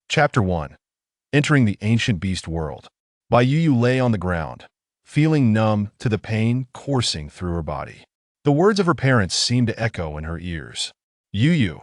Chapter 1. Entering the Ancient Beast World. Bai Yu lay on the ground, feeling numb to the pain coursing through her body. The words of her parents seemed to echo in her ears. Yu,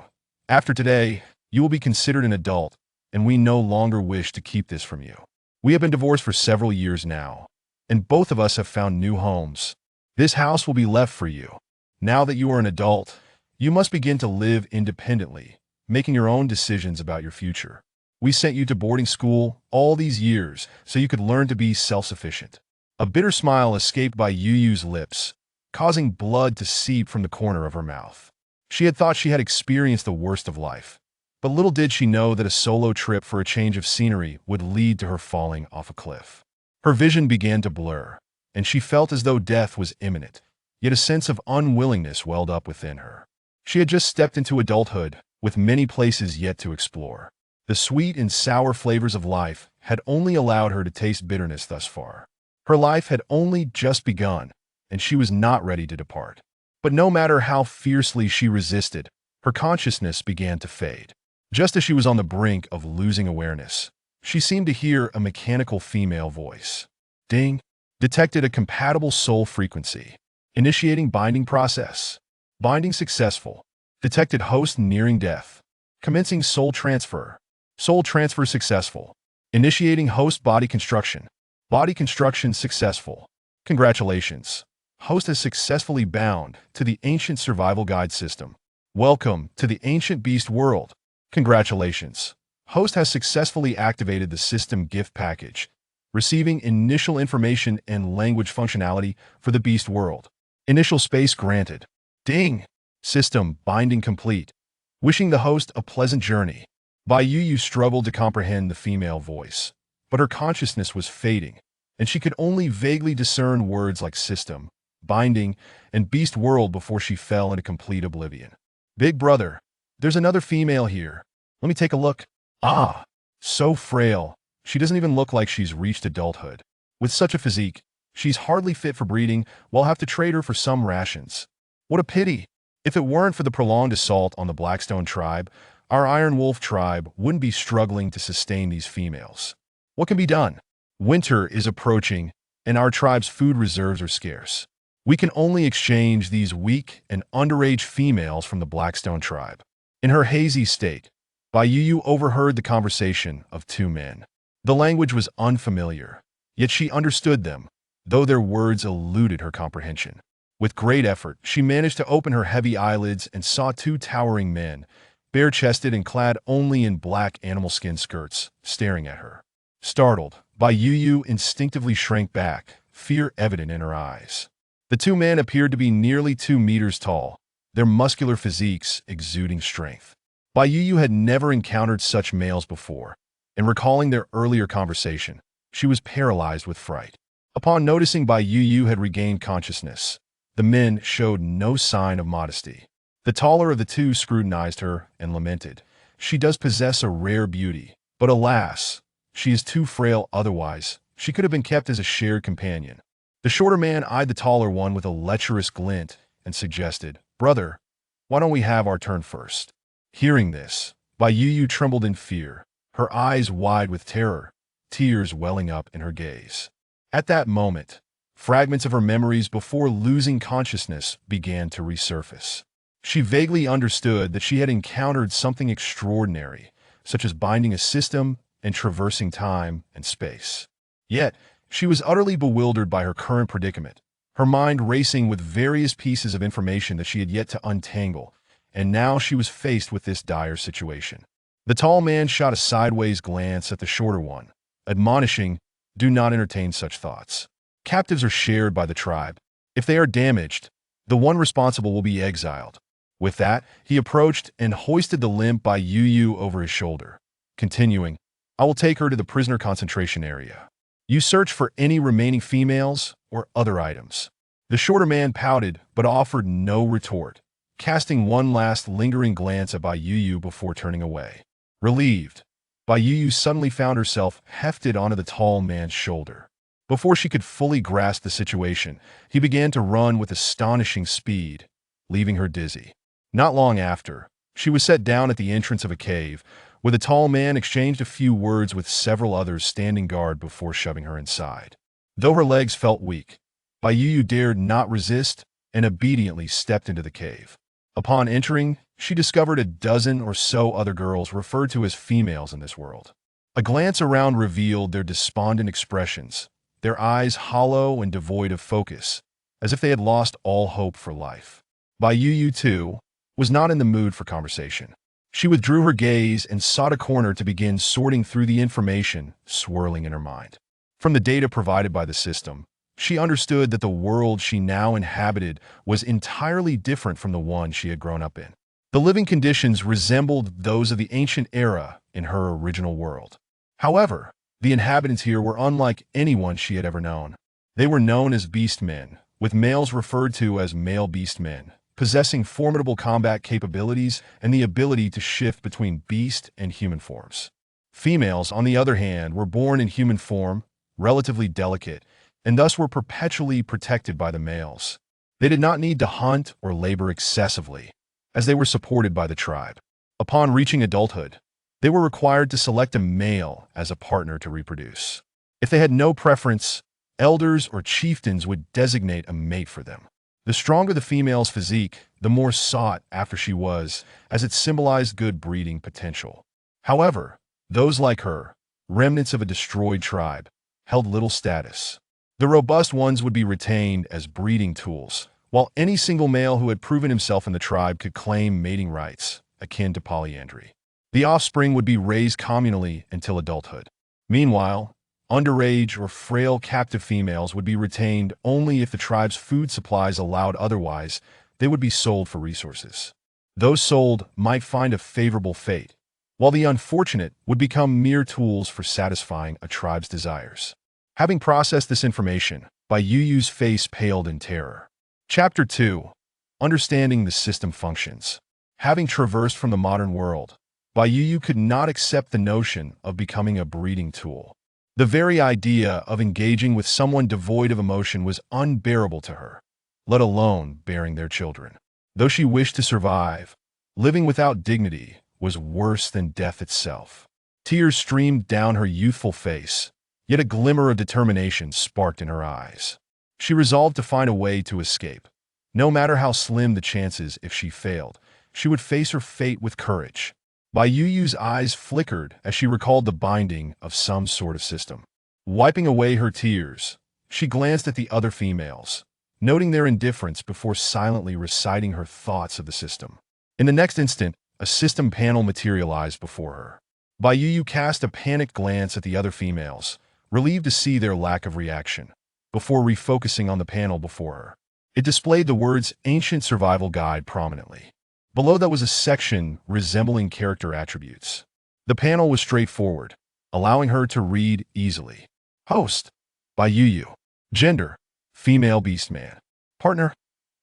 after today, you will be considered an adult, and we no longer wish to keep this from you. We have been divorced for several years now, and both of us have found new homes. This house will be left for you. Now that you are an adult, you must begin to live independently, making your own decisions about your future. We sent you to boarding school all these years so you could learn to be self-sufficient. A bitter smile escaped Bai Yu's lips, causing blood to seep from the corner of her mouth. She had thought she had experienced the worst of life, but little did she know that a solo trip for a change of scenery would lead to her falling off a cliff. Her vision began to blur, and she felt as though death was imminent, yet a sense of unwillingness welled up within her. She had just stepped into adulthood, with many places yet to explore. The sweet and sour flavors of life had only allowed her to taste bitterness thus far. Her life had only just begun, and she was not ready to depart. But no matter how fiercely she resisted, her consciousness began to fade. Just as she was on the brink of losing awareness, she seemed to hear a mechanical female voice. Ding! Detected a compatible soul frequency. Initiating binding process. Binding successful. Detected host nearing death. Commencing soul transfer. Soul transfer successful. Initiating host body construction. Body construction successful. Congratulations. Host has successfully bound to the ancient survival guide system. Welcome to the ancient beast world. Congratulations. Host has successfully activated the system gift package, receiving initial information and language functionality for the beast world. Initial space granted. Ding! System binding complete. Wishing the host a pleasant journey. Bai Yu struggled to comprehend the female voice, but her consciousness was fading, and she could only vaguely discern words like system, binding, and beast world before she fell into complete oblivion. Big brother, there's another female here. Let me take a look. Ah, so frail. She doesn't even look like she's reached adulthood. With such a physique, she's hardly fit for breeding. We'll have to trade her for some rations. What a pity. If it weren't for the prolonged assault on the Blackstone tribe, our Iron Wolf tribe wouldn't be struggling to sustain these females. What can be done? Winter is approaching, and our tribe's food reserves are scarce. We can only exchange these weak and underage females from the Blackstone tribe. In her hazy state, Bai Yu overheard the conversation of two men. The language was unfamiliar, yet she understood them, though their words eluded her comprehension. With great effort, she managed to open her heavy eyelids and saw two towering men, bare-chested and clad only in black animal skin skirts, staring at her. Startled, Bai Yu instinctively shrank back, fear evident in her eyes. The two men appeared to be nearly 2 meters tall, their muscular physiques exuding strength. Bai Yu had never encountered such males before, and recalling their earlier conversation, she was paralyzed with fright. Upon noticing Bai Yu had regained consciousness, the men showed no sign of modesty. The taller of the two scrutinized her and lamented. She does possess a rare beauty, but alas, she is too frail otherwise. She could have been kept as a shared companion. The shorter man eyed the taller one with a lecherous glint and suggested, "Brother, why don't we have our turn first?" Hearing this, Bai Yu trembled in fear, her eyes wide with terror, tears welling up in her gaze. At that moment, fragments of her memories before losing consciousness began to resurface. She vaguely understood that she had encountered something extraordinary, such as binding a system and traversing time and space. Yet, she was utterly bewildered by her current predicament, her mind racing with various pieces of information that she had yet to untangle, and now she was faced with this dire situation. The tall man shot a sideways glance at the shorter one, admonishing, "Do not entertain such thoughts. Captives are shared by the tribe. If they are damaged, the one responsible will be exiled." With that, he approached and hoisted the limp Bai Yu over his shoulder, continuing, "I will take her to the prisoner concentration area. You search for any remaining females or other items." The shorter man pouted but offered no retort, casting one last lingering glance at Bai Yu before turning away. Relieved, Bai Yu suddenly found herself hefted onto the tall man's shoulder. Before she could fully grasp the situation, he began to run with astonishing speed, leaving her dizzy. Not long after, she was set down at the entrance of a cave, with a tall man exchanged a few words with several others standing guard before shoving her inside. Though her legs felt weak, Bai Yu dared not resist and obediently stepped into the cave. Upon entering, she discovered a dozen or so other girls referred to as females in this world. A glance around revealed their despondent expressions, their eyes hollow and devoid of focus, as if they had lost all hope for life. Bai Yu, too, was not in the mood for conversation. She withdrew her gaze and sought a corner to begin sorting through the information swirling in her mind. From the data provided by the system, she understood that the world she now inhabited was entirely different from the one she had grown up in. The living conditions resembled those of the ancient era in her original world. However, the inhabitants here were unlike anyone she had ever known. They were known as beastmen, with males referred to as male beastmen, possessing formidable combat capabilities and the ability to shift between beast and human forms. Females, on the other hand, were born in human form, relatively delicate, and thus were perpetually protected by the males. They did not need to hunt or labor excessively, as they were supported by the tribe. Upon reaching adulthood, they were required to select a male as a partner to reproduce. If they had no preference, elders or chieftains would designate a mate for them. The stronger the female's physique, the more sought after she was, as it symbolized good breeding potential. However, those like her, remnants of a destroyed tribe, held little status. The robust ones would be retained as breeding tools, while any single male who had proven himself in the tribe could claim mating rights, akin to polyandry. The offspring would be raised communally until adulthood. Meanwhile, underage or frail captive females would be retained only if the tribe's food supplies allowed otherwise. They would be sold for resources. Those sold might find a favorable fate, while the unfortunate would become mere tools for satisfying a tribe's desires. Having processed this information, Bai Yu's face paled in terror. Chapter 2. Understanding the system functions. Having traversed from the modern world, Bai Yu could not accept the notion of becoming a breeding tool. The very idea of engaging with someone devoid of emotion was unbearable to her, let alone bearing their children. Though she wished to survive, living without dignity was worse than death itself. Tears streamed down her youthful face, yet a glimmer of determination sparked in her eyes. She resolved to find a way to escape. No matter how slim the chances if she failed, she would face her fate with courage. Bai Yu's eyes flickered as she recalled the binding of some sort of system. Wiping away her tears, she glanced at the other females, noting their indifference before silently reciting her thoughts of the system. In the next instant, a system panel materialized before her. Bai Yu cast a panicked glance at the other females, relieved to see their lack of reaction, before refocusing on the panel before her. It displayed the words Ancient Survival Guide prominently. Below that was a section resembling character attributes. The panel was straightforward, allowing her to read easily. Host, Bai Yu. Gender, female beastman. Partner,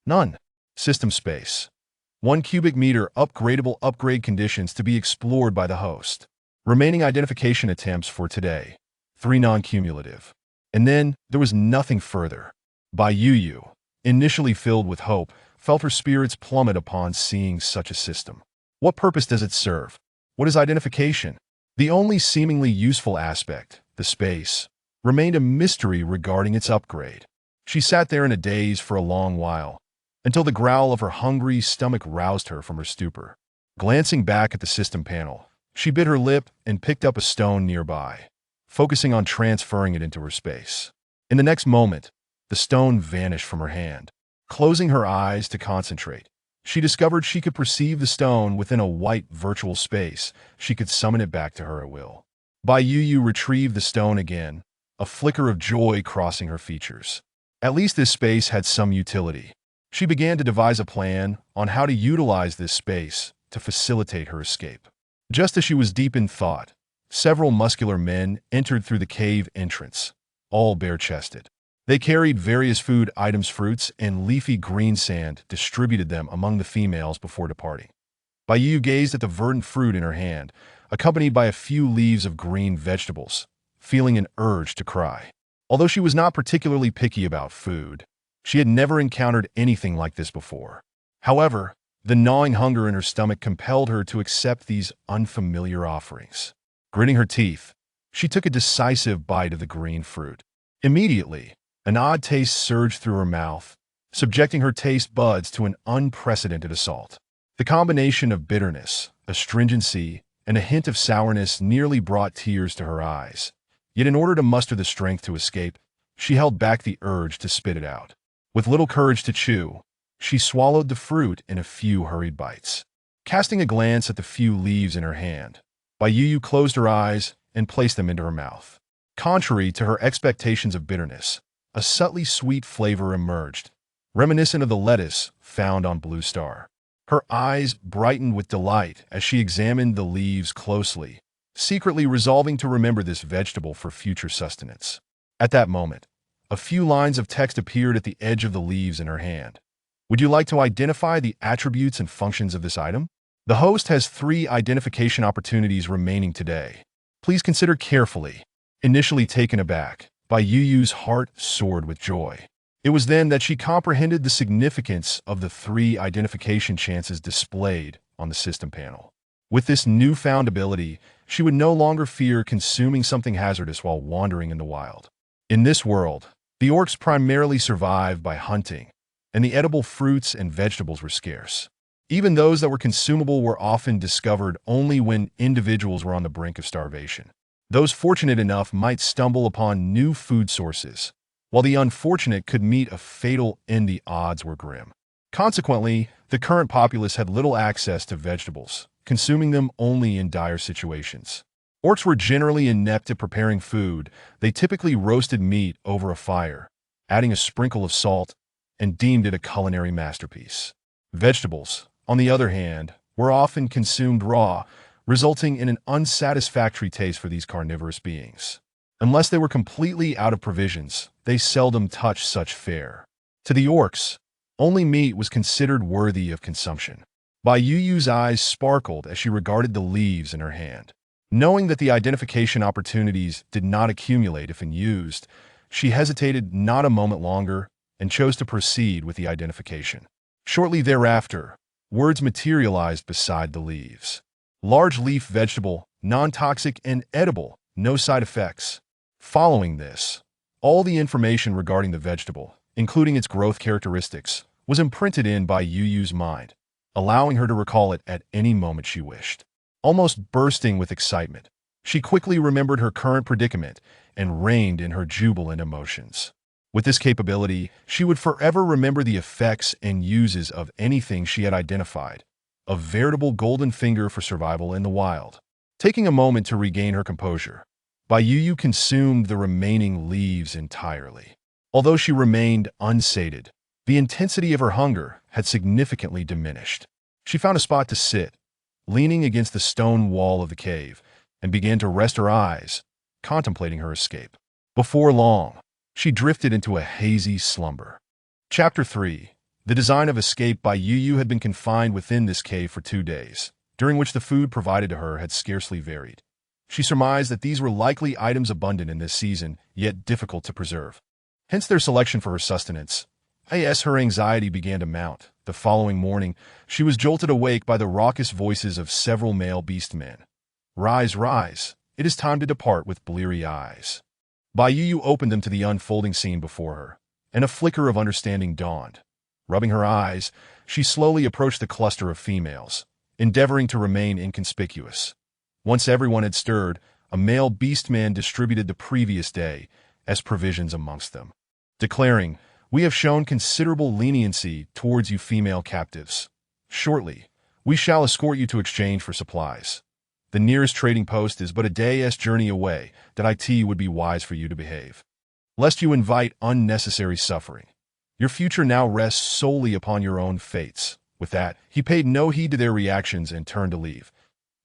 none. System space, 1 cubic meter. Upgradable upgrade conditions to be explored by the host. Remaining identification attempts for today, 3 non-cumulative. And then there was nothing further. Bai Yu, initially filled with hope, felt her spirits plummet upon seeing such a system. What purpose does it serve? What is identification? The only seemingly useful aspect, the space, remained a mystery regarding its upgrade. She sat there in a daze for a long while, until the growl of her hungry stomach roused her from her stupor. Glancing back at the system panel, she bit her lip and picked up a stone nearby, focusing on transferring it into her space. In the next moment, the stone vanished from her hand. Closing her eyes to concentrate, she discovered she could perceive the stone within a white virtual space. She could summon it back to her at will. Bai Yu retrieved the stone again, a flicker of joy crossing her features. At least this space had some utility. She began to devise a plan on how to utilize this space to facilitate her escape. Just as she was deep in thought, several muscular men entered through the cave entrance, all bare-chested. They carried various food items, fruits, and leafy green sand, distributed them among the females before departing. Bai Yu gazed at the verdant fruit in her hand, accompanied by a few leaves of green vegetables, feeling an urge to cry. Although she was not particularly picky about food, she had never encountered anything like this before. However, The gnawing hunger in her stomach compelled her to accept these unfamiliar offerings. Gritting her teeth, she took a decisive bite of the green fruit. Immediately, an odd taste surged through her mouth, subjecting her taste buds to an unprecedented assault. The combination of bitterness, astringency, and a hint of sourness nearly brought tears to her eyes. Yet in order to muster the strength to escape, she held back the urge to spit it out. With little courage to chew, she swallowed the fruit in a few hurried bites. Casting a glance at the few leaves in her hand, Baiyu closed her eyes and placed them into her mouth. Contrary to her expectations of bitterness, a subtly sweet flavor emerged, reminiscent of the lettuce found on Blue Star. Her eyes brightened with delight as she examined the leaves closely, secretly resolving to remember this vegetable for future sustenance. At that moment, a few lines of text appeared at the edge of the leaves in her hand. Would you like to identify the attributes and functions of this item? The host has 3 identification opportunities remaining today. Please consider carefully. Initially taken aback, Baiyu's heart soared with joy. It was then that she comprehended the significance of the 3 identification chances displayed on the system panel. With this newfound ability, she would no longer fear consuming something hazardous while wandering in the wild. In this world, the orcs primarily survived by hunting, and the edible fruits and vegetables were scarce. Even those that were consumable were often discovered only when individuals were on the brink of starvation. Those fortunate enough might stumble upon new food sources, while the unfortunate could meet a fatal end. The odds were grim. Consequently, the current populace had little access to vegetables, consuming them only in dire situations. Orcs were generally inept at preparing food. They typically roasted meat over a fire, adding a sprinkle of salt, and deemed it a culinary masterpiece. Vegetables, on the other hand, were often consumed raw, resulting in an unsatisfactory taste for these carnivorous beings. Unless they were completely out of provisions, they seldom touched such fare. To the orcs, only meat was considered worthy of consumption. Baiyu's eyes sparkled as she regarded the leaves in her hand. Knowing that the identification opportunities did not accumulate if unused, she hesitated not a moment longer and chose to proceed with the identification. Shortly thereafter, words materialized beside the leaves. Large leaf vegetable, non-toxic and edible, no side effects. Following this, all the information regarding the vegetable, including its growth characteristics, was imprinted in Baiyu's mind, allowing her to recall it at any moment she wished. Almost bursting with excitement, she quickly remembered her current predicament and reined in her jubilant emotions. With this capability, she would forever remember the effects and uses of anything she had identified, a veritable golden finger for survival in the wild. Taking a moment to regain her composure, Baiyu consumed the remaining leaves entirely. Although she remained unsated, the intensity of her hunger had significantly diminished. She found a spot to sit, leaning against the stone wall of the cave, and began to rest her eyes, contemplating her escape. Before long, she drifted into a hazy slumber. Chapter 3. The design of escape. Baiyu had been confined within this cave for 2 days, during which the food provided to her had scarcely varied. She surmised that these were likely items abundant in this season, yet difficult to preserve. Hence their selection for her sustenance. As her anxiety began to mount, the following morning, she was jolted awake by the raucous voices of several male beastmen. "Rise, rise, it is time to depart," with bleary eyes. Baiyu opened them to the unfolding scene before her, and a flicker of understanding dawned. Rubbing her eyes, she slowly approached the cluster of females, endeavoring to remain inconspicuous. Once everyone had stirred, a male beastman distributed the previous day as provisions amongst them, declaring, "We have shown considerable leniency towards you female captives. Shortly, we shall escort you to exchange for supplies. The nearest trading post is but a day's journey away. That it would be wise for you to behave, lest you invite unnecessary suffering. Your future now rests solely upon your own fates." With that, he paid no heed to their reactions and turned to leave.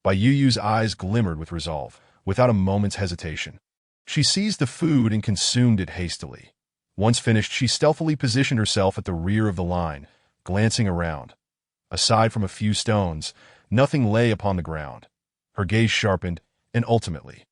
Baiyu's eyes glimmered with resolve, without a moment's hesitation. She seized the food and consumed it hastily. Once finished, she stealthily positioned herself at the rear of the line, glancing around. Aside from a few stones, nothing lay upon the ground. Her gaze sharpened, and ultimately,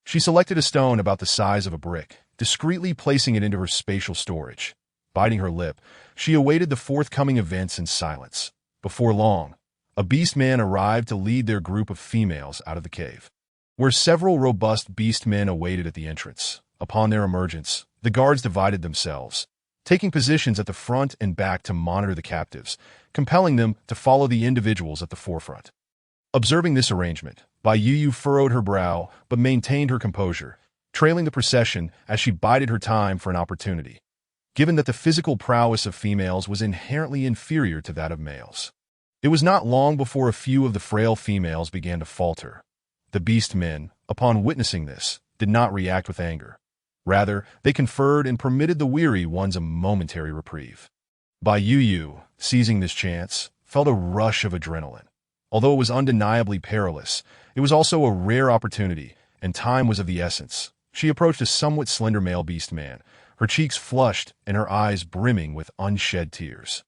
she selected a stone about the size of a brick, discreetly placing it into her spatial storage. Biting her lip, she awaited the forthcoming events in silence. Before long, a beastman arrived to lead their group of females out of the cave, where several robust beastmen awaited at the entrance. Upon their emergence, the guards divided themselves, taking positions at the front and back to monitor the captives, compelling them to follow the individuals at the forefront. Observing this arrangement, Bai Yu furrowed her brow but maintained her composure, trailing the procession as she bided her time for an opportunity, given that the physical prowess of females was inherently inferior to that of males. It was not long before a few of the frail females began to falter. The beast men, upon witnessing this, did not react with anger. Rather, they conferred and permitted the weary ones a momentary reprieve. Bai Yu, seizing this chance, felt a rush of adrenaline. Although it was undeniably perilous, it was also a rare opportunity, and time was of the essence. She approached a somewhat slender male beast man, her cheeks flushed and her eyes brimming with unshed tears.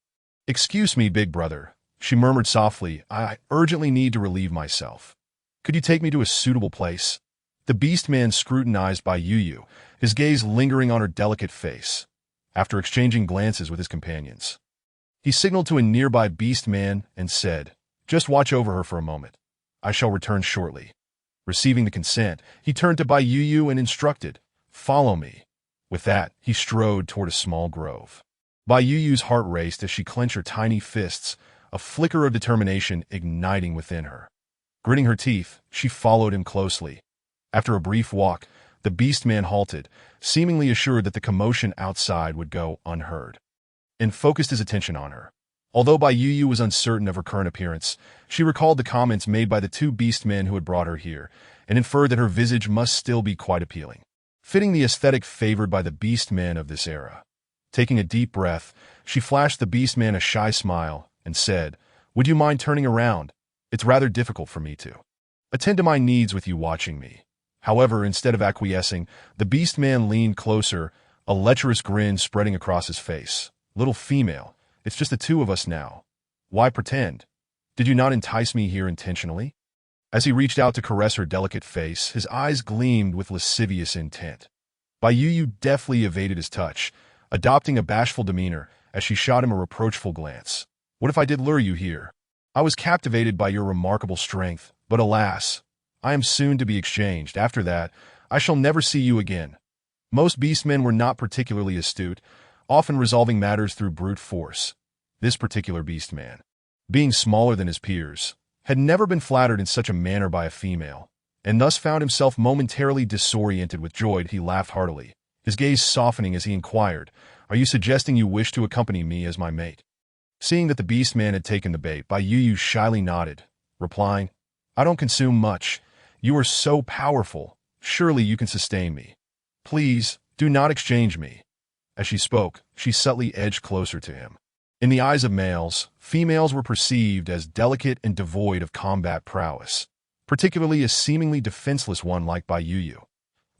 "Excuse me, big brother," she murmured softly. "I urgently need to relieve myself. Could you take me to a suitable place?" The beast man scrutinized Bai Yu, his gaze lingering on her delicate face. After exchanging glances with his companions, he signaled to a nearby beast man and said, "Just watch over her for a moment. I shall return shortly." Receiving the consent, he turned to Bai Yu and instructed, "Follow me." With that, he strode toward a small grove. Bai Yu's heart raced as she clenched her tiny fists, a flicker of determination igniting within her. Gritting her teeth, she followed him closely. After a brief walk, the beast man halted, seemingly assured that the commotion outside would go unheard, and focused his attention on her. Although Bai Yu was uncertain of her current appearance, she recalled the comments made by the two beast men who had brought her here, and inferred that her visage must still be quite appealing, fitting the aesthetic favored by the beast men of this era. Taking a deep breath, she flashed the beast man a shy smile and said, "Would you mind turning around? It's rather difficult for me to attend to my needs with you watching me." However, instead of acquiescing, the beast man leaned closer, a lecherous grin spreading across his face. "Little female, it's just the two of us now. Why pretend? Did you not entice me here intentionally?" As he reached out to caress her delicate face, his eyes gleamed with lascivious intent. Bai Yu deftly evaded his touch, adopting a bashful demeanor as she shot him a reproachful glance. "What if I did lure you here? I was captivated by your remarkable strength, but alas, I am soon to be exchanged. After that, I shall never see you again." Most beastmen were not particularly astute, often resolving matters through brute force. This particular beastman, being smaller than his peers, had never been flattered in such a manner by a female, and thus found himself momentarily disoriented. With joy, he laughed heartily, his gaze softening as he inquired, "Are you suggesting you wish to accompany me as my mate?" Seeing that the beastman had taken the bait, Bai Yu shyly nodded, replying, "I don't consume much. You are so powerful. Surely you can sustain me. Please, do not exchange me." As she spoke, she subtly edged closer to him. In the eyes of males, females were perceived as delicate and devoid of combat prowess, particularly a seemingly defenseless one like Bai Yu.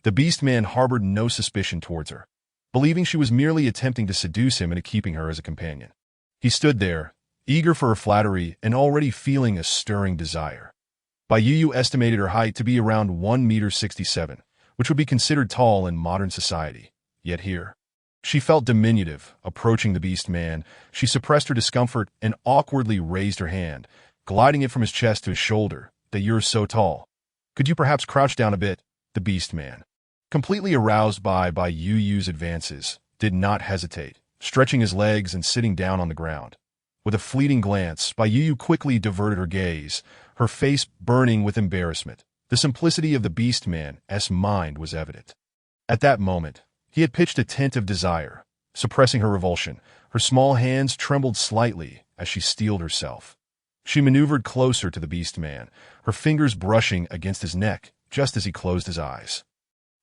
The beastman harbored no suspicion towards her, believing she was merely attempting to seduce him into keeping her as a companion. He stood there, eager for her flattery and already feeling a stirring desire. Bai Yu estimated her height to be around 1.67 meters, which would be considered tall in modern society. Yet here, she felt diminutive. Approaching the beast man, she suppressed her discomfort and awkwardly raised her hand, gliding it from his chest to his shoulder. "That you're so tall. Could you perhaps crouch down a bit?" The beast man, completely aroused by Bai Yu's advances, did not hesitate, stretching his legs and sitting down on the ground. With a fleeting glance, Bai Yu quickly diverted her gaze, her face burning with embarrassment. The simplicity of the beastman's mind was evident. At that moment, he had pitched a tent of desire. Suppressing her revulsion, her small hands trembled slightly as she steeled herself. She maneuvered closer to the beastman, her fingers brushing against his neck just as he closed his eyes.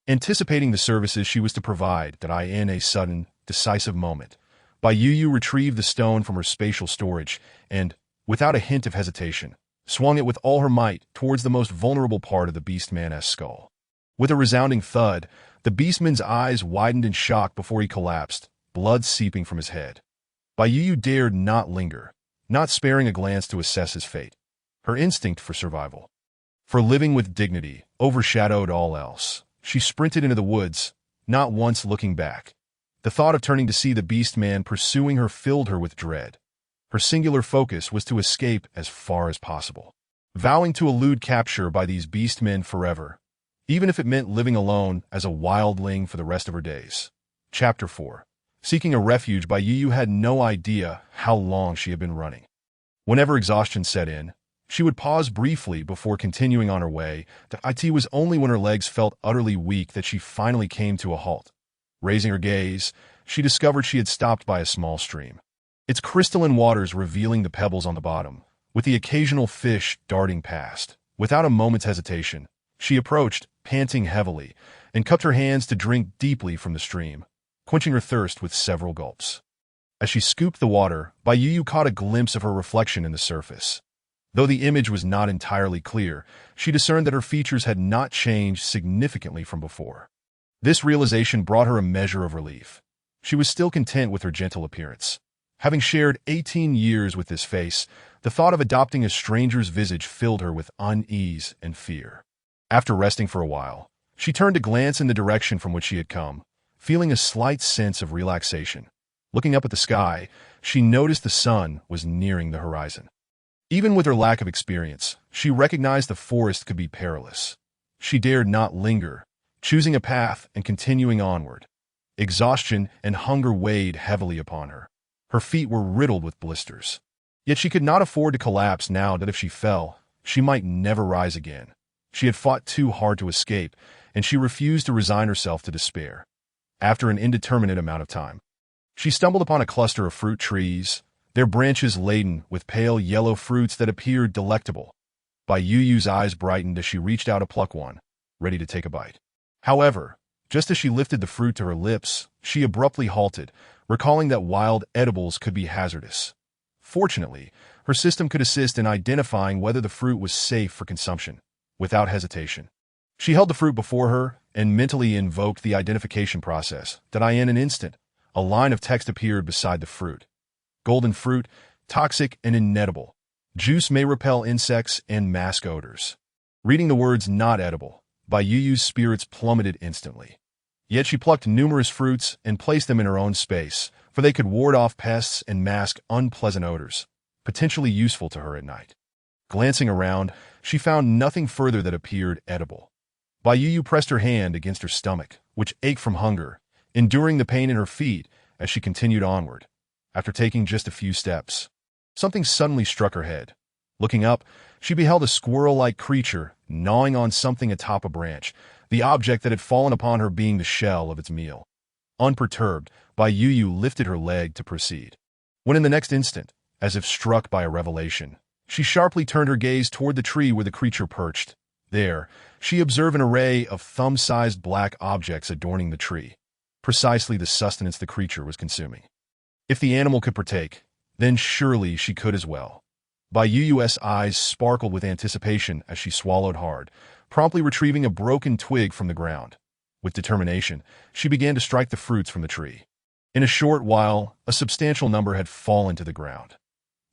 Anticipating the services she was to provide, in a sudden, decisive moment, Bai Yu retrieved the stone from her spatial storage and, without a hint of hesitation, swung it with all her might towards the most vulnerable part of the beastman's skull. With a resounding thud, the beastman's eyes widened in shock before he collapsed, blood seeping from his head. Bai Yu dared not linger, not sparing a glance to assess his fate. Her instinct for survival, for living with dignity, overshadowed all else. She sprinted into the woods, not once looking back. The thought of turning to see the beastman pursuing her filled her with dread. Her singular focus was to escape as far as possible, vowing to elude capture by these beastmen forever, even if it meant living alone as a wildling for the rest of her days. Chapter 4. Seeking a refuge. Bai Yu had no idea how long she had been running. Whenever exhaustion set in, she would pause briefly before continuing on her way. It was only when her legs felt utterly weak that she finally came to a halt. Raising her gaze, she discovered she had stopped by a small stream, its crystalline waters revealing the pebbles on the bottom, with the occasional fish darting past. Without a moment's hesitation, she approached, panting heavily, and cupped her hands to drink deeply from the stream, quenching her thirst with several gulps. As she scooped the water, Bai Yu caught a glimpse of her reflection in the surface. Though the image was not entirely clear, she discerned that her features had not changed significantly from before. This realization brought her a measure of relief. She was still content with her gentle appearance. Having shared 18 years with this face, the thought of adopting a stranger's visage filled her with unease and fear. After resting for a while, she turned to glance in the direction from which she had come, feeling a slight sense of relaxation. Looking up at the sky, she noticed the sun was nearing the horizon. Even with her lack of experience, she recognized the forest could be perilous. She dared not linger, choosing a path and continuing onward. Exhaustion and hunger weighed heavily upon her. Her feet were riddled with blisters. Yet she could not afford to collapse now that if she fell, she might never rise again. She had fought too hard to escape, and she refused to resign herself to despair. After an indeterminate amount of time, she stumbled upon a cluster of fruit trees, their branches laden with pale yellow fruits that appeared delectable. Bai Yu's eyes brightened as she reached out to pluck one, ready to take a bite. However, just as she lifted the fruit to her lips, she abruptly halted, recalling that wild edibles could be hazardous. Fortunately, her system could assist in identifying whether the fruit was safe for consumption. Without hesitation, she held the fruit before her and mentally invoked the identification process. In an instant, a line of text appeared beside the fruit. Golden fruit, toxic and inedible. Juice may repel insects and mask odors. Reading the words not edible, Bai Yu's spirits plummeted instantly. Yet she plucked numerous fruits and placed them in her own space, for they could ward off pests and mask unpleasant odors, potentially useful to her at night. Glancing around, she found nothing further that appeared edible. Bai Yu pressed her hand against her stomach, which ached from hunger, enduring the pain in her feet as she continued onward. After taking just a few steps, something suddenly struck her head. Looking up, she beheld a squirrel-like creature gnawing on something atop a branch, the object that had fallen upon her being the shell of its meal. Unperturbed, Bai Yu lifted her leg to proceed. When in the next instant, as if struck by a revelation, she sharply turned her gaze toward the tree where the creature perched. There, she observed an array of thumb-sized black objects adorning the tree, precisely the sustenance the creature was consuming. If the animal could partake, then surely she could as well. Bai Yu's eyes sparkled with anticipation as she swallowed hard, promptly retrieving a broken twig from the ground. With determination, she began to strike the fruits from the tree. In a short while, a substantial number had fallen to the ground.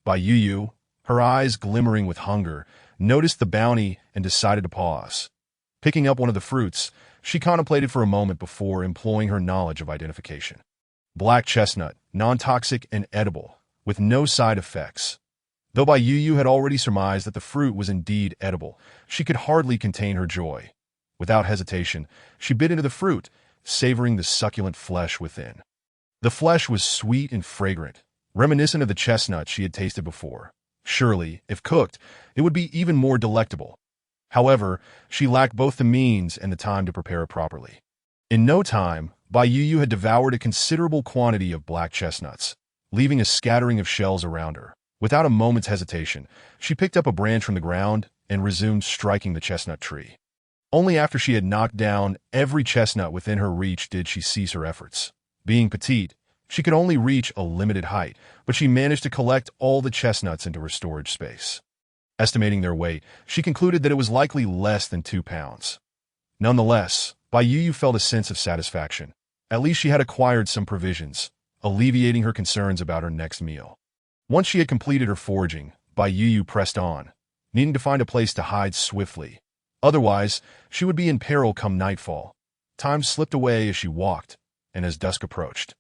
Bai Yu, her eyes glimmering with hunger, noticed the bounty and decided to pause. Picking up one of the fruits, she contemplated for a moment before employing her knowledge of identification. Black chestnut, non-toxic and edible, with no side effects. Though Bai Yu had already surmised that the fruit was indeed edible, she could hardly contain her joy. Without hesitation, she bit into the fruit, savoring the succulent flesh within. The flesh was sweet and fragrant, reminiscent of the chestnut she had tasted before. Surely, if cooked, it would be even more delectable. However, she lacked both the means and the time to prepare it properly. In no time, Bai Yu had devoured a considerable quantity of black chestnuts, leaving a scattering of shells around her. Without a moment's hesitation, she picked up a branch from the ground and resumed striking the chestnut tree. Only after she had knocked down every chestnut within her reach did she cease her efforts. Being petite, she could only reach a limited height, but she managed to collect all the chestnuts into her storage space. Estimating their weight, she concluded that it was likely less than 2 pounds. Nonetheless, Bai Yu felt a sense of satisfaction. At least she had acquired some provisions, alleviating her concerns about her next meal. Once she had completed her foraging, Bai Yu pressed on, needing to find a place to hide swiftly. Otherwise, she would be in peril come nightfall. Time slipped away as she walked, and as dusk approached,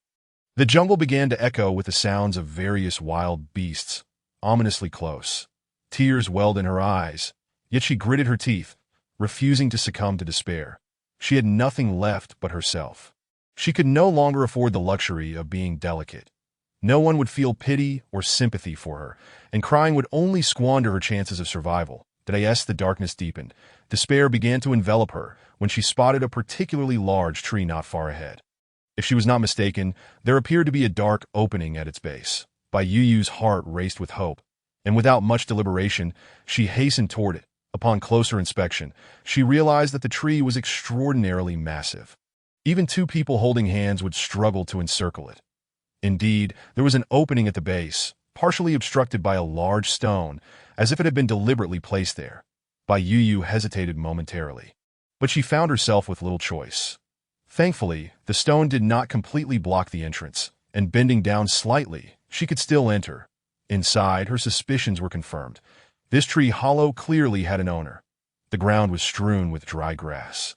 The jungle began to echo with the sounds of various wild beasts, ominously close. Tears welled in her eyes, yet she gritted her teeth, refusing to succumb to despair. She had nothing left but herself. She could no longer afford the luxury of being delicate. No one would feel pity or sympathy for her, and crying would only squander her chances of survival. As the darkness deepened, despair began to envelop her when she spotted a particularly large tree not far ahead. If she was not mistaken, there appeared to be a dark opening at its base. Yu's heart raced with hope, and without much deliberation, she hastened toward it. Upon closer inspection, she realized that the tree was extraordinarily massive. Even two people holding hands would struggle to encircle it. Indeed, there was an opening at the base, partially obstructed by a large stone, as if it had been deliberately placed there. Yu hesitated momentarily, but she found herself with little choice. Thankfully, the stone did not completely block the entrance, and bending down slightly, she could still enter. Inside, her suspicions were confirmed. This tree hollow clearly had an owner. The ground was strewn with dry grass,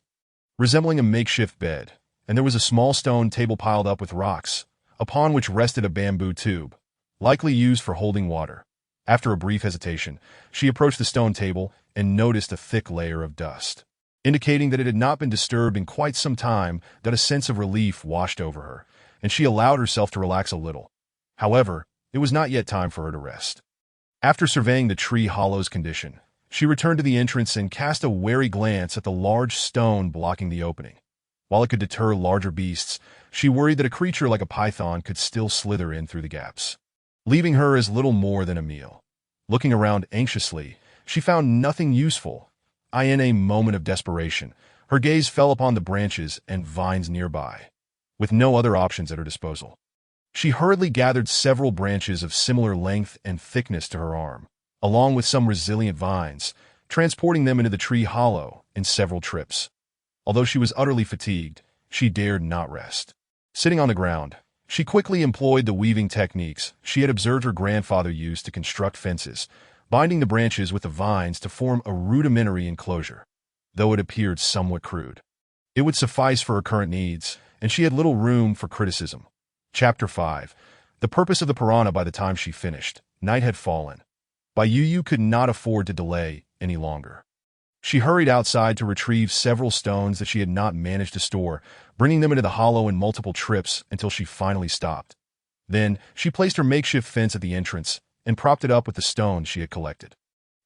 resembling a makeshift bed, and there was a small stone table piled up with rocks, upon which rested a bamboo tube, likely used for holding water. After a brief hesitation, she approached the stone table and noticed a thick layer of dust, indicating that it had not been disturbed in quite some time. That a sense of relief washed over her, and she allowed herself to relax a little. However, it was not yet time for her to rest. After surveying the tree hollow's condition, she returned to the entrance and cast a wary glance at the large stone blocking the opening. While it could deter larger beasts, she worried that a creature like a python could still slither in through the gaps, leaving her as little more than a meal. Looking around anxiously, she found nothing useful. In a moment of desperation, her gaze fell upon the branches and vines nearby. With no other options at her disposal, she hurriedly gathered several branches of similar length and thickness to her arm, along with some resilient vines, transporting them into the tree hollow in several trips. Although she was utterly fatigued, she dared not rest. Sitting on the ground, she quickly employed the weaving techniques she had observed her grandfather use to construct fences, binding the branches with the vines to form a rudimentary enclosure. Though it appeared somewhat crude, it would suffice for her current needs, and she had little room for criticism. Chapter 5. The purpose of the piranha. By the time she finished, night had fallen. Yu could not afford to delay any longer. She hurried outside to retrieve several stones that she had not managed to store, bringing them into the hollow in multiple trips until she finally stopped. Then, she placed her makeshift fence at the entrance and propped it up with the stones she had collected.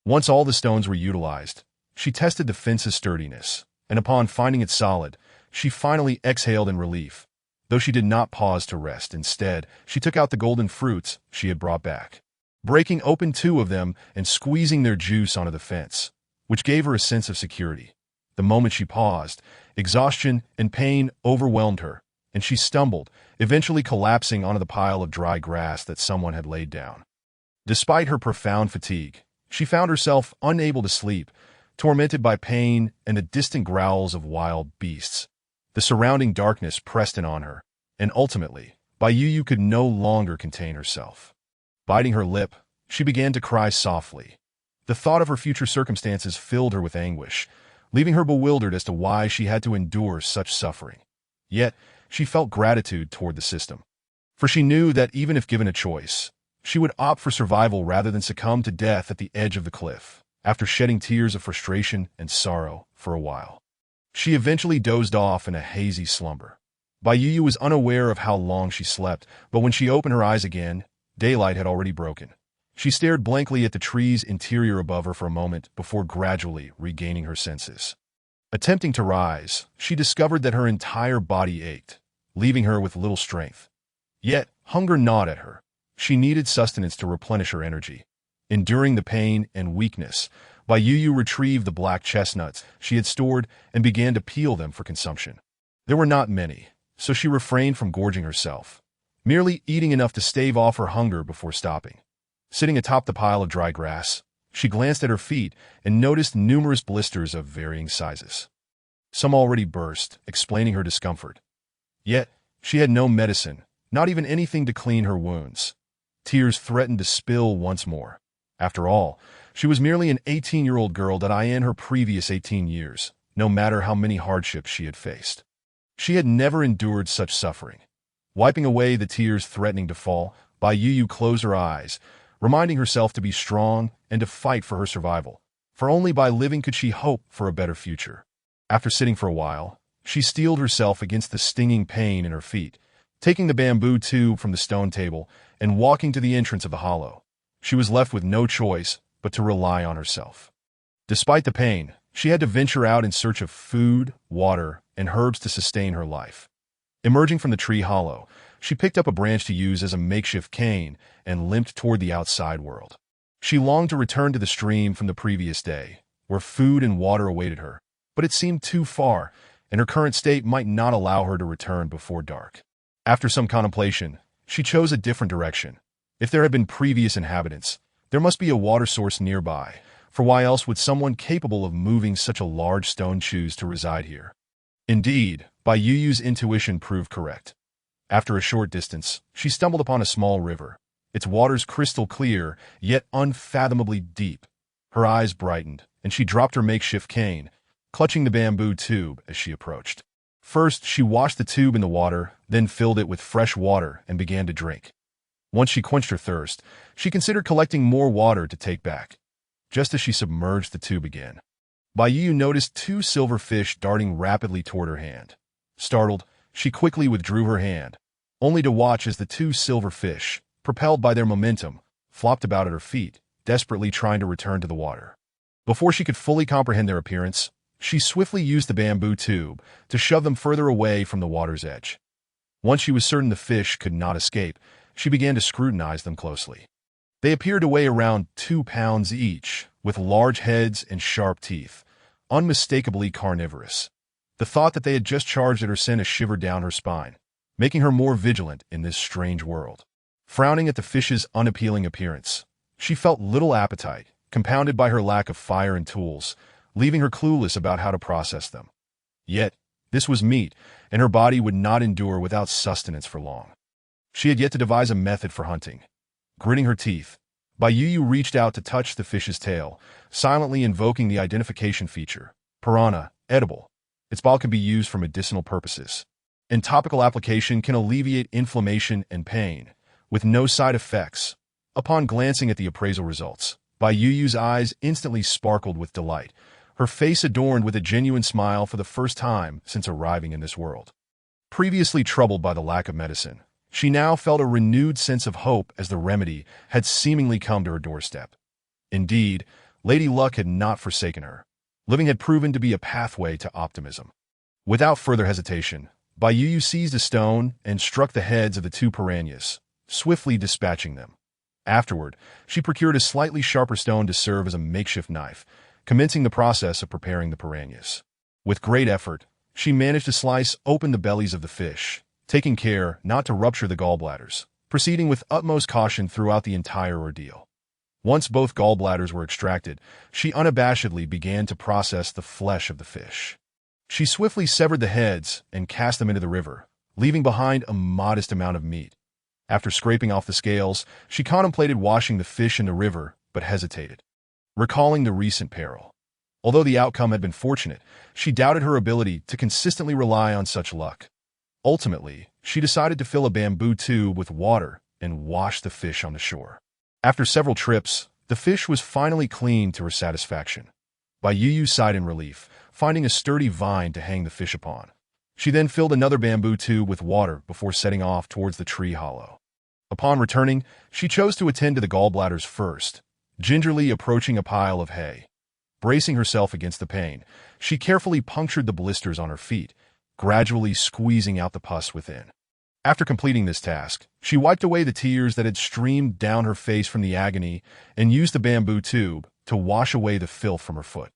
Once all the stones were utilized, she tested the fence's sturdiness, and upon finding it solid, she finally exhaled in relief. Though she did not pause to rest, instead, she took out the golden fruits she had brought back, breaking open 2 of them and squeezing their juice onto the fence, which gave her a sense of security. The moment she paused, exhaustion and pain overwhelmed her, and she stumbled, eventually collapsing onto the pile of dry grass that someone had laid down. Despite her profound fatigue, she found herself unable to sleep, tormented by pain and the distant growls of wild beasts. The surrounding darkness pressed in on her, and ultimately, Yu could no longer contain herself. Biting her lip, she began to cry softly. The thought of her future circumstances filled her with anguish, leaving her bewildered as to why she had to endure such suffering. Yet, she felt gratitude toward the system, for she knew that even if given a choice, she would opt for survival rather than succumb to death at the edge of the cliff. After shedding tears of frustration and sorrow for a while, she eventually dozed off in a hazy slumber. Yu was unaware of how long she slept, but when she opened her eyes again, daylight had already broken. She stared blankly at the tree's interior above her for a moment before gradually regaining her senses. Attempting to rise, she discovered that her entire body ached, leaving her with little strength. Yet, hunger gnawed at her. She needed sustenance to replenish her energy. Enduring the pain and weakness, Yu retrieved the black chestnuts she had stored and began to peel them for consumption. There were not many, so she refrained from gorging herself, merely eating enough to stave off her hunger before stopping. Sitting atop the pile of dry grass, she glanced at her feet and noticed numerous blisters of varying sizes. Some already burst, explaining her discomfort. Yet, she had no medicine, not even anything to clean her wounds. Tears threatened to spill once more. After all, she was merely an 18-year-old girl that in her previous 18 years, no matter how many hardships she had faced, she had never endured such suffering. Wiping away the tears threatening to fall, Bai Yu closed her eyes, reminding herself to be strong and to fight for her survival, for only by living could she hope for a better future. After sitting for a while, she steeled herself against the stinging pain in her feet, taking the bamboo tube from the stone table and walking to the entrance of the hollow. She was left with no choice but to rely on herself. Despite the pain, she had to venture out in search of food, water, and herbs to sustain her life. Emerging from the tree hollow, she picked up a branch to use as a makeshift cane and limped toward the outside world. She longed to return to the stream from the previous day, where food and water awaited her, but it seemed too far, and her current state might not allow her to return before dark. After some contemplation, she chose a different direction. If there had been previous inhabitants, there must be a water source nearby, for why else would someone capable of moving such a large stone choose to reside here? Indeed, Bai Yu's intuition proved correct. After a short distance, she stumbled upon a small river, its waters crystal clear, yet unfathomably deep. Her eyes brightened, and she dropped her makeshift cane, clutching the bamboo tube as she approached. First, she washed the tube in the water, then filled it with fresh water and began to drink. Once she quenched her thirst, she considered collecting more water to take back. Just as she submerged the tube again, Bai Yu noticed two silver fish darting rapidly toward her hand. Startled, she quickly withdrew her hand, only to watch as the two silver fish, propelled by their momentum, flopped about at her feet, desperately trying to return to the water. Before she could fully comprehend their appearance, she swiftly used the bamboo tube to shove them further away from the water's edge. Once she was certain the fish could not escape, she began to scrutinize them closely. They appeared to weigh around 2 pounds each, with large heads and sharp teeth, unmistakably carnivorous. The thought that they had just charged at her sent a shiver down her spine, making her more vigilant in this strange world. Frowning at the fish's unappealing appearance, she felt little appetite, compounded by her lack of fire and tools, leaving her clueless about how to process them. Yet, this was meat, and her body would not endure without sustenance for long. She had yet to devise a method for hunting. Gritting her teeth, Bai Yu reached out to touch the fish's tail, silently invoking the identification feature, piranha, edible. Its bile can be used for medicinal purposes. And topical application can alleviate inflammation and pain, with no side effects. Upon glancing at the appraisal results, Bai Yu's eyes instantly sparkled with delight, her face adorned with a genuine smile for the first time since arriving in this world. Previously troubled by the lack of medicine, she now felt a renewed sense of hope as the remedy had seemingly come to her doorstep. Indeed, Lady Luck had not forsaken her. Living had proven to be a pathway to optimism. Without further hesitation, Bai Yu seized a stone and struck the heads of the two piranhas, swiftly dispatching them. Afterward, she procured a slightly sharper stone to serve as a makeshift knife, commencing the process of preparing the piranhas. With great effort, she managed to slice open the bellies of the fish, taking care not to rupture the gallbladders, proceeding with utmost caution throughout the entire ordeal. Once both gallbladders were extracted, she unabashedly began to process the flesh of the fish. She swiftly severed the heads and cast them into the river, leaving behind a modest amount of meat. After scraping off the scales, she contemplated washing the fish in the river, but hesitated, recalling the recent peril. Although the outcome had been fortunate, she doubted her ability to consistently rely on such luck. Ultimately, she decided to fill a bamboo tube with water and wash the fish on the shore. After several trips, the fish was finally cleaned to her satisfaction. Bai Yu sighed in relief, finding a sturdy vine to hang the fish upon. She then filled another bamboo tube with water before setting off towards the tree hollow. Upon returning, she chose to attend to the gallbladders first, gingerly approaching a pile of hay. Bracing herself against the pain, she carefully punctured the blisters on her feet, gradually squeezing out the pus within. After completing this task, she wiped away the tears that had streamed down her face from the agony and used the bamboo tube to wash away the filth from her foot.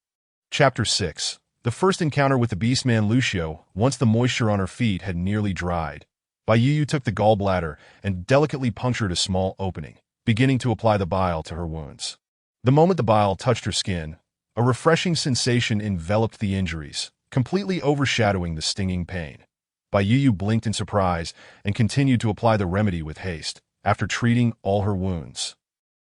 Chapter 6. The first encounter with the beastman Lucio. Once the moisture on her feet had nearly dried, Bai Yu took the gallbladder and delicately punctured a small opening, beginning to apply the bile to her wounds. The moment the bile touched her skin, a refreshing sensation enveloped the injuries, completely overshadowing the stinging pain. Bai Yu blinked in surprise and continued to apply the remedy with haste, after treating all her wounds.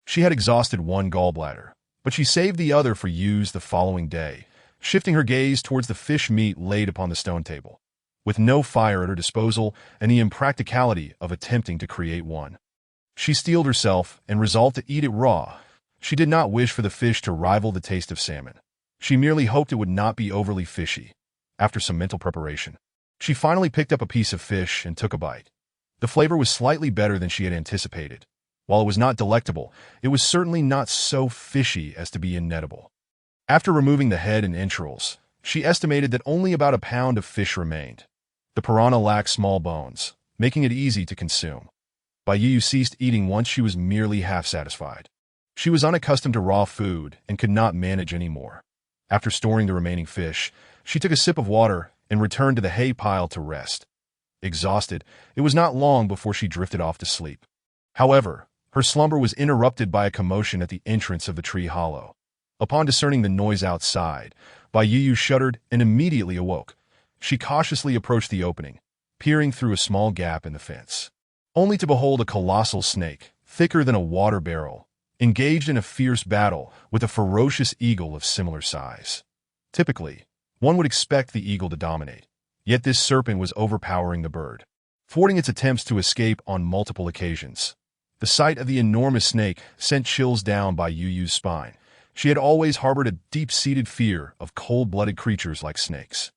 She had exhausted one gallbladder, but she saved the other for use the following day, shifting her gaze towards the fish meat laid upon the stone table. with no fire at her disposal and the impracticality of attempting to create one. She steeled herself and resolved to eat it raw. She did not wish for the fish to rival the taste of salmon. She merely hoped it would not be overly fishy. After some mental preparation, she finally picked up a piece of fish and took a bite. The flavor was slightly better than she had anticipated. While it was not delectable, it was certainly not so fishy as to be inedible. After removing the head and entrails, she estimated that only about a pound of fish remained. The piranha lacked small bones, making it easy to consume. Baiyu ceased eating once she was merely half satisfied. She was unaccustomed to raw food and could not manage any more. After storing the remaining fish, she took a sip of water and returned to the hay pile to rest. Exhausted, it was not long before she drifted off to sleep. However, her slumber was interrupted by a commotion at the entrance of the tree hollow. Upon discerning the noise outside, Baiyu shuddered and immediately awoke. She cautiously approached the opening, peering through a small gap in the fence, only to behold a colossal snake, thicker than a water barrel, engaged in a fierce battle with a ferocious eagle of similar size. Typically, one would expect the eagle to dominate, yet this serpent was overpowering the bird, thwarting its attempts to escape on multiple occasions. The sight of the enormous snake sent chills down Baiyu's spine. She had always harbored a deep-seated fear of cold-blooded creatures like snakes.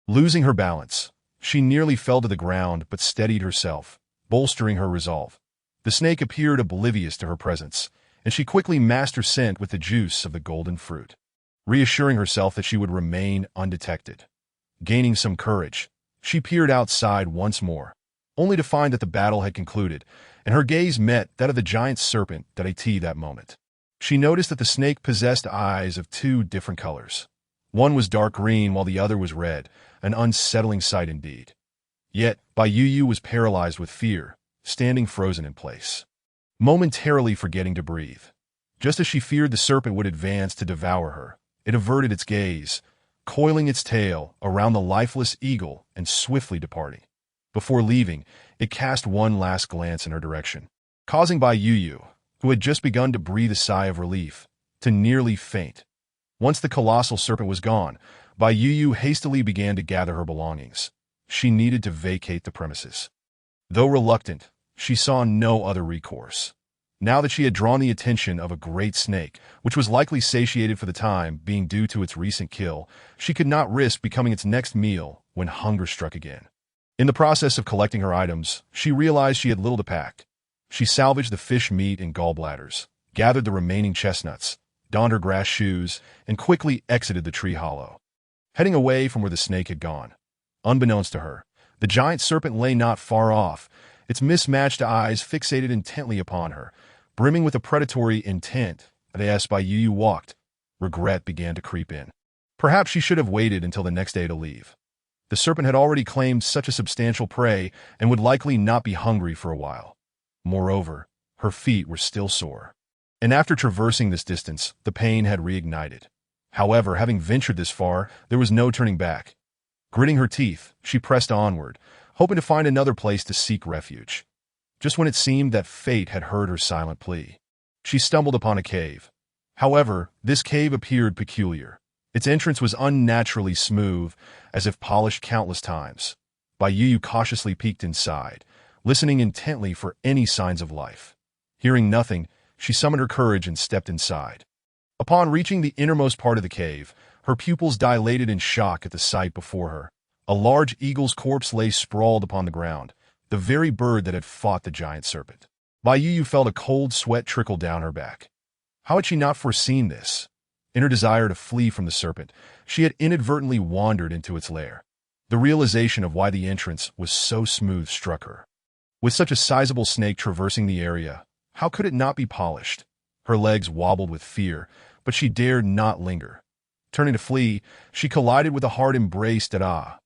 Losing her balance, she nearly fell to the ground but steadied herself, bolstering her resolve. The snake appeared oblivious to her presence, and she quickly masked her scent with the juice of the golden fruit, reassuring herself that she would remain undetected. Gaining some courage, she peered outside once more, only to find that the battle had concluded, and her gaze met that of the giant serpent that moment. She noticed that the snake possessed eyes of two different colors. One was dark green while the other was red, an unsettling sight indeed. Yet, Baiyu was paralyzed with fear, standing frozen in place, momentarily forgetting to breathe. Just as she feared the serpent would advance to devour her, it averted its gaze, coiling its tail around the lifeless eagle and swiftly departing. Before leaving, it cast one last glance in her direction, causing Baiyu, who had just begun to breathe a sigh of relief, to nearly faint. Once the colossal serpent was gone, Baiyu hastily began to gather her belongings. She needed to vacate the premises. Though reluctant, she saw no other recourse. Now that she had drawn the attention of a great snake, which was likely satiated for the time being due to its recent kill, she could not risk becoming its next meal when hunger struck again. In the process of collecting her items, she realized she had little to pack. She salvaged the fish meat and gallbladders, gathered the remaining chestnuts, donned her grass shoes, and quickly exited the tree hollow, heading away from where the snake had gone. Unbeknownst to her, the giant serpent lay not far off, its mismatched eyes fixated intently upon her, brimming with a predatory intent. As Baiyu walked, regret began to creep in. Perhaps she should have waited until the next day to leave. The serpent had already claimed such a substantial prey and would likely not be hungry for a while. Moreover, her feet were still sore, and after traversing this distance, the pain had reignited. However, having ventured this far, there was no turning back. Gritting her teeth, she pressed onward, hoping to find another place to seek refuge. Just when it seemed that fate had heard her silent plea, she stumbled upon a cave. However, this cave appeared peculiar. Its entrance was unnaturally smooth, as if polished countless times. Baiyu cautiously peeked inside, listening intently for any signs of life. Hearing nothing, she summoned her courage and stepped inside. Upon reaching the innermost part of the cave, her pupils dilated in shock at the sight before her. A large eagle's corpse lay sprawled upon the ground, the very bird that had fought the giant serpent. Baiyu felt a cold sweat trickle down her back. How had she not foreseen this? In her desire to flee from the serpent, she had inadvertently wandered into its lair. The realization of why the entrance was so smooth struck her. With such a sizable snake traversing the area, how could it not be polished? Her legs wobbled with fear, but she dared not linger. Turning to flee, she collided with a hard embrace that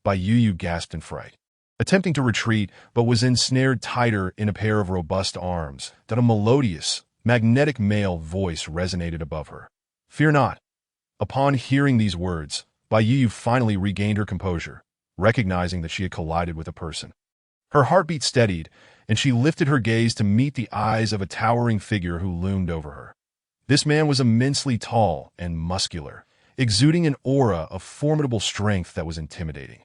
Baiyu gasped in fright. Attempting to retreat, but was ensnared tighter in a pair of robust arms, that a melodious, magnetic male voice resonated above her. Fear not. Upon hearing these words, Baiyu finally regained her composure, recognizing that she had collided with a person. Her heartbeat steadied, and she lifted her gaze to meet the eyes of a towering figure who loomed over her. This man was immensely tall and muscular, exuding an aura of formidable strength that was intimidating.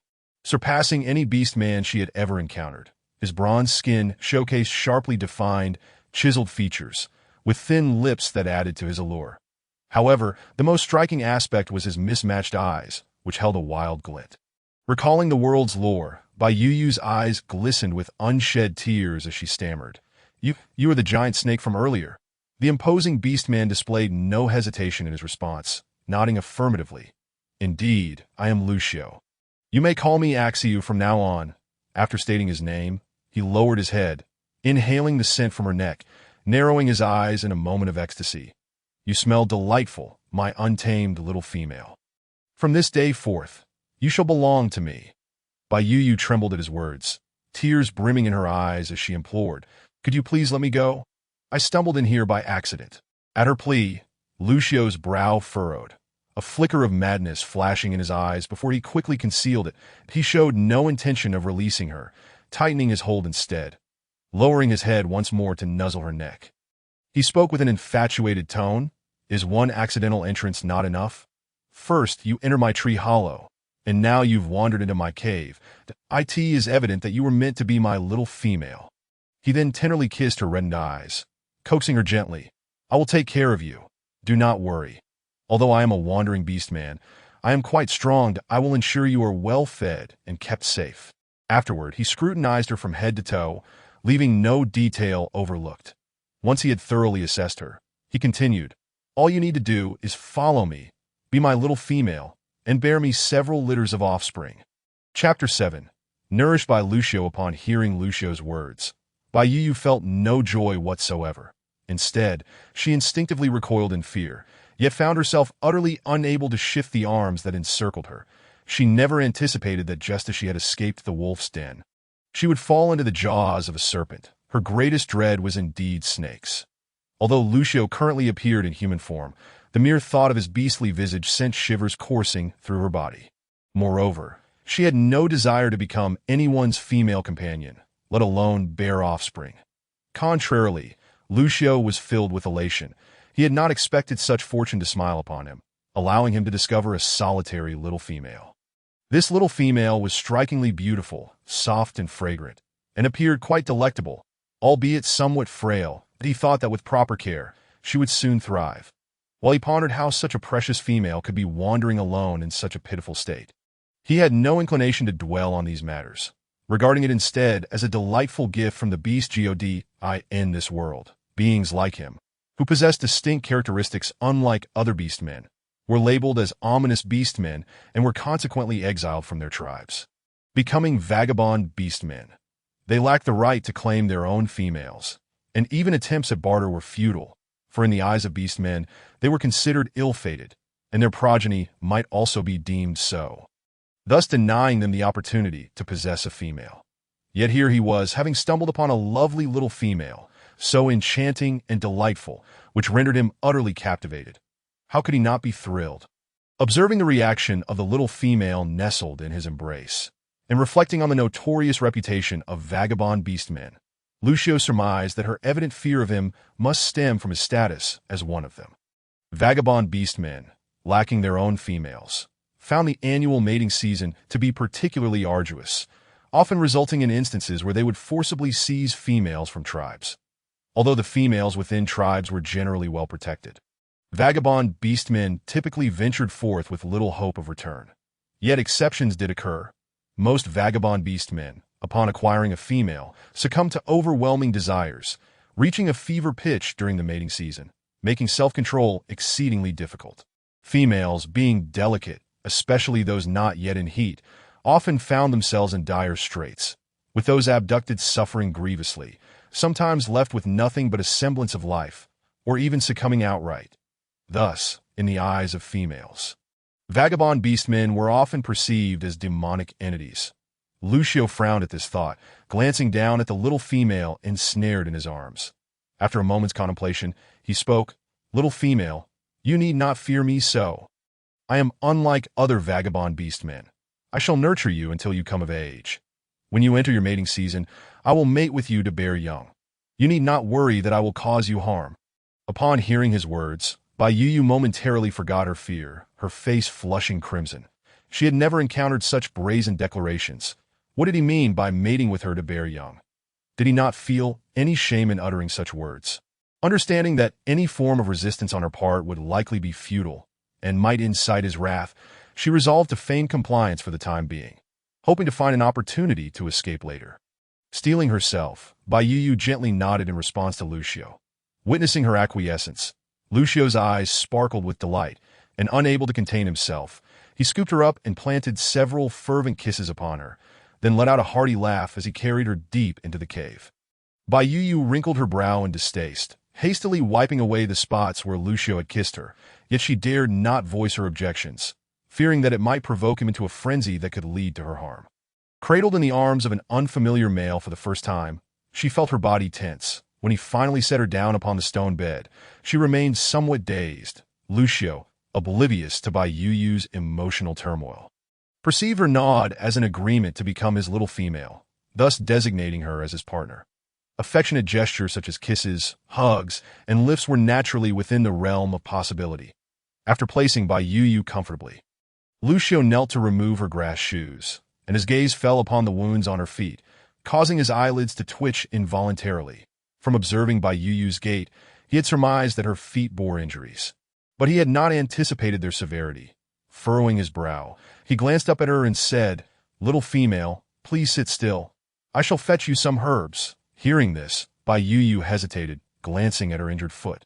surpassing any beast man she had ever encountered. His bronze skin showcased sharply defined, chiseled features, with thin lips that added to his allure. However, the most striking aspect was his mismatched eyes, which held a wild glint. Recalling the world's lore, Bai Yu's eyes glistened with unshed tears as she stammered. You are the giant snake from earlier." The imposing beastman displayed no hesitation in his response, nodding affirmatively. "Indeed, I am Lucio. You may call me Axiu from now on." After stating his name, he lowered his head, inhaling the scent from her neck, narrowing his eyes in a moment of ecstasy. "You smell delightful, my untamed little female. From this day forth, you shall belong to me." Bai Yu trembled at his words, tears brimming in her eyes as she implored, "Could you please let me go? I stumbled in here by accident." At her plea, Lucio's brow furrowed, a flicker of madness flashing in his eyes before he quickly concealed it. He showed no intention of releasing her, tightening his hold instead, lowering his head once more to nuzzle her neck. He spoke with an infatuated tone. "Is one accidental entrance not enough? First, you enter my tree hollow, and now you've wandered into my cave. It is evident that you were meant to be my little female." He then tenderly kissed her reddened eyes, coaxing her gently. "I will take care of you. Do not worry. Although I am a wandering beast man, I am quite strong. I will ensure you are well fed and kept safe." Afterward, he scrutinized her from head to toe, leaving no detail overlooked. Once he had thoroughly assessed her, he continued, "All you need to do is follow me, be my little female, and bear me several litters of offspring." Chapter 7. Nourished by Lucio. Upon hearing Lucio's words, Bai Yu felt no joy whatsoever. Instead, she instinctively recoiled in fear, yet found herself utterly unable to shift the arms that encircled her. She never anticipated that just as she had escaped the wolf's den, she would fall into the jaws of a serpent. Her greatest dread was indeed snakes. Although Lucio currently appeared in human form, the mere thought of his beastly visage sent shivers coursing through her body. Moreover, she had no desire to become anyone's female companion, let alone bear offspring. Contrarily, Lucio was filled with elation. He had not expected such fortune to smile upon him, allowing him to discover a solitary little female. This little female was strikingly beautiful, soft and fragrant, and appeared quite delectable, albeit somewhat frail. He thought that with proper care, she would soon thrive. While he pondered how such a precious female could be wandering alone in such a pitiful state, he had no inclination to dwell on these matters, regarding it instead as a delightful gift from the beast gods in this world. Beings like him, who possessed distinct characteristics unlike other beastmen, were labeled as ominous beastmen and were consequently exiled from their tribes, becoming vagabond beastmen. They lacked the right to claim their own females, and even attempts at barter were futile, for in the eyes of beastmen, they were considered ill-fated, and their progeny might also be deemed so, thus denying them the opportunity to possess a female. Yet here he was, having stumbled upon a lovely little female, so enchanting and delightful, which rendered him utterly captivated. How could he not be thrilled? Observing the reaction of the little female nestled in his embrace, and reflecting on the notorious reputation of vagabond beastmen, Lucio surmised that her evident fear of him must stem from his status as one of them. Vagabond beastmen, lacking their own females, found the annual mating season to be particularly arduous, often resulting in instances where they would forcibly seize females from tribes. Although the females within tribes were generally well protected, vagabond beastmen typically ventured forth with little hope of return. Yet exceptions did occur. Most vagabond beastmen, upon acquiring a female, succumbed to overwhelming desires, reaching a fever pitch during the mating season, making self-control exceedingly difficult. Females, being delicate, especially those not yet in heat, often found themselves in dire straits, with those abducted suffering grievously, sometimes left with nothing but a semblance of life, or even succumbing outright. Thus, in the eyes of females, vagabond beastmen were often perceived as demonic entities. Lucio frowned at this thought, glancing down at the little female ensnared in his arms. After a moment's contemplation, he spoke, "Little female, you need not fear me so. I am unlike other vagabond beastmen. I shall nurture you until you come of age. When you enter your mating season, I will mate with you to bear young. You need not worry that I will cause you harm." Upon hearing his words, Bai Yu momentarily forgot her fear, her face flushing crimson. She had never encountered such brazen declarations. What did he mean by mating with her to bear young? Did he not feel any shame in uttering such words? Understanding that any form of resistance on her part would likely be futile and might incite his wrath, she resolved to feign compliance for the time being, hoping to find an opportunity to escape later. Steeling herself, Bai Yu gently nodded in response to Lucio. Witnessing her acquiescence, Lucio's eyes sparkled with delight, and unable to contain himself, he scooped her up and planted several fervent kisses upon her, then let out a hearty laugh as he carried her deep into the cave. Bai Yu wrinkled her brow in distaste, hastily wiping away the spots where Lucio had kissed her, yet she dared not voice her objections, fearing that it might provoke him into a frenzy that could lead to her harm. Cradled in the arms of an unfamiliar male for the first time, she felt her body tense. When he finally set her down upon the stone bed, she remained somewhat dazed, Lucio oblivious to Bai Yu's emotional turmoil. Perceived her nod as an agreement to become his little female, thus designating her as his partner. Affectionate gestures such as kisses, hugs, and lifts were naturally within the realm of possibility. After placing Bai Yu comfortably, Lucio knelt to remove her grass shoes, and his gaze fell upon the wounds on her feet, causing his eyelids to twitch involuntarily. From observing Bai Yu's gait, he had surmised that her feet bore injuries, but he had not anticipated their severity. Furrowing his brow, he glanced up at her and said, "Little female, please sit still. I shall fetch you some herbs." Hearing this, Bai Yu hesitated, glancing at her injured foot.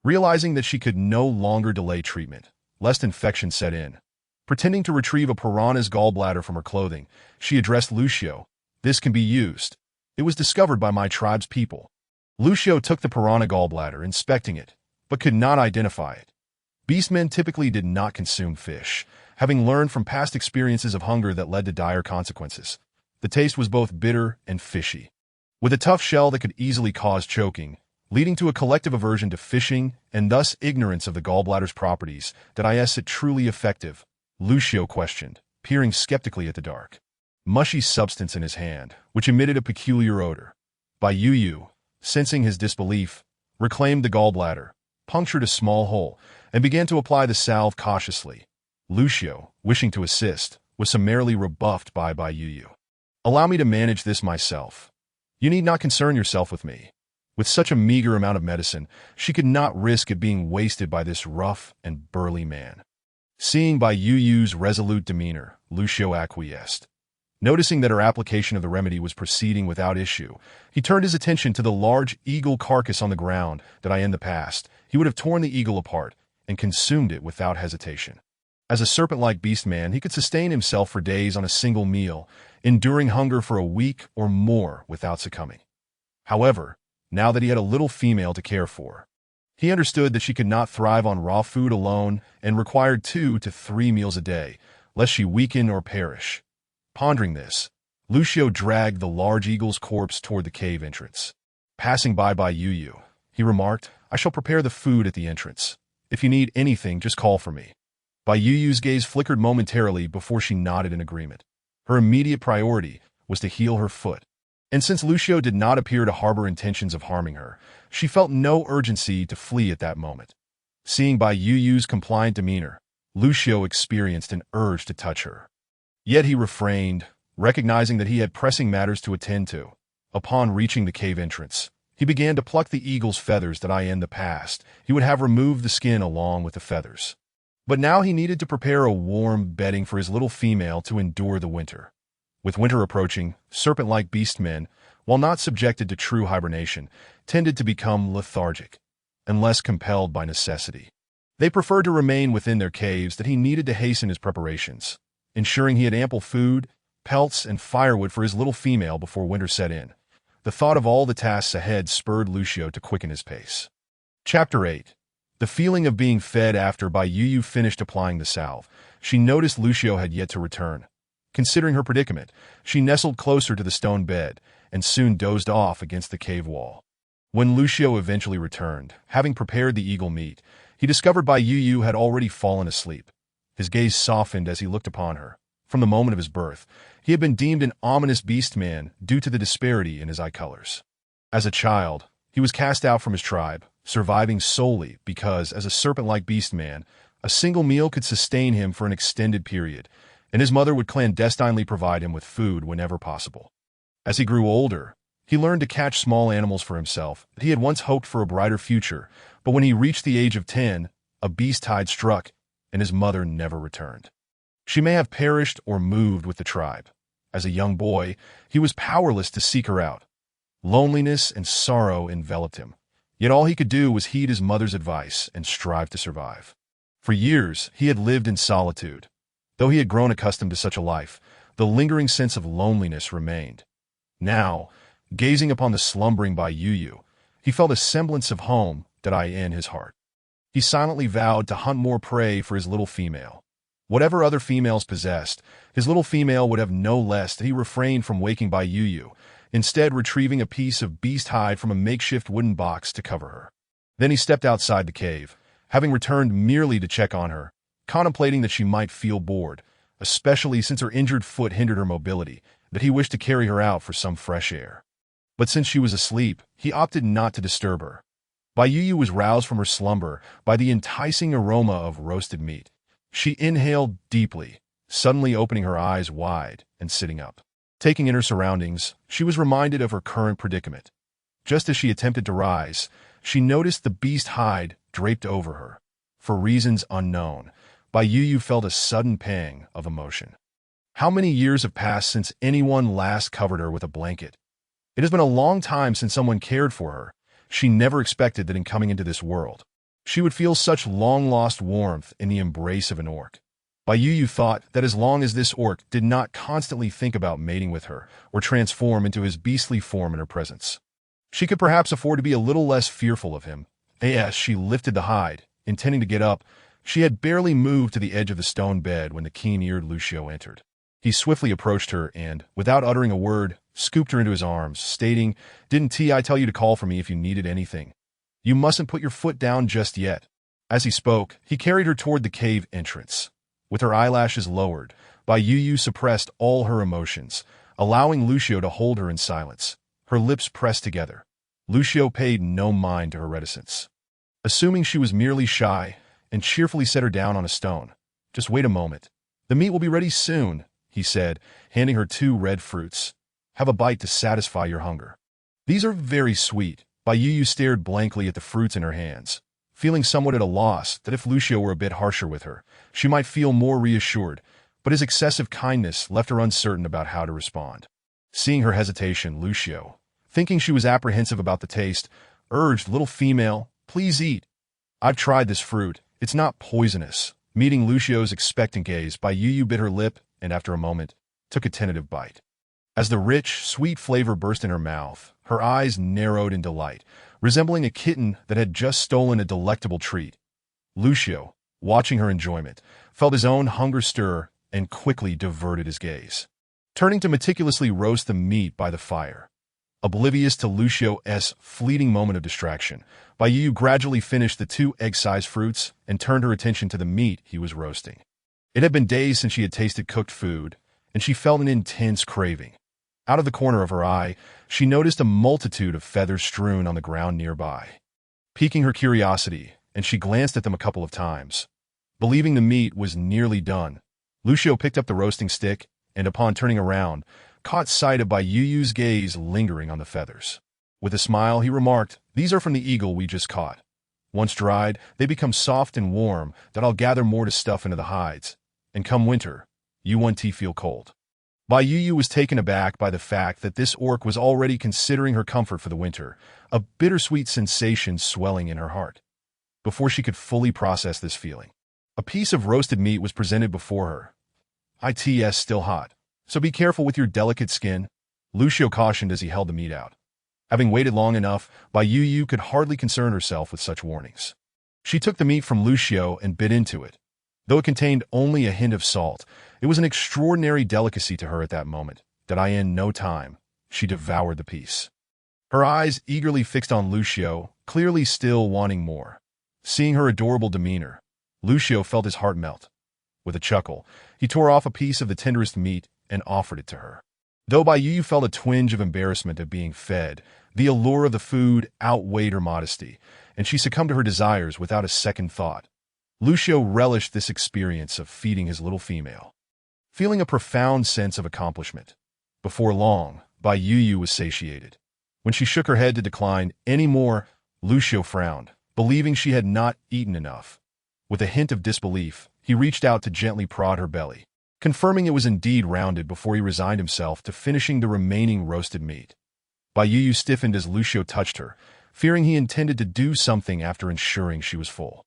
Realizing that she could no longer delay treatment, lest infection set in. Pretending to retrieve a piranha's gallbladder from her clothing, she addressed Lucio. "This can be used. It was discovered by my tribe's people." Lucio took the piranha gallbladder, inspecting it, but could not identify it. Beastmen typically did not consume fish, having learned from past experiences of hunger that led to dire consequences. The taste was both bitter and fishy, with a tough shell that could easily cause choking, leading to a collective aversion to fishing and thus ignorance of the gallbladder's properties. "Did is it truly effective?" Lucio questioned, peering skeptically at the dark, mushy substance in his hand, which emitted a peculiar odor. Bai Yu, sensing his disbelief, reclaimed the gallbladder, punctured a small hole, and began to apply the salve cautiously. Lucio, wishing to assist, was summarily rebuffed by Bai Yu. "Allow me to manage this myself. You need not concern yourself with me." With such a meager amount of medicine, she could not risk it being wasted by this rough and burly man. Seeing Bai Yu's resolute demeanor, Lucio acquiesced. Noticing that her application of the remedy was proceeding without issue, he turned his attention to the large eagle carcass on the ground that in the past he would have torn the eagle apart and consumed it without hesitation. As a serpent-like beast man, he could sustain himself for days on a single meal, enduring hunger for a week or more without succumbing. However, now that he had a little female to care for, he understood that she could not thrive on raw food alone and required 2 to 3 meals a day, lest she weaken or perish. Pondering this, Lucio dragged the large eagle's corpse toward the cave entrance. Passing by Bai Yu, he remarked, "I shall prepare the food at the entrance. If you need anything, just call for me." Bai Yu's gaze flickered momentarily before she nodded in agreement. Her immediate priority was to heal her foot, and since Lucio did not appear to harbor intentions of harming her, she felt no urgency to flee at that moment. Seeing Bai Yu's compliant demeanor, Lucio experienced an urge to touch her. Yet he refrained, recognizing that he had pressing matters to attend to. Upon reaching the cave entrance, he began to pluck the eagle's feathers that in the past he would have removed the skin along with the feathers. But now he needed to prepare a warm bedding for his little female to endure the winter. With winter approaching, serpent-like beastmen, while not subjected to true hibernation, tended to become lethargic, unless compelled by necessity. They preferred to remain within their caves that he needed to hasten his preparations, ensuring he had ample food, pelts, and firewood for his little female before winter set in. The thought of all the tasks ahead spurred Lucio to quicken his pace. Chapter 8. The feeling of being fed. After Bai Yu finished applying the salve, she noticed Lucio had yet to return. Considering her predicament, she nestled closer to the stone bed and soon dozed off against the cave wall. When Lucio eventually returned, having prepared the eagle meat, he discovered Bai Yu had already fallen asleep. His gaze softened as he looked upon her. From the moment of his birth, he had been deemed an ominous beast man due to the disparity in his eye colors. As a child, he was cast out from his tribe, surviving solely because, as a serpent-like beast man, a single meal could sustain him for an extended period, and his mother would clandestinely provide him with food whenever possible. As he grew older, he learned to catch small animals for himself. He had once hoped for a brighter future, but when he reached the age of 10, a beast tide struck, and his mother never returned. She may have perished or moved with the tribe. As a young boy, he was powerless to seek her out. Loneliness and sorrow enveloped him, yet all he could do was heed his mother's advice and strive to survive. For years, he had lived in solitude. Though he had grown accustomed to such a life, the lingering sense of loneliness remained. Now, gazing upon the slumbering Bai Yu, he felt a semblance of home die in his heart. He silently vowed to hunt more prey for his little female. Whatever other females possessed, his little female would have no less. He refrained from waking Bai Yu, instead retrieving a piece of beast hide from a makeshift wooden box to cover her. Then he stepped outside the cave, having returned merely to check on her, contemplating that she might feel bored, especially since her injured foot hindered her mobility, that he wished to carry her out for some fresh air. But since she was asleep, he opted not to disturb her. Bai Yu was roused from her slumber by the enticing aroma of roasted meat. She inhaled deeply, suddenly opening her eyes wide and sitting up. Taking in her surroundings, she was reminded of her current predicament. Just as she attempted to rise, she noticed the beast hide draped over her. For reasons unknown, Bai Yu felt a sudden pang of emotion. How many years have passed since anyone last covered her with a blanket? It has been a long time since someone cared for her. She never expected that in coming into this world, she would feel such long-lost warmth in the embrace of an orc. Bai Yu thought that as long as this orc did not constantly think about mating with her or transform into his beastly form in her presence, she could perhaps afford to be a little less fearful of him. As she lifted the hide, intending to get up, she had barely moved to the edge of the stone bed when the keen-eared Lucio entered. He swiftly approached her and, without uttering a word, scooped her into his arms, stating, "Didn't I tell you to call for me if you needed anything? You mustn't put your foot down just yet." As he spoke, he carried her toward the cave entrance. With her eyelashes lowered, Bai Yu suppressed all her emotions, allowing Lucio to hold her in silence. Her lips pressed together. Lucio paid no mind to her reticence. Assuming she was merely shy, and cheerfully set her down on a stone. "Just wait a moment. The meat will be ready soon," he said, handing her 2 red fruits. "Have a bite to satisfy your hunger." "These are very sweet." Bai Yu stared blankly at the fruits in her hands, feeling somewhat at a loss that if Lucio were a bit harsher with her, she might feel more reassured, but his excessive kindness left her uncertain about how to respond. Seeing her hesitation, Lucio, thinking she was apprehensive about the taste, urged, "Little female, please eat. I've tried this fruit. It's not poisonous." Meeting Lucio's expectant gaze, Bai Yu bit her lip and, after a moment, took a tentative bite. As the rich, sweet flavor burst in her mouth, her eyes narrowed in delight, resembling a kitten that had just stolen a delectable treat. Lucio, watching her enjoyment, felt his own hunger stir and quickly diverted his gaze, turning to meticulously roast the meat by the fire. Oblivious to Lucio's fleeting moment of distraction, Bai Yu gradually finished the 2 egg-sized fruits and turned her attention to the meat he was roasting. It had been days since she had tasted cooked food, and she felt an intense craving. Out of the corner of her eye, she noticed a multitude of feathers strewn on the ground nearby. Piquing her curiosity, and she glanced at them a couple of times. Believing the meat was nearly done, Lucio picked up the roasting stick and, upon turning around, caught sight of Bai Yu's gaze lingering on the feathers. With a smile, he remarked, "These are from the eagle we just caught. Once dried, they become soft and warm that I'll gather more to stuff into the hides. And come winter, you won't feel cold." Bai Yu was taken aback by the fact that this orc was already considering her comfort for the winter, a bittersweet sensation swelling in her heart. Before she could fully process this feeling, a piece of roasted meat was presented before her. "It's still hot, so be careful with your delicate skin," Lucio cautioned as he held the meat out. Having waited long enough, Bai Yu could hardly concern herself with such warnings. She took the meat from Lucio and bit into it. Though it contained only a hint of salt, it was an extraordinary delicacy to her at that moment, that in no time, she devoured the piece. Her eyes eagerly fixed on Lucio, clearly still wanting more. Seeing her adorable demeanor, Lucio felt his heart melt. With a chuckle, he tore off a piece of the tenderest meat and offered it to her. Though Bai Yu felt a twinge of embarrassment at being fed, the allure of the food outweighed her modesty, and she succumbed to her desires without a second thought. Lucio relished this experience of feeding his little female. feeling a profound sense of accomplishment. Before long, Bai Yu was satiated. When she shook her head to decline any more, Lucio frowned, believing she had not eaten enough. With a hint of disbelief, he reached out to gently prod her belly, confirming it was indeed rounded before he resigned himself to finishing the remaining roasted meat. Bai Yu stiffened as Lucio touched her, fearing he intended to do something after ensuring she was full.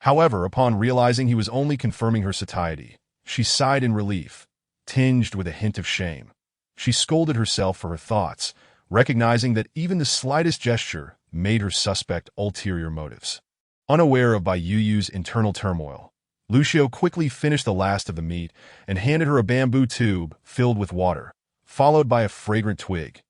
However, upon realizing he was only confirming her satiety, she sighed in relief, tinged with a hint of shame. She scolded herself for her thoughts, recognizing that even the slightest gesture made her suspect ulterior motives. Unaware of Bai Yu's internal turmoil, Lucio quickly finished the last of the meat and handed her a bamboo tube filled with water, followed by a fragrant twig.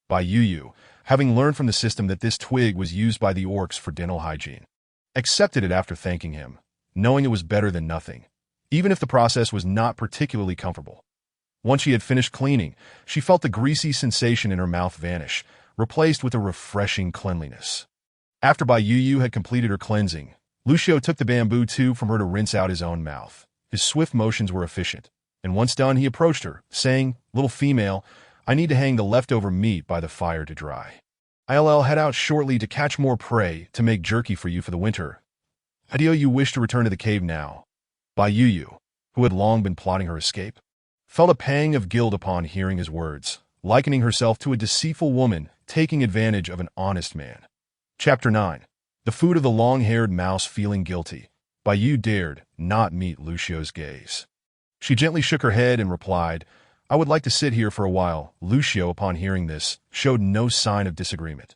Bai Yu, having learned from the system that this twig was used by the orcs for dental hygiene, accepted it after thanking him, knowing it was better than nothing, even if the process was not particularly comfortable. Once she had finished cleaning, she felt the greasy sensation in her mouth vanish, replaced with a refreshing cleanliness. After Bai Yu had completed her cleansing, Lucio took the bamboo tube from her to rinse out his own mouth. His swift motions were efficient, and once done he approached her, saying, "Little female, I need to hang the leftover meat by the fire to dry. I'll head out shortly to catch more prey to make jerky for you for the winter. Do you wish to return to the cave now?" Bai Yu, who had long been plotting her escape, felt a pang of guilt upon hearing his words, likening herself to a deceitful woman taking advantage of an honest man. Chapter 9. The Food of the Long-Haired Mouse. Feeling guilty, Bai Yu dared not meet Lucio's gaze. She gently shook her head and replied, "I would like to sit here for a while." Lucio, upon hearing this, showed no sign of disagreement.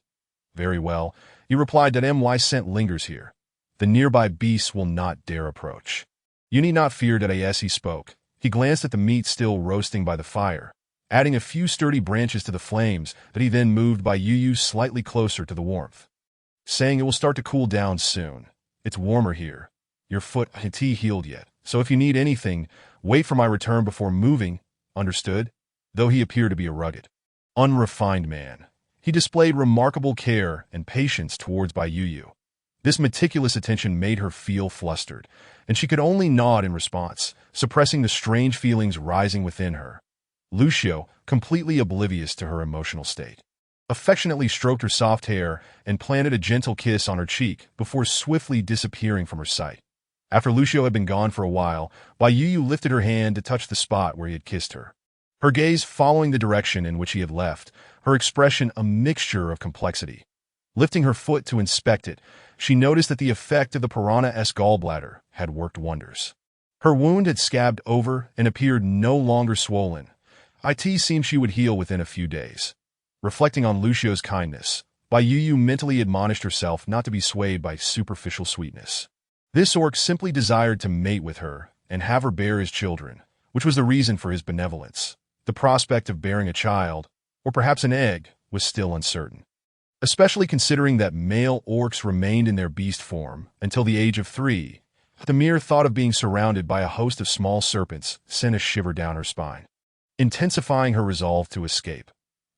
"Very well," he replied, "that my scent lingers here. The nearby beasts will not dare approach. You need not fear that as he spoke. He glanced at the meat still roasting by the fire, adding a few sturdy branches to the flames that he then moved Bai Yu slightly closer to the warmth, saying, "It will start to cool down soon. It's warmer here. Your foot ain't healed yet, so if you need anything, wait for my return before moving, understood?" Though he appeared to be a rugged, unrefined man, he displayed remarkable care and patience towards Bai Yu. This meticulous attention made her feel flustered, and she could only nod in response, suppressing the strange feelings rising within her. Lucio, completely oblivious to her emotional state, affectionately stroked her soft hair and planted a gentle kiss on her cheek before swiftly disappearing from her sight. After Lucio had been gone for a while, Bai Yu lifted her hand to touch the spot where he had kissed her. Her gaze following the direction in which he had left, her expression a mixture of complexity. Lifting her foot to inspect it, she noticed that the effect of the piranha-esque gallbladder had worked wonders. Her wound had scabbed over and appeared no longer swollen. It seemed she would heal within a few days. Reflecting on Lucio's kindness, Bai Yu mentally admonished herself not to be swayed by superficial sweetness. This orc simply desired to mate with her and have her bear his children, which was the reason for his benevolence. The prospect of bearing a child, or perhaps an egg, was still uncertain, especially considering that male orcs remained in their beast form until the age of 3. The mere thought of being surrounded by a host of small serpents sent a shiver down her spine, intensifying her resolve to escape.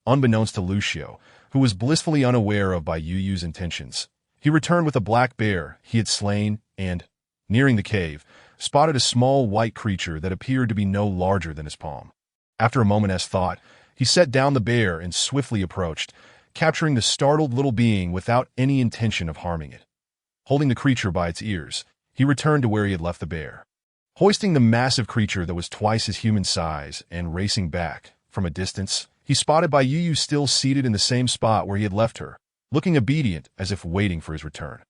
Unbeknownst to Lucio, who was blissfully unaware of Bai Yu's intentions, he returned with a black bear he had slain and, nearing the cave, spotted a small white creature that appeared to be no larger than his palm. After a moment's thought, he set down the bear and swiftly approached, capturing the startled little being without any intention of harming it. Holding the creature by its ears, he returned to where he had left the bear. Hoisting the massive creature that was twice his human size and racing back, from a distance, he spotted Bai Yu still seated in the same spot where he had left her, looking obedient as if waiting for his return.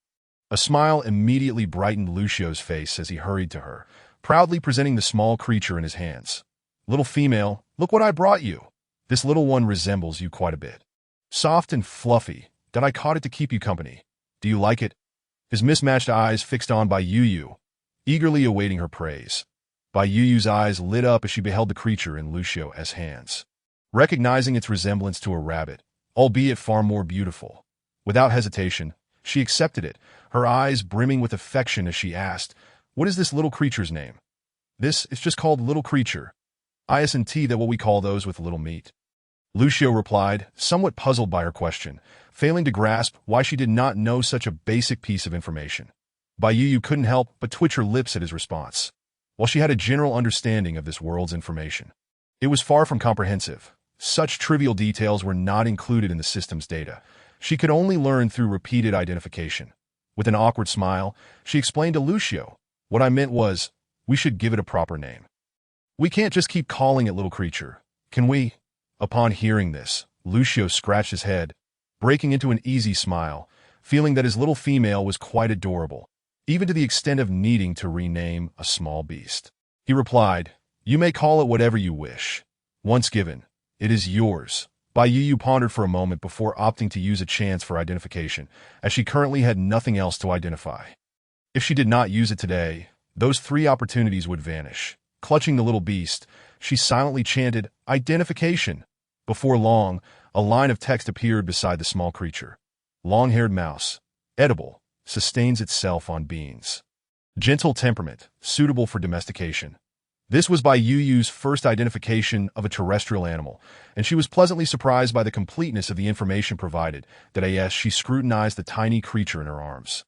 A smile immediately brightened Lucio's face as he hurried to her, proudly presenting the small creature in his hands. "Little female, look what I brought you. This little one resembles you quite a bit. Soft and fluffy, that I caught it to keep you company. Do you like it?" His mismatched eyes fixed on Bai Yu, eagerly awaiting her praise. Bai Yu's eyes lit up as she beheld the creature in Lucio's hands. Recognizing its resemblance to a rabbit, albeit far more beautiful, without hesitation, she accepted it, her eyes brimming with affection as she asked, "What is this little creature's name?" "This is just called Little Creature. Isn't that what we call those with little meat?" Lucio replied, somewhat puzzled by her question, failing to grasp why she did not know such a basic piece of information. Bai Yu couldn't help but twitch her lips at his response. while she had a general understanding of this world's information. It was far from comprehensive. Such trivial details were not included in the system's data. She could only learn through repeated identification. With an awkward smile, she explained to Lucio, "What I meant was, we should give it a proper name. We can't just keep calling it little creature, can we?" Upon hearing this, Lucio scratched his head, breaking into an easy smile, feeling that his little female was quite adorable, even to the extent of needing to rename a small beast. He replied, "You may call it whatever you wish. Once given, it is yours." Bai Yu pondered for a moment before opting to use a chance for identification, as she currently had nothing else to identify. If she did not use it today, those 3 opportunities would vanish. Clutching the little beast, she silently chanted, "Identification." Before long, a line of text appeared beside the small creature. "Long-haired mouse. Edible. Sustains itself on beans. Gentle temperament. Suitable for domestication." This was Bai Yu's first identification of a terrestrial animal, and she was pleasantly surprised by the completeness of the information provided, that as she scrutinized the tiny creature in her arms.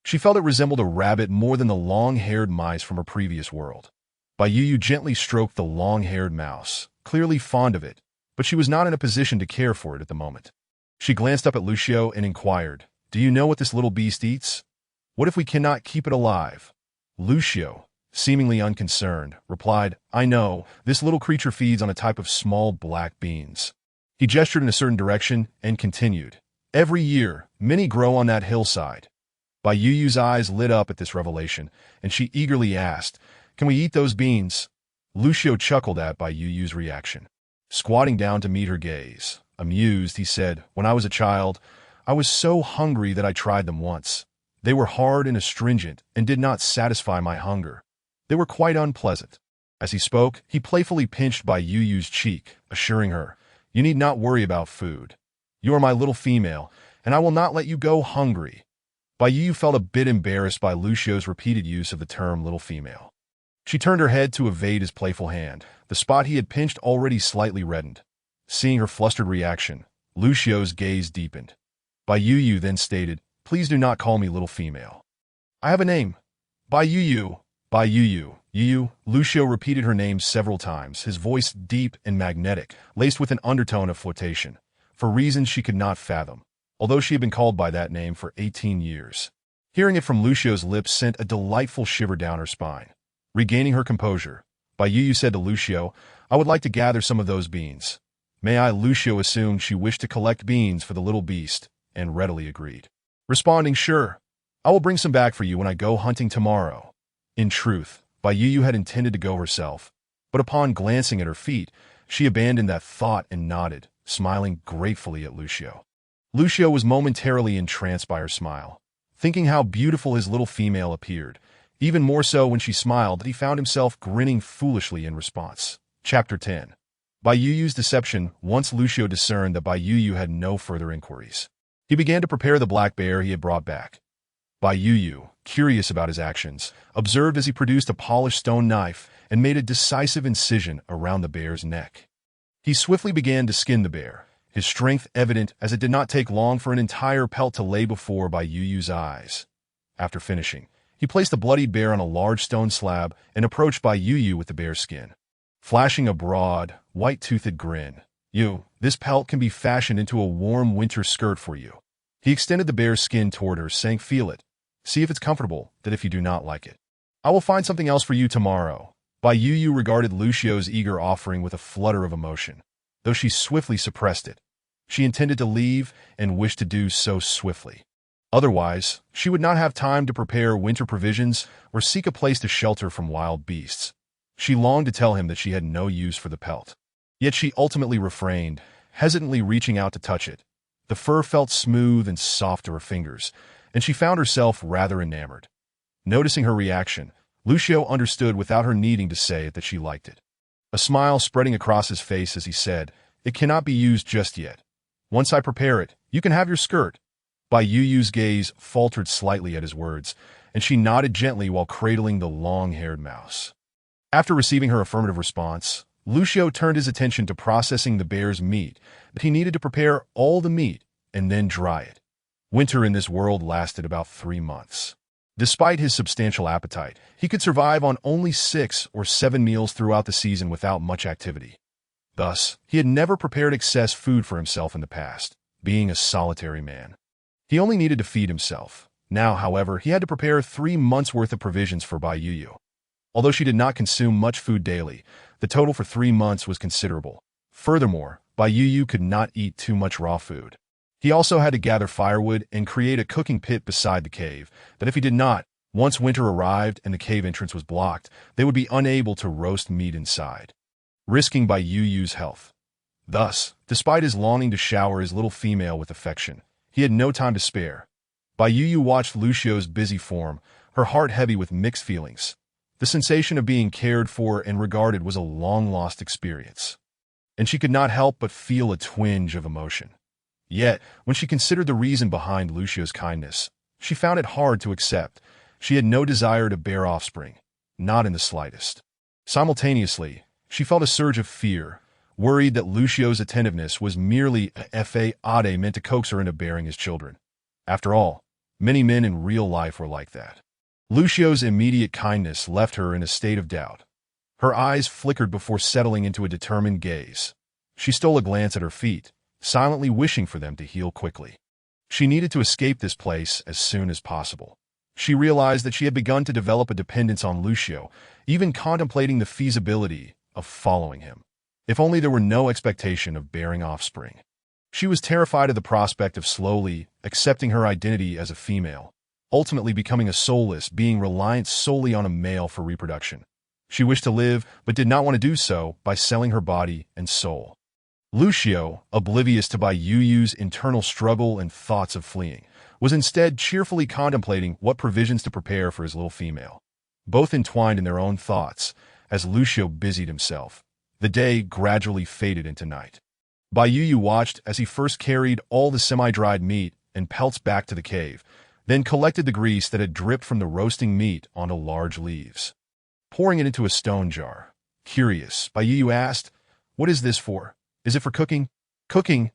She felt it resembled a rabbit more than the long-haired mice from her previous world. Bai Yu gently stroked the long-haired mouse, clearly fond of it, but she was not in a position to care for it at the moment. She glanced up at Lucio and inquired, "Do you know what this little beast eats? What if we cannot keep it alive?" Lucio, seemingly unconcerned, replied, "I know, this little creature feeds on a type of small black beans." He gestured in a certain direction and continued, "Every year, many grow on that hillside." Bai Yu's eyes lit up at this revelation, and she eagerly asked, "Can we eat those beans?" Lucio chuckled at Bai Yu's reaction. Squatting down to meet her gaze, amused, he said, "When I was a child, I was so hungry that I tried them once. They were hard and astringent and did not satisfy my hunger. They were quite unpleasant." As he spoke, he playfully pinched Bai Yu's cheek, assuring her, "You need not worry about food. You are my little female, and I will not let you go hungry." Bai Yu felt a bit embarrassed by Lucio's repeated use of the term little female. She turned her head to evade his playful hand. The spot he had pinched already slightly reddened. Seeing her flustered reaction, Lucio's gaze deepened. Bai Yu then stated, "Please do not call me little female. I have a name. Bai Yu. Bai Yu. Yu." Lucio repeated her name several times, his voice deep and magnetic, laced with an undertone of flirtation, for reasons she could not fathom, although she had been called by that name for 18 years. Hearing it from Lucio's lips sent a delightful shiver down her spine. Regaining her composure, Bai Yu said to Lucio, "I would like to gather some of those beans. May I?" Lucio assumed she wished to collect beans for the little beast, and readily agreed, responding, "Sure. I will bring some back for you when I go hunting tomorrow." In truth, Bai Yu had intended to go herself, but upon glancing at her feet, she abandoned that thought and nodded, smiling gratefully at Lucio. Lucio was momentarily entranced by her smile, thinking how beautiful his little female appeared, even more so when she smiled that he found himself grinning foolishly in response. Chapter 10. Bai Yu's deception. Once Lucio discerned that Bai Yu had no further inquiries, he began to prepare the black bear he had brought back. Bai Yu, curious about his actions, observed as he produced a polished stone knife and made a decisive incision around the bear's neck. He swiftly began to skin the bear, his strength evident as it did not take long for an entire pelt to lay before Bai Yu's eyes. After finishing, he placed the bloodied bear on a large stone slab and approached Bai Yu with the bear's skin. Flashing a broad, white-toothed grin, "This pelt can be fashioned into a warm winter skirt for you." He extended the bear's skin toward her, saying, "Feel it. See if it's comfortable, that if you do not like it, I will find something else for you tomorrow." Bai Yu regarded Lucio's eager offering with a flutter of emotion, though she swiftly suppressed it. She intended to leave and wished to do so swiftly. Otherwise, she would not have time to prepare winter provisions or seek a place to shelter from wild beasts. She longed to tell him that she had no use for the pelt. Yet she ultimately refrained, hesitantly reaching out to touch it. The fur felt smooth and soft to her fingers, and she found herself rather enamored. Noticing her reaction, Lucio understood without her needing to say it that she liked it. A smile spreading across his face as he said, "It cannot be used just yet. Once I prepare it, you can have your skirt." Bai Yu's gaze faltered slightly at his words, and she nodded gently while cradling the long-haired mouse. After receiving her affirmative response, Lucio turned his attention to processing the bear's meat, but he needed to prepare all the meat and then dry it. Winter in this world lasted about 3 months. Despite his substantial appetite, he could survive on only 6 or 7 meals throughout the season without much activity. Thus, he had never prepared excess food for himself in the past, being a solitary man. He only needed to feed himself. Now, however, he had to prepare 3 months' worth of provisions for Bai Yuyu. Although she did not consume much food daily, the total for 3 months was considerable. Furthermore, Bai Yuyu could not eat too much raw food. He also had to gather firewood and create a cooking pit beside the cave, that if he did not, once winter arrived and the cave entrance was blocked, they would be unable to roast meat inside, risking Bai Yuyu's health. Thus, despite his longing to shower his little female with affection, he had no time to spare. Bai Yuyu watched Lucio's busy form, her heart heavy with mixed feelings. The sensation of being cared for and regarded was a long-lost experience, and she could not help but feel a twinge of emotion. Yet, when she considered the reason behind Lucio's kindness, she found it hard to accept. She had no desire to bear offspring, not in the slightest. Simultaneously, she felt a surge of fear, worried that Lucio's attentiveness was merely a fade meant to coax her into bearing his children. After all, many men in real life were like that. Lucio's immediate kindness left her in a state of doubt. Her eyes flickered before settling into a determined gaze. She stole a glance at her feet, silently wishing for them to heal quickly. She needed to escape this place as soon as possible. She realized that she had begun to develop a dependence on Lucio, even contemplating the feasibility of following him, if only there were no expectation of bearing offspring. She was terrified of the prospect of slowly accepting her identity as a female, ultimately becoming a soulless being reliant solely on a male for reproduction. She wished to live, but did not want to do so by selling her body and soul. Lucio, oblivious to Bai Yuyu's internal struggle and thoughts of fleeing, was instead cheerfully contemplating what provisions to prepare for his little female. Both entwined in their own thoughts, as Lucio busied himself, the day gradually faded into night. Bai Yuyu watched as he first carried all the semi-dried meat and pelts back to the cave, then collected the grease that had dripped from the roasting meat onto large leaves, pouring it into a stone jar. Curious, Bai Yuyu asked, "What is this for? Is it for cooking?" "Cooking?"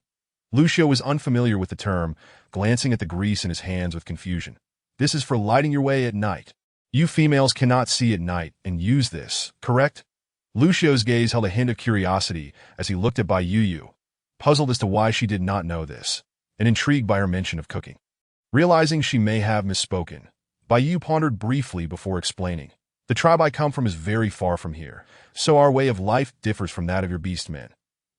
Lucio was unfamiliar with the term, glancing at the grease in his hands with confusion. "This is for lighting your way at night. You females cannot see at night and use this, correct?" Lucio's gaze held a hint of curiosity as he looked at Bai Yuyu, puzzled as to why she did not know this, and intrigued by her mention of cooking. Realizing she may have misspoken, Bai Yuyu pondered briefly before explaining. "The tribe I come from is very far from here, so our way of life differs from that of your beastmen."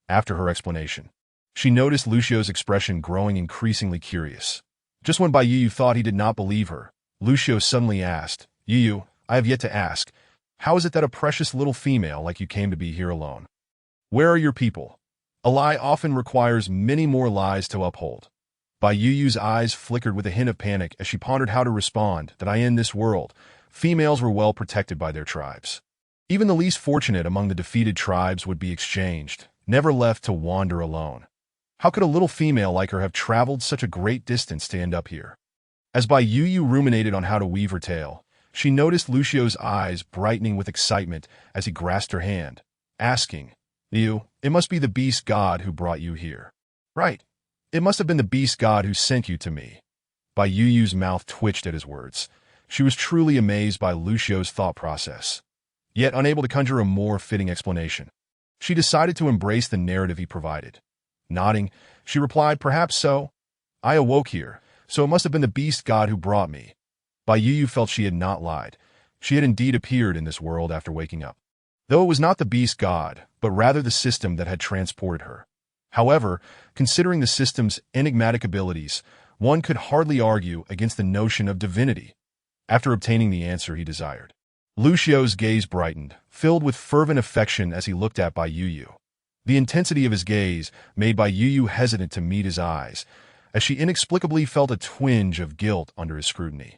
After her explanation, she noticed Lucio's expression growing increasingly curious. Just when Bai Yuyu thought he did not believe her, Lucio suddenly asked, "Yuyu, I have yet to ask, how is it that a precious little female like you came to be here alone? Where are your people?" A lie often requires many more lies to uphold. Bai Yuyu's eyes flickered with a hint of panic as she pondered how to respond. That in this world, females were well protected by their tribes. Even the least fortunate among the defeated tribes would be exchanged, never left to wander alone. How could a little female like her have traveled such a great distance to end up here? As Bai Yuyu ruminated on how to weave her tale, she noticed Lucio's eyes brightening with excitement as he grasped her hand, asking, "You, it must be the beast god who brought you here." "Right. It must have been the beast god who sent you to me." Bai Yuyu's mouth twitched at his words. She was truly amazed by Lucio's thought process, yet unable to conjure a more fitting explanation. She decided to embrace the narrative he provided. Nodding, she replied, "Perhaps so. I awoke here, so it must have been the beast god who brought me." Bai Yuyu felt she had not lied. She had indeed appeared in this world after waking up, though it was not the beast god, but rather the system that had transported her. However, considering the system's enigmatic abilities, one could hardly argue against the notion of divinity. After obtaining the answer he desired, Lucio's gaze brightened, filled with fervent affection as he looked at Bai Yuyu. The intensity of his gaze made Bai Yuyu hesitant to meet his eyes, as she inexplicably felt a twinge of guilt under his scrutiny.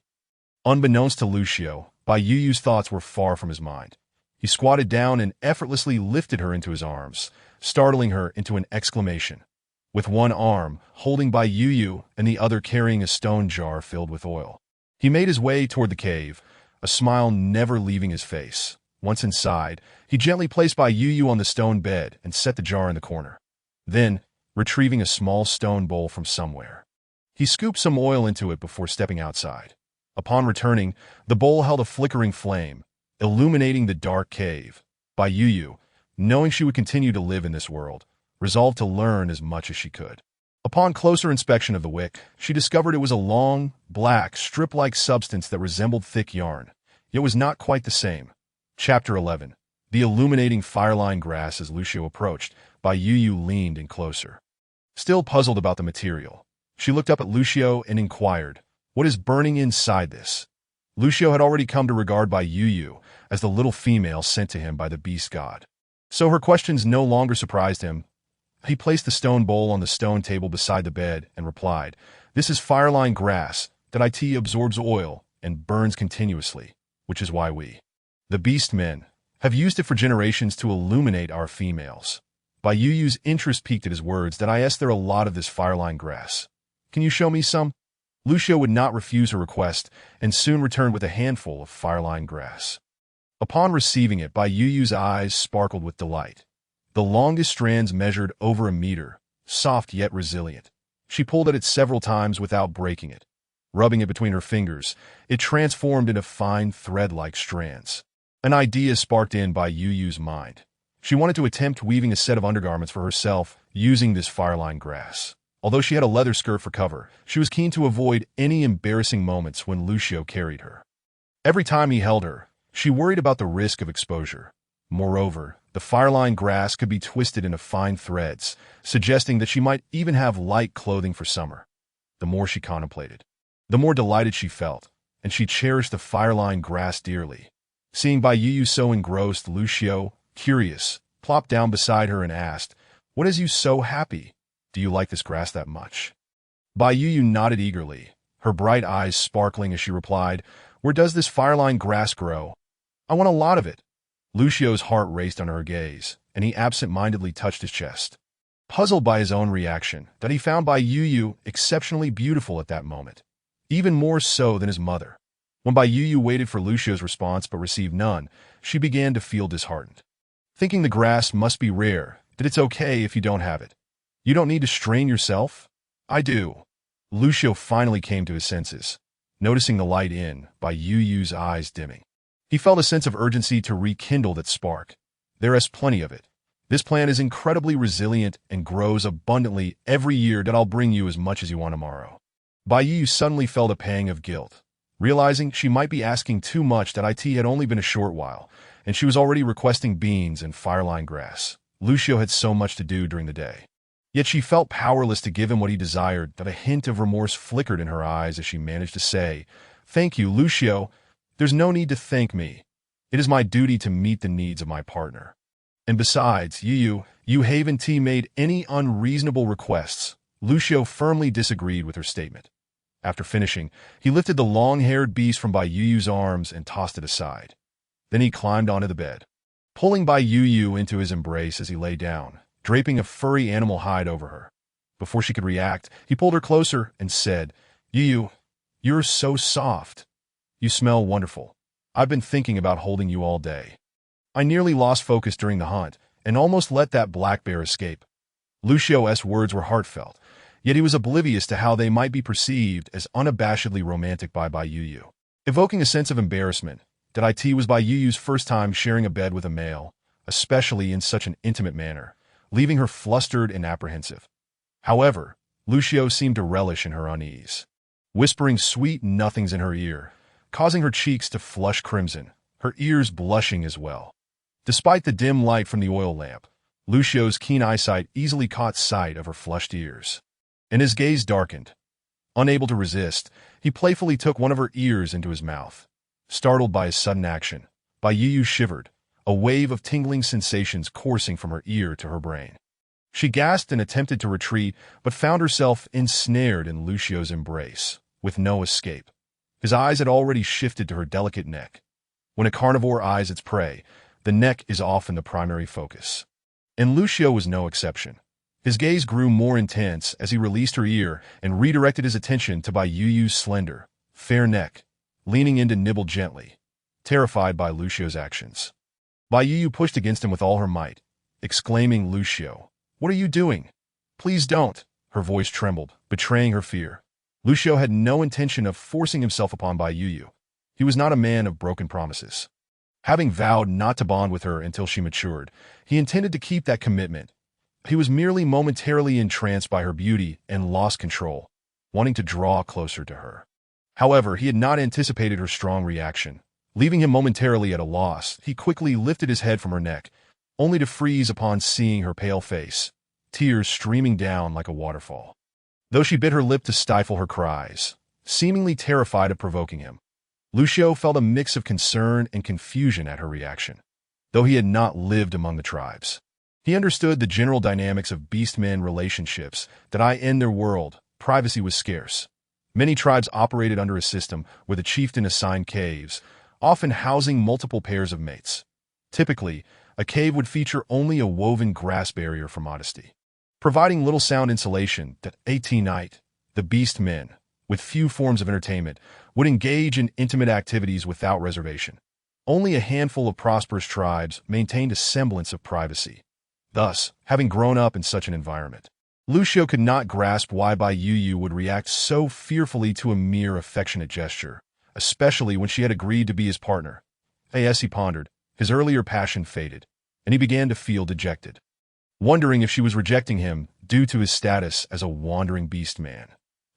Unbeknownst to Lucio, Bai Yuyu's thoughts were far from his mind. He squatted down and effortlessly lifted her into his arms, startling her into an exclamation. With one arm holding Bai Yuyu and the other carrying a stone jar filled with oil, he made his way toward the cave, a smile never leaving his face. Once inside, he gently placed Bai Yuyu on the stone bed and set the jar in the corner. Then, retrieving a small stone bowl from somewhere, he scooped some oil into it before stepping outside. Upon returning, the bowl held a flickering flame, illuminating the dark cave. Bai Yu, knowing she would continue to live in this world, resolved to learn as much as she could. Upon closer inspection of the wick, she discovered it was a long, black, strip-like substance that resembled thick yarn, yet was not quite the same. Chapter 11. The illuminating fireline grass. As Lucio approached, Bai Yu leaned in closer. Still puzzled about the material, she looked up at Lucio and inquired, "What is burning inside this?" Lucio had already come to regard Bai Yu as the little female sent to him by the beast god. So her questions no longer surprised him. He placed the stone bowl on the stone table beside the bed and replied, "This is fireline grass that it absorbs oil and burns continuously, which is why we, the beast men, have used it for generations to illuminate our females." Bai Yu's interest piqued at his words. "That is, there a lot of this fireline grass. Can you show me some?" Lucio would not refuse her request and soon returned with a handful of fireline grass. Upon receiving it, Bai Yu's eyes sparkled with delight. The longest strands measured over a meter, soft yet resilient. She pulled at it several times without breaking it. Rubbing it between her fingers, it transformed into fine thread-like strands. An idea sparked in Bai Yu's mind. She wanted to attempt weaving a set of undergarments for herself using this fireline grass. Although she had a leather skirt for cover, she was keen to avoid any embarrassing moments when Lucio carried her. Every time he held her, she worried about the risk of exposure. Moreover, the fireline grass could be twisted into fine threads, suggesting that she might even have light clothing for summer. The more she contemplated, the more delighted she felt, and she cherished the fireline grass dearly. Seeing Bai Yu so engrossed, Lucio, curious, plopped down beside her and asked, "What is you so happy? Do you like this grass that much?" Bai Yu nodded eagerly, her bright eyes sparkling as she replied, "Where does this fireline grass grow? I want a lot of it." Lucio's heart raced under her gaze, and he absent-mindedly touched his chest. Puzzled by his own reaction, that he found Bai Yu exceptionally beautiful at that moment, even more so than his mother. When Bai Yu waited for Lucio's response but received none, she began to feel disheartened. Thinking the grass must be rare, that it's okay if you don't have it. "You don't need to strain yourself?" "I do." Lucio finally came to his senses, noticing the light in Bai Yu's eyes dimming. He felt a sense of urgency to rekindle that spark. "There is plenty of it. This plant is incredibly resilient and grows abundantly every year. That I'll bring you as much as you want tomorrow." Bai Yu suddenly felt a pang of guilt, realizing she might be asking too much. That it had only been a short while, and she was already requesting beans and fireline grass. Lucio had so much to do during the day. Yet she felt powerless to give him what he desired. That a hint of remorse flickered in her eyes as she managed to say, "Thank you, Lucio. There's no need to thank me. It is my duty to meet the needs of my partner. And besides, you haven't made any unreasonable requests." Lucio firmly disagreed with her statement. After finishing, he lifted the long-haired beast from Bai Yu's arms and tossed it aside. Then he climbed onto the bed, pulling Bai Yu into his embrace as he lay down, draping a furry animal hide over her. Before she could react, he pulled her closer and said, "Yu, you're so soft. You smell wonderful. I've been thinking about holding you all day. I nearly lost focus during the hunt and almost let that black bear escape." Lucio's words were heartfelt, yet he was oblivious to how they might be perceived as unabashedly romantic by Bai Yu. Evoking a sense of embarrassment, that it was Bai Yu's first time sharing a bed with a male, especially in such an intimate manner, leaving her flustered and apprehensive. However, Lucio seemed to relish in her unease, whispering sweet nothings in her ear, causing her cheeks to flush crimson, her ears blushing as well. Despite the dim light from the oil lamp, Lucio's keen eyesight easily caught sight of her flushed ears, and his gaze darkened. Unable to resist, he playfully took one of her ears into his mouth. Startled by his sudden action, Bai Yu shivered, a wave of tingling sensations coursing from her ear to her brain. She gasped and attempted to retreat, but found herself ensnared in Lucio's embrace, with no escape. His eyes had already shifted to her delicate neck. When a carnivore eyes its prey, the neck is often the primary focus. And Lucio was no exception. His gaze grew more intense as he released her ear and redirected his attention to Bai Yu's slender, fair neck, leaning in to nibble gently, terrified by Lucio's actions. Bai Yu pushed against him with all her might, exclaiming, "Lucio, what are you doing? Please don't." Her voice trembled, betraying her fear. Lucio had no intention of forcing himself upon Bai Yu. He was not a man of broken promises. Having vowed not to bond with her until she matured, he intended to keep that commitment. He was merely momentarily entranced by her beauty and lost control, wanting to draw closer to her. However, he had not anticipated her strong reaction. Leaving him momentarily at a loss, he quickly lifted his head from her neck, only to freeze upon seeing her pale face, tears streaming down like a waterfall. Though she bit her lip to stifle her cries, seemingly terrified of provoking him, Lucio felt a mix of concern and confusion at her reaction. Though he had not lived among the tribes, he understood the general dynamics of beast-men relationships, that in their world, privacy was scarce. Many tribes operated under a system where the chieftain assigned caves, often housing multiple pairs of mates. Typically, a cave would feature only a woven grass barrier for modesty, providing little sound insulation that at night, the beast men, with few forms of entertainment, would engage in intimate activities without reservation. Only a handful of prosperous tribes maintained a semblance of privacy. Thus, having grown up in such an environment, Lucio could not grasp why Bai Yu would react so fearfully to a mere affectionate gesture, especially when she had agreed to be his partner. As he pondered, his earlier passion faded, and he began to feel dejected, wondering if she was rejecting him due to his status as a wandering beast man.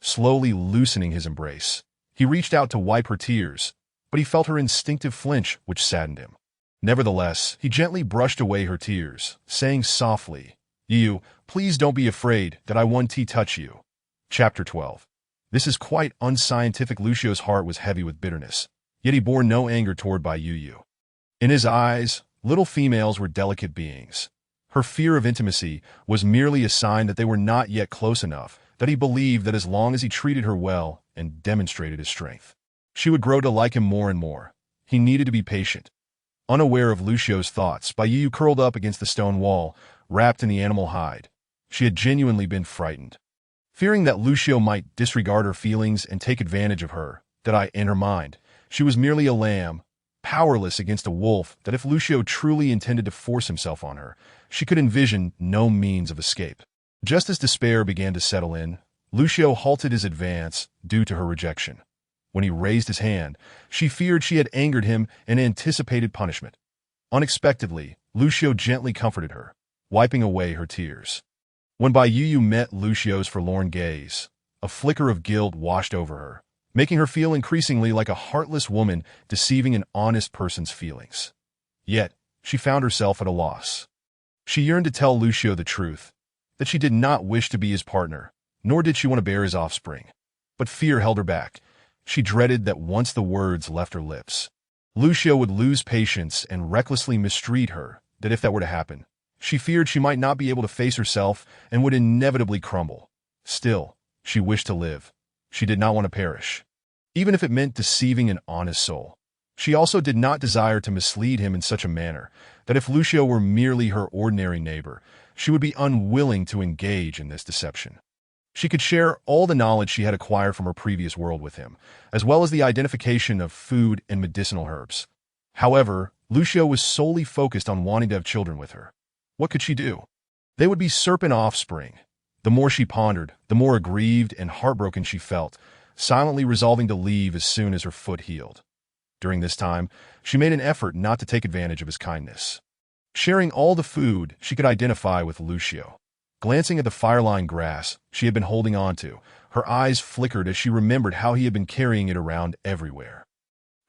Slowly loosening his embrace, he reached out to wipe her tears, but he felt her instinctive flinch, which saddened him. Nevertheless, he gently brushed away her tears, saying softly, "You, please don't be afraid that I want to touch you." Chapter 12. This is quite unscientific. Lucio's heart was heavy with bitterness, yet he bore no anger toward Bai Yu. In his eyes, little females were delicate beings. Her fear of intimacy was merely a sign that they were not yet close enough, that he believed that as long as he treated her well and demonstrated his strength, she would grow to like him more and more. He needed to be patient. Unaware of Lucio's thoughts, Bai Yu curled up against the stone wall, wrapped in the animal hide. She had genuinely been frightened, fearing that Lucio might disregard her feelings and take advantage of her, in her mind, she was merely a lamb, powerless against a wolf, that if Lucio truly intended to force himself on her, she could envision no means of escape. Just as despair began to settle in, Lucio halted his advance due to her rejection. When he raised his hand, she feared she had angered him and anticipated punishment. Unexpectedly, Lucio gently comforted her, wiping away her tears. When Bai Yu met Lucio's forlorn gaze, a flicker of guilt washed over her, making her feel increasingly like a heartless woman deceiving an honest person's feelings. Yet, she found herself at a loss. She yearned to tell Lucio the truth, that she did not wish to be his partner, nor did she want to bear his offspring. But fear held her back. She dreaded that once the words left her lips, Lucio would lose patience and recklessly mistreat her, that if that were to happen, she feared she might not be able to face herself and would inevitably crumble. Still, she wished to live. She did not want to perish, even if it meant deceiving an honest soul. She also did not desire to mislead him in such a manner that if Lucio were merely her ordinary neighbor, she would be unwilling to engage in this deception. She could share all the knowledge she had acquired from her previous world with him, as well as the identification of food and medicinal herbs. However, Lucio was solely focused on wanting to have children with her. What could she do? They would be serpent offspring. The more she pondered, the more aggrieved and heartbroken she felt, silently resolving to leave as soon as her foot healed. During this time, she made an effort not to take advantage of his kindness, sharing all the food she could identify with Lucio. Glancing at the fire-lined grass she had been holding on to, her eyes flickered as she remembered how he had been carrying it around everywhere.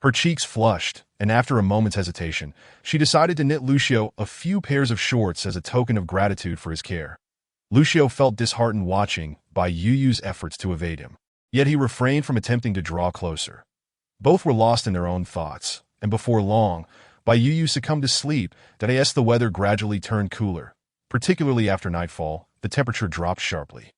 Her cheeks flushed, and after a moment's hesitation, she decided to knit Lucio a few pairs of shorts as a token of gratitude for his care. Lucio felt disheartened watching Bai Yu's efforts to evade him, yet he refrained from attempting to draw closer. Both were lost in their own thoughts, and before long, Bai Yu succumbed to sleep. As the weather gradually turned cooler, particularly after nightfall, the temperature dropped sharply.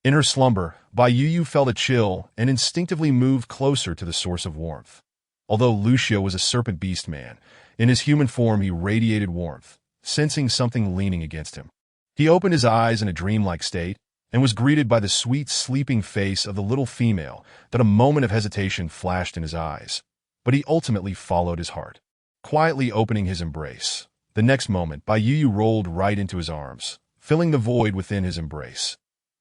In her slumber, Bai Yu felt a chill and instinctively moved closer to the source of warmth. Although Lucio was a serpent beast man, in his human form he radiated warmth, sensing something leaning against him. He opened his eyes in a dreamlike state and was greeted by the sweet sleeping face of the little female. A moment of hesitation flashed in his eyes, but he ultimately followed his heart, quietly opening his embrace. The next moment, Bai Yu rolled right into his arms, filling the void within his embrace.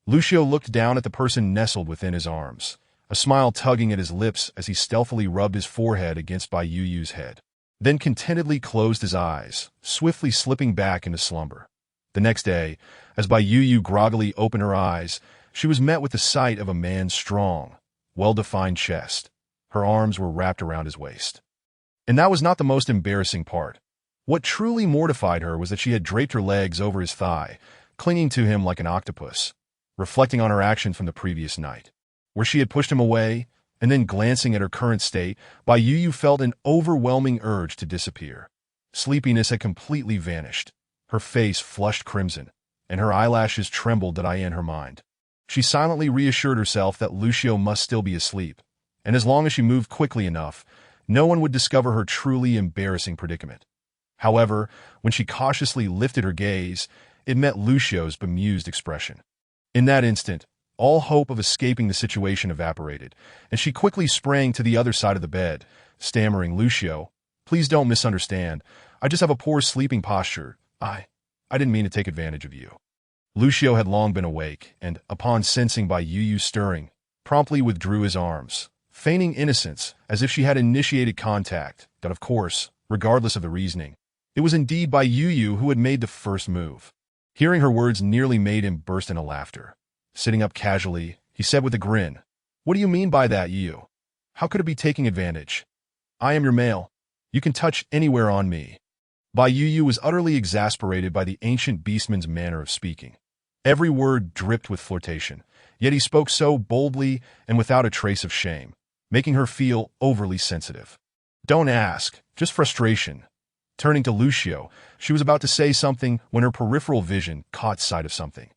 Lucio looked down at the person nestled within his arms, a smile tugging at his lips as he stealthily rubbed his forehead against Bai Yu's head, then contentedly closed his eyes, swiftly slipping back into slumber. The next day, as Bai Yu groggily opened her eyes, she was met with the sight of a man's strong, well-defined chest. Her arms were wrapped around his waist. And that was not the most embarrassing part. What truly mortified her was that she had draped her legs over his thigh, clinging to him like an octopus, reflecting on her action from the previous night, where she had pushed him away, and then glancing at her current state, Bai Yu felt an overwhelming urge to disappear. Sleepiness had completely vanished. Her face flushed crimson, and her eyelashes trembled in her mind. She silently reassured herself that Lucio must still be asleep, and as long as she moved quickly enough, no one would discover her truly embarrassing predicament. However, when she cautiously lifted her gaze, it met Lucio's bemused expression. In that instant, all hope of escaping the situation evaporated, and she quickly sprang to the other side of the bed, stammering, "Lucio, please don't misunderstand. I just have a poor sleeping posture. I didn't mean to take advantage of you." Lucio had long been awake, and, upon sensing Bai Yu stirring, promptly withdrew his arms, feigning innocence as if she had initiated contact, but of course, regardless of the reasoning, it was indeed Bai Yu who had made the first move. Hearing her words nearly made him burst into laughter. Sitting up casually, he said with a grin, "What do you mean by that, Yu? How could it be taking advantage? I am your male. You can touch anywhere on me." Bai Yu was utterly exasperated by the ancient beastman's manner of speaking. Every word dripped with flirtation, yet he spoke so boldly and without a trace of shame, making her feel overly sensitive. "Don't ask, just frustration." Turning to Lucio, she was about to say something when her peripheral vision caught sight of something.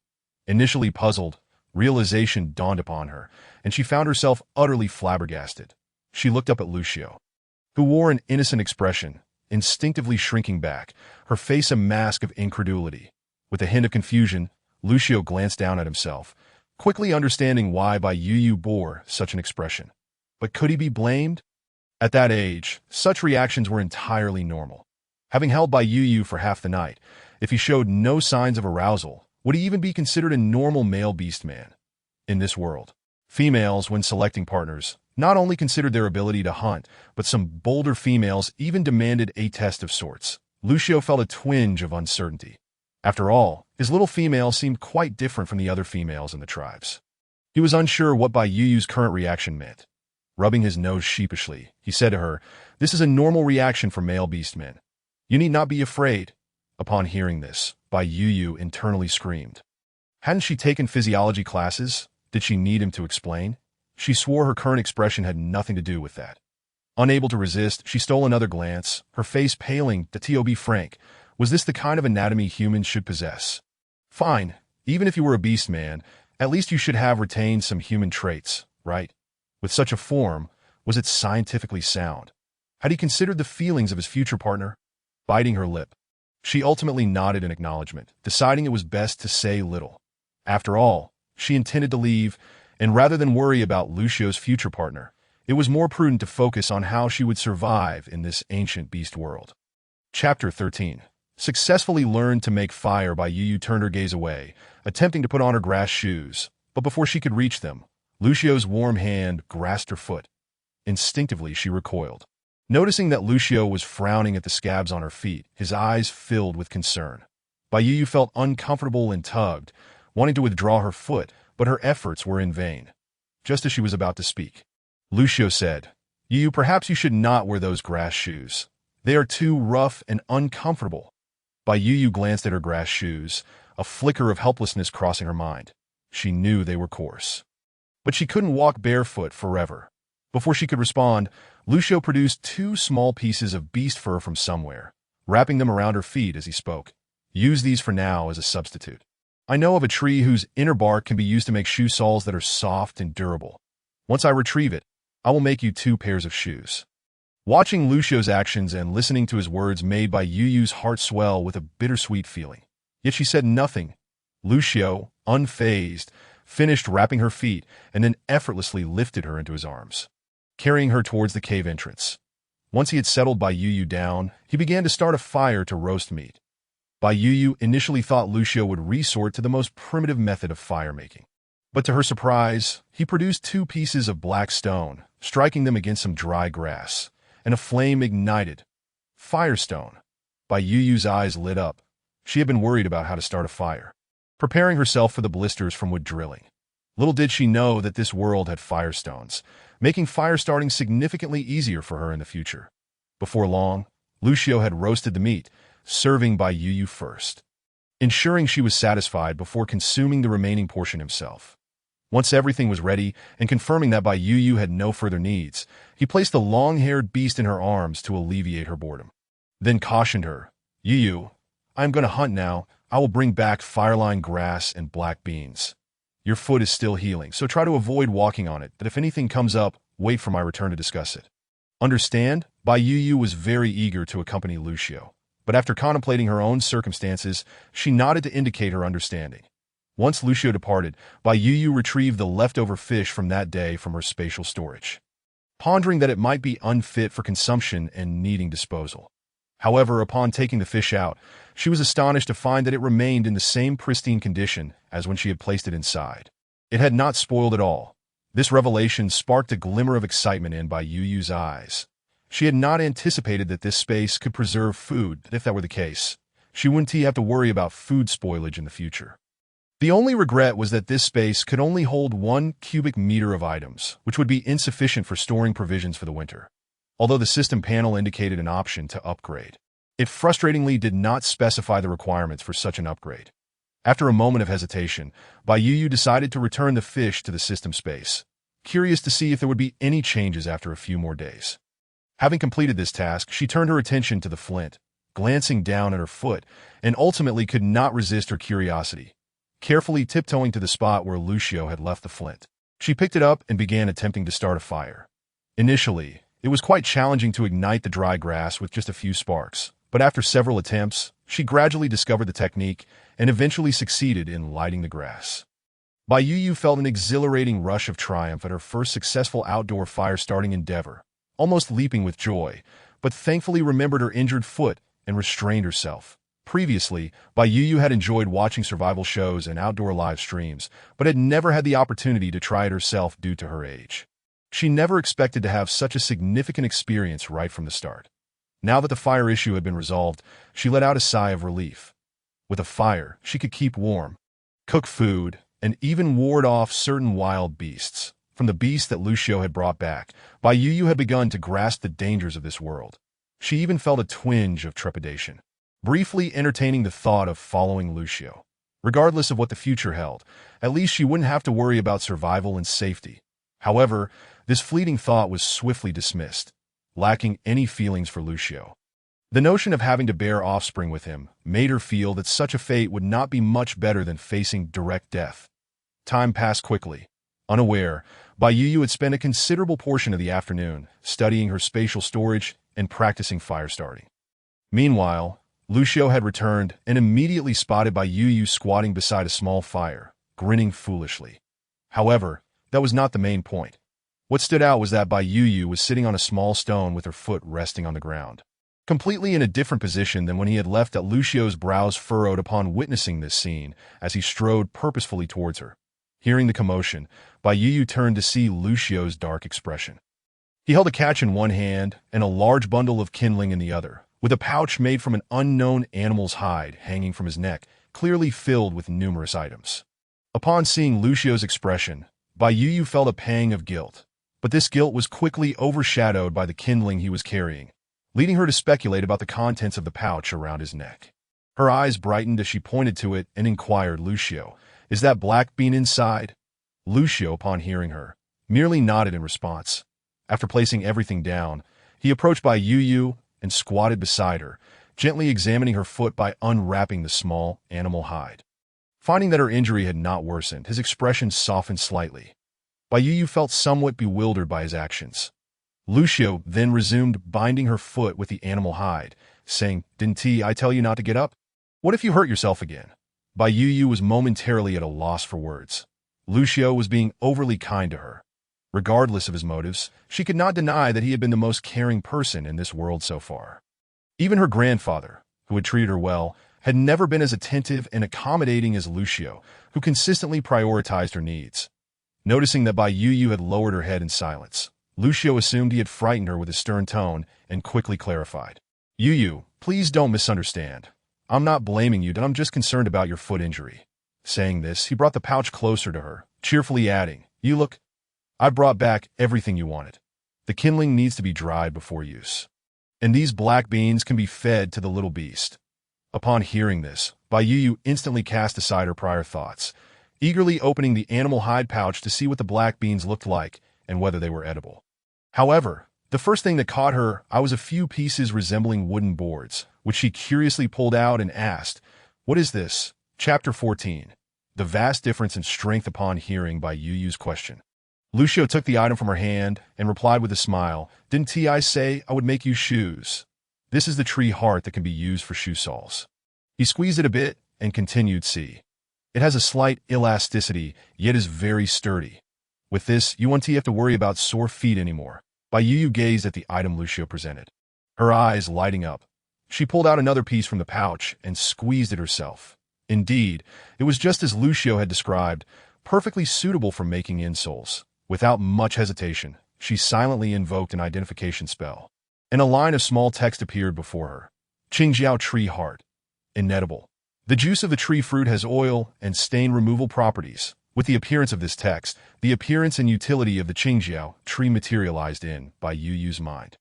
Initially puzzled, realization dawned upon her, and she found herself utterly flabbergasted. She looked up at Lucio, who wore an innocent expression, instinctively shrinking back, her face a mask of incredulity. With a hint of confusion, Lucio glanced down at himself, quickly understanding why Bai Yu bore such an expression. But could he be blamed? At that age, such reactions were entirely normal. Having held Bai Yu for half the night, if he showed no signs of arousal, would he even be considered a normal male beastman? In this world, females, when selecting partners, not only considered their ability to hunt, but some bolder females even demanded a test of sorts. Lucio felt a twinge of uncertainty. After all, his little female seemed quite different from the other females in the tribes. He was unsure what Bai Yu's current reaction meant. Rubbing his nose sheepishly, he said to her, "This is a normal reaction for male beastmen. You need not be afraid." Upon hearing this, Bai Yu internally screamed. Hadn't she taken physiology classes? Did she need him to explain? She swore her current expression had nothing to do with that. Unable to resist, she stole another glance, her face paling. To be frank, was this the kind of anatomy humans should possess? Fine, even if you were a beast man, at least you should have retained some human traits, right? With such a form, was it scientifically sound? Had he considered the feelings of his future partner? Biting her lip, she ultimately nodded in acknowledgement, deciding it was best to say little. After all, she intended to leave, and rather than worry about Lucio's future partner, it was more prudent to focus on how she would survive in this ancient beast world. Chapter 13. Successfully learned to make fire. Bai Yu turned her gaze away, attempting to put on her grass shoes, but before she could reach them, Lucio's warm hand grasped her foot. Instinctively, she recoiled. Noticing that Lucio was frowning at the scabs on her feet, his eyes filled with concern. Bai Yu felt uncomfortable and tugged, wanting to withdraw her foot, but her efforts were in vain. Just as she was about to speak, Lucio said, "Yu, perhaps you should not wear those grass shoes. They are too rough and uncomfortable." Bai Yu glanced at her grass shoes, a flicker of helplessness crossing her mind. She knew they were coarse. But she couldn't walk barefoot forever. Before she could respond, Lucio produced 2 small pieces of beast fur from somewhere, wrapping them around her feet as he spoke. "Use these for now as a substitute. I know of a tree whose inner bark can be used to make shoe soles that are soft and durable. Once I retrieve it, I will make you 2 pairs of shoes." Watching Lucio's actions and listening to his words made Bai Yu's heart swell with a bittersweet feeling. Yet she said nothing. Lucio, unfazed, finished wrapping her feet and then effortlessly lifted her into his arms, carrying her towards the cave entrance. Once he had settled Bai Yu down, he began to start a fire to roast meat. Bai Yu initially thought Lucio would resort to the most primitive method of fire making. But to her surprise, he produced 2 pieces of black stone, striking them against some dry grass, and a flame ignited. Firestone. Bai Yu's eyes lit up. She had been worried about how to start a fire, preparing herself for the blisters from wood drilling. Little did she know that this world had firestones, making fire starting significantly easier for her in the future. Before long, Lucio had roasted the meat, serving Bai Yu first, ensuring she was satisfied before consuming the remaining portion himself. Once everything was ready, and confirming that Bai Yu had no further needs, he placed the long-haired beast in her arms to alleviate her boredom. Then cautioned her, "Yu, I am going to hunt now. I will bring back fireline grass and black beans. Your foot is still healing, so try to avoid walking on it, but if anything comes up, wait for my return to discuss it." Understand? Bai Yu was very eager to accompany Lucio, but after contemplating her own circumstances, she nodded to indicate her understanding. Once Lucio departed, Bai Yu retrieved the leftover fish from that day from her spatial storage, pondering that it might be unfit for consumption and needing disposal. However, upon taking the fish out, she was astonished to find that it remained in the same pristine condition as when she had placed it inside. It had not spoiled at all. This revelation sparked a glimmer of excitement in Bai Yu's eyes. She had not anticipated that this space could preserve food, but if that were the case, she wouldn't have to worry about food spoilage in the future. The only regret was that this space could only hold 1 cubic meter of items, which would be insufficient for storing provisions for the winter. Although the system panel indicated an option to upgrade, it frustratingly did not specify the requirements for such an upgrade. After a moment of hesitation, Bai Yu decided to return the fish to the system space, curious to see if there would be any changes after a few more days. Having completed this task, she turned her attention to the flint, glancing down at her foot, and ultimately could not resist her curiosity. Carefully tiptoeing to the spot where Lucio had left the flint, she picked it up and began attempting to start a fire. Initially, it was quite challenging to ignite the dry grass with just a few sparks, but after several attempts, she gradually discovered the technique and eventually succeeded in lighting the grass. Bai Yu felt an exhilarating rush of triumph at her first successful outdoor fire-starting endeavor, almost leaping with joy, but thankfully remembered her injured foot and restrained herself. Previously, Bai Yu had enjoyed watching survival shows and outdoor live streams, but had never had the opportunity to try it herself due to her age. She never expected to have such a significant experience right from the start. Now that the fire issue had been resolved, she let out a sigh of relief. With a fire, she could keep warm, cook food, and even ward off certain wild beasts. From the beast that Lucio had brought back, Bai Yu had begun to grasp the dangers of this world. She even felt a twinge of trepidation, briefly entertaining the thought of following Lucio. Regardless of what the future held, at least she wouldn't have to worry about survival and safety. However, this fleeting thought was swiftly dismissed, lacking any feelings for Lucio. The notion of having to bear offspring with him made her feel that such a fate would not be much better than facing direct death. Time passed quickly. Unaware, Bai Yu had spent a considerable portion of the afternoon studying her spatial storage and practicing fire starting. Meanwhile, Lucio had returned and immediately spotted Bai Yu squatting beside a small fire, grinning foolishly. However, that was not the main point. What stood out was that Bai Yu was sitting on a small stone with her foot resting on the ground, completely in a different position than when he had left at Lucio's brows furrowed upon witnessing this scene as he strode purposefully towards her. Hearing the commotion, Bai Yu turned to see Lucio's dark expression. He held a catch in one hand and a large bundle of kindling in the other, with a pouch made from an unknown animal's hide hanging from his neck, clearly filled with numerous items. Upon seeing Lucio's expression, Bai Yu felt a pang of guilt, but this guilt was quickly overshadowed by the kindling he was carrying, leading her to speculate about the contents of the pouch around his neck. Her eyes brightened as she pointed to it and inquired, "Lucio, is that black bean inside?" Lucio, upon hearing her, merely nodded in response. After placing everything down, he approached Bai Yu and squatted beside her, gently examining her foot by unwrapping the small animal hide. Finding that her injury had not worsened, his expression softened slightly. Bai Yu felt somewhat bewildered by his actions. Lucio then resumed binding her foot with the animal hide, saying, "Didn't I tell you not to get up? What if you hurt yourself again?" Bai Yu was momentarily at a loss for words. Lucio was being overly kind to her. Regardless of his motives, she could not deny that he had been the most caring person in this world so far. Even her grandfather, who had treated her well, had never been as attentive and accommodating as Lucio, who consistently prioritized her needs. Noticing that Bai Yu had lowered her head in silence, Lucio assumed he had frightened her with his stern tone and quickly clarified. Yu, please don't misunderstand. I'm not blaming you, I'm just concerned about your foot injury. Saying this, he brought the pouch closer to her, cheerfully adding, You look, I brought back everything you wanted. The kindling needs to be dried before use. And these black beans can be fed to the little beast. Upon hearing this, Bai Yu instantly cast aside her prior thoughts, eagerly opening the animal hide pouch to see what the black beans looked like and whether they were edible. However, the first thing that caught her eye was a few pieces resembling wooden boards, which she curiously pulled out and asked, What is this? Chapter 14. The vast difference in strength upon hearing Bai Yu's question. Lucio took the item from her hand and replied with a smile, Didn't I say I would make you shoes? This is the tree heart that can be used for shoe soles. He squeezed it a bit and continued, See. It has a slight elasticity, yet is very sturdy. With this, you won't have to worry about sore feet anymore. Bai Yu gazed at the item Lucio presented, her eyes lighting up. She pulled out another piece from the pouch and squeezed it herself. Indeed, it was just as Lucio had described, perfectly suitable for making insoles. Without much hesitation, she silently invoked an identification spell, and a line of small text appeared before her. Qingjiao tree heart. Inedible. The juice of the tree fruit has oil and stain removal properties. With the appearance of this text, the appearance and utility of the Qingjiao tree materialized in Bai Yu's mind.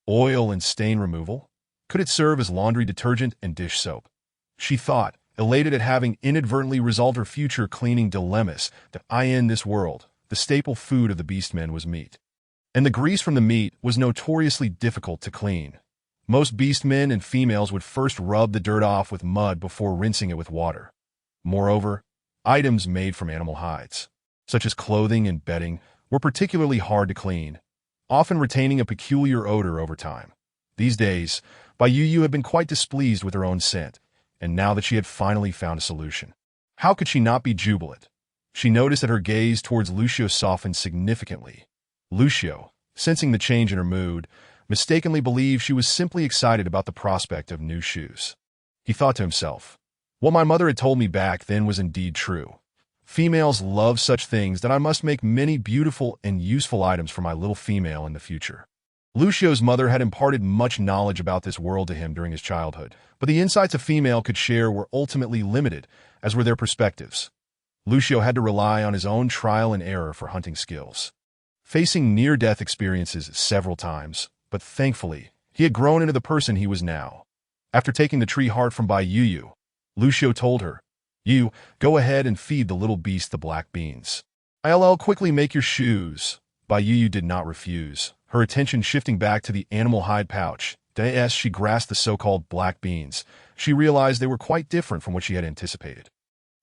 Oil and stain removal? Could it serve as laundry detergent and dish soap? She thought, elated at having inadvertently resolved her future cleaning dilemmas, that in this world, the staple food of the beastmen was meat. And the grease from the meat was notoriously difficult to clean. Most beastmen and females would first rub the dirt off with mud before rinsing it with water. Moreover, items made from animal hides, such as clothing and bedding, were particularly hard to clean, often retaining a peculiar odor over time. These days, Bai Yu had been quite displeased with her own scent, and now that she had finally found a solution, how could she not be jubilant? She noticed that her gaze towards Lucio softened significantly. Lucio, sensing the change in her mood, mistakenly believed she was simply excited about the prospect of new shoes. He thought to himself, What my mother had told me back then was indeed true. Females love such things that I must make many beautiful and useful items for my little female in the future. Lucio's mother had imparted much knowledge about this world to him during his childhood, but the insights a female could share were ultimately limited, as were their perspectives. Lucio had to rely on his own trial and error for hunting skills, facing near-death experiences several times, but thankfully, he had grown into the person he was now. After taking the tree heart from Bai Yu, Lucio told her, You, go ahead and feed the little beast the black beans. I'll quickly make your shoes. Bai Yu did not refuse, her attention shifting back to the animal hide pouch. As she grasped the so-called black beans, she realized they were quite different from what she had anticipated.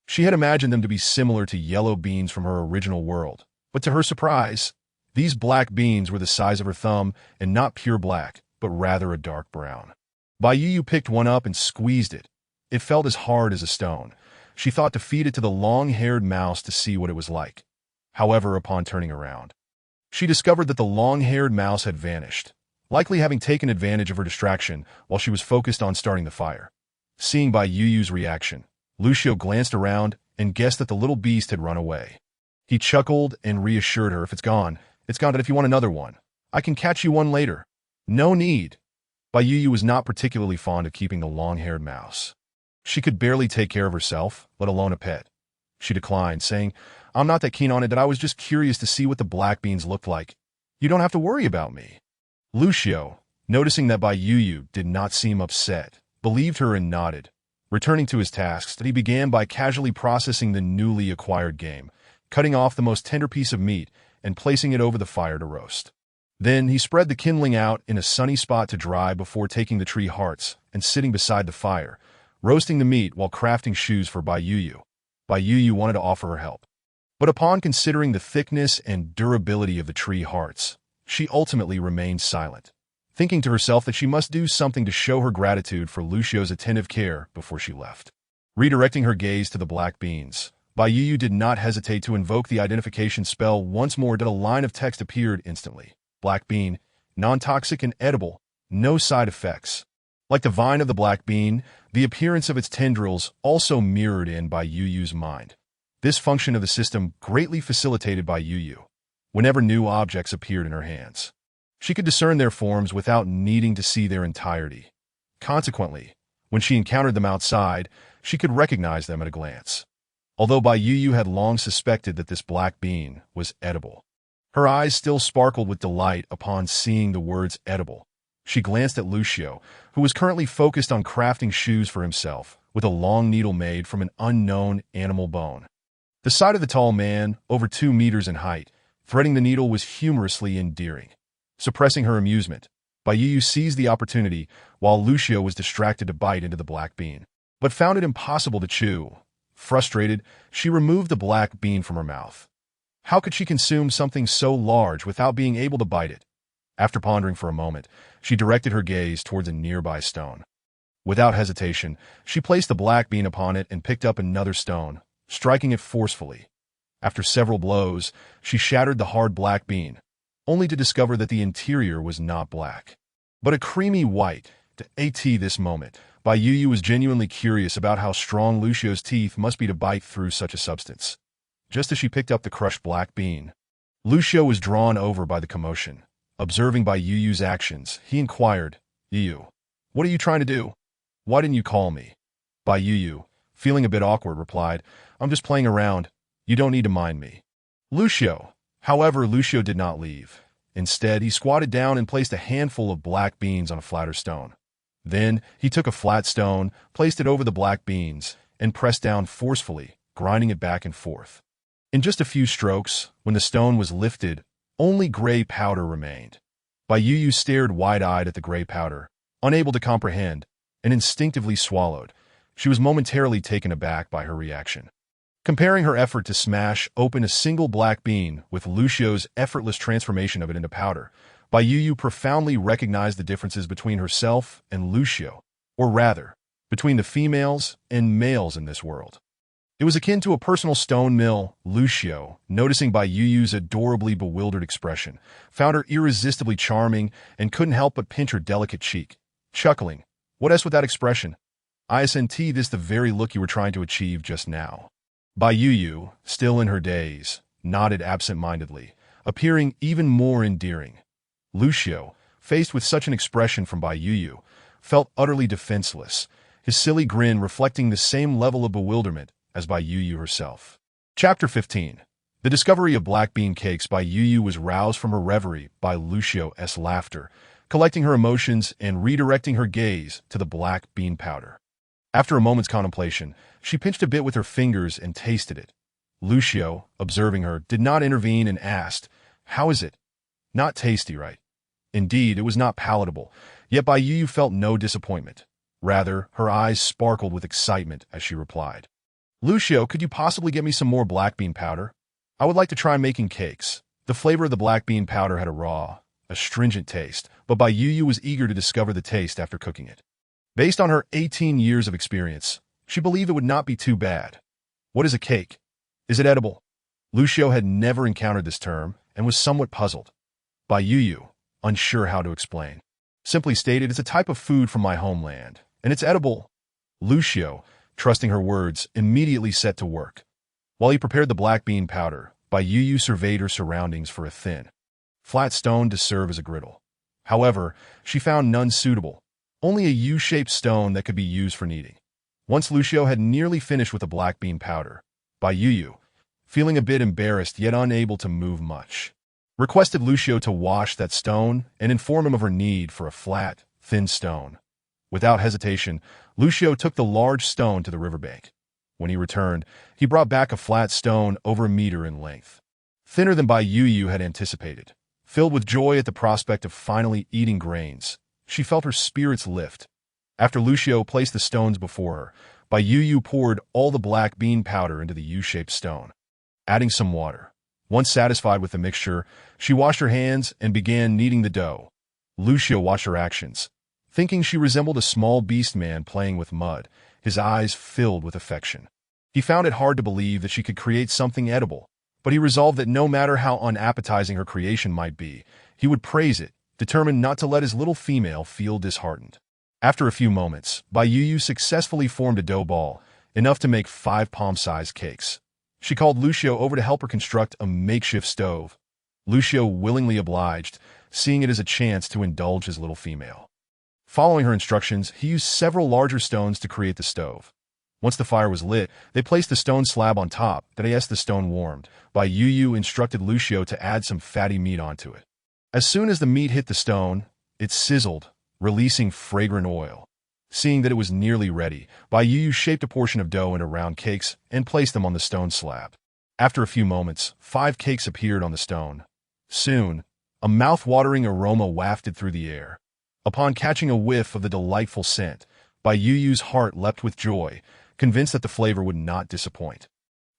She had imagined them to be similar to yellow beans from her original world, but to her surprise, these black beans were the size of her thumb and not pure black, but rather a dark brown. Bai Yu picked one up and squeezed it. It felt as hard as a stone. She thought to feed it to the long-haired mouse to see what it was like. However, upon turning around, she discovered that the long-haired mouse had vanished, likely having taken advantage of her distraction while she was focused on starting the fire. Seeing Bai Yu's reaction, Lucio glanced around and guessed that the little beast had run away. He chuckled and reassured her, If it's gone, that if you want another one, I can catch you one later. No need. Bai Yu was not particularly fond of keeping the long-haired mouse. She could barely take care of herself, let alone a pet. She declined, saying, I'm not that keen on it, that I was just curious to see what the black beans looked like. You don't have to worry about me. Lucio, noticing that Bai Yu did not seem upset, believed her and nodded. Returning to his tasks, he began by casually processing the newly acquired game, cutting off the most tender piece of meat and placing it over the fire to roast. Then he spread the kindling out in a sunny spot to dry before taking the tree hearts and sitting beside the fire, roasting the meat while crafting shoes for Bai Yu. Bai Yu wanted to offer her help, but upon considering the thickness and durability of the tree hearts, she ultimately remained silent, thinking to herself that she must do something to show her gratitude for Lucio's attentive care before she left. Redirecting her gaze to the black beans, Bai Yu did not hesitate to invoke the identification spell once more. A line of text appeared instantly. Black bean, non-toxic and edible, no side effects. Like the vine of the black bean, the appearance of its tendrils also mirrored in by Yu Yu's mind. This function of the system greatly facilitated by Yu Yu. Whenever new objects appeared in her hands, she could discern their forms without needing to see their entirety. Consequently, when she encountered them outside, she could recognize them at a glance. Although Bai Yu had long suspected that this black bean was edible, her eyes still sparkled with delight upon seeing the words edible. She glanced at Lucio, who was currently focused on crafting shoes for himself with a long needle made from an unknown animal bone. The sight of the tall man, over 2 meters in height, threading the needle was humorously endearing. Suppressing her amusement, Bai Yu seized the opportunity while Lucio was distracted to bite into the black bean, but found it impossible to chew. Frustrated, she removed the black bean from her mouth. How could she consume something so large without being able to bite it? After pondering for a moment, she directed her gaze towards a nearby stone. Without hesitation, she placed the black bean upon it and picked up another stone, striking it forcefully. After several blows, she shattered the hard black bean, only to discover that the interior was not black, but a creamy white. At this moment, Bai Yu was genuinely curious about how strong Lucio's teeth must be to bite through such a substance. Just as she picked up the crushed black bean, Lucio was drawn over by the commotion. Observing Bai Yu's actions, he inquired, "Yu, what are you trying to do? Why didn't you call me?" Bai Yu, feeling a bit awkward, replied, "I'm just playing around. You don't need to mind me." However, Lucio did not leave. Instead, he squatted down and placed a handful of black beans on a flatter stone. Then, he took a flat stone, placed it over the black beans, and pressed down forcefully, grinding it back and forth. In just a few strokes, when the stone was lifted, only gray powder remained. Bai Yu stared wide-eyed at the gray powder, unable to comprehend, and instinctively swallowed. She was momentarily taken aback by her reaction. Comparing her effort to smash open a single black bean with Lucio's effortless transformation of it into powder, Bai Yu profoundly recognized the differences between herself and Lucio, or rather, between the females and males in this world. It was akin to a personal stone mill. Lucio, noticing Bai Yu's adorably bewildered expression, found her irresistibly charming and couldn't help but pinch her delicate cheek, chuckling, "What else with that expression? Isn't this the very look you were trying to achieve just now?" Bai Yu, still in her daze, nodded absent-mindedly, appearing even more endearing. Lucio, faced with such an expression from Bai Yu, felt utterly defenseless, his silly grin reflecting the same level of bewilderment as Bai Yu herself. Chapter 15. The discovery of black bean cakes. Bai Yu was roused from her reverie by Lucio's laughter, collecting her emotions and redirecting her gaze to the black bean powder. After a moment's contemplation, she pinched a bit with her fingers and tasted it. Lucio, observing her, did not intervene and asked, "How is it? Not tasty, right?" Indeed, it was not palatable, yet Bai Yu felt no disappointment. Rather, her eyes sparkled with excitement as she replied, "Lucio, could you possibly get me some more black bean powder? I would like to try making cakes." The flavor of the black bean powder had a raw, astringent taste, but Bai Yu was eager to discover the taste after cooking it. Based on her 18 years of experience, she believed it would not be too bad. "What is a cake? Is it edible?" Lucio had never encountered this term and was somewhat puzzled. Bai Yu, unsure how to explain, simply stated, "It's a type of food from my homeland, and it's edible." Lucio, trusting her words, immediately set to work. While he prepared the black bean powder, Bai Yu surveyed her surroundings for a thin, flat stone to serve as a griddle. However, she found none suitable, only a U-shaped stone that could be used for kneading. Once Lucio had nearly finished with the black bean powder, Bai Yu, feeling a bit embarrassed yet unable to move much, requested Lucio to wash that stone and inform him of her need for a flat, thin stone. Without hesitation, Lucio took the large stone to the riverbank. When he returned, he brought back a flat stone over a meter in length, thinner than Bai Yu had anticipated. Filled with joy at the prospect of finally eating grains, she felt her spirits lift. After Lucio placed the stones before her, Bai Yu poured all the black bean powder into the U-shaped stone, adding some water. Once satisfied with the mixture, she washed her hands and began kneading the dough. Lucio watched her actions, thinking she resembled a small beast man playing with mud, his eyes filled with affection. He found it hard to believe that she could create something edible, but he resolved that no matter how unappetizing her creation might be, he would praise it, determined not to let his little female feel disheartened. After a few moments, Bai Yu successfully formed a dough ball, enough to make 5 palm-sized cakes. She called Lucio over to help her construct a makeshift stove. Lucio willingly obliged, seeing it as a chance to indulge his little female. Following her instructions, he used several larger stones to create the stove. Once the fire was lit, they placed the stone slab on top. As the stone warmed, Bai Yu instructed Lucio to add some fatty meat onto it. As soon as the meat hit the stone, it sizzled, releasing fragrant oil. Seeing that it was nearly ready, Bai Yu shaped a portion of dough into round cakes and placed them on the stone slab. After a few moments, 5 cakes appeared on the stone. Soon, a mouth-watering aroma wafted through the air. Upon catching a whiff of the delightful scent, Bai Yu's heart leapt with joy, convinced that the flavor would not disappoint.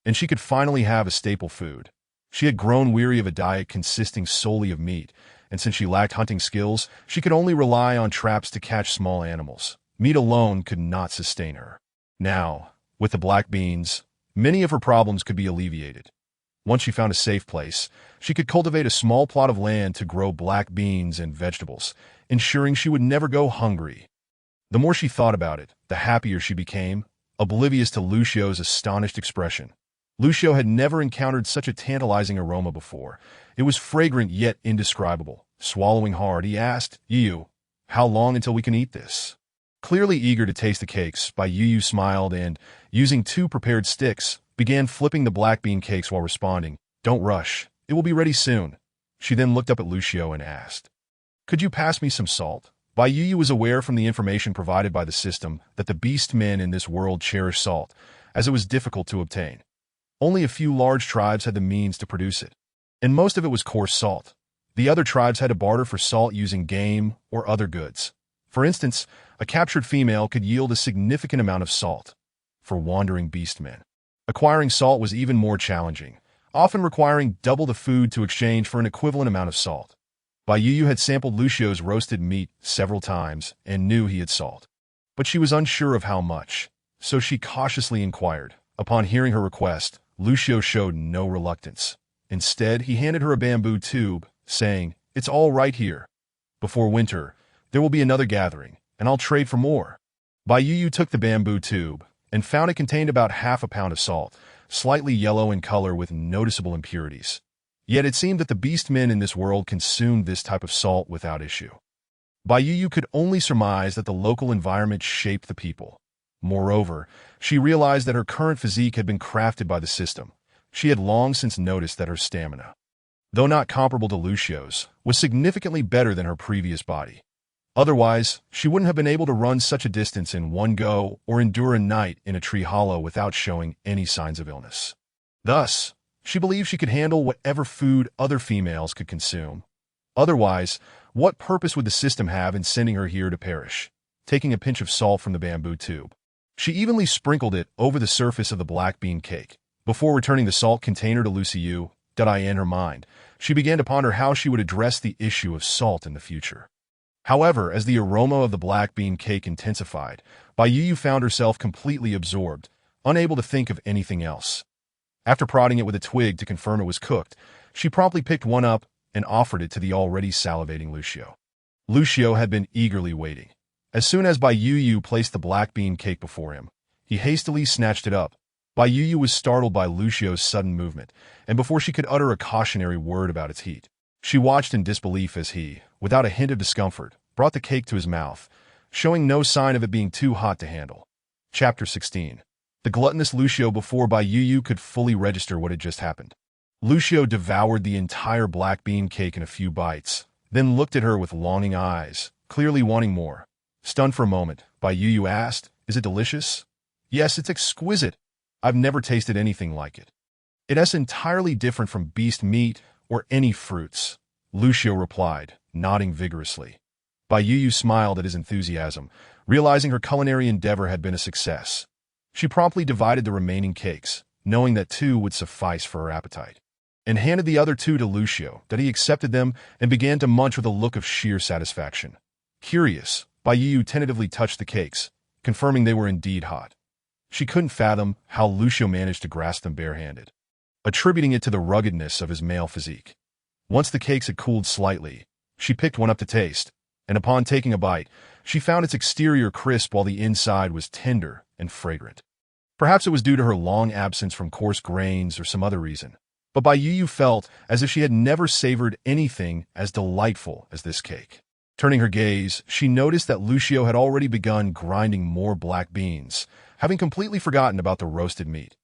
And she could finally have a staple food. She had grown weary of a diet consisting solely of meat, and since she lacked hunting skills, she could only rely on traps to catch small animals. Meat alone could not sustain her. Now, with the black beans, many of her problems could be alleviated. Once she found a safe place, she could cultivate a small plot of land to grow black beans and vegetables, ensuring she would never go hungry. The more she thought about it, the happier she became, oblivious to Lucio's astonished expression. Lucio had never encountered such a tantalizing aroma before. It was fragrant yet indescribable. Swallowing hard, he asked, "Yu, how long until we can eat this?" Clearly eager to taste the cakes, Bai Yu smiled and, using 2 prepared sticks, began flipping the black bean cakes while responding, "Don't rush. It will be ready soon." She then looked up at Lucio and asked, "Could you pass me some salt?" Bai Yu was aware from the information provided by the system that the beast men in this world cherish salt, as it was difficult to obtain. Only a few large tribes had the means to produce it, and most of it was coarse salt. The other tribes had to barter for salt using game or other goods. For instance, a captured female could yield a significant amount of salt. For wandering beastmen, acquiring salt was even more challenging, often requiring double the food to exchange for an equivalent amount of salt. Bai Yu had sampled Lucio's roasted meat several times and knew he had salt. But she was unsure of how much, so she cautiously inquired. Upon hearing her request, Lucio showed no reluctance. Instead, he handed her a bamboo tube, saying, "It's all right here. Before winter, there will be another gathering, and I'll trade for more." Bai Yu took the bamboo tube and found it contained about half a pound of salt, slightly yellow in color with noticeable impurities. Yet it seemed that the beast men in this world consumed this type of salt without issue. Bai Yu could only surmise that the local environment shaped the people. Moreover, she realized that her current physique had been crafted by the system. She had long since noticed that her stamina, though not comparable to Lucio's, was significantly better than her previous body. Otherwise, she wouldn't have been able to run such a distance in one go or endure a night in a tree hollow without showing any signs of illness. Thus, she believed she could handle whatever food other females could consume. Otherwise, what purpose would the system have in sending her here to perish? Taking a pinch of salt from the bamboo tube, she evenly sprinkled it over the surface of the black bean cake. Before returning the salt container to Lucio, in her mind, she began to ponder how she would address the issue of salt in the future. However, as the aroma of the black bean cake intensified, Bai Yu found herself completely absorbed, unable to think of anything else. After prodding it with a twig to confirm it was cooked, she promptly picked one up and offered it to the already salivating Lucio. Lucio had been eagerly waiting. As soon as Bai Yu placed the black bean cake before him, he hastily snatched it up. Bai Yu was startled by Lucio's sudden movement, and before she could utter a cautionary word about its heat, she watched in disbelief as he, without a hint of discomfort, brought the cake to his mouth, showing no sign of it being too hot to handle. Chapter 16. The gluttonous Lucio before Bai Yu could fully register what had just happened. Lucio devoured the entire black bean cake in a few bites, then looked at her with longing eyes, clearly wanting more. Stunned for a moment, Bai Yu asked, "Is it delicious?" "Yes, it's exquisite. I've never tasted anything like it. It is entirely different from beast meat or any fruits," Lucio replied, nodding vigorously. Bai Yu smiled at his enthusiasm, realizing her culinary endeavor had been a success. She promptly divided the remaining cakes, knowing that 2 would suffice for her appetite, and handed the other 2 to Lucio. He accepted them and began to munch with a look of sheer satisfaction. Curious, Bai Yu tentatively touched the cakes, confirming they were indeed hot. She couldn't fathom how Lucio managed to grasp them barehanded, attributing it to the ruggedness of his male physique. Once the cakes had cooled slightly, she picked one up to taste. and upon taking a bite, she found its exterior crisp while the inside was tender and fragrant. Perhaps it was due to her long absence from coarse grains or some other reason, but Bai Yu felt as if she had never savored anything as delightful as this cake. Turning her gaze, she noticed that Lucio had already begun grinding more black beans, having completely forgotten about the roasted meat.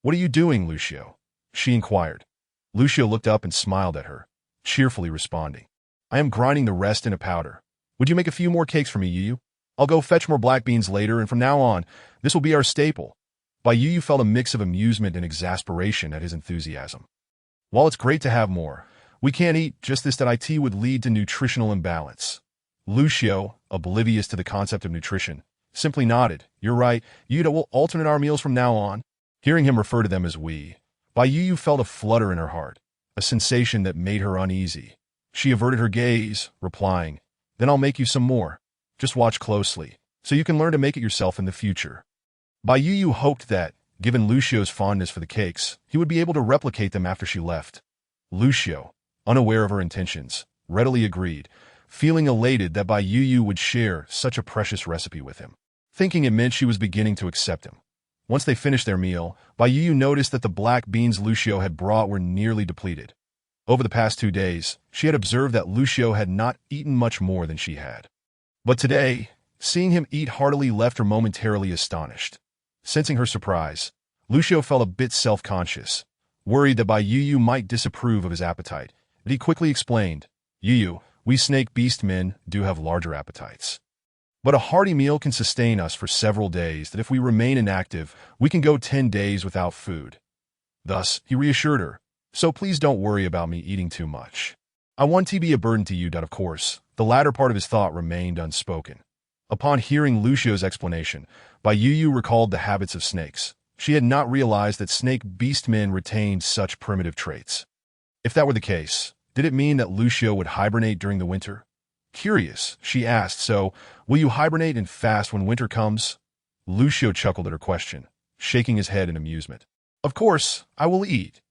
"What are you doing, Lucio?" she inquired. Lucio looked up and smiled at her, cheerfully responding, "I am grinding the rest in a powder. Would you make a few more cakes for me, Yu? I'll go fetch more black beans later, and from now on, this will be our staple." Bai Yu felt a mix of amusement and exasperation at his enthusiasm. "While it's great to have more, we can't eat just this that it would lead to nutritional imbalance." Lucio, oblivious to the concept of nutrition, simply nodded. "You're right, Yuda will alternate our meals from now on." Hearing him refer to them as we, Bai Yu felt a flutter in her heart, a sensation that made her uneasy. She averted her gaze, replying, "Then I'll make you some more. Just watch closely, so you can learn to make it yourself in the future." Bai Yu hoped that, given Lucio's fondness for the cakes, he would be able to replicate them after she left. Lucio, unaware of her intentions, readily agreed, feeling elated that Bai Yu would share such a precious recipe with him. Thinking it meant she was beginning to accept him. Once they finished their meal, Bai Yu noticed that the black beans Lucio had brought were nearly depleted. Over the past 2 days, she had observed that Lucio had not eaten much more than she had. But today, seeing him eat heartily left her momentarily astonished. Sensing her surprise, Lucio felt a bit self-conscious, worried that Bai Yu might disapprove of his appetite, but he quickly explained, "Yu, we snake beast men do have larger appetites. But a hearty meal can sustain us for several days that if we remain inactive, we can go 10 days without food." Thus, he reassured her, "So please don't worry about me eating too much. I want to be a burden to you." Of course, the latter part of his thought remained unspoken. Upon hearing Lucio's explanation, Bai Yu recalled the habits of snakes. She had not realized that snake beast men retained such primitive traits. If that were the case, did it mean that Lucio would hibernate during the winter? Curious, she asked, "So, will you hibernate and fast when winter comes?" Lucio chuckled at her question, shaking his head in amusement. "Of course, I will eat.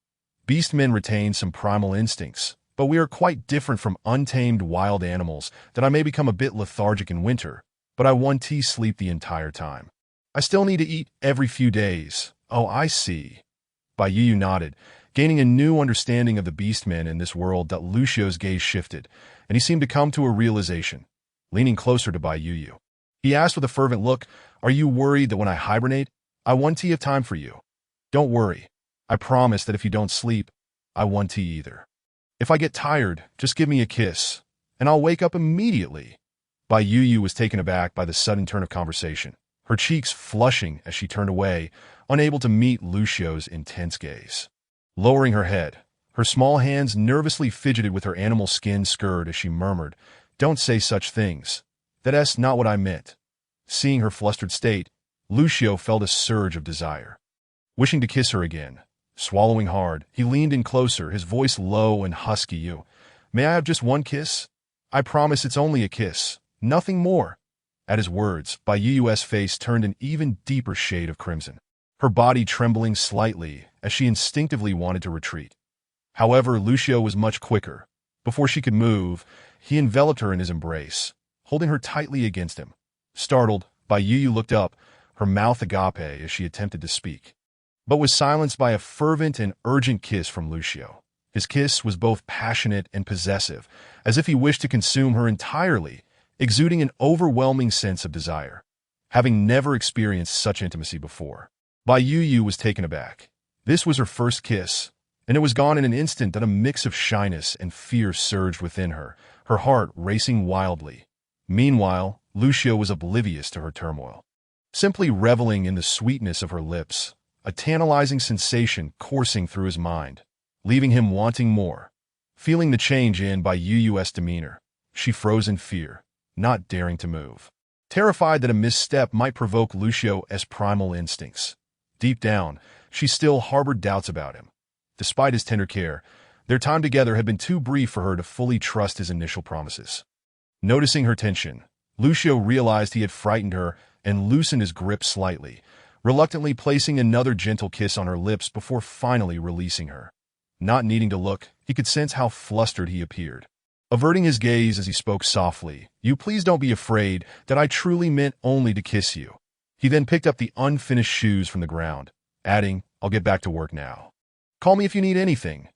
Beast men retain some primal instincts, but we are quite different from untamed wild animals that I may become a bit lethargic in winter, but I want to sleep the entire time. I still need to eat every few days." "Oh, I see." Bai Yu nodded, gaining a new understanding of the beastmen in this world. That Lucio's gaze shifted, and he seemed to come to a realization. Leaning closer to Bai Yu, he asked with a fervent look, "Are you worried that when I hibernate, I want to have time for you?" "Don't worry. I promise that if you don't sleep, I want to either. If I get tired, just give me a kiss, and I'll wake up immediately." Bai Yu was taken aback by the sudden turn of conversation, her cheeks flushing as she turned away, unable to meet Lucio's intense gaze. Lowering her head, her small hands nervously fidgeted with her animal skin skirt as she murmured, "Don't say such things. That's not what I meant." Seeing her flustered state, Lucio felt a surge of desire. Wishing to kiss her again, swallowing hard, he leaned in closer, his voice low and husky. "You, may I have just one kiss? I promise it's only a kiss, nothing more." At his words, Bai Yu's face turned an even deeper shade of crimson, her body trembling slightly as she instinctively wanted to retreat. However, Lucio was much quicker. Before she could move, he enveloped her in his embrace, holding her tightly against him. Startled, Bai Yu looked up, her mouth agape as she attempted to speak, but was silenced by a fervent and urgent kiss from Lucio. His kiss was both passionate and possessive, as if he wished to consume her entirely, exuding an overwhelming sense of desire. Having never experienced such intimacy before, Bai Yu was taken aback. This was her first kiss, and it was gone in an instant. That a mix of shyness and fear surged within her, her heart racing wildly. Meanwhile, Lucio was oblivious to her turmoil, simply reveling in the sweetness of her lips, a tantalizing sensation coursing through his mind, leaving him wanting more. Feeling the change in Bai Yu's demeanor, she froze in fear, not daring to move, terrified that a misstep might provoke Lucio's primal instincts. Deep down, she still harbored doubts about him. Despite his tender care, their time together had been too brief for her to fully trust his initial promises. Noticing her tension, Lucio realized he had frightened her and loosened his grip slightly, reluctantly placing another gentle kiss on her lips before finally releasing her. Not needing to look, he could sense how flustered he appeared. Averting his gaze as he spoke softly, "You please don't be afraid that I truly meant only to kiss you." He then picked up the unfinished shoes from the ground, adding, "I'll get back to work now. Call me if you need anything."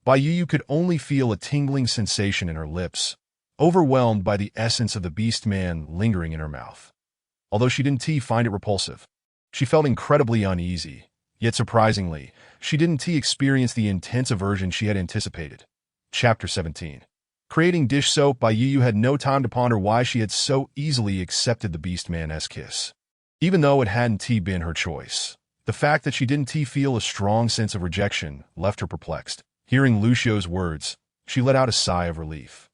Bai Yu could only feel a tingling sensation in her lips, overwhelmed by the essence of the beast man lingering in her mouth. Although she didn't find it repulsive, she felt incredibly uneasy. Yet surprisingly, she didn't experience the intense aversion she had anticipated. Chapter 17. Creating dish soap. Bai Yu had no time to ponder why she had so easily accepted the beast man's kiss. Even though it hadn't been her choice, the fact that she didn't feel a strong sense of rejection left her perplexed. Hearing Lucio's words, she let out a sigh of relief.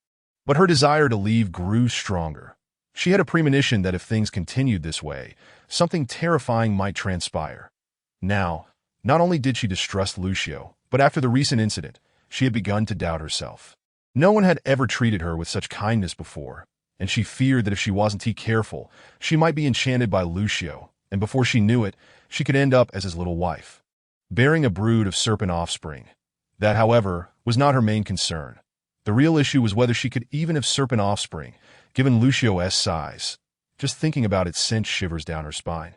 But her desire to leave grew stronger. She had a premonition that if things continued this way, something terrifying might transpire. Now, not only did she distrust Lucio, but after the recent incident, she had begun to doubt herself. No one had ever treated her with such kindness before, and she feared that if she wasn't careful, she might be enchanted by Lucio, and before she knew it, she could end up as his little wife, bearing a brood of serpent offspring. That, however, was not her main concern. The real issue was whether she could even have serpent offspring, given Lucio's size. Just thinking about it sent shivers down her spine.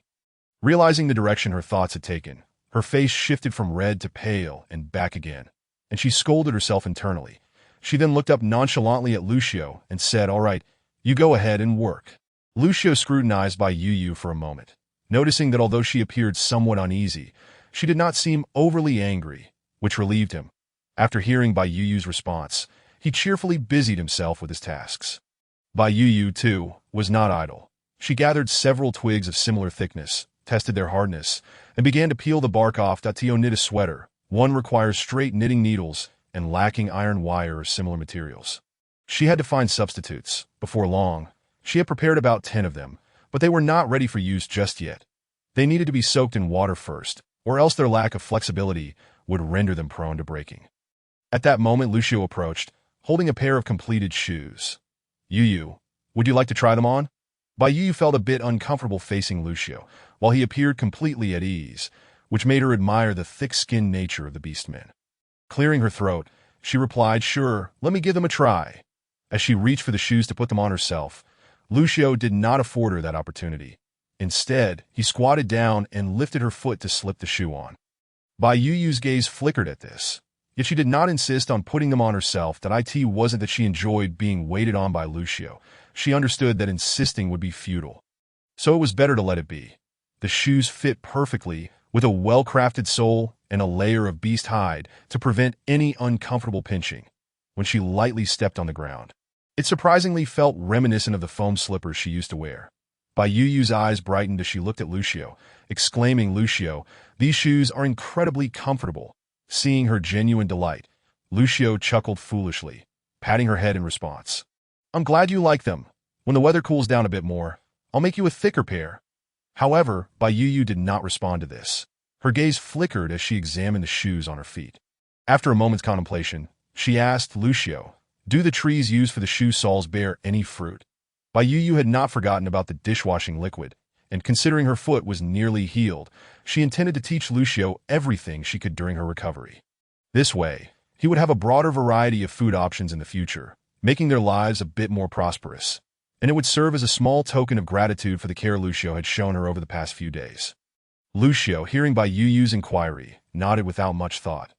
Realizing the direction her thoughts had taken, her face shifted from red to pale and back again, and she scolded herself internally. She then looked up nonchalantly at Lucio and said, "All right, you go ahead and work." Lucio scrutinized Bai Yu for a moment, noticing that although she appeared somewhat uneasy, she did not seem overly angry, which relieved him. After hearing Bai Yu's response, he cheerfully busied himself with his tasks. Bai Yu, too, was not idle. She gathered several twigs of similar thickness, tested their hardness, and began to peel the bark off to knit a sweater. One requires straight knitting needles and lacking iron wire or similar materials. She had to find substitutes. Before long, she had prepared about 10 of them, but they were not ready for use just yet. They needed to be soaked in water first, or else their lack of flexibility would render them prone to breaking. At that moment, Lucio approached, holding a pair of completed shoes. "Yu, would you like to try them on?" Bai Yu felt a bit uncomfortable facing Lucio, while he appeared completely at ease, which made her admire the thick-skinned nature of the beastman. Clearing her throat, she replied, "Sure, let me give them a try." As she reached for the shoes to put them on herself, Lucio did not afford her that opportunity. Instead, he squatted down and lifted her foot to slip the shoe on. Bai Yu's gaze flickered at this. Yet she did not insist on putting them on herself. That it wasn't that she enjoyed being waited on by Lucio. She understood that insisting would be futile. So it was better to let it be. The shoes fit perfectly, with a well-crafted sole and a layer of beast hide to prevent any uncomfortable pinching. When she lightly stepped on the ground, it surprisingly felt reminiscent of the foam slippers she used to wear. Bai Yu's eyes brightened as she looked at Lucio, exclaiming, "Lucio, these shoes are incredibly comfortable." Seeing her genuine delight, Lucio chuckled foolishly, patting her head in response. "I'm glad you like them. When the weather cools down a bit more, I'll make you a thicker pair." However, Bai Yu did not respond to this. Her gaze flickered as she examined the shoes on her feet. After a moment's contemplation, she asked Lucio, "Do the trees used for the shoe soles bear any fruit?" Bai Yu had not forgotten about the dishwashing liquid, and considering her foot was nearly healed, she intended to teach Lucio everything she could during her recovery. This way, he would have a broader variety of food options in the future, making their lives a bit more prosperous, and it would serve as a small token of gratitude for the care Lucio had shown her over the past few days. Lucio, hearing Bai Yu's inquiry, nodded without much thought.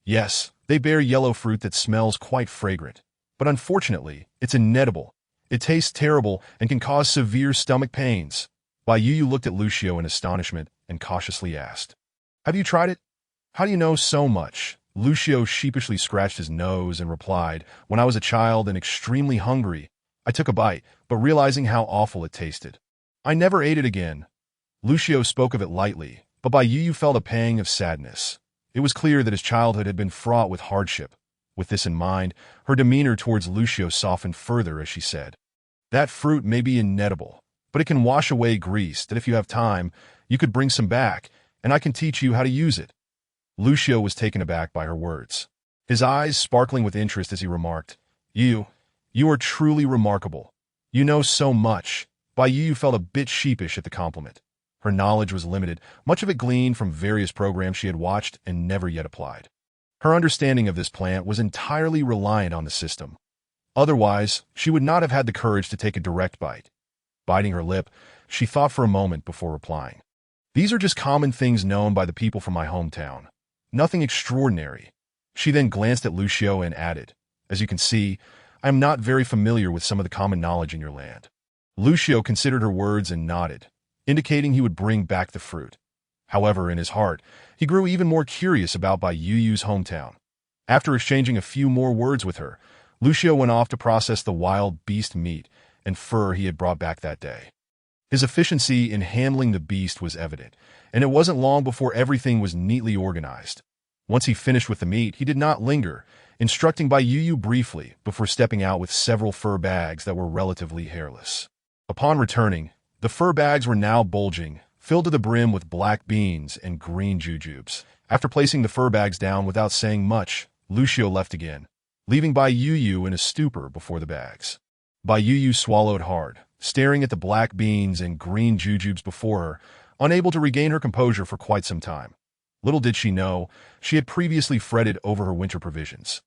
"Yes, they bear yellow fruit that smells quite fragrant, but unfortunately, it's inedible. It tastes terrible and can cause severe stomach pains." Bai Yu looked at Lucio in astonishment and cautiously asked, "Have you tried it? How do you know so much?" Lucio sheepishly scratched his nose and replied, "When I was a child and extremely hungry, I took a bite, but realizing how awful it tasted, I never ate it again." Lucio spoke of it lightly, but Bai Yu felt a pang of sadness. It was clear that his childhood had been fraught with hardship. With this in mind, her demeanor towards Lucio softened further as she said, "That fruit may be inedible, but it can wash away grease that if you have time, you could bring some back, and I can teach you how to use it." Lucio was taken aback by her words, his eyes sparkling with interest as he remarked, You are truly remarkable. You know so much." Bai Yu felt a bit sheepish at the compliment. Her knowledge was limited, much of it gleaned from various programs she had watched and never yet applied. Her understanding of this plant was entirely reliant on the system. Otherwise, she would not have had the courage to take a direct bite. Biting her lip, she thought for a moment before replying. These are just common things known by the people from my hometown. Nothing extraordinary. She then glanced at Lucio and added, as you can see, I am not very familiar with some of the common knowledge in your land. Lucio considered her words and nodded, indicating he would bring back the fruit. However, in his heart, he grew even more curious about Bai Yu's hometown. After exchanging a few more words with her, Lucio went off to process the wild beast meat and fur he had brought back that day. His efficiency in handling the beast was evident, and it wasn't long before everything was neatly organized. Once he finished with the meat, he did not linger, instructing Bai Yu briefly before stepping out with several fur bags that were relatively hairless. Upon returning, the fur bags were now bulging, filled to the brim with black beans and green jujubes. After placing the fur bags down without saying much, Lucio left again, leaving Bai Yu in a stupor before the bags. Bai Yu swallowed hard, staring at the black beans and green jujubes before her, unable to regain her composure for quite some time. Little did she know, she had previously fretted over her winter provisions.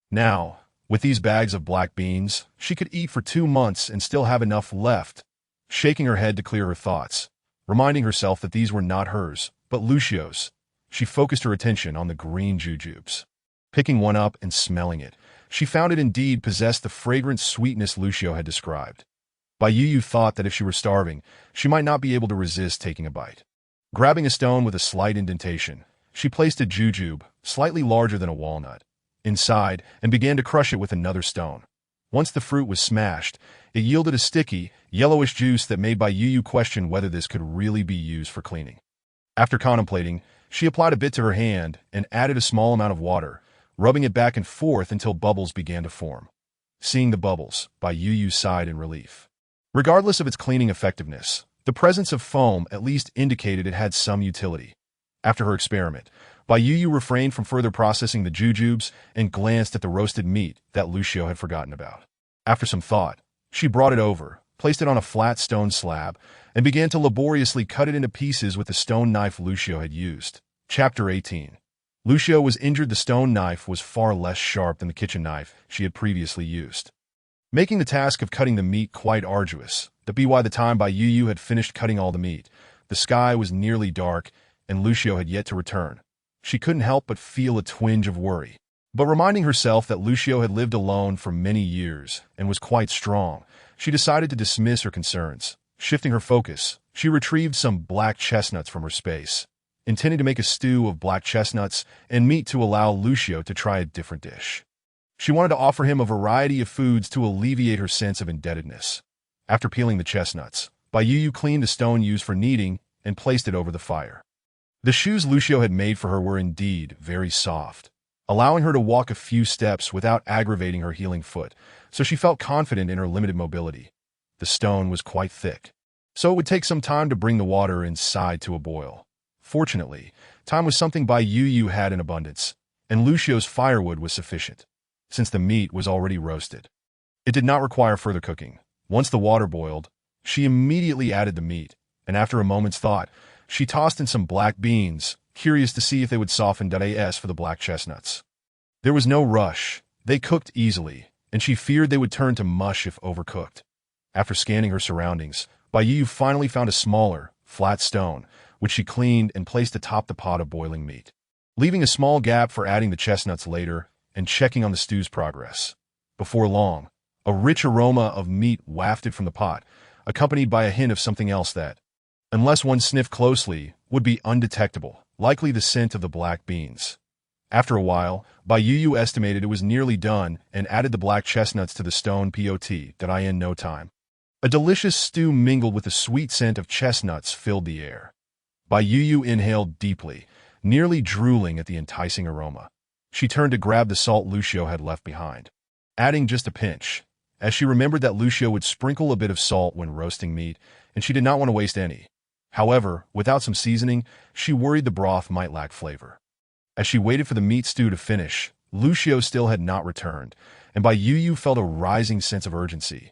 Now, with these bags of black beans, she could eat for 2 months and still have enough left. Shaking her head to clear her thoughts, reminding herself that these were not hers, but Lucio's, she focused her attention on the green jujubes. Picking one up and smelling it, she found it indeed possessed the fragrant sweetness Lucio had described. Bai Yu thought that if she were starving, she might not be able to resist taking a bite. Grabbing a stone with a slight indentation, she placed a jujube, slightly larger than a walnut, inside and began to crush it with another stone. Once the fruit was smashed, it yielded a sticky, yellowish juice that made Bai Yu question whether this could really be used for cleaning. After contemplating, she applied a bit to her hand and added a small amount of water, rubbing it back and forth until bubbles began to form. Seeing the bubbles, Bai Yu sighed in relief. Regardless of its cleaning effectiveness, the presence of foam at least indicated it had some utility. After her experiment, Bai Yu refrained from further processing the jujubes and glanced at the roasted meat that Lucio had forgotten about. After some thought, she brought it over, placed it on a flat stone slab, and began to laboriously cut it into pieces with the stone knife Lucio had used. Chapter 18. Lucio was injured. The stone knife was far less sharp than the kitchen knife she had previously used, making the task of cutting the meat quite arduous. By the time Bai Yu had finished cutting all the meat, the sky was nearly dark and Lucio had yet to return. She couldn't help but feel a twinge of worry. But reminding herself that Lucio had lived alone for many years and was quite strong, she decided to dismiss her concerns. Shifting her focus, she retrieved some black chestnuts from her space, intending to make a stew of black chestnuts and meat to allow Lucio to try a different dish. She wanted to offer him a variety of foods to alleviate her sense of indebtedness. After peeling the chestnuts, Bai Yu cleaned the stone used for kneading and placed it over the fire. The shoes Lucio had made for her were indeed very soft, allowing her to walk a few steps without aggravating her healing foot, so she felt confident in her limited mobility. The stone was quite thick, so it would take some time to bring the water inside to a boil. Fortunately, time was something Bai Yu had in abundance, and Lucio's firewood was sufficient, since the meat was already roasted. It did not require further cooking. Once the water boiled, she immediately added the meat, and after a moment's thought, she tossed in some black beans, curious to see if they would soften for the black chestnuts. There was no rush. They cooked easily, and she feared they would turn to mush if overcooked. After scanning her surroundings, Bai Yu finally found a smaller, flat stone, which she cleaned and placed atop the pot of boiling meat, leaving a small gap for adding the chestnuts later and checking on the stew's progress. Before long, a rich aroma of meat wafted from the pot, accompanied by a hint of something else that, unless one sniffed closely, would be undetectable, likely the scent of the black beans. After a while, Bai Yu estimated it was nearly done and added the black chestnuts to the stone pot in no time. A delicious stew mingled with the sweet scent of chestnuts filled the air. Bai Yu inhaled deeply, nearly drooling at the enticing aroma. She turned to grab the salt Lucio had left behind, adding just a pinch, as she remembered that Lucio would sprinkle a bit of salt when roasting meat, and she did not want to waste any. However, without some seasoning, she worried the broth might lack flavor. As she waited for the meat stew to finish, Lucio still had not returned, and Bai Yu felt a rising sense of urgency.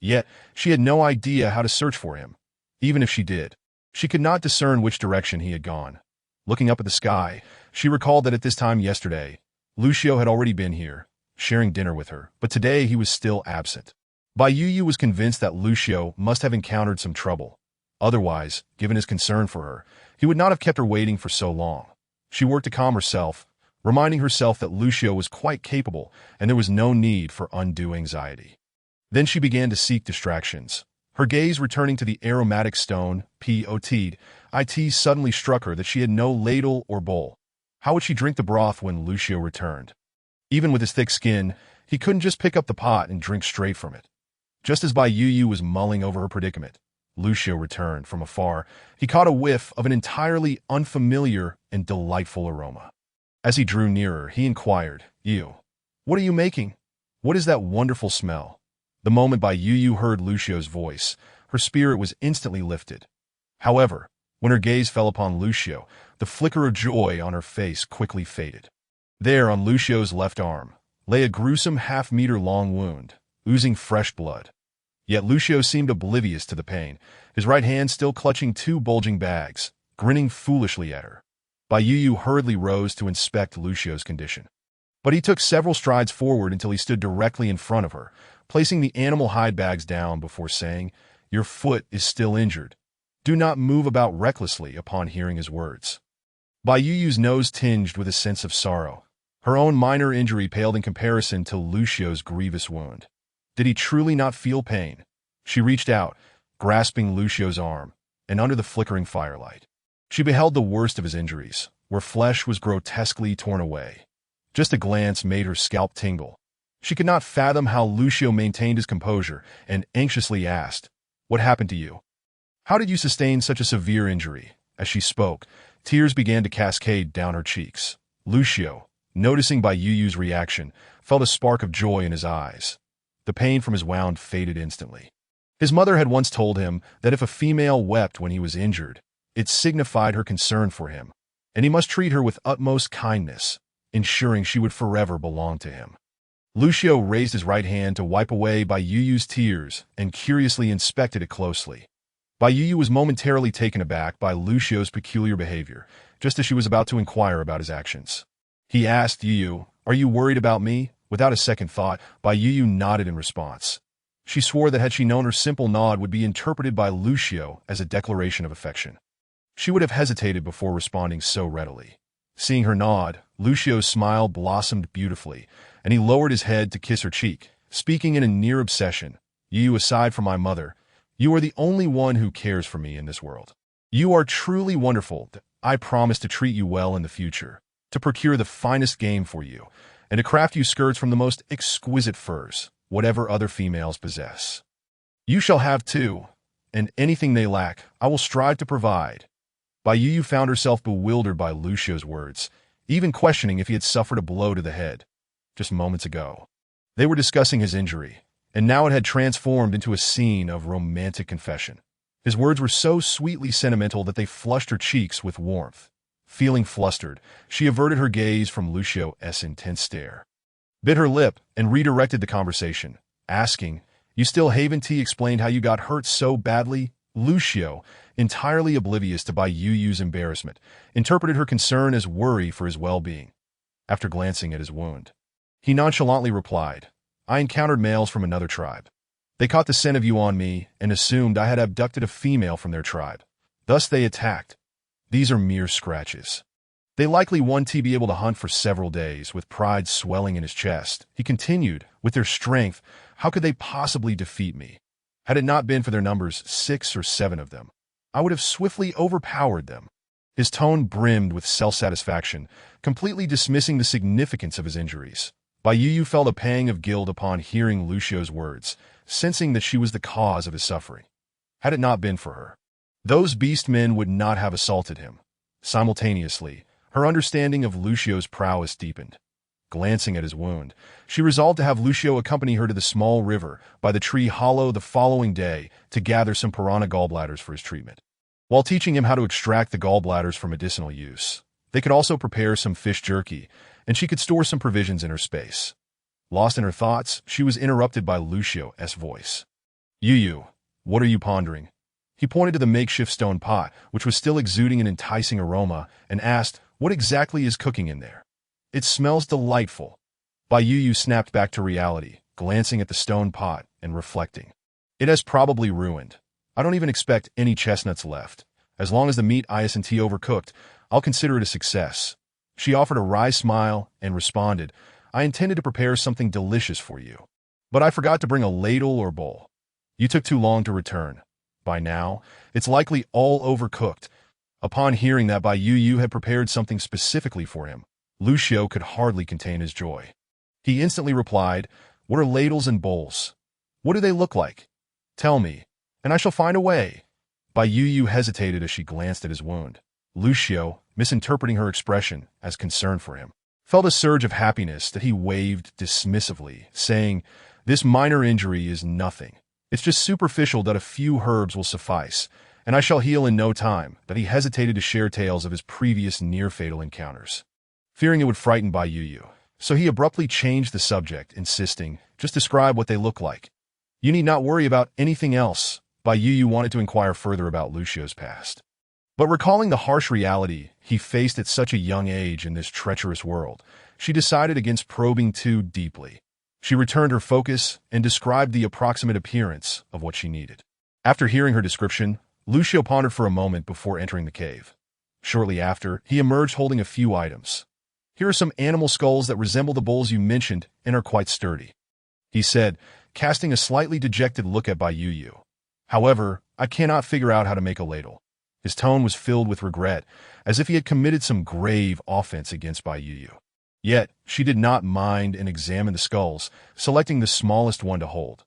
Yet, she had no idea how to search for him. Even if she did, she could not discern which direction he had gone. Looking up at the sky, she recalled that at this time yesterday, Lucio had already been here. sharing dinner with her, but today he was still absent. Bai Yu was convinced that Lucio must have encountered some trouble. Otherwise, given his concern for her, he would not have kept her waiting for so long. She worked to calm herself, reminding herself that Lucio was quite capable and there was no need for undue anxiety. Then she began to seek distractions. Her gaze returning to the aromatic stone, it suddenly struck her that she had no ladle or bowl. How would she drink the broth when Lucio returned? Even with his thick skin, he couldn't just pick up the pot and drink straight from it. Just as Bai Yu was mulling over her predicament, Lucio returned from afar. He caught a whiff of an entirely unfamiliar and delightful aroma. As he drew nearer, he inquired, "You, what are you making? What is that wonderful smell?" The moment Bai Yu heard Lucio's voice, her spirit was instantly lifted. However, when her gaze fell upon Lucio, the flicker of joy on her face quickly faded. There, on Lucio's left arm, lay a gruesome half-meter-long wound, oozing fresh blood. Yet Lucio seemed oblivious to the pain, his right hand still clutching two bulging bags, grinning foolishly at her. Bai Yu hurriedly rose to inspect Lucio's condition. But he took several strides forward until he stood directly in front of her, placing the animal hide bags down before saying, "Your foot is still injured. Do not move about recklessly." Upon hearing his words, Bai Yu's nose tinged with a sense of sorrow. Her own minor injury paled in comparison to Lucio's grievous wound. Did he truly not feel pain? She reached out, grasping Lucio's arm, and under the flickering firelight, she beheld the worst of his injuries, where flesh was grotesquely torn away. Just a glance made her scalp tingle. She could not fathom how Lucio maintained his composure and anxiously asked, "What happened to you? How did you sustain such a severe injury?" As she spoke, tears began to cascade down her cheeks. Lucio, noticing Bai Yu's reaction, felt a spark of joy in his eyes. The pain from his wound faded instantly. His mother had once told him that if a female wept when he was injured, it signified her concern for him, and he must treat her with utmost kindness, ensuring she would forever belong to him. Lucio raised his right hand to wipe away Bai Yu's tears and curiously inspected it closely. Bai Yu was momentarily taken aback by Lucio's peculiar behavior, just as she was about to inquire about his actions. He asked, "Yu, are you worried about me?" Without a second thought, Bai Yu nodded in response. She swore that had she known her simple nod would be interpreted by Lucio as a declaration of affection, she would have hesitated before responding so readily. Seeing her nod, Lucio's smile blossomed beautifully, and he lowered his head to kiss her cheek, speaking in a near obsession. "You, aside from my mother, you are the only one who cares for me in this world. You are truly wonderful. I promise to treat you well in the future, to procure the finest game for you, and to craft you skirts from the most exquisite furs, whatever other females possess. You shall have too, and anything they lack, I will strive to provide." Bai Yu found herself bewildered by Lucio's words, even questioning if he had suffered a blow to the head. Just moments ago, they were discussing his injury, and now it had transformed into a scene of romantic confession. His words were so sweetly sentimental that they flushed her cheeks with warmth. Feeling flustered, she averted her gaze from Lucio's intense stare, bit her lip, and redirected the conversation, asking, "You still haven't explained how you got hurt so badly?" Lucio, entirely oblivious to Bai Yu's embarrassment, interpreted her concern as worry for his well-being. After glancing at his wound, he nonchalantly replied, "I encountered males from another tribe. They caught the scent of you on me and assumed I had abducted a female from their tribe. Thus they attacked. These are mere scratches. They likely won't be able to hunt for several days." With pride swelling in his chest, he continued, "With their strength, how could they possibly defeat me? Had it not been for their numbers, 6 or 7 of them, I would have swiftly overpowered them." His tone brimmed with self-satisfaction, completely dismissing the significance of his injuries. Bai Yu felt a pang of guilt upon hearing Lucio's words, sensing that she was the cause of his suffering. Had it not been for her, those beast men would not have assaulted him. Simultaneously, her understanding of Lucio's prowess deepened. Glancing at his wound, she resolved to have Lucio accompany her to the small river by the tree hollow the following day to gather some piranha gallbladders for his treatment. While teaching him how to extract the gallbladders for medicinal use, they could also prepare some fish jerky, and she could store some provisions in her space. Lost in her thoughts, she was interrupted by Lucio's voice. "Yu, what are you pondering?" He pointed to the makeshift stone pot, which was still exuding an enticing aroma, and asked, "What exactly is cooking in there? It smells delightful." Bai Yu snapped back to reality, glancing at the stone pot and reflecting. It has probably ruined. I don't even expect any chestnuts left. As long as the meat isn't overcooked, I'll consider it a success. She offered a wry smile and responded, I intended to prepare something delicious for you. But I forgot to bring a ladle or bowl. You took too long to return. By now, it's likely all overcooked. Upon hearing that Bai Yu had prepared something specifically for him, Lucio could hardly contain his joy. He instantly replied, What are ladles and bowls? What do they look like? Tell me, and I shall find a way. Bai Yu hesitated as she glanced at his wound. Lucio, misinterpreting her expression as concern for him, felt a surge of happiness that he waved dismissively, saying, This minor injury is nothing. It's just superficial that a few herbs will suffice, and I shall heal in no time. That he hesitated to share tales of his previous near-fatal encounters, fearing it would frighten Bai Yu. So he abruptly changed the subject, insisting, Just describe what they look like. You need not worry about anything else. Bai Yu wanted to inquire further about Lucio's past. But recalling the harsh reality he faced at such a young age in this treacherous world, she decided against probing too deeply. She returned her focus and described the approximate appearance of what she needed. After hearing her description, Lucio pondered for a moment before entering the cave. Shortly after, he emerged holding a few items. Here are some animal skulls that resemble the bowls you mentioned and are quite sturdy, he said, casting a slightly dejected look at Bai Yu. However, I cannot figure out how to make a ladle. His tone was filled with regret, as if he had committed some grave offense against Bai Yu. Yet, she did not mind and examined the skulls, selecting the smallest one to hold.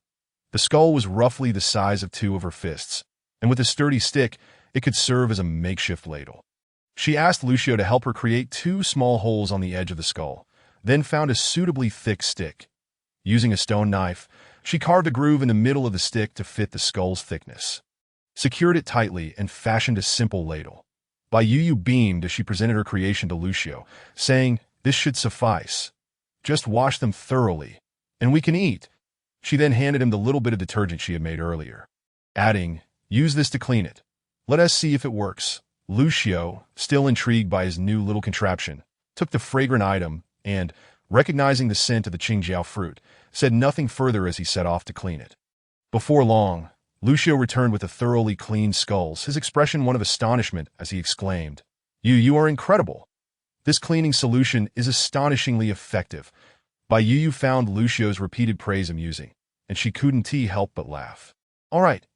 The skull was roughly the size of two of her fists, and with a sturdy stick, it could serve as a makeshift ladle. She asked Lucio to help her create two small holes on the edge of the skull, then found a suitably thick stick. Using a stone knife, she carved a groove in the middle of the stick to fit the skull's thickness, secured it tightly, and fashioned a simple ladle. Bai Yu beamed as she presented her creation to Lucio, saying, This should suffice. Just wash them thoroughly, and we can eat. She then handed him the little bit of detergent she had made earlier, adding, Use this to clean it. Let us see if it works. Lucio, still intrigued by his new little contraption, took the fragrant item and, recognizing the scent of the Qingjiao fruit, said nothing further as he set off to clean it. Before long, Lucio returned with the thoroughly cleaned skulls, his expression one of astonishment as he exclaimed, You are incredible. This cleaning solution is astonishingly effective. Bai Yu found Lucio's repeated praise amusing, and she couldn't help but laugh. All right,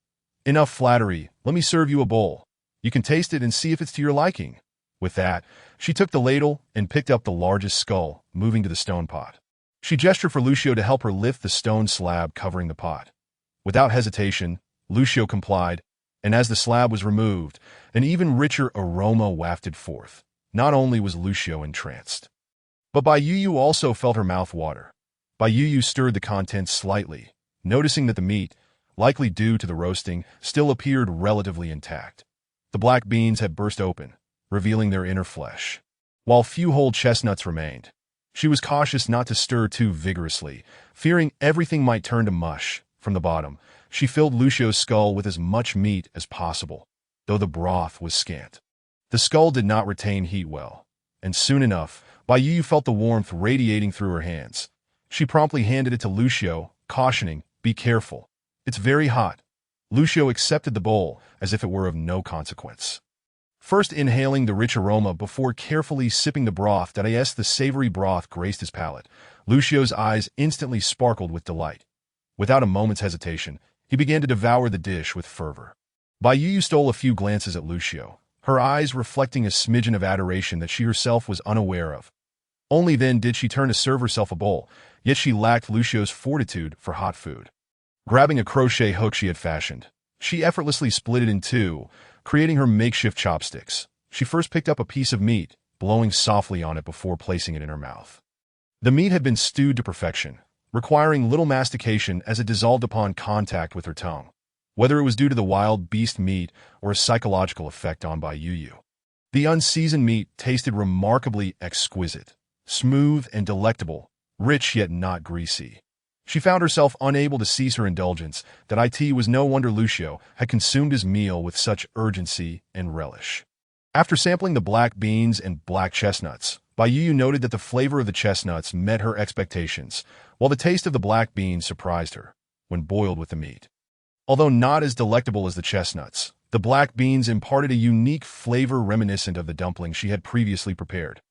enough flattery. Let me serve you a bowl. You can taste it and see if it's to your liking. With that, she took the ladle and picked up the largest skull, moving to the stone pot. She gestured for Lucio to help her lift the stone slab covering the pot. Without hesitation, Lucio complied, and as the slab was removed, an even richer aroma wafted forth. Not only was Lucio entranced, but Bai Yu also felt her mouth water. Bai Yu stirred the contents slightly, noticing that the meat, likely due to the roasting, still appeared relatively intact. The black beans had burst open, revealing their inner flesh, while few whole chestnuts remained. She was cautious not to stir too vigorously, fearing everything might turn to mush. From the bottom, she filled Lucio's skull with as much meat as possible, though the broth was scant. The skull did not retain heat well, and soon enough, Bai Yu felt the warmth radiating through her hands. She promptly handed it to Lucio, cautioning, Be careful. It's very hot. Lucio accepted the bowl as if it were of no consequence, first inhaling the rich aroma before carefully sipping the broth. The savory broth graced his palate. Lucio's eyes instantly sparkled with delight. Without a moment's hesitation, he began to devour the dish with fervor. Bai Yu stole a few glances at Lucio, her eyes reflecting a smidgen of adoration that she herself was unaware of. Only then did she turn to serve herself a bowl, yet she lacked Lucio's fortitude for hot food. Grabbing a crochet hook she had fashioned, she effortlessly split it in two, creating her makeshift chopsticks. She first picked up a piece of meat, blowing softly on it before placing it in her mouth. The meat had been stewed to perfection, requiring little mastication as it dissolved upon contact with her tongue, whether it was due to the wild beast meat or a psychological effect on Bai Yu. The unseasoned meat tasted remarkably exquisite, smooth and delectable, rich yet not greasy. She found herself unable to cease her indulgence. It was no wonder Lucio had consumed his meal with such urgency and relish. After sampling the black beans and black chestnuts, Bai Yu noted that the flavor of the chestnuts met her expectations, while the taste of the black beans surprised her when boiled with the meat. Although not as delectable as the chestnuts, the black beans imparted a unique flavor reminiscent of the dumplings she had previously prepared.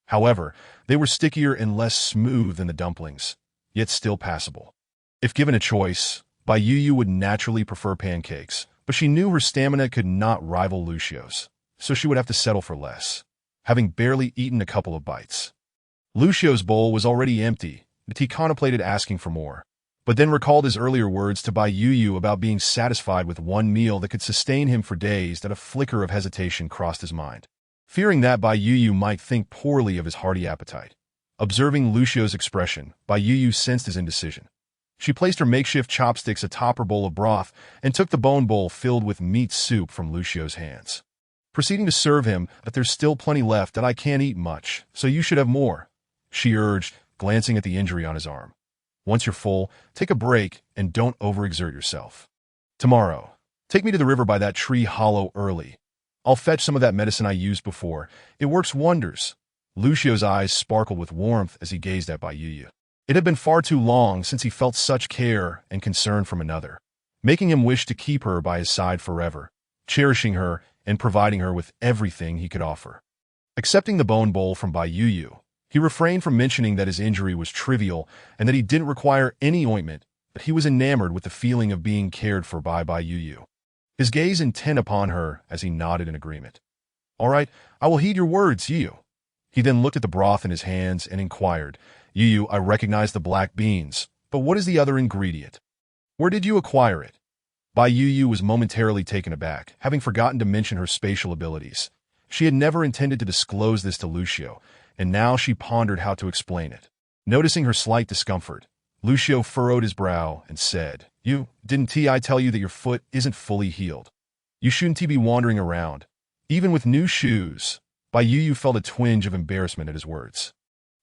However, they were stickier and less smooth than the dumplings, yet still passable. If given a choice, Bai Yu would naturally prefer pancakes, but she knew her stamina could not rival Lucio's, so she would have to settle for less, having barely eaten a couple of bites. Lucio's bowl was already empty, but he contemplated asking for more, but then recalled his earlier words to Bai Yu about being satisfied with one meal that could sustain him for days. That a flicker of hesitation crossed his mind, fearing that Bai Yu might think poorly of his hearty appetite. Observing Lucio's expression, Bai Yu sensed his indecision. She placed her makeshift chopsticks atop her bowl of broth and took the bone bowl filled with meat soup from Lucio's hands, proceeding to serve him. "But there's still plenty left and I can't eat much, so you should have more," she urged, glancing at the injury on his arm. "Once you're full, take a break and don't overexert yourself. Tomorrow, take me to the river by that tree hollow early. I'll fetch some of that medicine I used before. It works wonders." Lucio's eyes sparkled with warmth as he gazed at Bai Yu. It had been far too long since he felt such care and concern from another, making him wish to keep her by his side forever, cherishing her and providing her with everything he could offer. Accepting the bone bowl from Bai Yu, he refrained from mentioning that his injury was trivial and that he didn't require any ointment, but he was enamored with the feeling of being cared for by Bai Yu, his gaze intent upon her as he nodded in agreement. "All right, I will heed your words, Yu." He then looked at the broth in his hands and inquired, "Yu, I recognize the black beans, but what is the other ingredient? Where did you acquire it?" Bai Yu was momentarily taken aback, having forgotten to mention her spatial abilities. She had never intended to disclose this to Lucio, and now she pondered how to explain it. Noticing her slight discomfort, Lucio furrowed his brow and said, Didn't I tell you that your foot isn't fully healed? You shouldn't be wandering around, even with new shoes." Bai Yu felt a twinge of embarrassment at his words,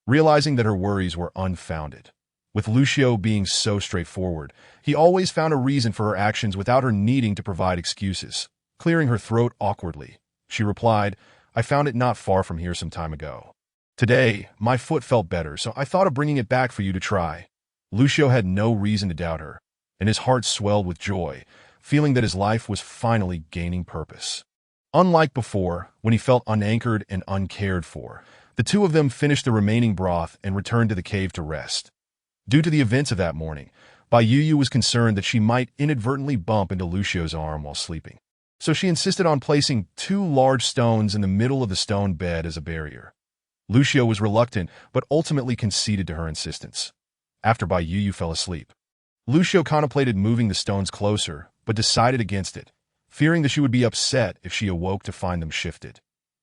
realizing that her worries were unfounded. With Lucio being so straightforward, he always found a reason for her actions without her needing to provide excuses. Clearing her throat awkwardly, she replied, "I found it not far from here some time ago. Today, my foot felt better, so I thought of bringing it back for you to try." Lucio had no reason to doubt her, and his heart swelled with joy, feeling that his life was finally gaining purpose. Unlike before, when he felt unanchored and uncared for, the two of them finished the remaining broth and returned to the cave to rest. Due to the events of that morning, Bai Yu was concerned that she might inadvertently bump into Lucio's arm while sleeping, so she insisted on placing 2 large stones in the middle of the stone bed as a barrier. Lucio was reluctant, but ultimately conceded to her insistence. After Bai Yu fell asleep, Lucio contemplated moving the stones closer, but decided against it, fearing that she would be upset if she awoke to find them shifted.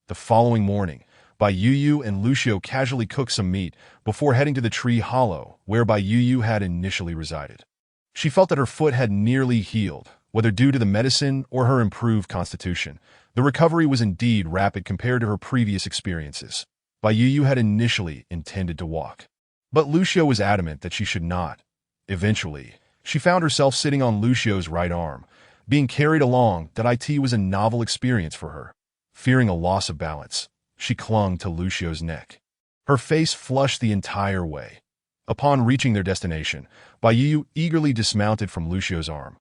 The following morning, Bai Yu and Lucio casually cooked some meat before heading to the tree hollow where Bai Yu had initially resided. She felt that her foot had nearly healed, whether due to the medicine or her improved constitution. The recovery was indeed rapid compared to her previous experiences. Bai Yu had initially intended to walk, but Lucio was adamant that she should not. Eventually, she found herself sitting on Lucio's right arm, being carried along. That was a novel experience for her. Fearing a loss of balance, she clung to Lucio's neck. Her face flushed the entire way. Upon reaching their destination, Bai Yu eagerly dismounted from Lucio's arm.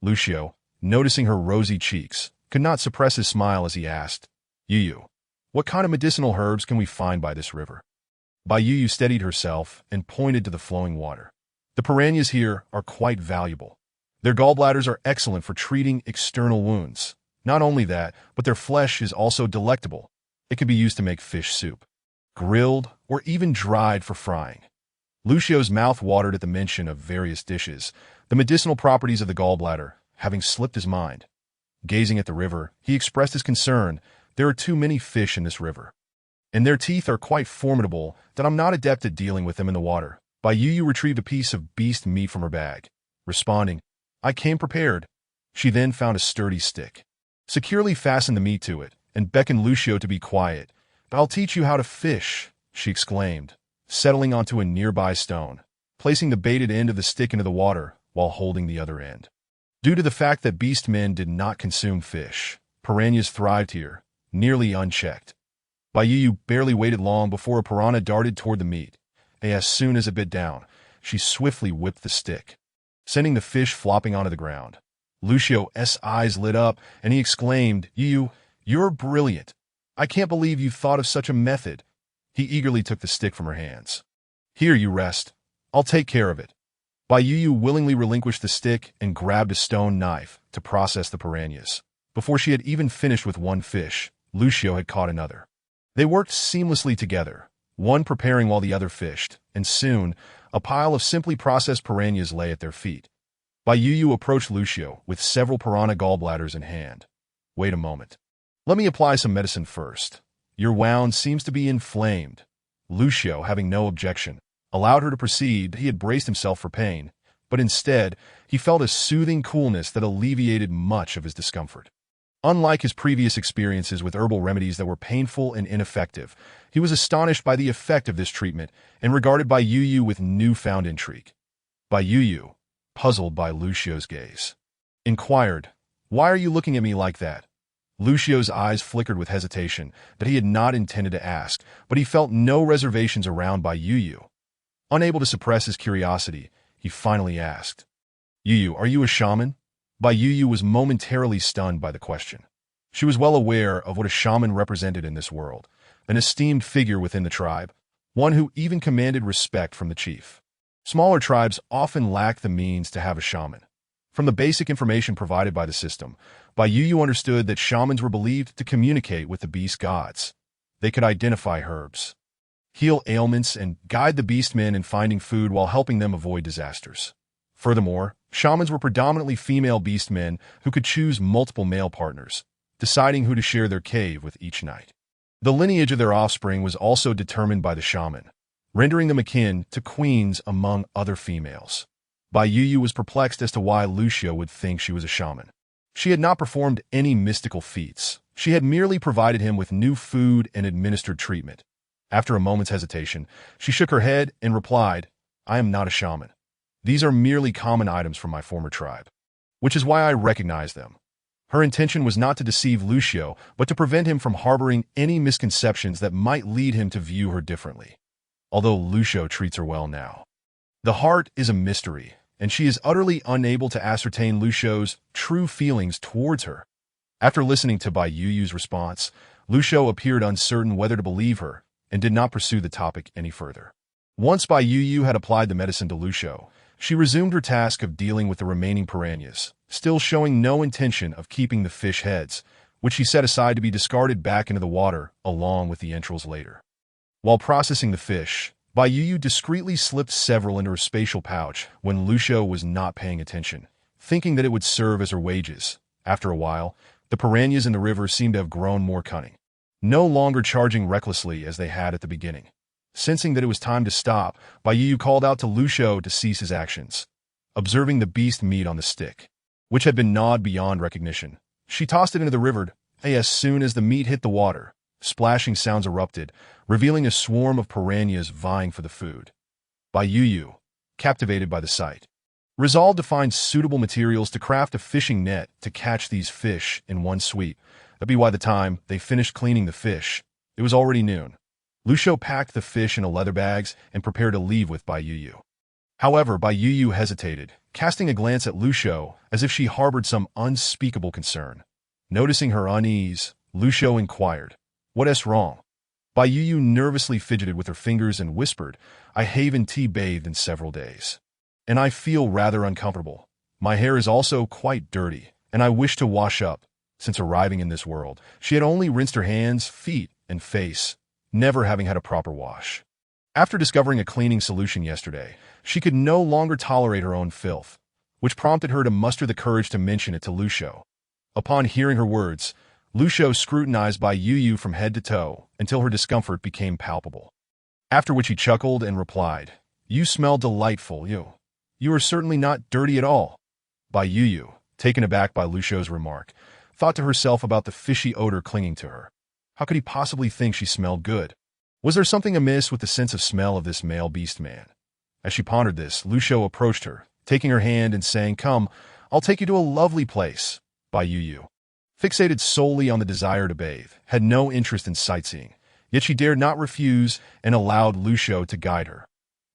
Lucio, noticing her rosy cheeks, could not suppress his smile as he asked, "Yu, what kind of medicinal herbs can we find by this river?" Bai Yu steadied herself and pointed to the flowing water. "The piranhas here are quite valuable. Their gallbladders are excellent for treating external wounds. Not only that, but their flesh is also delectable. It can be used to make fish soup, grilled, or even dried for frying." Lucio's mouth watered at the mention of various dishes, the medicinal properties of the gallbladder having slipped his mind. Gazing at the river, he expressed his concern. "There are too many fish in this river, and their teeth are quite formidable that I'm not adept at dealing with them in the water." Bai Yu retrieved a piece of beast meat from her bag, responding, "I came prepared." She then found a sturdy stick, securely fastened the meat to it, and beckoned Lucio to be quiet. "I'll teach you how to fish," she exclaimed, settling onto a nearby stone, placing the baited end of the stick into the water while holding the other end. Due to the fact that beast men did not consume fish, piranhas thrived here, nearly unchecked. Bai Yu barely waited long before a piranha darted toward the meat. As soon as it bit down, she swiftly whipped the stick, sending the fish flopping onto the ground. Lucio's eyes lit up, and he exclaimed, "Yu, you're brilliant. I can't believe you thought of such a method." He eagerly took the stick from her hands. "Here, you rest. I'll take care of it." Bai Yu willingly relinquished the stick and grabbed a stone knife to process the piranhas. Before she had even finished with one fish, Lucio had caught another. They worked seamlessly together, one preparing while the other fished, and soon, a pile of simply processed piranhas lay at their feet. Bai Yu approached Lucio with several piranha gallbladders in hand. "Wait a moment. Let me apply some medicine first. Your wound seems to be inflamed." Lucio, having no objection, allowed her to proceed. He had braced himself for pain, but instead, he felt a soothing coolness that alleviated much of his discomfort. Unlike his previous experiences with herbal remedies that were painful and ineffective, he was astonished by the effect of this treatment and regarded Bai Yu with newfound intrigue. Bai Yu, puzzled by Lucio's gaze, inquired, "Why are you looking at me like that?" Lucio's eyes flickered with hesitation that he had not intended to ask, but he felt no reservations around Bai Yu. Unable to suppress his curiosity, he finally asked, "Yu, are you a shaman?" Bai Yu was momentarily stunned by the question. She was well aware of what a shaman represented in this world, an esteemed figure within the tribe, one who even commanded respect from the chief. Smaller tribes often lack the means to have a shaman. From the basic information provided by the system, Bai Yu understood that shamans were believed to communicate with the beast gods. They could identify herbs, heal ailments, and guide the beastmen in finding food while helping them avoid disasters. Furthermore, shamans were predominantly female beastmen who could choose multiple male partners, deciding who to share their cave with each night. The lineage of their offspring was also determined by the shaman, rendering them akin to queens among other females. Bai Yu was perplexed as to why Lucio would think she was a shaman. She had not performed any mystical feats. She had merely provided him with new food and administered treatment. After a moment's hesitation, she shook her head and replied, "I am not a shaman. These are merely common items from my former tribe, which is why I recognize them." Her intention was not to deceive Lucio, but to prevent him from harboring any misconceptions that might lead him to view her differently. Although Lucio treats her well now, the heart is a mystery, and she is utterly unable to ascertain Lucio's true feelings towards her. After listening to Bai Yu's response, Lucio appeared uncertain whether to believe her and did not pursue the topic any further. Once Bai Yu had applied the medicine to Lucio, she resumed her task of dealing with the remaining piranhas, still showing no intention of keeping the fish heads, which she set aside to be discarded back into the water along with the entrails later. While processing the fish, Bai Yu discreetly slipped several into her spatial pouch when Lucio was not paying attention, thinking that it would serve as her wages. After a while, the piranhas in the river seemed to have grown more cunning, no longer charging recklessly as they had at the beginning. Sensing that it was time to stop, Bai Yu called out to Lucio to cease his actions. Observing the beast meat on the stick, which had been gnawed beyond recognition, she tossed it into the river. As soon as the meat hit the water, splashing sounds erupted, revealing a swarm of piranhas vying for the food. Bai Yu, captivated by the sight, resolved to find suitable materials to craft a fishing net to catch these fish in one sweep. By the time they finished cleaning the fish, it was already noon. Lucio packed the fish into leather bags and prepared to leave with Bai Yu. However, Bai Yu hesitated, casting a glance at Lucio as if she harbored some unspeakable concern. Noticing her unease, Lucio inquired, "What's wrong?" Bai Yu nervously fidgeted with her fingers and whispered, "I haven't tea-bathed in several days, and I feel rather uncomfortable. My hair is also quite dirty, and I wish to wash up." Since arriving in this world, she had only rinsed her hands, feet, and face, never having had a proper wash. After discovering a cleaning solution yesterday, she could no longer tolerate her own filth, which prompted her to muster the courage to mention it to Lucio. Upon hearing her words, Lucio scrutinized Bai Yu from head to toe until her discomfort became palpable. After which he chuckled and replied, "You smell delightful, Yu. You are certainly not dirty at all." Bai Yu, taken aback by Lucio's remark, thought to herself about the fishy odor clinging to her. How could he possibly think she smelled good? Was there something amiss with the sense of smell of this male beast man? As she pondered this, Lucio approached her, taking her hand and saying, "Come, I'll take you to a lovely place." Bai Yu, fixated solely on the desire to bathe, had no interest in sightseeing, Yet she dared not refuse and allowed Lu Shou to guide her.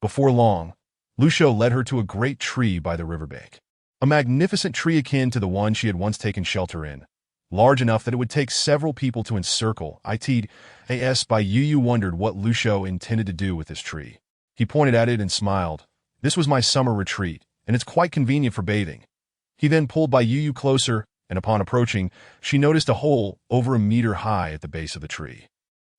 Before long, Lu Shou led her to a great tree by the riverbank. A magnificent tree akin to the one she had once taken shelter in, large enough that it would take several people to encircle it. Bai Yu wondered what Lu Shou intended to do with this tree. He pointed at it and smiled. This was my summer retreat, and it's quite convenient for bathing. He then pulled Bai Yu closer, and upon approaching, she noticed a hole over a meter high at the base of the tree.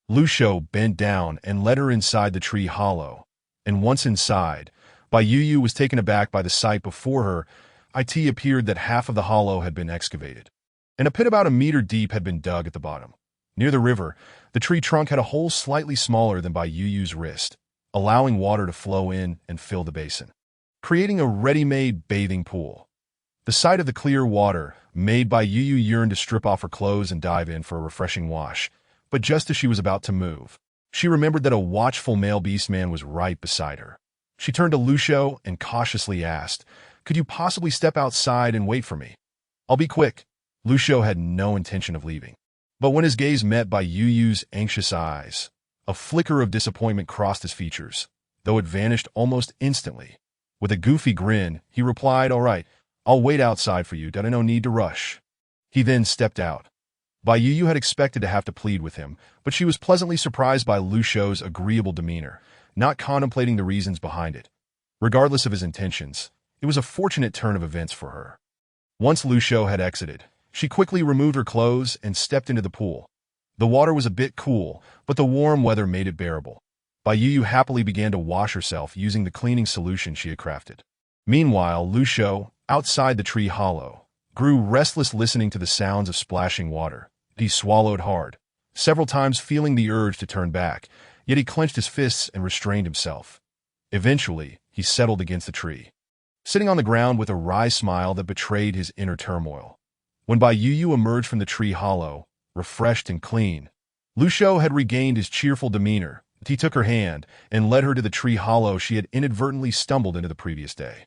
Lu Shou bent down and led her inside the tree hollow, and once inside, Bai Yu was taken aback by the sight before her. It appeared that half of the hollow had been excavated, and a pit about a meter deep had been dug at the bottom. Near the river, the tree trunk had a hole slightly smaller than Bai Yu's wrist, allowing water to flow in and fill the basin, creating a ready-made bathing pool. The sight of the clear water made Bai Yu yearn to strip off her clothes and dive in for a refreshing wash, but just as she was about to move, she remembered that a watchful male beastman was right beside her. She turned to Lu Shou and cautiously asked, "Could you possibly step outside and wait for me? I'll be quick." Lu Shou had no intention of leaving. But when his gaze met Bai Yu's anxious eyes, a flicker of disappointment crossed his features, though it vanished almost instantly. With a goofy grin, he replied, "All right, I'll wait outside for you. There no need to rush." He then stepped out. Bai Yu had expected to have to plead with him, but she was pleasantly surprised by Lu Shou's agreeable demeanor, not contemplating the reasons behind it. Regardless of his intentions, it was a fortunate turn of events for her. Once Lu Shou had exited, she quickly removed her clothes and stepped into the pool. The water was a bit cool, but the warm weather made it bearable. Bai Yu happily began to wash herself using the cleaning solution she had crafted. Meanwhile, Lu Shou, outside the tree hollow, grew restless listening to the sounds of splashing water. He swallowed hard, several times feeling the urge to turn back, yet he clenched his fists and restrained himself. Eventually, he settled against the tree, sitting on the ground with a wry smile that betrayed his inner turmoil. When Bai Yu emerged from the tree hollow, refreshed and clean, Lu Shou had regained his cheerful demeanor. He took her hand and led her to the tree hollow she had inadvertently stumbled into the previous day.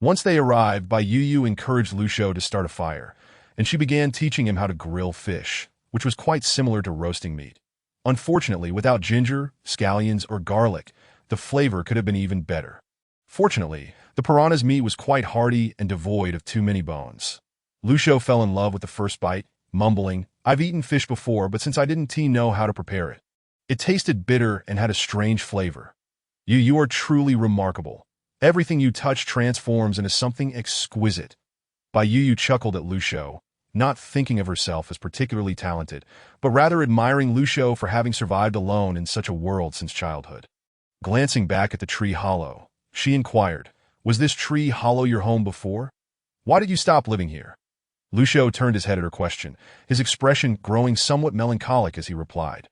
Once they arrived, Bai Yu encouraged Lu Shou to start a fire, and she began teaching him how to grill fish, which was quite similar to roasting meat. Unfortunately, without ginger, scallions, or garlic, the flavor could have been even better. Fortunately, the piranha's meat was quite hearty and devoid of too many bones. Lu Shou fell in love with the first bite, mumbling, "I've eaten fish before, but since I didn't know how to prepare it. It tasted bitter and had a strange flavor. You are truly remarkable. Everything you touch transforms into something exquisite." Bai Yu chuckled at Lu Shou, not thinking of herself as particularly talented, but rather admiring Lu Shou for having survived alone in such a world since childhood. Glancing back at the tree hollow, she inquired, "Was this tree hollow your home before? Why did you stop living here?" Lu Shou turned his head at her question, his expression growing somewhat melancholic as he replied,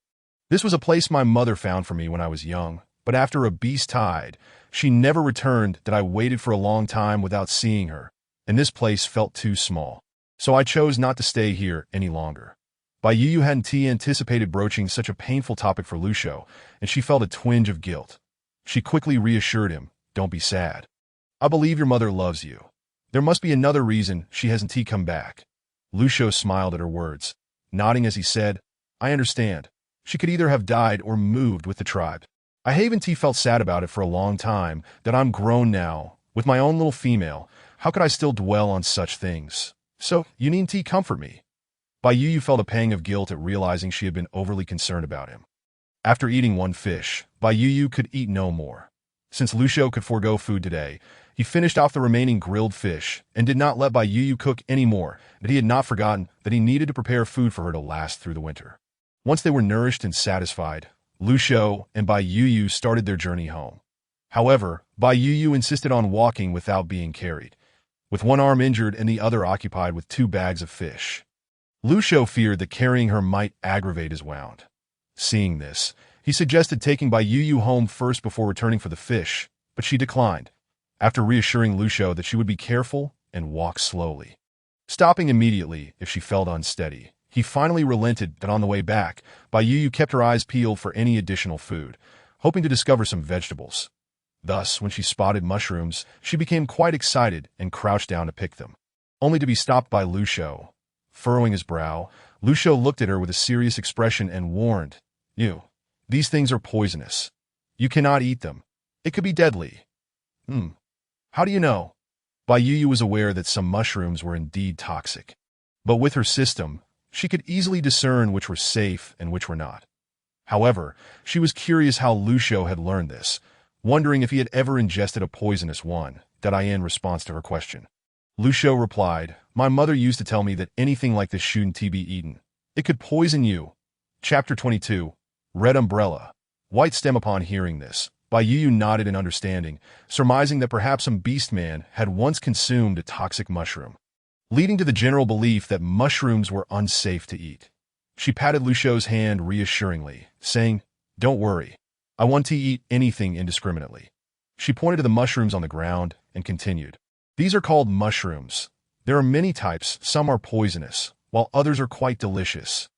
"This was a place my mother found for me when I was young, but after a beast tide, she never returned. That I waited for a long time without seeing her, and this place felt too small. So I chose not to stay here any longer." Bai Yu hadn't anticipated broaching such a painful topic for Lu Shou, and she felt a twinge of guilt. She quickly reassured him, "Don't be sad. I believe your mother loves you. There must be another reason she hasn't come back." Lu Shou smiled at her words, nodding as he said, "I understand. She could either have died or moved with the tribe. I haven't felt sad about it for a long time, that I'm grown now, with my own little female. How could I still dwell on such things? So, you needn't comfort me." Bai Yu felt a pang of guilt at realizing she had been overly concerned about him. After eating one fish, Bai Yu could eat no more. Since Lu Shou could forego food today, he finished off the remaining grilled fish and did not let Bai Yu cook any more, but he had not forgotten that he needed to prepare food for her to last through the winter. Once they were nourished and satisfied, Lu Shou and Bai Yu started their journey home. However, Bai Yu insisted on walking without being carried, with one arm injured and the other occupied with 2 bags of fish. Lu Shou feared that carrying her might aggravate his wound. Seeing this, he suggested taking Bai Yu home first before returning for the fish, but she declined, after reassuring Lu Shou that she would be careful and walk slowly, stopping immediately if she felt unsteady. He finally relented that on the way back, Bai Yu kept her eyes peeled for any additional food, hoping to discover some vegetables. Thus, when she spotted mushrooms, she became quite excited and crouched down to pick them, only to be stopped by Lu Shou. Furrowing his brow, Lu Shou looked at her with a serious expression and warned, These things are poisonous. You cannot eat them. It could be deadly. How do you know? Bai Yu was aware that some mushrooms were indeed toxic. But with her system, she could easily discern which were safe and which were not. However, she was curious how Lu Xiu had learned this, wondering if he had ever ingested a poisonous one, in response to her question. Lu Xiu replied, "My mother used to tell me that anything like this shouldn't be eaten. It could poison you." Chapter 22. Red Umbrella. White Stem. Upon hearing this, Bai Yu nodded in understanding, surmising that perhaps some beast man had once consumed a toxic mushroom, leading to the general belief that mushrooms were unsafe to eat. She patted Lu Xiu's hand reassuringly, saying, "Don't worry. I want to eat anything indiscriminately." She pointed to the mushrooms on the ground and continued, "These are called mushrooms. There are many types, some are poisonous, while others are quite delicious."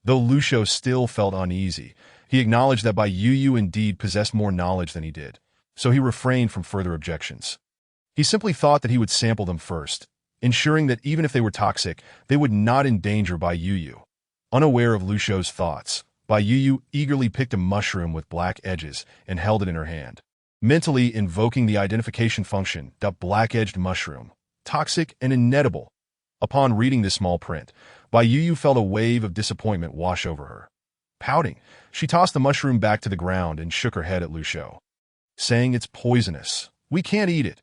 Though Lu Xiu still felt uneasy, he acknowledged that Bai Yu indeed possessed more knowledge than he did, so he refrained from further objections. He simply thought that he would sample them first, ensuring that even if they were toxic, they would not endanger Bai Yu. Unaware of Lu Xiu's thoughts, Bai Yu eagerly picked a mushroom with black edges and held it in her hand, mentally invoking the identification function, that black-edged mushroom, toxic and inedible. Upon reading this small print, Bai Yu felt a wave of disappointment wash over her. Pouting, she tossed the mushroom back to the ground and shook her head at Lu Xiu, saying, "It's poisonous. We can't eat it."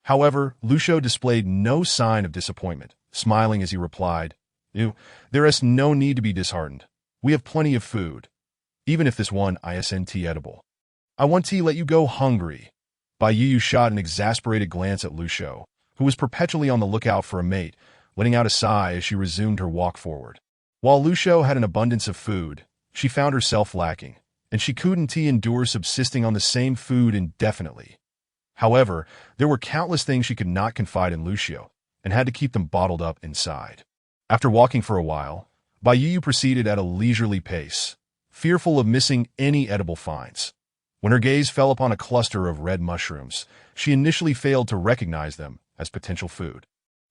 However, Lu Xiu displayed no sign of disappointment, smiling as he replied, "There is no need to be disheartened. We have plenty of food, even if this one isn't edible. I want to let you go hungry." Bai Yu shot an exasperated glance at Lu Xiu, who was perpetually on the lookout for a mate, letting out a sigh as she resumed her walk forward. While Lu Xiu had an abundance of food, she found herself lacking, and she couldn't endure subsisting on the same food indefinitely. However, there were countless things she could not confide in Lu Xiu, and had to keep them bottled up inside. After walking for a while, Bai Yu proceeded at a leisurely pace, fearful of missing any edible finds. When her gaze fell upon a cluster of red mushrooms, she initially failed to recognize them as potential food.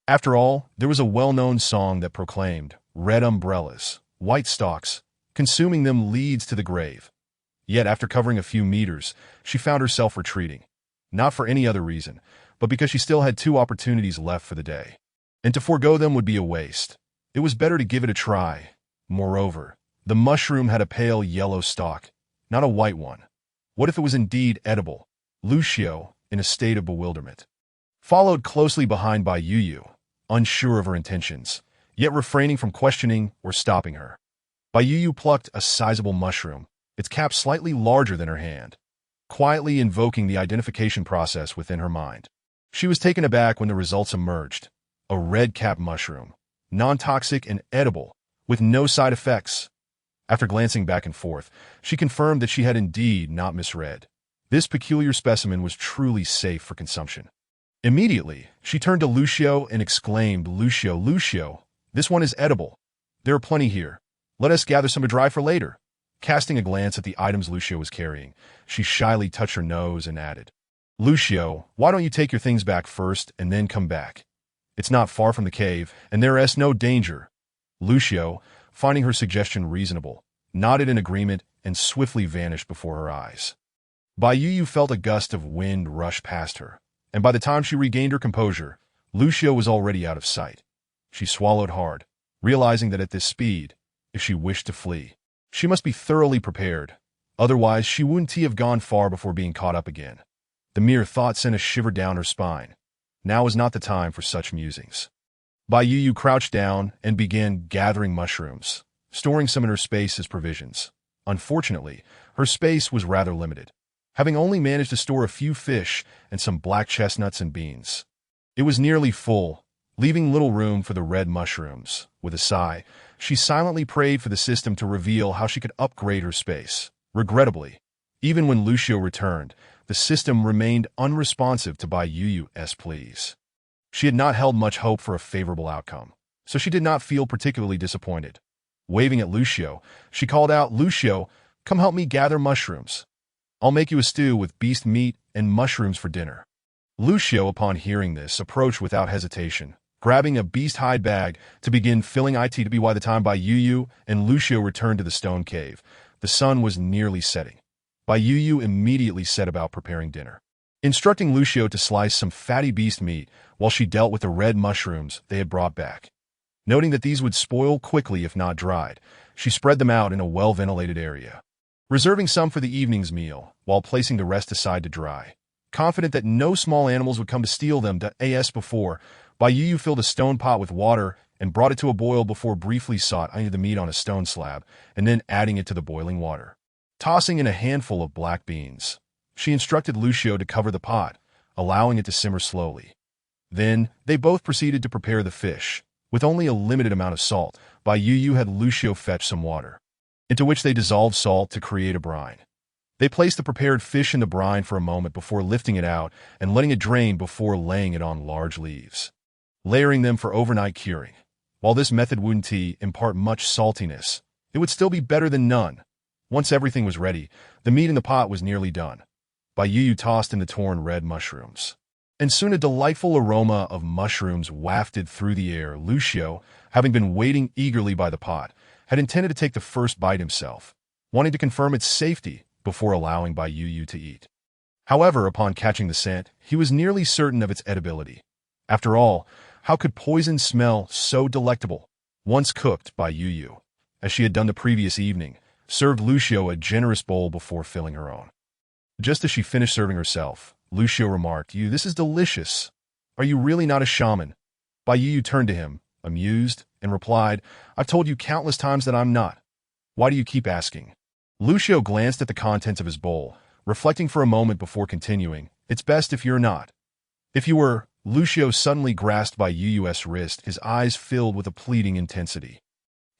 After all, there was a well-known song that proclaimed, "Red umbrellas, white stalks, consuming them leads to the grave." Yet after covering a few meters, she found herself retreating, not for any other reason, but because she still had 2 opportunities left for the day. And to forego them would be a waste. It was better to give it a try. Moreover, the mushroom had a pale yellow stalk, not a white one. What if it was indeed edible? Lu Xiu, in a state of bewilderment, followed closely behind Bai Yu, unsure of her intentions, yet refraining from questioning or stopping her. Bai Yu plucked a sizable mushroom, its cap slightly larger than her hand, quietly invoking the identification process within her mind. She was taken aback when the results emerged. A red-cap mushroom, non-toxic and edible, with no side effects. After glancing back and forth, she confirmed that she had indeed not misread. This peculiar specimen was truly safe for consumption. Immediately, she turned to Lu Xiu and exclaimed, Lu Xiu, this one is edible. There are plenty here. Let us gather some to dry for later." Casting a glance at the items Lu Xiu was carrying, she shyly touched her nose and added, "Lu Xiu, why don't you take your things back first and then come back? It's not far from the cave, and there is no danger." Lu Xiu, finding her suggestion reasonable, nodded in agreement and swiftly vanished before her eyes. Bai Yu felt a gust of wind rush past her, and by the time she regained her composure, Lu Xiu was already out of sight. She swallowed hard, realizing that at this speed, if she wished to flee, she must be thoroughly prepared. Otherwise, she wouldn't have gone far before being caught up again. The mere thought sent a shiver down her spine. Now was not the time for such musings. Bai Yu crouched down and began gathering mushrooms, storing some in her space as provisions. Unfortunately, her space was rather limited, having only managed to store a few fish and some black chestnuts and beans. It was nearly full, leaving little room for the red mushrooms. With a sigh, she silently prayed for the system to reveal how she could upgrade her space. Regrettably, even when Lu Xiu returned, the system remained unresponsive to Bai Yu's pleas. She had not held much hope for a favorable outcome, so she did not feel particularly disappointed. Waving at Lu Xiu, she called out, "Lu Xiu, come help me gather mushrooms. I'll make you a stew with beast meat and mushrooms for dinner." Lu Xiu, upon hearing this, approached without hesitation, grabbing a beast hide bag to begin filling it. By the time Bai Yu and Lu Xiu returned to the stone cave, The sun was nearly setting. Bai Yu immediately set about preparing dinner, instructing Lucio to slice some fatty beast meat while she dealt with the red mushrooms they had brought back. Noting that these would spoil quickly if not dried, she spread them out in a well-ventilated area, reserving some for the evening's meal while placing the rest aside to dry. Confident that no small animals would come to steal them before, Bai Yu filled a stone pot with water and brought it to a boil before briefly sauteing the meat on a stone slab and then adding it to the boiling water. Tossing in a handful of black beans, she instructed Lucio to cover the pot, allowing it to simmer slowly. Then, they both proceeded to prepare the fish. With only a limited amount of salt, Bai Yu had Lucio fetch some water, into which they dissolved salt to create a brine. They placed the prepared fish in the brine for a moment before lifting it out and letting it drain before laying it on large leaves, layering them for overnight curing. While this method wouldn't impart much saltiness, it would still be better than none. Once everything was ready, the meat in the pot was nearly done. Bai Yu tossed in the torn red mushrooms, and soon a delightful aroma of mushrooms wafted through the air. Lucio, having been waiting eagerly by the pot, had intended to take the first bite himself, wanting to confirm its safety before allowing Bai Yu to eat. However, upon catching the scent, he was nearly certain of its edibility. After all, how could poison smell so delectable? Once cooked, Bai Yu, as she had done the previous evening, served Lucio a generous bowl before filling her own. Just as she finished serving herself, Lucio remarked, "This is delicious. Are you really not a shaman?" Bai Yu turned to him, amused, and replied, "I've told you countless times that I'm not. Why do you keep asking?" Lucio glanced at the contents of his bowl, reflecting for a moment before continuing, "It's best if you're not." "If you were," Lucio suddenly grasped Bai Yu's wrist, his eyes filled with a pleading intensity.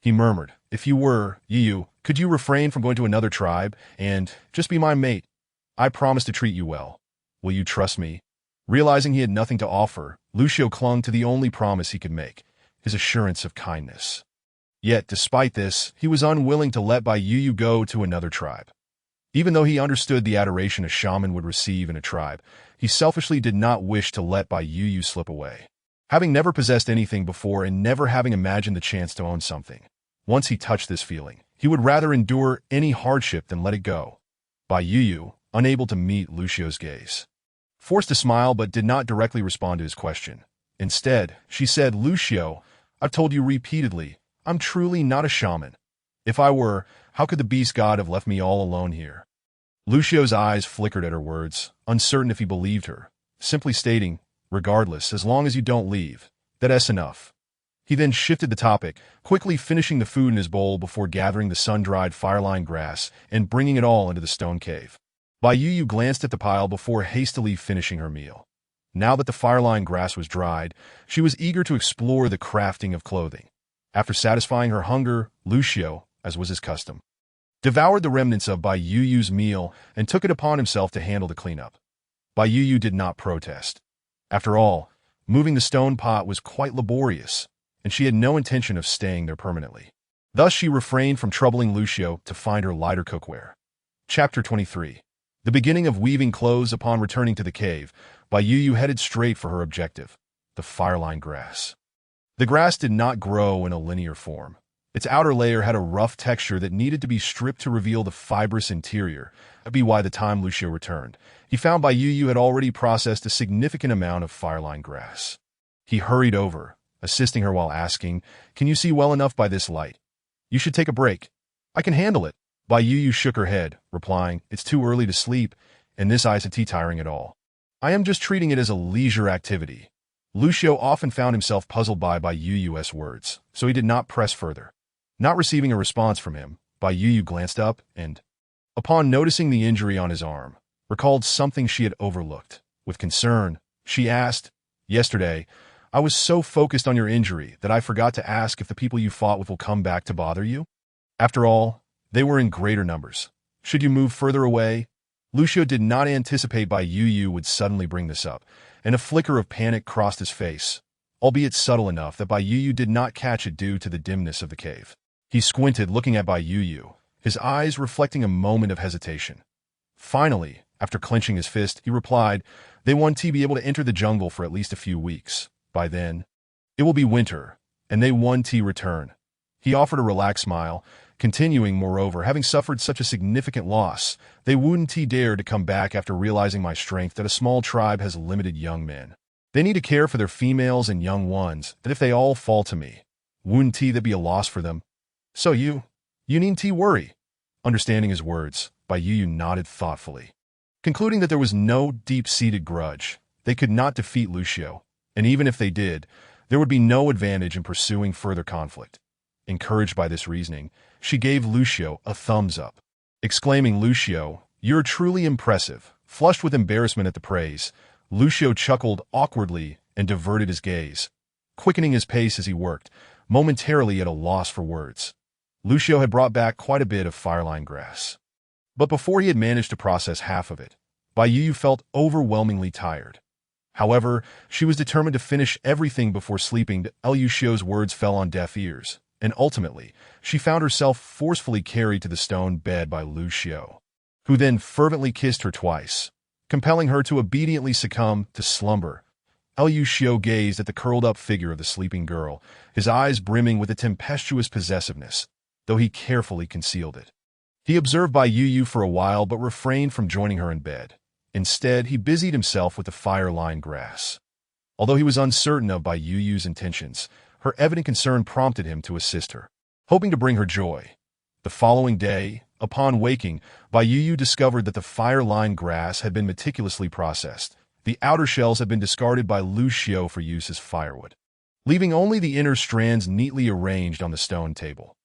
He murmured, "If you were, Yu, could you refrain from going to another tribe and just be my mate? I promise to treat you well. Will you trust me?" Realizing he had nothing to offer, Lucio clung to the only promise he could make, his assurance of kindness. Yet, despite this, he was unwilling to let Bai Yu go to another tribe. Even though he understood the adoration a shaman would receive in a tribe, he selfishly did not wish to let Bai Yu slip away. Having never possessed anything before and never having imagined the chance to own something, once he touched this feeling, he would rather endure any hardship than let it go. Bai Yu, unable to meet Lucio's gaze, forced a smile but did not directly respond to his question. Instead, she said, "Lucio, I've told you repeatedly, I'm truly not a shaman. If I were, how could the beast god have left me all alone here?" Lucio's eyes flickered at her words, uncertain if he believed her, simply stating, "Regardless, as long as you don't leave, that's enough." He then shifted the topic, quickly finishing the food in his bowl before gathering the sun-dried fireline grass and bringing it all into the stone cave. Bai Yu glanced at the pile before hastily finishing her meal. Now that the fireline grass was dried, she was eager to explore the crafting of clothing. After satisfying her hunger, Lucio, as was his custom, devoured the remnants of Bai Yu's meal and took it upon himself to handle the cleanup. Bai Yu did not protest. After all, moving the stone pot was quite laborious, and she had no intention of staying there permanently. Thus she refrained from troubling Lucio to find her lighter cookware. Chapter 23. The beginning of weaving clothes. Upon returning to the cave, Bai Yu headed straight for her objective, the fireline grass. The grass did not grow in a linear form. Its outer layer had a rough texture that needed to be stripped to reveal the fibrous interior. That'd be why the time Lucio returned, he found Bai Yu had already processed a significant amount of fireline grass. He hurried over, assisting her while asking, "Can you see well enough by this light? You should take a break." "I can handle it." Bai Yu shook her head, replying, "It's too early to sleep, and this ICT tiring at all. I am just treating it as a leisure activity." Lucio often found himself puzzled by Bai Yu's words, so he did not press further. Not receiving a response from him, Bai Yu glanced up and, upon noticing the injury on his arm, recalled something she had overlooked. With concern, she asked, "Yesterday, I was so focused on your injury that I forgot to ask if the people you fought with will come back to bother you. After all, they were in greater numbers. Should you move further away?" Lucio did not anticipate Bai Yu would suddenly bring this up, and a flicker of panic crossed his face, albeit subtle enough that Bai Yu did not catch it due to the dimness of the cave. He squinted, looking at Bai Yu, his eyes reflecting a moment of hesitation. Finally, after clenching his fist, he replied, "They want to be able to enter the jungle for at least a few weeks. By then, it will be winter, and they want to return." He offered a relaxed smile, continuing, moreover, having suffered such a significant loss, they wouldn't dare to come back after realizing my strength that a small tribe has limited young men. They need to care for their females and young ones, that if they all fall to me, wouldn't that be a loss for them? So you needn't worry. Understanding his words, Bai Yu nodded thoughtfully. Concluding that there was no deep-seated grudge, they could not defeat Lu Xiao, and even if they did, there would be no advantage in pursuing further conflict. Encouraged by this reasoning, she gave Lu Xiao a thumbs up, exclaiming, "Lu Xiao, you're truly impressive." Flushed with embarrassment at the praise, Lu Xiao chuckled awkwardly and diverted his gaze, quickening his pace as he worked, momentarily at a loss for words. Lu Xiao had brought back quite a bit of fireline grass. But before he had managed to process half of it, Bai Yu felt overwhelmingly tired. However, she was determined to finish everything before sleeping. Lu Xiao's words fell on deaf ears, and ultimately, she found herself forcefully carried to the stone bed by Lu Xiao, who then fervently kissed her twice, compelling her to obediently succumb to slumber. Lu Xiao gazed at the curled-up figure of the sleeping girl, his eyes brimming with a tempestuous possessiveness, though he carefully concealed it. He observed Bai Yu for a while but refrained from joining her in bed. Instead, he busied himself with the fire-lined grass. Although he was uncertain of Bai Yu's intentions, her evident concern prompted him to assist her, hoping to bring her joy. The following day, upon waking, Bai Yu discovered that the fire-lined grass had been meticulously processed. The outer shells had been discarded by Lu Xiao for use as firewood, leaving only the inner strands neatly arranged on the stone table.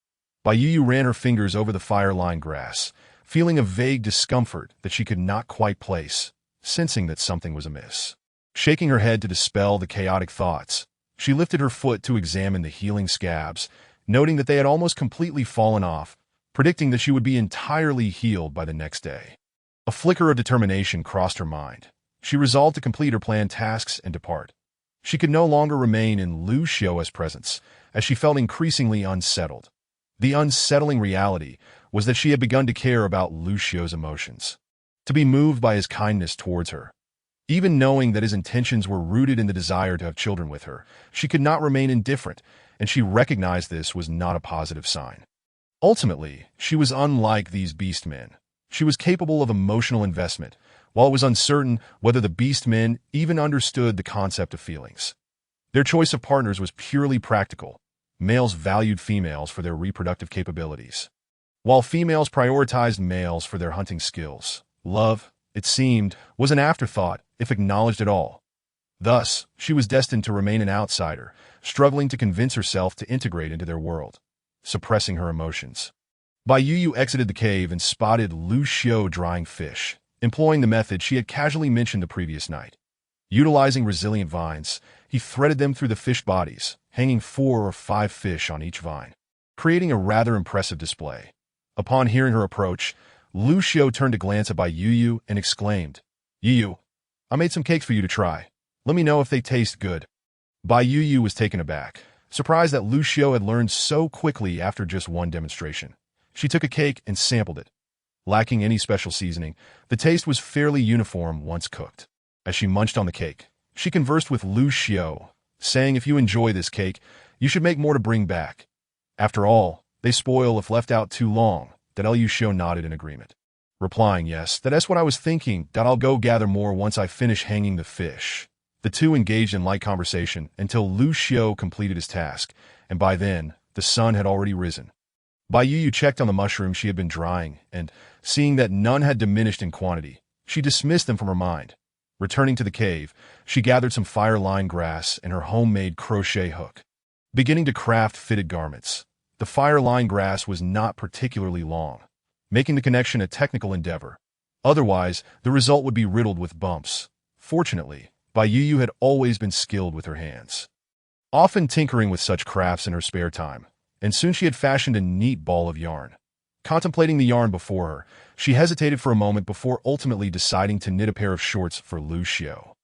Bai Yu ran her fingers over the fire-lined grass, feeling a vague discomfort that she could not quite place, sensing that something was amiss. Shaking her head to dispel the chaotic thoughts, she lifted her foot to examine the healing scabs, noting that they had almost completely fallen off, predicting that she would be entirely healed by the next day. A flicker of determination crossed her mind. She resolved to complete her planned tasks and depart. She could no longer remain in Lu Xiao's presence, as she felt increasingly unsettled. The unsettling reality was that she had begun to care about Lu Xiao's emotions, to be moved by his kindness towards her. Even knowing that his intentions were rooted in the desire to have children with her, she could not remain indifferent, and she recognized this was not a positive sign. Ultimately, she was unlike these beast men. She was capable of emotional investment, while it was uncertain whether the beast men even understood the concept of feelings. Their choice of partners was purely practical. Males valued females for their reproductive capabilities, while females prioritized males for their hunting skills. Love, it seemed, was an afterthought, if acknowledged at all. Thus, she was destined to remain an outsider, struggling to convince herself to integrate into their world, suppressing her emotions. Bai Yu exited the cave and spotted Lu Xiao drying fish, employing the method she had casually mentioned the previous night. Utilizing resilient vines, he threaded them through the fish bodies, hanging 4 or 5 fish on each vine, creating a rather impressive display. Upon hearing her approach, Lu Xiao turned to glance at Bai Yu and exclaimed, "Yu, I made some cakes for you to try. Let me know if they taste good." Bai Yu was taken aback, surprised that Lu Xiao had learned so quickly after just one demonstration. She took a cake and sampled it. Lacking any special seasoning, the taste was fairly uniform once cooked. As she munched on the cake, she conversed with Lu Xiao, saying, "If you enjoy this cake, you should make more to bring back. After all, they spoil if left out too long." That Lu Xiao nodded in agreement, replying, "Yes, that's what I was thinking, that I'll go gather more once I finish hanging the fish." The two engaged in light conversation until Lu Xiao completed his task, and by then, the sun had already risen. Bai Yu checked on the mushrooms she had been drying, and, seeing that none had diminished in quantity, she dismissed them from her mind. Returning to the cave, she gathered some fire-lined grass and her homemade crochet hook, beginning to craft fitted garments. The fire-lined grass was not particularly long, making the connection a technical endeavor. Otherwise, the result would be riddled with bumps. Fortunately, Bai Yu had always been skilled with her hands, often tinkering with such crafts in her spare time, and soon she had fashioned a neat ball of yarn. Contemplating the yarn before her, she hesitated for a moment before ultimately deciding to knit a pair of shorts for Lu Xiao.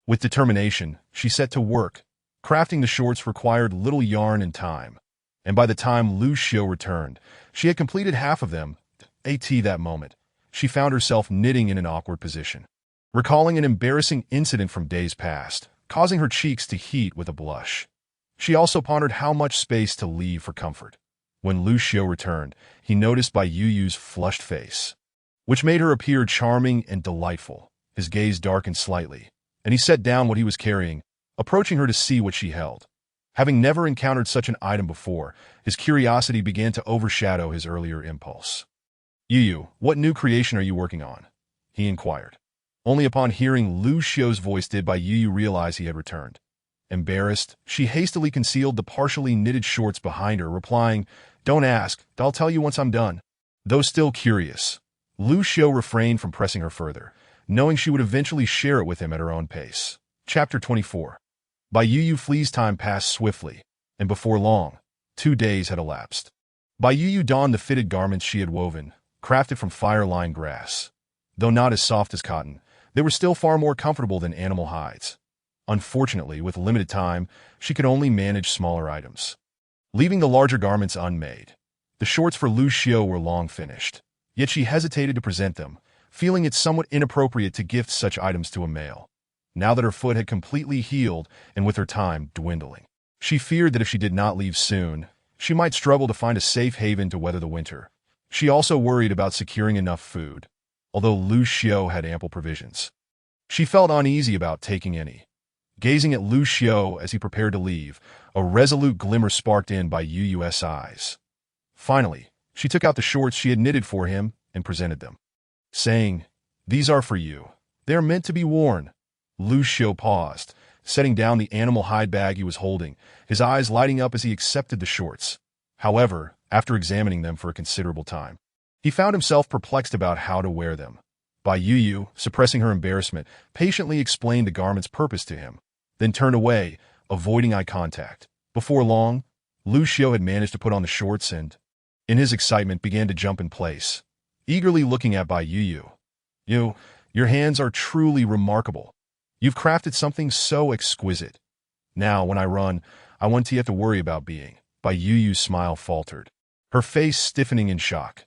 With determination, she set to work. Crafting the shorts required little yarn and time, and by the time Lu Xiao returned, she had completed half of them. At that moment, she found herself knitting in an awkward position, recalling an embarrassing incident from days past, causing her cheeks to heat with a blush. She also pondered how much space to leave for comfort. When Lu Xiao returned, he noticed Bai Yu's flushed face, which made her appear charming and delightful. His gaze darkened slightly, and he set down what he was carrying, approaching her to see what she held. Having never encountered such an item before, his curiosity began to overshadow his earlier impulse. Yu, what new creation are you working on? He inquired. Only upon hearing Lu Xiao's voice did Bai Yu realize he had returned. Embarrassed, she hastily concealed the partially knitted shorts behind her, replying, "Don't ask, I'll tell you once I'm done." Though still curious, Lu Xiao refrained from pressing her further, knowing she would eventually share it with him at her own pace. Chapter 24. Bai Yu Flea's time passed swiftly, and before long, 2 days had elapsed. Bai Yu donned the fitted garments she had woven, crafted from fire-lined grass. Though not as soft as cotton, they were still far more comfortable than animal hides. Unfortunately, with limited time, she could only manage smaller items, leaving the larger garments unmade. The shorts for Lu Xiao were long finished, yet she hesitated to present them, feeling it somewhat inappropriate to gift such items to a male. Now that her foot had completely healed and with her time dwindling, she feared that if she did not leave soon, she might struggle to find a safe haven to weather the winter. She also worried about securing enough food, although Lu Xiao had ample provisions. She felt uneasy about taking any. Gazing at Lu Xiao as he prepared to leave, a resolute glimmer sparked in Bai Yu's eyes. Finally, she took out the shorts she had knitted for him and presented them, saying, "These are for you. They are meant to be worn." Lu Xiao paused, setting down the animal hide bag he was holding, his eyes lighting up as he accepted the shorts. However, after examining them for a considerable time, he found himself perplexed about how to wear them. Bai Yu, suppressing her embarrassment, patiently explained the garment's purpose to him, then turned away, avoiding eye contact. Before long, Lu Xiao had managed to put on the shorts and, in his excitement, began to jump in place, eagerly looking at Bai Yu. Your hands are truly remarkable. You've crafted something so exquisite. Now, when I run, I want to have to worry about being." Bai Yu's smile faltered, her face stiffening in shock.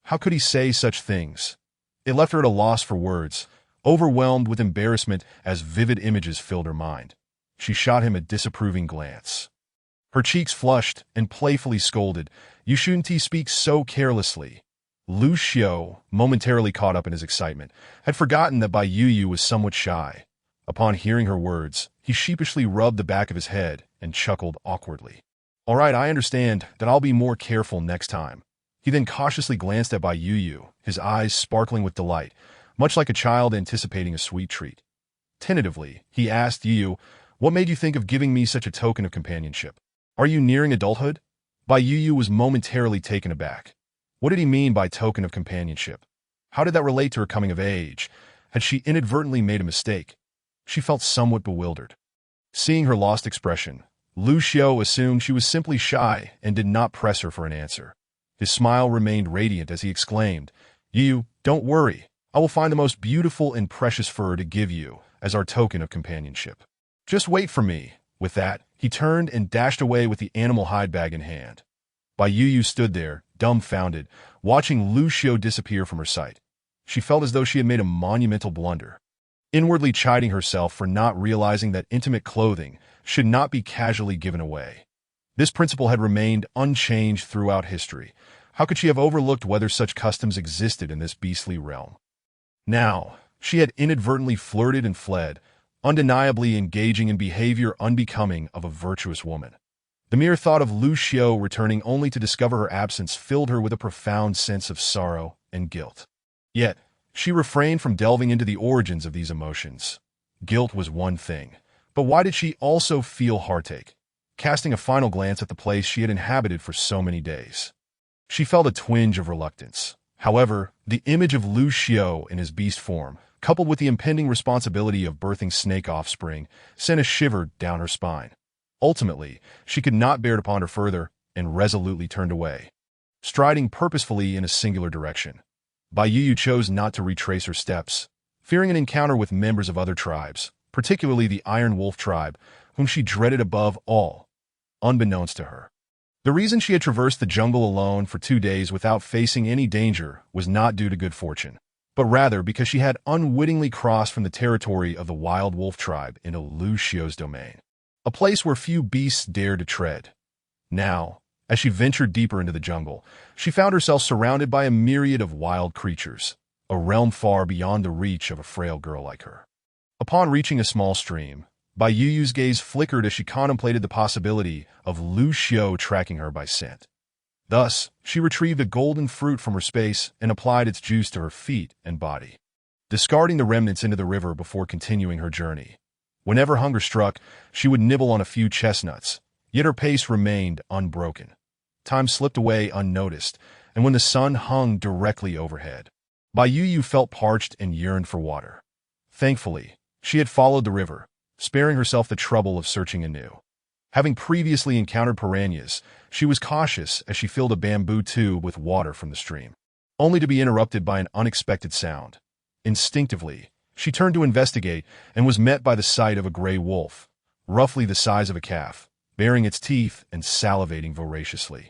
How could he say such things? It left her at a loss for words, overwhelmed with embarrassment as vivid images filled her mind. She shot him a disapproving glance. Her cheeks flushed and playfully scolded, "You shouldn't speak so carelessly." Lu Xiao, momentarily caught up in his excitement, had forgotten that Bai Yu was somewhat shy. Upon hearing her words, he sheepishly rubbed the back of his head and chuckled awkwardly. "All right, I understand that I'll be more careful next time." He then cautiously glanced at Bai Yu, his eyes sparkling with delight, much like a child anticipating a sweet treat. Tentatively, he asked, "Yu, what made you think of giving me such a token of companionship? Are you nearing adulthood?" Bai Yu was momentarily taken aback. What did he mean by token of companionship? How did that relate to her coming of age? Had she inadvertently made a mistake? She felt somewhat bewildered. Seeing her lost expression, Lu Xiao assumed she was simply shy and did not press her for an answer. His smile remained radiant as he exclaimed, "Yu, don't worry. I will find the most beautiful and precious fur to give you as our token of companionship. Just wait for me." With that, he turned and dashed away with the animal hide bag in hand. Bai Yu stood there, dumbfounded, watching Lu Xiao disappear from her sight. She felt as though she had made a monumental blunder, inwardly chiding herself for not realizing that intimate clothing should not be casually given away. This principle had remained unchanged throughout history. How could she have overlooked whether such customs existed in this beastly realm? Now, she had inadvertently flirted and fled, undeniably engaging in behavior unbecoming of a virtuous woman. The mere thought of Lu Xiao returning only to discover her absence filled her with a profound sense of sorrow and guilt. Yet, she refrained from delving into the origins of these emotions. Guilt was one thing, but why did she also feel heartache? Casting a final glance at the place she had inhabited for so many days, she felt a twinge of reluctance. However, the image of Lu Xiao in his beast form, coupled with the impending responsibility of birthing snake offspring, sent a shiver down her spine. Ultimately, she could not bear to ponder further and resolutely turned away, striding purposefully in a singular direction. Bai Yu chose not to retrace her steps, fearing an encounter with members of other tribes, particularly the Iron Wolf tribe, whom she dreaded above all. Unbeknownst to her, the reason she had traversed the jungle alone for 2 days without facing any danger was not due to good fortune, but rather because she had unwittingly crossed from the territory of the Wild Wolf tribe into Lu Xiao's domain, a place where few beasts dared to tread. Now, As she ventured deeper into the jungle, she found herself surrounded by a myriad of wild creatures, a realm far beyond the reach of a frail girl like her. Upon reaching a small stream, Bai Yu's gaze flickered as she contemplated the possibility of Lu Xiu tracking her by scent. Thus, she retrieved a golden fruit from her space and applied its juice to her feet and body, discarding the remnants into the river before continuing her journey. Whenever hunger struck, she would nibble on a few chestnuts, yet her pace remained unbroken. Time slipped away unnoticed, and when the sun hung directly overhead, Bai Yu felt parched and yearned for water. Thankfully, she had followed the river, sparing herself the trouble of searching anew. Having previously encountered piranhas, she was cautious as she filled a bamboo tube with water from the stream, only to be interrupted by an unexpected sound. Instinctively, she turned to investigate and was met by the sight of a gray wolf, roughly the size of a calf, baring its teeth and salivating voraciously.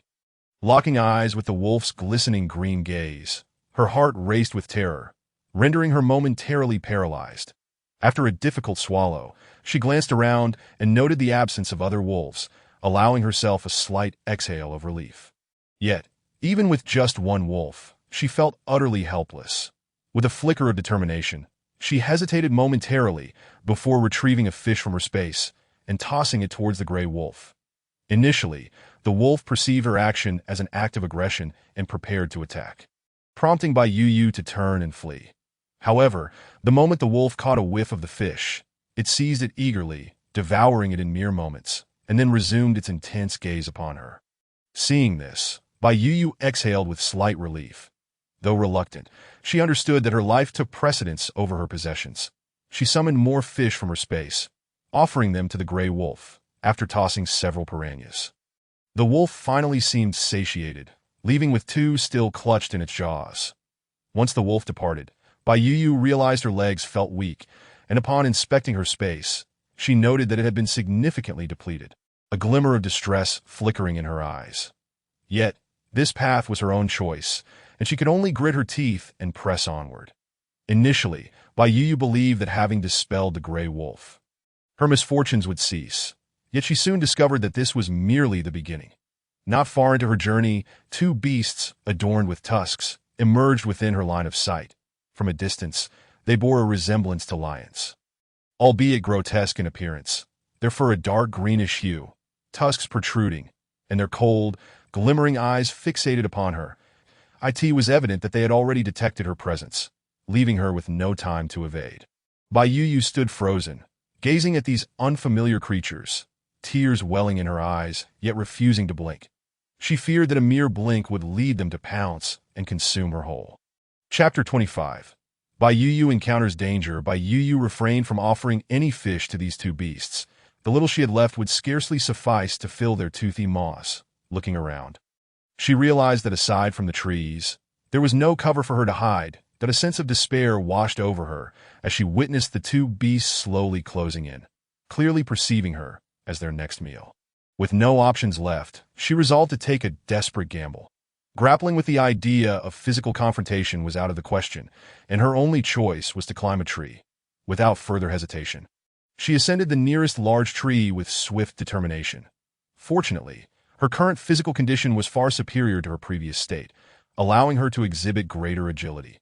Locking eyes with the wolf's glistening green gaze, her heart raced with terror, rendering her momentarily paralyzed. After a difficult swallow, she glanced around and noted the absence of other wolves, allowing herself a slight exhale of relief. Yet, even with just one wolf, she felt utterly helpless. With a flicker of determination, she hesitated momentarily before retrieving a fish from her space and tossing it towards the gray wolf. Initially, the wolf perceived her action as an act of aggression and prepared to attack, prompting Bai Yu to turn and flee. However, the moment the wolf caught a whiff of the fish, it seized it eagerly, devouring it in mere moments, and then resumed its intense gaze upon her. Seeing this, Bai Yu exhaled with slight relief. Though reluctant, she understood that her life took precedence over her possessions. She summoned more fish from her space, offering them to the gray wolf, after tossing several piranhas. The wolf finally seemed satiated, leaving with two still clutched in its jaws. Once the wolf departed, Bai Yu realized her legs felt weak, and upon inspecting her space, she noted that it had been significantly depleted, a glimmer of distress flickering in her eyes. Yet, this path was her own choice, and she could only grit her teeth and press onward. Initially, Bai Yu believed that having dispelled the gray wolf, her misfortunes would cease, yet she soon discovered that this was merely the beginning. Not far into her journey, two beasts, adorned with tusks, emerged within her line of sight. From a distance, they bore a resemblance to lions. Albeit grotesque in appearance, their fur a dark greenish hue, tusks protruding, and their cold, glimmering eyes fixated upon her. It was evident that they had already detected her presence, leaving her with no time to evade. Bai Yu stood frozen, gazing at these unfamiliar creatures, tears welling in her eyes, yet refusing to blink. She feared that a mere blink would lead them to pounce and consume her whole. Chapter 25. Bai Yu encounters danger. Bai Yu refrained from offering any fish to these two beasts. The little she had left would scarcely suffice to fill their toothy maws. Looking around, she realized that aside from the trees, there was no cover for her to hide, that a sense of despair washed over her as she witnessed the two beasts slowly closing in, clearly perceiving her as their next meal. With no options left, she resolved to take a desperate gamble. Grappling with the idea of physical confrontation was out of the question, and her only choice was to climb a tree. Without further hesitation, she ascended the nearest large tree with swift determination. Fortunately, her current physical condition was far superior to her previous state, allowing her to exhibit greater agility.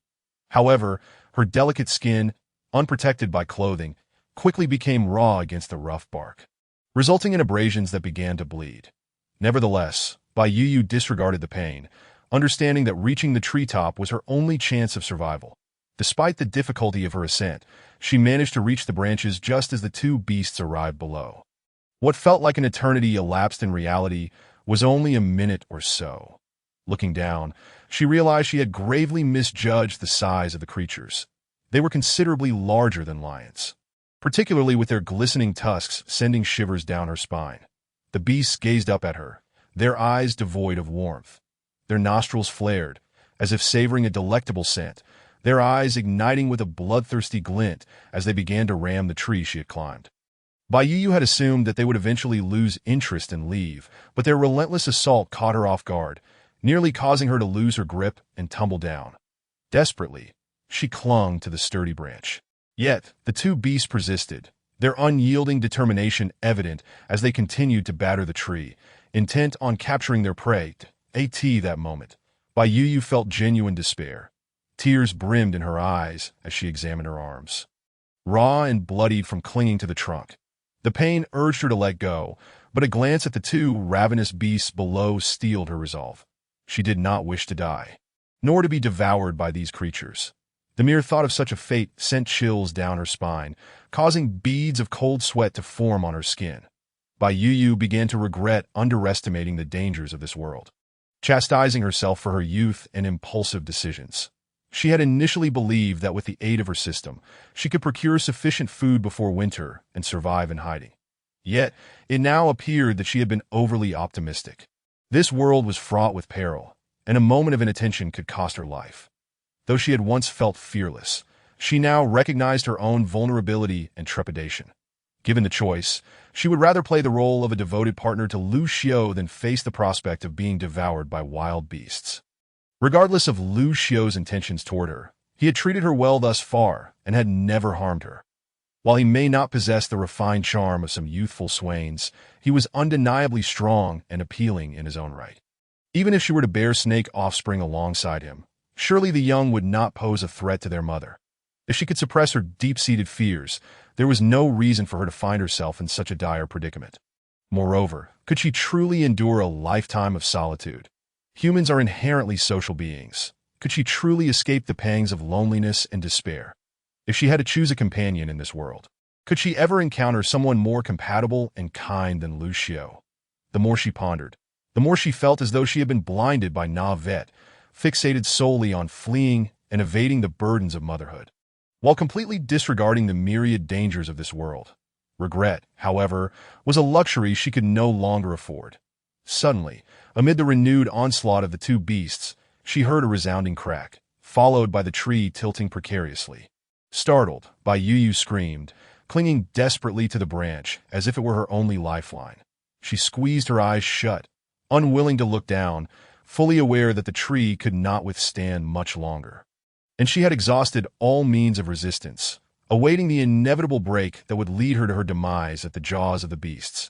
However, her delicate skin, unprotected by clothing, quickly became raw against the rough bark, resulting in abrasions that began to bleed. Nevertheless, Bai Yu disregarded the pain, understanding that reaching the treetop was her only chance of survival. Despite the difficulty of her ascent, she managed to reach the branches just as the two beasts arrived below. What felt like an eternity elapsed in reality was only a minute or so. Looking down, she realized she had gravely misjudged the size of the creatures. They were considerably larger than lions, particularly with their glistening tusks sending shivers down her spine. The beasts gazed up at her, their eyes devoid of warmth. Their nostrils flared, as if savoring a delectable scent, their eyes igniting with a bloodthirsty glint as they began to ram the tree she had climbed. Bai Yu had assumed that they would eventually lose interest and leave, but their relentless assault caught her off guard, nearly causing her to lose her grip and tumble down. Desperately, she clung to the sturdy branch. Yet, the two beasts persisted, their unyielding determination evident as they continued to batter the tree, intent on capturing their prey. That moment, Bai Yu felt genuine despair. Tears brimmed in her eyes as she examined her arms, raw and bloodied from clinging to the trunk. The pain urged her to let go, but a glance at the two ravenous beasts below steeled her resolve. She did not wish to die, nor to be devoured by these creatures. The mere thought of such a fate sent chills down her spine, causing beads of cold sweat to form on her skin. Bai Yu began to regret underestimating the dangers of this world, chastising herself for her youth and impulsive decisions. She had initially believed that with the aid of her system, she could procure sufficient food before winter and survive in hiding. Yet, it now appeared that she had been overly optimistic. This world was fraught with peril, and a moment of inattention could cost her life. Though she had once felt fearless, she now recognized her own vulnerability and trepidation. Given the choice, she would rather play the role of a devoted partner to Lu Xiao than face the prospect of being devoured by wild beasts. Regardless of Lu Xiao's intentions toward her, he had treated her well thus far and had never harmed her. While he may not possess the refined charm of some youthful swains, he was undeniably strong and appealing in his own right. Even if she were to bear snake offspring alongside him, surely the young would not pose a threat to their mother. If she could suppress her deep-seated fears, there was no reason for her to find herself in such a dire predicament. Moreover, could she truly endure a lifetime of solitude? Humans are inherently social beings. Could she truly escape the pangs of loneliness and despair? If she had to choose a companion in this world, could she ever encounter someone more compatible and kind than Lu Xiao? The more she pondered, the more she felt as though she had been blinded by Na Vet, fixated solely on fleeing and evading the burdens of motherhood, while completely disregarding the myriad dangers of this world. Regret, however, was a luxury she could no longer afford. Suddenly, amid the renewed onslaught of the two beasts, she heard a resounding crack, followed by the tree tilting precariously. Startled, Bai Yu screamed, clinging desperately to the branch as if it were her only lifeline. She squeezed her eyes shut, unwilling to look down, fully aware that the tree could not withstand much longer. And she had exhausted all means of resistance, awaiting the inevitable break that would lead her to her demise at the jaws of the beasts.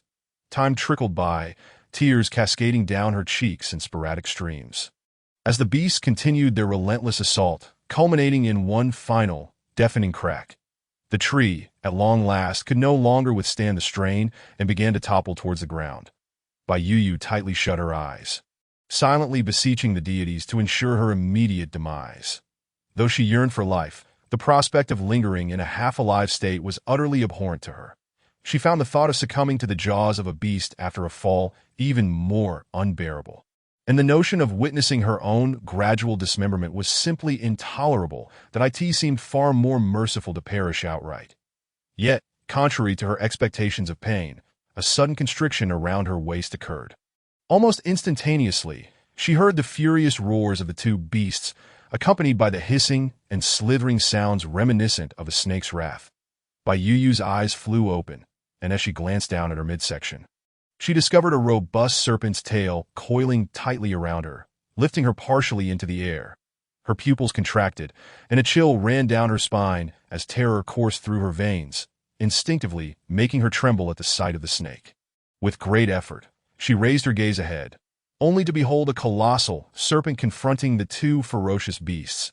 Time trickled by, tears cascading down her cheeks in sporadic streams, as the beasts continued their relentless assault, culminating in one final, deafening crack. The tree, at long last, could no longer withstand the strain and began to topple towards the ground. Bai Yu tightly shut her eyes, silently beseeching the deities to ensure her immediate demise. Though she yearned for life, the prospect of lingering in a half-alive state was utterly abhorrent to her. She found the thought of succumbing to the jaws of a beast after a fall even more unbearable. And the notion of witnessing her own gradual dismemberment was simply intolerable, that it seemed far more merciful to perish outright. Yet, contrary to her expectations of pain, a sudden constriction around her waist occurred. Almost instantaneously, she heard the furious roars of the two beasts, accompanied by the hissing and slithering sounds reminiscent of a snake's wrath. Bai Yu's eyes flew open, and as she glanced down at her midsection, she discovered a robust serpent's tail coiling tightly around her, lifting her partially into the air. Her pupils contracted, and a chill ran down her spine as terror coursed through her veins, instinctively making her tremble at the sight of the snake. With great effort, she raised her gaze ahead, only to behold a colossal serpent confronting the two ferocious beasts.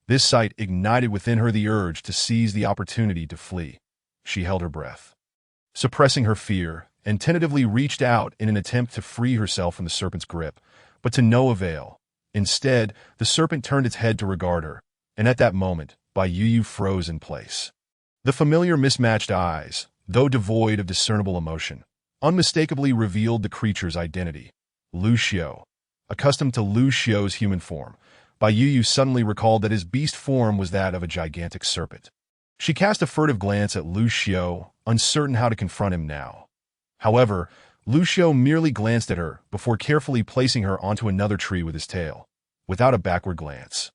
This sight ignited within her the urge to seize the opportunity to flee. She held her breath, suppressing her fear, and tentatively reached out in an attempt to free herself from the serpent's grip, but to no avail. Instead, the serpent turned its head to regard her, and at that moment, Bai Yu froze in place. The familiar mismatched eyes, though devoid of discernible emotion, unmistakably revealed the creature's identity. Lu Xiao. Accustomed to Lu Xiao's human form, Bai Yu suddenly recalled that his beast form was that of a gigantic serpent. She cast a furtive glance at Lu Xiao, uncertain how to confront him now. However, Lu Xiao merely glanced at her before carefully placing her onto another tree with his tail, without a backward glance.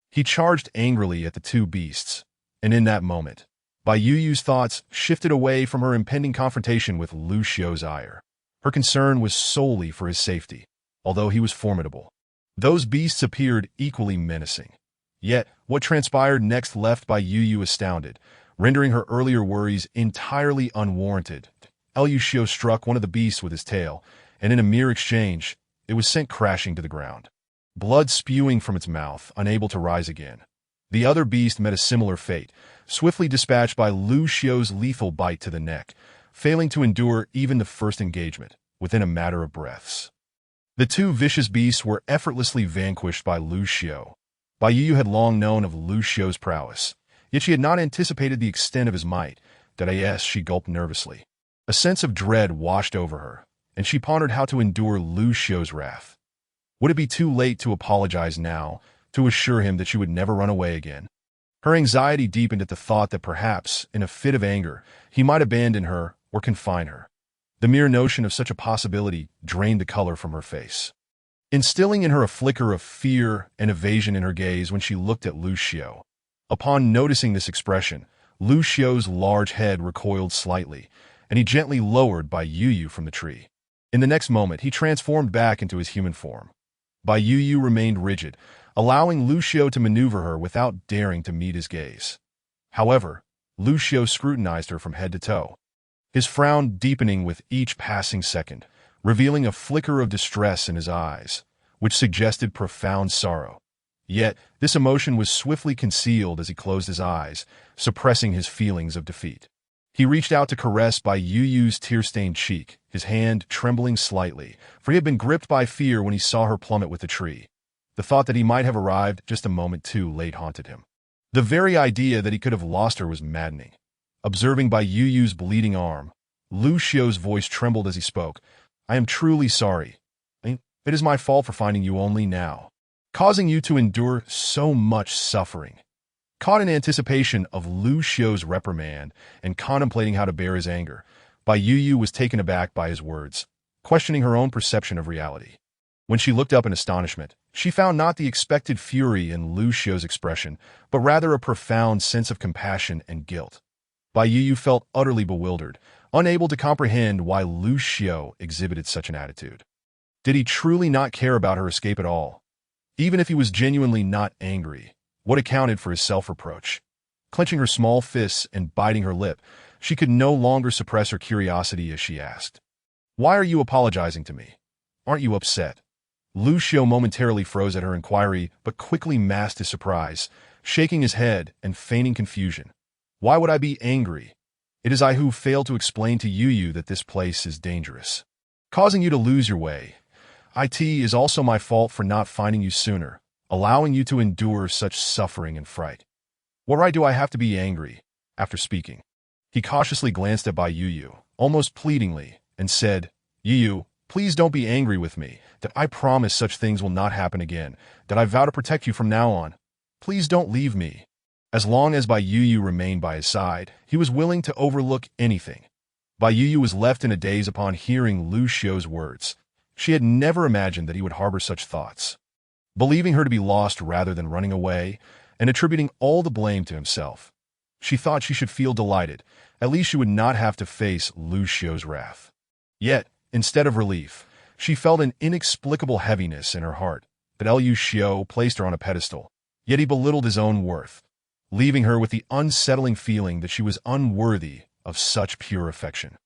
He charged angrily at the two beasts, and in that moment, Bai Yu's thoughts shifted away from her impending confrontation with Lu Xiao's ire. Her concern was solely for his safety, although he was formidable. Those beasts appeared equally menacing. Yet, what transpired next left Bai Yu astounded, rendering her earlier worries entirely unwarranted. Lu Xiao struck one of the beasts with his tail, and in a mere exchange, it was sent crashing to the ground. Blood spewing from its mouth, unable to rise again. The other beast met a similar fate, swiftly dispatched by Lu Xiu's lethal bite to the neck, failing to endure even the first engagement, within a matter of breaths. The two vicious beasts were effortlessly vanquished by Lu Xiu. Bai Yu had long known of Lu Xiu's prowess, yet she had not anticipated the extent of his might. She gulped nervously. A sense of dread washed over her, and she pondered how to endure Lu Xiu's wrath. Would it be too late to apologize now, to assure him that she would never run away again? Her anxiety deepened at the thought that perhaps, in a fit of anger, he might abandon her or confine her. The mere notion of such a possibility drained the color from her face, instilling in her a flicker of fear and evasion in her gaze when she looked at Lu Xiu. Upon noticing this expression, Lu Xiu's large head recoiled slightly, and he gently lowered Bai Yu from the tree. In the next moment, he transformed back into his human form. Bai Yu remained rigid, allowing Lu Xiu to maneuver her without daring to meet his gaze. However, Lu Xiu scrutinized her from head to toe, his frown deepening with each passing second, revealing a flicker of distress in his eyes, which suggested profound sorrow. Yet, this emotion was swiftly concealed as he closed his eyes, suppressing his feelings of defeat. He reached out to caress Bai Yu's tear-stained cheek, his hand trembling slightly, for he had been gripped by fear when he saw her plummet with the tree. The thought that he might have arrived just a moment too late haunted him. The very idea that he could have lost her was maddening. Observing Bai Yu's bleeding arm, Lu Xiu's voice trembled as he spoke. "I am truly sorry. It is my fault for finding you only now, causing you to endure so much suffering." Caught in anticipation of Lu Xiu's reprimand and contemplating how to bear his anger, Bai Yu was taken aback by his words, questioning her own perception of reality. When she looked up in astonishment, she found not the expected fury in Lu Xiu's expression, but rather a profound sense of compassion and guilt. Bai Yu felt utterly bewildered, unable to comprehend why Lu Xiu exhibited such an attitude. Did he truly not care about her escape at all? Even if he was genuinely not angry, what accounted for his self-reproach? Clenching her small fists and biting her lip, she could no longer suppress her curiosity as she asked, "Why are you apologizing to me? Aren't you upset?" Lu Xiu momentarily froze at her inquiry, but quickly masked his surprise, shaking his head and feigning confusion. "Why would I be angry? It is I who failed to explain to Yu that this place is dangerous, causing you to lose your way. It is also my fault for not finding you sooner, allowing you to endure such suffering and fright. What right do I have to be angry?" After speaking, he cautiously glanced at Bai Yu, almost pleadingly, and said, "Yu, please don't be angry with me, that I promise such things will not happen again, that I vow to protect you from now on. Please don't leave me." As long as Bai Yu remained by his side, he was willing to overlook anything. Bai Yu was left in a daze upon hearing Lu Xiu's words. She had never imagined that he would harbor such thoughts. Believing her to be lost rather than running away, and attributing all the blame to himself, she thought she should feel delighted. At least she would not have to face Lu Xiu's wrath. Yet, instead of relief, she felt an inexplicable heaviness in her heart that Lu Xiu placed her on a pedestal, yet he belittled his own worth, leaving her with the unsettling feeling that she was unworthy of such pure affection.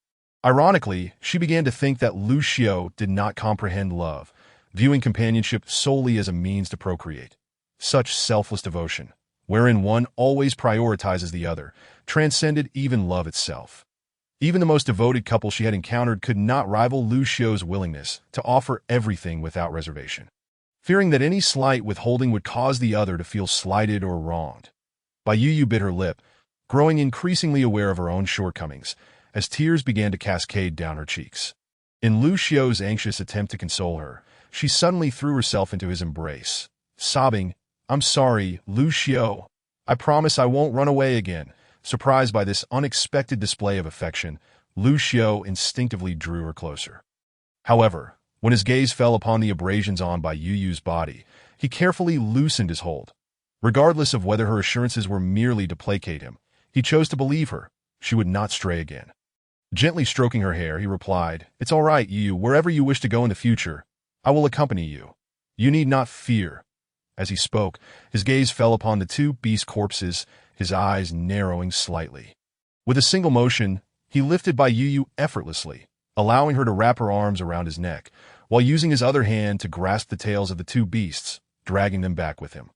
Ironically, she began to think that Lu Xiu did not comprehend love, viewing companionship solely as a means to procreate. Such selfless devotion, wherein one always prioritizes the other, transcended even love itself. Even the most devoted couple she had encountered could not rival Lu Xiu's willingness to offer everything without reservation. Fearing that any slight withholding would cause the other to feel slighted or wronged, Bai Yu bit her lip, growing increasingly aware of her own shortcomings, as tears began to cascade down her cheeks. In Lu Xiu's anxious attempt to console her, she suddenly threw herself into his embrace, sobbing, "I'm sorry, Lu Xiu. I promise I won't run away again." Surprised by this unexpected display of affection, Lu Xiu instinctively drew her closer. However, when his gaze fell upon the abrasions on Bai Yu's body, he carefully loosened his hold. Regardless of whether her assurances were merely to placate him, he chose to believe her. She would not stray again. Gently stroking her hair, he replied, "It's all right, Yu. Wherever you wish to go in the future, I will accompany you. You need not fear." As he spoke, his gaze fell upon the two beast corpses, his eyes narrowing slightly. With a single motion, he lifted Bai Yu effortlessly, allowing her to wrap her arms around his neck, while using his other hand to grasp the tails of the two beasts, dragging them back with him.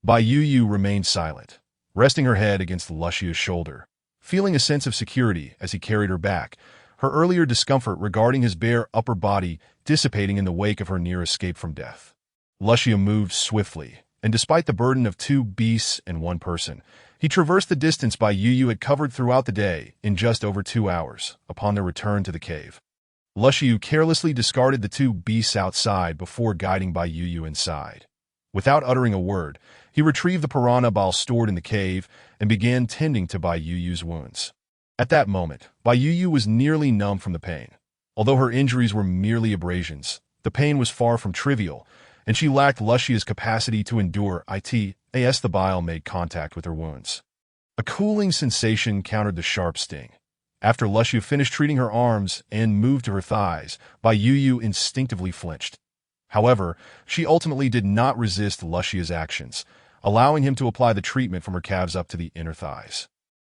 Bai Yu remained silent, resting her head against Luxia's shoulder, feeling a sense of security as he carried her back, her earlier discomfort regarding his bare upper body dissipating in the wake of her near escape from death. Luxia moved swiftly, and despite the burden of two beasts and one person, he traversed the distance Bai Yu had covered throughout the day in just over 2 hours upon their return to the cave. Luxiu carelessly discarded the two beasts outside before guiding Bai Yu inside. Without uttering a word, he retrieved the piranha ball stored in the cave and began tending to Bai Yu's wounds. At that moment, Bai Yu was nearly numb from the pain. Although her injuries were merely abrasions, the pain was far from trivial, and she lacked Luxia's capacity to endure it as the bile made contact with her wounds. A cooling sensation countered the sharp sting. After Luxia finished treating her arms and moved to her thighs, Bai Yu instinctively flinched. However, she ultimately did not resist Luxia's actions, allowing him to apply the treatment from her calves up to the inner thighs.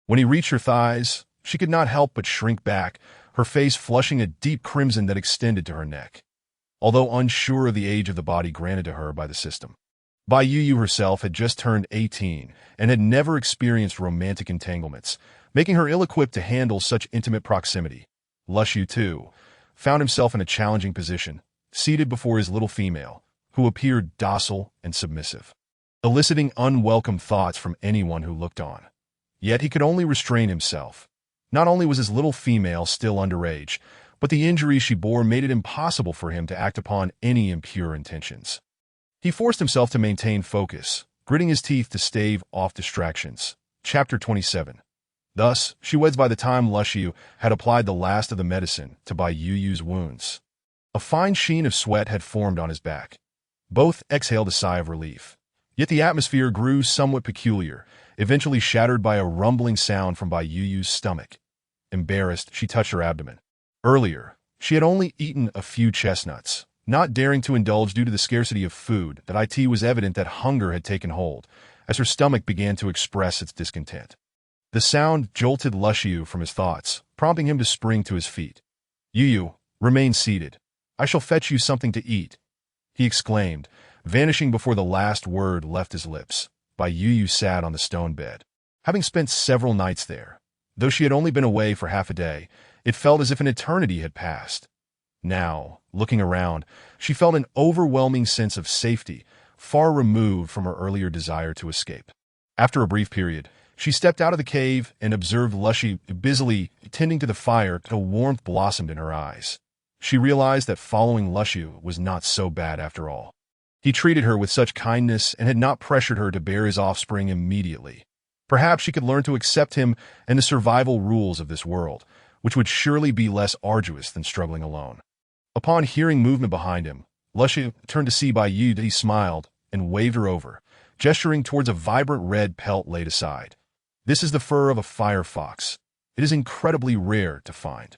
When he reached her thighs, she could not help but shrink back, her face flushing a deep crimson that extended to her neck. Although unsure of the age of the body granted to her by the system, Bai Yu herself had just turned 18 and had never experienced romantic entanglements, making her ill-equipped to handle such intimate proximity. Luxiu, too, found himself in a challenging position, seated before his little female, who appeared docile and submissive, eliciting unwelcome thoughts from anyone who looked on. Yet he could only restrain himself. Not only was his little female still underage, but the injuries she bore made it impossible for him to act upon any impure intentions. He forced himself to maintain focus, gritting his teeth to stave off distractions. Chapter 27. Thus, she weds by the time Luxiu had applied the last of the medicine to Bai Yu's wounds. A fine sheen of sweat had formed on his back. Both exhaled a sigh of relief. Yet the atmosphere grew somewhat peculiar, eventually shattered by a rumbling sound from Bai Yu's stomach. Embarrassed, she touched her abdomen. Earlier, she had only eaten a few chestnuts, not daring to indulge due to the scarcity of food. That it was evident that hunger had taken hold, as her stomach began to express its discontent. The sound jolted Luxiu from his thoughts, prompting him to spring to his feet. Yu, remain seated. I shall fetch you something to eat, he exclaimed, vanishing before the last word left his lips. Bai Yu sat on the stone bed. Having spent several nights there, though she had only been away for half a day, it felt as if an eternity had passed. Now, looking around, she felt an overwhelming sense of safety, far removed from her earlier desire to escape. After a brief period, she stepped out of the cave and observed Luxiu busily tending to the fire till warmth blossomed in her eyes. She realized that following Luxiu was not so bad after all. He treated her with such kindness and had not pressured her to bear his offspring immediately. Perhaps she could learn to accept him and the survival rules of this world, which would surely be less arduous than struggling alone. Upon hearing movement behind him, Luxiu turned to see Bai Yu. He smiled and waved her over, gesturing towards a vibrant red pelt laid aside. This is the fur of a fire fox. It is incredibly rare to find.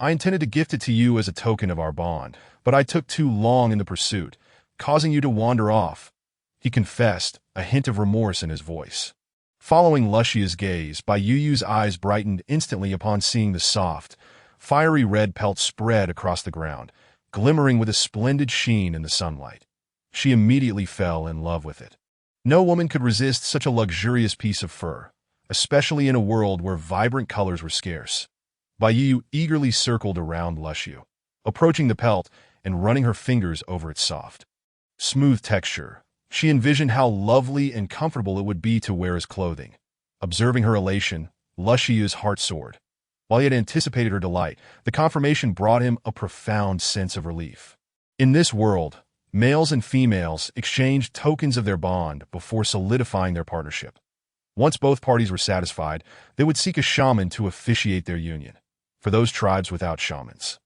I intended to gift it to you as a token of our bond, but I took too long in the pursuit, causing you to wander off, he confessed, a hint of remorse in his voice. Following Luxia's gaze, Bai Yu's eyes brightened instantly upon seeing the soft, fiery red pelt spread across the ground, glimmering with a splendid sheen in the sunlight. She immediately fell in love with it. No woman could resist such a luxurious piece of fur, especially in a world where vibrant colors were scarce. Bai Yu eagerly circled around Luxiu, approaching the pelt and running her fingers over its soft, smooth texture. She envisioned how lovely and comfortable it would be to wear as clothing. Observing her elation, Luxiu's heart soared. While he had anticipated her delight, the confirmation brought him a profound sense of relief. In this world, males and females exchanged tokens of their bond before solidifying their partnership. Once both parties were satisfied, they would seek a shaman to officiate their union. For those tribes without shamans,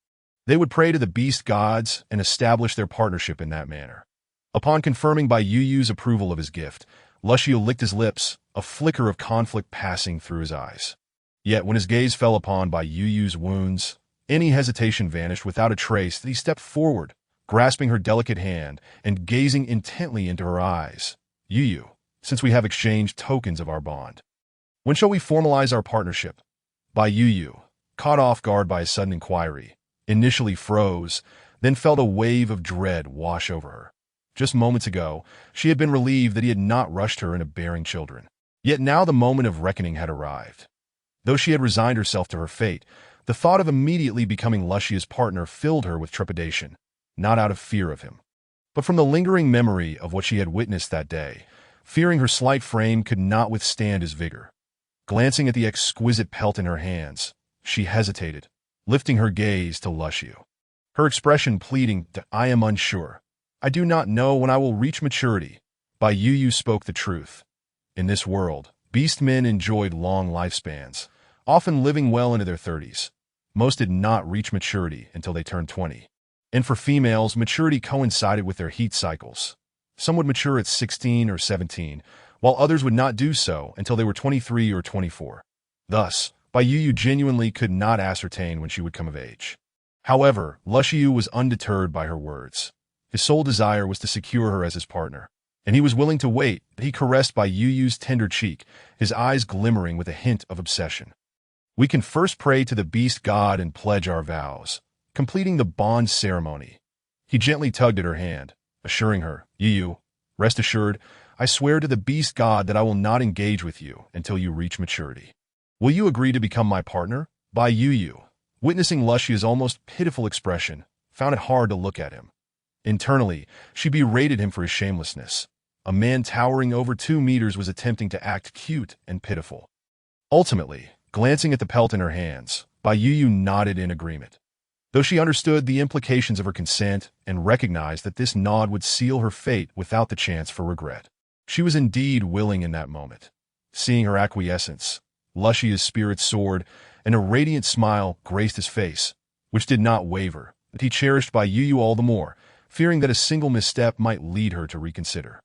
they would pray to the beast gods and establish their partnership in that manner. Upon confirming Bai Yu's approval of his gift, Luxiu licked his lips, a flicker of conflict passing through his eyes. Yet when his gaze fell upon Bai Yu's wounds, any hesitation vanished without a trace. He stepped forward, grasping her delicate hand and gazing intently into her eyes. Yu, since we have exchanged tokens of our bond, when shall we formalize our partnership? Bai Yu, caught off guard by a sudden inquiry, initially froze, then felt a wave of dread wash over her. Just moments ago, she had been relieved that he had not rushed her into bearing children. Yet now the moment of reckoning had arrived. Though she had resigned herself to her fate, the thought of immediately becoming Lucia's partner filled her with trepidation, not out of fear of him, but from the lingering memory of what she had witnessed that day, fearing her slight frame could not withstand his vigor. Glancing at the exquisite pelt in her hands, she hesitated, lifting her gaze to Lucio. Her expression pleading, "I am unsure. I do not know when I will reach maturity." Bai Yu spoke the truth. In this world, beast men enjoyed long lifespans, often living well into their 30s. Most did not reach maturity until they turned 20. And for females, maturity coincided with their heat cycles. Some would mature at 16 or 17, while others would not do so until they were 23 or 24. Thus, Bai Yu genuinely could not ascertain when she would come of age. However, Lucio was undeterred by her words. His sole desire was to secure her as his partner, and he was willing to wait. He caressed Bai Yu's tender cheek, his eyes glimmering with a hint of obsession. "We can first pray to the beast god and pledge our vows, completing the bond ceremony." He gently tugged at her hand, assuring her, "Yu, rest assured, I swear to the beast god that I will not engage with you until you reach maturity. Will you agree to become my partner?" Bai Yu, witnessing Lucio's almost pitiful expression, found it hard to look at him. Internally, she berated him for his shamelessness. A man towering over 2 meters was attempting to act cute and pitiful. Ultimately, glancing at the pelt in her hands, Bai Yu nodded in agreement. Though she understood the implications of her consent and recognized that this nod would seal her fate without the chance for regret. She was indeed willing in that moment. Seeing her acquiescence, Lucio's spirit soared, and a radiant smile graced his face, which did not waver, but he cherished Bai Yu all the more, fearing that a single misstep might lead her to reconsider.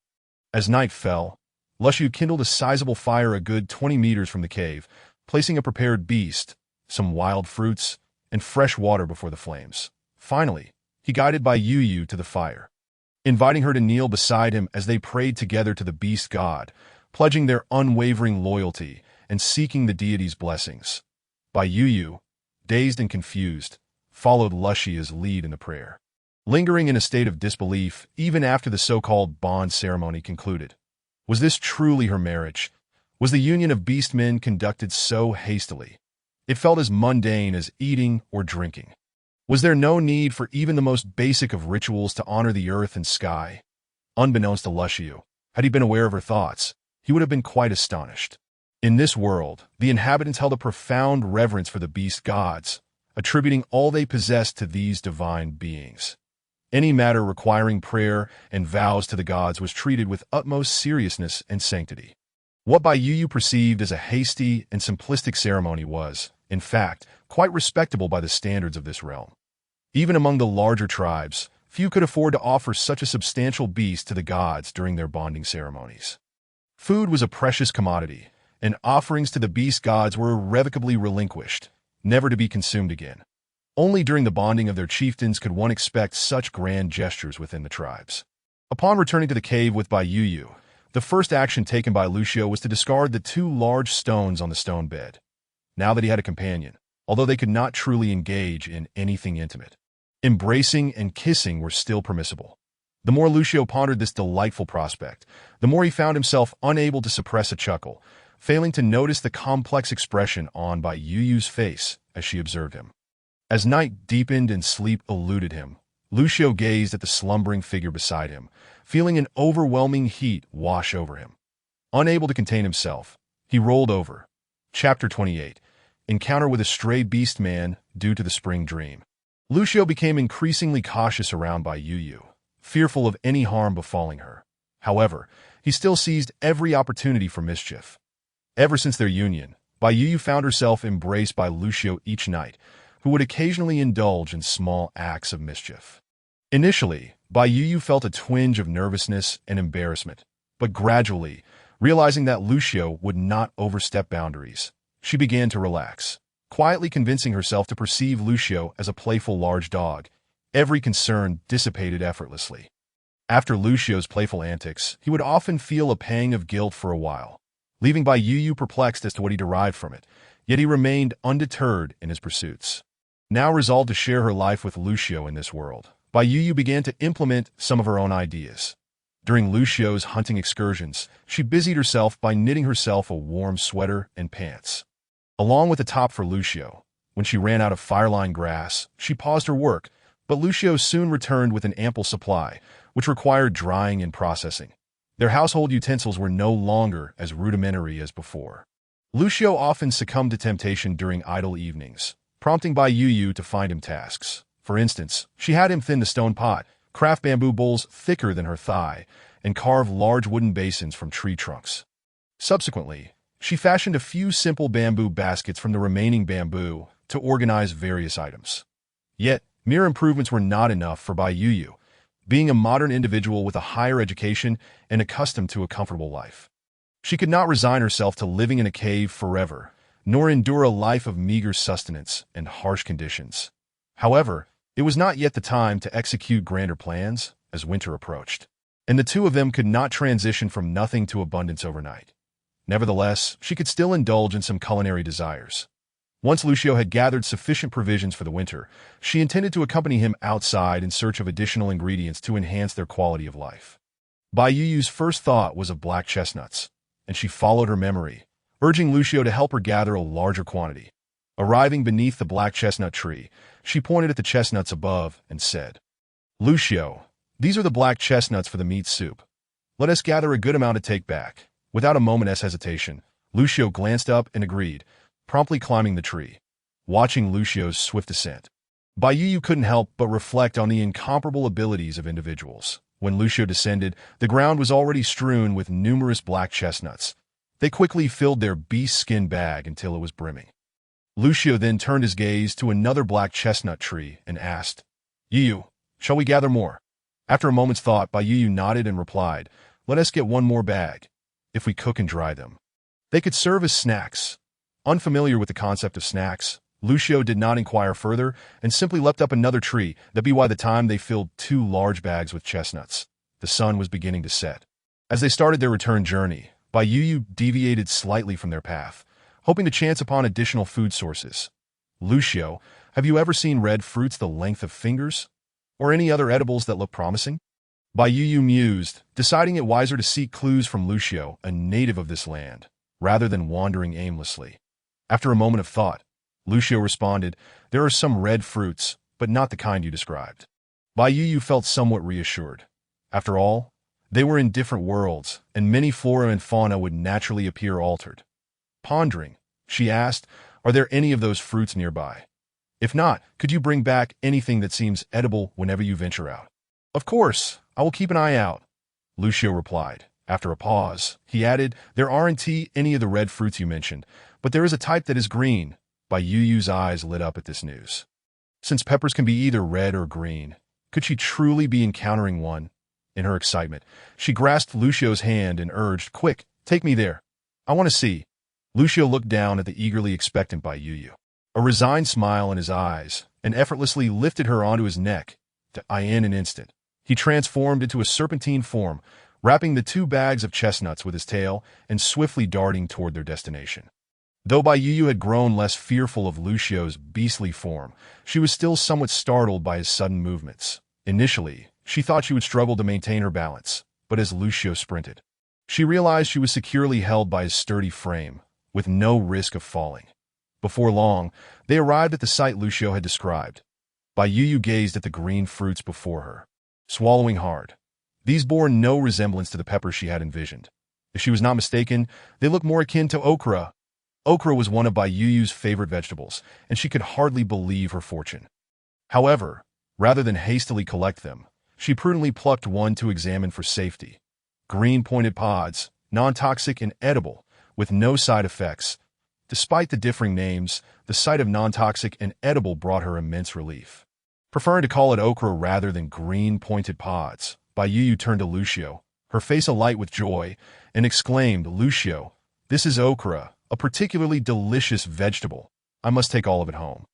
As night fell, Lucio kindled a sizable fire a good 20 meters from the cave, placing a prepared beast, some wild fruits, and fresh water before the flames. Finally, he guided Bai Yu to the fire, inviting her to kneel beside him as they prayed together to the beast god, pledging their unwavering loyalty and seeking the deity's blessings. Bai Yu, dazed and confused, followed Lucio's lead in the prayer, lingering in a state of disbelief even after the so-called bond ceremony concluded. Was this truly her marriage? Was the union of beast men conducted so hastily? It felt as mundane as eating or drinking. Was there no need for even the most basic of rituals to honor the earth and sky? Unbeknownst to Lucio, had he been aware of her thoughts, he would have been quite astonished. In this world, the inhabitants held a profound reverence for the beast gods, attributing all they possessed to these divine beings. Any matter requiring prayer and vows to the gods was treated with utmost seriousness and sanctity. What Bai Yu perceived as a hasty and simplistic ceremony was, in fact, quite respectable by the standards of this realm. Even among the larger tribes, few could afford to offer such a substantial beast to the gods during their bonding ceremonies. Food was a precious commodity, and offerings to the beast gods were irrevocably relinquished, never to be consumed again. Only during the bonding of their chieftains could one expect such grand gestures within the tribes. Upon returning to the cave with Bai Yu, the first action taken by Lucio was to discard the 2 large stones on the stone bed. Now that he had a companion, although they could not truly engage in anything intimate, embracing and kissing were still permissible. The more Lucio pondered this delightful prospect, the more he found himself unable to suppress a chuckle, failing to notice the complex expression on Bai Yu's face as she observed him. As night deepened and sleep eluded him, Lucio gazed at the slumbering figure beside him, feeling an overwhelming heat wash over him. Unable to contain himself, he rolled over. Chapter 28. Encounter with a stray beast man due to the spring dream. Lucio became increasingly cautious around Bai Yu, fearful of any harm befalling her. However, he still seized every opportunity for mischief. Ever since their union, Bai Yu found herself embraced by Lucio each night, who would occasionally indulge in small acts of mischief. Initially, Bai Yu felt a twinge of nervousness and embarrassment, but gradually, realizing that Lucio would not overstep boundaries, she began to relax, quietly convincing herself to perceive Lucio as a playful large dog. Every concern dissipated effortlessly. After Lucio's playful antics, he would often feel a pang of guilt for a while, leaving Bai Yu perplexed as to what he derived from it, yet he remained undeterred in his pursuits. Now resolved to share her life with Lucio in this world, Bai Yu began to implement some of her own ideas. During Lucio's hunting excursions, she busied herself by knitting herself a warm sweater and pants, along with a top for Lucio. When she ran out of fireline grass, she paused her work, but Lucio soon returned with an ample supply, which required drying and processing. Their household utensils were no longer as rudimentary as before. Lucio often succumbed to temptation during idle evenings, prompting Bai Yu to find him tasks. For instance, she had him thin the stone pot, craft bamboo bowls thicker than her thigh, and carve large wooden basins from tree trunks. Subsequently, she fashioned a few simple bamboo baskets from the remaining bamboo to organize various items. Yet, mere improvements were not enough for Bai Yu, being a modern individual with a higher education and accustomed to a comfortable life. She could not resign herself to living in a cave forever, nor endure a life of meager sustenance and harsh conditions. However, it was not yet the time to execute grander plans as winter approached, and the two of them could not transition from nothing to abundance overnight. Nevertheless, she could still indulge in some culinary desires. Once Lucio had gathered sufficient provisions for the winter, she intended to accompany him outside in search of additional ingredients to enhance their quality of life. Bai Yu's first thought was of black chestnuts, and she followed her memory, urging Lucio to help her gather a larger quantity. Arriving beneath the black chestnut tree, she pointed at the chestnuts above and said, "Lucio, these are the black chestnuts for the meat soup. Let us gather a good amount to take back." Without a moment's hesitation, Lucio glanced up and agreed, promptly climbing the tree. Watching Lucio's swift ascent, Bai Yu couldn't help but reflect on the incomparable abilities of individuals. When Lucio descended, the ground was already strewn with numerous black chestnuts. They quickly filled their beast skin bag until it was brimming. Lucio then turned his gaze to another black chestnut tree and asked, "Yu, shall we gather more?" After a moment's thought, Bai Yu nodded and replied, "Let us get one more bag. If we cook and dry them, they could serve as snacks." Unfamiliar with the concept of snacks, Lucio did not inquire further and simply leapt up another tree. That be why the time they filled 2 large bags with chestnuts. The sun was beginning to set. As they started their return journey, Bai Yu deviated slightly from their path, hoping to chance upon additional food sources. "Lucio, have you ever seen red fruits the length of fingers? Or any other edibles that look promising?" Bai Yu mused, deciding it wiser to seek clues from Lucio, a native of this land, rather than wandering aimlessly. After a moment of thought, Lucio responded, "There are some red fruits, but not the kind you described." Bai Yu felt somewhat reassured. After all, they were in different worlds, and many flora and fauna would naturally appear altered. Pondering, she asked, "Are there any of those fruits nearby? If not, could you bring back anything that seems edible whenever you venture out?" "Of course, I will keep an eye out," Lucio replied. After a pause, he added, "There aren't any of the red fruits you mentioned, but there is a type that is green." Bai Yu's eyes lit up at this news. Since peppers can be either red or green, could she truly be encountering one? In her excitement, she grasped Lucio's hand and urged, "Quick, take me there. I want to see." Lucio looked down at the eagerly expectant Bai Yu, a resigned smile in his eyes, and effortlessly lifted her onto his neck. In an instant, he transformed into a serpentine form, wrapping the 2 bags of chestnuts with his tail and swiftly darting toward their destination. Though Bai Yu had grown less fearful of Lucio's beastly form, she was still somewhat startled by his sudden movements. Initially, she thought she would struggle to maintain her balance, but as Lucio sprinted, she realized she was securely held by his sturdy frame, with no risk of falling. Before long, they arrived at the site Lucio had described. Bai Yu gazed at the green fruits before her, swallowing hard. These bore no resemblance to the peppers she had envisioned. If she was not mistaken, they looked more akin to okra. Okra was one of Bai Yu's favorite vegetables, and she could hardly believe her fortune. However, rather than hastily collect them, she prudently plucked one to examine for safety. Green pointed pods, non-toxic and edible, with no side effects. Despite the differing names, the sight of non-toxic and edible brought her immense relief. Preferring to call it okra rather than green pointed pods, Bai Yu turned to Lucio, her face alight with joy, and exclaimed, "Lucio, this is okra, a particularly delicious vegetable. I must take all of it home.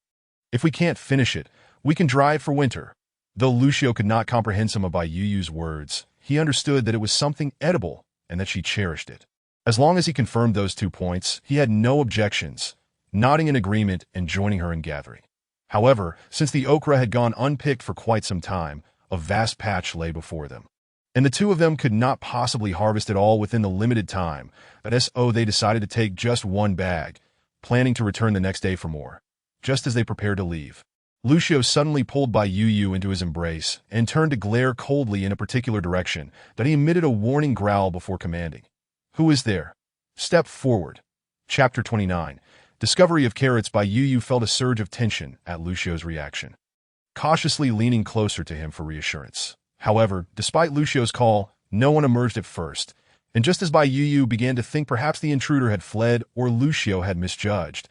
If we can't finish it, we can dry it for winter." Though Lucio could not comprehend some of Bai Yu's words, he understood that it was something edible and that she cherished it. As long as he confirmed those 2 points, he had no objections, nodding in agreement and joining her in gathering. However, since the okra had gone unpicked for quite some time, a vast patch lay before them. And the two of them could not possibly harvest it all within the limited time, but so they decided to take just one bag, planning to return the next day for more. Just as they prepared to leave, Lucio suddenly pulled Bai Yu into his embrace and turned to glare coldly in a particular direction that he emitted a warning growl before commanding. "Who is there? Step forward." Chapter 29. Discovery of carrots. Bai Yu felt a surge of tension at Lucio's reaction, cautiously leaning closer to him for reassurance. However, despite Lucio's call, no one emerged at first, and just as Bai Yu began to think perhaps the intruder had fled or Lucio had misjudged,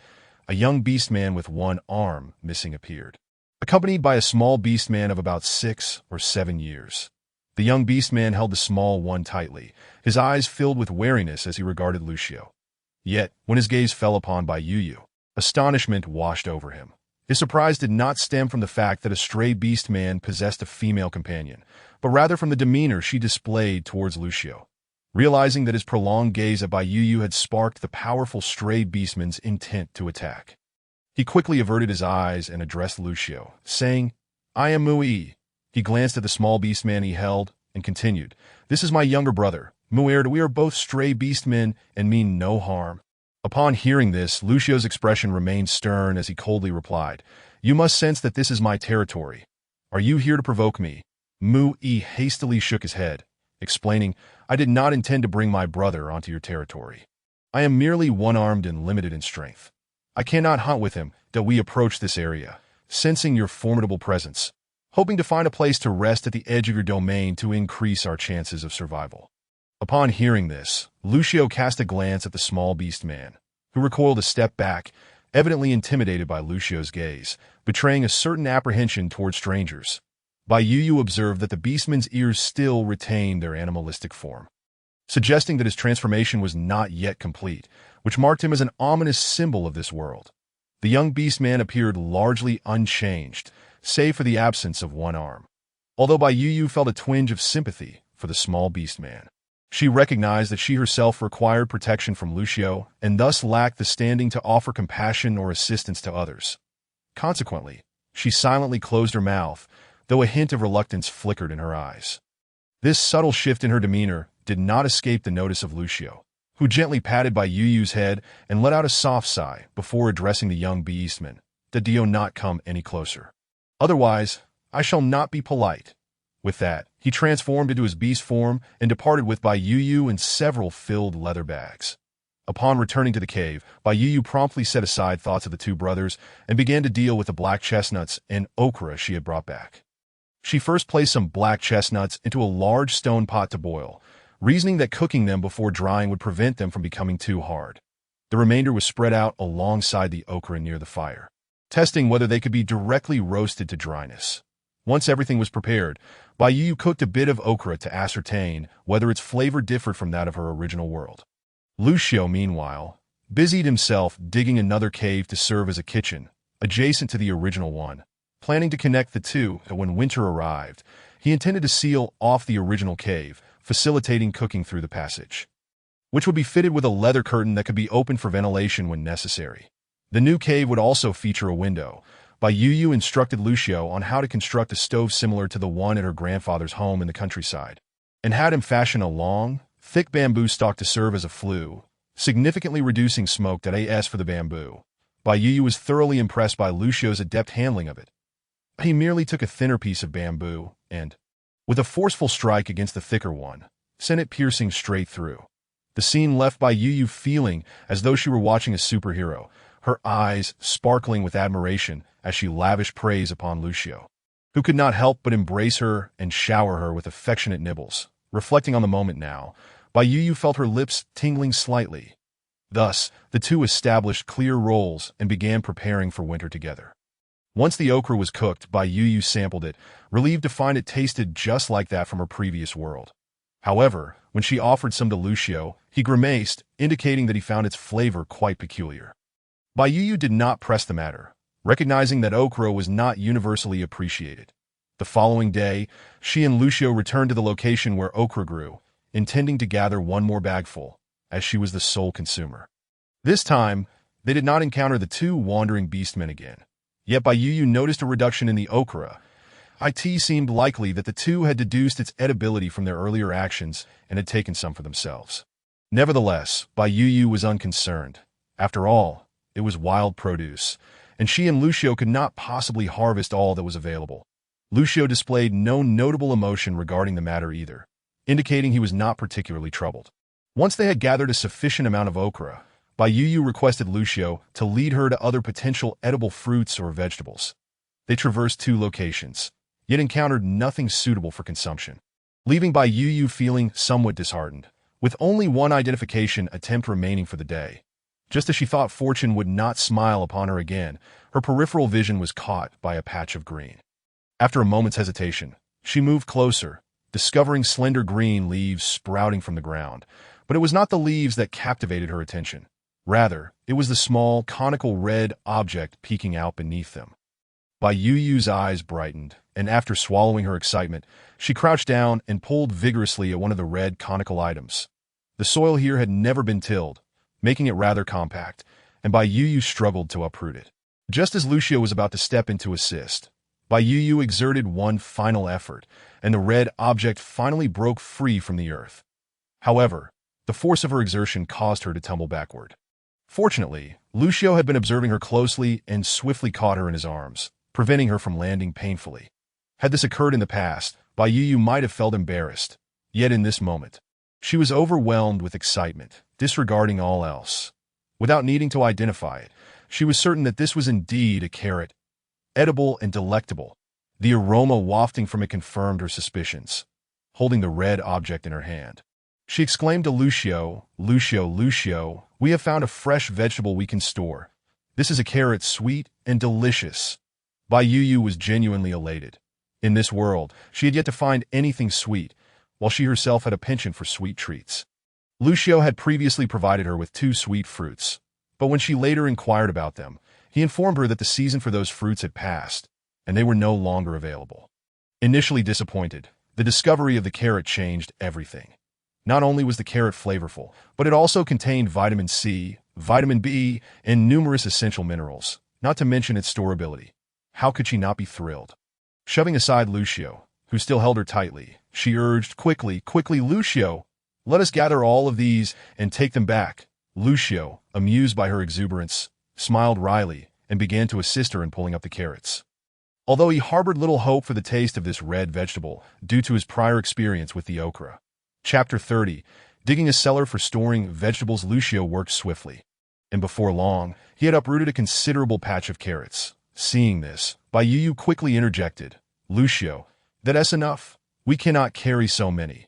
a young beastman with one arm missing appeared, accompanied by a small beastman of about 6 or 7 years. The young beastman held the small one tightly, his eyes filled with wariness as he regarded Lucio. Yet, when his gaze fell upon Bai Yu, astonishment washed over him. His surprise did not stem from the fact that a stray beastman possessed a female companion, but rather from the demeanor she displayed towards Lucio. Realizing that his prolonged gaze at Bai Yu had sparked the powerful stray beastman's intent to attack, he quickly averted his eyes and addressed Lucio, saying, "I am Mui." He glanced at the small beastman he held and continued, "This is my younger brother, Muerd. We are both stray beastmen and mean no harm." Upon hearing this, Lucio's expression remained stern as he coldly replied, "You must sense that this is my territory. Are you here to provoke me?" Mui hastily shook his head, explaining, "I did not intend to bring my brother onto your territory. I am merely one-armed and limited in strength. I cannot hunt with him till we approach this area, sensing your formidable presence, hoping to find a place to rest at the edge of your domain to increase our chances of survival." Upon hearing this, Lucio cast a glance at the small beast man, who recoiled a step back, evidently intimidated by Lucio's gaze, betraying a certain apprehension toward strangers. Bai Yu observed that the beastman's ears still retained their animalistic form, suggesting that his transformation was not yet complete, which marked him as an ominous symbol of this world. The young beastman appeared largely unchanged, save for the absence of one arm. Although Bai Yu felt a twinge of sympathy for the small beastman, she recognized that she herself required protection from Lucio and thus lacked the standing to offer compassion or assistance to others. Consequently, she silently closed her mouth, though a hint of reluctance flickered in her eyes. This subtle shift in her demeanor did not escape the notice of Lucio, who gently patted Bai Yu's head and let out a soft sigh before addressing the young beastman, "That do not come any closer. Otherwise, I shall not be polite." With that, he transformed into his beast form and departed with Bai Yu and several filled leather bags. Upon returning to the cave, Bai Yu promptly set aside thoughts of the two brothers and began to deal with the black chestnuts and okra she had brought back. She first placed some black chestnuts into a large stone pot to boil, reasoning that cooking them before drying would prevent them from becoming too hard. The remainder was spread out alongside the okra near the fire, testing whether they could be directly roasted to dryness. Once everything was prepared, Bai Yu cooked a bit of okra to ascertain whether its flavor differed from that of her original world. Lucio, meanwhile, busied himself digging another cave to serve as a kitchen, adjacent to the original one. Planning to connect the two, when winter arrived, he intended to seal off the original cave, facilitating cooking through the passage, which would be fitted with a leather curtain that could be opened for ventilation when necessary. The new cave would also feature a window. Bai Yu instructed Lucio on how to construct a stove similar to the one at her grandfather's home in the countryside, and had him fashion a long, thick bamboo stalk to serve as a flue, significantly reducing smoke for the bamboo. Bai Yu was thoroughly impressed by Lucio's adept handling of it. He merely took a thinner piece of bamboo and, with a forceful strike against the thicker one, sent it piercing straight through. The scene left Bai Yu feeling as though she were watching a superhero, her eyes sparkling with admiration as she lavished praise upon Lucio, who could not help but embrace her and shower her with affectionate nibbles. Reflecting on the moment now, Bai Yu felt her lips tingling slightly. Thus, the two established clear roles and began preparing for winter together. Once the okra was cooked, Bai Yu sampled it, relieved to find it tasted just like that from her previous world. However, when she offered some to Lucio, he grimaced, indicating that he found its flavor quite peculiar. Bai Yu did not press the matter, recognizing that okra was not universally appreciated. The following day, she and Lucio returned to the location where okra grew, intending to gather one more bagful, as she was the sole consumer. This time, they did not encounter the two wandering beastmen again. Yet Bai Yu noticed a reduction in the okra. It seemed likely that the two had deduced its edibility from their earlier actions and had taken some for themselves. Nevertheless, Bai Yu was unconcerned. After all, it was wild produce, and she and Lucio could not possibly harvest all that was available. Lucio displayed no notable emotion regarding the matter either, indicating he was not particularly troubled. Once they had gathered a sufficient amount of okra, Bai Yu requested Lucio to lead her to other potential edible fruits or vegetables. They traversed 2 locations, yet encountered nothing suitable for consumption, leaving Bai Yu feeling somewhat disheartened, with only one identification attempt remaining for the day. Just as she thought fortune would not smile upon her again, her peripheral vision was caught by a patch of green. After a moment's hesitation, she moved closer, discovering slender green leaves sprouting from the ground. But it was not the leaves that captivated her attention. Rather, it was the small, conical red object peeking out beneath them. Bai Yu's eyes brightened, and after swallowing her excitement, she crouched down and pulled vigorously at one of the red conical items. The soil here had never been tilled, making it rather compact, and Bai Yu struggled to uproot it. Just as Lucio was about to step in to assist, Bai Yu exerted one final effort, and the red object finally broke free from the earth. However, the force of her exertion caused her to tumble backward. Fortunately, Lucio had been observing her closely and swiftly caught her in his arms, preventing her from landing painfully. Had this occurred in the past, Bai Yu might have felt embarrassed. Yet in this moment, she was overwhelmed with excitement, disregarding all else. Without needing to identify it, she was certain that this was indeed a carrot, edible and delectable. The aroma wafting from it confirmed her suspicions. Holding the red object in her hand, she exclaimed to Lucio, "Lucio, we have found a fresh vegetable we can store. This is a carrot, sweet and delicious." Bai Yu was genuinely elated. In this world, she had yet to find anything sweet, while she herself had a penchant for sweet treats. Lucio had previously provided her with 2 sweet fruits, but when she later inquired about them, he informed her that the season for those fruits had passed, and they were no longer available. Initially disappointed, the discovery of the carrot changed everything. Not only was the carrot flavorful, but it also contained vitamin C, vitamin B, and numerous essential minerals, not to mention its storability. How could she not be thrilled? Shoving aside Lucio, who still held her tightly, she urged, quickly, Lucio, let us gather all of these and take them back." Lucio, amused by her exuberance, smiled wryly and began to assist her in pulling up the carrots. Although he harbored little hope for the taste of this red vegetable due to his prior experience with the okra. Chapter 30. Digging a cellar for storing vegetables. Lucio worked swiftly, and before long, he had uprooted a considerable patch of carrots. Seeing this, Bai Yu quickly interjected, "Lucio, that's enough. We cannot carry so many.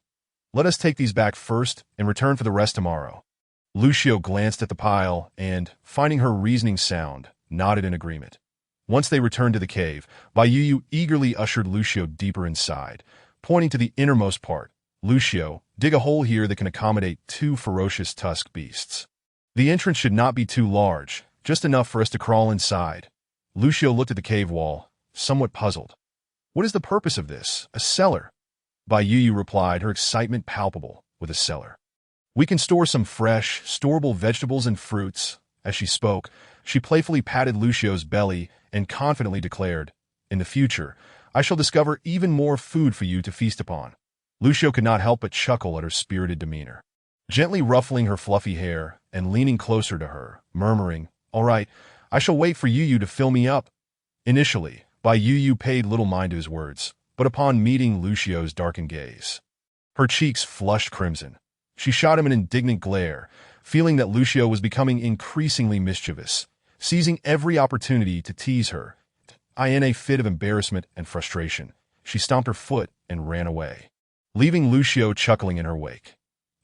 Let us take these back first and return for the rest tomorrow." Lucio glanced at the pile and, finding her reasoning sound, nodded in agreement. Once they returned to the cave, Bai Yu eagerly ushered Lucio deeper inside, pointing to the innermost part. "Lucio, dig a hole here that can accommodate 2 ferocious tusked beasts. The entrance should not be too large, just enough for us to crawl inside." Lucio looked at the cave wall, somewhat puzzled. "What is the purpose of this? A cellar?" Bai Yu replied, her excitement palpable. "With a cellar, we can store some fresh, storable vegetables and fruits." As she spoke, she playfully patted Lucio's belly and confidently declared, "In the future, I shall discover even more food for you to feast upon." Lucio could not help but chuckle at her spirited demeanor. Gently ruffling her fluffy hair and leaning closer to her, murmuring, "All right, I shall wait for Yu to fill me up." Initially, Bai Yu paid little mind to his words, but upon meeting Lucio's darkened gaze, her cheeks flushed crimson. She shot him an indignant glare, feeling that Lucio was becoming increasingly mischievous, seizing every opportunity to tease her. In a fit of embarrassment and frustration, she stomped her foot and ran away, leaving Lucio chuckling in her wake.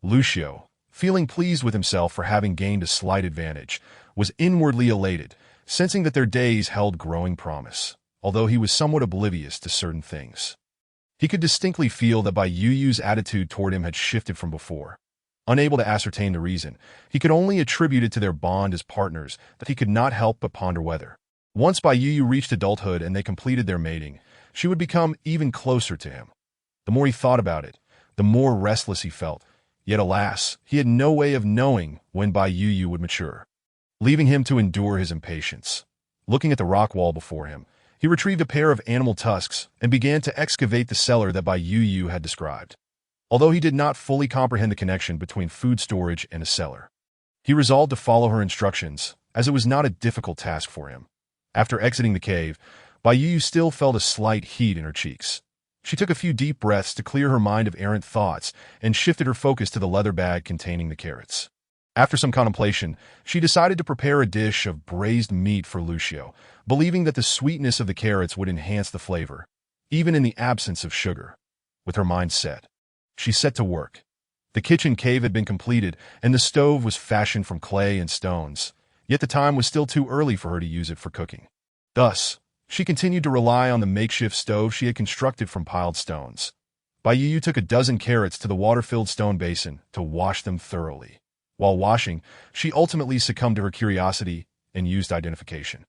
Lucio, feeling pleased with himself for having gained a slight advantage, was inwardly elated, sensing that their days held growing promise, although he was somewhat oblivious to certain things. He could distinctly feel that Bai Yu's attitude toward him had shifted from before. Unable to ascertain the reason, he could only attribute it to their bond as partners that he could not help but ponder whether, once Bai Yu reached adulthood and they completed their mating, she would become even closer to him. The more he thought about it, the more restless he felt. Yet alas, he had no way of knowing when Bai Yu would mature, leaving him to endure his impatience. Looking at the rock wall before him, he retrieved a pair of animal tusks and began to excavate the cellar that Bai Yu had described. Although he did not fully comprehend the connection between food storage and a cellar, he resolved to follow her instructions, as it was not a difficult task for him. After exiting the cave, Bai Yu still felt a slight heat in her cheeks. She took a few deep breaths to clear her mind of errant thoughts and shifted her focus to the leather bag containing the carrots. After some contemplation, she decided to prepare a dish of braised meat for Lucio, believing that the sweetness of the carrots would enhance the flavor, even in the absence of sugar. With her mind set, she set to work. The kitchen cave had been completed, and the stove was fashioned from clay and stones, yet the time was still too early for her to use it for cooking. Thus, she continued to rely on the makeshift stove she had constructed from piled stones. Bai Yu took a dozen carrots to the water-filled stone basin to wash them thoroughly. While washing, she ultimately succumbed to her curiosity and used identification.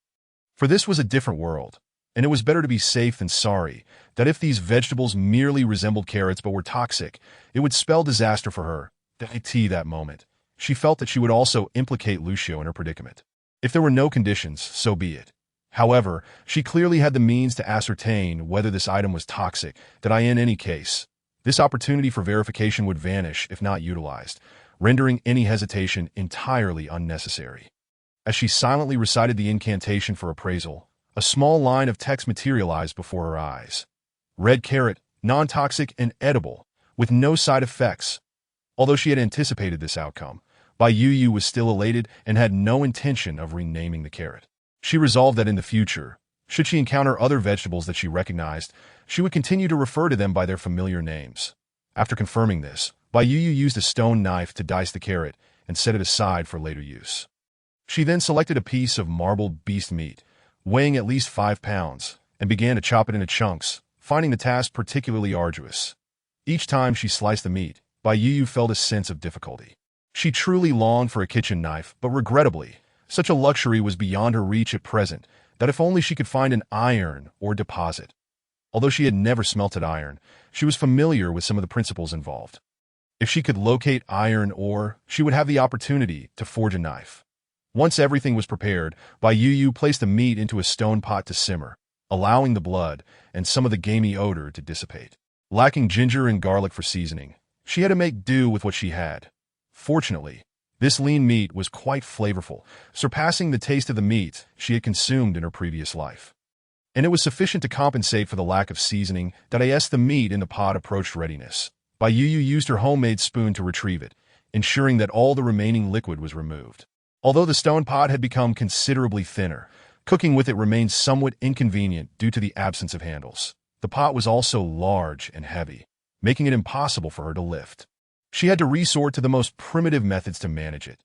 For this was a different world, and it was better to be safe than sorry, that if these vegetables merely resembled carrots but were toxic, it would spell disaster for her. That moment, she felt that she would also implicate Lucio in her predicament. If there were no conditions, so be it. However, she clearly had the means to ascertain whether this item was toxic, in any case, this opportunity for verification would vanish if not utilized, rendering any hesitation entirely unnecessary. As she silently recited the incantation for appraisal, a small line of text materialized before her eyes. Red carrot, non-toxic and edible, with no side effects. Although she had anticipated this outcome, Bai Yu was still elated and had no intention of renaming the carrot. She resolved that in the future, should she encounter other vegetables that she recognized, she would continue to refer to them by their familiar names. After confirming this, Bai Yu used a stone knife to dice the carrot and set it aside for later use. She then selected a piece of marbled beast meat, weighing at least 5 pounds, and began to chop it into chunks, finding the task particularly arduous. Each time she sliced the meat, Bai Yu felt a sense of difficulty. She truly longed for a kitchen knife, but regrettably, such a luxury was beyond her reach at present, that if only she could find an iron ore deposit. Although she had never smelted iron, she was familiar with some of the principles involved. If she could locate iron ore, she would have the opportunity to forge a knife. Once everything was prepared, Bai Yu placed the meat into a stone pot to simmer, allowing the blood and some of the gamey odor to dissipate. Lacking ginger and garlic for seasoning, she had to make do with what she had. Fortunately, this lean meat was quite flavorful, surpassing the taste of the meat she had consumed in her previous life. And it was sufficient to compensate for the lack of seasoning that as the meat in the pot approached readiness, Bai Yu used her homemade spoon to retrieve it, ensuring that all the remaining liquid was removed. Although the stone pot had become considerably thinner, cooking with it remained somewhat inconvenient due to the absence of handles. The pot was also large and heavy, making it impossible for her to lift. She had to resort to the most primitive methods to manage it.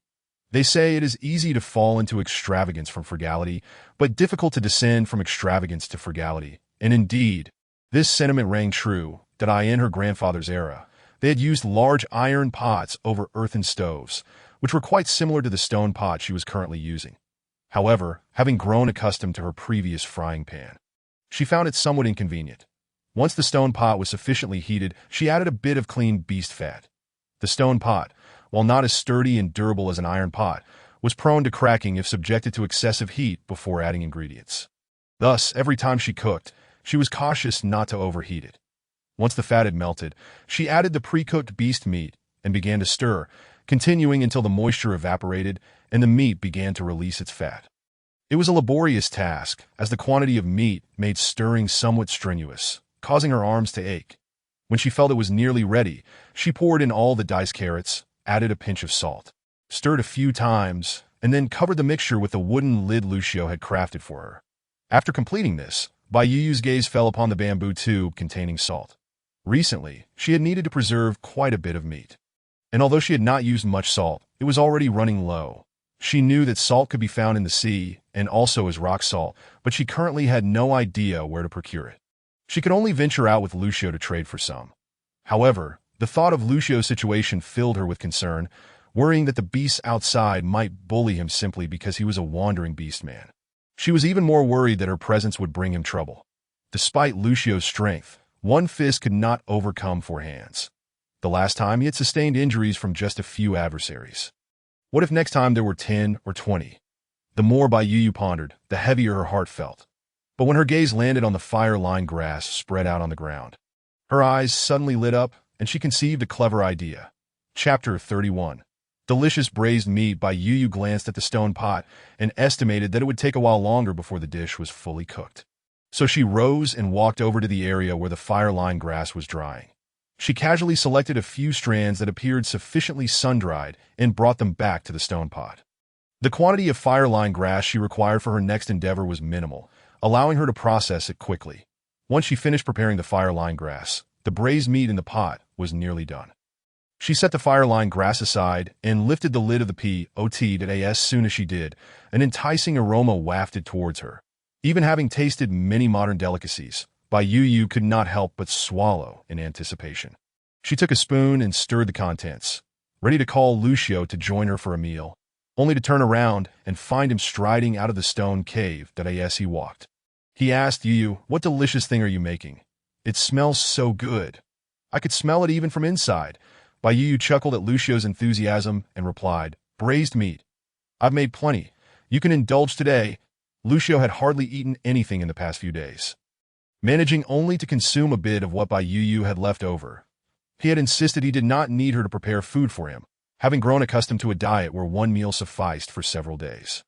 They say it is easy to fall into extravagance from frugality, but difficult to descend from extravagance to frugality. And indeed, this sentiment rang true, that in her grandfather's era, they had used large iron pots over earthen stoves, which were quite similar to the stone pot she was currently using. However, having grown accustomed to her previous frying pan, she found it somewhat inconvenient. Once the stone pot was sufficiently heated, she added a bit of clean beast fat. The stone pot, while not as sturdy and durable as an iron pot, was prone to cracking if subjected to excessive heat before adding ingredients. Thus, every time she cooked, she was cautious not to overheat it. Once the fat had melted, she added the pre-cooked beast meat and began to stir, continuing until the moisture evaporated and the meat began to release its fat. It was a laborious task, as the quantity of meat made stirring somewhat strenuous, causing her arms to ache. When she felt it was nearly ready, she poured in all the diced carrots, added a pinch of salt, stirred a few times, and then covered the mixture with the wooden lid Lucio had crafted for her. After completing this, Bai Yu's gaze fell upon the bamboo tube containing salt. Recently, she had needed to preserve quite a bit of meat. And although she had not used much salt, it was already running low. She knew that salt could be found in the sea and also as rock salt, but she currently had no idea where to procure it. She could only venture out with Lucio to trade for some. However, the thought of Lucio's situation filled her with concern, worrying that the beasts outside might bully him simply because he was a wandering beast man. She was even more worried that her presence would bring him trouble. Despite Lucio's strength, one fist could not overcome 4 hands. The last time he had sustained injuries from just a few adversaries. What if next time there were 10 or 20? The more Bai Yu pondered, the heavier her heart felt. But when her gaze landed on the fire-lined grass spread out on the ground, her eyes suddenly lit up, and she conceived a clever idea. Chapter 31. Delicious braised meat. Bai Yu glanced at the stone pot and estimated that it would take a while longer before the dish was fully cooked. So she rose and walked over to the area where the fire-lined grass was drying. She casually selected a few strands that appeared sufficiently sun-dried and brought them back to the stone pot. The quantity of fire-lined grass she required for her next endeavor was minimal, allowing her to process it quickly. Once she finished preparing the fire-lined grass, the braised meat in the pot was nearly done. She set the fire-lined grass aside and lifted the lid of the pot. As soon as she did, an enticing aroma wafted towards her. Even having tasted many modern delicacies, Bai Yu could not help but swallow in anticipation. She took a spoon and stirred the contents, ready to call Lucio to join her for a meal, only to turn around and find him striding out of the stone cave as he walked. He asked Yu, "What delicious thing are you making? It smells so good. I could smell it even from inside." Bai Yu chuckled at Lucio's enthusiasm and replied, "Braised meat. I've made plenty. You can indulge today." Lucio had hardly eaten anything in the past few days, managing only to consume a bit of what Bai Yu had left over. He had insisted he did not need her to prepare food for him, having grown accustomed to a diet where one meal sufficed for several days.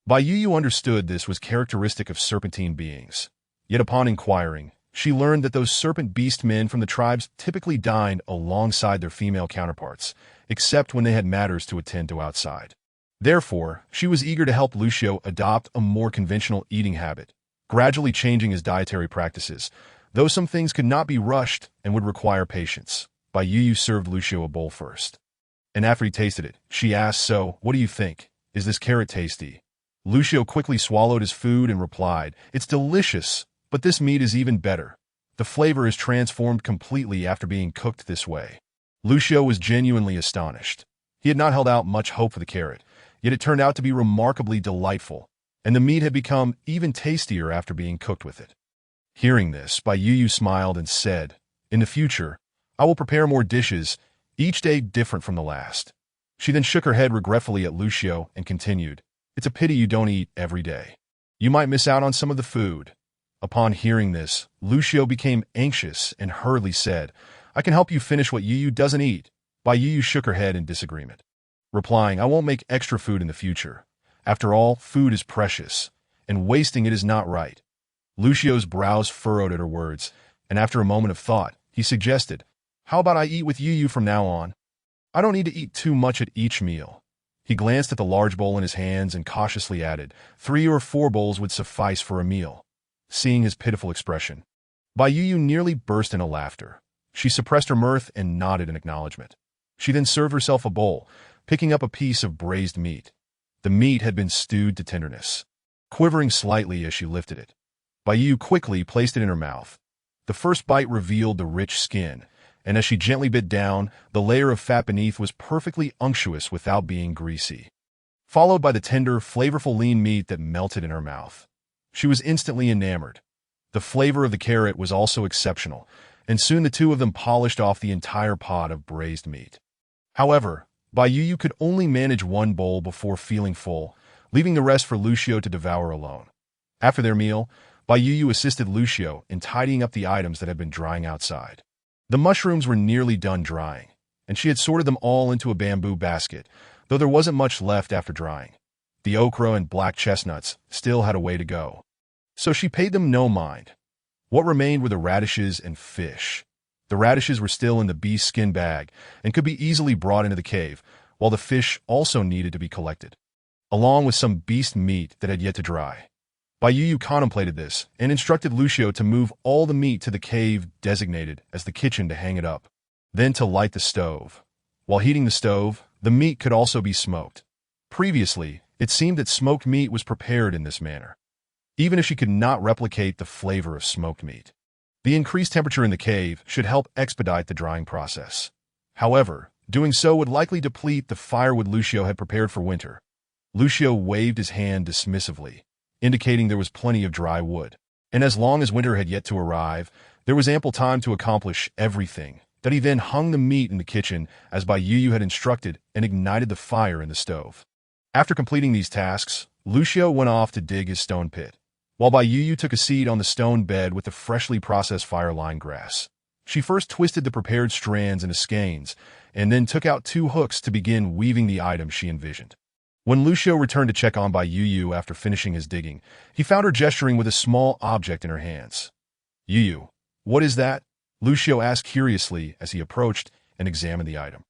Bai Yu understood this was characteristic of serpentine beings. Yet upon inquiring, she learned that those serpent beast men from the tribes typically dined alongside their female counterparts, except when they had matters to attend to outside. Therefore, she was eager to help Lucio adopt a more conventional eating habit, gradually changing his dietary practices, though some things could not be rushed and would require patience. Bai Yu served Lucio a bowl first, and after he tasted it, she asked, "So, what do you think? Is this carrot tasty?" Lucio quickly swallowed his food and replied, "It's delicious, but this meat is even better. The flavor is transformed completely after being cooked this way." Lucio was genuinely astonished. He had not held out much hope for the carrot, yet it turned out to be remarkably delightful, and the meat had become even tastier after being cooked with it. Hearing this, Bai Yu smiled and said, "In the future, I will prepare more dishes, each day different from the last." She then shook her head regretfully at Lucio and continued, "It's a pity you don't eat every day. You might miss out on some of the food." Upon hearing this, Lucio became anxious and hurriedly said, "I can help you finish what Yu doesn't eat." Bai Yu shook her head in disagreement, replying, "I won't make extra food in the future. After all, food is precious, and wasting it is not right." Lucio's brows furrowed at her words, and after a moment of thought, he suggested, "How about I eat with Yu from now on? I don't need to eat too much at each meal." He glanced at the large bowl in his hands and cautiously added, 3 or 4 bowls would suffice for a meal." Seeing his pitiful expression, Bai Yu nearly burst into laughter. She suppressed her mirth and nodded in acknowledgement. She then served herself a bowl, picking up a piece of braised meat. The meat had been stewed to tenderness, quivering slightly as she lifted it. Bai Yu quickly placed it in her mouth. The first bite revealed the rich skin, and as she gently bit down, the layer of fat beneath was perfectly unctuous without being greasy, followed by the tender, flavorful lean meat that melted in her mouth. She was instantly enamored. The flavor of the carrot was also exceptional, and soon the two of them polished off the entire pot of braised meat. However, Bai Yu could only manage one bowl before feeling full, leaving the rest for Lucio to devour alone. After their meal, Bai Yu assisted Lucio in tidying up the items that had been drying outside. The mushrooms were nearly done drying, and she had sorted them all into a bamboo basket, though there wasn't much left after drying. The okra and black chestnuts still had a way to go, so she paid them no mind. What remained were the radishes and fish. The radishes were still in the beast skin bag and could be easily brought into the cave, while the fish also needed to be collected, along with some beast meat that had yet to dry. Bai Yu contemplated this and instructed Lucio to move all the meat to the cave designated as the kitchen to hang it up, then to light the stove. While heating the stove, the meat could also be smoked. Previously, it seemed that smoked meat was prepared in this manner, even if she could not replicate the flavor of smoked meat. The increased temperature in the cave should help expedite the drying process. However, doing so would likely deplete the firewood Lucio had prepared for winter. Lucio waved his hand dismissively, indicating there was plenty of dry wood, and as long as winter had yet to arrive, there was ample time to accomplish everything. That he then hung the meat in the kitchen as Bai Yu had instructed and ignited the fire in the stove. After completing these tasks, Lucio went off to dig his stone pit, while Bai Yu took a seat on the stone bed with the freshly processed fire-line grass. She first twisted the prepared strands into skeins, and then took out 2 hooks to begin weaving the item she envisioned. When Lucio returned to check on Bai Yu after finishing his digging, he found her gesturing with a small object in her hands. Yu, what is that? Lucio asked curiously as he approached and examined the item.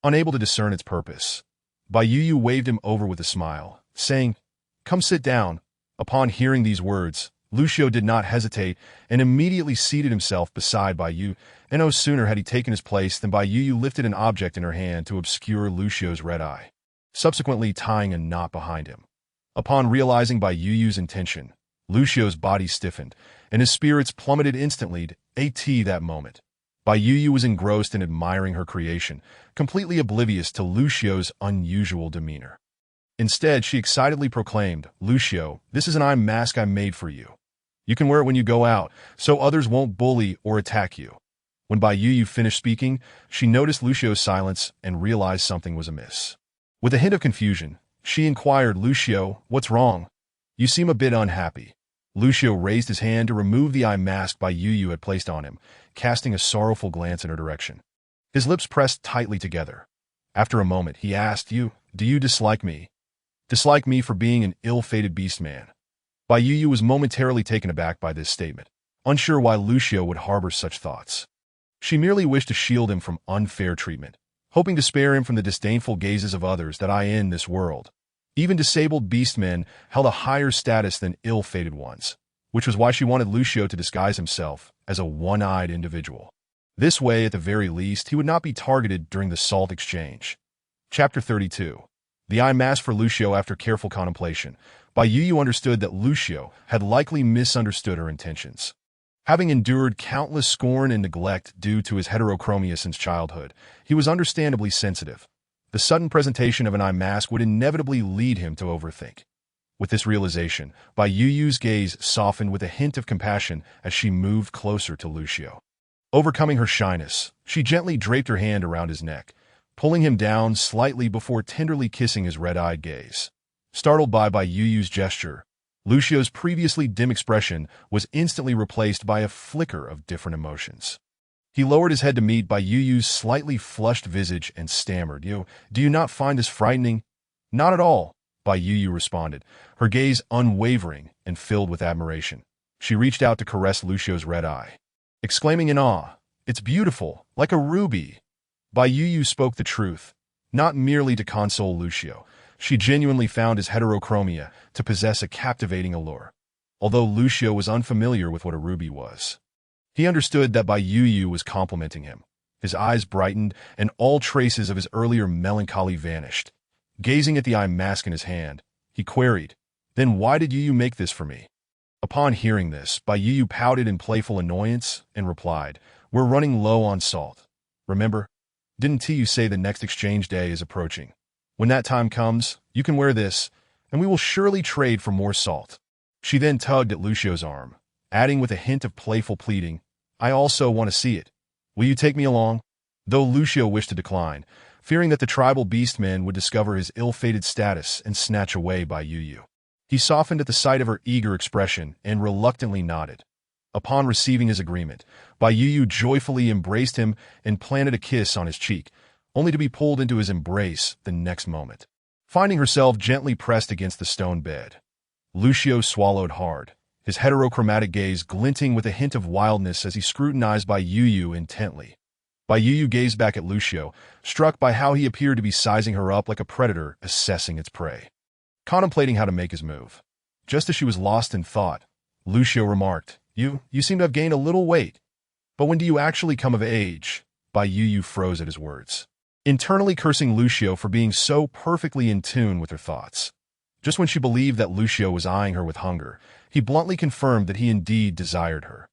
Unable to discern its purpose, Bai Yu waved him over with a smile, saying, "Come sit down." Upon hearing these words, Lucio did not hesitate and immediately seated himself beside Bai Yu, and no sooner had he taken his place than Bai Yu lifted an object in her hand to obscure Lucio's red eye, subsequently tying a knot behind him. Upon realizing Bai Yu's intention, Lucio's body stiffened, and his spirits plummeted instantly to that moment. Bai Yu was engrossed in admiring her creation, completely oblivious to Lucio's unusual demeanor. Instead, she excitedly proclaimed, "Lucio, this is an eye mask I made for you. You can wear it when you go out, so others won't bully or attack you." When Bai Yu finished speaking, she noticed Lucio's silence and realized something was amiss. With a hint of confusion, she inquired, "Lucio, what's wrong? You seem a bit unhappy." Lucio raised his hand to remove the eye mask Bai Yu had placed on him, casting a sorrowful glance in her direction. His lips pressed tightly together. After a moment, he asked, "Do you dislike me? Dislike me for being an ill-fated beast-man?" Bai Yu was momentarily taken aback by this statement, unsure why Lucio would harbor such thoughts. She merely wished to shield him from unfair treatment, hoping to spare him from the disdainful gazes of others that in this world. Even disabled beastmen held a higher status than ill-fated ones, which was why she wanted Lucio to disguise himself as a one-eyed individual. This way, at the very least, he would not be targeted during the salt exchange. Chapter 32. The eye mask for Lucio. After careful contemplation, Bai Yu understood that Lucio had likely misunderstood her intentions. Having endured countless scorn and neglect due to his heterochromia since childhood, he was understandably sensitive. The sudden presentation of an eye mask would inevitably lead him to overthink. With this realization, Bai Yu's gaze softened with a hint of compassion as she moved closer to Lucio. Overcoming her shyness, she gently draped her hand around his neck, pulling him down slightly before tenderly kissing his red-eyed gaze. Startled by Bai Yu's gesture, Lucio's previously dim expression was instantly replaced by a flicker of different emotions. He lowered his head to meet Bai Yu's slightly flushed visage and stammered, "Do you not find this frightening?" "Not at all," Bai Yu responded, her gaze unwavering and filled with admiration. She reached out to caress Lucio's red eye, exclaiming in awe, "It's beautiful, like a ruby." Bai Yu spoke the truth, not merely to console Lucio. She genuinely found his heterochromia to possess a captivating allure. Although Lucio was unfamiliar with what a ruby was, he understood that Bai Yu was complimenting him. His eyes brightened, and all traces of his earlier melancholy vanished. Gazing at the eye mask in his hand, he queried, "Then why did Yu make this for me?" Upon hearing this, Bai Yu pouted in playful annoyance and replied, "We're running low on salt. Remember? Didn't you say the next exchange day is approaching? When that time comes, you can wear this, and we will surely trade for more salt." She then tugged at Lucio's arm, adding with a hint of playful pleading, "I also want to see it. Will you take me along?" Though Lucio wished to decline, fearing that the tribal beastmen would discover his ill-fated status and snatch away Bai Yu, he softened at the sight of her eager expression and reluctantly nodded. Upon receiving his agreement, Bai Yu joyfully embraced him and planted a kiss on his cheek, only to be pulled into his embrace the next moment. Finding herself gently pressed against the stone bed, Lucio swallowed hard, his heterochromatic gaze glinting with a hint of wildness as he scrutinized Bai Yu intently. Bai Yu gazed back at Lucio, struck by how he appeared to be sizing her up like a predator assessing its prey, contemplating how to make his move. Just as she was lost in thought, Lucio remarked, You seem to have gained a little weight. But when do you actually come of age?" Bai Yu froze at his words, internally cursing Lucio for being so perfectly in tune with her thoughts. Just when she believed that Lucio was eyeing her with hunger, he bluntly confirmed that he indeed desired her.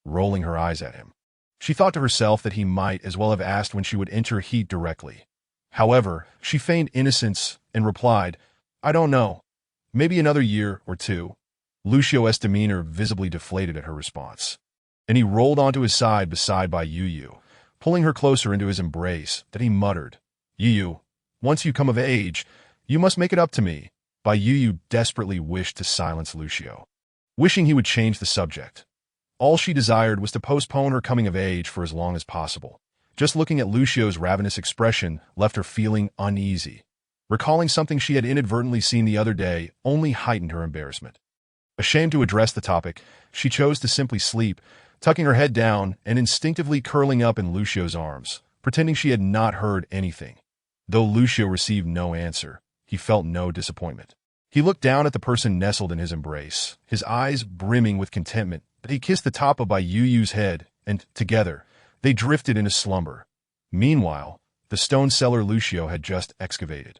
Rolling her eyes at him, she thought to herself that he might as well have asked when she would enter heat directly. However, she feigned innocence and replied, "I don't know. Maybe another year or two." Lucio's demeanor visibly deflated at her response, and he rolled onto his side beside Bai Yu, pulling her closer into his embrace, that he muttered, Yu, once you come of age, you must make it up to me. Bai Yu desperately wished to silence Lucio, wishing he would change the subject. All she desired was to postpone her coming of age for as long as possible. Just looking at Lucio's ravenous expression left her feeling uneasy. Recalling something she had inadvertently seen the other day only heightened her embarrassment. Ashamed to address the topic, she chose to simply sleep, tucking her head down and instinctively curling up in Lucio's arms, pretending she had not heard anything. Though Lucio received no answer, he felt no disappointment. He looked down at the person nestled in his embrace, his eyes brimming with contentment. He kissed the top of Bai Yu's head, and, together, they drifted into slumber. Meanwhile, the stone cellar Lucio had just excavated,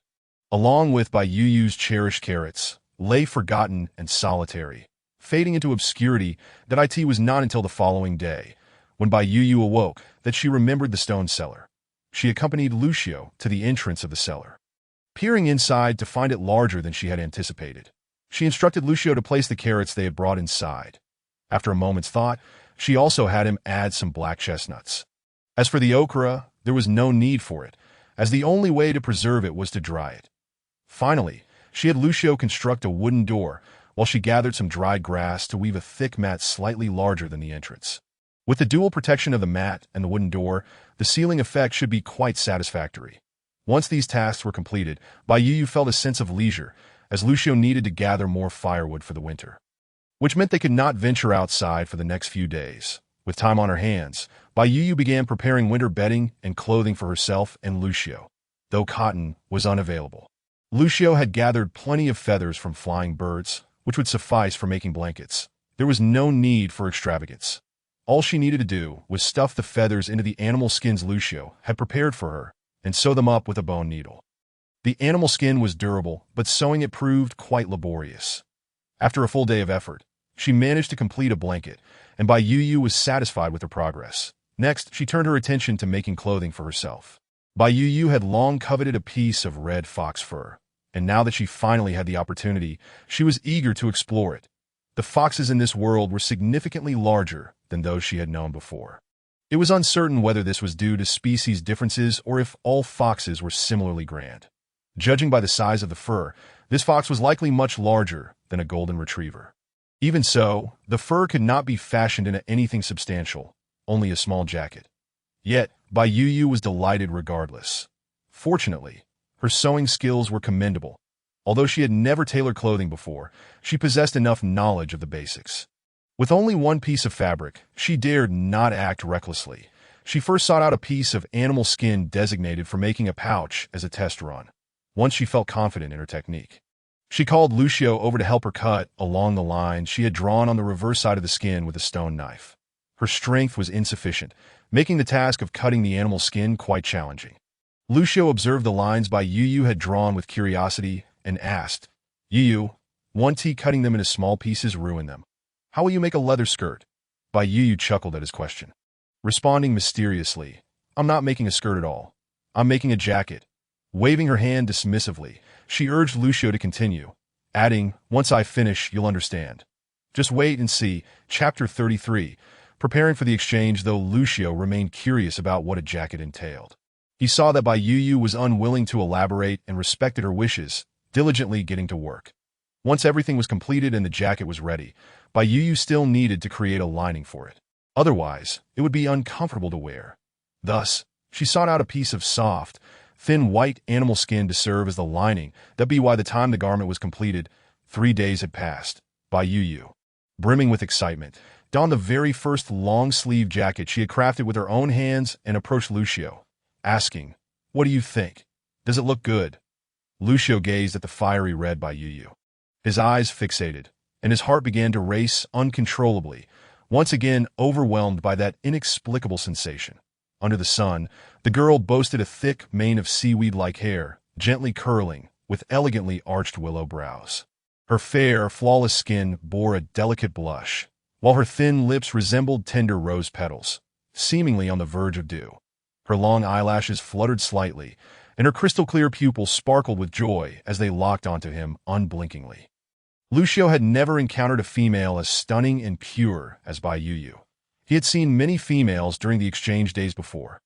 along with Bai Yu's cherished carrots, lay forgotten and solitary, fading into obscurity. That it was not until the following day, when Bai Yu awoke, that she remembered the stone cellar. She accompanied Lucio to the entrance of the cellar, peering inside to find it larger than she had anticipated. She instructed Lucio to place the carrots they had brought inside. After a moment's thought, she also had him add some black chestnuts. As for the okra, there was no need for it, as the only way to preserve it was to dry it. Finally, she had Lucio construct a wooden door, while she gathered some dried grass to weave a thick mat slightly larger than the entrance. With the dual protection of the mat and the wooden door, the ceiling effect should be quite satisfactory. Once these tasks were completed, Bai Yu felt a sense of leisure, as Lucio needed to gather more firewood for the winter, which meant they could not venture outside for the next few days. With time on her hands, Bai Yu began preparing winter bedding and clothing for herself and Lucio, though cotton was unavailable. Lucio had gathered plenty of feathers from flying birds, which would suffice for making blankets. There was no need for extravagance. All she needed to do was stuff the feathers into the animal skins Lucio had prepared for her and sew them up with a bone needle. The animal skin was durable, but sewing it proved quite laborious. After a full day of effort, she managed to complete a blanket, and Bai Yu was satisfied with her progress. Next, she turned her attention to making clothing for herself. Bai Yu had long coveted a piece of red fox fur, and now that she finally had the opportunity, she was eager to explore it. The foxes in this world were significantly larger than those she had known before. It was uncertain whether this was due to species differences or if all foxes were similarly grand. Judging by the size of the fur, this fox was likely much larger than a golden retriever. Even so, the fur could not be fashioned into anything substantial, only a small jacket. Yet, Bai Yu was delighted regardless. Fortunately, her sewing skills were commendable. Although she had never tailored clothing before, she possessed enough knowledge of the basics. With only one piece of fabric, she dared not act recklessly. She first sought out a piece of animal skin designated for making a pouch as a test run. Once she felt confident in her technique, she called Lucio over to help her cut along the line she had drawn on the reverse side of the skin with a stone knife. Her strength was insufficient, making the task of cutting the animal skin quite challenging. Lucio observed the lines Bai Yu had drawn with curiosity and asked, "Yu, won't cutting them into small pieces ruin them? How will you make a leather skirt?" Bai Yu chuckled at his question, responding mysteriously, "I'm not making a skirt at all. I'm making a jacket." Waving her hand dismissively, she urged Lucio to continue, adding, "Once I finish, you'll understand. Just wait and see." Chapter 33. Preparing for the exchange. Though Lucio remained curious about what a jacket entailed, he saw that Bai Yu was unwilling to elaborate and respected her wishes, diligently getting to work. Once everything was completed and the jacket was ready, Bai Yu still needed to create a lining for it. Otherwise, it would be uncomfortable to wear. Thus, she sought out a piece of soft, thin white animal skin to serve as the lining. By the time the garment was completed, 3 days had passed. Bai Yu, brimming with excitement, donned the very first long-sleeve jacket she had crafted with her own hands and approached Lucio, asking, "What do you think? Does it look good?" Lucio gazed at the fiery red Bai Yu. His eyes fixated, and his heart began to race uncontrollably, once again overwhelmed by that inexplicable sensation. Under the sun, the girl boasted a thick mane of seaweed-like hair, gently curling, with elegantly arched willow brows. Her fair, flawless skin bore a delicate blush, while her thin lips resembled tender rose petals, seemingly on the verge of dew. Her long eyelashes fluttered slightly, and her crystal-clear pupils sparkled with joy as they locked onto him unblinkingly. Lucio had never encountered a female as stunning and pure as Bai Yu. He had seen many females during the exchange days before,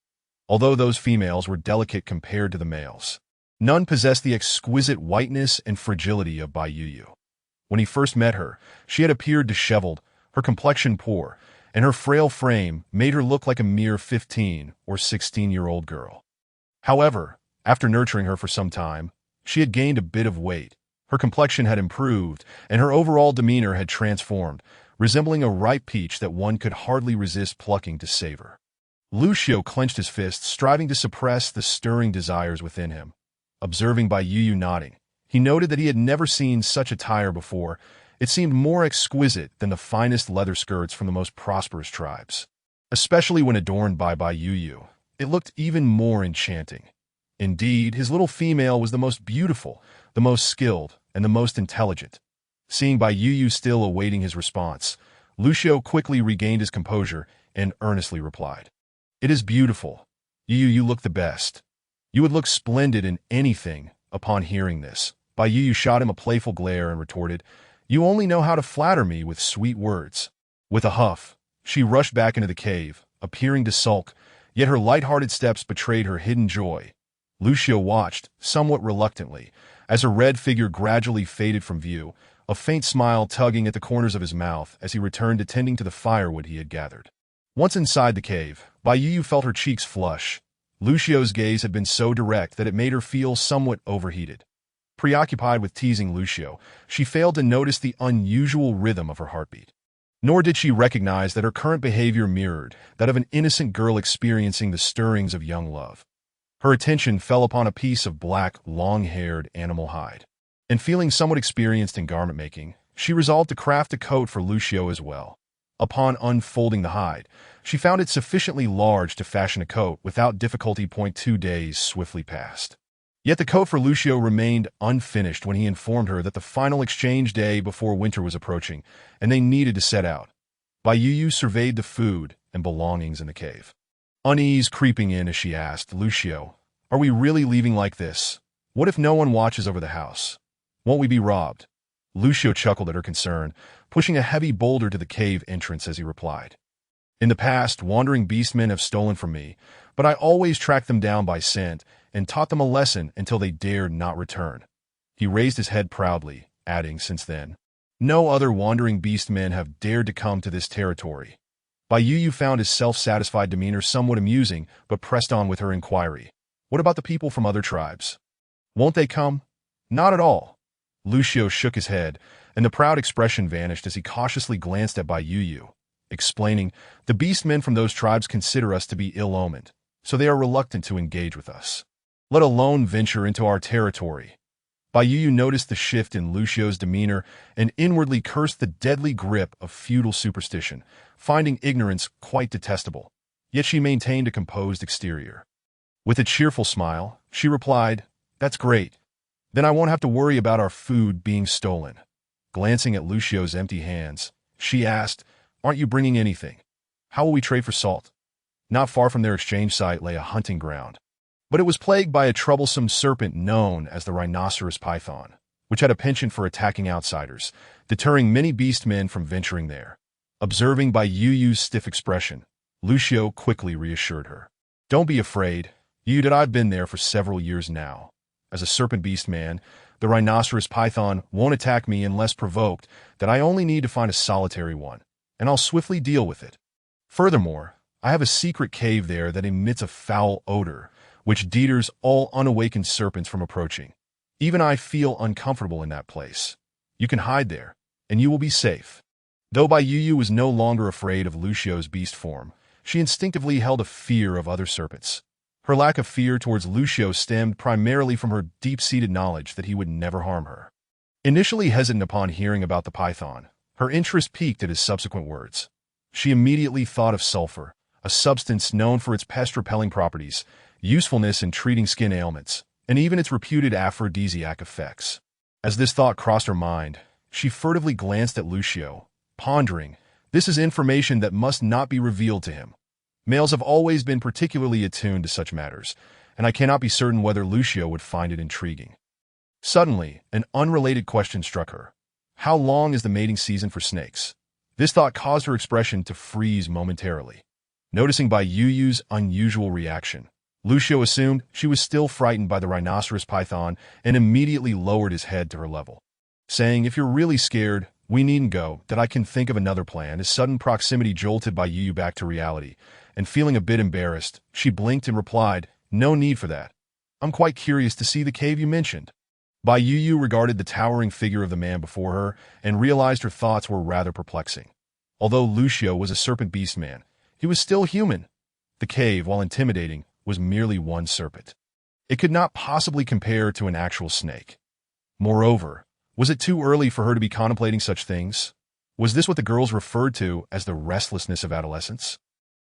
although those females were delicate compared to the males. None possessed the exquisite whiteness and fragility of Bai Yu. When he first met her, she had appeared disheveled, her complexion poor, and her frail frame made her look like a mere 15 or 16-year-old girl. However, after nurturing her for some time, she had gained a bit of weight, her complexion had improved, and her overall demeanor had transformed, resembling a ripe peach that one could hardly resist plucking to savor. Lucio clenched his fists, striving to suppress the stirring desires within him. Observing Bai Yu nodding, he noted that he had never seen such attire before. It seemed more exquisite than the finest leather skirts from the most prosperous tribes. Especially when adorned by Bai Yu, it looked even more enchanting. Indeed, his little female was the most beautiful, the most skilled, and the most intelligent. Seeing Bai Yu still awaiting his response, Lucio quickly regained his composure and earnestly replied, "It is beautiful. You look the best. You would look splendid in anything." Upon hearing this, Bai Yu shot him a playful glare and retorted, "You only know how to flatter me with sweet words." With a huff, she rushed back into the cave, appearing to sulk, yet her light-hearted steps betrayed her hidden joy. Lucio watched, somewhat reluctantly, as her red figure gradually faded from view, a faint smile tugging at the corners of his mouth as he returned to tending to the firewood he had gathered. Once inside the cave, Bai Yu felt her cheeks flush. Lucio's gaze had been so direct that it made her feel somewhat overheated. Preoccupied with teasing Lucio, she failed to notice the unusual rhythm of her heartbeat. Nor did she recognize that her current behavior mirrored that of an innocent girl experiencing the stirrings of young love. Her attention fell upon a piece of black, long-haired animal hide. And feeling somewhat experienced in garment making, she resolved to craft a coat for Lucio as well. Upon unfolding the hide, she found it sufficiently large to fashion a coat without difficulty. 2 days swiftly passed. Yet the coat for Lucio remained unfinished when he informed her that the final exchange day before winter was approaching, and they needed to set out. Bai Yu surveyed the food and belongings in the cave. Unease creeping in as she asked, "Lucio, are we really leaving like this? What if no one watches over the house? Won't we be robbed?" Lucio chuckled at her concern, pushing a heavy boulder to the cave entrance as he replied, "In the past, wandering beastmen have stolen from me, but I always tracked them down by scent and taught them a lesson until they dared not return." He raised his head proudly, adding, "Since then, no other wandering beastmen have dared to come to this territory." Bai Yu found his self-satisfied demeanor somewhat amusing, but pressed on with her inquiry, "What about the people from other tribes? Won't they come?" "Not at all." Lucio shook his head, and the proud expression vanished as he cautiously glanced at Bai Yu, explaining, "The beastmen from those tribes consider us to be ill-omened, so they are reluctant to engage with us, let alone venture into our territory." Bai Yu noticed the shift in Lucio's demeanor and inwardly cursed the deadly grip of feudal superstition, finding ignorance quite detestable. Yet she maintained a composed exterior. With a cheerful smile, she replied, "That's great. Then I won't have to worry about our food being stolen." Glancing at Lucio's empty hands, she asked, "Aren't you bringing anything? How will we trade for salt?" Not far from their exchange site lay a hunting ground, but it was plagued by a troublesome serpent known as the rhinoceros python, which had a penchant for attacking outsiders, deterring many beastmen from venturing there. Observing Bai Yu's stiff expression, Lucio quickly reassured her. "Don't be afraid. I've been there for several years now. As a serpent beast man, the rhinoceros python won't attack me unless provoked, that I only need to find a solitary one, and I'll swiftly deal with it. Furthermore, I have a secret cave there that emits a foul odor, which deters all unawakened serpents from approaching. Even I feel uncomfortable in that place. You can hide there, and you will be safe." Though Bai Yu was no longer afraid of Lucio's beast form, she instinctively held a fear of other serpents. Her lack of fear towards Lucio stemmed primarily from her deep-seated knowledge that he would never harm her. Initially hesitant upon hearing about the python, her interest piqued at his subsequent words. She immediately thought of sulfur, a substance known for its pest-repelling properties, usefulness in treating skin ailments, and even its reputed aphrodisiac effects. As this thought crossed her mind, she furtively glanced at Lucio, pondering, "This is information that must not be revealed to him. Males have always been particularly attuned to such matters, and I cannot be certain whether Lucio would find it intriguing." Suddenly, an unrelated question struck her. How long is the mating season for snakes? This thought caused her expression to freeze momentarily. Noticing Bai Yu's unusual reaction, Lucio assumed she was still frightened by the rhinoceros python and immediately lowered his head to her level, saying, "If you're really scared, we needn't go, that I can think of another plan." His sudden proximity jolted Bai Yu back to reality, and feeling a bit embarrassed, she blinked and replied, "No need for that. I'm quite curious to see the cave you mentioned." Bai Yu regarded the towering figure of the man before her and realized her thoughts were rather perplexing. Although Lucio was a serpent beast man, he was still human. The cave, while intimidating, was merely one serpent. It could not possibly compare to an actual snake. Moreover, was it too early for her to be contemplating such things? Was this what the girls referred to as the restlessness of adolescence?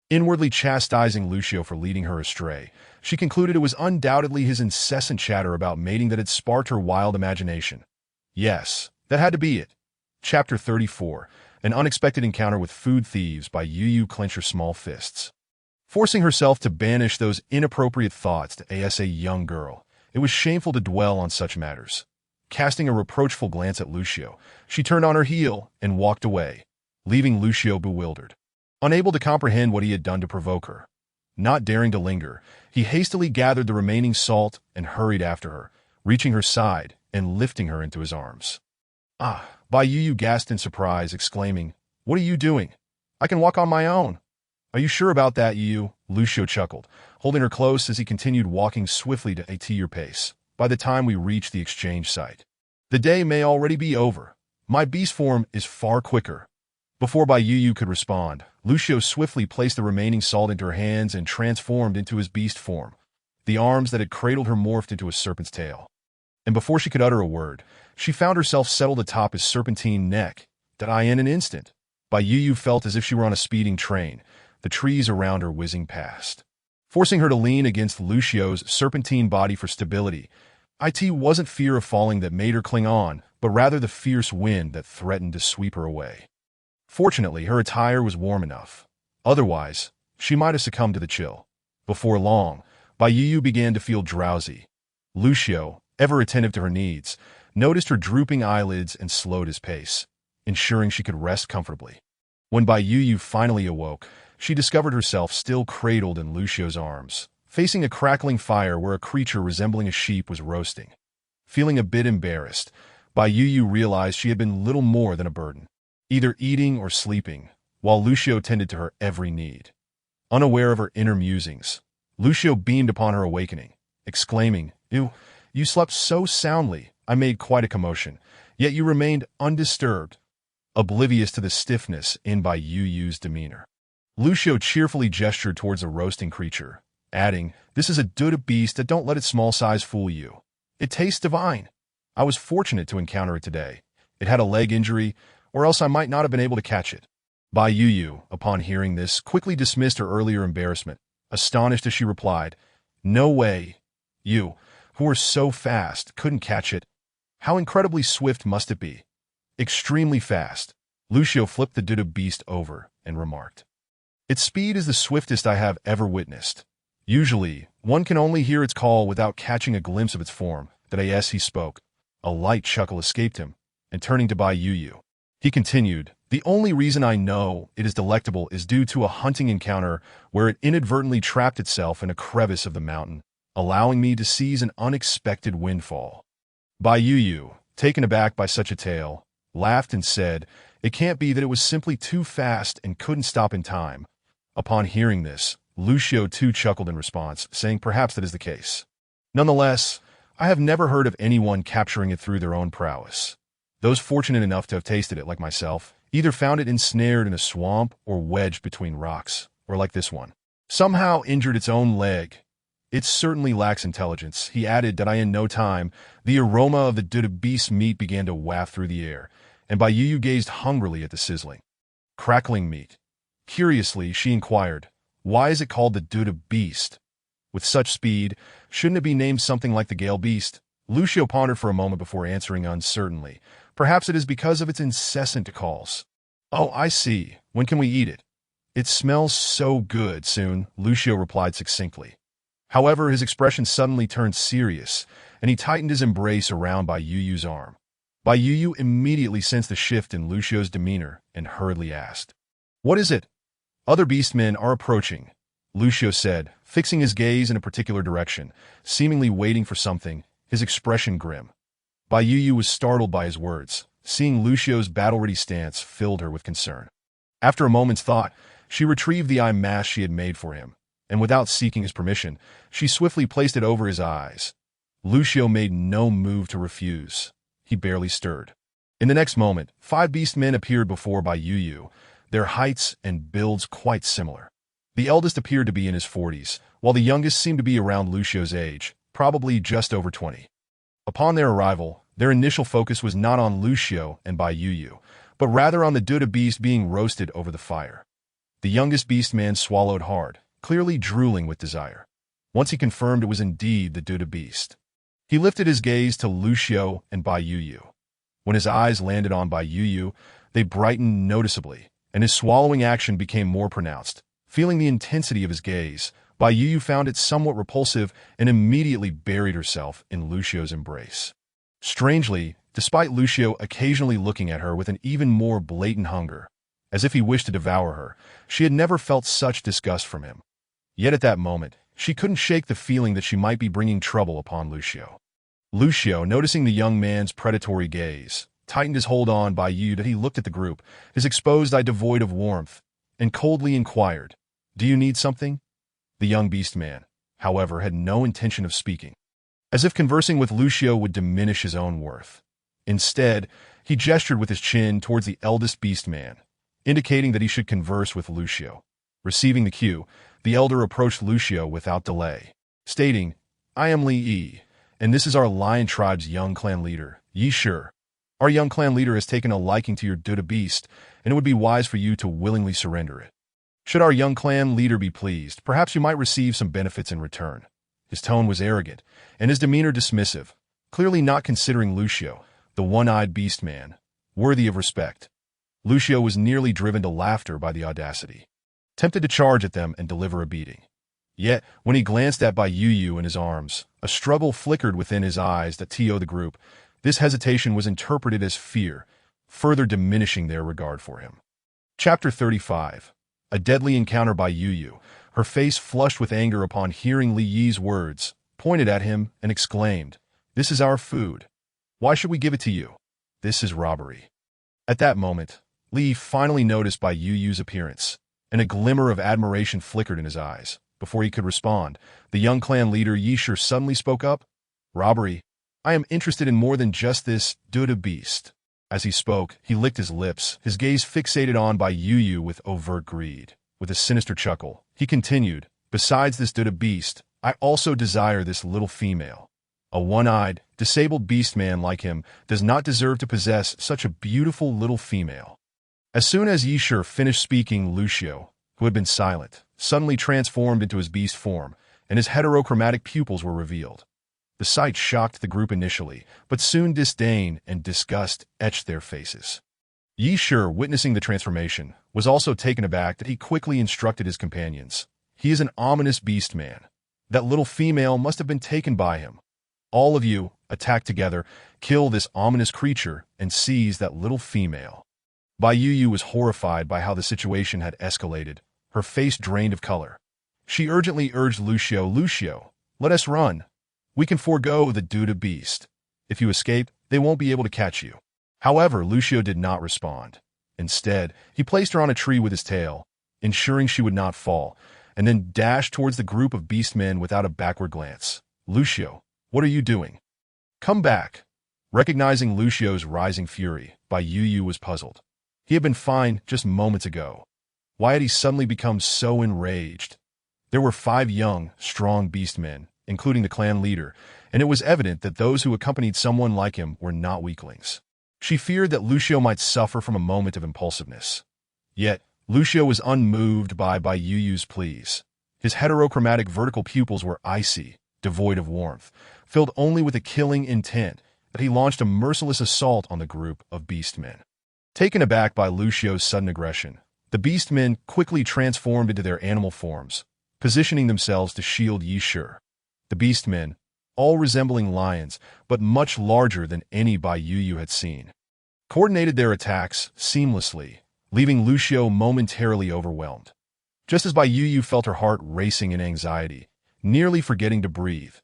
Inwardly chastising Lucio for leading her astray, she concluded it was undoubtedly his incessant chatter about mating that had sparked her wild imagination. Yes, that had to be it. Chapter 34, An Unexpected Encounter with Food Thieves. By Yu clenched her small fists. Forcing herself to banish those inappropriate thoughts as a young girl, it was shameful to dwell on such matters. Casting a reproachful glance at Lucio, she turned on her heel and walked away, leaving Lucio bewildered, unable to comprehend what he had done to provoke her. Not daring to linger, he hastily gathered the remaining salt and hurried after her, reaching her side and lifting her into his arms. "Ah!" Bai Yu gasped in surprise, exclaiming, "What are you doing? I can walk on my own." "Are you sure about that, Yu?" Lucio chuckled, holding her close as he continued walking swiftly to a your pace. "By the time we reach the exchange site, the day may already be over. My beast form is far quicker." Before Bai Yu could respond, Lucio swiftly placed the remaining salt into her hands and transformed into his beast form. The arms that had cradled her morphed into a serpent's tail. And before she could utter a word, she found herself settled atop his serpentine neck. In an instant, Bai Yu felt as if she were on a speeding train, the trees around her whizzing past, forcing her to lean against Lucio's serpentine body for stability. It wasn't fear of falling that made her cling on, but rather the fierce wind that threatened to sweep her away. Fortunately, her attire was warm enough. Otherwise, she might have succumbed to the chill. Before long, Bai Yu began to feel drowsy. Lucio, ever attentive to her needs, noticed her drooping eyelids and slowed his pace, ensuring she could rest comfortably. When Bai Yu finally awoke, she discovered herself still cradled in Lucio's arms, facing a crackling fire where a creature resembling a sheep was roasting. Feeling a bit embarrassed, Bai Yu realized she had been little more than a burden, either eating or sleeping, while Lucio tended to her every need. Unaware of her inner musings, Lucio beamed upon her awakening, exclaiming, You slept so soundly, I made quite a commotion, yet you remained undisturbed," oblivious to the stiffness in Bai Yu's demeanor. Lucio cheerfully gestured towards the roasting creature, adding, "This is a Duda beast that don't let its small size fool you. It tastes divine. I was fortunate to encounter it today. It had a leg injury, or else I might not have been able to catch it." Bai Yu, upon hearing this, quickly dismissed her earlier embarrassment, astonished as she replied, "No way. You, who are so fast, couldn't catch it. How incredibly swift must it be?" "Extremely fast." Lucio flipped the Duda beast over and remarked, "Its speed is the swiftest I have ever witnessed. Usually, one can only hear its call without catching a glimpse of its form." As he spoke, a light chuckle escaped him, and turning to Bai Yu, he continued, "The only reason I know it is delectable is due to a hunting encounter where it inadvertently trapped itself in a crevice of the mountain, allowing me to seize an unexpected windfall." Bai Yu, taken aback by such a tale, laughed and said, "It can't be that it was simply too fast and couldn't stop in time." Upon hearing this, Lucio too chuckled in response, saying perhaps that is the case. "Nonetheless, I have never heard of anyone capturing it through their own prowess. Those fortunate enough to have tasted it, like myself, either found it ensnared in a swamp or wedged between rocks, or like this one, somehow injured its own leg. It certainly lacks intelligence." He added that in no time, the aroma of the Duda beast's meat began to waft through the air, and Bai Yu gazed hungrily at the sizzling, crackling meat. Curiously, she inquired, "Why is it called the Duda beast? With such speed, shouldn't it be named something like the Gale beast?" Lucio pondered for a moment before answering uncertainly, "Perhaps it is because of its incessant calls." "Oh, I see. When can we eat it?" "It smells so good." "Soon," Lucio replied succinctly. However, his expression suddenly turned serious, and he tightened his embrace around Bai Yu's arm. Bai Yu immediately sensed the shift in Lucio's demeanor and hurriedly asked, "What is it?" "Other beastmen are approaching." Lucio said, fixing his gaze in a particular direction, seemingly waiting for something, his expression grim. Bai Yu was startled by his words. Seeing Lucio's battle-ready stance filled her with concern. After a moment's thought, she retrieved the eye mask she had made for him, and without seeking his permission, she swiftly placed it over his eyes. Lucio made no move to refuse. He barely stirred. In the next moment, 5 beast men appeared before Bai Yu, their heights and builds quite similar. The eldest appeared to be in his 40s, while the youngest seemed to be around Lucio's age, probably just over 20. Upon their arrival, their initial focus was not on Lucio and Bai Yu, but rather on the Duda beast being roasted over the fire. The youngest beast man swallowed hard, clearly drooling with desire. Once he confirmed it was indeed the Duda beast, he lifted his gaze to Lucio and Bai Yu. When his eyes landed on Bai Yu, they brightened noticeably, and his swallowing action became more pronounced. Feeling the intensity of his gaze, Bai Yu found it somewhat repulsive and immediately buried herself in Lucio's embrace. Strangely, despite Lucio occasionally looking at her with an even more blatant hunger, as if he wished to devour her, she had never felt such disgust from him. Yet at that moment, she couldn't shake the feeling that she might be bringing trouble upon Lucio. Lucio, noticing the young man's predatory gaze, tightened his hold on Bai Yu that he looked at the group, his exposed eye devoid of warmth, and coldly inquired, "Do you need something?" The young beast man, however, had no intention of speaking, as if conversing with Lucio would diminish his own worth. Instead, he gestured with his chin towards the eldest beast man, indicating that he should converse with Lucio. Receiving the cue, the elder approached Lucio without delay, stating, "I am Li Yi, and this is our lion tribe's young clan leader, Yi Shi. Our young clan leader has taken a liking to your Duda beast, and it would be wise for you to willingly surrender it. Should our young clan leader be pleased, perhaps you might receive some benefits in return." His tone was arrogant, and his demeanor dismissive, clearly not considering Lucio, the one-eyed beast man, worthy of respect. Lucio was nearly driven to laughter by the audacity, tempted to charge at them and deliver a beating. Yet, when he glanced at Bai Yu in his arms, a struggle flickered within his eyes that TO'd the group. This hesitation was interpreted as fear, further diminishing their regard for him. Chapter 35. A deadly encounter. Bai Yu, her face flushed with anger upon hearing Li Yi's words, pointed at him and exclaimed, "This is our food. Why should we give it to you? This is robbery." At that moment, Li finally noticed Bai Yu's appearance, and a glimmer of admiration flickered in his eyes. Before he could respond, the young clan leader Yi Shi suddenly spoke up, "Robbery? I am interested in more than just this Duda beast." As he spoke, he licked his lips, his gaze fixated on Bai Yu with overt greed. With a sinister chuckle, he continued, "Besides this Duda beast, I also desire this little female. A one-eyed, disabled beast man like him does not deserve to possess such a beautiful little female." As soon as Yi Shi finished speaking, Lucio, who had been silent, suddenly transformed into his beast form, and his heterochromatic pupils were revealed. The sight shocked the group initially, but soon disdain and disgust etched their faces. Yi Shi, witnessing the transformation, was also taken aback that he quickly instructed his companions. "He is an ominous beast man. That little female must have been taken by him. All of you, attack together, kill this ominous creature, and seize that little female." Bai Yu was horrified by how the situation had escalated, her face drained of color. She urgently urged Lucio, "Let us run. We can forego the Duda beast. If you escape, they won't be able to catch you." However, Lucio did not respond. Instead, he placed her on a tree with his tail, ensuring she would not fall, and then dashed towards the group of beastmen without a backward glance. "Lucio, what are you doing? Come back." Recognizing Lucio's rising fury, Bai Yu was puzzled. He had been fine just moments ago. Why had he suddenly become so enraged? There were 5 young, strong beastmen, including the clan leader, and it was evident that those who accompanied someone like him were not weaklings. She feared that Lucio might suffer from a moment of impulsiveness. Yet, Lucio was unmoved by Bai Yu's pleas. His heterochromatic vertical pupils were icy, devoid of warmth, filled only with a killing intent, that he launched a merciless assault on the group of beastmen. Taken aback by Lucio's sudden aggression, the beastmen quickly transformed into their animal forms, positioning themselves to shield Yi Shi. The beastmen, all resembling lions, but much larger than any Bai Yu had seen, coordinated their attacks seamlessly, leaving Lucio momentarily overwhelmed. Just as Bai Yu felt her heart racing in anxiety, nearly forgetting to breathe,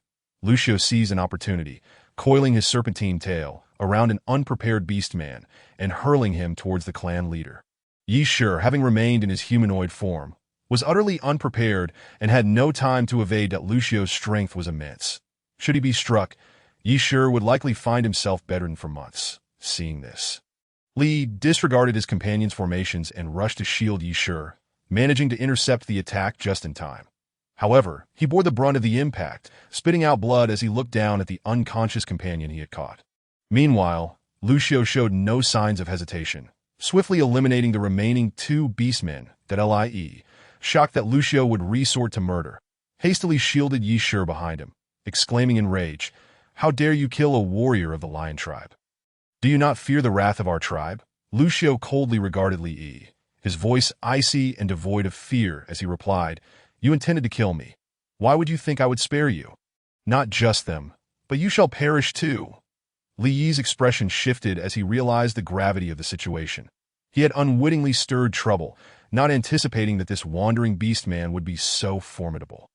Lucio seized an opportunity, coiling his serpentine tail around an unprepared beastman and hurling him towards the clan leader. Yi Shi, having remained in his humanoid form, was utterly unprepared and had no time to evade that Lucio's strength was immense. Should he be struck, Yi Shi would likely find himself bedridden for months. Seeing this, Li disregarded his companion's formations and rushed to shield Yi Shi, managing to intercept the attack just in time. However, he bore the brunt of the impact, spitting out blood as he looked down at the unconscious companion he had caught. Meanwhile, Lucio showed no signs of hesitation, swiftly eliminating the remaining 2 beastmen that Lie, shocked that Lucio would resort to murder, hastily shielded Yi Shi behind him, exclaiming in rage, "How dare you kill a warrior of the lion tribe? Do you not fear the wrath of our tribe?" Lucio coldly regarded Li, his voice icy and devoid of fear as he replied, "You intended to kill me. Why would you think I would spare you? Not just them, but you shall perish too." Li's expression shifted as he realized the gravity of the situation. He had unwittingly stirred trouble, not anticipating that this wandering beastman would be so formidable.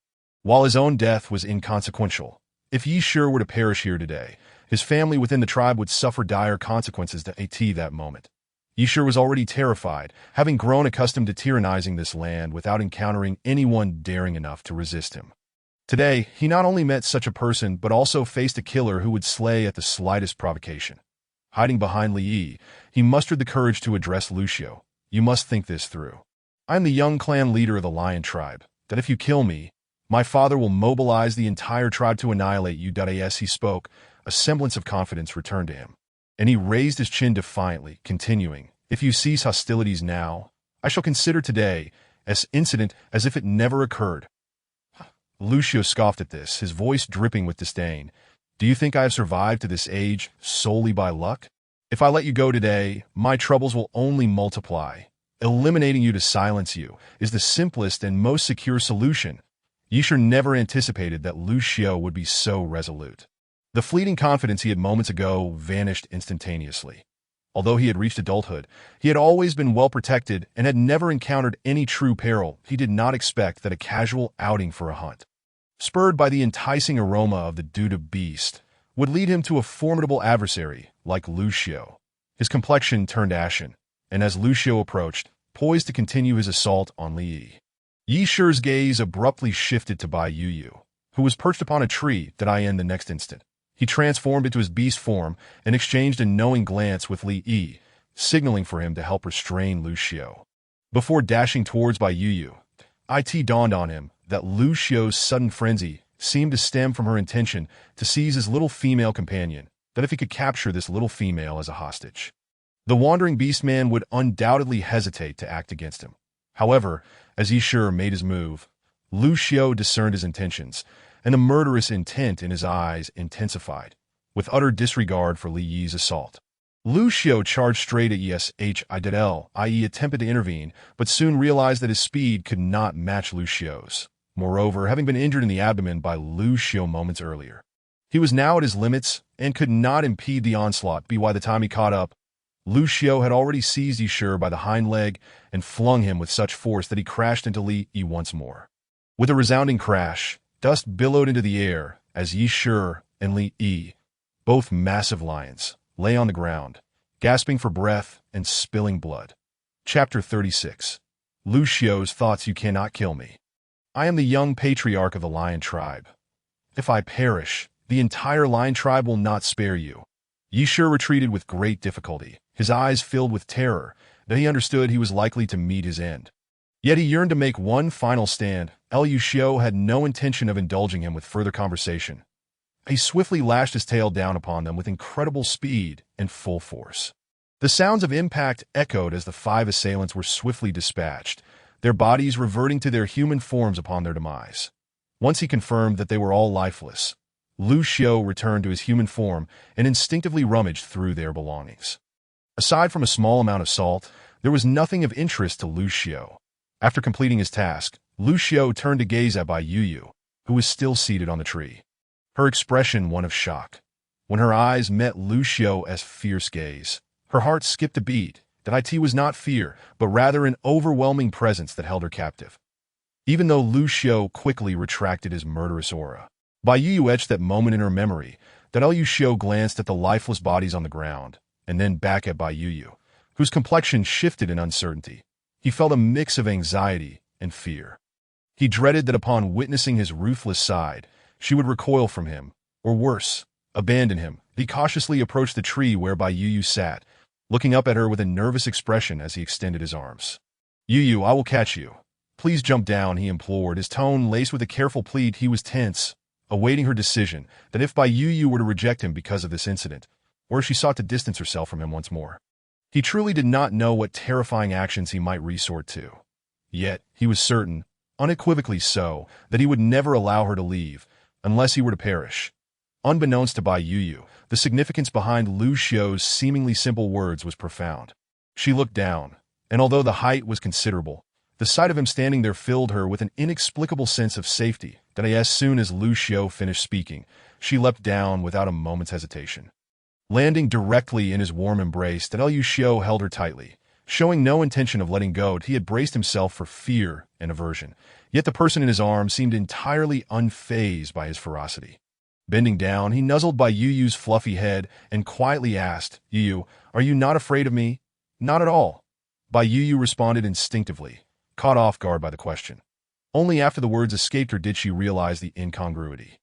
While his own death was inconsequential, if Yi Shi were to perish here today, his family within the tribe would suffer dire consequences to that moment. Yi Shi was already terrified, having grown accustomed to tyrannizing this land without encountering anyone daring enough to resist him. Today, he not only met such a person but also faced a killer who would slay at the slightest provocation. Hiding behind Li, he mustered the courage to address Lucio. "You must think this through. I am the young clan leader of the lion tribe, that if you kill me, my father will mobilize the entire tribe to annihilate you." As he spoke, a semblance of confidence returned to him, and he raised his chin defiantly, continuing, "If you cease hostilities now, I shall consider today as incident as if it never occurred." Lucio scoffed at this, his voice dripping with disdain. "Do you think I have survived to this age solely by luck? If I let you go today, my troubles will only multiply. Eliminating you to silence you is the simplest and most secure solution." Yi Shi never anticipated that Lucio would be so resolute. The fleeting confidence he had moments ago vanished instantaneously. Although he had reached adulthood, he had always been well protected and had never encountered any true peril. He did not expect that a casual outing for a hunt, spurred by the enticing aroma of the Duda beast, would lead him to a formidable adversary like Lucio. His complexion turned ashen, and as Lucio approached, poised to continue his assault on Li, Yi Shi's gaze abruptly shifted to Bai Yu, who was perched upon a tree in the next instant. He transformed into his beast form and exchanged a knowing glance with Li, signaling for him to help restrain Lucio. Before dashing towards Bai Yu, it dawned on him that Lucio's sudden frenzy seemed to stem from her intention to seize his little female companion, that if he could capture this little female as a hostage, the wandering beastman would undoubtedly hesitate to act against him. However, as Yi Shi made his move, Lucio discerned his intentions, and the murderous intent in his eyes intensified, with utter disregard for Li's assault. Lucio charged straight at Yishidl, i.e. attempted to intervene, but soon realized that his speed could not match Lucio's. Moreover, having been injured in the abdomen by Lucio moments earlier, he was now at his limits and could not impede the onslaught. By the time he caught up, Lucio had already seized Yi Shi by the hind leg and flung him with such force that he crashed into Li once more. With a resounding crash, dust billowed into the air as Yi Shi and Li, both massive lions, lay on the ground, gasping for breath and spilling blood. Chapter 36. Lucio's thoughts. "You cannot kill me. I am the young patriarch of the lion tribe. If I perish, the entire lion tribe will not spare you." Yi Shi retreated with great difficulty, his eyes filled with terror, that he understood he was likely to meet his end. Yet he yearned to make one final stand. Lucio had no intention of indulging him with further conversation. He swiftly lashed his tail down upon them with incredible speed and full force. The sounds of impact echoed as the 5 assailants were swiftly dispatched, their bodies reverting to their human forms upon their demise. Once he confirmed that they were all lifeless, Lucio returned to his human form and instinctively rummaged through their belongings. Aside from a small amount of salt, there was nothing of interest to Lucio. After completing his task, Lucio turned to gaze at Bai Yu, who was still seated on the tree, her expression one of shock. When her eyes met Lucio's fierce gaze, her heart skipped a beat. That it was not fear, but rather an overwhelming presence that held her captive. even though Lu Xiao quickly retracted his murderous aura. Bai Yu etched that moment in her memory, that Liu Xiao glanced at the lifeless bodies on the ground, and then back at Bai Yu, whose complexion shifted in uncertainty. He felt a mix of anxiety and fear. He dreaded that upon witnessing his ruthless side, she would recoil from him, or worse, abandon him. He cautiously approached the tree where Bai Yu sat, looking up at her with a nervous expression as he extended his arms. Yu, I will catch you. Please jump down, he implored, his tone laced with a careful plead. He was tense, awaiting her decision, that if Bai Yu were to reject him because of this incident, or if she sought to distance herself from him once more. He truly did not know what terrifying actions he might resort to. Yet, he was certain, unequivocally so, that he would never allow her to leave, unless he were to perish. Unbeknownst to Bai Yu, the significance behind Lu Xiao's seemingly simple words was profound. She looked down, and although the height was considerable, the sight of him standing there filled her with an inexplicable sense of safety that as soon as Lu Xiao finished speaking, she leapt down without a moment's hesitation. Landing directly in his warm embrace, Liu Xiao held her tightly, showing no intention of letting go. He had braced himself for fear and aversion, yet the person in his arms seemed entirely unfazed by his ferocity. Bending down, he nuzzled Bai Yu's fluffy head and quietly asked, Yu, are you not afraid of me? Not at all. Bai Yu responded instinctively, caught off guard by the question. Only after the words escaped her did she realize the incongruity.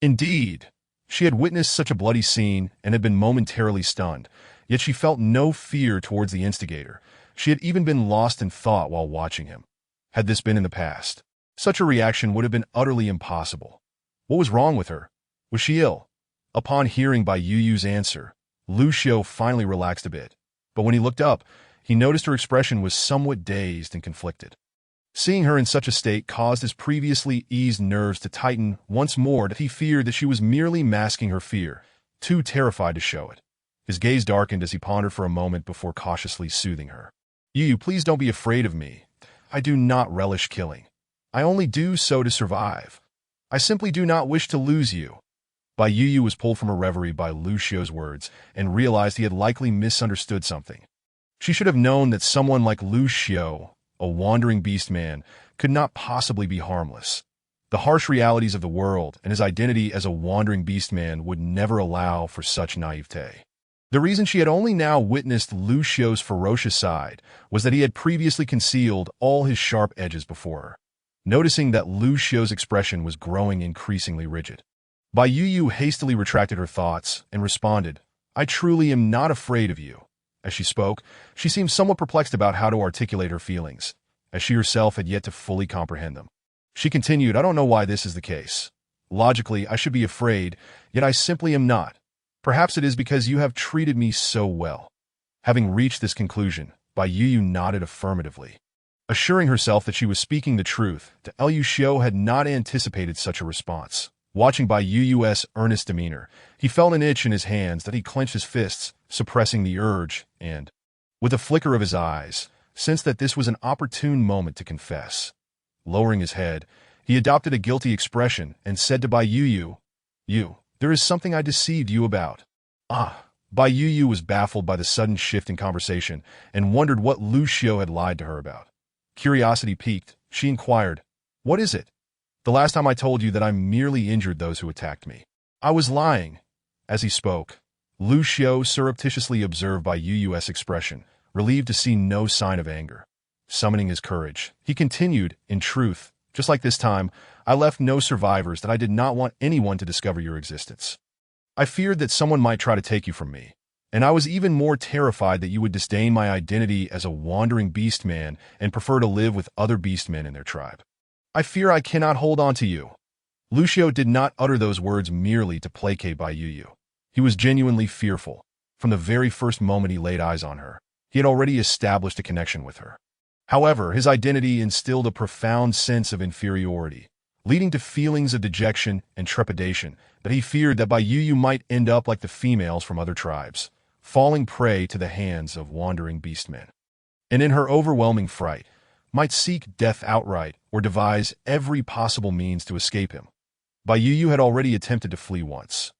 Indeed, she had witnessed such a bloody scene and had been momentarily stunned, yet she felt no fear towards the instigator. She had even been lost in thought while watching him. Had this been in the past, such a reaction would have been utterly impossible. What was wrong with her? Was she ill? Upon hearing Bai Yu's answer, Lu Xiao finally relaxed a bit, but when he looked up, he noticed her expression was somewhat dazed and conflicted. Seeing her in such a state caused his previously eased nerves to tighten once more, that he feared that she was merely masking her fear, too terrified to show it. His gaze darkened as he pondered for a moment before cautiously soothing her. Yu, please don't be afraid of me. I do not relish killing. I only do so to survive. I simply do not wish to lose you. Bai Yu was pulled from her reverie by Lu Xiao's words and realized he had likely misunderstood something. She should have known that someone like Lu Xiao, a wandering beast man, could not possibly be harmless. The harsh realities of the world and his identity as a wandering beast man would never allow for such naivete. The reason she had only now witnessed Lu Xiao's ferocious side was that he had previously concealed all his sharp edges before her. Noticing that Lu Xiao's expression was growing increasingly rigid, Bai Yu hastily retracted her thoughts and responded, I truly am not afraid of you. As she spoke, she seemed somewhat perplexed about how to articulate her feelings, as she herself had yet to fully comprehend them. She continued, I don't know why this is the case. Logically, I should be afraid, yet I simply am not. Perhaps it is because you have treated me so well. Having reached this conclusion, Bai Yu nodded affirmatively. Assuring herself that she was speaking the truth, Liu Xiao had not anticipated such a response. Watching Bai Yu's earnest demeanor, he felt an itch in his hands that he clenched his fists, suppressing the urge, and, with a flicker of his eyes, sensed that this was an opportune moment to confess. Lowering his head, he adopted a guilty expression and said to Bai Yu, there is something I deceived you about. Bai Yu was baffled by the sudden shift in conversation and wondered what Lu Xiao had lied to her about. Curiosity piqued, she inquired, what is it? The last time I told you that I merely injured those who attacked me. I was lying. As he spoke, Lu Xiao surreptitiously observed Bai Yu's expression, relieved to see no sign of anger. Summoning his courage, he continued, in truth, just like this time, I left no survivors, that I did not want anyone to discover your existence. I feared that someone might try to take you from me, and I was even more terrified that you would disdain my identity as a wandering beast man and prefer to live with other beast men in their tribe. I fear I cannot hold on to you. Lu Xiao did not utter those words merely to placate Bai Yu. He was genuinely fearful. From the very first moment he laid eyes on her, he had already established a connection with her. However, his identity instilled a profound sense of inferiority, leading to feelings of dejection and trepidation that he feared that Bai Yu might end up like the females from other tribes, falling prey to the hands of wandering beastmen. And in her overwhelming fright, might seek death outright or devise every possible means to escape him. Bai Yu had already attempted to flee once.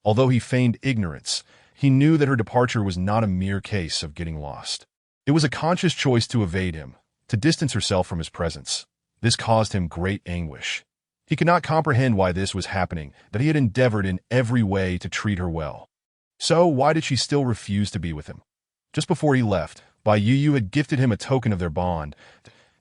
Although he feigned ignorance, he knew that her departure was not a mere case of getting lost. It was a conscious choice to evade him, to distance herself from his presence. This caused him great anguish. He could not comprehend why this was happening, that he had endeavored in every way to treat her well. So why did she still refuse to be with him? Just before he left, Bai Yu had gifted him a token of their bond,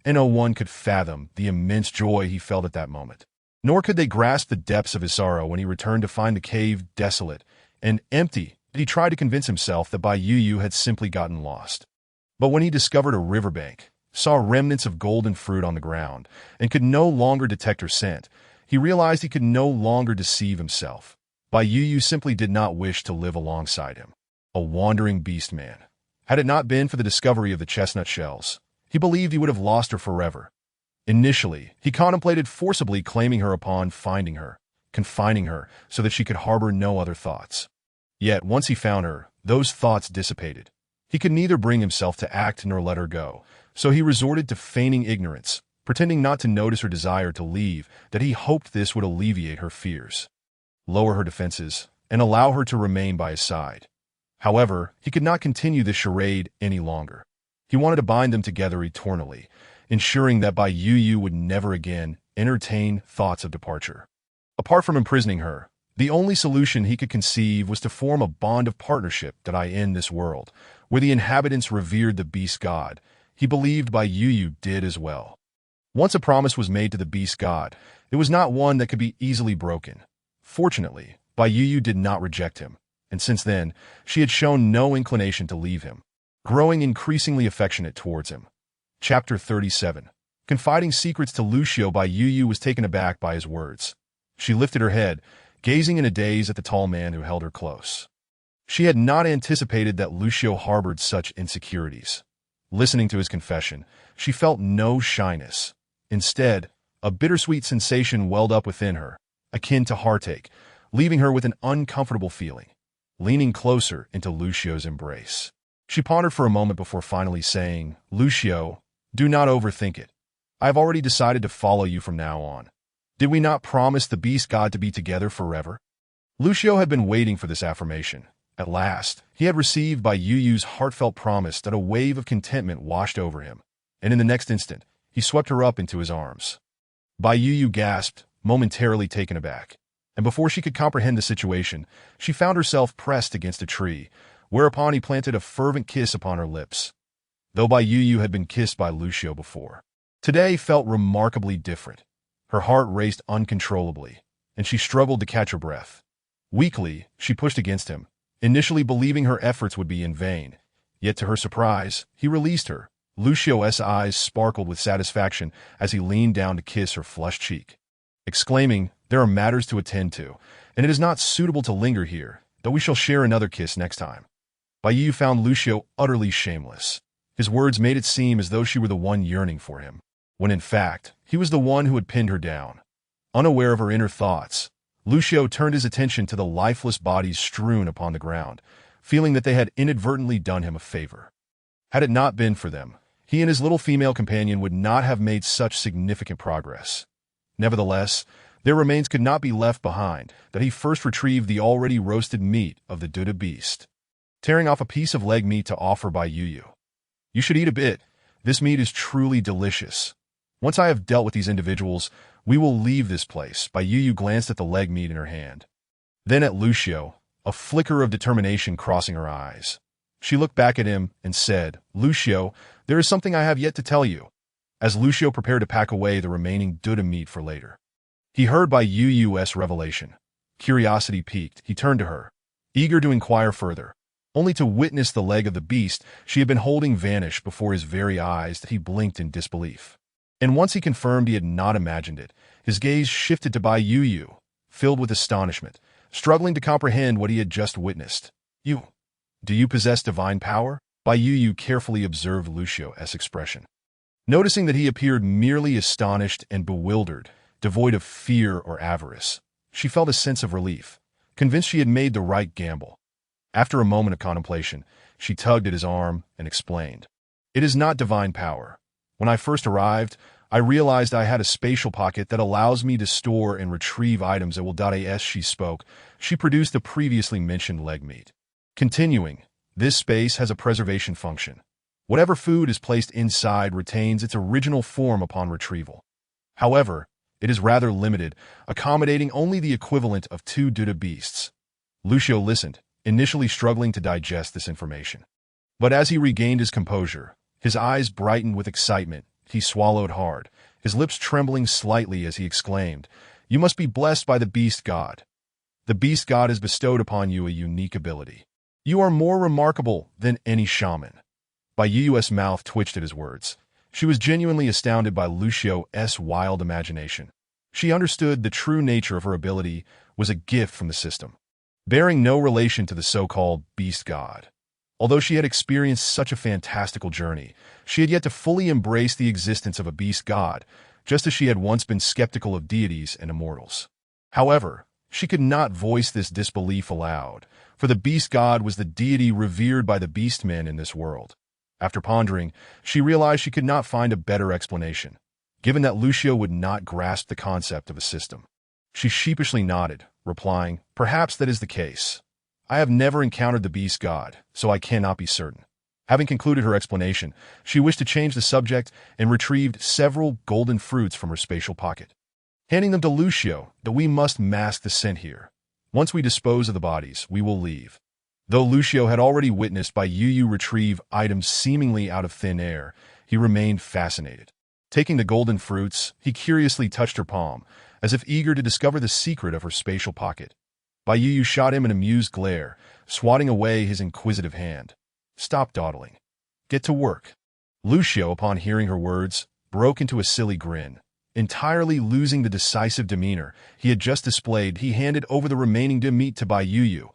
and no one could fathom the immense joy he felt at that moment. Nor could they grasp the depths of his sorrow when he returned to find the cave desolate and empty. He tried to convince himself that Bai Yu had simply gotten lost. But when he discovered a riverbank, saw remnants of golden fruit on the ground, and could no longer detect her scent, he realized he could no longer deceive himself. Bai Yu simply did not wish to live alongside him. A wandering beast man. Had it not been for the discovery of the chestnut shells, he believed he would have lost her forever. Initially, he contemplated forcibly claiming her upon finding her, confining her so that she could harbor no other thoughts. Yet, once he found her, those thoughts dissipated. He could neither bring himself to act nor let her go, so he resorted to feigning ignorance, pretending not to notice her desire to leave, that he hoped this would alleviate her fears, lower her defenses, and allow her to remain by his side. However, he could not continue this charade any longer. He wanted to bind them together eternally, ensuring that Bai Yu would never again entertain thoughts of departure. Apart from imprisoning her, the only solution he could conceive was to form a bond of partnership that I end this world, where the inhabitants revered the beast god. He believed Bai Yu did as well. Once a promise was made to the beast god, it was not one that could be easily broken. Fortunately, Bai Yu did not reject him, and since then, she had shown no inclination to leave him, growing increasingly affectionate towards him. Chapter 37. Confiding secrets to Lucio. Bai Yu was taken aback by his words. She lifted her head, gazing in a daze at the tall man who held her close. She had not anticipated that Lucio harbored such insecurities. Listening to his confession, she felt no shyness. Instead, a bittersweet sensation welled up within her, akin to heartache, leaving her with an uncomfortable feeling. Leaning closer into Lucio's embrace, she pondered for a moment before finally saying, "Lucio, do not overthink it. I have already decided to follow you from now on. Did we not promise the beast god to be together forever?" Lucio had been waiting for this affirmation. At last, he had received Bai Yu's heartfelt promise that a wave of contentment washed over him, and in the next instant, he swept her up into his arms. Bai Yu gasped, momentarily taken aback, and before she could comprehend the situation, she found herself pressed against a tree, whereupon he planted a fervent kiss upon her lips. Though Bai Yu had been kissed by Lucio before, today felt remarkably different. Her heart raced uncontrollably, and she struggled to catch her breath. Weakly, she pushed against him, initially believing her efforts would be in vain. Yet to her surprise, he released her. Lucio's eyes sparkled with satisfaction as he leaned down to kiss her flushed cheek, exclaiming, "There are matters to attend to, and it is not suitable to linger here, though we shall share another kiss next time." Bai Yu found Lucio utterly shameless. His words made it seem as though she were the one yearning for him, when in fact, he was the one who had pinned her down. Unaware of her inner thoughts, Lucio turned his attention to the lifeless bodies strewn upon the ground, feeling that they had inadvertently done him a favor. Had it not been for them, he and his little female companion would not have made such significant progress. Nevertheless, their remains could not be left behind, that he first retrieved the already roasted meat of the Duda beast, tearing off a piece of leg meat to offer Bai Yu. "You should eat a bit. This meat is truly delicious. Once I have dealt with these individuals, we will leave this place." Bai Yu glanced at the leg meat in her hand, then at Lucio, a flicker of determination crossing her eyes. She looked back at him and said, "Lucio, there is something I have yet to tell you." As Lucio prepared to pack away the remaining Duda meat for later, he heard Bai Yu's revelation. Curiosity piqued, he turned to her, eager to inquire further, only to witness the leg of the beast she had been holding vanish before his very eyes. That he blinked in disbelief. And once he confirmed he had not imagined it, his gaze shifted to Bai Yu, filled with astonishment, struggling to comprehend what he had just witnessed. Do you possess divine power?" Bai Yu carefully observed Lucio's expression. Noticing that he appeared merely astonished and bewildered, devoid of fear or avarice, she felt a sense of relief, convinced she had made the right gamble. After a moment of contemplation, she tugged at his arm and explained, "It is not divine power. When I first arrived, I realized I had a spatial pocket that allows me to store and retrieve items that will. As she spoke, she produced the previously mentioned leg meat. Continuing, this space has a preservation function. Whatever food is placed inside retains its original form upon retrieval. However, it is rather limited, accommodating only the equivalent of 2 Duda beasts. Lucio listened, initially struggling to digest this information. But as he regained his composure, his eyes brightened with excitement. He swallowed hard, his lips trembling slightly as he exclaimed, "You must be blessed by the beast god. The beast god has bestowed upon you a unique ability. You are more remarkable than any shaman." Bai Yu's mouth twitched at his words. She was genuinely astounded by Lucio's wild imagination. She understood the true nature of her ability was a gift from the system, bearing no relation to the so-called beast god. Although she had experienced such a fantastical journey, she had yet to fully embrace the existence of a beast god, just as she had once been skeptical of deities and immortals. However, she could not voice this disbelief aloud, for the beast god was the deity revered by the beastmen in this world. After pondering, she realized she could not find a better explanation, given that Lucio would not grasp the concept of a system. She sheepishly nodded, replying, "Perhaps that is the case. I have never encountered the beast god, so I cannot be certain." Having concluded her explanation, she wished to change the subject and retrieved several golden fruits from her spatial pocket. Handing them to Lucio, "That we must mask the scent here. Once we dispose of the bodies, we will leave." Though Lucio had already witnessed Bai Yu retrieve items seemingly out of thin air, he remained fascinated. Taking the golden fruits, he curiously touched her palm, as if eager to discover the secret of her spatial pocket. Bai Yu shot him an amused glare, swatting away his inquisitive hand. "Stop dawdling. Get to work." Lucio, upon hearing her words, broke into a silly grin. Entirely losing the decisive demeanor he had just displayed, he handed over the remaining dim meat to Bai Yu,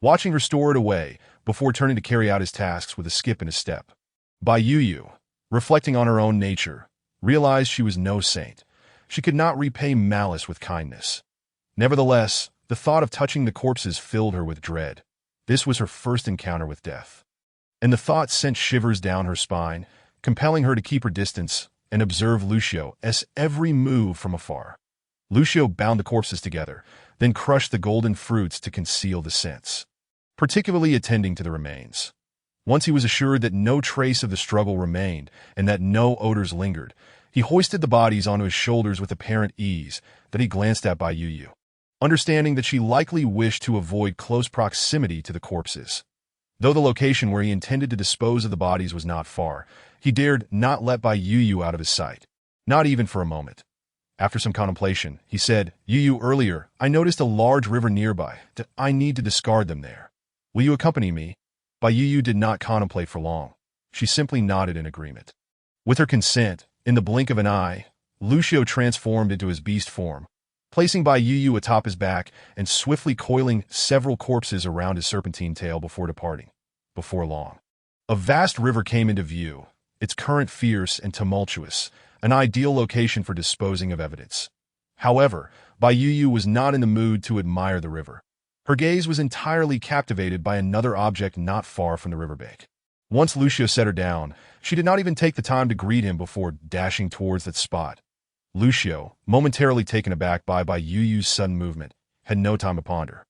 watching her store it away before turning to carry out his tasks with a skip and a step. Bai Yu, reflecting on her own nature, realized she was no saint. She could not repay malice with kindness. Nevertheless, the thought of touching the corpses filled her with dread. This was her first encounter with death. And the thought sent shivers down her spine, compelling her to keep her distance and observe Lucio's every move from afar. Lucio bound the corpses together, then crushed the golden fruits to conceal the scents, particularly attending to the remains. Once he was assured that no trace of the struggle remained and that no odors lingered, he hoisted the bodies onto his shoulders with apparent ease that he glanced at Bai Yu, understanding that she likely wished to avoid close proximity to the corpses. Though the location where he intended to dispose of the bodies was not far, he dared not let Bai Yu out of his sight, not even for a moment. After some contemplation, he said, "Yu, earlier, I noticed a large river nearby. I need to discard them there. Will you accompany me?" Bai Yu did not contemplate for long. She simply nodded in agreement. With her consent, in the blink of an eye, Lucio transformed into his beast form, placing Bai Yu atop his back and swiftly coiling several corpses around his serpentine tail before departing. Before long, a vast river came into view, its current fierce and tumultuous, an ideal location for disposing of evidence. However, Bai Yu was not in the mood to admire the river. Her gaze was entirely captivated by another object not far from the riverbank. Once Lucio set her down, she did not even take the time to greet him before dashing towards that spot. Lucio, momentarily taken aback by Bai Yu's sudden movement, had no time to ponder.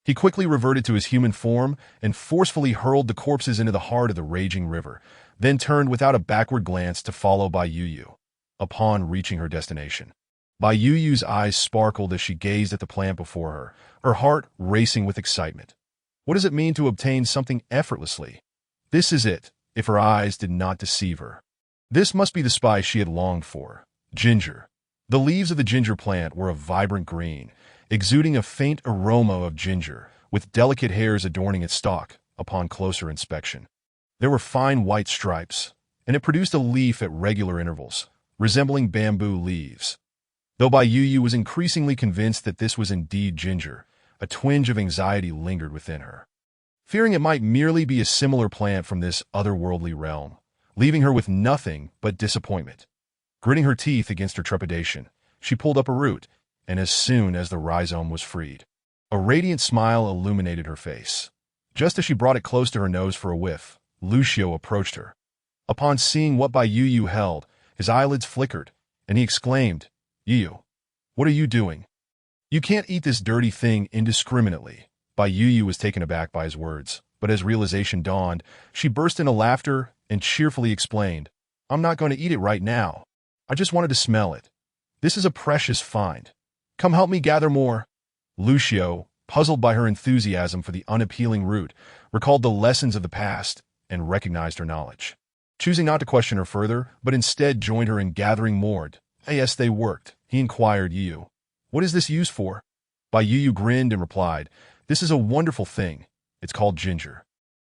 He quickly reverted to his human form and forcefully hurled the corpses into the heart of the raging river, then turned without a backward glance to follow Bai Yu. Upon reaching her destination, Bai Yu's eyes sparkled as she gazed at the plant before her heart racing with excitement. What does it mean to obtain something effortlessly? This is it, if her eyes did not deceive her. This must be the spice she had longed for. Ginger. The leaves of the ginger plant were a vibrant green, exuding a faint aroma of ginger, with delicate hairs adorning its stalk upon closer inspection. There were fine white stripes, and it produced a leaf at regular intervals, resembling bamboo leaves. Though Bai Yu was increasingly convinced that this was indeed ginger, a twinge of anxiety lingered within her, fearing it might merely be a similar plant from this otherworldly realm, leaving her with nothing but disappointment. Gritting her teeth against her trepidation, she pulled up a root, and as soon as the rhizome was freed, a radiant smile illuminated her face. Just as she brought it close to her nose for a whiff, Lucio approached her. Upon seeing what Bai Yu held, his eyelids flickered, and he exclaimed, "Yu, what are you doing? You can't eat this dirty thing indiscriminately." Bai Yu was taken aback by his words, but as realization dawned, she burst into laughter and cheerfully explained, "I'm not going to eat it right now. I just wanted to smell it. This is a precious find. Come help me gather more. Lucio, puzzled by her enthusiasm for the unappealing root, recalled the lessons of the past and recognized her knowledge. Choosing not to question her further, but instead joined her in gathering more. Yes, they worked. He inquired Yu. What is this used for? Bai Yu grinned and replied, This is a wonderful thing. It's called ginger.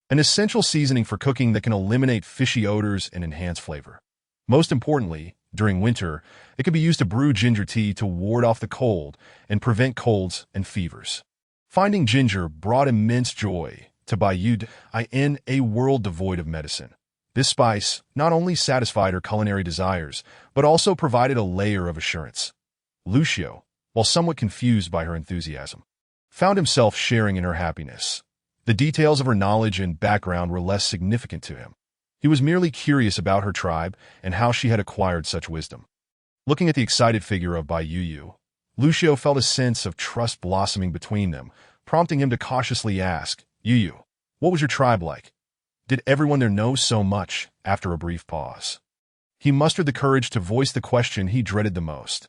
An essential seasoning for cooking that can eliminate fishy odors and enhance flavor. Most importantly, during winter, it can be used to brew ginger tea to ward off the cold and prevent colds and fevers. Finding ginger brought immense joy to Bai Yu in a world devoid of medicine. This spice not only satisfied her culinary desires, but also provided a layer of assurance. Lucio, while somewhat confused by her enthusiasm, found himself sharing in her happiness. The details of her knowledge and background were less significant to him. He was merely curious about her tribe and how she had acquired such wisdom. Looking at the excited figure of Bai Yu, Lucio felt a sense of trust blossoming between them, prompting him to cautiously ask, Yu, what was your tribe like? Did everyone there know so much? After a brief pause, he mustered the courage to voice the question he dreaded the most.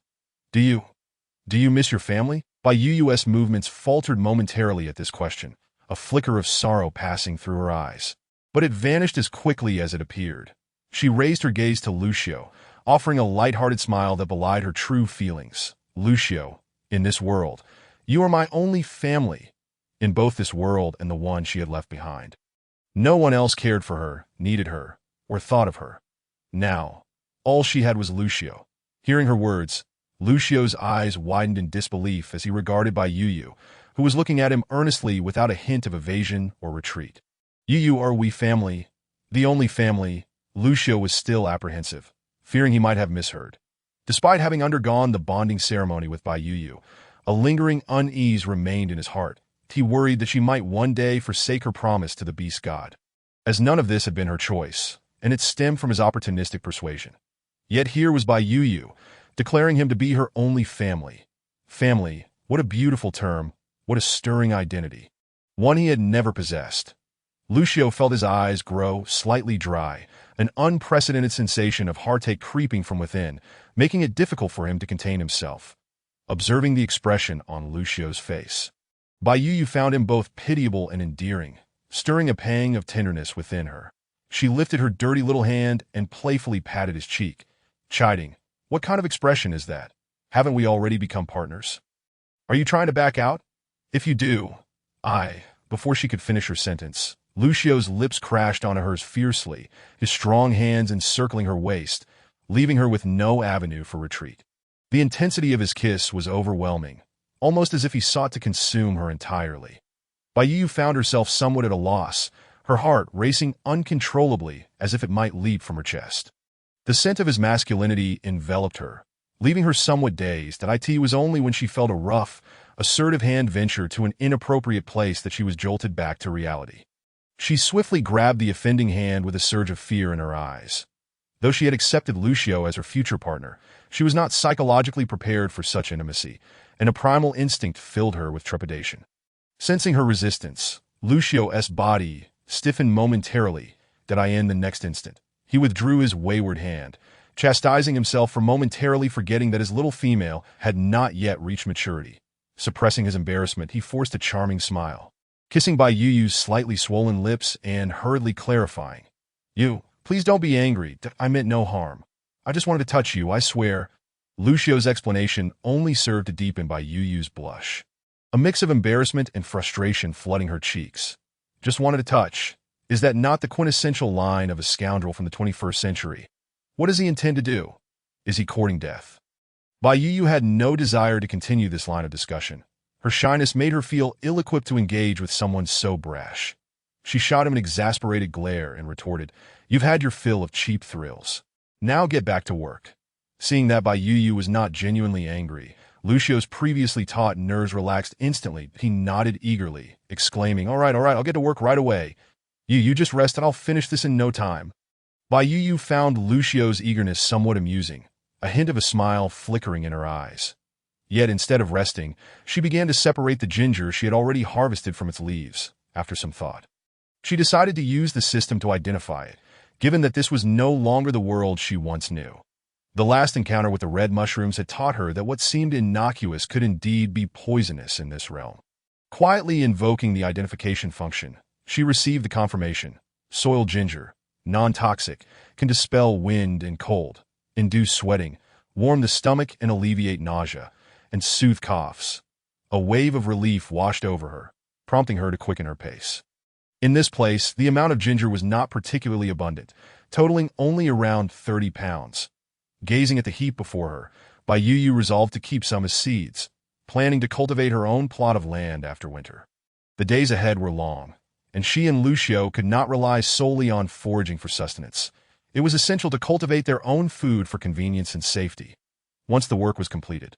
Do you miss your family? Bai Yu's movements faltered momentarily at this question, a flicker of sorrow passing through her eyes. But it vanished as quickly as it appeared. She raised her gaze to Lucio, offering a light-hearted smile that belied her true feelings. Lucio, in this world, you are my only family, in both this world and the one she had left behind. No one else cared for her, needed her, or thought of her. Now, all she had was Lucio. Hearing her words, Lucio's eyes widened in disbelief as he regarded Bai Yu, who was looking at him earnestly without a hint of evasion or retreat. Yu, are we family? The only family? Lucio was still apprehensive, fearing he might have misheard. Despite having undergone the bonding ceremony with Bai Yu, a lingering unease remained in his heart. He worried that she might one day forsake her promise to the beast god. As none of this had been her choice, and it stemmed from his opportunistic persuasion. Yet here was Bai Yu, declaring him to be her only family. Family, what a beautiful term, what a stirring identity. One he had never possessed. Lucio felt his eyes grow slightly dry, an unprecedented sensation of heartache creeping from within, making it difficult for him to contain himself. Observing the expression on Lucio's face, Bai Yu found him both pitiable and endearing, stirring a pang of tenderness within her. She lifted her dirty little hand and playfully patted his cheek, chiding, What kind of expression is that? Haven't we already become partners? Are you trying to back out? If you do, Before she could finish her sentence, Lucio's lips crashed onto hers fiercely, his strong hands encircling her waist, leaving her with no avenue for retreat. The intensity of his kiss was overwhelming, almost as if he sought to consume her entirely. Bai Yu found herself somewhat at a loss, her heart racing uncontrollably as if it might leap from her chest. The scent of his masculinity enveloped her, leaving her somewhat dazed, and it was only when she felt a rough, assertive hand venture to an inappropriate place that she was jolted back to reality. She swiftly grabbed the offending hand with a surge of fear in her eyes. Though she had accepted Lucio as her future partner, she was not psychologically prepared for such intimacy, and a primal instinct filled her with trepidation. Sensing her resistance, Lucio's body stiffened momentarily, the next instant. He withdrew his wayward hand, chastising himself for momentarily forgetting that his little female had not yet reached maturity. Suppressing his embarrassment, he forced a charming smile, kissing Bai Yu's slightly swollen lips and hurriedly clarifying, You, please don't be angry, I meant no harm. I just wanted to touch you, I swear. Lucio's explanation only served to deepen Bai Yu's blush, a mix of embarrassment and frustration flooding her cheeks. Just wanted to touch. Is that not the quintessential line of a scoundrel from the 21st century? What does he intend to do? Is he courting death? Bai Yu had no desire to continue this line of discussion. Her shyness made her feel ill-equipped to engage with someone so brash. She shot him an exasperated glare and retorted, You've had your fill of cheap thrills. Now get back to work. Seeing that Bai Yu was not genuinely angry, Lucio's previously taut nerves relaxed instantly. He nodded eagerly, exclaiming, All right, I'll get to work right away. You just rest and I'll finish this in no time. Bai Yu found Lucio's eagerness somewhat amusing, a hint of a smile flickering in her eyes. Yet instead of resting, she began to separate the ginger she had already harvested from its leaves. After some thought, she decided to use the system to identify it, given that this was no longer the world she once knew. The last encounter with the red mushrooms had taught her that what seemed innocuous could indeed be poisonous in this realm. Quietly invoking the identification function, she received the confirmation: soil ginger, non-toxic, can dispel wind and cold, induce sweating, warm the stomach and alleviate nausea, and soothe coughs. A wave of relief washed over her, prompting her to quicken her pace. In this place, the amount of ginger was not particularly abundant, totaling only around 30 pounds. Gazing at the heap before her, Bai Yu resolved to keep some as seeds, planning to cultivate her own plot of land after winter. The days ahead were long, and she and Lucio could not rely solely on foraging for sustenance. It was essential to cultivate their own food for convenience and safety. Once the work was completed,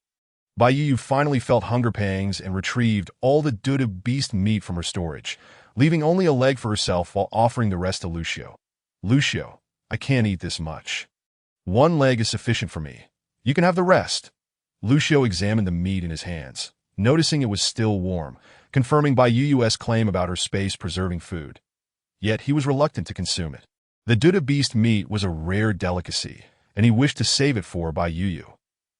Bai Yu finally felt hunger pangs and retrieved all the Duda beast meat from her storage, leaving only a leg for herself while offering the rest to Lucio. "Lucio, I can't eat this much. One leg is sufficient for me. You can have the rest." Lucio examined the meat in his hands, noticing it was still warm, confirming Bai Yu's claim about her space-preserving food. Yet he was reluctant to consume it. The Duda beast meat was a rare delicacy, and he wished to save it for Bai Yu.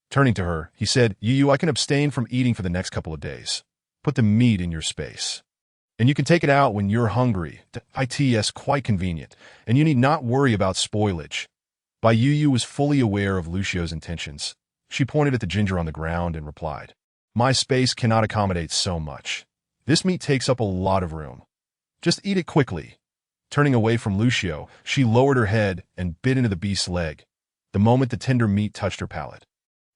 Turning to her, he said, "Yu, I can abstain from eating for the next couple of days. Put the meat in your space. And you can take it out when you're hungry. It's quite convenient, and you need not worry about spoilage." Bai Yu was fully aware of Lucio's intentions. She pointed at the ginger on the ground and replied, "My space cannot accommodate so much. This meat takes up a lot of room. Just eat it quickly." Turning away from Lucio, she lowered her head and bit into the beast's leg, the moment the tender meat touched her palate.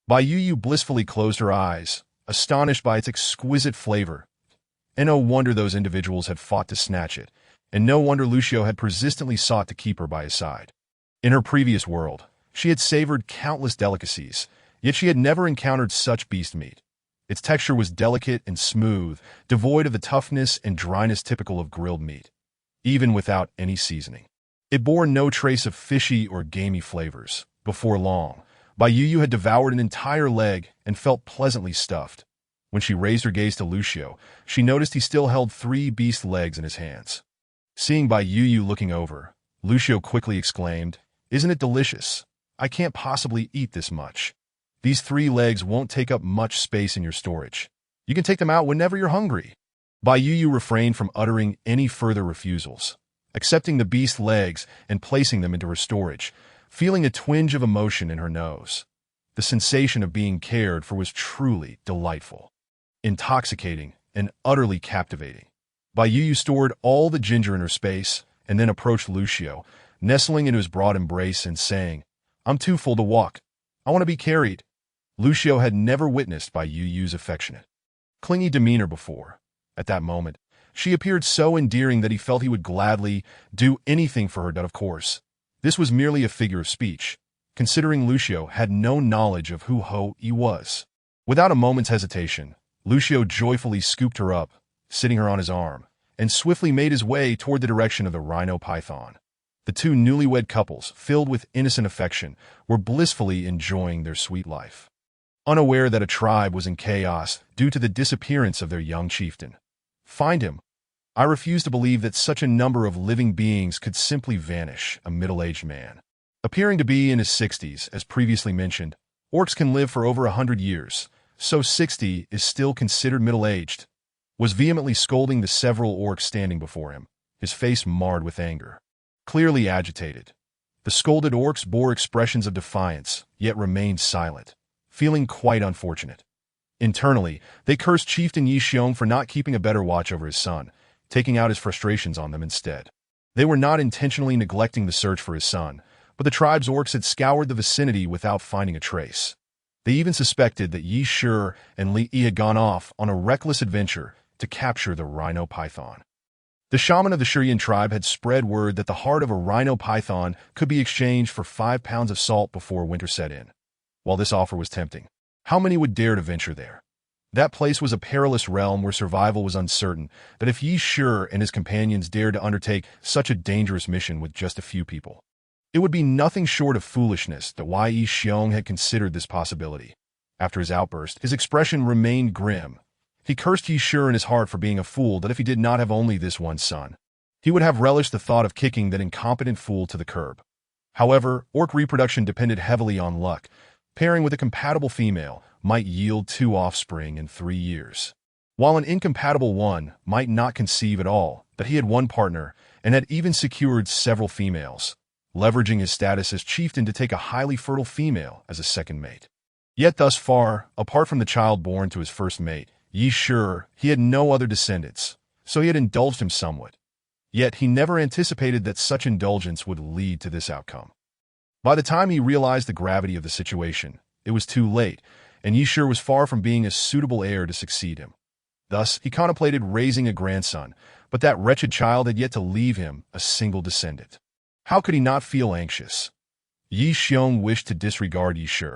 Bai Yu blissfully closed her eyes, astonished by its exquisite flavor. And no wonder those individuals had fought to snatch it, and no wonder Lucio had persistently sought to keep her by his side. In her previous world, she had savored countless delicacies, yet she had never encountered such beast meat. Its texture was delicate and smooth, devoid of the toughness and dryness typical of grilled meat, even without any seasoning. It bore no trace of fishy or gamey flavors. Before long, Bai Yu had devoured an entire leg and felt pleasantly stuffed. When she raised her gaze to Lucio, she noticed he still held 3 beast legs in his hands. Seeing Bai Yu looking over, Lucio quickly exclaimed, "Isn't it delicious? I can't possibly eat this much. These 3 legs won't take up much space in your storage. You can take them out whenever you're hungry." Bai Yu refrained from uttering any further refusals, accepting the beast legs and placing them into her storage, feeling a twinge of emotion in her nose. The sensation of being cared for was truly delightful, intoxicating, and utterly captivating. Bai Yu stored all the ginger in her space and then approached Lucio, nestling into his broad embrace and saying, "I'm too full to walk. I want to be carried." Lucio had never witnessed Bai Yu's affectionate, clingy demeanor before. At that moment, she appeared so endearing that he felt he would gladly do anything for her. Of course, this was merely a figure of speech, considering Lucio had no knowledge of who He was. Without a moment's hesitation, Lucio joyfully scooped her up, sitting her on his arm, and swiftly made his way toward the direction of the rhino python. The 2 newlywed couples, filled with innocent affection, were blissfully enjoying their sweet life, unaware that a tribe was in chaos due to the disappearance of their young chieftain. "Find him." I refuse to believe that such a number of living beings could simply vanish. A middle-aged man, appearing to be in his 60s, as previously mentioned, orcs can live for over 100 years, so 60 is still considered middle-aged, was vehemently scolding the several orcs standing before him, his face marred with anger. Clearly agitated, the scolded orcs bore expressions of defiance, yet remained silent, feeling quite unfortunate. Internally, they cursed Chieftain Yi Xiong for not keeping a better watch over his son, taking out his frustrations on them instead. They were not intentionally neglecting the search for his son, but the tribe's orcs had scoured the vicinity without finding a trace. They even suspected that Yi Shi and Li Yi had gone off on a reckless adventure to capture the rhino python. The shaman of the Shurian tribe had spread word that the heart of a rhino python could be exchanged for 5 pounds of salt before winter set in. While this offer was tempting, how many would dare to venture there? That place was a perilous realm where survival was uncertain, but if Yi Shi and his companions dared to undertake such a dangerous mission with just a few people, it would be nothing short of foolishness that why Yi Xiong had considered this possibility. After his outburst, his expression remained grim. He cursed Yi Shi in his heart for being a fool that if he did not have only this one son, he would have relished the thought of kicking that incompetent fool to the curb. However, orc reproduction depended heavily on luck. Pairing with a compatible female might yield 2 offspring in 3 years, while an incompatible one might not conceive at all. That he had one partner and had even secured several females, leveraging his status as chieftain to take a highly fertile female as a second mate. Yet thus far, apart from the child born to his first mate, Yi Shi, he had no other descendants, so he had indulged him somewhat. Yet he never anticipated that such indulgence would lead to this outcome. By the time he realized the gravity of the situation, it was too late, and Yi Shi was far from being a suitable heir to succeed him. Thus, he contemplated raising a grandson, but that wretched child had yet to leave him a single descendant. How could he not feel anxious? Yi Xiong wished to disregard Yi Shi,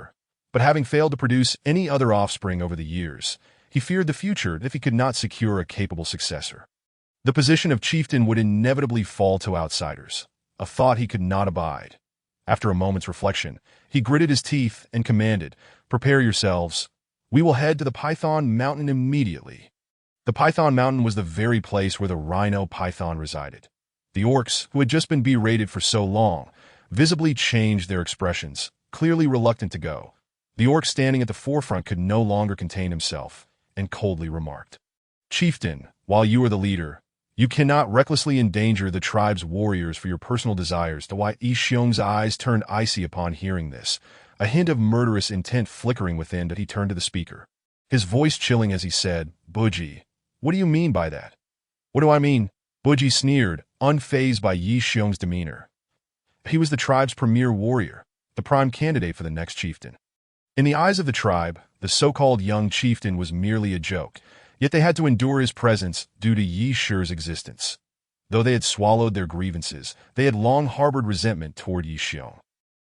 but having failed to produce any other offspring over the years, he feared the future if he could not secure a capable successor. The position of chieftain would inevitably fall to outsiders, a thought he could not abide. After a moment's reflection, he gritted his teeth and commanded, "Prepare yourselves. We will head to the Python Mountain immediately." The Python Mountain was the very place where the rhino python resided. The orcs, who had just been berated for so long, visibly changed their expressions, clearly reluctant to go. The orc standing at the forefront could no longer contain himself, and coldly remarked, "Chieftain, while you are the leader, you cannot recklessly endanger the tribe's warriors for your personal desires." Yi Xiong's eyes turned icy upon hearing this, a hint of murderous intent flickering within that he turned to the speaker. His voice chilling as he said, "Buji, what do you mean by that?" "What do I mean?" Buji sneered, unfazed by Yi Xiong's demeanor. He was the tribe's premier warrior, the prime candidate for the next chieftain. In the eyes of the tribe, the so-called young chieftain was merely a joke, yet they had to endure his presence due to Yi Shi's existence. Though they had swallowed their grievances, they had long harbored resentment toward Yi Xiong.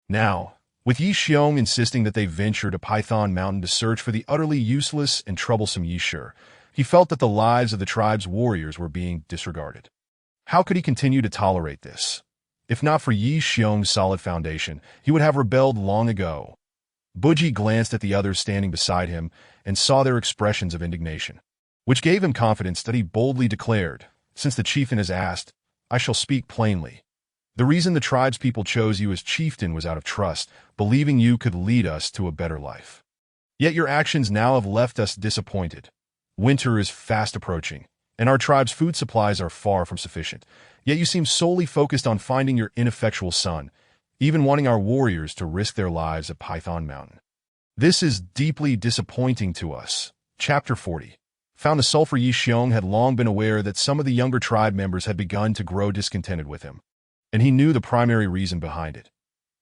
Now, with Yi Xiong insisting that they venture to Python Mountain to search for the utterly useless and troublesome Yi Shi, he felt that the lives of the tribe's warriors were being disregarded. How could he continue to tolerate this? If not for Yi Xiong's solid foundation, he would have rebelled long ago. Buji glanced at the others standing beside him and saw their expressions of indignation, which gave him confidence that he boldly declared, "Since the chieftain has asked, I shall speak plainly. The reason the tribe's people chose you as chieftain was out of trust, believing you could lead us to a better life. Yet your actions now have left us disappointed. Winter is fast approaching, and our tribe's food supplies are far from sufficient. Yet you seem solely focused on finding your ineffectual son, even wanting our warriors to risk their lives at Python Mountain. This is deeply disappointing to us." Chapter 40. Found the sulfur. Yi Xiong had long been aware that some of the younger tribe members had begun to grow discontented with him, and he knew the primary reason behind it.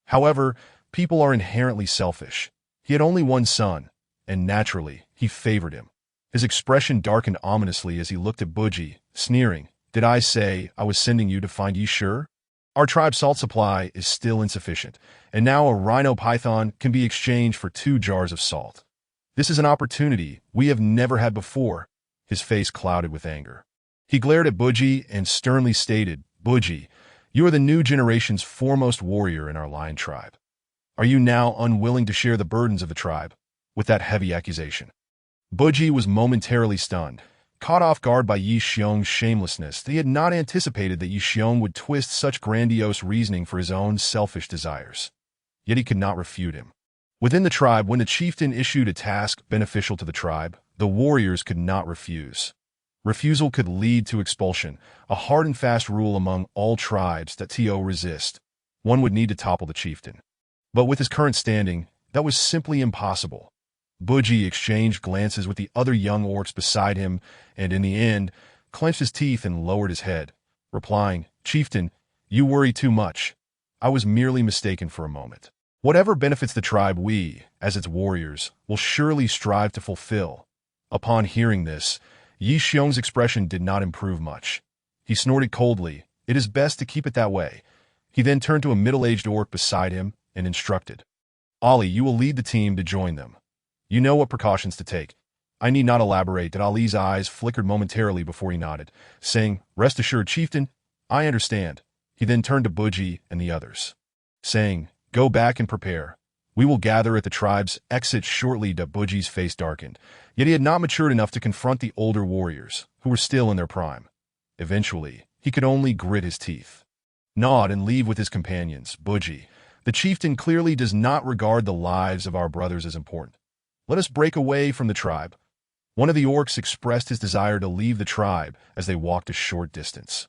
However, people are inherently selfish. He had only one son, and naturally, he favored him. His expression darkened ominously as he looked at Buji, sneering, "Did I say I was sending you to find Yi Shi? Our tribe's salt supply is still insufficient, and now a rhino python can be exchanged for 2 jars of salt. This is an opportunity we have never had before." His face clouded with anger. He glared at Buji and sternly stated, "Buji, you are the new generation's foremost warrior in our lion tribe. Are you now unwilling to share the burdens of the tribe?" With that heavy accusation, Buji was momentarily stunned, caught off guard by Yi Xiong's shamelessness. He had not anticipated that Yi Xiong would twist such grandiose reasoning for his own selfish desires. Yet he could not refute him. Within the tribe, when the chieftain issued a task beneficial to the tribe, the warriors could not refuse. Refusal could lead to expulsion, a hard and fast rule among all tribes that to resist. One would need to topple the chieftain. But with his current standing, that was simply impossible. Buji exchanged glances with the other young orcs beside him, and in the end, clenched his teeth and lowered his head, replying, "Chieftain, you worry too much. I was merely mistaken for a moment. Whatever benefits the tribe, we, as its warriors, will surely strive to fulfill." Upon hearing this, Yi Xiong's expression did not improve much. He snorted coldly, "It is best to keep it that way." He then turned to a middle-aged orc beside him and instructed, "Ali, you will lead the team to join them. You know what precautions to take. I need not elaborate." That Ali's eyes flickered momentarily before he nodded, saying, "Rest assured, chieftain, I understand." He then turned to Buji and the others, saying, "Go back and prepare. We will gather at the tribe's exit shortly." Buji's face darkened, yet he had not matured enough to confront the older warriors, who were still in their prime. Eventually, he could only grit his teeth, nod and leave with his companions. Buji, The chieftain clearly does not regard the lives of our brothers as important. Let us break away from the tribe. One of the orcs expressed his desire to leave the tribe as they walked a short distance.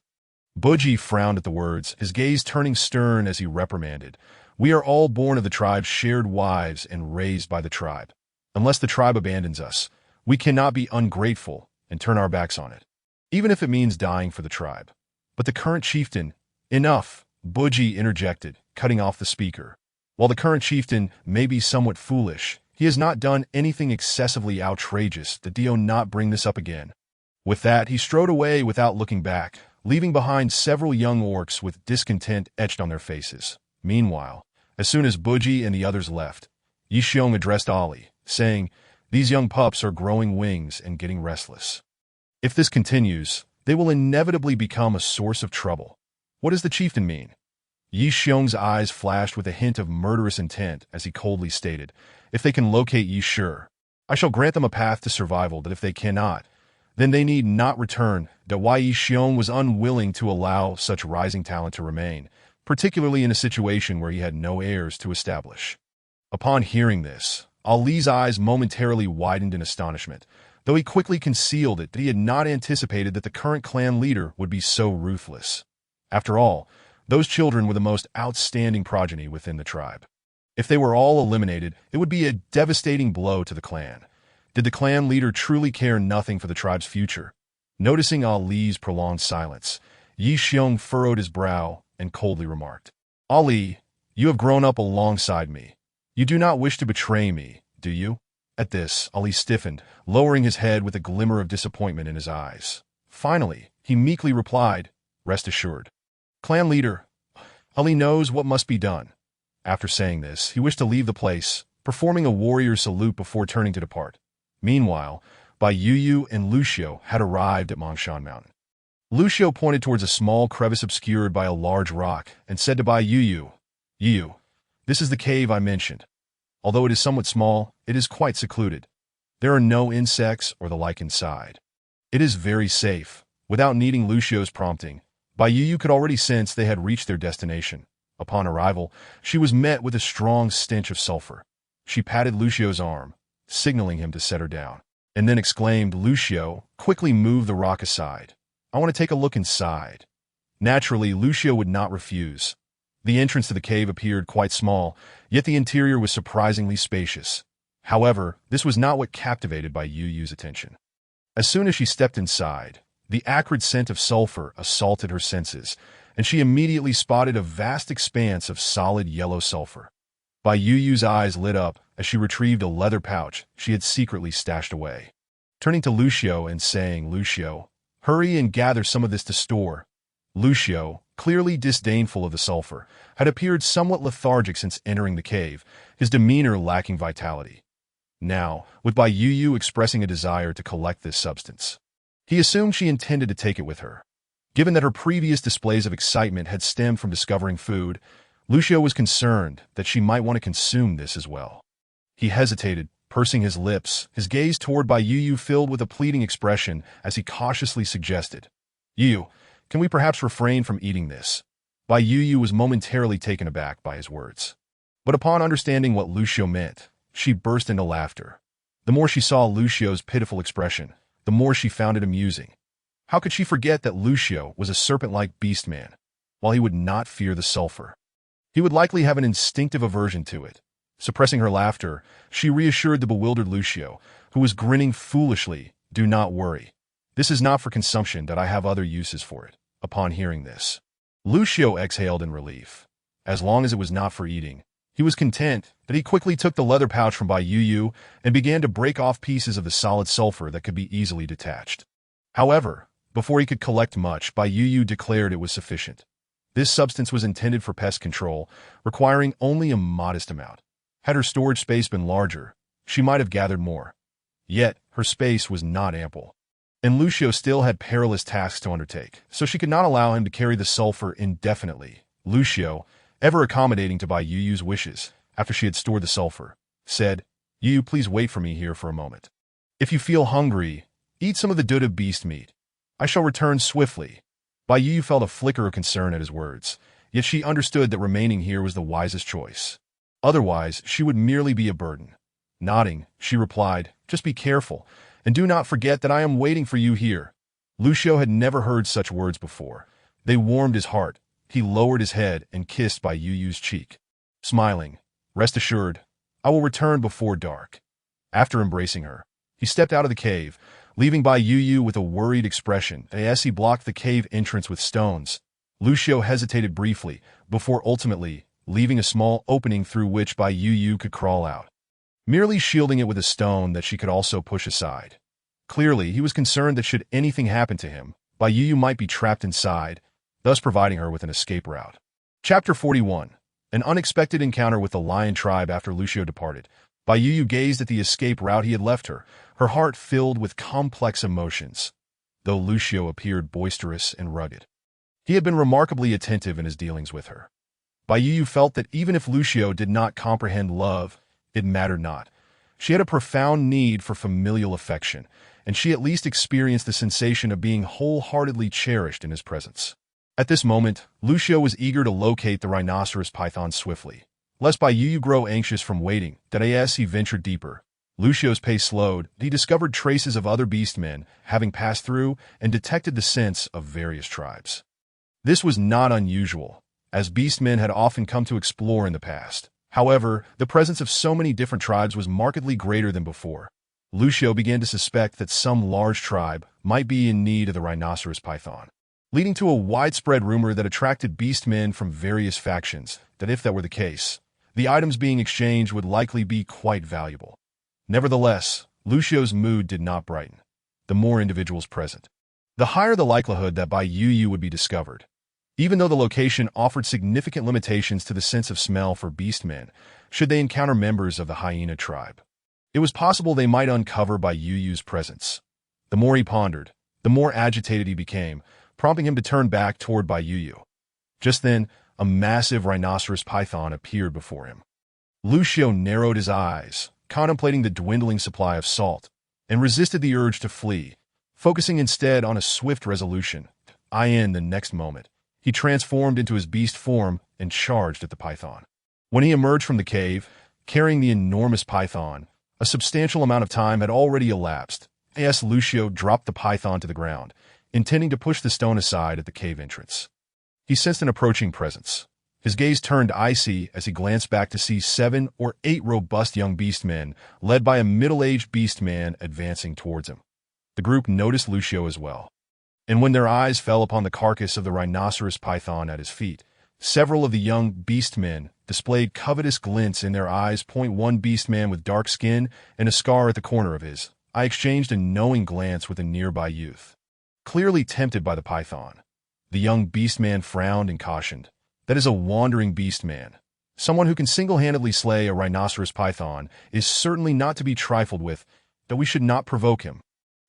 Buji frowned at the words, his gaze turning stern as he reprimanded. We are all born of the tribe's shared wives and raised by the tribe. Unless the tribe abandons us, we cannot be ungrateful and turn our backs on it, even if it means dying for the tribe. But the current chieftain— Enough, Buji interjected, cutting off the speaker. While the current chieftain may be somewhat foolish, he has not done anything excessively outrageous that Dio not bring this up again. With that, he strode away without looking back, leaving behind several young orcs with discontent etched on their faces. Meanwhile, as soon as Buji and the others left, Yi Xiong addressed Ali, saying, These young pups are growing wings and getting restless. If this continues, they will inevitably become a source of trouble. What does the chieftain mean? Yi Xiong's eyes flashed with a hint of murderous intent as he coldly stated, If they can locate Yi Shi, I shall grant them a path to survival, but if they cannot, then they need not return. Why Yi Xiong was unwilling to allow such rising talent to remain, particularly in a situation where he had no heirs to establish. Upon hearing this, Ali's eyes momentarily widened in astonishment, though he quickly concealed it that he had not anticipated that the current clan leader would be so ruthless. After all, those children were the most outstanding progeny within the tribe. If they were all eliminated, it would be a devastating blow to the clan. Did the clan leader truly care nothing for the tribe's future? Noticing Ali's prolonged silence, Yi Xiong furrowed his brow and coldly remarked, Ali, you have grown up alongside me. You do not wish to betray me, do you? At this, Ali stiffened, lowering his head with a glimmer of disappointment in his eyes. Finally, he meekly replied, Rest assured. Clan leader, Ali knows what must be done. After saying this, he wished to leave the place, performing a warrior's salute before turning to depart. Meanwhile, Bai Yuyu and Lucio had arrived at Mongshan Mountain. Lucio pointed towards a small crevice obscured by a large rock and said to Bai Yuyu, Yu, this is the cave I mentioned. Although it is somewhat small, it is quite secluded. There are no insects or the like inside. It is very safe. Without needing Lucio's prompting, Bai Yuyu could already sense they had reached their destination. Upon arrival, she was met with a strong stench of sulfur. She patted Lucio's arm, signaling him to set her down, and then exclaimed, Lucio, quickly move the rock aside. I want to take a look inside. Naturally, Lucio would not refuse. The entrance to the cave appeared quite small, yet the interior was surprisingly spacious. However, this was not what captivated Bai Yuyu's attention. As soon as she stepped inside, the acrid scent of sulfur assaulted her senses, and she immediately spotted a vast expanse of solid yellow sulfur. Bai Yuyu's eyes lit up as she retrieved a leather pouch she had secretly stashed away. Turning to Lucio and saying, Lucio, hurry and gather some of this to store. Lucio, clearly disdainful of the sulfur, had appeared somewhat lethargic since entering the cave, his demeanor lacking vitality. Now, with Bai Yuyu expressing a desire to collect this substance, he assumed she intended to take it with her. Given that her previous displays of excitement had stemmed from discovering food, Lucio was concerned that she might want to consume this as well. He hesitated, pursing his lips, his gaze toward Bai Yuyu filled with a pleading expression as he cautiously suggested, Yu, can we perhaps refrain from eating this? Bai Yuyu was momentarily taken aback by his words. But upon understanding what Lucio meant, she burst into laughter. The more she saw Lucio's pitiful expression, the more she found it amusing. How could she forget that Lucio was a serpent-like beast man, while he would not fear the sulfur? He would likely have an instinctive aversion to it. Suppressing her laughter, she reassured the bewildered Lucio, who was grinning foolishly, Do not worry. This is not for consumption, that I have other uses for it. Upon hearing this, Lucio exhaled in relief. As long as it was not for eating, he was content that he quickly took the leather pouch from Bai Yuyu and began to break off pieces of the solid sulfur that could be easily detached. However, before he could collect much, Bai Yuyu declared it was sufficient. This substance was intended for pest control, requiring only a modest amount. Had her storage space been larger, she might have gathered more. Yet, her space was not ample. And Lucio still had perilous tasks to undertake, so she could not allow him to carry the sulfur indefinitely. Lucio, ever accommodating to Bai Yuyu's wishes, after she had stored the sulfur, said, Yu, please wait for me here for a moment. If you feel hungry, eat some of the Duda beast meat. I shall return swiftly. Bai Yuyu felt a flicker of concern at his words, yet she understood that remaining here was the wisest choice. Otherwise, she would merely be a burden. Nodding, she replied, "Just be careful, and do not forget that I am waiting for you here." Lucio had never heard such words before. They warmed his heart. He lowered his head and kissed Bai Yu's cheek. Smiling, "Rest assured, I will return before dark." After embracing her, he stepped out of the cave, leaving Bai Yu with a worried expression as he blocked the cave entrance with stones. Lucio hesitated briefly, before ultimately leaving a small opening through which Bai Yu could crawl out, merely shielding it with a stone that she could also push aside. Clearly, he was concerned that should anything happen to him, Bai Yu might be trapped inside, thus providing her with an escape route. Chapter 41. An unexpected encounter with the lion tribe. After Lucio departed, Bai Yu gazed at the escape route he had left her, her heart filled with complex emotions. Though Lucio appeared boisterous and rugged, he had been remarkably attentive in his dealings with her. Bai Yu felt that even if Lucio did not comprehend love, it mattered not. She had a profound need for familial affection, and she at least experienced the sensation of being wholeheartedly cherished in his presence. At this moment, Lucio was eager to locate the rhinoceros python swiftly. Lest Bai Yu grow anxious from waiting, that as he ventured deeper, Lucio's pace slowed. He discovered traces of other beastmen having passed through and detected the scents of various tribes. This was not unusual, as beastmen had often come to explore in the past. However, the presence of so many different tribes was markedly greater than before. Lucio began to suspect that some large tribe might be in need of the rhinoceros python, leading to a widespread rumor that attracted beastmen from various factions, that if that were the case, the items being exchanged would likely be quite valuable. Nevertheless, Lucio's mood did not brighten. The more individuals present, the higher the likelihood that Bai Yu would be discovered. Even though the location offered significant limitations to the sense of smell for beastmen, should they encounter members of the hyena tribe, it was possible they might uncover Bai Yu's presence. The more he pondered, the more agitated he became, prompting him to turn back toward Bai Yu. Just then, a massive rhinoceros python appeared before him. Lucio narrowed his eyes, contemplating the dwindling supply of salt, and resisted the urge to flee, focusing instead on a swift resolution. In the next moment, he transformed into his beast form and charged at the python. When he emerged from the cave, carrying the enormous python, a substantial amount of time had already elapsed. As Lucio dropped the python to the ground, intending to push the stone aside at the cave entrance. He sensed an approaching presence. His gaze turned icy as he glanced back to see 7 or 8 robust young beastmen, led by a middle-aged beastman advancing towards him. The group noticed Lucio as well, and when their eyes fell upon the carcass of the rhinoceros python at his feet, several of the young beastmen displayed covetous glints in their eyes. One beastman with dark skin and a scar at the corner of his eye exchanged a knowing glance with a nearby youth. Clearly tempted by the python, the young beastman frowned and cautioned, "That is a wandering beastman. Someone who can single-handedly slay a rhinoceros python is certainly not to be trifled with, though we should not provoke him."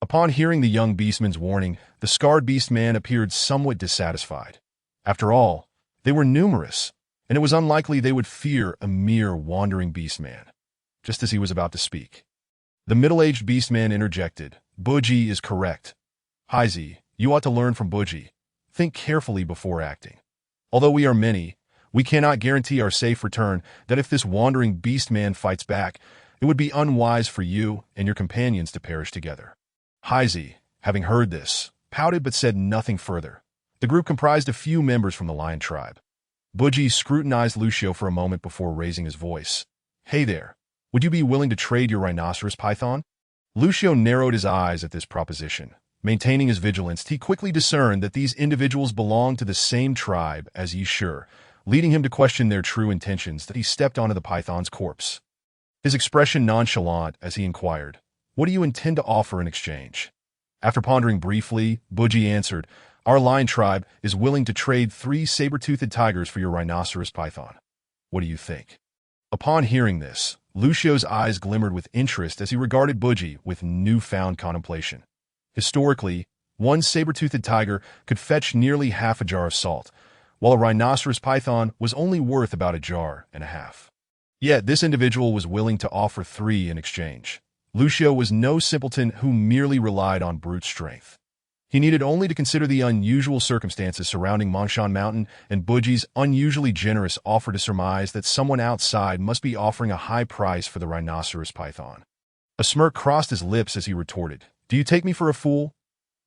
Upon hearing the young beastman's warning, the scarred beastman appeared somewhat dissatisfied. After all, they were numerous, and it was unlikely they would fear a mere wandering beastman. Just as he was about to speak, the middle-aged beastman interjected, "Buji is correct. Haizi, you ought to learn from Buji. Think carefully before acting. Although we are many, we cannot guarantee our safe return. That if this wandering beastman fights back, it would be unwise for you and your companions to perish together." Haizi, having heard this, pouted but said nothing further. The group comprised a few members from the lion tribe. Buji scrutinized Lucio for a moment before raising his voice. "Hey there, would you be willing to trade your rhinoceros python?" Lucio narrowed his eyes at this proposition. Maintaining his vigilance, he quickly discerned that these individuals belonged to the same tribe as Yi Shi, leading him to question their true intentions. That he stepped onto the python's corpse, his expression nonchalant as he inquired, "What do you intend to offer in exchange?" After pondering briefly, Buji answered, "Our lion tribe is willing to trade 3 saber-toothed tigers for your rhinoceros python. What do you think?" Upon hearing this, Lucio's eyes glimmered with interest as he regarded Buji with newfound contemplation. Historically, one saber-toothed tiger could fetch nearly half a jar of salt, while a rhinoceros python was only worth about a jar and a half. Yet this individual was willing to offer 3 in exchange. Lucio was no simpleton who merely relied on brute strength. He needed only to consider the unusual circumstances surrounding Mongshan Mountain and Buji's unusually generous offer to surmise that someone outside must be offering a high price for the rhinoceros python. A smirk crossed his lips as he retorted, "Do you take me for a fool?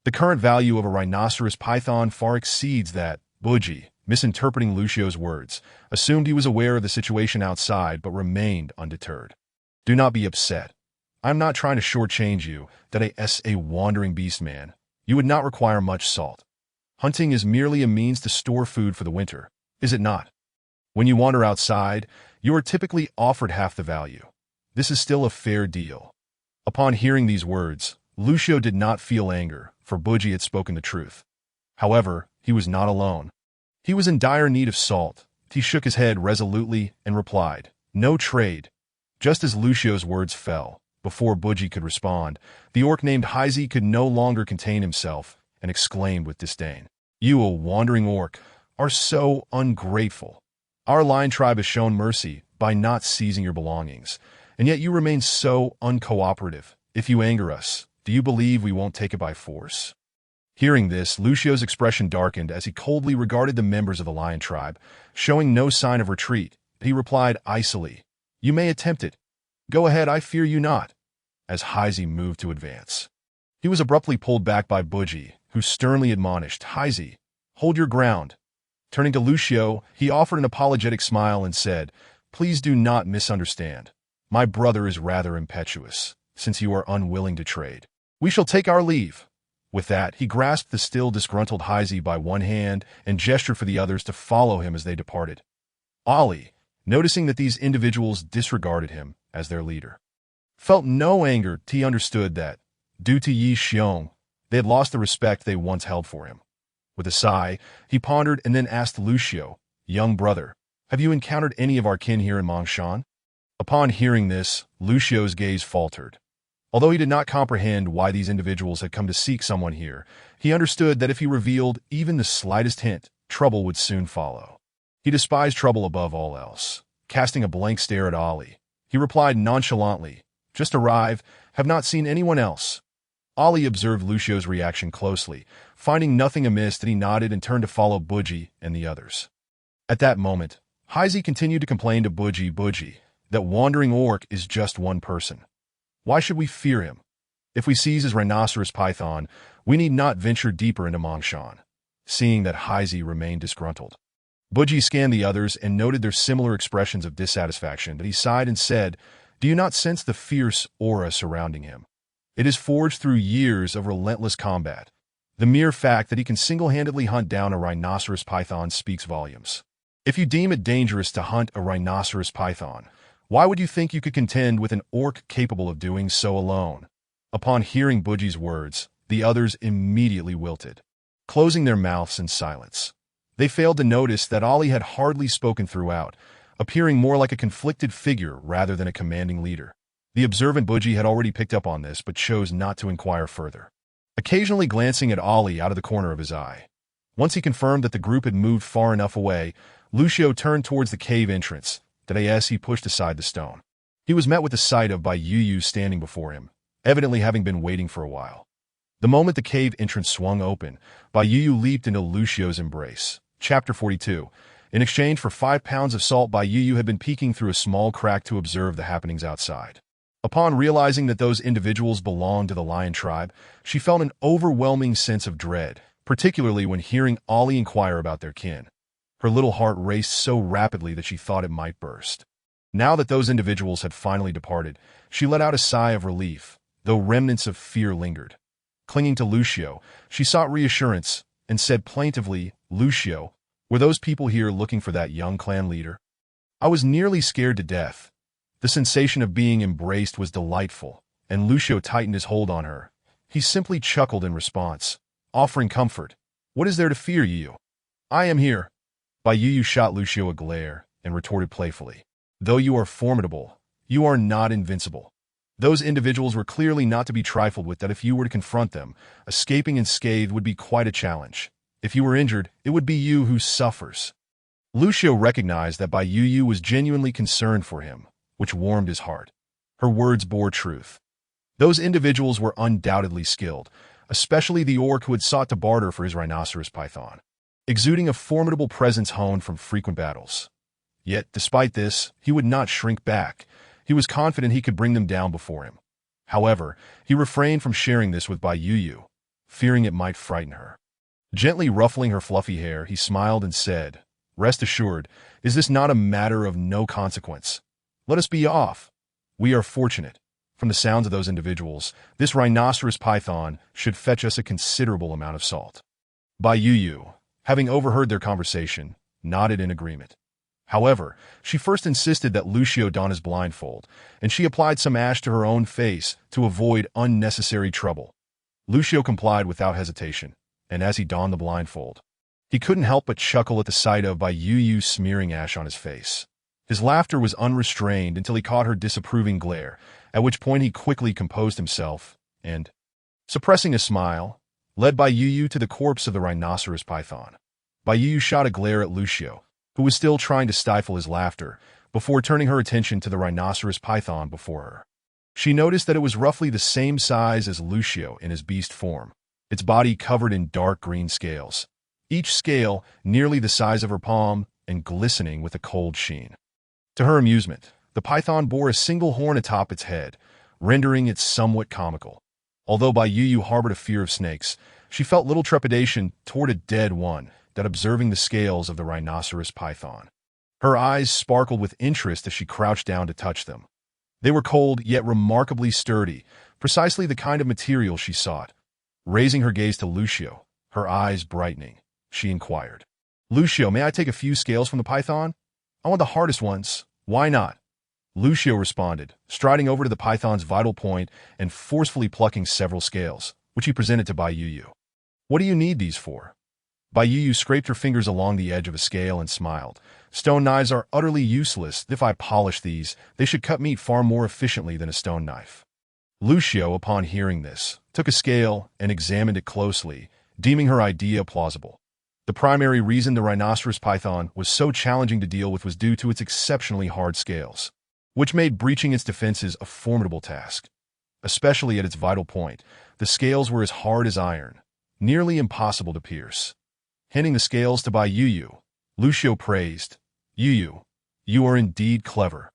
The current value of a rhinoceros python far exceeds that." Buji, misinterpreting Lucio's words, assumed he was aware of the situation outside but remained undeterred. "Do not be upset. I'm not trying to shortchange you, that a wandering beast man. You would not require much salt. Hunting is merely a means to store food for the winter, is it not? When you wander outside, you are typically offered half the value. This is still a fair deal." Upon hearing these words, Lucio did not feel anger, for Buji had spoken the truth. However, he was not alone. He was in dire need of salt. He shook his head resolutely and replied, "No trade." Just as Lucio's words fell, before Buji could respond, the orc named Heizi could no longer contain himself and exclaimed with disdain, "You, a wandering orc, are so ungrateful. Our lion tribe has shown mercy by not seizing your belongings, and yet you remain so uncooperative. If you anger us, do you believe we won't take it by force?" Hearing this, Lucio's expression darkened as he coldly regarded the members of the lion tribe, showing no sign of retreat. He replied icily, "You may attempt it. Go ahead, I fear you not," as Heizi moved to advance. He was abruptly pulled back by Buji, who sternly admonished, "Heizi, hold your ground." Turning to Lucio, he offered an apologetic smile and said, "Please do not misunderstand. My brother is rather impetuous, since you are unwilling to trade. We shall take our leave." With that, he grasped the still disgruntled Heizi by one hand and gestured for the others to follow him as they departed. Ali, noticing that these individuals disregarded him as their leader, felt no anger. He understood that, due to Yi Xiong, they had lost the respect they once held for him. With a sigh, he pondered and then asked Lucio, "Young brother, have you encountered any of our kin here in Mongshan?" Upon hearing this, Lucio's gaze faltered. Although he did not comprehend why these individuals had come to seek someone here, he understood that if he revealed even the slightest hint, trouble would soon follow. He despised trouble above all else. Casting a blank stare at Ali, he replied nonchalantly, "Just arrived, have not seen anyone else." Ali observed Lucio's reaction closely. Finding nothing amiss, he nodded and turned to follow Buji and the others. At that moment, Heizi continued to complain to Buji, that wandering orc is just one person. Why should we fear him? If we seize his rhinoceros python, we need not venture deeper into Mongshan. Seeing that Heizi remained disgruntled, Buji scanned the others and noted their similar expressions of dissatisfaction, but he sighed and said, "Do you not sense the fierce aura surrounding him? It is forged through years of relentless combat. The mere fact that he can single-handedly hunt down a rhinoceros python speaks volumes. If you deem it dangerous to hunt a rhinoceros python, why would you think you could contend with an orc capable of doing so alone?" Upon hearing Buji's words, the others immediately wilted, closing their mouths in silence. They failed to notice that Ali had hardly spoken throughout, appearing more like a conflicted figure rather than a commanding leader. The observant Buji had already picked up on this but chose not to inquire further, occasionally glancing at Ali out of the corner of his eye. Once he confirmed that the group had moved far enough away, Lucio turned towards the cave entrance. As he pushed aside the stone, he was met with the sight of Bai Yu standing before him, evidently having been waiting for a while. The moment the cave entrance swung open, Bai Yu leaped into Lucio's embrace. Chapter 42. In exchange for 5 pounds of salt, Bai Yu had been peeking through a small crack to observe the happenings outside. Upon realizing that those individuals belonged to the lion tribe, she felt an overwhelming sense of dread, particularly when hearing Ali inquire about their kin. Her little heart raced so rapidly that she thought it might burst. Now that those individuals had finally departed, she let out a sigh of relief, though remnants of fear lingered. Clinging to Lucio, she sought reassurance and said plaintively, "Lucio, were those people here looking for that young clan leader?" "I was nearly scared to death." The sensation of being embraced was delightful, and Lucio tightened his hold on her. He simply chuckled in response, offering comfort. "What is there to fear, Yu? I am here." Bai Yu shot Lucio a glare and retorted playfully, "Though you are formidable, you are not invincible." Those individuals were clearly not to be trifled with. That if you were to confront them, escaping unscathed would be quite a challenge. If you were injured, it would be you who suffers. Lucio recognized that Bai Yu was genuinely concerned for him, which warmed his heart. Her words bore truth. Those individuals were undoubtedly skilled, especially the orc who had sought to barter for his rhinoceros python, exuding a formidable presence honed from frequent battles. Yet, despite this, he would not shrink back. He was confident he could bring them down before him. However, he refrained from sharing this with Bai Yu, fearing it might frighten her. Gently ruffling her fluffy hair, he smiled and said, "Rest assured, is this not a matter of no consequence? Let us be off. We are fortunate. From the sounds of those individuals, this rhinoceros python should fetch us a considerable amount of salt." Bai Yu, having overheard their conversation, nodded in agreement. However, she first insisted that Lucio don his blindfold, and she applied some ash to her own face to avoid unnecessary trouble. Lucio complied without hesitation, and as he donned the blindfold, he couldn't help but chuckle at the sight of Bai Yu smearing ash on his face. His laughter was unrestrained until he caught her disapproving glare, at which point he quickly composed himself and, suppressing a smile, led Bai Yu to the corpse of the rhinoceros python. Bai Yu shot a glare at Lucio, who was still trying to stifle his laughter, before turning her attention to the rhinoceros python before her. She noticed that it was roughly the same size as Lucio in his beast form, its body covered in dark green scales, each scale nearly the size of her palm and glistening with a cold sheen. To her amusement, the python bore a single horn atop its head, rendering it somewhat comical. Although Bai Yu harbored a fear of snakes, she felt little trepidation toward a dead one that observing the scales of the rhinoceros python. Her eyes sparkled with interest as she crouched down to touch them. They were cold yet remarkably sturdy, precisely the kind of material she sought. Raising her gaze to Lucio, her eyes brightening, she inquired, "Lucio, may I take a few scales from the python? I want the hardest ones. Why not?" Lucio responded, striding over to the python's vital point and forcefully plucking several scales, which he presented to Bai Yu. "What do you need these for?" Bai Yu scraped her fingers along the edge of a scale and smiled. "Stone knives are utterly useless. If I polish these, they should cut meat far more efficiently than a stone knife." Lucio, upon hearing this, took a scale and examined it closely, deeming her idea plausible. The primary reason the rhinoceros python was so challenging to deal with was due to its exceptionally hard scales, which made breaching its defenses a formidable task. Especially at its vital point, the scales were as hard as iron, nearly impossible to pierce. Handing the scales to Bai Yu, Lucio praised, "Yu, you are indeed clever.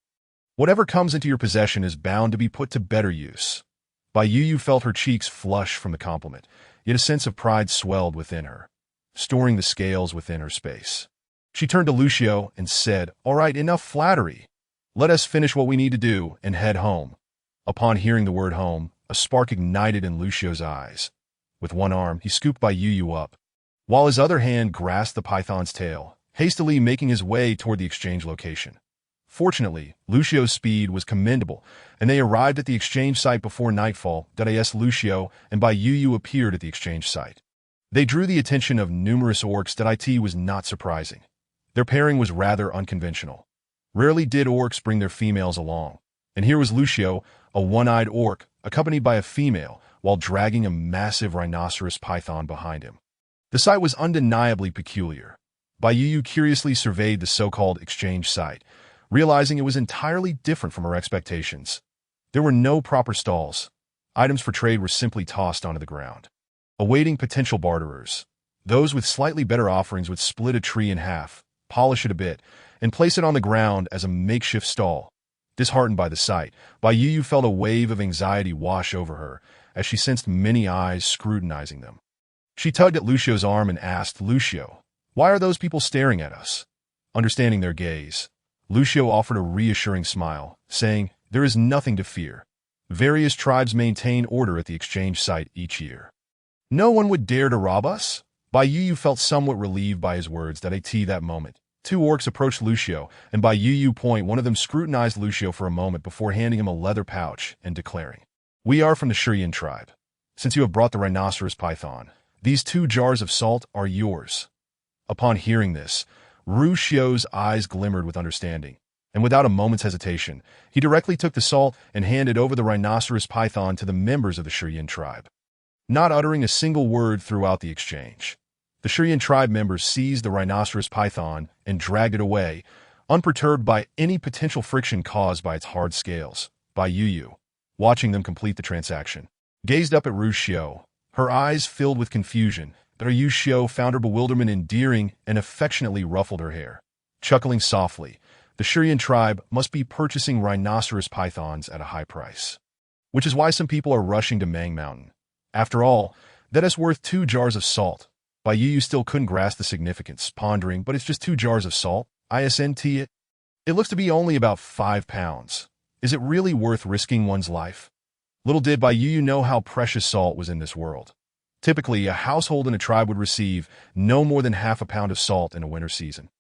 Whatever comes into your possession is bound to be put to better use." Bai Yu felt her cheeks flush from the compliment, yet a sense of pride swelled within her, storing the scales within her space. She turned to Lucio and said, "All right, enough flattery. Let us finish what we need to do and head home." Upon hearing the word home, a spark ignited in Lucio's eyes. With one arm, he scooped Bai Yu up, while his other hand grasped the python's tail, hastily making his way toward the exchange location. Fortunately, Lucio's speed was commendable, and they arrived at the exchange site before nightfall. Lucio and Bai Yu appeared at the exchange site. They drew the attention of numerous orcs that it was not surprising. Their pairing was rather unconventional. Rarely did orcs bring their females along, and here was Lucio, a one-eyed orc, accompanied by a female, while dragging a massive rhinoceros python behind him. The sight was undeniably peculiar. Bai Yu curiously surveyed the so-called exchange site, realizing it was entirely different from her expectations. There were no proper stalls. Items for trade were simply tossed onto the ground, awaiting potential barterers. Those with slightly better offerings would split a tree in half, polish it a bit, and place it on the ground as a makeshift stall. Disheartened by the sight, Bai Yu felt a wave of anxiety wash over her as she sensed many eyes scrutinizing them. She tugged at Lucio's arm and asked, "Lucio, why are those people staring at us?" Understanding their gaze, Lucio offered a reassuring smile, saying, "There is nothing to fear. Various tribes maintain order at the exchange site each year. No one would dare to rob us." Bai Yu felt somewhat relieved by his words that moment. Two orcs approached Lucio, and Bai Yu one of them scrutinized Lucio for a moment before handing him a leather pouch and declaring, "We are from the Shurian tribe. Since you have brought the rhinoceros python, these 2 jars of salt are yours." Upon hearing this, Lucio's eyes glimmered with understanding, and without a moment's hesitation, he directly took the salt and handed over the rhinoceros python to the members of the Shurian tribe. Not uttering a single word throughout the exchange, the Shurian tribe members seized the rhinoceros python and dragged it away, unperturbed by any potential friction caused by its hard scales. Bai Yu, watching them complete the transaction, gazed up at Lucio, Her eyes filled with confusion, but her Yushio found her bewilderment endearing and affectionately ruffled her hair. Chuckling softly, the Shurian tribe must be purchasing rhinoceros pythons at a high price. Which is why some people are rushing to Mang Mountain. After all, that is worth 2 jars of salt. Bai Yu still couldn't grasp the significance, pondering, but it's just 2 jars of salt? Isn't it? It looks to be only about 5 pounds. Is it really worth risking one's life? Little did Bai Yu know how precious salt was in this world. Typically, a household in a tribe would receive no more than half a pound of salt in a winter season.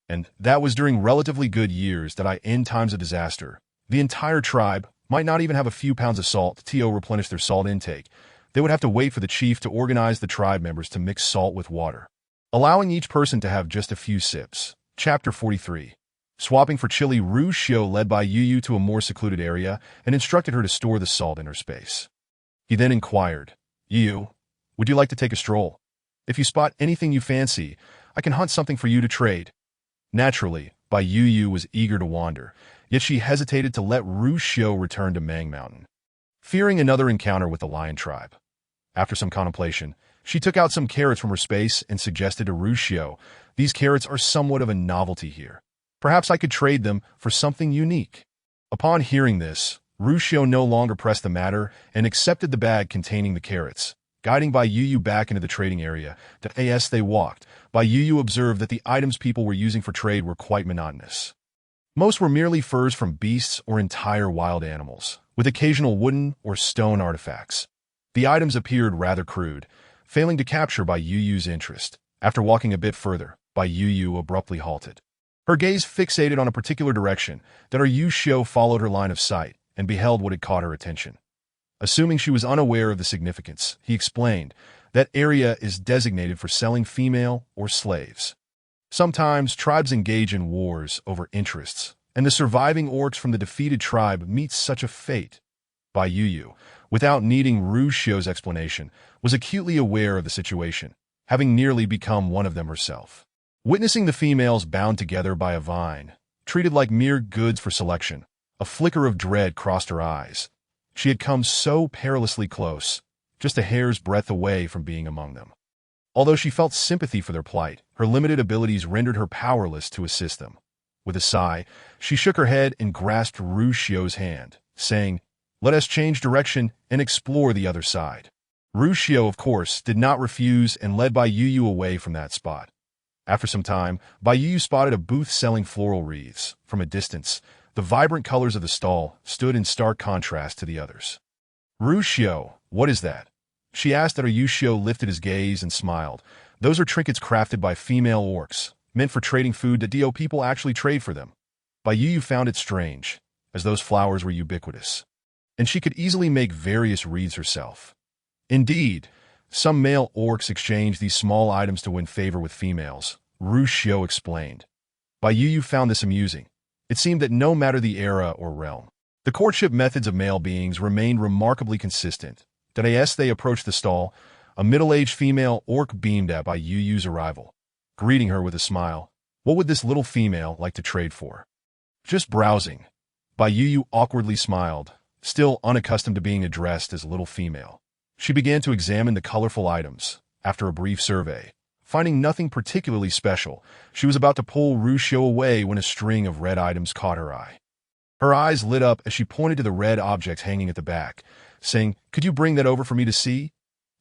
And that was during relatively good years that in times of disaster, the entire tribe might not even have a few pounds of salt to replenish their salt intake. They would have to wait for the chief to organize the tribe members to mix salt with water, allowing each person to have just a few sips. Chapter 43. Swapping for chili, Ru Shio led Bai Yu to a more secluded area and instructed her to store the salt in her space. He then inquired, "Yu, would you like to take a stroll? If you spot anything you fancy, I can hunt something for you to trade." Naturally, Bai Yu was eager to wander, yet she hesitated to let Ru Shio return to Mang Mountain, fearing another encounter with the lion tribe. After some contemplation, she took out some carrots from her space and suggested to Ru Shio, "These carrots are somewhat of a novelty here. Perhaps I could trade them for something unique." Upon hearing this, Ru Shio no longer pressed the matter and accepted the bag containing the carrots. Guiding Bai Yu back into the trading area, as they walked, Bai Yu observed that the items people were using for trade were quite monotonous. Most were merely furs from beasts or entire wild animals, with occasional wooden or stone artifacts. The items appeared rather crude, failing to capture Bai Yu's interest. After walking a bit further, Bai Yu abruptly halted. Her gaze fixated on a particular direction that her Yushio followed her line of sight and beheld what had caught her attention. Assuming she was unaware of the significance, he explained, "That area is designated for selling female or slaves. Sometimes tribes engage in wars over interests, and the surviving orcs from the defeated tribe meet such a fate." Bai Yu, without needing Ru Shio's explanation, was acutely aware of the situation, having nearly become one of them herself. Witnessing the females bound together by a vine, treated like mere goods for selection, a flicker of dread crossed her eyes. She had come so perilously close, just a hair's breadth away from being among them. Although she felt sympathy for their plight, her limited abilities rendered her powerless to assist them. With a sigh, she shook her head and grasped Ru Shio's hand, saying, "Let us change direction and explore the other side." Ru Shio, of course, did not refuse and led Bai Yu away from that spot. After some time, Bai Yu spotted a booth selling floral wreaths. From a distance, the vibrant colors of the stall stood in stark contrast to the others. "Ru Shio, what is that?" she asked. Her Yushio lifted his gaze and smiled. "Those are trinkets crafted by female orcs, meant for trading food that people actually trade for them." Bai Yu found it strange, as those flowers were ubiquitous, and she could easily make various wreaths herself. Indeed, some male orcs exchange these small items to win favor with females, Ru Shio explained. Bai Yu found this amusing. It seemed that no matter the era or realm, the courtship methods of male beings remained remarkably consistent. As they approached the stall, a middle-aged female orc beamed at Bai Yu's arrival, greeting her with a smile. What would this little female like to trade for? "Just browsing." Bai Yu awkwardly smiled, still unaccustomed to being addressed as little female. She began to examine the colorful items. After a brief survey, finding nothing particularly special, she was about to pull Ru Shio away when a string of red items caught her eye. Her eyes lit up as she pointed to the red objects hanging at the back, saying, "Could you bring that over for me to see?"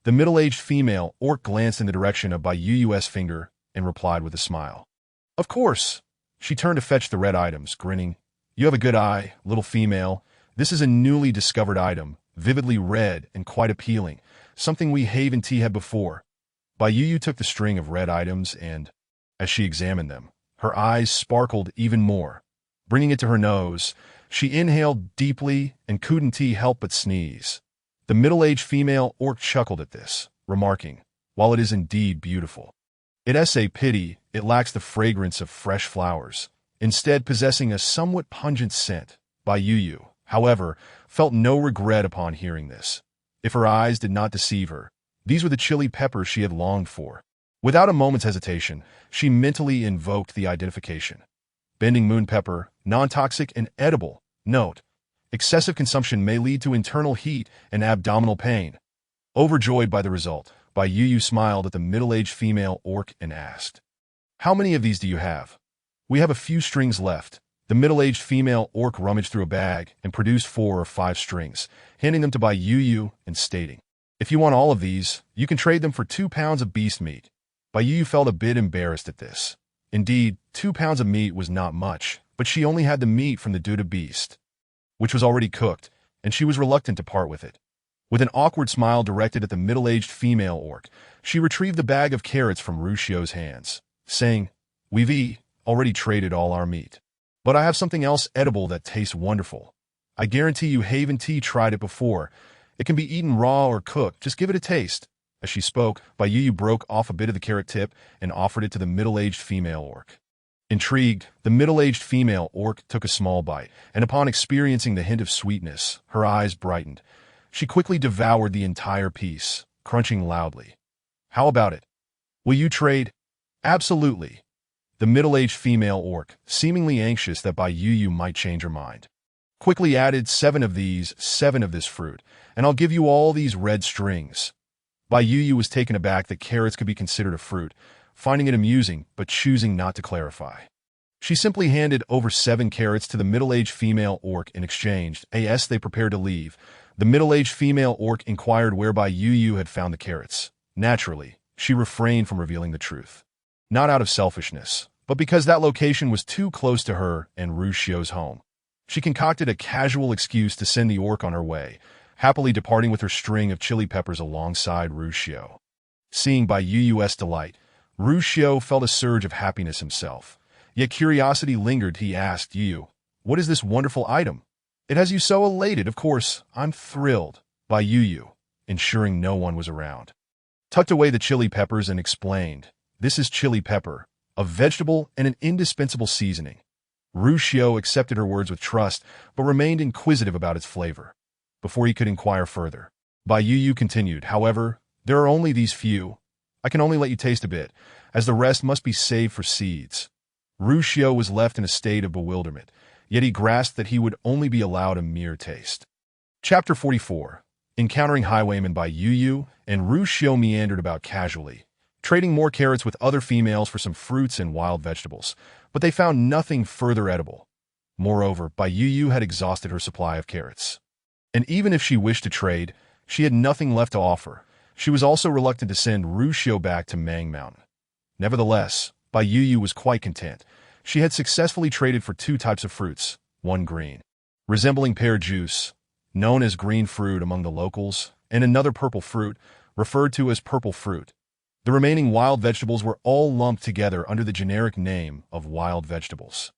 The middle-aged female orc glanced in the direction of Bai Yu's finger and replied with a smile. "Of course." She turned to fetch the red items, grinning. "You have a good eye, little female. This is a newly discovered item, vividly red and quite appealing, something we haven't had before." Bai Yu took the string of red items and, as she examined them, her eyes sparkled even more. Bringing it to her nose, she inhaled deeply and couldn't help but sneeze. The middle-aged female orc chuckled at this, remarking, "While it is indeed beautiful, it's a pity it lacks the fragrance of fresh flowers, instead possessing a somewhat pungent scent." Bai Yu, however, felt no regret upon hearing this. If her eyes did not deceive her, these were the chili peppers she had longed for. Without a moment's hesitation, she mentally invoked the identification. Bending moon pepper, non-toxic and edible. Note: excessive consumption may lead to internal heat and abdominal pain. Overjoyed by the result, Bai Yu smiled at the middle-aged female orc and asked, "How many of these do you have?" "We have a few strings left." The middle-aged female orc rummaged through a bag and produced 4 or 5 strings, handing them to Bai Yu and stating, "If you want all of these, you can trade them for 2 pounds of beast meat." Bai Yu felt a bit embarrassed at this. Indeed, 2 pounds of meat was not much, but she only had the meat from the Duda beast, which was already cooked, and she was reluctant to part with it. With an awkward smile directed at the middle-aged female orc, she retrieved the bag of carrots from Rushio's hands, saying, "We've already traded all our meat. But I have something else edible that tastes wonderful. I guarantee you Haven Tea tried it before. It can be eaten raw or cooked. Just give it a taste." As she spoke, Bai Yu broke off a bit of the carrot tip and offered it to the middle-aged female orc. Intrigued, the middle-aged female orc took a small bite, and upon experiencing the hint of sweetness, her eyes brightened. She quickly devoured the entire piece, crunching loudly. "How about it? Will you trade?" "Absolutely." The middle-aged female orc, seemingly anxious that Bai Yu might change her mind, quickly added 7 of these, 7 of this fruit, and I'll give you all these red strings. Bai Yu was taken aback that carrots could be considered a fruit, finding it amusing but choosing not to clarify. She simply handed over 7 carrots to the middle-aged female orc in exchange. As they prepared to leave, the middle-aged female orc inquired where Bai Yu had found the carrots. Naturally, she refrained from revealing the truth. Not out of selfishness, but because that location was too close to her and Rushio's home. She concocted a casual excuse to send the orc on her way, happily departing with her string of chili peppers alongside Rushio. Seeing Bai Yu's delight, Rushio felt a surge of happiness himself. Yet curiosity lingered. He asked, "Yu, what is this wonderful item? It has you so elated." "Of course, I'm thrilled," Bai Yu, ensuring no one was around, tucked away the chili peppers and explained, "This is chili pepper, a vegetable and an indispensable seasoning." Rushio accepted her words with trust, but remained inquisitive about its flavor. Before he could inquire further, Bai Yu continued, "However, there are only these few. I can only let you taste a bit, as the rest must be saved for seeds." Rushio was left in a state of bewilderment, yet he grasped that he would only be allowed a mere taste. Chapter 44. Encountering highwaymen. Bai Yu and Rushio meandered about casually, trading more carrots with other females for some fruits and wild vegetables, but they found nothing further edible. Moreover, Bai Yu had exhausted her supply of carrots. And even if she wished to trade, she had nothing left to offer. She was also reluctant to send Rushio back to Mang Mountain. Nevertheless, Bai Yu was quite content. She had successfully traded for 2 types of fruits, one green, resembling pear juice, known as green fruit among the locals, and another purple fruit, referred to as purple fruit. The remaining wild vegetables were all lumped together under the generic name of wild vegetables,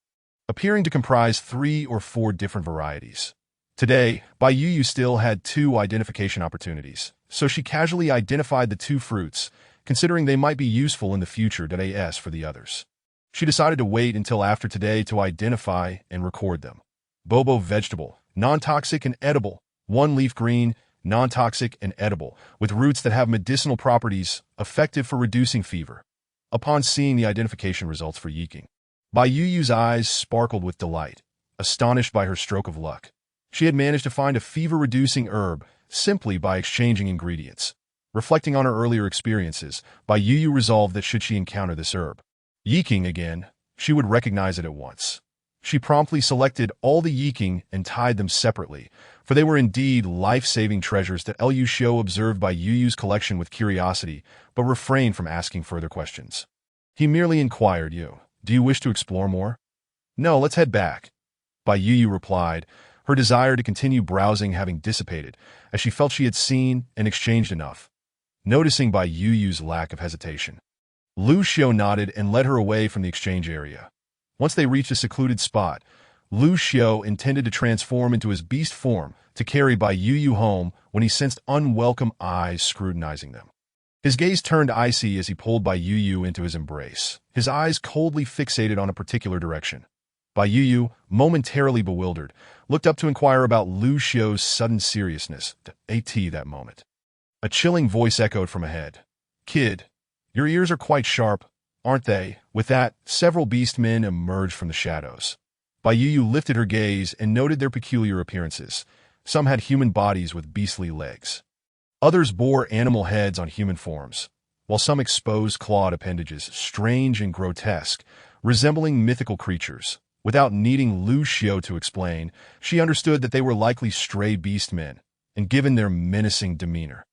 appearing to comprise 3 or 4 different varieties. Today, Bai Yu still had 2 identification opportunities, so she casually identified the 2 fruits, considering they might be useful in the future as for the others. She decided to wait until after today to identify and record them. Bobo vegetable, non-toxic and edible. 1 leaf green, non-toxic and edible, with roots that have medicinal properties, effective for reducing fever. Upon seeing the identification results for yeeking, Bai Yu's eyes sparkled with delight, astonished by her stroke of luck. She had managed to find a fever-reducing herb simply by exchanging ingredients. Reflecting on her earlier experiences, Bai Yu resolved that should she encounter this herb, yeeking again, she would recognize it at once. She promptly selected all the yeeking and tied them separately, for they were indeed life-saving treasures that Lu Xiao observed Bai Yu's collection with curiosity, but refrained from asking further questions. He merely inquired, "Do you wish to explore more?" "No, let's head back," Bai Yu replied, her desire to continue browsing having dissipated, as she felt she had seen and exchanged enough. Noticing Bai Yu's lack of hesitation, Lu Xiao nodded and led her away from the exchange area. Once they reached a secluded spot, Lu Xiao intended to transform into his beast form to carry Bai Yu home when he sensed unwelcome eyes scrutinizing them. His gaze turned icy as he pulled Bai Yu into his embrace, his eyes coldly fixated on a particular direction. Bai Yu, momentarily bewildered, looked up to inquire about Lu Xiao's sudden seriousness. That moment, a chilling voice echoed from ahead. "Kid, your ears are quite sharp, aren't they?" With that, several beast men emerged from the shadows. Bai Yu lifted her gaze and noted their peculiar appearances. Some had human bodies with beastly legs, Others bore animal heads on human forms, while some exposed clawed appendages, strange and grotesque, resembling mythical creatures. Without needing Lu Xiao to explain, she understood that they were likely stray beastmen, and given their menacing demeanor,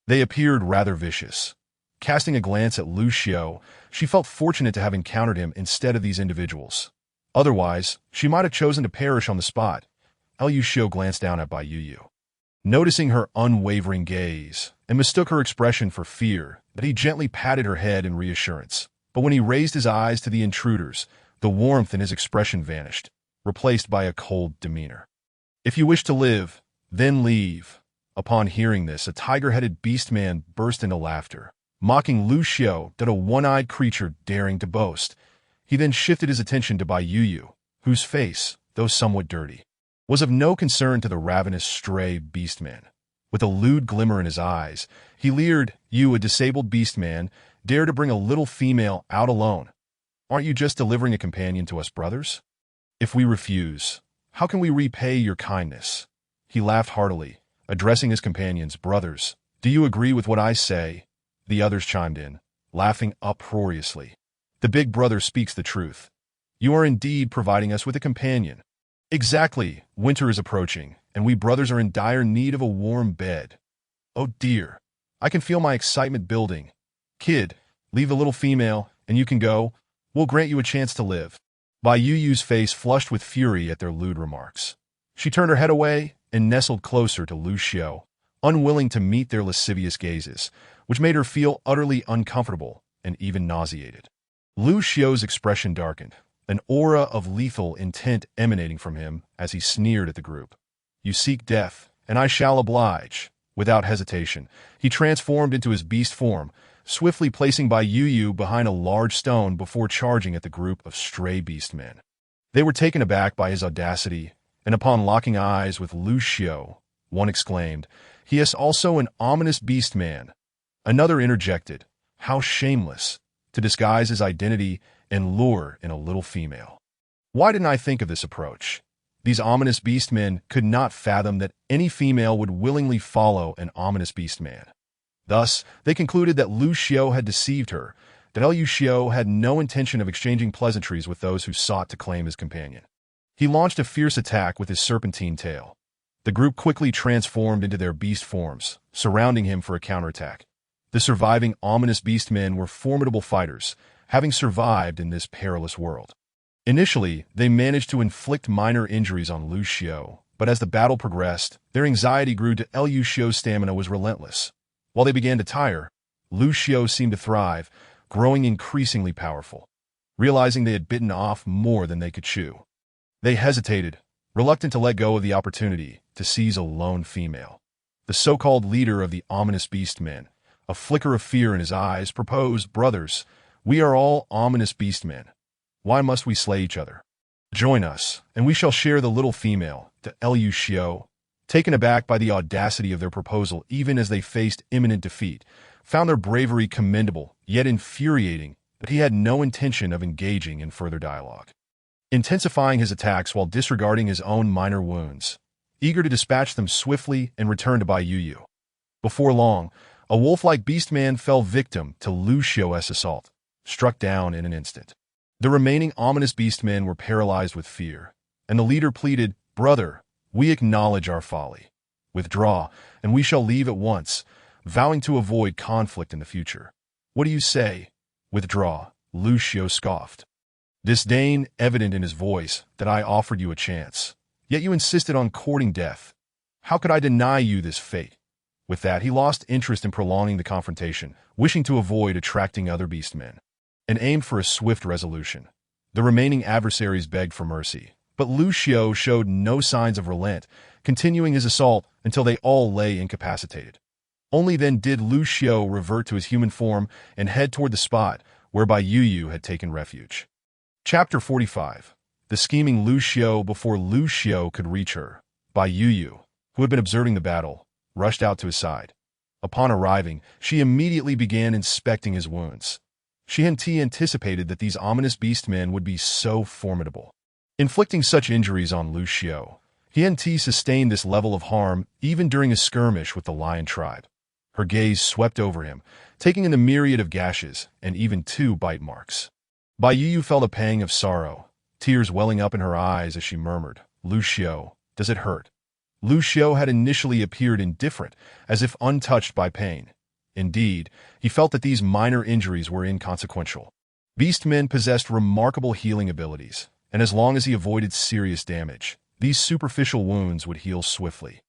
they appeared rather vicious. Casting a glance at Lu Xiao, she felt fortunate to have encountered him instead of these individuals. Otherwise, she might have chosen to perish on the spot. Liu Xiao glanced down at Bai Yuyu, noticing her unwavering gaze, and mistook her expression for fear, but he gently patted her head in reassurance. But when he raised his eyes to the intruders, the warmth in his expression vanished, replaced by a cold demeanor. If you wish to live, then leave. Upon hearing this, a tiger-headed beastman burst into laughter, mocking Lu Xiao that a one-eyed creature daring to boast. He then shifted his attention to Bai Yuyu, whose face, though somewhat dirty, was of no concern to the ravenous stray beastman. With a lewd glimmer in his eyes, he leered, "You, a disabled beastman, dare to bring a little female out alone? Aren't you just delivering a companion to us brothers? If we refuse, how can we repay your kindness?" He laughed heartily, addressing his companions. "Brothers, do you agree with what I say?" The others chimed in, laughing uproariously. "The big brother speaks the truth. You are indeed providing us with a companion." "Exactly. Winter is approaching, and we brothers are in dire need of a warm bed. Oh dear, I can feel my excitement building. Kid, leave the little female, and you can go. We'll grant you a chance to live." Bai Yuyu's face flushed with fury at their lewd remarks. She turned her head away and nestled closer to Lu Xiao, unwilling to meet their lascivious gazes, which made her feel utterly uncomfortable and even nauseated. Lu Xiao's expression darkened, an aura of lethal intent emanating from him as he sneered at the group. "You seek death, and I shall oblige." Without hesitation, he transformed into his beast form, swiftly placing Bai Yuyu behind a large stone before charging at the group of stray beastmen. They were taken aback by his audacity, and upon locking eyes with Lu Xiao, one exclaimed, "He is also an ominous beastman." Another interjected, "How shameless, to disguise his identity and lure in a little female. Why didn't I think of this approach?" These ominous beastmen could not fathom that any female would willingly follow an ominous beastman. Thus, they concluded that Lu Xiao had deceived her, that Liu Xiao had no intention of exchanging pleasantries with those who sought to claim his companion. He launched a fierce attack with his serpentine tail. The group quickly transformed into their beast forms, surrounding him for a counterattack. The surviving ominous beastmen were formidable fighters, having survived in this perilous world. Initially, they managed to inflict minor injuries on Lu Xiao, but as the battle progressed, their anxiety grew to Liu Xiao's stamina was relentless. While they began to tire, Lu Xiao seemed to thrive, growing increasingly powerful. Realizing they had bitten off more than they could chew, they hesitated, reluctant to let go of the opportunity to seize a lone female. The so-called leader of the ominous beastmen, a flicker of fear in his eyes, proposed, "Brothers, we are all ominous beastmen. Why must we slay each other? Join us, and we shall share the little female." To Liu Xiao, taken aback by the audacity of their proposal even as they faced imminent defeat, found their bravery commendable, yet infuriating, but he had no intention of engaging in further dialogue. Intensifying his attacks while disregarding his own minor wounds, eager to dispatch them swiftly and return to Bai Yuyu. Before long, a wolf-like beastman fell victim to Lu Xiao's assault, struck down in an instant. The remaining ominous beastmen were paralyzed with fear, and the leader pleaded, "Brother, we acknowledge our folly. Withdraw, and we shall leave at once, vowing to avoid conflict in the future." "What do you say? Withdraw," Lu Xiao scoffed, disdain evident in his voice, "that I offered you a chance. Yet you insisted on courting death. How could I deny you this fate?" With that, he lost interest in prolonging the confrontation, wishing to avoid attracting other beastmen, and aimed for a swift resolution. The remaining adversaries begged for mercy, but Lu Xiao showed no signs of relent, continuing his assault until they all lay incapacitated. Only then did Lu Xiao revert to his human form and head toward the spot where Bai Yuyu had taken refuge. Chapter 45. The scheming Lu Xiao. Before Lu Xiao could reach her, Bai Yuyu, who had been observing the battle, rushed out to his side. Upon arriving, she immediately began inspecting his wounds. She had anticipated that these ominous beastmen would be so formidable. Inflicting such injuries on Lu Xiao, he sustained this level of harm even during his skirmish with the lion tribe. Her gaze swept over him, taking in the myriad of gashes and even 2 bite marks. Bai Yu felt a pang of sorrow, tears welling up in her eyes as she murmured, "Lu Xiao, does it hurt?" Lu Xiao had initially appeared indifferent, as if untouched by pain. Indeed, he felt that these minor injuries were inconsequential. Beastmen possessed remarkable healing abilities, and as long as he avoided serious damage, these superficial wounds would heal swiftly.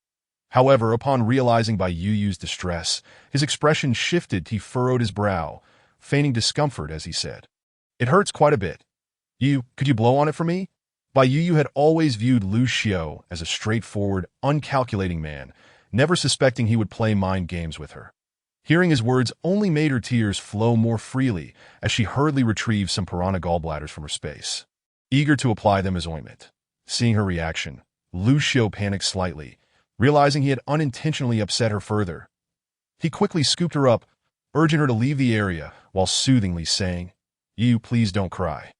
However, upon realizing Bai Yu's distress, his expression shifted. He furrowed his brow, feigning discomfort as he said, "It hurts quite a bit. Could you blow on it for me?" Bai Yu had always viewed Lu Xiao as a straightforward, uncalculating man, never suspecting he would play mind games with her. Hearing his words only made her tears flow more freely as she hurriedly retrieved some piranha gallbladders from her space, eager to apply them as ointment. Seeing her reaction, Lu Xiao panicked slightly, realizing he had unintentionally upset her further. He quickly scooped her up, urging her to leave the area while soothingly saying, Please don't cry.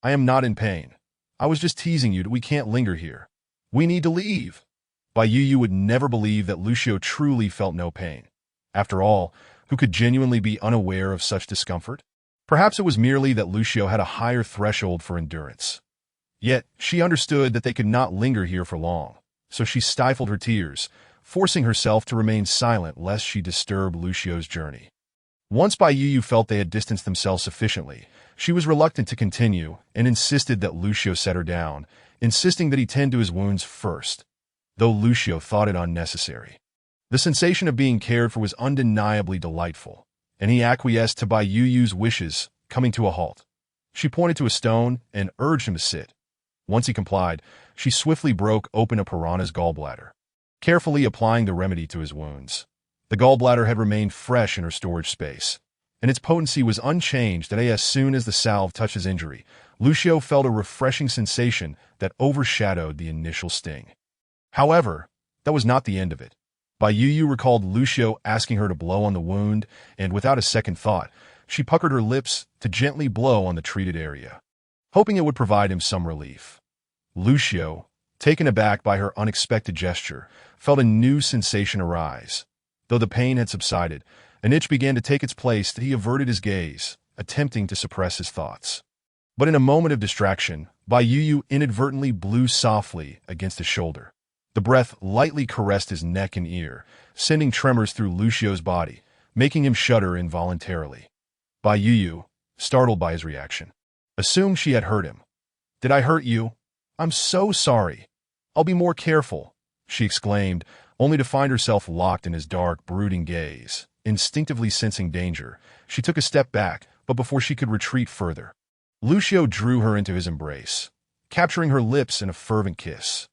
I am not in pain. I was just teasing you. We can't linger here. We need to leave." Bai Yu would never believe that Lu Xiao truly felt no pain. After all, who could genuinely be unaware of such discomfort? Perhaps it was merely that Lu Xiao had a higher threshold for endurance. Yet, she understood that they could not linger here for long, so she stifled her tears, forcing herself to remain silent lest she disturb Lu Xiao's journey. Once Bai Yu felt they had distanced themselves sufficiently, she was reluctant to continue and insisted that Lu Xiao set her down, insisting that he tend to his wounds first, though Lu Xiao thought it unnecessary. The sensation of being cared for was undeniably delightful, and he acquiesced to Bai Yu's wishes, coming to a halt. She pointed to a stone and urged him to sit. Once he complied, she swiftly broke open a piranha's gallbladder, carefully applying the remedy to his wounds. The gallbladder had remained fresh in her storage space, and its potency was unchanged. That as soon as the salve touched his injury, Lu Xiao felt a refreshing sensation that overshadowed the initial sting. However, that was not the end of it. Bai Yu recalled Lu Xiao asking her to blow on the wound, and without a second thought, she puckered her lips to gently blow on the treated area, hoping it would provide him some relief. Lu Xiao, taken aback by her unexpected gesture, felt a new sensation arise. Though the pain had subsided, an itch began to take its place. He averted his gaze, attempting to suppress his thoughts. But in a moment of distraction, Bai Yu inadvertently blew softly against his shoulder. The breath lightly caressed his neck and ear, sending tremors through Lu Xiao's body, making him shudder involuntarily. Bai Yu, startled by his reaction, assumed she had hurt him. "Did I hurt you? I'm so sorry. I'll be more careful," she exclaimed, only to find herself locked in his dark, brooding gaze. Instinctively sensing danger, she took a step back, but before she could retreat further, Lu Xiao drew her into his embrace, capturing her lips in a fervent kiss.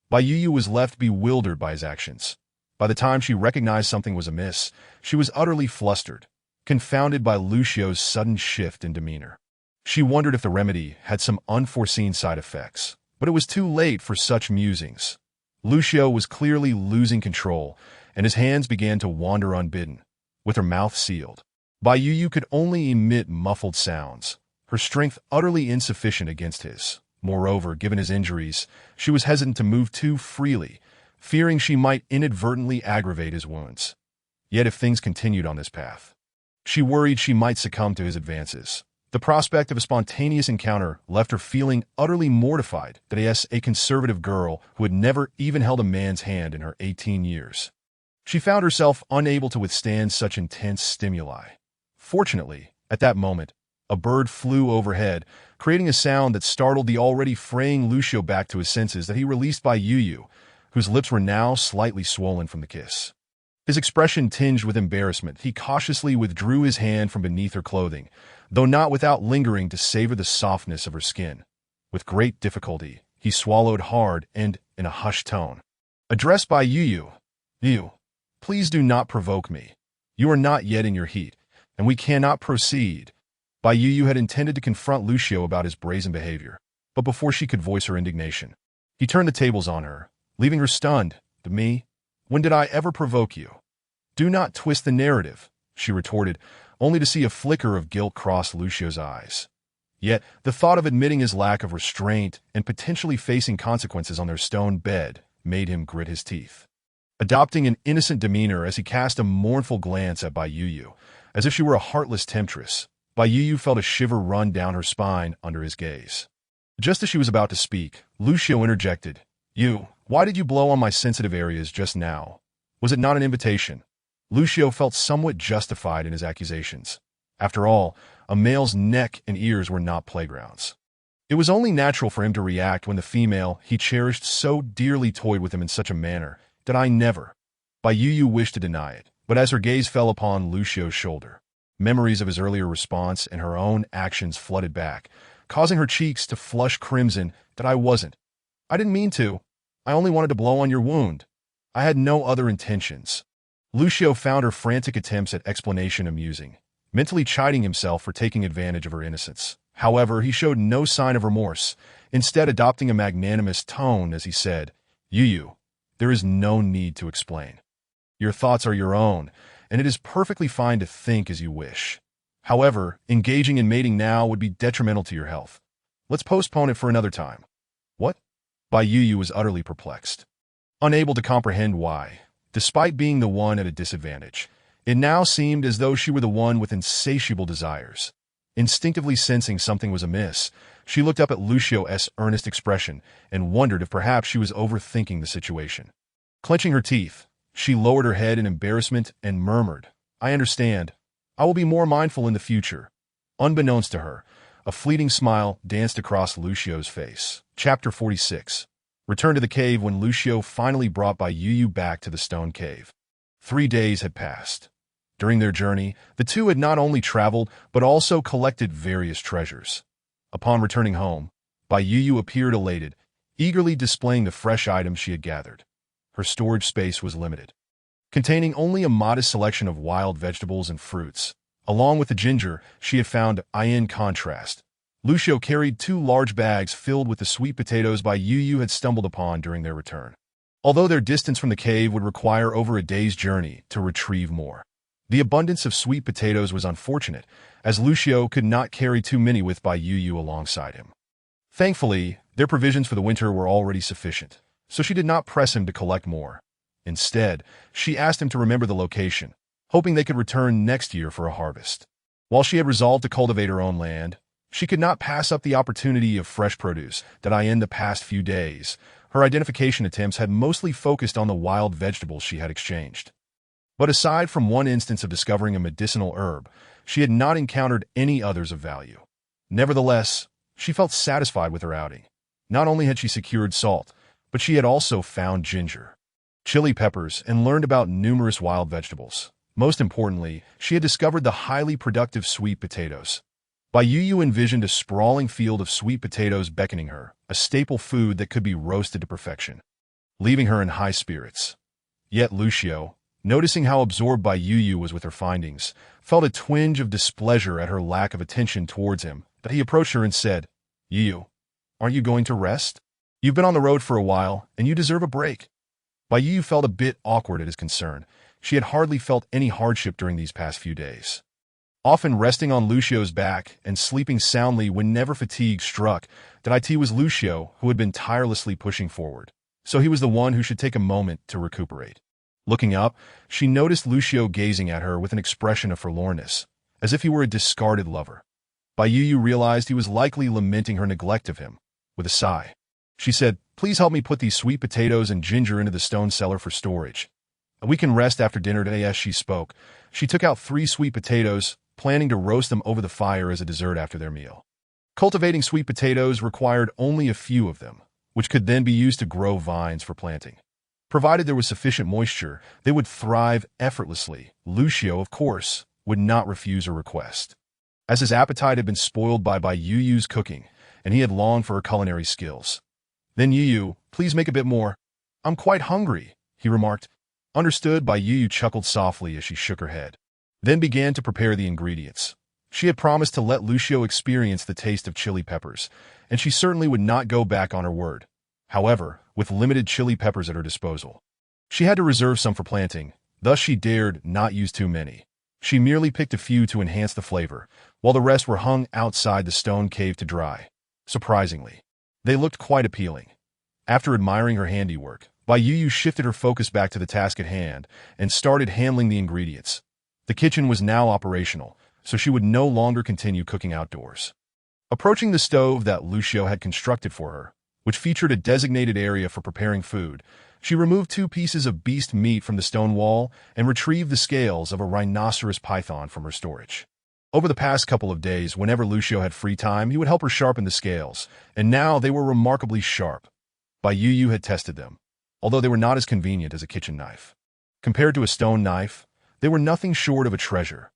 Bai Yu was left bewildered by his actions. By the time she recognized something was amiss, she was utterly flustered, confounded by Lu Xiao's sudden shift in demeanor. She wondered if the remedy had some unforeseen side effects, but it was too late for such musings. Lu Xiao was clearly losing control, and his hands began to wander unbidden, with her mouth sealed. Bai Yu could only emit muffled sounds, her strength utterly insufficient against his. Moreover, given his injuries, she was hesitant to move too freely, fearing she might inadvertently aggravate his wounds. Yet if things continued on this path, she worried she might succumb to his advances. The prospect of a spontaneous encounter left her feeling utterly mortified that a conservative girl who had never even held a man's hand in her 18 years. She found herself unable to withstand such intense stimuli. Fortunately, at that moment, a bird flew overhead, creating a sound that startled the already fraying Lu Xiao back to his senses. That he released Bai Yu, whose lips were now slightly swollen from the kiss. His expression tinged with embarrassment, he cautiously withdrew his hand from beneath her clothing, though not without lingering to savor the softness of her skin. With great difficulty, he swallowed hard and, in a hushed tone, addressed Bai Yu, please do not provoke me. You are not yet in your heat, and we cannot proceed." Bai Yu had intended to confront Lu Xiao about his brazen behavior, but before she could voice her indignation, he turned the tables on her, leaving her stunned. "To me? When did I ever provoke you?" "Do not twist the narrative," she retorted, only to see a flicker of guilt cross Lu Xiao's eyes. Yet, the thought of admitting his lack of restraint and potentially facing consequences on their stone bed made him grit his teeth. adopting an innocent demeanor as he cast a mournful glance at Bai Yu, as if she were a heartless temptress. Bai Yu felt a shiver run down her spine under his gaze. Just as she was about to speak, Lucio interjected, "You, why did you blow on my sensitive areas just now? Was it not an invitation?" Lucio felt somewhat justified in his accusations. After all, a male's neck and ears were not playgrounds. It was only natural for him to react when the female he cherished so dearly toyed with him in such a manner. "Did I never?" Bai Yu wished to deny it, but as her gaze fell upon Lucio's shoulder, memories of his earlier response and her own actions flooded back, causing her cheeks to flush crimson. "That I wasn't. I didn't mean to. I only wanted to blow on your wound. I had no other intentions." Lucio found her frantic attempts at explanation amusing, mentally chiding himself for taking advantage of her innocence. However, he showed no sign of remorse, instead adopting a magnanimous tone as he said, "Yu, there is no need to explain. Your thoughts are your own, and it is perfectly fine to think as you wish. However, engaging in mating now would be detrimental to your health. Let's postpone it for another time." "What?" Bai Yu was utterly perplexed, unable to comprehend why. Despite being the one at a disadvantage, it now seemed as though she were the one with insatiable desires. Instinctively sensing something was amiss, she looked up at Lucio's earnest expression and wondered if perhaps she was overthinking the situation. Clenching her teeth, she lowered her head in embarrassment and murmured, "I understand. I will be more mindful in the future." Unbeknownst to her, a fleeting smile danced across Lucio's face. Chapter 46. Return to the cave. When Lucio finally brought Bai Yu back to the stone cave, 3 days had passed. During their journey, the two had not only traveled, but also collected various treasures. Upon returning home, Bai Yu appeared elated, eagerly displaying the fresh items she had gathered. Her storage space was limited, containing only a modest selection of wild vegetables and fruits. Along with the ginger she had found. In contrast, Lucio carried 2 large bags filled with the sweet potatoes Bai Yu had stumbled upon during their return. Although their distance from the cave would require over a day's journey to retrieve more, the abundance of sweet potatoes was unfortunate, as Lucio could not carry too many with Bai Yu alongside him. Thankfully, their provisions for the winter were already sufficient, so she did not press him to collect more. Instead, she asked him to remember the location, hoping they could return next year for a harvest. While she had resolved to cultivate her own land, she could not pass up the opportunity of fresh produce that in the past few days, her identification attempts had mostly focused on the wild vegetables she had exchanged. But aside from one instance of discovering a medicinal herb, she had not encountered any others of value. Nevertheless, she felt satisfied with her outing. Not only had she secured salt, but she had also found ginger, chili peppers, and learned about numerous wild vegetables. Most importantly, she had discovered the highly productive sweet potatoes. Bai Yu envisioned a sprawling field of sweet potatoes beckoning her, a staple food that could be roasted to perfection, leaving her in high spirits. Yet Lucio, noticing how absorbed Bai Yu was with her findings, felt a twinge of displeasure at her lack of attention towards him. But he approached her and said, "Yu, aren't you going to rest? You've been on the road for a while, and you deserve a break." Bai Yu felt a bit awkward at his concern. She had hardly felt any hardship during these past few days, often resting on Lucio's back and sleeping soundly whenever fatigue struck. That it was Lucio who had been tirelessly pushing forward, so he was the one who should take a moment to recuperate. Looking up, she noticed Lucio gazing at her with an expression of forlornness, as if he were a discarded lover. Bai Yu realized he was likely lamenting her neglect of him. With a sigh, she said, "Please help me put these sweet potatoes and ginger into the stone cellar for storage. We can rest after dinner today." As she spoke, she took out 3 sweet potatoes, planning to roast them over the fire as a dessert after their meal. Cultivating sweet potatoes required only a few of them, which could then be used to grow vines for planting. Provided there was sufficient moisture, they would thrive effortlessly. Lucio, of course, would not refuse her request, as his appetite had been spoiled by Bai Yu's cooking, and he had longed for her culinary skills. "Then Yu, please make a bit more. I'm quite hungry," he remarked. Understood. Bai Yu chuckled softly as she shook her head, then began to prepare the ingredients. She had promised to let Lucio experience the taste of chili peppers, and she certainly would not go back on her word. However, with limited chili peppers at her disposal, she had to reserve some for planting, thus she dared not use too many. She merely picked a few to enhance the flavor, while the rest were hung outside the stone cave to dry. Surprisingly, they looked quite appealing. After admiring her handiwork, Bai Yu shifted her focus back to the task at hand and started handling the ingredients. The kitchen was now operational, so she would no longer continue cooking outdoors. Approaching the stove that Lucio had constructed for her, which featured a designated area for preparing food, she removed 2 pieces of beast meat from the stone wall and retrieved the scales of a rhinoceros python from her storage. Over the past couple of days, whenever Lucio had free time, he would help her sharpen the scales, and now they were remarkably sharp. Bai Yu had tested them, although they were not as convenient as a kitchen knife. Compared to a stone knife, they were nothing short of a treasure.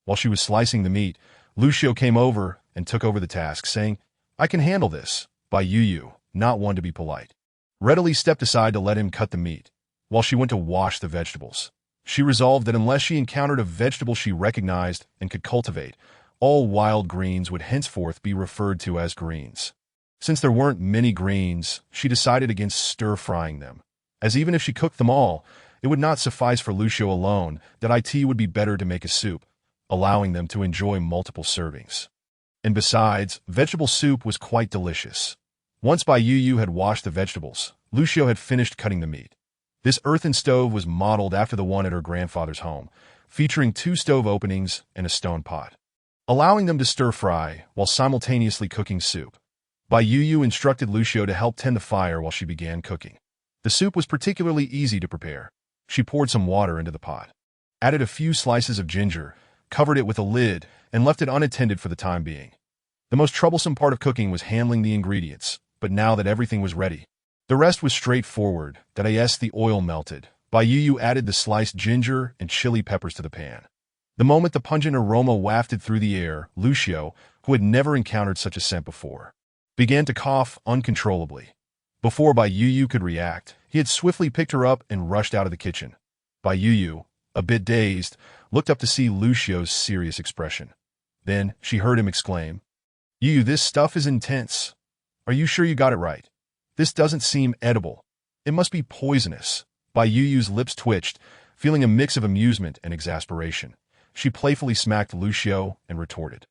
While she was slicing the meat, Lucio came over and took over the task, saying, "I can handle this." Bai Yu, not one to be polite, readily stepped aside to let him cut the meat, while she went to wash the vegetables. She resolved that unless she encountered a vegetable she recognized and could cultivate, all wild greens would henceforth be referred to as greens. Since there weren't many greens, she decided against stir-frying them, as even if she cooked them all, it would not suffice for Lucio alone, that it would be better to make a soup, allowing them to enjoy multiple servings. And besides, vegetable soup was quite delicious. Once Bai Yu had washed the vegetables, Lucio had finished cutting the meat. This earthen stove was modeled after the one at her grandfather's home, featuring 2 stove openings and a stone pot, allowing them to stir-fry while simultaneously cooking soup. Bai Yu instructed Lucio to help tend the fire while she began cooking. The soup was particularly easy to prepare. She poured some water into the pot, added a few slices of ginger, covered it with a lid, and left it unattended for the time being. The most troublesome part of cooking was handling the ingredients, but now that everything was ready, the rest was straightforward. The oil melted. Bai Yu added the sliced ginger and chili peppers to the pan. The moment the pungent aroma wafted through the air, Lucio, who had never encountered such a scent before, began to cough uncontrollably. Before Bai Yu could react, he had swiftly picked her up and rushed out of the kitchen. Bai Yu, a bit dazed, looked up to see Lucio's serious expression. Then she heard him exclaim, "Yu, this stuff is intense. Are you sure you got it right? This doesn't seem edible. It must be poisonous." Bai Yu's lips twitched, feeling a mix of amusement and exasperation. She playfully smacked Lucio and retorted,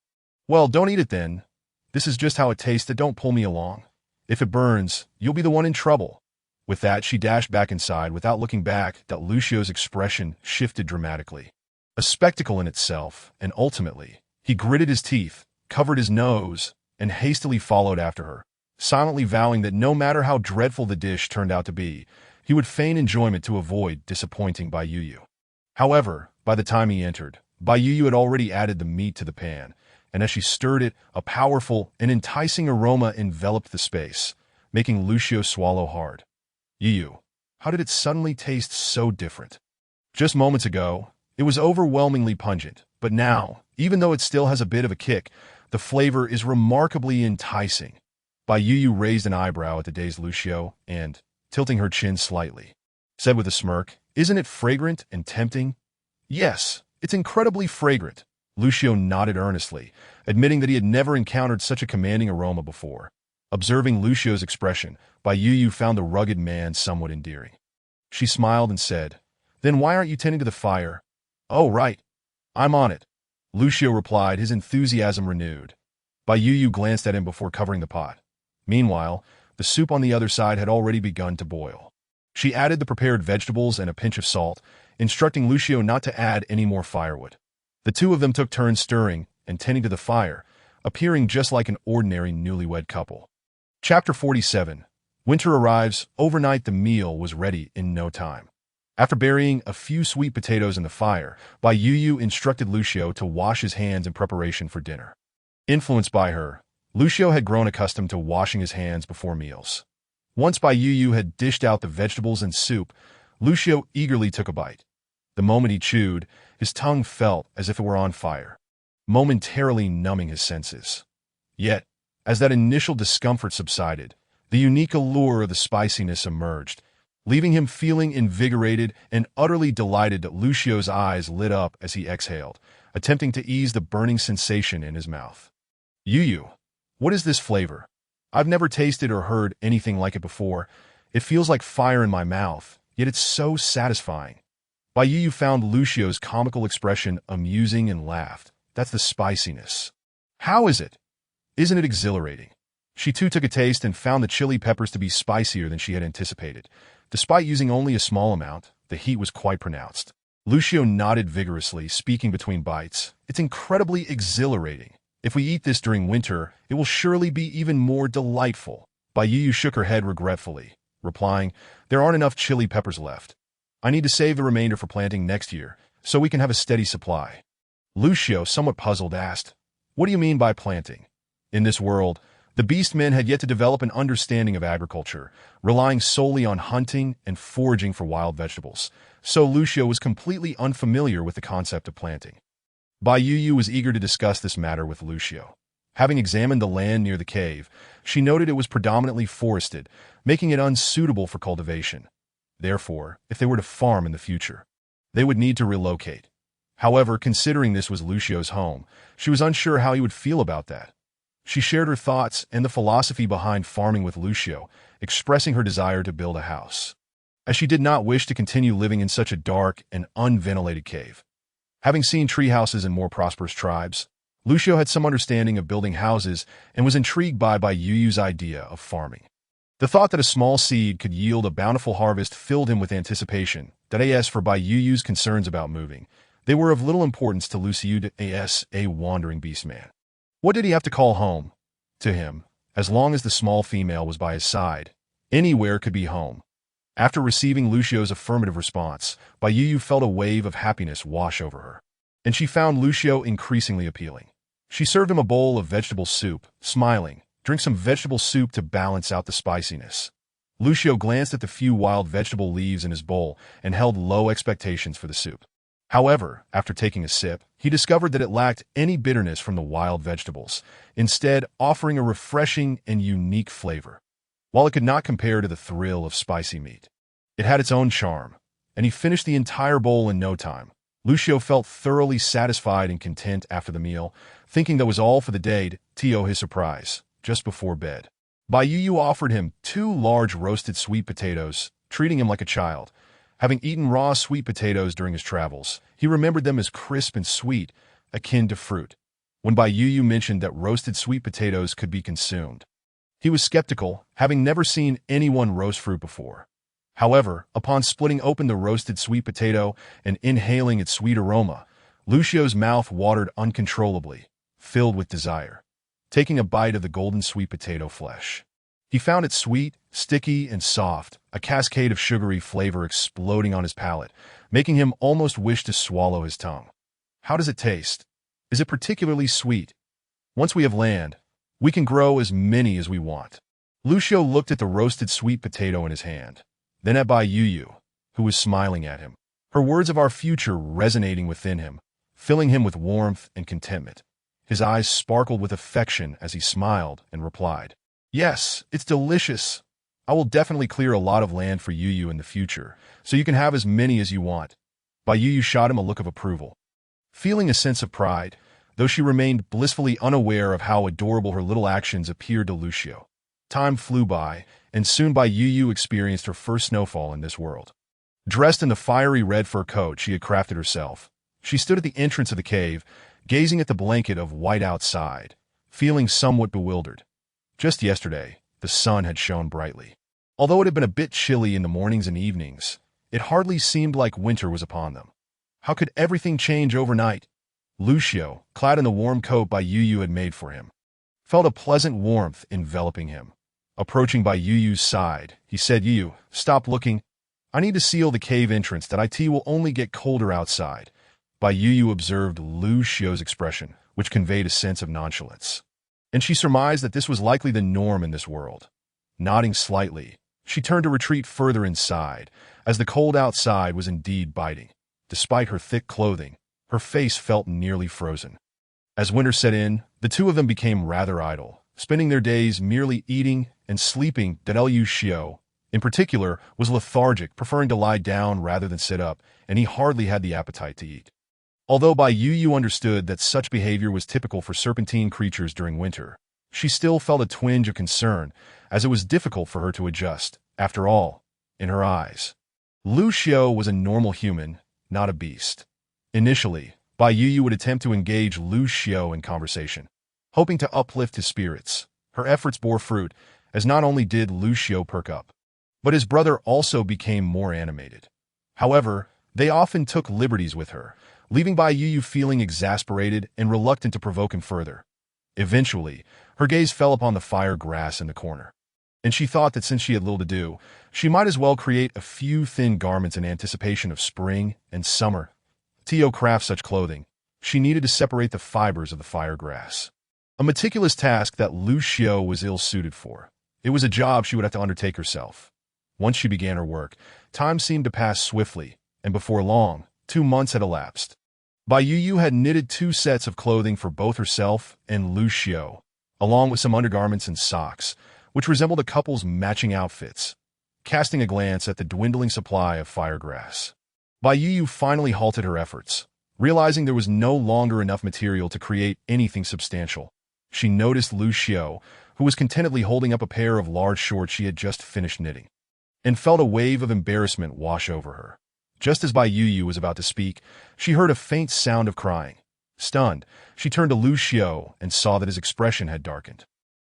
"Well, don't eat it then. This is just how it tastes. Don't pull me along. If it burns, you'll be the one in trouble." With that, she dashed back inside without looking back. Lucio's expression shifted dramatically, a spectacle in itself, and ultimately, he gritted his teeth, covered his nose, and hastily followed after her, silently vowing that no matter how dreadful the dish turned out to be, he would feign enjoyment to avoid disappointing Bai Yu. However, by the time he entered, Bai Yu had already added the meat to the pan, and as she stirred it, a powerful and enticing aroma enveloped the space, making Lucio swallow hard. "Yu, how did it suddenly taste so different? Just moments ago, it was overwhelmingly pungent, but now, even though it still has a bit of a kick, the flavor is remarkably enticing." Bai Yu raised an eyebrow at the dazed Lucio and, tilting her chin slightly, said with a smirk, "Isn't it fragrant and tempting?" "Yes, it's incredibly fragrant." Lucio nodded earnestly, admitting that he had never encountered such a commanding aroma before. Observing Lucio's expression, Bai Yu found the rugged man somewhat endearing. She smiled and said, "Then why aren't you tending to the fire?" "Oh, right. I'm on it," Lucio replied, his enthusiasm renewed. Bai Yu glanced at him before covering the pot. Meanwhile, the soup on the other side had already begun to boil. She added the prepared vegetables and a pinch of salt, instructing Lucio not to add any more firewood. The 2 of them took turns stirring and tending to the fire, appearing just like an ordinary newlywed couple. Chapter 47. Winter arrives. Overnight, the meal was ready in no time. After burying a few sweet potatoes in the fire, Bai Yu instructed Lucio to wash his hands in preparation for dinner. Influenced by her, Lucio had grown accustomed to washing his hands before meals. Once Bai Yu had dished out the vegetables and soup, Lucio eagerly took a bite. The moment he chewed, his tongue felt as if it were on fire, momentarily numbing his senses. Yet, as that initial discomfort subsided, the unique allure of the spiciness emerged, leaving him feeling invigorated and utterly delighted. Lucio's eyes lit up as he exhaled, attempting to ease the burning sensation in his mouth. "Yu, what is this flavor? I've never tasted or heard anything like it before. It feels like fire in my mouth, yet it's so satisfying." Bai Yu found Lucio's comical expression amusing and laughed. "That's the spiciness. How is it? Isn't it exhilarating?" She too took a taste and found the chili peppers to be spicier than she had anticipated. Despite using only a small amount, the heat was quite pronounced. Lucio nodded vigorously, speaking between bites. It's incredibly exhilarating. If we eat this during winter, it will surely be even more delightful. Bai Yu shook her head regretfully, replying, there aren't enough chili peppers left. I need to save the remainder for planting next year, so we can have a steady supply. Lucio, somewhat puzzled, asked, what do you mean by planting? In this world, the beastmen had yet to develop an understanding of agriculture, relying solely on hunting and foraging for wild vegetables, so Lucio was completely unfamiliar with the concept of planting. Bai Yu was eager to discuss this matter with Lucio. Having examined the land near the cave, she noted it was predominantly forested, making it unsuitable for cultivation. Therefore, if they were to farm in the future, they would need to relocate. However, considering this was Lucio's home, she was unsure how he would feel about that. She shared her thoughts and the philosophy behind farming with Lucio, expressing her desire to build a house, as she did not wish to continue living in such a dark and unventilated cave. Having seen tree houses in more prosperous tribes, Lucio had some understanding of building houses and was intrigued by Yu's idea of farming. The thought that a small seed could yield a bountiful harvest filled him with anticipation. As for Bai Yu's concerns about moving, they were of little importance to Lucio as a wandering beastman. What did he have to call home? To him, as long as the small female was by his side, anywhere could be home. After receiving Lucio's affirmative response, Bai Yu felt a wave of happiness wash over her, and she found Lucio increasingly appealing. She served him a bowl of vegetable soup, smiling, drink some vegetable soup to balance out the spiciness. Lucio glanced at the few wild vegetable leaves in his bowl and held low expectations for the soup. However, after taking a sip, he discovered that it lacked any bitterness from the wild vegetables, instead offering a refreshing and unique flavor. While it could not compare to the thrill of spicy meat, it had its own charm, and he finished the entire bowl in no time. Lucio felt thoroughly satisfied and content after the meal, thinking that was all for the day. To his surprise, just before bed, Bai Yu offered him 2 large roasted sweet potatoes, treating him like a child. Having eaten raw sweet potatoes during his travels, he remembered them as crisp and sweet, akin to fruit. When Bai Yu mentioned that roasted sweet potatoes could be consumed, he was skeptical, having never seen anyone roast fruit before. However, upon splitting open the roasted sweet potato and inhaling its sweet aroma, Lucio's mouth watered uncontrollably, filled with desire. Taking a bite of the golden sweet potato flesh, he found it sweet, sticky, and soft, a cascade of sugary flavor exploding on his palate, making him almost wish to swallow his tongue. How does it taste? Is it particularly sweet? Once we have land, we can grow as many as we want. Lucio looked at the roasted sweet potato in his hand, then at Bai Yu, who was smiling at him, her words of our future resonating within him, filling him with warmth and contentment. His eyes sparkled with affection as he smiled and replied, yes, it's delicious. I will definitely clear a lot of land for Yu in the future, so you can have as many as you want. Bai Yu shot him a look of approval. Feeling a sense of pride, though she remained blissfully unaware of how adorable her little actions appeared to Lucio. Time flew by, and soon Bai Yu experienced her first snowfall in this world. Dressed in the fiery red fur coat she had crafted herself, she stood at the entrance of the cave, gazing at the blanket of white outside, feeling somewhat bewildered. Just yesterday, the sun had shone brightly. Although it had been a bit chilly in the mornings and evenings, it hardly seemed like winter was upon them. How could everything change overnight? Lucio, clad in the warm coat Bai Yu had made for him, felt a pleasant warmth enveloping him. Approaching Bai Yu's side, he said, Yu, stop looking. I need to seal the cave entrance that it will only get colder outside. Bai Yu observed Lucio's expression, which conveyed a sense of nonchalance, and she surmised that this was likely the norm in this world. Nodding slightly, she turned to retreat further inside, as the cold outside was indeed biting. Despite her thick clothing, her face felt nearly frozen. As winter set in, the two of them became rather idle, spending their days merely eating and sleeping. Lucio, in particular, was lethargic, preferring to lie down rather than sit up, and he hardly had the appetite to eat. Although Bai Yu understood that such behavior was typical for serpentine creatures during winter, she still felt a twinge of concern, as it was difficult for her to adjust. After all, in her eyes, Lucio was a normal human, not a beast. Initially, Bai Yu would attempt to engage Lucio in conversation, hoping to uplift his spirits. Her efforts bore fruit, as not only did Lucio perk up, But his brother also became more animated. However, they often took liberties with her, leaving Bai Yu feeling exasperated and reluctant to provoke him further. Eventually, her gaze fell upon the fire grass in the corner, and she thought that since she had little to do, she might as well create a few thin garments in anticipation of spring and summer. To craft such clothing, she needed to separate the fibers of the fire grass. A meticulous task that Lu Xiao was ill-suited for. It was a job she would have to undertake herself. Once she began her work, time seemed to pass swiftly, and before long, 2 months had elapsed. Bai Yu had knitted 2 sets of clothing for both herself and Lu Xiao, along with some undergarments and socks, which resembled a couple's matching outfits. Casting a glance at the dwindling supply of firegrass, Bai Yu finally halted her efforts, realizing there was no longer enough material to create anything substantial. She noticed Lu Xiao, who was contentedly holding up a pair of large shorts she had just finished knitting, and felt a wave of embarrassment wash over her. Just as Bai Yu was about to speak, she heard a faint sound of crying. Stunned, she turned to Lu Xiao and saw that his expression had darkened.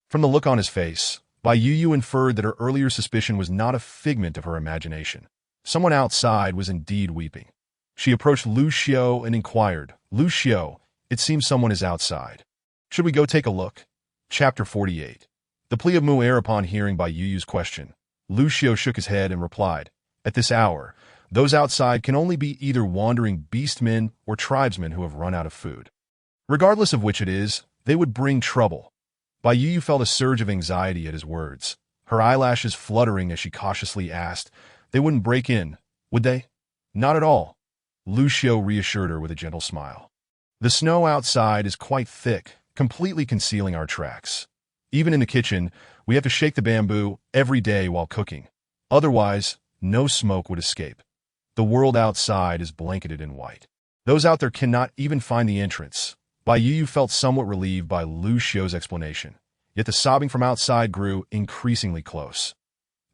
From the look on his face, Bai Yu inferred that her earlier suspicion was not a figment of her imagination. Someone outside was indeed weeping. She approached Lu Xiao and inquired, "Lu Xiao, it seems someone is outside. Should we go take a look?" Chapter 48. The plea of Mu'er. Upon hearing Bai Yu's question, Lu Xiao shook his head and replied, "At this hour, those outside can only be either wandering beastmen or tribesmen who have run out of food. Regardless of which it is, they would bring trouble." Bai Yu felt a surge of anxiety at his words, her eyelashes fluttering as she cautiously asked, "They wouldn't break in, would they?" "Not at all," Lu Xiao reassured her with a gentle smile. "The snow outside is quite thick, completely concealing our tracks. Even in the kitchen, we have to shake the bamboo every day while cooking. Otherwise, no smoke would escape. The world outside is blanketed in white. Those out there cannot even find the entrance." Bai Yu felt somewhat relieved by Lu Xiao's explanation, yet the sobbing from outside grew increasingly close.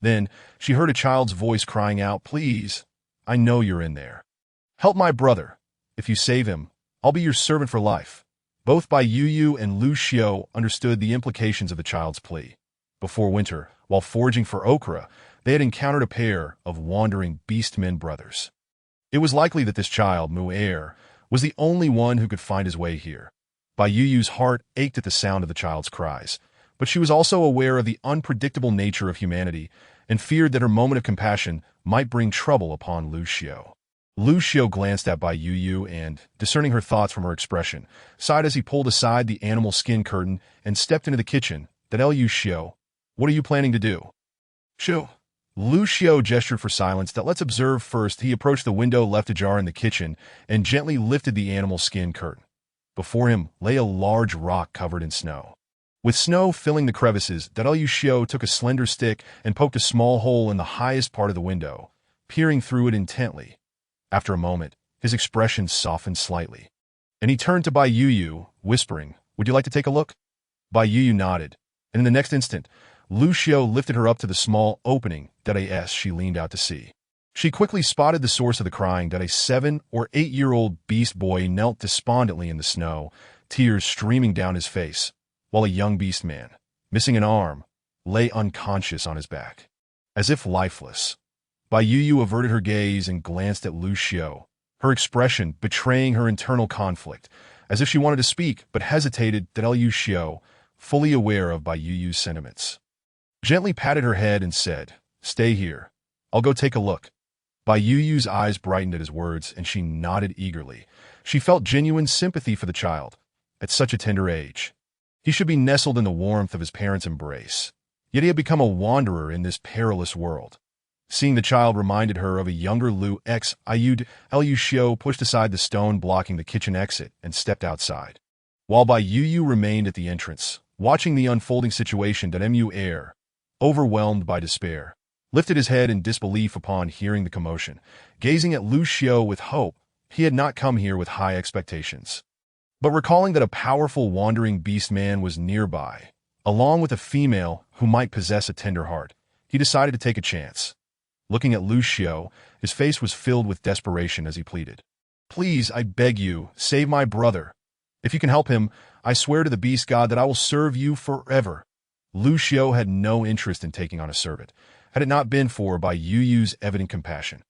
Then, she heard a child's voice crying out, "Please, I know you're in there. Help my brother. If you save him, I'll be your servant for life." Both Bai Yu and Lu Xiao understood the implications of the child's plea. Before winter, while foraging for okra, they had encountered a pair of wandering beastmen brothers. It was likely that this child, Mu'er, was the only one who could find his way here. Bai Yu's heart ached at the sound of the child's cries, but she was also aware of the unpredictable nature of humanity and feared that her moment of compassion might bring trouble upon Lu Xiao. Lu Xiao glanced at Bai Yu and, discerning her thoughts from her expression, sighed as he pulled aside the animal skin curtain and stepped into the kitchen. "Lu Xiao, what are you planning to do?" "Xiao." Lu Xiao gestured for silence. "Let's observe first." He approached the window left ajar in the kitchen and gently lifted the animal skin curtain. Before him lay a large rock covered in snow. With snow filling the crevices, Lu Xiao took a slender stick and poked a small hole in the highest part of the window, peering through it intently. After a moment, his expression softened slightly, and he turned to Bai Yu, whispering, "Would you like to take a look?" Bai Yu nodded, and in the next instant, Lu Xiao lifted her up to the small opening that she leaned out to see. She quickly spotted the source of the crying. A 7 or 8-year-old beast boy knelt despondently in the snow, tears streaming down his face, while a young beast man, missing an arm, lay unconscious on his back, as if lifeless. Bai Yu averted her gaze and glanced at Lu Xiao, her expression betraying her internal conflict, as if she wanted to speak but hesitated. Lu Xiao, fully aware of Bai Yu's sentiments, gently patted her head and said, "Stay here. I'll go take a look." Bai Yu's eyes brightened at his words, and she nodded eagerly. She felt genuine sympathy for the child. At such a tender age, he should be nestled in the warmth of his parents' embrace. Yet he had become a wanderer in this perilous world. Seeing the child reminded her of a younger Lu Xiao. Lu Xiao pushed aside the stone blocking the kitchen exit and stepped outside, while Bai Yu remained at the entrance, watching the unfolding situation. Mu'er, overwhelmed by despair, lifted his head in disbelief upon hearing the commotion, gazing at Lu Xiao with hope. He had not come here with high expectations, but recalling that a powerful wandering beast man was nearby, along with a female who might possess a tender heart, he decided to take a chance. Looking at Lu Xiao, his face was filled with desperation as he pleaded, "Please, I beg you, save my brother. If you can help him, I swear to the beast god that I will serve you forever." Lu Xiao had no interest in taking on a servant, had it not been for Bai Yu's evident compassion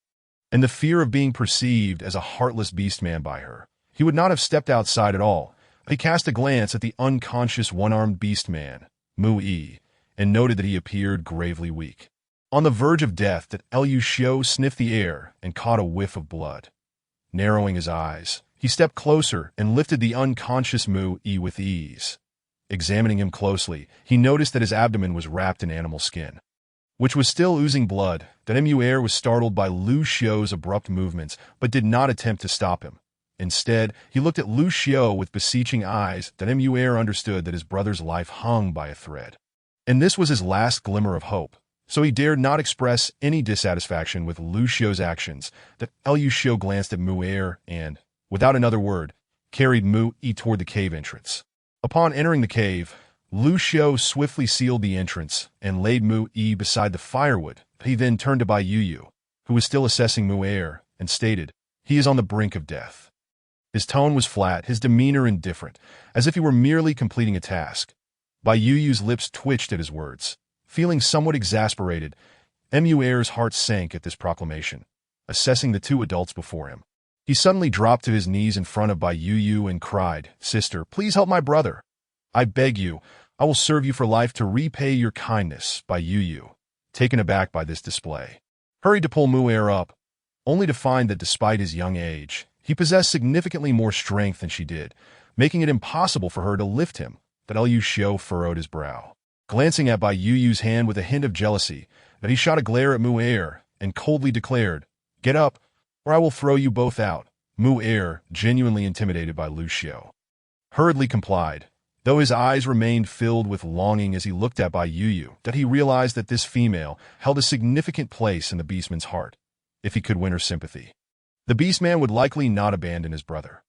and the fear of being perceived as a heartless beastman by her. He would not have stepped outside at all. He cast a glance at the unconscious one-armed beastman, Mu Yi, and noted that he appeared gravely weak. On the verge of death, that Liu Xiu sniffed the air and caught a whiff of blood. Narrowing his eyes, he stepped closer and lifted the unconscious Mu Yi with ease. Examining him closely, he noticed that his abdomen was wrapped in animal skin, which was still oozing blood. That Mu Yi was startled by Liu Xiu's abrupt movements, but did not attempt to stop him. Instead, he looked at Liu Xiu with beseeching eyes. That Mu Yi understood that his brother's life hung by a thread, and this was his last glimmer of hope. So he dared not express any dissatisfaction with Liu Xiu's actions. That Liu Xiu glanced at Mu Yi and, without another word, carried Mu Yi toward the cave entrance. Upon entering the cave, Liu Xiu swiftly sealed the entrance and laid Mu Yi beside the firewood. He then turned to Bai Yu, who was still assessing Mu Yi, and stated, "He is on the brink of death." His tone was flat, his demeanor indifferent, as if he were merely completing a task. Bai Yu's lips twitched at his words. Feeling somewhat exasperated, Mu Yi's heart sank at this proclamation. Assessing the two adults before him, he suddenly dropped to his knees in front of Bai Yu and cried, "Sister, please help my brother. I beg you, I will serve you for life to repay your kindness." Bai Yu, taken aback by this display, hurried to pull Mu Yi up, only to find that despite his young age, he possessed significantly more strength than she did, making it impossible for her to lift him. That Liu Xiu furrowed his brow, glancing at Bai Yu's hand with a hint of jealousy. That he shot a glare at Mu Yi and coldly declared, "Get up, or I will throw you both out." Mu Yi, genuinely intimidated by Liu Xiu, hurriedly complied, though his eyes remained filled with longing as he looked at Bai Yu. That he realized that this female held a significant place in the beastman's heart. If he could win her sympathy, the beastman would likely not abandon his brother.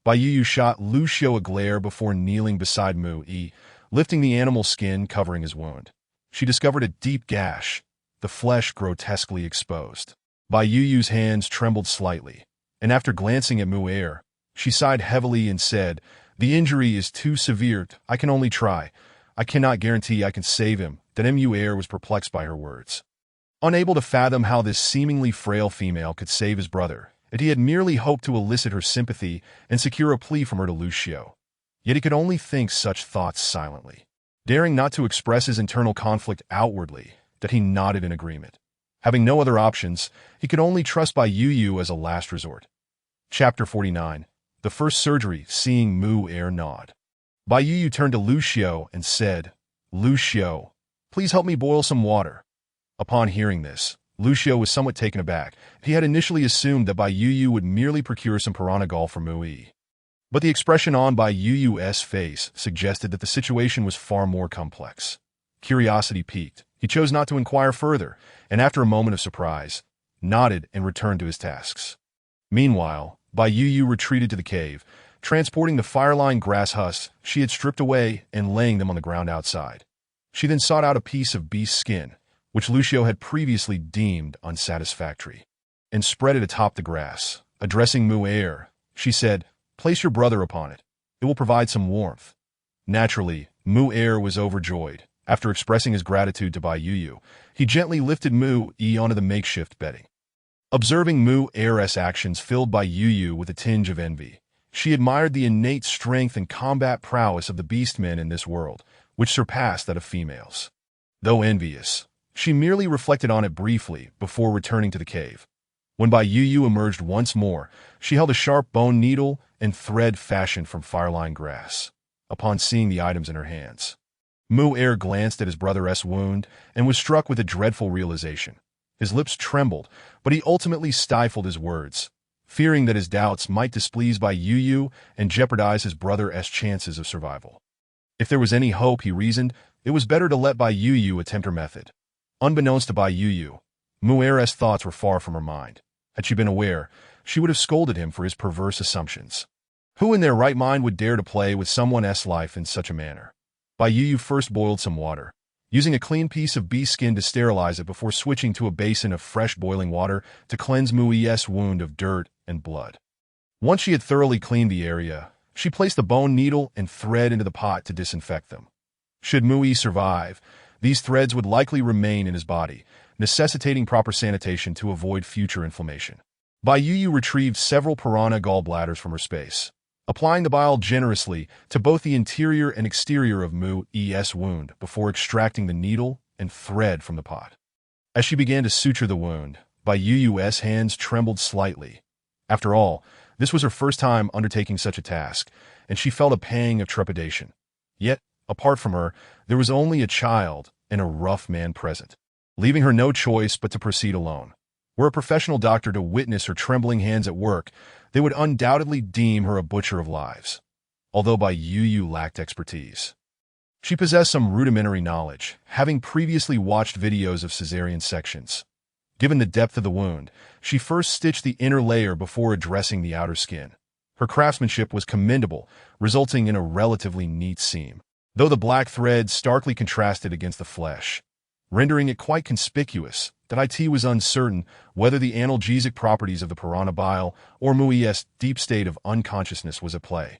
Bai Yu shot Liu Xiu a glare before kneeling beside Mu Yi, lifting the animal skin covering his wound. She discovered a deep gash, the flesh grotesquely exposed. Bai Yu's hands trembled slightly, and after glancing at Mu Yi, she sighed heavily and said, "The injury is too severe. I can only try. I cannot guarantee I can save him." That Mu Yi was perplexed by her words, unable to fathom how this seemingly frail female could save his brother. And he had merely hoped to elicit her sympathy and secure a plea from her to Liu Xiu. Yet he could only think such thoughts silently, daring not to express his internal conflict outwardly. That he nodded in agreement. Having no other options, he could only trust Bai Yu as a last resort. Chapter 49. The First Surgery. Seeing Mu Yi nod, Bai Yu turned to Liu Xiu and said, "Liu Xiu, please help me boil some water." Upon hearing this, Liu Xiu was somewhat taken aback. He had initially assumed that Bai Yu would merely procure some piranha gall for Mu Yi. But the expression on Bai Yu's face suggested that the situation was far more complex. Curiosity piqued. He chose not to inquire further, and after a moment of surprise, nodded and returned to his tasks. Meanwhile, Bai Yu retreated to the cave, transporting the fire-lined grass husks she had stripped away and laying them on the ground outside. She then sought out a piece of beast skin, which Liu Xiu had previously deemed unsatisfactory, and spread it atop the grass. Addressing Mu Yi, she said, "Place your brother upon it. It will provide some warmth." Naturally, Mu Yi was overjoyed. After expressing his gratitude to Bai Yu, he gently lifted Mu Yi onto the makeshift bedding. Observing Mu Yi's actions filled Bai Yu with a tinge of envy. She admired the innate strength and combat prowess of the beastmen in this world, which surpassed that of females. Though envious, she merely reflected on it briefly before returning to the cave. When Bai Yu emerged once more, she held a sharp bone needle and thread fashioned from fire-lined grass. Upon seeing the items in her hands, Mu Yi glanced at his brother's wound and was struck with a dreadful realization. His lips trembled, but he ultimately stifled his words, fearing that his doubts might displease Bai Yu and jeopardize his brother's chances of survival. If there was any hope, he reasoned, it was better to let Bai Yu attempt her method. Unbeknownst to Bai Yu, Mu Yi's thoughts were far from her mind. Had she been aware, she would have scolded him for his perverse assumptions. Who in their right mind would dare to play with someone's life in such a manner? Bai Yu first boiled some water, using a clean piece of beast skin to sterilize it before switching to a basin of fresh boiling water to cleanse Mu Yi's wound of dirt and blood. Once she had thoroughly cleaned the area, she placed the bone needle and thread into the pot to disinfect them. Should Mu Yi survive, These threads would likely remain in his body, necessitating proper sanitation to avoid future inflammation. Bai Yu retrieved several piranha gallbladders from her space, applying the bile generously to both the interior and exterior of Mu-E's wound before extracting the needle and thread from the pot. As she began to suture the wound, Bai Yu's hands trembled slightly. After all, this was her first time undertaking such a task, and she felt a pang of trepidation. Yet, apart from her, there was only a child and a rough man present, leaving her no choice but to proceed alone. Were a professional doctor to witness her trembling hands at work, they would undoubtedly deem her a butcher of lives, although Bai Yu lacked expertise. She possessed some rudimentary knowledge, having previously watched videos of cesarean sections. Given the depth of the wound, she first stitched the inner layer before addressing the outer skin. Her craftsmanship was commendable, resulting in a relatively neat seam, though the black thread starkly contrasted against the flesh, rendering it quite conspicuous that it was uncertain whether the analgesic properties of the piranha bile or Mui's deep state of unconsciousness was at play.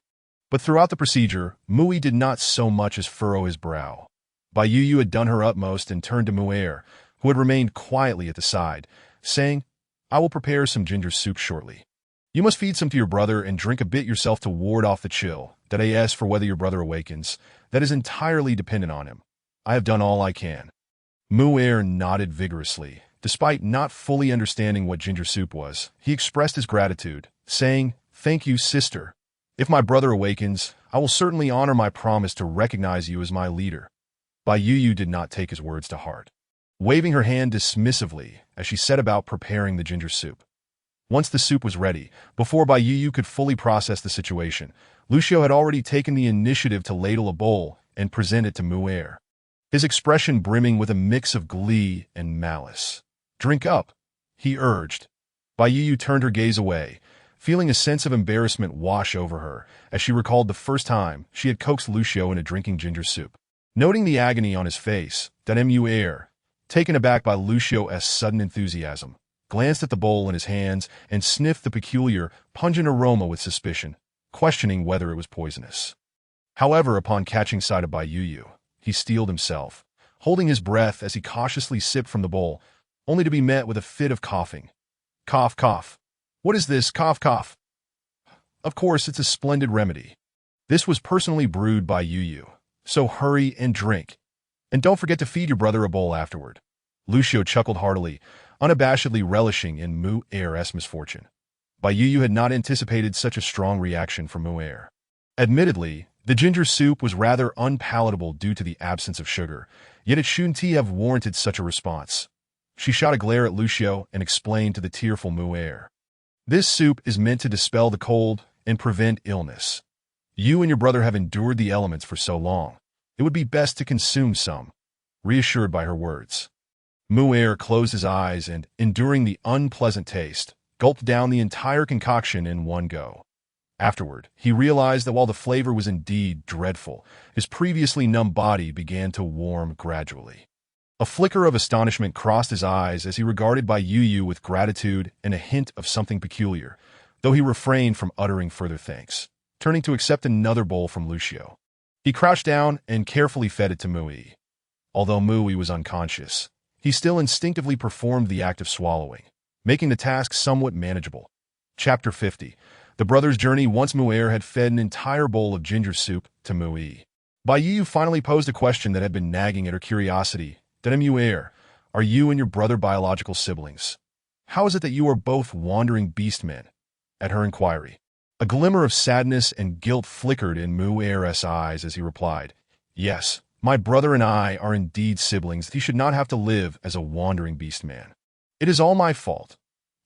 But throughout the procedure, Mui did not so much as furrow his brow. Bai Yu had done her utmost and turned to Mu'er, who had remained quietly at the side, saying, "I will prepare some ginger soup shortly. You must feed some to your brother and drink a bit yourself to ward off the chill. That is for whether your brother awakens. That is entirely dependent on him. I have done all I can." Mu'er nodded vigorously. Despite not fully understanding what ginger soup was, he expressed his gratitude, saying, "Thank you, sister. If my brother awakens, I will certainly honor my promise to recognize you as my leader." Bai Yu did not take his words to heart, waving her hand dismissively as she set about preparing the ginger soup. Once the soup was ready, before Bai Yu could fully process the situation, Lucio had already taken the initiative to ladle a bowl and present it to Mu'er, his expression brimming with a mix of glee and malice. "Drink up," he urged. Bai Yu turned her gaze away, feeling a sense of embarrassment wash over her as she recalled the first time she had coaxed Lucio into drinking ginger soup. Noting the agony on his face, Mu'er, taken aback by Lucio's sudden enthusiasm, glanced at the bowl in his hands and sniffed the peculiar, pungent aroma with suspicion, questioning whether it was poisonous. However, upon catching sight of Bai Yu, he steeled himself, holding his breath as he cautiously sipped from the bowl, only to be met with a fit of coughing. "Cough, cough. What is this? Cough, cough." "Of course, it's a splendid remedy. This was personally brewed by Yu, so hurry and drink. And don't forget to feed your brother a bowl afterward." Lucio chuckled heartily, unabashedly relishing in Mu'er's misfortune. Bai Yu had not anticipated such a strong reaction from Mu'er. Admittedly, the ginger soup was rather unpalatable due to the absence of sugar, yet it shouldn't have warranted such a response. She shot a glare at Lucio and explained to the tearful Mu'er, "This soup is meant to dispel the cold and prevent illness. You and your brother have endured the elements for so long. It would be best to consume some." Reassured by her words, Mu'er closed his eyes and, enduring the unpleasant taste, gulped down the entire concoction in one go. Afterward, he realized that while the flavor was indeed dreadful, his previously numb body began to warm gradually. A flicker of astonishment crossed his eyes as he regarded Bai Yu with gratitude and a hint of something peculiar, though he refrained from uttering further thanks, turning to accept another bowl from Lucio. He crouched down and carefully fed it to Mui. Although Mui was unconscious, he still instinctively performed the act of swallowing, making the task somewhat manageable. Chapter 50. The brothers' journey. Once Mu'er had fed an entire bowl of ginger soup to Mui, Bai Yu finally posed a question that had been nagging at her curiosity. "Mu'er, are you and your brother biological siblings? How is it that you are both wandering beastmen?" At her inquiry, a glimmer of sadness and guilt flickered in Mu'er's eyes as he replied, "Yes, my brother and I are indeed siblings. He should not have to live as a wandering beast man. It is all my fault."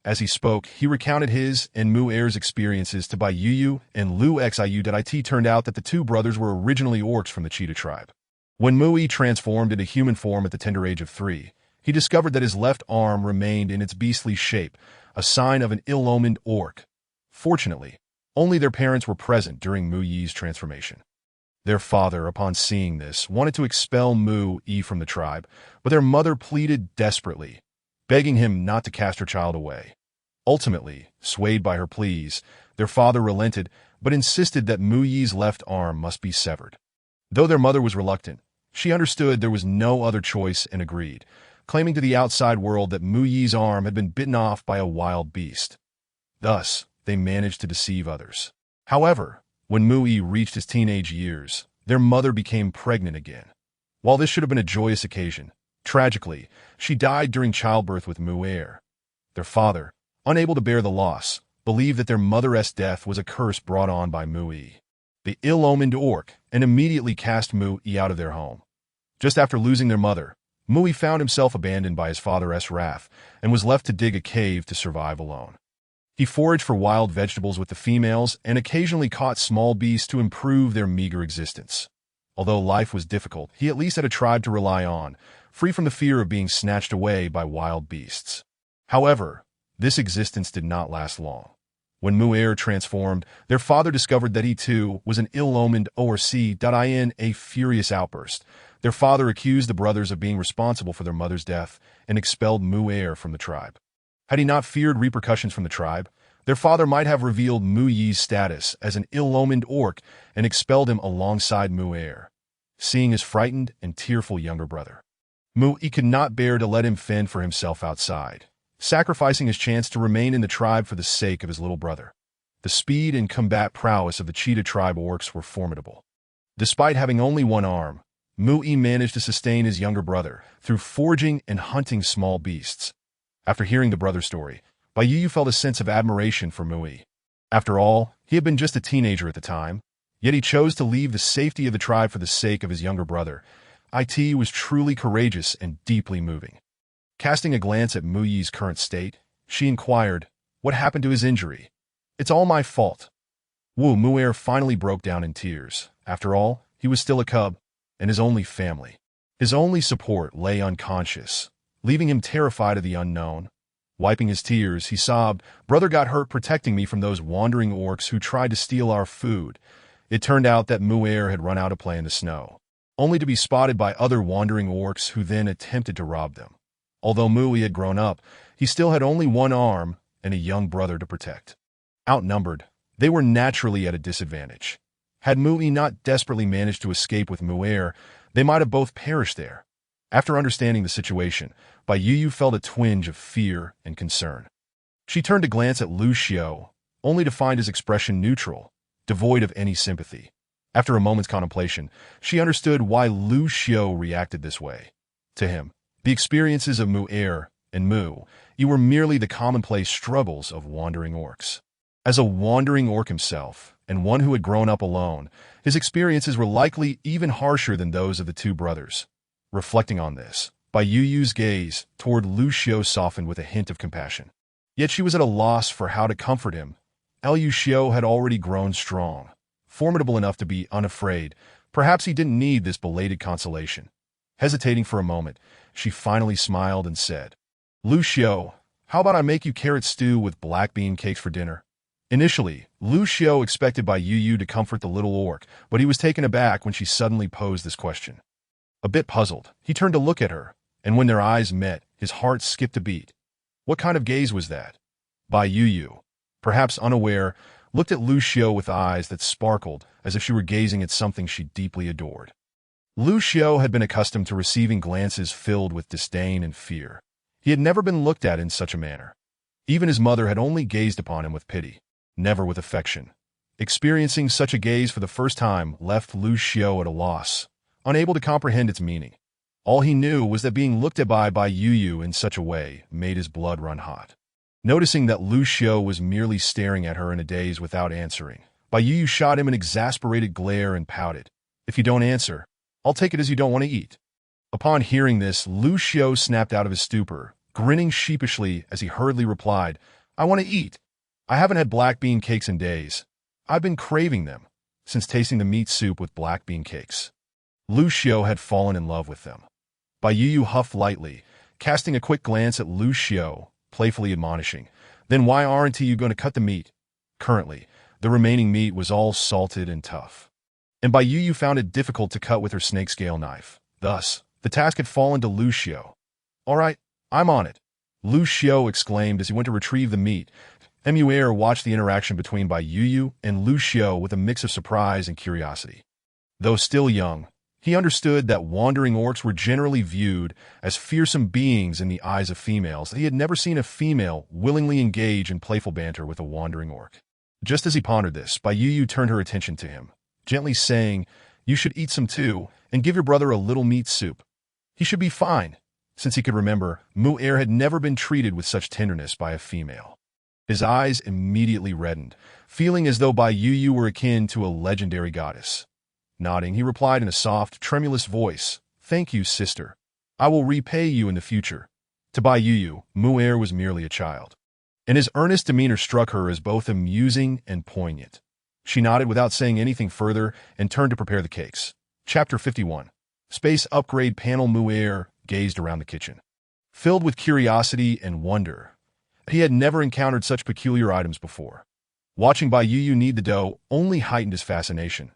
As he spoke, he recounted his and Mu'er's experiences to Bai Yu and Lu Xiu. It turned out that the two brothers were originally orcs from the cheetah tribe. When Mui transformed into human form at the tender age of 3, he discovered that his left arm remained in its beastly shape, a sign of an ill-omened orc. Fortunately, only their parents were present during Mui's transformation. Their father, upon seeing this, wanted to expel Mui from the tribe, but their mother pleaded desperately, begging him not to cast her child away. Ultimately, swayed by her pleas, their father relented, but insisted that Mui's left arm must be severed. Though their mother was reluctant, She understood there was no other choice and agreed, claiming to the outside world that Mu Yi's arm had been bitten off by a wild beast. Thus, they managed to deceive others. However, when Mu Yi reached his teenage years, their mother became pregnant again. While this should have been a joyous occasion, tragically, she died during childbirth with Mu Er. Their father, unable to bear the loss, believed that their mother's death was a curse brought on by Mu Yi, the ill-omened orc, and immediately cast Mu Yi out of their home. Just after losing their mother, Mu Yi found himself abandoned by his father's wrath and was left to dig a cave to survive alone. He foraged for wild vegetables with the females and occasionally caught small beasts to improve their meager existence. Although life was difficult, he at least had a tribe to rely on, free from the fear of being snatched away by wild beasts. However, this existence did not last long. When Mu Er transformed, their father discovered that he too was an ill-omened orc. In a furious outburst, their father accused the brothers of being responsible for their mother's death and expelled Mu Er from the tribe. Had he not feared repercussions from the tribe, their father might have revealed Mu Yi's status as an ill-omened orc and expelled him alongside Mu Er, seeing his frightened and tearful younger brother. Mu Yi could not bear to let him fend for himself outside, sacrificing his chance to remain in the tribe for the sake of his little brother. The speed and combat prowess of the cheetah tribe orcs were formidable. Despite having only one arm, Mu Yi managed to sustain his younger brother through foraging and hunting small beasts. After hearing the brother's story, Bai Yu felt a sense of admiration for Mu Yi. After all, he had been just a teenager at the time, yet he chose to leave the safety of the tribe for the sake of his younger brother. It was truly courageous and deeply moving. Casting a glance at Mu Yi's current state, she inquired, "What happened to his injury?" "It's all my fault." Mu Er finally broke down in tears. After all, he was still a cub, and his only family. His only support lay unconscious, leaving him terrified of the unknown. Wiping his tears, he sobbed, "Brother got hurt protecting me from those wandering orcs who tried to steal our food." It turned out that Mu Er had run out to play in the snow, only to be spotted by other wandering orcs who then attempted to rob them. Although Mu Yi had grown up, he still had only one arm and a young brother to protect. Outnumbered, they were naturally at a disadvantage. Had Mu Yi not desperately managed to escape with Mu Er, they might have both perished there. After understanding the situation, Bai Yu felt a twinge of fear and concern. She turned to glance at Lu Xiao, only to find his expression neutral, devoid of any sympathy. After a moment's contemplation, she understood why Lu Xiao reacted this way. To him, the experiences of Mu Er and Mu Yi were merely the commonplace struggles of wandering orcs. As a wandering orc himself, and one who had grown up alone, his experiences were likely even harsher than those of the two brothers. Reflecting on this, Bai Yu's gaze toward Lu Xiao softened with a hint of compassion. Yet she was at a loss for how to comfort him. Lu Xiao had already grown strong, formidable enough to be unafraid. Perhaps he didn't need this belated consolation. Hesitating for a moment, she finally smiled and said, "Lu Xiao, how about I make you carrot stew with black bean cakes for dinner?" Initially, Lu Xiao expected Bai Yu to comfort the little orc, but he was taken aback when she suddenly posed this question. A bit puzzled, he turned to look at her, and when their eyes met, his heart skipped a beat. What kind of gaze was that? Bai Yu, perhaps unaware, looked at Lu Xiao with eyes that sparkled as if she were gazing at something she deeply adored. Lu Xiao had been accustomed to receiving glances filled with disdain and fear. He had never been looked at in such a manner. Even his mother had only gazed upon him with pity, never with affection. Experiencing such a gaze for the first time left Lu Xiao at a loss, unable to comprehend its meaning. All he knew was that being looked at by Bai Yu in such a way made his blood run hot. Noticing that Lu Xiao was merely staring at her in a daze without answering, Bai Yu shot him an exasperated glare and pouted, "If you don't answer, I'll take it as you don't want to eat." Upon hearing this, Lu Xiao snapped out of his stupor, grinning sheepishly as he hurriedly replied, "I want to eat. I haven't had black bean cakes in days. I've been craving them since tasting the meat soup with black bean cakes." Lu Xiao had fallen in love with them. Bai Yu huffed lightly, casting a quick glance at Lu Xiao, playfully admonishing, "Then why aren't you going to cut the meat?" Currently, the remaining meat was all salted and tough, and Bai Yu found it difficult to cut with her snake-scale knife. Thus, the task had fallen to Lu Xiao. "All right, I'm on it," Lu Xiao exclaimed as he went to retrieve the meat. Mu Er watched the interaction between Bai Yu and Lu Xiao with a mix of surprise and curiosity. Though still young, He understood that wandering orcs were generally viewed as fearsome beings in the eyes of females. He had never seen a female willingly engage in playful banter with a wandering orc. Just as he pondered this, Bai turned her attention to him, gently saying, "You should eat some too, and give your brother a little meat soup. He should be fine." Since he could remember, Mu-Er had never been treated with such tenderness by a female. His eyes immediately reddened, feeling as though Bai were akin to a legendary goddess. Nodding, he replied in a soft, tremulous voice, "Thank you, sister. I will repay you in the future." To Bai Mu-Er was merely a child, and his earnest demeanor struck her as both amusing and poignant. She nodded without saying anything further and turned to prepare the cakes. Chapter 51. Space Upgrade Panel. Mu-Er gazed around the kitchen, filled with curiosity and wonder. He had never encountered such peculiar items before. Watching Bai knead the dough only heightened his fascination.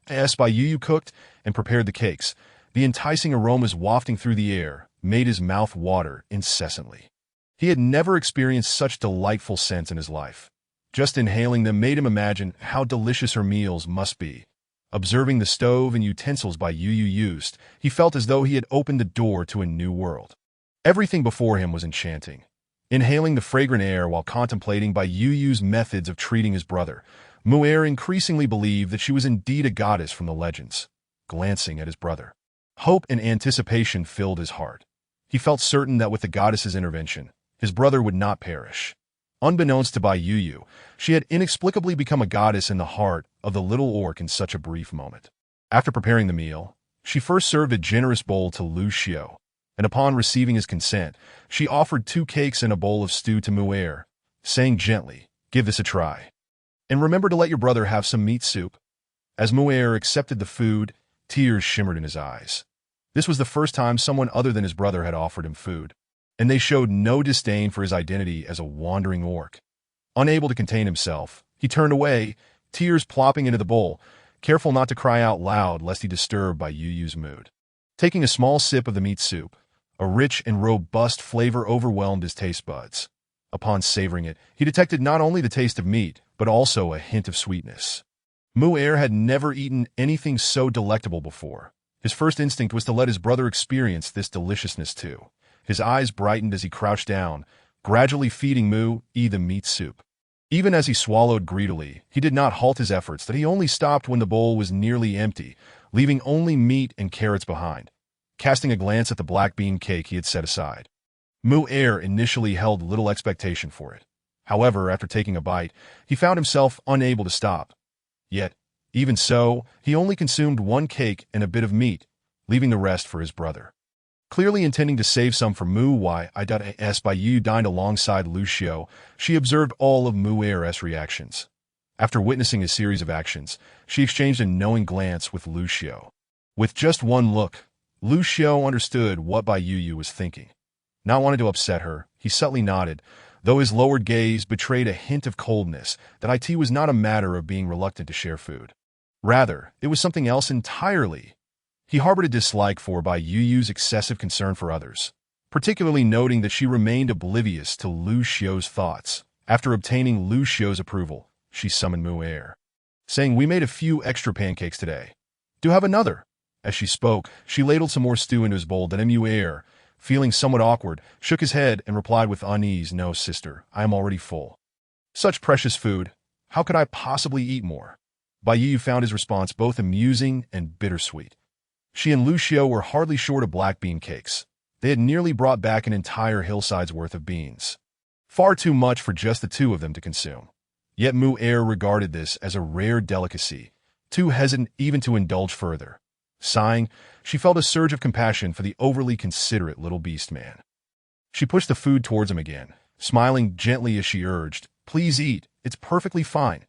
As Bai cooked and prepared the cakes, the enticing aromas wafting through the air made his mouth water incessantly. He had never experienced such delightful scents in his life. Just inhaling them made him imagine how delicious her meals must be. Observing the stove and utensils Bai used, he felt as though he had opened the door to a new world. Everything before him was enchanting. Inhaling the fragrant air while contemplating Bai methods of treating his brother, Mu-Er increasingly believed that she was indeed a goddess from the legends. Glancing at his brother, hope and anticipation filled his heart. He felt certain that with the goddess's intervention, his brother would not perish. Unbeknownst to Bai she had inexplicably become a goddess in the heart of the little orc in such a brief moment. After preparing the meal, she first served a generous bowl to Lu Xiao, and upon receiving his consent, she offered 2 cakes and a bowl of stew to Mu-Er, saying gently, "Give this a try. And remember to let your brother have some meat soup." As Mu-Er accepted the food, tears shimmered in his eyes. This was the first time someone other than his brother had offered him food, and they showed no disdain for his identity as a wandering orc. Unable to contain himself, he turned away, tears plopping into the bowl, careful not to cry out loud lest he disturb Bai mood. Taking a small sip of the meat soup, a rich and robust flavor overwhelmed his taste buds. Upon savoring it, he detected not only the taste of meat, but also a hint of sweetness. Mu-Er had never eaten anything so delectable before. His first instinct was to let his brother experience this deliciousness too. His eyes brightened as he crouched down, gradually feeding Mu-Er the meat soup. Even as he swallowed greedily, he did not halt his efforts, that he only stopped when the bowl was nearly empty, leaving only meat and carrots behind. Casting a glance at the black bean cake he had set aside, Mu-Er initially held little expectation for it. However, after taking a bite, he found himself unable to stop. Yet, even so, he only consumed 1 cake and a bit of meat, leaving the rest for his brother. Clearly intending to save some for Mu-Er, Bai dined alongside Lu Xiao. She observed all of Mu-Er's reactions. After witnessing his series of actions, she exchanged a knowing glance with Lu Xiao. With just one look, Lu Xiao understood what Bai was thinking. Not wanting to upset her, he subtly nodded, though his lowered gaze betrayed a hint of coldness that it was not a matter of being reluctant to share food. Rather, it was something else entirely. He harbored a dislike for Bai Yu's excessive concern for others, particularly noting that she remained oblivious to Lu Xiao's thoughts. After obtaining Lu Xiao's approval, she summoned Mu-Er, saying, "We made a few extra pancakes today. Do have another." As she spoke, she ladled some more stew into his bowl, then Mu-Er, feeling somewhat awkward, shook his head and replied with unease, "No, sister, I am already full. Such precious food. How could I possibly eat more?" Bai Yu found his response both amusing and bittersweet. She and Lu Xiao were hardly short of black bean cakes. They had nearly brought back an entire hillside's worth of beans. Far too much for just the 2 of them to consume. Yet Mu-Er regarded this as a rare delicacy, too hesitant even to indulge further. Sighing, she felt a surge of compassion for the overly considerate little beast man. She pushed the food towards him again, smiling gently as she urged, "Please eat, it's perfectly fine.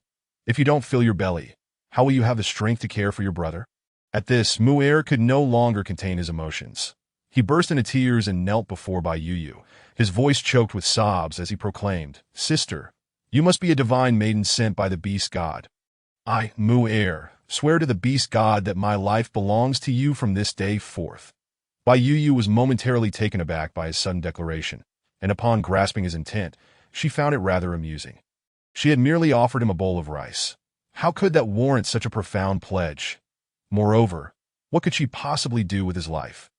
If you don't fill your belly, how will you have the strength to care for your brother?" At this, Mu-Er could no longer contain his emotions. He burst into tears and knelt before Bai Yu, his voice choked with sobs as he proclaimed, "Sister, you must be a divine maiden sent by the beast god. I, Mu-Er, swear to the beast god that my life belongs to you from this day forth." Bai Yu was momentarily taken aback by his sudden declaration, and upon grasping his intent, she found it rather amusing. She had merely offered him a bowl of rice. How could that warrant such a profound pledge? Moreover, What could she possibly do with his life?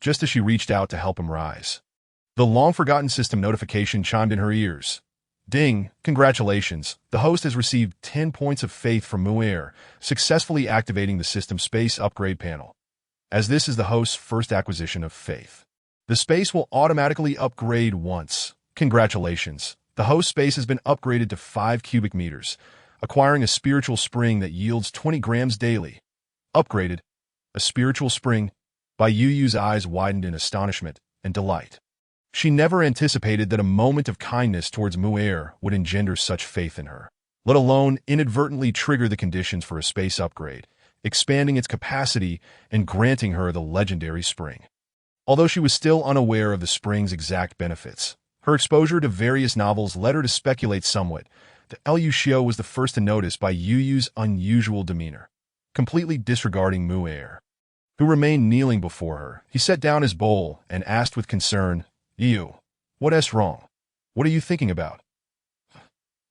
Just as she reached out to help him rise, the long-forgotten system notification chimed in her ears. Ding, congratulations. The host has received 10 points of faith from Muir, successfully activating the system space upgrade panel. As this is the host's first acquisition of faith, the space will automatically upgrade once. Congratulations. The host space has been upgraded to 5 cubic meters, acquiring a spiritual spring that yields 20 grams daily. Upgraded. A spiritual spring. Bai Yu's eyes widened in astonishment and delight. She never anticipated that a moment of kindness towards Muir would engender such faith in her, let alone inadvertently trigger the conditions for a space upgrade, expanding its capacity and granting her the legendary spring. Although she was still unaware of the spring's exact benefits, her exposure to various novels led her to speculate somewhat that Liu Xiao was the first to notice Bai Yu's unusual demeanor. Completely disregarding Muir, who remained kneeling before her, he set down his bowl and asked with concern, "You, what's wrong? What are you thinking about?"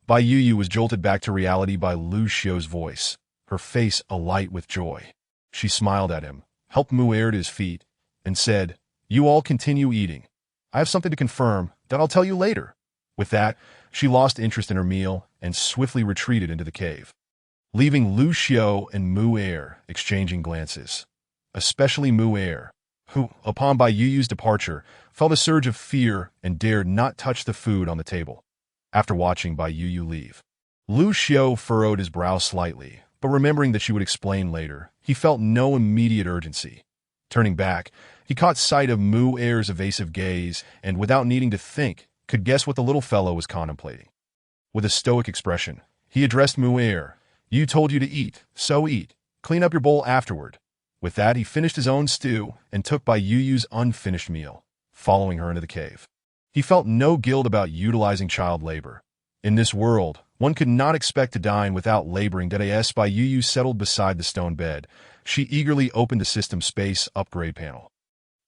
Bai Yu was jolted back to reality by Liu Xiao's voice, her face alight with joy. She smiled at him, helped Muir to his feet, and said, "You all continue eating. I have something to confirm that I'll tell you later." With that, she lost interest in her meal and swiftly retreated into the cave, leaving Liu Xiao and Muir exchanging glances. Especially Muir, who, upon Bai Yu's departure, felt a surge of fear and dared not touch the food on the table. After watching Bai Yu leave, Liu Xiao furrowed his brow slightly, but remembering that she would explain later, he felt no immediate urgency. Turning back, he caught sight of Muir's evasive gaze and, without needing to think, could guess what the little fellow was contemplating. With a stoic expression, he addressed Muir. "You told you to eat, so eat. Clean up your bowl afterward." With that, he finished his own stew and took Bai Yu's unfinished meal, following her into the cave. He felt no guilt about utilizing child labor. In this world, one could not expect to dine without laboring. As Bai Yu settled beside the stone bed, she eagerly opened the system space upgrade panel.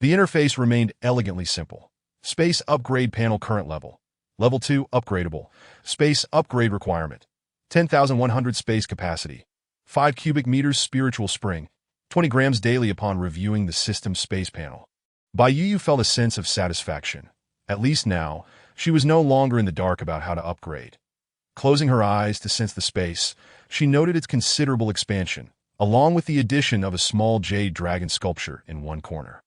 The interface remained elegantly simple. Space upgrade panel current level. Level 2 upgradable. Space upgrade requirement. 10,100 space capacity. 5 cubic meters spiritual spring. 20 grams daily. Upon reviewing the system space panel, Bai Yu felt a sense of satisfaction. At least now, she was no longer in the dark about how to upgrade. Closing her eyes to sense the space, she noted its considerable expansion, along with the addition of a small jade dragon sculpture in one corner.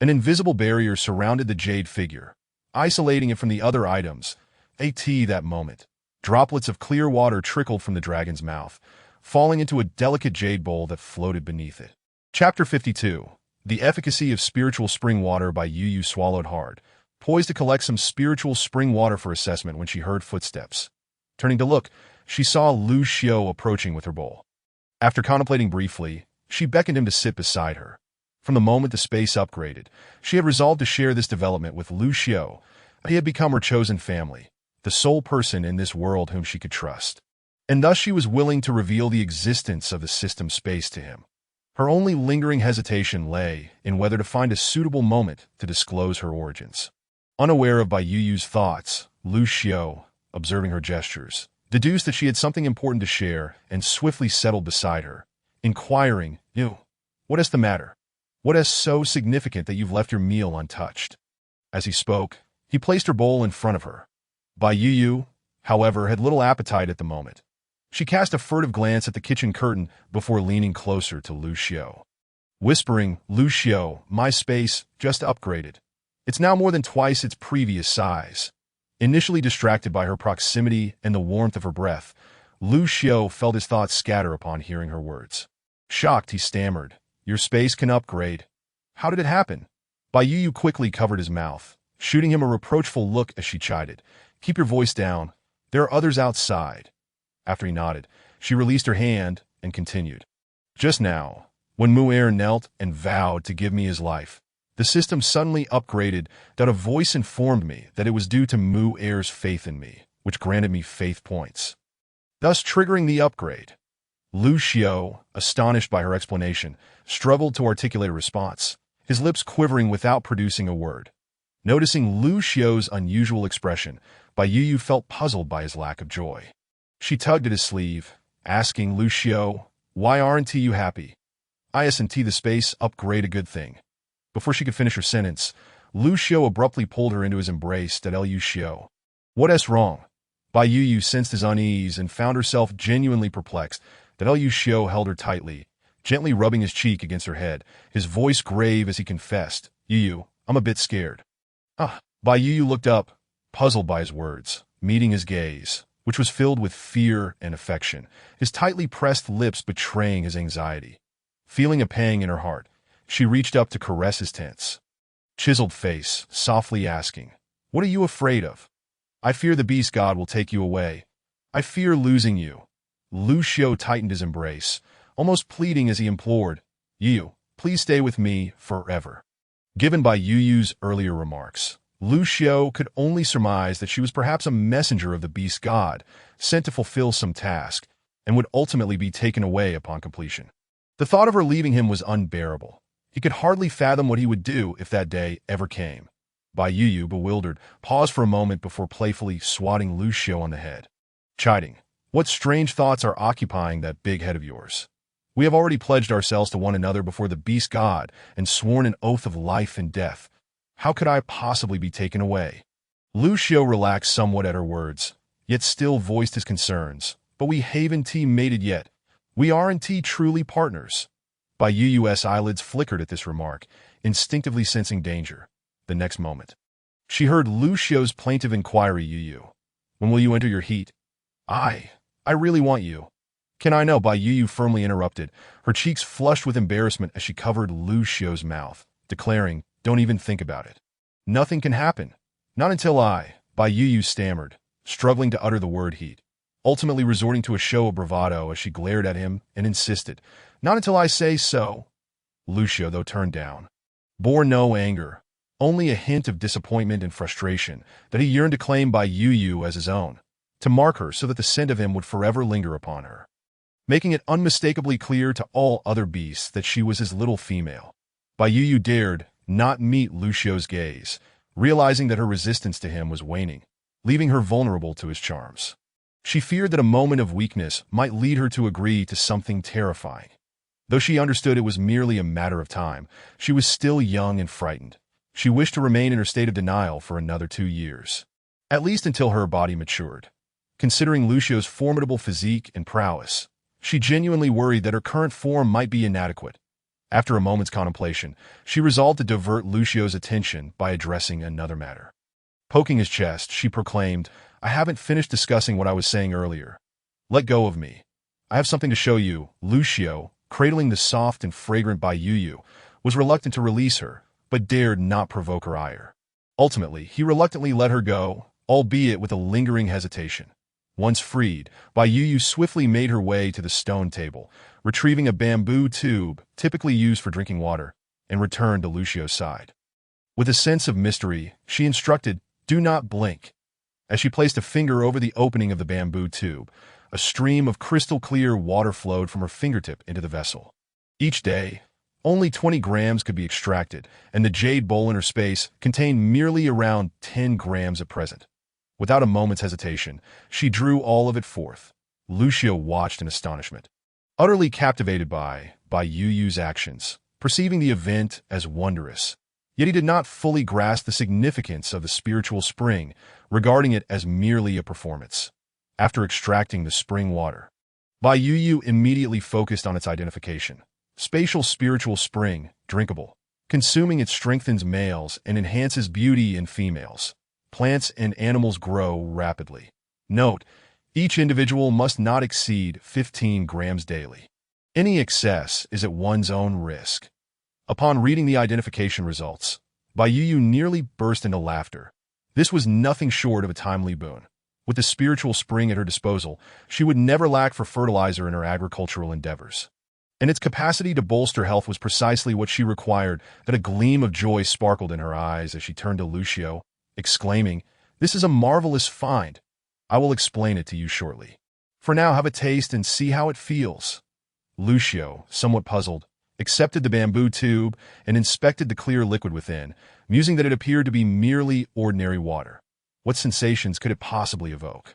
An invisible barrier surrounded the jade figure, isolating it from the other items. At that moment, droplets of clear water trickled from the dragon's mouth, falling into a delicate jade bowl that floated beneath it. Chapter 52. The Efficacy of Spiritual Spring Water. Bai Yu swallowed hard, poised to collect some spiritual spring water for assessment when she heard footsteps. Turning to look, she saw Liu Xiao approaching with her bowl. After contemplating briefly, she beckoned him to sit beside her. From the moment the space upgraded, she had resolved to share this development with Liu Xiao. He had become her chosen family, the sole person in this world whom she could trust. And thus she was willing to reveal the existence of the system space to him. Her only lingering hesitation lay in whether to find a suitable moment to disclose her origins. Unaware of Bai Yu's thoughts, Liu Xiao, observing her gestures, deduced that she had something important to share and swiftly settled beside her, inquiring, "You, what is the matter? What is so significant that you've left your meal untouched?" As he spoke, he placed her bowl in front of her. Bai Yu, however, had little appetite at the moment. She cast a furtive glance at the kitchen curtain before leaning closer to Liu Xiao. Whispering, "Liu Xiao, my space just upgraded. It's now more than twice its previous size." Initially distracted by her proximity and the warmth of her breath, Liu Xiao felt his thoughts scatter upon hearing her words. Shocked, he stammered, "Your space can upgrade. How did it happen?" Bai Yu quickly covered his mouth, shooting him a reproachful look as she chided, "Keep your voice down. There are others outside." After he nodded, she released her hand and continued. "Just now, when Muir knelt and vowed to give me his life, the system suddenly upgraded. A voice informed me that it was due to Muir's faith in me, which granted me faith points, thus triggering the upgrade." Liu Xiao, astonished by her explanation, struggled to articulate a response, his lips quivering without producing a word. Noticing Liu Xiao's unusual expression, Bai Yu felt puzzled by his lack of joy. She tugged at his sleeve, asking Liu Xiao, "Why aren't you happy?" Isn't the space upgrade a good thing? Before she could finish her sentence, Lu Xiu abruptly pulled her into his embrace at Lu Xiu. What's wrong? Bai Yu sensed his unease and found herself genuinely perplexed that Lu Xiu held her tightly, gently rubbing his cheek against her head, his voice grave as he confessed, Yu, I'm a bit scared. Bai Yu looked up, puzzled by his words, meeting his gaze, which was filled with fear and affection, his tightly pressed lips betraying his anxiety. Feeling a pang in her heart, she reached up to caress his tense, chiseled face, softly asking, What are you afraid of? I fear the beast god will take you away. I fear losing you. Lu Xiu tightened his embrace, almost pleading as he implored, Yu, please stay with me forever. Given by Yu Yu's earlier remarks, Lu Xiu could only surmise that she was perhaps a messenger of the beast god, sent to fulfill some task, and would ultimately be taken away upon completion. The thought of her leaving him was unbearable. He could hardly fathom what he would do if that day ever came. Bai Yu, bewildered, paused for a moment before playfully swatting Lu Xiu on the head, chiding, What strange thoughts are occupying that big head of yours? We have already pledged ourselves to one another before the beast god and sworn an oath of life and death. How could I possibly be taken away? Lu Xiu relaxed somewhat at her words, yet still voiced his concerns. But we haven't mated yet. We aren't truly partners. Bai Yu's eyelids flickered at this remark, instinctively sensing danger. The next moment, she heard Lu Xiu's plaintive inquiry, Yu, when will you enter your heat? I really want you. Can I know? Bai Yu firmly interrupted, her cheeks flushed with embarrassment as she covered Lu Xiu's mouth, declaring, Don't even think about it. Nothing can happen. Not until Bai Yu stammered, struggling to utter the word heat, ultimately resorting to a show of bravado as she glared at him and insisted, Not until I say so. Lu Xiu, though, turned down, bore no anger, only a hint of disappointment and frustration that he yearned to claim Bai Yu as his own, to mark her so that the scent of him would forever linger upon her, making it unmistakably clear to all other beasts that she was his little female. Bai Yu dared not meet Lu Xiu's gaze, realizing that her resistance to him was waning, leaving her vulnerable to his charms. She feared that a moment of weakness might lead her to agree to something terrifying. Though she understood it was merely a matter of time, she was still young and frightened. She wished to remain in her state of denial for another 2 years, at least until her body matured. Considering Lu Xiu's formidable physique and prowess, she genuinely worried that her current form might be inadequate. After a moment's contemplation, she resolved to divert Lu Xiu's attention by addressing another matter. Poking his chest, she proclaimed, I haven't finished discussing what I was saying earlier. Let go of me. I have something to show you. Lu Xiu, cradling the soft and fragrant Bai Yu, was reluctant to release her, but dared not provoke her ire. Ultimately, he reluctantly let her go, albeit with a lingering hesitation. Once freed, Bai Yu swiftly made her way to the stone table, retrieving a bamboo tube, typically used for drinking water, and returned to Lu Xiu's side. With a sense of mystery, she instructed, Do not blink. As she placed a finger over the opening of the bamboo tube, a stream of crystal-clear water flowed from her fingertip into the vessel. Each day, only 20 grams could be extracted, and the jade bowl in her space contained merely around 10 grams at present. Without a moment's hesitation, she drew all of it forth. Lu Xiu watched in astonishment, utterly captivated by Yu's actions, perceiving the event as wondrous. Yet he did not fully grasp the significance of the spiritual spring, regarding it as merely a performance. After extracting the spring water, Bai Yu immediately focused on its identification. Spatial spiritual spring, drinkable. Consuming it strengthens males and enhances beauty in females. Plants and animals grow rapidly. Note, each individual must not exceed 15 grams daily. Any excess is at one's own risk. Upon reading the identification results, Bai Yu nearly burst into laughter. This was nothing short of a timely boon. With the spiritual spring at her disposal, she would never lack for fertilizer in her agricultural endeavors. And its capacity to bolster health was precisely what she required. That a gleam of joy sparkled in her eyes as she turned to Lu Xiu, exclaiming, This is a marvelous find. I will explain it to you shortly. For now, have a taste and see how it feels. Lu Xiu, somewhat puzzled, accepted the bamboo tube and inspected the clear liquid within, musing that it appeared to be merely ordinary water. What sensations could it possibly evoke?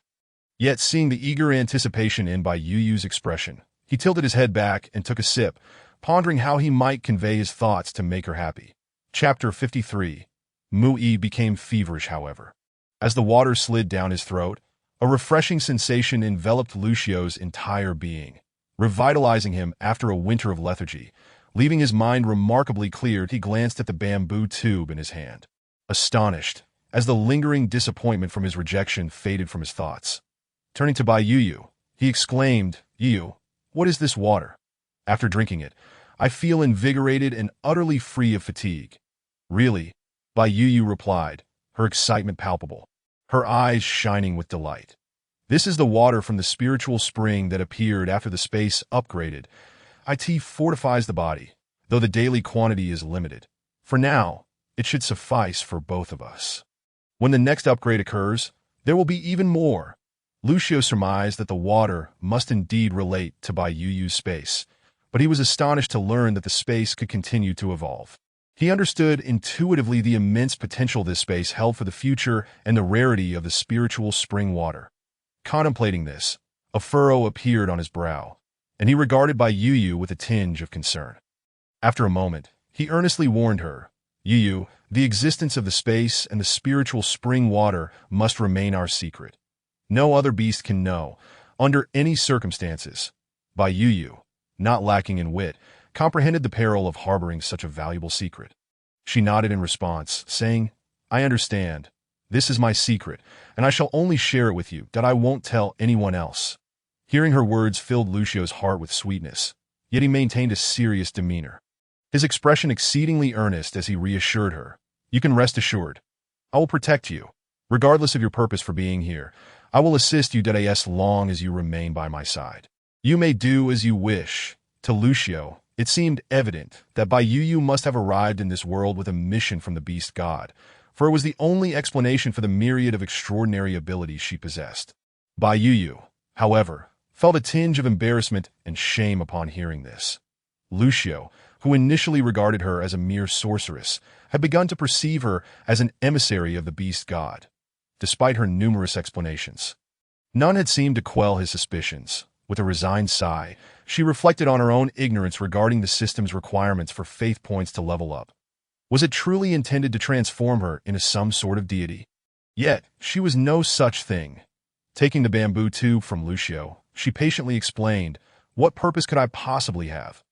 Yet, seeing the eager anticipation in Bai Yu's expression, he tilted his head back and took a sip, pondering how he might convey his thoughts to make her happy. Chapter 53. Mu-yi became feverish, however. As the water slid down his throat, a refreshing sensation enveloped Lucio's entire being, revitalizing him after a winter of lethargy. Leaving his mind remarkably clear, he glanced at the bamboo tube in his hand, astonished, as the lingering disappointment from his rejection faded from his thoughts. Turning to Bai Yu, he exclaimed, "Yu, what is this water? After drinking it, I feel invigorated and utterly free of fatigue." "Really?" Bai Yu replied, her excitement palpable, her eyes shining with delight. "This is the water from the spiritual spring that appeared after the space upgraded. It fortifies the body, though the daily quantity is limited. For now, it should suffice for both of us. When the next upgrade occurs, there will be even more." Lucio surmised that the water must indeed relate to Bai Yu's space, but he was astonished to learn that the space could continue to evolve. He understood intuitively the immense potential this space held for the future and the rarity of the spiritual spring water. Contemplating this, a furrow appeared on his brow, and he regarded Bai Yu with a tinge of concern. After a moment, he earnestly warned her, "Yu, the existence of the space and the spiritual spring water must remain our secret. No other beast can know, under any circumstances." Bai Yu, not lacking in wit, comprehended the peril of harboring such a valuable secret. She nodded in response, saying, "I understand. This is my secret, and I shall only share it with you, that I won't tell anyone else." Hearing her words filled Lucio's heart with sweetness, yet he maintained a serious demeanor, his expression exceedingly earnest as he reassured her, "You can rest assured. I will protect you. Regardless of your purpose for being here, I will assist you as long as you remain by my side. You may do as you wish." To Lucio, it seemed evident that Bai Yu must have arrived in this world with a mission from the beast god, for it was the only explanation for the myriad of extraordinary abilities she possessed. Bai Yu, however, felt a tinge of embarrassment and shame upon hearing this. Lucio, who initially regarded her as a mere sorceress, had begun to perceive her as an emissary of the beast god. Despite her numerous explanations, none had seemed to quell his suspicions. With a resigned sigh, she reflected on her own ignorance regarding the system's requirements for faith points to level up. Was it truly intended to transform her into some sort of deity? Yet, she was no such thing. Taking the bamboo tube from Lucio, she patiently explained, "What purpose could I possibly have?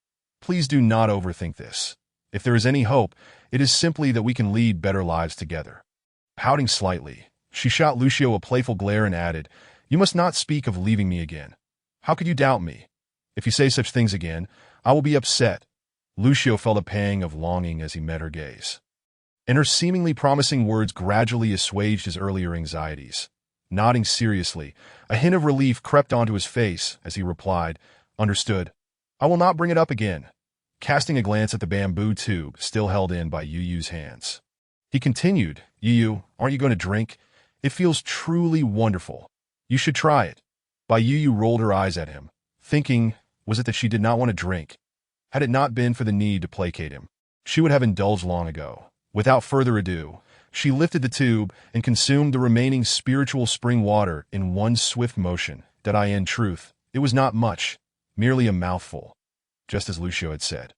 Please do not overthink this. If there is any hope, it is simply that we can lead better lives together." Pouting slightly, she shot Lucio a playful glare and added, "You must not speak of leaving me again. How could you doubt me? If you say such things again, I will be upset." Lucio felt a pang of longing as he met her gaze, and her seemingly promising words gradually assuaged his earlier anxieties. Nodding seriously, a hint of relief crept onto his face as he replied, "Understood. I will not bring it up again." Casting a glance at the bamboo tube still held in by Yu's hands, he continued, "Yu, aren't you going to drink? It feels truly wonderful. You should try it." Bai Yu rolled her eyes at him, thinking, was it that she did not want to drink? Had it not been for the need to placate him, she would have indulged long ago. Without further ado, she lifted the tube and consumed the remaining spiritual spring water in one swift motion. In truth, it was not much, merely a mouthful, just as Lucio had said.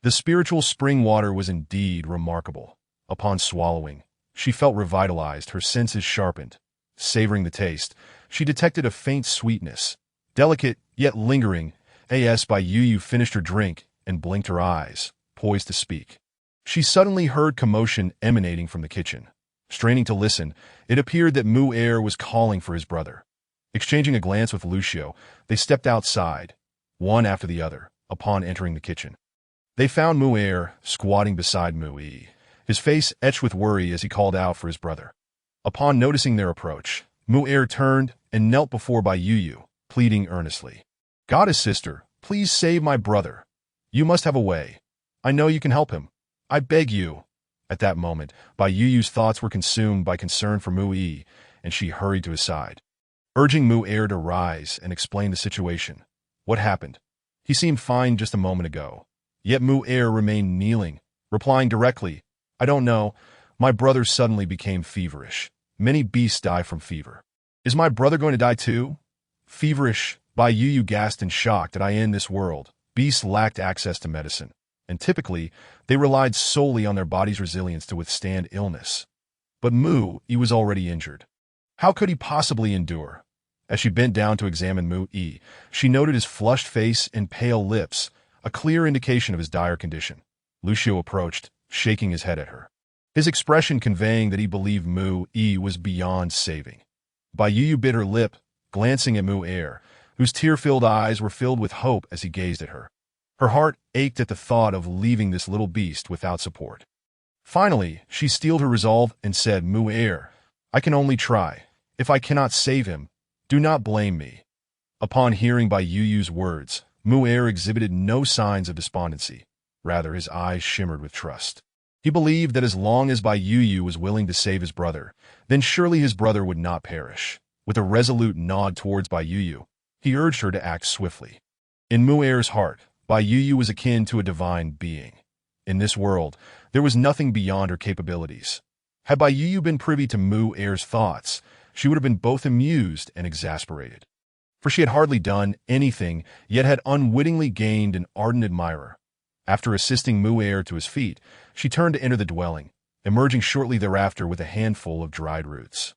The spiritual spring water was indeed remarkable. Upon swallowing, she felt revitalized, her senses sharpened. Savoring the taste, she detected a faint sweetness, delicate yet lingering. Bai Yu finished her drink and blinked her eyes, poised to speak. She suddenly heard commotion emanating from the kitchen. Straining to listen, it appeared that Mu-er was calling for his brother. Exchanging a glance with Lucio, they stepped outside, one after the other, upon entering the kitchen. They found Mu-er squatting beside Mu-yi, his face etched with worry as he called out for his brother. Upon noticing their approach, Mu-er turned and knelt before Bai Yu, pleading earnestly, "Goddess sister, please save my brother. You must have a way. I know you can help him. I beg you." At that moment, Bai Yu's thoughts were consumed by concern for Mu-yi, and she hurried to his side, urging Mu-er to rise and explain the situation. What happened? He seemed fine just a moment ago. Yet Mu-er remained kneeling, replying directly, "I don't know. My brother suddenly became feverish. Many beasts die from fever. Is my brother going to die too?" "Feverish?" Bai Yu gasped in shock. "In this world, Beasts lacked access to medicine, and typically, they relied solely on their body's resilience to withstand illness. But Mu-Yi was already injured. How could he possibly endure? As she bent down to examine Mu-Yi, she noted his flushed face and pale lips, a clear indication of his dire condition. Lucio approached, shaking his head at her, his expression conveying that he believed Mu-Yi was beyond saving. Bai Yu bit her lip, glancing at Mu-Er, whose tear-filled eyes were filled with hope as he gazed at her. Her heart ached at the thought of leaving this little beast without support. Finally, she steeled her resolve and said, Mu-Er, I can only try. If I cannot save him, do not blame me. Upon hearing Bai Yu's words, Mu-Er exhibited no signs of despondency. Rather, his eyes shimmered with trust. He believed that as long as Bai Yu was willing to save his brother, then surely his brother would not perish. With a resolute nod towards Bai Yu, he urged her to act swiftly. In Mu-Er's heart, Bai Yu was akin to a divine being. In this world, there was nothing beyond her capabilities. Had Bai Yu been privy to Mu-Er's thoughts, she would have been both amused and exasperated. For she had hardly done anything, yet had unwittingly gained an ardent admirer. After assisting Mu-Er to his feet, she turned to enter the dwelling, emerging shortly thereafter with a handful of dried roots.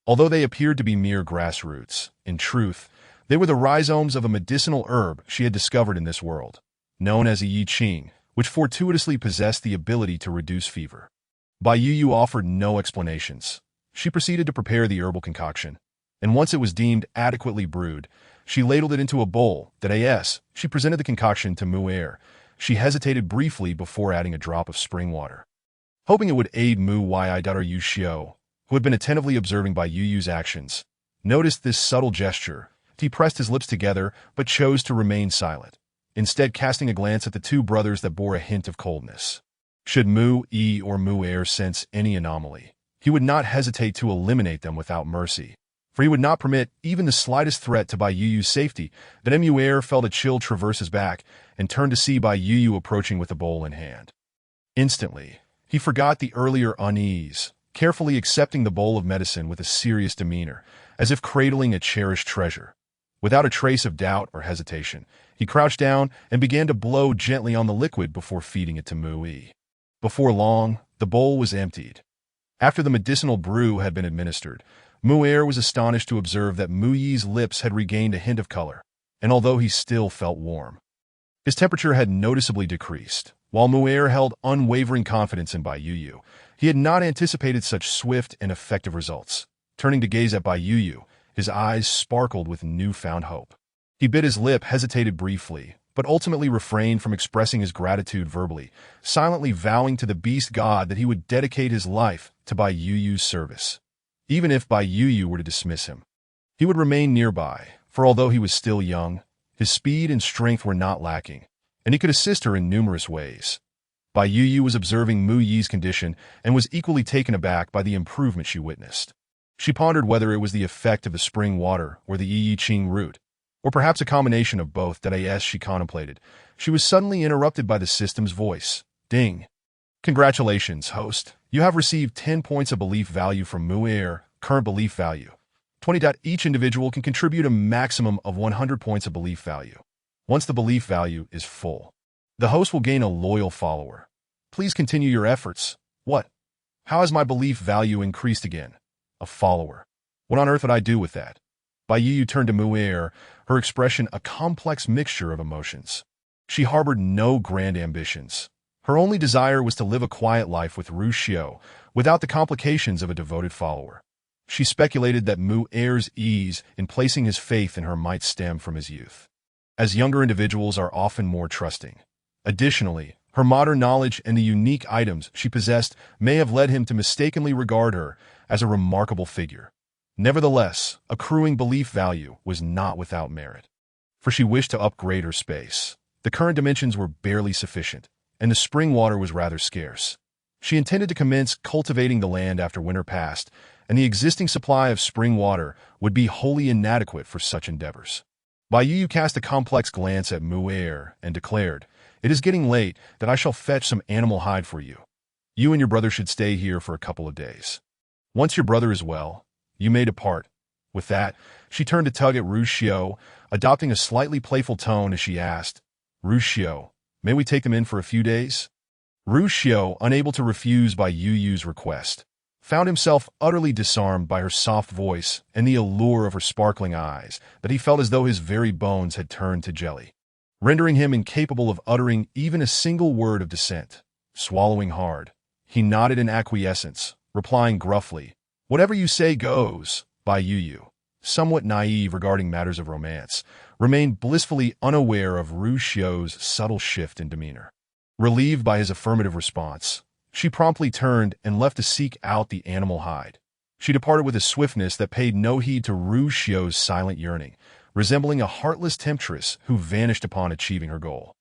Although they appeared to be mere grass roots, in truth, they were the rhizomes of a medicinal herb she had discovered in this world, known as a Yi Qing, which fortuitously possessed the ability to reduce fever. Bai Yu offered no explanations. She proceeded to prepare the herbal concoction, and once it was deemed adequately brewed, she ladled it into a bowl. She presented the concoction to Mu-Er. She hesitated briefly before adding a drop of spring water. Hoping it would aid Mu-Yi, Xiao, who had been attentively observing Bai Yu's actions, noticed this subtle gesture. He pressed his lips together, but chose to remain silent, instead casting a glance at the two brothers that bore a hint of coldness. Should Mu-Yi or Mu-Er sense any anomaly, he would not hesitate to eliminate them without mercy, for he would not permit even the slightest threat to Bai Yu's safety. Then Mu-Er felt a chill traverse his back and turned to see Bai Yu approaching with a bowl in hand. Instantly, he forgot the earlier unease, carefully accepting the bowl of medicine with a serious demeanor, as if cradling a cherished treasure. Without a trace of doubt or hesitation, he crouched down and began to blow gently on the liquid before feeding it to Mu-Yi. Before long, the bowl was emptied. After the medicinal brew had been administered, Mu-Er was astonished to observe that Mu-Yi's lips had regained a hint of color, and although he still felt warm, his temperature had noticeably decreased. While Mu-Er held unwavering confidence in Bai Yu, he had not anticipated such swift and effective results. Turning to gaze at Bai Yu, his eyes sparkled with newfound hope. He bit his lip, hesitated briefly, but ultimately refrained from expressing his gratitude verbally, silently vowing to the beast god that he would dedicate his life to Bai Yu's service. Even if Bai Yu were to dismiss him, he would remain nearby, for although he was still young, his speed and strength were not lacking, and he could assist her in numerous ways. Bai Yu was observing Mu-Yi's condition and was equally taken aback by the improvement she witnessed. She pondered whether it was the effect of the spring water or the Yi Qing root, or perhaps a combination of both. She contemplated. She was suddenly interrupted by the system's voice. Ding. Congratulations, host. You have received 10 points of belief value from Mu-Er. Current belief value 20. Each individual can contribute a maximum of 100 points of belief value. Once the belief value is full, the host will gain a loyal follower. Please continue your efforts. What? How has my belief value increased again? A follower. What on earth would I do with that? Bai Yu turned to Mu-Er, her expression a complex mixture of emotions. She harbored no grand ambitions. Her only desire was to live a quiet life with Ru Xiao, without the complications of a devoted follower. She speculated that Mu-Er's ease in placing his faith in her might stem from his youth, as younger individuals are often more trusting. Additionally, her modern knowledge and the unique items she possessed may have led him to mistakenly regard her as a remarkable figure. Nevertheless, accruing belief value was not without merit, for she wished to upgrade her space. The current dimensions were barely sufficient, and the spring water was rather scarce. She intended to commence cultivating the land after winter passed, and the existing supply of spring water would be wholly inadequate for such endeavors. Bai Yu cast a complex glance at Mu-Er and declared, "It is getting late, that I shall fetch some animal hide for you. You and your brother should stay here for a couple of days. Once your brother is well, you may depart." With that, she turned to tug at Ru Xiao, adopting a slightly playful tone as she asked, Rushio, may we take them in for a few days? Rushio, unable to refuse by Yu Yu's request, found himself utterly disarmed by her soft voice and the allure of her sparkling eyes that he felt as though his very bones had turned to jelly, rendering him incapable of uttering even a single word of dissent. Swallowing hard, he nodded in acquiescence, replying gruffly, "Whatever you say goes." Bai Yu, somewhat naive regarding matters of romance, remained blissfully unaware of Rushio's subtle shift in demeanor. Relieved by his affirmative response, she promptly turned and left to seek out the animal hide. She departed with a swiftness that paid no heed to Rushio's silent yearning, resembling a heartless temptress who vanished upon achieving her goal.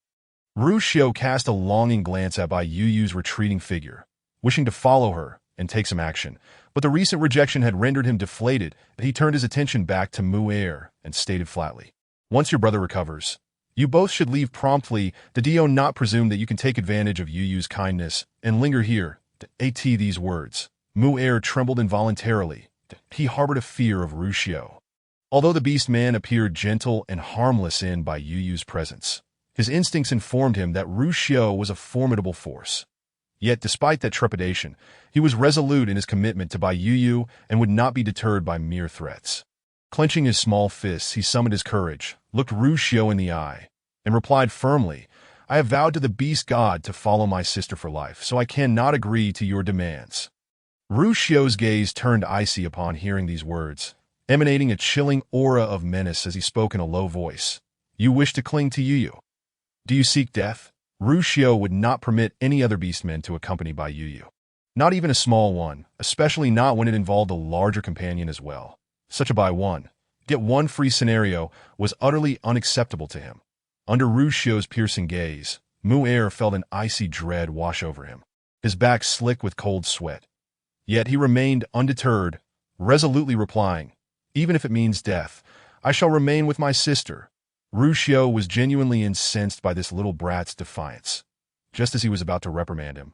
Rushio cast a longing glance at Bai Yu's retreating figure, wishing to follow her and take some action, but the recent rejection had rendered him deflated that he turned his attention back to Mu'er and stated flatly, "Once your brother recovers, you both should leave promptly. The Dio not presume that you can take advantage of Yu Yu's kindness and linger here." At these words, Mu'er trembled involuntarily. He harbored a fear of Rushio. Although the beast man appeared gentle and harmless in Bai Yu's presence, his instincts informed him that Rushio was a formidable force. Yet, despite that trepidation, he was resolute in his commitment to Bai Yu and would not be deterred by mere threats. Clenching his small fists, he summoned his courage, looked Rushio in the eye, and replied firmly, "I have vowed to the beast god to follow my sister for life, so I cannot agree to your demands." Rushio's gaze turned icy upon hearing these words, emanating a chilling aura of menace as he spoke in a low voice. "You wish to cling to Yu? Do you seek death?" Rushio would not permit any other beastmen to accompany Bai Yu. Not even a small one, especially not when it involved a larger companion as well. Such a buy one, get one free scenario was utterly unacceptable to him. Under Rushio's piercing gaze, Mu'er felt an icy dread wash over him, his back slick with cold sweat. Yet he remained undeterred, resolutely replying, "Even if it means death, I shall remain with my sister." Rushio was genuinely incensed by this little brat's defiance. Just as he was about to reprimand him,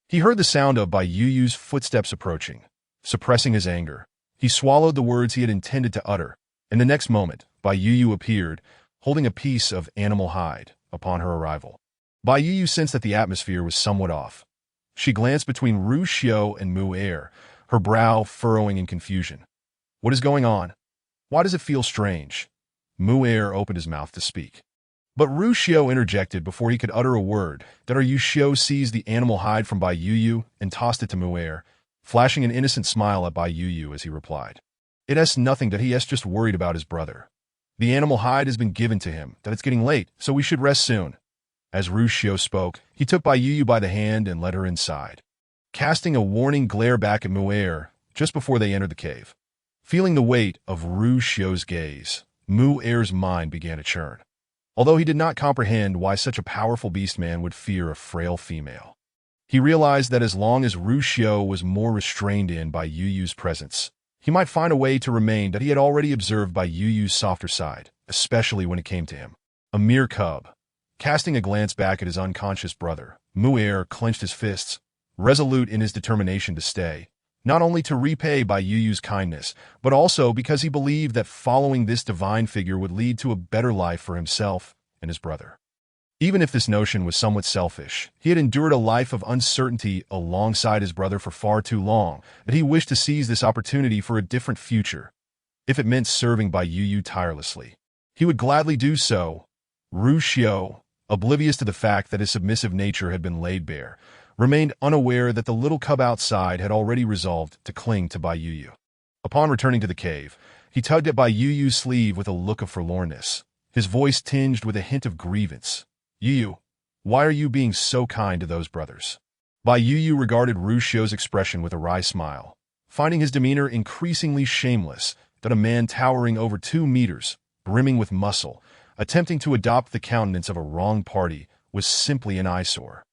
he heard the sound of Bai Yu's footsteps approaching. Suppressing his anger, he swallowed the words he had intended to utter, and the next moment, Bai Yu appeared, holding a piece of animal hide. Upon her arrival, Bai Yu sensed that the atmosphere was somewhat off. She glanced between Rushio and Mu'er, her brow furrowing in confusion. "What is going on? Why does it feel strange?" Mu'er opened his mouth to speak, but Rushio interjected before he could utter a word. Rushio seized the animal hide from Bai Yu and tossed it to Mu'er, flashing an innocent smile at Bai Yu as he replied, "It has nothing that he has just worried about his brother. The animal hide has been given to him, that it's getting late, so we should rest soon." As Rushio spoke, he took Bai Yu by the hand and led her inside, casting a warning glare back at Mu'er just before they entered the cave. Feeling the weight of Rushio's gaze, Mu'er's mind began to churn, although he did not comprehend why such a powerful beastman would fear a frail female. He realized that as long as Rushio was more restrained in Bai Yu's presence, he might find a way to remain that he had already observed Bai Yu's softer side, especially when it came to him, a mere cub. Casting a glance back at his unconscious brother, Mu'er clenched his fists, resolute in his determination to stay, not only to repay Bai Yu's kindness, but also because he believed that following this divine figure would lead to a better life for himself and his brother. Even if this notion was somewhat selfish, he had endured a life of uncertainty alongside his brother for far too long that he wished to seize this opportunity for a different future. If it meant serving Bai Yu tirelessly, he would gladly do so. Rushio, oblivious to the fact that his submissive nature had been laid bare, remained unaware that the little cub outside had already resolved to cling to Bai Yu. Upon returning to the cave, he tugged at Bai Yu's sleeve with a look of forlornness, his voice tinged with a hint of grievance. "Yu, why are you being so kind to those brothers?" Bai Yu regarded Rushio's expression with a wry smile, finding his demeanor increasingly shameless, that a man towering over 2 meters, brimming with muscle, attempting to adopt the countenance of a wronged party, was simply an eyesore.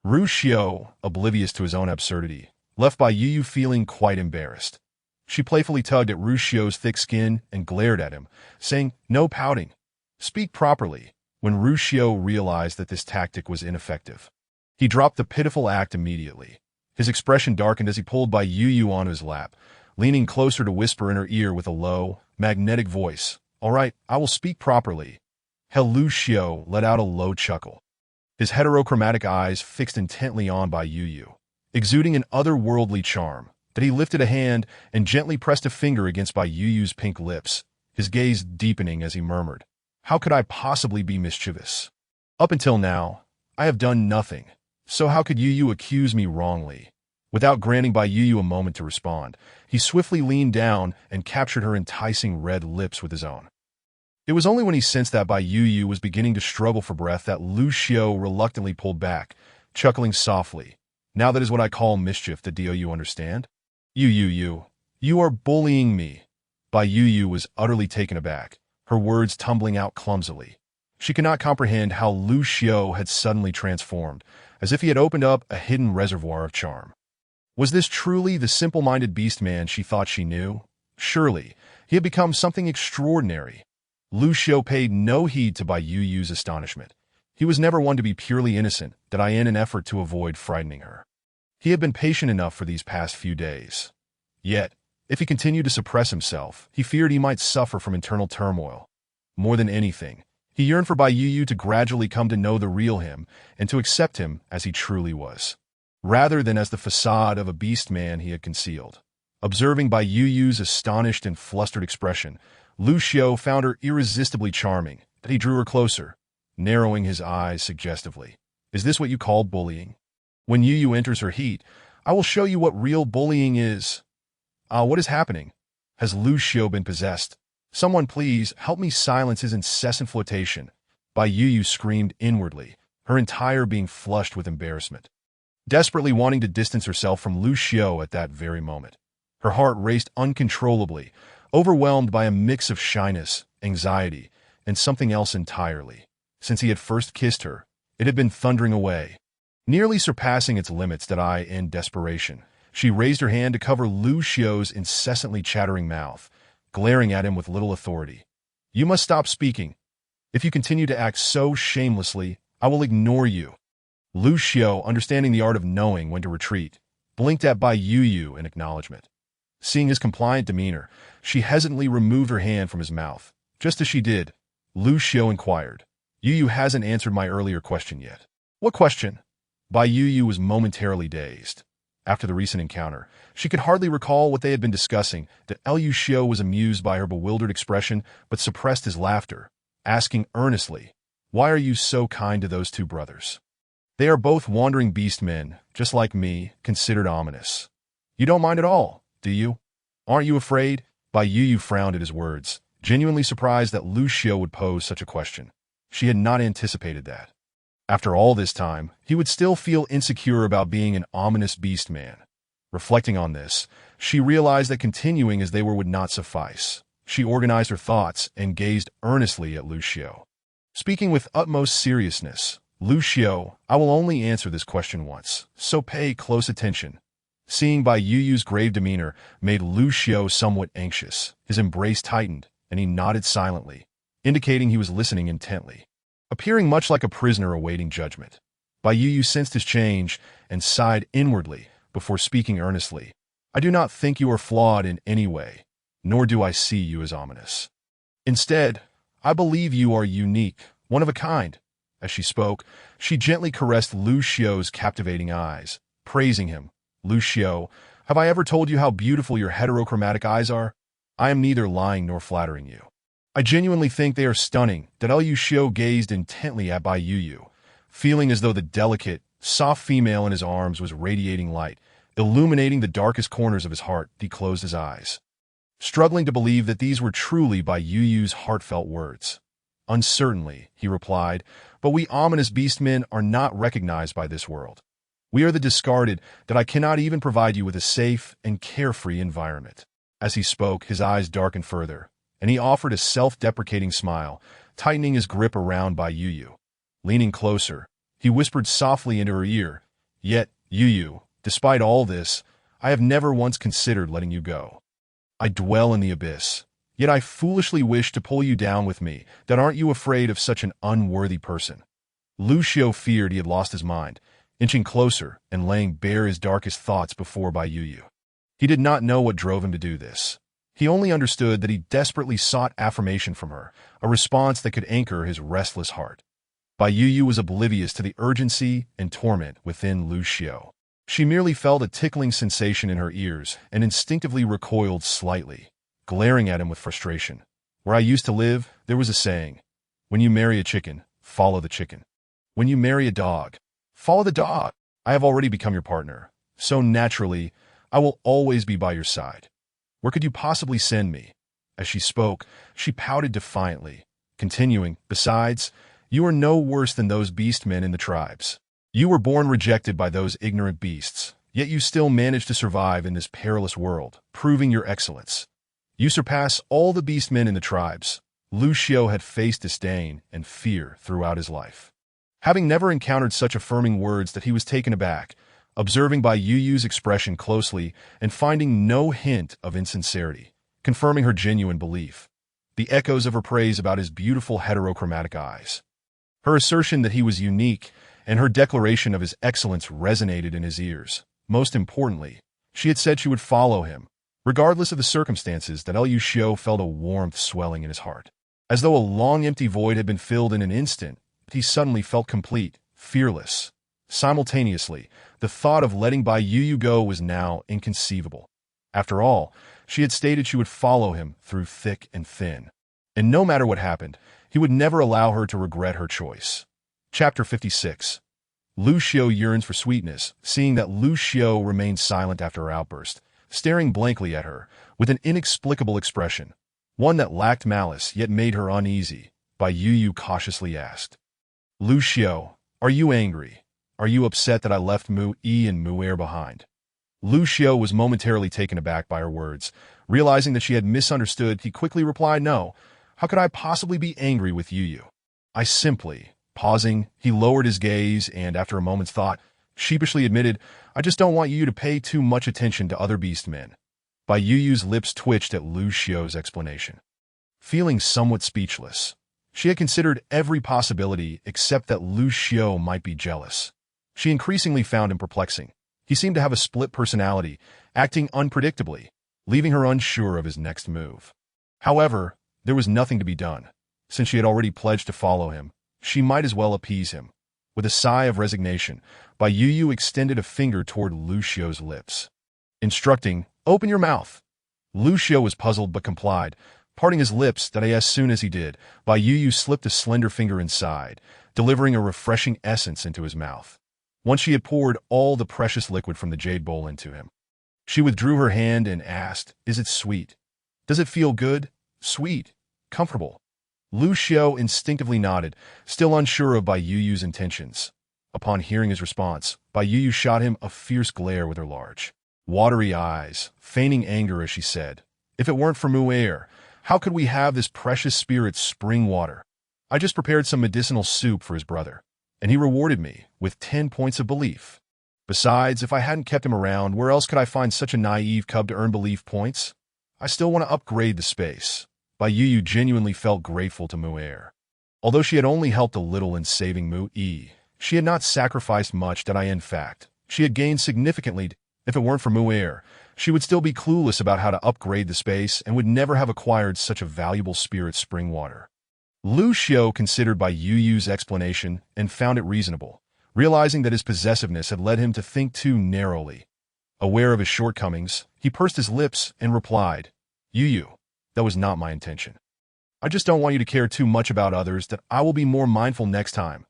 Rushio, oblivious to his own absurdity, left Bai Yu feeling quite embarrassed. She playfully tugged at Rushio's thick skin and glared at him, saying, "No pouting. Speak properly." When Rushio realized that this tactic was ineffective, he dropped the pitiful act immediately. His expression darkened as he pulled Bai Yu onto his lap, leaning closer to whisper in her ear with a low, magnetic voice, "All right, I will speak properly." Lu Xiao let out a low chuckle, his heterochromatic eyes fixed intently on Bai Yu, exuding an otherworldly charm, that he lifted a hand and gently pressed a finger against Bai Yu's pink lips, his gaze deepening as he murmured, "How could I possibly be mischievous? Up until now, I have done nothing, so how could Yu accuse me wrongly?" Without granting Bai Yu a moment to respond, he swiftly leaned down and captured her enticing red lips with his own. It was only when he sensed that Bai Yu was beginning to struggle for breath that Lu Xiao reluctantly pulled back, chuckling softly. "Now that is what I call mischief, do you understand? You are bullying me." Bai Yu was utterly taken aback, her words tumbling out clumsily. She could not comprehend how Lu Xiao had suddenly transformed, as if he had opened up a hidden reservoir of charm. Was this truly the simple-minded beast man she thought she knew? Surely, he had become something extraordinary. Lu Xiao paid no heed to Bai Yu's astonishment. He was never one to be purely innocent, in an effort to avoid frightening her. He had been patient enough for these past few days. Yet, if he continued to suppress himself, he feared he might suffer from internal turmoil. More than anything, he yearned for Bai Yu to gradually come to know the real him and to accept him as he truly was, rather than as the facade of a beast man he had concealed. Observing Bai Yu's astonished and flustered expression, Lu Xiao found her irresistibly charming, that he drew her closer, narrowing his eyes suggestively. "Is this what you call bullying? When Yu enters her heat, I will show you what real bullying is." What is happening? Has Lu Xiao been possessed? "Someone please help me silence his incessant flirtation," Bai Yu screamed inwardly, her entire being flushed with embarrassment. Desperately wanting to distance herself from Lu Xiao at that very moment, her heart raced uncontrollably, overwhelmed by a mix of shyness, anxiety, and something else entirely. Since he had first kissed her, it had been thundering away, nearly surpassing its limits. In desperation, she raised her hand to cover Lu Xiao's incessantly chattering mouth, glaring at him with little authority. "You must stop speaking. If you continue to act so shamelessly, I will ignore you." Lu Xiao, understanding the art of knowing when to retreat, blinked at Bai Yu in acknowledgement. Seeing his compliant demeanor, she hesitantly removed her hand from his mouth. Just as she did, Lu Xiao inquired, "Yu hasn't answered my earlier question yet." "What question?" Bai Yu was momentarily dazed. After the recent encounter, she could hardly recall what they had been discussing. Lu Xiao was amused by her bewildered expression, but suppressed his laughter, asking earnestly, "Why are you so kind to those two brothers? They are both wandering beast men, just like me, considered ominous. You don't mind at all, do you? Aren't you afraid?" Bai Yu frowned at his words, genuinely surprised that Lu Xiao would pose such a question. She had not anticipated that. After all this time, he would still feel insecure about being an ominous beast man. Reflecting on this, she realized that continuing as they were would not suffice. She organized her thoughts and gazed earnestly at Lu Xiao. Speaking with utmost seriousness, "Lu Xiao, I will only answer this question once, so pay close attention." Seeing Bai Yu's grave demeanor made Lu Xiao somewhat anxious. His embrace tightened, and he nodded silently, indicating he was listening intently. Appearing much like a prisoner awaiting judgment, Bai Yu sensed his change and sighed inwardly before speaking earnestly. "I do not think you are flawed in any way, nor do I see you as ominous. Instead, I believe you are unique, one of a kind." As she spoke, she gently caressed Lu Xiao's captivating eyes, praising him. "Lu Xiao, have I ever told you how beautiful your heterochromatic eyes are? I am neither lying nor flattering you. I genuinely think they are stunning." Lu Xiao gazed intently at Bai Yu, feeling as though the delicate, soft female in his arms was radiating light, illuminating the darkest corners of his heart. He closed his eyes, struggling to believe that these were truly Bai Yu's heartfelt words. "Uncertainly," he replied, "but we ominous beast men are not recognized by this world. We are the discarded, that I cannot even provide you with a safe and carefree environment." As he spoke, his eyes darkened further, and he offered a self-deprecating smile, tightening his grip around Bai Yu. Leaning closer, he whispered softly into her ear, "Yet, Yu, despite all this, I have never once considered letting you go. I dwell in the abyss, yet I foolishly wish to pull you down with me. Aren't you afraid of such an unworthy person?" Lu Xiao feared he had lost his mind, inching closer and laying bare his darkest thoughts before Bai Yu. He did not know what drove him to do this. He only understood that he desperately sought affirmation from her, a response that could anchor his restless heart. Bai Yu was oblivious to the urgency and torment within Lu Xiao. She merely felt a tickling sensation in her ears and instinctively recoiled slightly, glaring at him with frustration. Where I used to live, there was a saying, "When you marry a chicken, follow the chicken. When you marry a dog, follow the dog. I have already become your partner, so naturally, I will always be by your side. Where could you possibly send me?" As she spoke, she pouted defiantly, continuing, "Besides, you are no worse than those beastmen in the tribes. You were born rejected by those ignorant beasts, yet you still managed to survive in this perilous world, proving your excellence. You surpass all the beastmen in the tribes." Lu Xiao had faced disdain and fear throughout his life. Having never encountered such affirming words that he was taken aback, observing Bai Yu's expression closely and finding no hint of insincerity, confirming her genuine belief. The echoes of her praise about his beautiful heterochromatic eyes, her assertion that he was unique, and her declaration of his excellence resonated in his ears. Most importantly, she had said she would follow him, regardless of the circumstances. That Lu Xiao felt a warmth swelling in his heart. As though a long empty void had been filled in an instant, he suddenly felt complete, fearless. Simultaneously, the thought of letting Bai Yu go was now inconceivable. After all, she had stated she would follow him through thick and thin. And no matter what happened, he would never allow her to regret her choice. Chapter 56. Lu Xiao yearns for sweetness, seeing that Lu Xiao remained silent after her outburst, staring blankly at her, with an inexplicable expression, one that lacked malice yet made her uneasy. Bai Yu cautiously asked, "Lu Xiao, are you angry? Are you upset that I left Mu Yi and Mu'er behind?" Lu Xiao was momentarily taken aback by her words. Realizing that she had misunderstood, he quickly replied, "No, how could I possibly be angry with Yu? I simply..." Pausing, he lowered his gaze and, after a moment's thought, sheepishly admitted, "I just don't want you to pay too much attention to other beastmen." Bai Yu's lips twitched at Lu Xiao's explanation. Feeling somewhat speechless, she had considered every possibility except that Lu Xiao might be jealous. She increasingly found him perplexing. He seemed to have a split personality, acting unpredictably, leaving her unsure of his next move. However, there was nothing to be done. Since she had already pledged to follow him, she might as well appease him. With a sigh of resignation, Bai Yu extended a finger toward Lu Xiao's lips, instructing, "Open your mouth." Lu Xiao was puzzled but complied, parting his lips. That as soon as he did, Bai Yu slipped a slender finger inside, delivering a refreshing essence into his mouth. Once she had poured all the precious liquid from the jade bowl into him, she withdrew her hand and asked, "Is it sweet? Does it feel good? Sweet? Comfortable?" Lu Xiao instinctively nodded, still unsure of Bai Yu's intentions. Upon hearing his response, Bai Yu shot him a fierce glare with her large, watery eyes, feigning anger as she said, "If it weren't for Mu'er, how could we have this precious spirit's spring water? I just prepared some medicinal soup for his brother, and he rewarded me with 10 points of belief. Besides, if I hadn't kept him around, where else could I find such a naive cub to earn belief points? I still want to upgrade the space." Bai Yu genuinely felt grateful to Mu'er. Although she had only helped a little in saving Mu Yi, she had not sacrificed much. In fact, she had gained significantly. If it weren't for Mu'er, she would still be clueless about how to upgrade the space and would never have acquired such a valuable spirit spring water. Lu Xiao considered Bai Yu's explanation and found it reasonable, realizing that his possessiveness had led him to think too narrowly. Aware of his shortcomings, he pursed his lips and replied, "Yu, that was not my intention. I just don't want you to care too much about others. That I will be more mindful next time."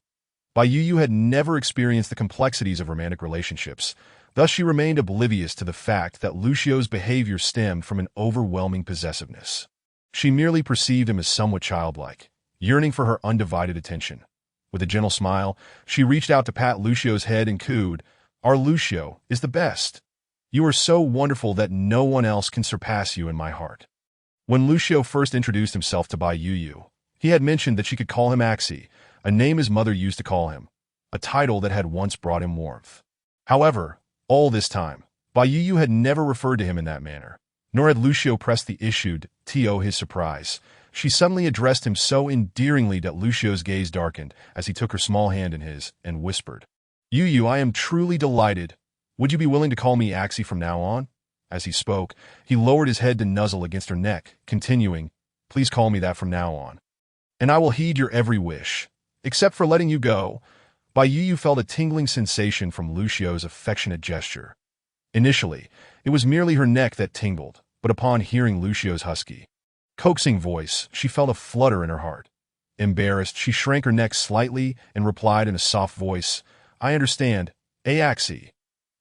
Bai Yu had never experienced the complexities of romantic relationships, thus she remained oblivious to the fact that Lu Xiao's behavior stemmed from an overwhelming possessiveness. She merely perceived him as somewhat childlike, yearning for her undivided attention. With a gentle smile, she reached out to pat Lu Xiao's head and cooed, "Our Lu Xiao is the best. You are so wonderful that no one else can surpass you in my heart." When Lu Xiao first introduced himself to Bai Yu, he had mentioned that she could call him Axi, a name his mother used to call him, a title that had once brought him warmth. However, all this time, Bai Yu had never referred to him in that manner, nor had Lu Xiao pressed the issue. To his surprise, she suddenly addressed him so endearingly that Lu Xiao's gaze darkened as he took her small hand in his and whispered, "Yu, I am truly delighted. Would you be willing to call me Axi from now on?" As he spoke, he lowered his head to nuzzle against her neck, continuing, "Please call me that from now on. And I will heed your every wish, except for letting you go." Bai Yu felt a tingling sensation from Lucio's affectionate gesture. Initially, it was merely her neck that tingled, but upon hearing Lucio's husky, coaxing voice, she felt a flutter in her heart. Embarrassed, she shrank her neck slightly and replied in a soft voice, "I understand, Axie."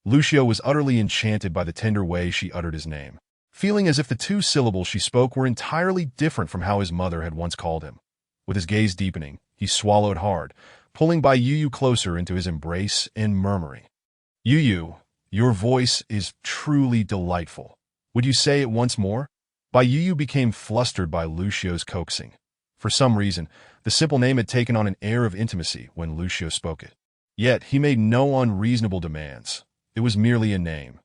Lucio was utterly enchanted by the tender way she uttered his name, feeling as if the two syllables she spoke were entirely different from how his mother had once called him. With his gaze deepening, he swallowed hard, pulling Bai Yu closer into his embrace and murmuring, "Yu, your voice is truly delightful. Would you say it once more?" Bai Yu became flustered by Lucio's coaxing. For some reason, the simple name had taken on an air of intimacy when Lucio spoke it. Yet he made no unreasonable demands. It was merely a name.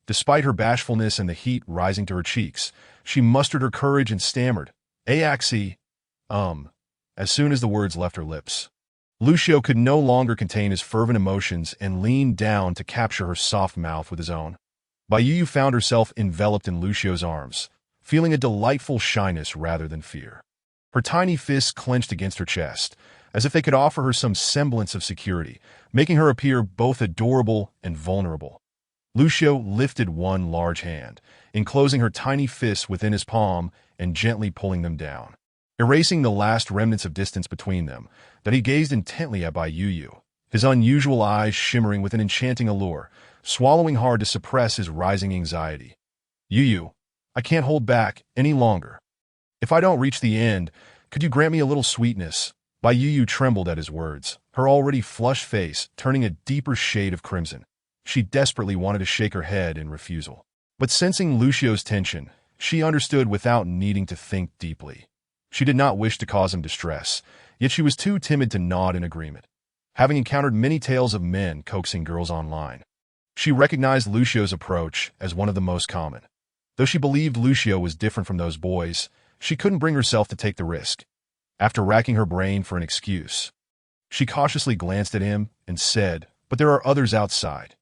Despite her bashfulness and the heat rising to her cheeks, she mustered her courage and stammered, "Axie, as soon as the words left her lips. Lucio could no longer contain his fervent emotions and leaned down to capture her soft mouth with his own. Bai Yu found herself enveloped in Lucio's arms, feeling a delightful shyness rather than fear. Her tiny fists clenched against her chest, as if they could offer her some semblance of security, making her appear both adorable and vulnerable. Lucio lifted one large hand, enclosing her tiny fists within his palm and gently pulling them down, erasing the last remnants of distance between them. That he gazed intently at Bai Yu, his unusual eyes shimmering with an enchanting allure, swallowing hard to suppress his rising anxiety. "Yu, I can't hold back any longer. If I don't reach the end, could you grant me a little sweetness?" Bai Yu trembled at his words, her already flushed face turning a deeper shade of crimson. She desperately wanted to shake her head in refusal. But sensing Lucio's tension, she understood without needing to think deeply. She did not wish to cause him distress, yet she was too timid to nod in agreement. Having encountered many tales of men coaxing girls online, she recognized Lucio's approach as one of the most common. Though she believed Lucio was different from those boys, she couldn't bring herself to take the risk. After racking her brain for an excuse, she cautiously glanced at him and said, "But there are others outside.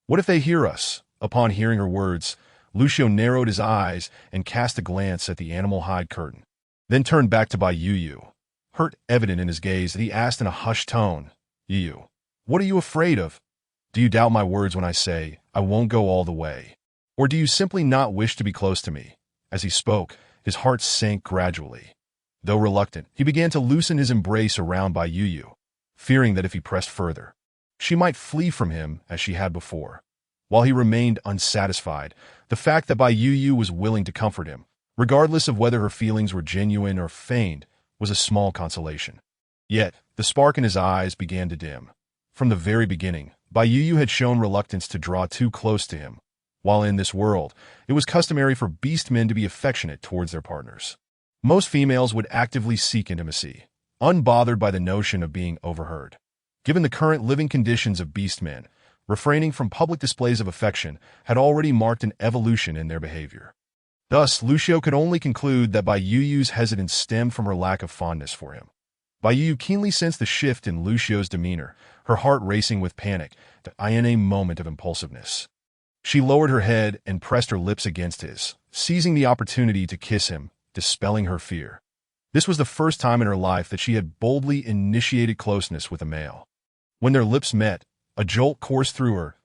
What if they hear us?" Upon hearing her words, Lucio narrowed his eyes and cast a glance at the animal hide curtain, then turned back to Bai Yu, hurt evident in his gaze that he asked in a hushed tone, "Yu, what are you afraid of? Do you doubt my words when I say I won't go all the way? Or do you simply not wish to be close to me?" As he spoke, his heart sank gradually. Though reluctant, he began to loosen his embrace around Bai Yu, fearing that if he pressed further, she might flee from him as she had before. While he remained unsatisfied, the fact that Bai Yu was willing to comfort him, regardless of whether her feelings were genuine or feigned, was a small consolation. Yet, the spark in his eyes began to dim. From the very beginning, Bai Yu had shown reluctance to draw too close to him, while in this world, it was customary for beast men to be affectionate towards their partners. Most females would actively seek intimacy, unbothered by the notion of being overheard. Given the current living conditions of beast men, refraining from public displays of affection had already marked an evolution in their behavior. Thus, Lucio could only conclude that Bai Yu's hesitance stemmed from her lack of fondness for him. Bai Yu keenly sensed the shift in Lucio's demeanor, her heart racing with panic, in a moment of impulsiveness. She lowered her head and pressed her lips against his, seizing the opportunity to kiss him, dispelling her fear. This was the first time in her life that she had boldly initiated closeness with a male. When their lips met, a jolt coursed through her.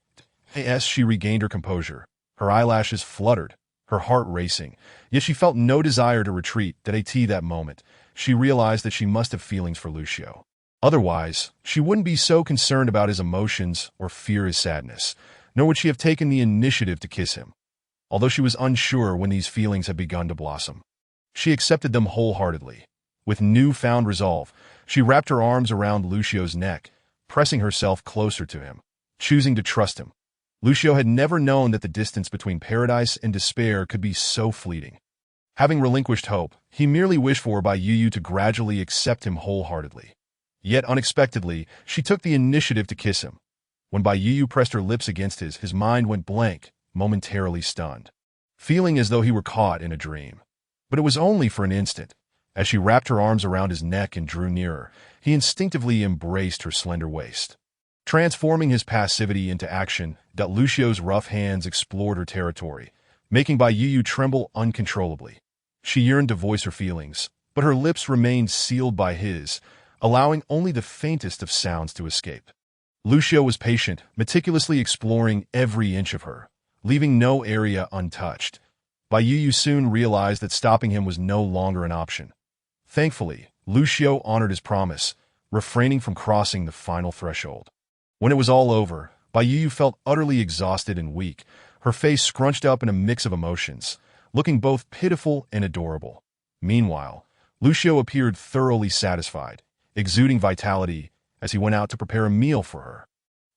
As she regained her composure, her eyelashes fluttered, her heart racing, yet she felt no desire to retreat. That moment, she realized that she must have feelings for Lucio. Otherwise, she wouldn't be so concerned about his emotions or fear his sadness, nor would she have taken the initiative to kiss him. Although she was unsure when these feelings had begun to blossom, she accepted them wholeheartedly. With newfound resolve, she wrapped her arms around Lucio's neck, pressing herself closer to him, choosing to trust him. Lucio had never known that the distance between paradise and despair could be so fleeting. Having relinquished hope, he merely wished for Bai Yu to gradually accept him wholeheartedly. Yet unexpectedly, she took the initiative to kiss him. When Bai Yu pressed her lips against his mind went blank, momentarily stunned, feeling as though he were caught in a dream. But it was only for an instant. As she wrapped her arms around his neck and drew nearer, he instinctively embraced her slender waist. Transforming his passivity into action, Lucio's rough hands explored her territory, making Bai Yu tremble uncontrollably. She yearned to voice her feelings, but her lips remained sealed by his, allowing only the faintest of sounds to escape. Lucio was patient, meticulously exploring every inch of her, leaving no area untouched. Bai Yu soon realized that stopping him was no longer an option. Thankfully, Lucio honored his promise, refraining from crossing the final threshold. When it was all over, Bai Yu felt utterly exhausted and weak, her face scrunched up in a mix of emotions, looking both pitiful and adorable. Meanwhile, Lucio appeared thoroughly satisfied, exuding vitality as he went out to prepare a meal for her.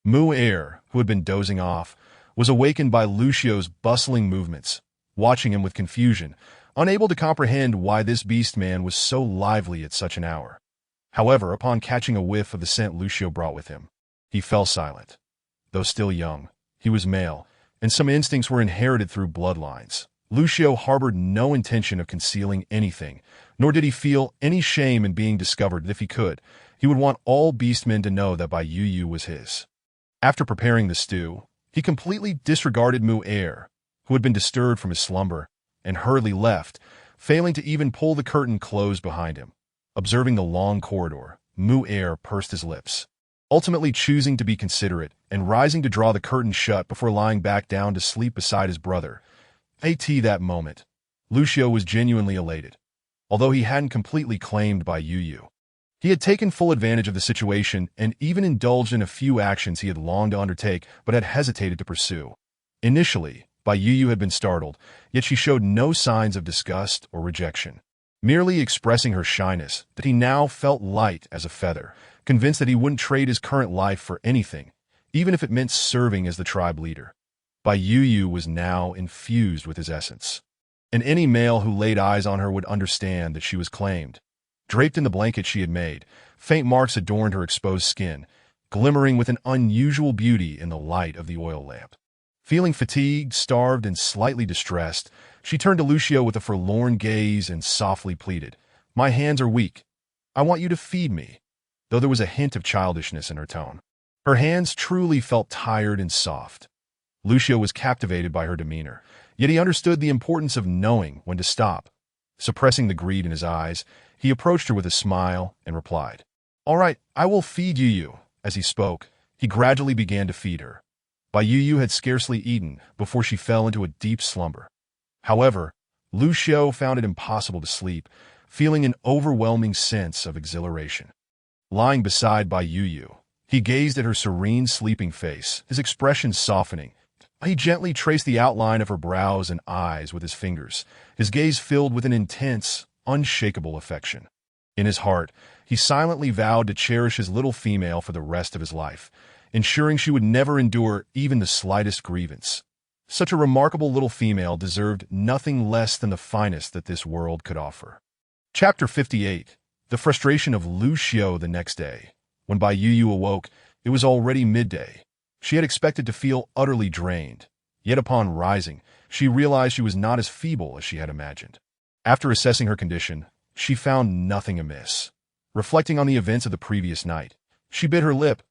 Mu-Er, who had been dozing off, was awakened by Lucio's bustling movements, watching him with confusion, unable to comprehend why this beast man was so lively at such an hour. However, upon catching a whiff of the scent Lucio brought with him, he fell silent. Though still young, he was male, and some instincts were inherited through bloodlines. Lucio harbored no intention of concealing anything, nor did he feel any shame in being discovered. If he could, he would want all beastmen to know that Bai Yu was his. After preparing the stew, he completely disregarded Mu-Er, who had been disturbed from his slumber, and hurriedly left, failing to even pull the curtain closed behind him. Observing the long corridor, Mu-Er pursed his lips, ultimately choosing to be considerate and rising to draw the curtain shut before lying back down to sleep beside his brother. That moment, Lucio was genuinely elated. Although he hadn't completely claimed Bai Yu, he had taken full advantage of the situation and even indulged in a few actions he had longed to undertake but had hesitated to pursue. Initially, Bai Yu had been startled, yet she showed no signs of disgust or rejection, merely expressing her shyness that he now felt light as a feather, convinced that he wouldn't trade his current life for anything, even if it meant serving as the tribe leader. Bai Yu was now infused with his essence, and any male who laid eyes on her would understand that she was claimed. Draped in the blanket she had made, faint marks adorned her exposed skin, glimmering with an unusual beauty in the light of the oil lamp. Feeling fatigued, starved, and slightly distressed, she turned to Lucio with a forlorn gaze and softly pleaded, "My hands are weak. I want you to feed me," though there was a hint of childishness in her tone. Her hands truly felt tired and soft. Lucio was captivated by her demeanor, yet he understood the importance of knowing when to stop. Suppressing the greed in his eyes, he approached her with a smile and replied, "All right, I will feed you." As he spoke, he gradually began to feed her. Bai Yu had scarcely eaten before she fell into a deep slumber. However, Lucio found it impossible to sleep, feeling an overwhelming sense of exhilaration. Lying beside Bai Yu, he gazed at her serene sleeping face, his expression softening. He gently traced the outline of her brows and eyes with his fingers, his gaze filled with an intense, unshakable affection. In his heart, he silently vowed to cherish his little female for the rest of his life, ensuring she would never endure even the slightest grievance. Such a remarkable little female deserved nothing less than the finest that this world could offer. Chapter 58. The frustration of Lucio the next day. When Bai Yu awoke, it was already midday. She had expected to feel utterly drained, yet upon rising, she realized she was not as feeble as she had imagined. After assessing her condition, she found nothing amiss. Reflecting on the events of the previous night, she bit her lip,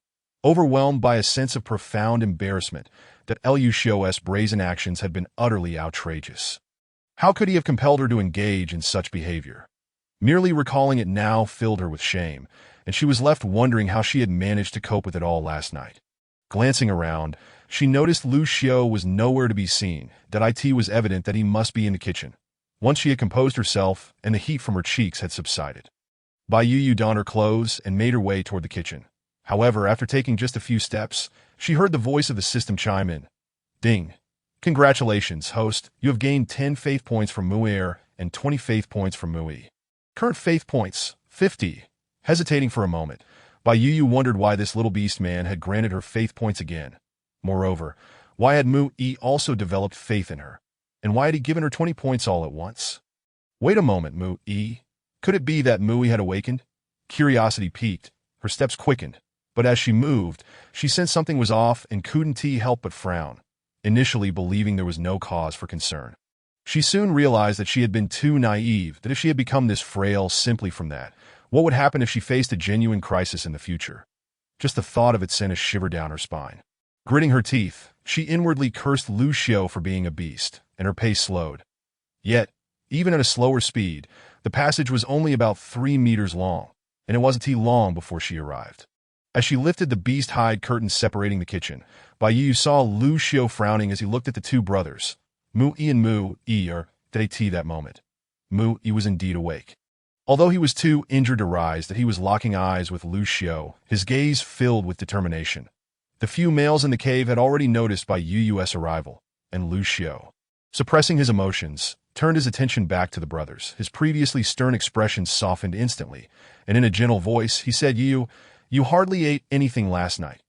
overwhelmed by a sense of profound embarrassment that Lucio's brazen actions had been utterly outrageous. How could he have compelled her to engage in such behavior? Merely recalling it now filled her with shame, and she was left wondering how she had managed to cope with it all last night. Glancing around, she noticed Lucio was nowhere to be seen, that it was evident that he must be in the kitchen. Once she had composed herself and the heat from her cheeks had subsided, Bai Yu donned her clothes and made her way toward the kitchen. However, after taking just a few steps, she heard the voice of the system chime in. "Ding. Congratulations, host. You have gained 10 faith points from Mu-Er and 20 faith points from Mu-E. Current faith points, 50. Hesitating for a moment, Bai Yu wondered why this little beast man had granted her faith points again. Moreover, why had Mu-E also developed faith in her? And why had he given her 20 points all at once? Wait a moment, Mu-E. Could it be that Mu-E had awakened? Curiosity piqued, her steps quickened, but as she moved, she sensed something was off and couldn't help but frown, initially believing there was no cause for concern. She soon realized that she had been too naive, that if she had become this frail simply from that, what would happen if she faced a genuine crisis in the future? Just the thought of it sent a shiver down her spine. Gritting her teeth, she inwardly cursed Lu Xiao for being a beast, and her pace slowed. Yet, even at a slower speed, the passage was only about 3 meters long, and it wasn't too long before she arrived. As she lifted the beast hide curtains separating the kitchen, Bai Yu saw Lu Xiao frowning as he looked at the two brothers. Mu Yi and Mu Yi are dead that moment. Mu Yi was indeed awake. Although he was too injured to rise, that he was locking eyes with Lu Xiao, his gaze filled with determination. The few males in the cave had already noticed Bai Yu's arrival, and Lu Xiao, suppressing his emotions, turned his attention back to the brothers. His previously stern expression softened instantly, and in a gentle voice, he said, You hardly ate anything last night.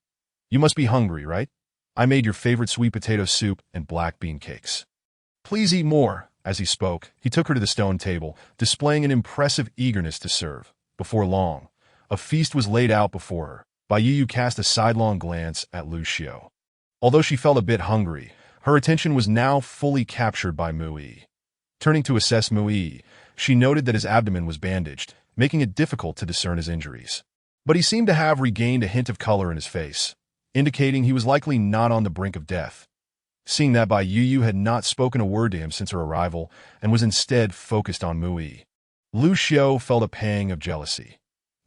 You must be hungry, right? I made your favorite sweet potato soup and black bean cakes. Please eat more. As he spoke, he took her to the stone table, displaying an impressive eagerness to serve. Before long, a feast was laid out before her. Bai Yu cast a sidelong glance at Lu Xiao. Although she felt a bit hungry, her attention was now fully captured by Mu Yi. Turning to assess Mu Yi, she noted that his abdomen was bandaged, making it difficult to discern his injuries. But he seemed to have regained a hint of color in his face, indicating he was likely not on the brink of death. Seeing that Bai Yu had not spoken a word to him since her arrival and was instead focused on Mu Yi, Lu Xiao felt a pang of jealousy.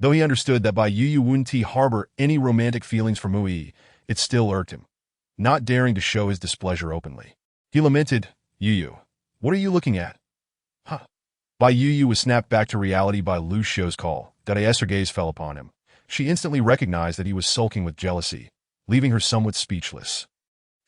Though he understood that Bai Yu wouldn't harbor any romantic feelings for Mu Yi, it still irked him, not daring to show his displeasure openly. He lamented, Yu, what are you looking at? Huh. Bai Yu was snapped back to reality by Lu Xiao's call. Her gaze fell upon him. She instantly recognized that he was sulking with jealousy, leaving her somewhat speechless.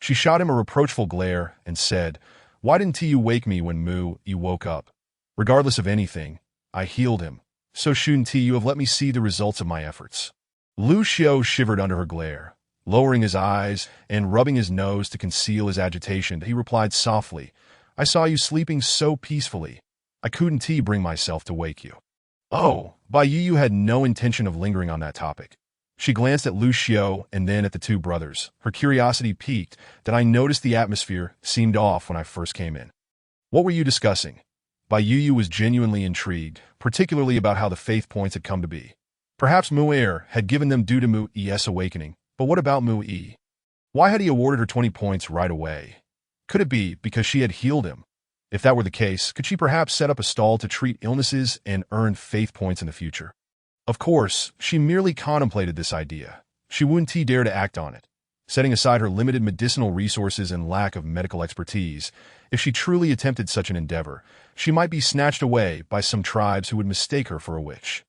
She shot him a reproachful glare and said, Why didn't you wake me when Mu Yi woke up? Regardless of anything, I healed him. So shouldn't you have let me see the results of my efforts? Lu Xiao shivered under her glare. Lowering his eyes and rubbing his nose to conceal his agitation, he replied softly, I saw you sleeping so peacefully. I couldn't bring myself to wake you. Oh, Bai Yu had no intention of lingering on that topic. She glanced at Lu Xiao and then at the two brothers. Her curiosity piqued that I noticed the atmosphere seemed off when I first came in. What were you discussing? Bai Yu was genuinely intrigued, particularly about how the faith points had come to be. Perhaps Mu Yi had given them due to Mu Yi's awakening, but what about Mu Yi? Why had he awarded her 20 points right away? Could it be because she had healed him? If that were the case, could she perhaps set up a stall to treat illnesses and earn faith points in the future? Of course, she merely contemplated this idea. She wouldn't dare to act on it. Setting aside her limited medicinal resources and lack of medical expertise, if she truly attempted such an endeavor, she might be snatched away by some tribes who would mistake her for a witch.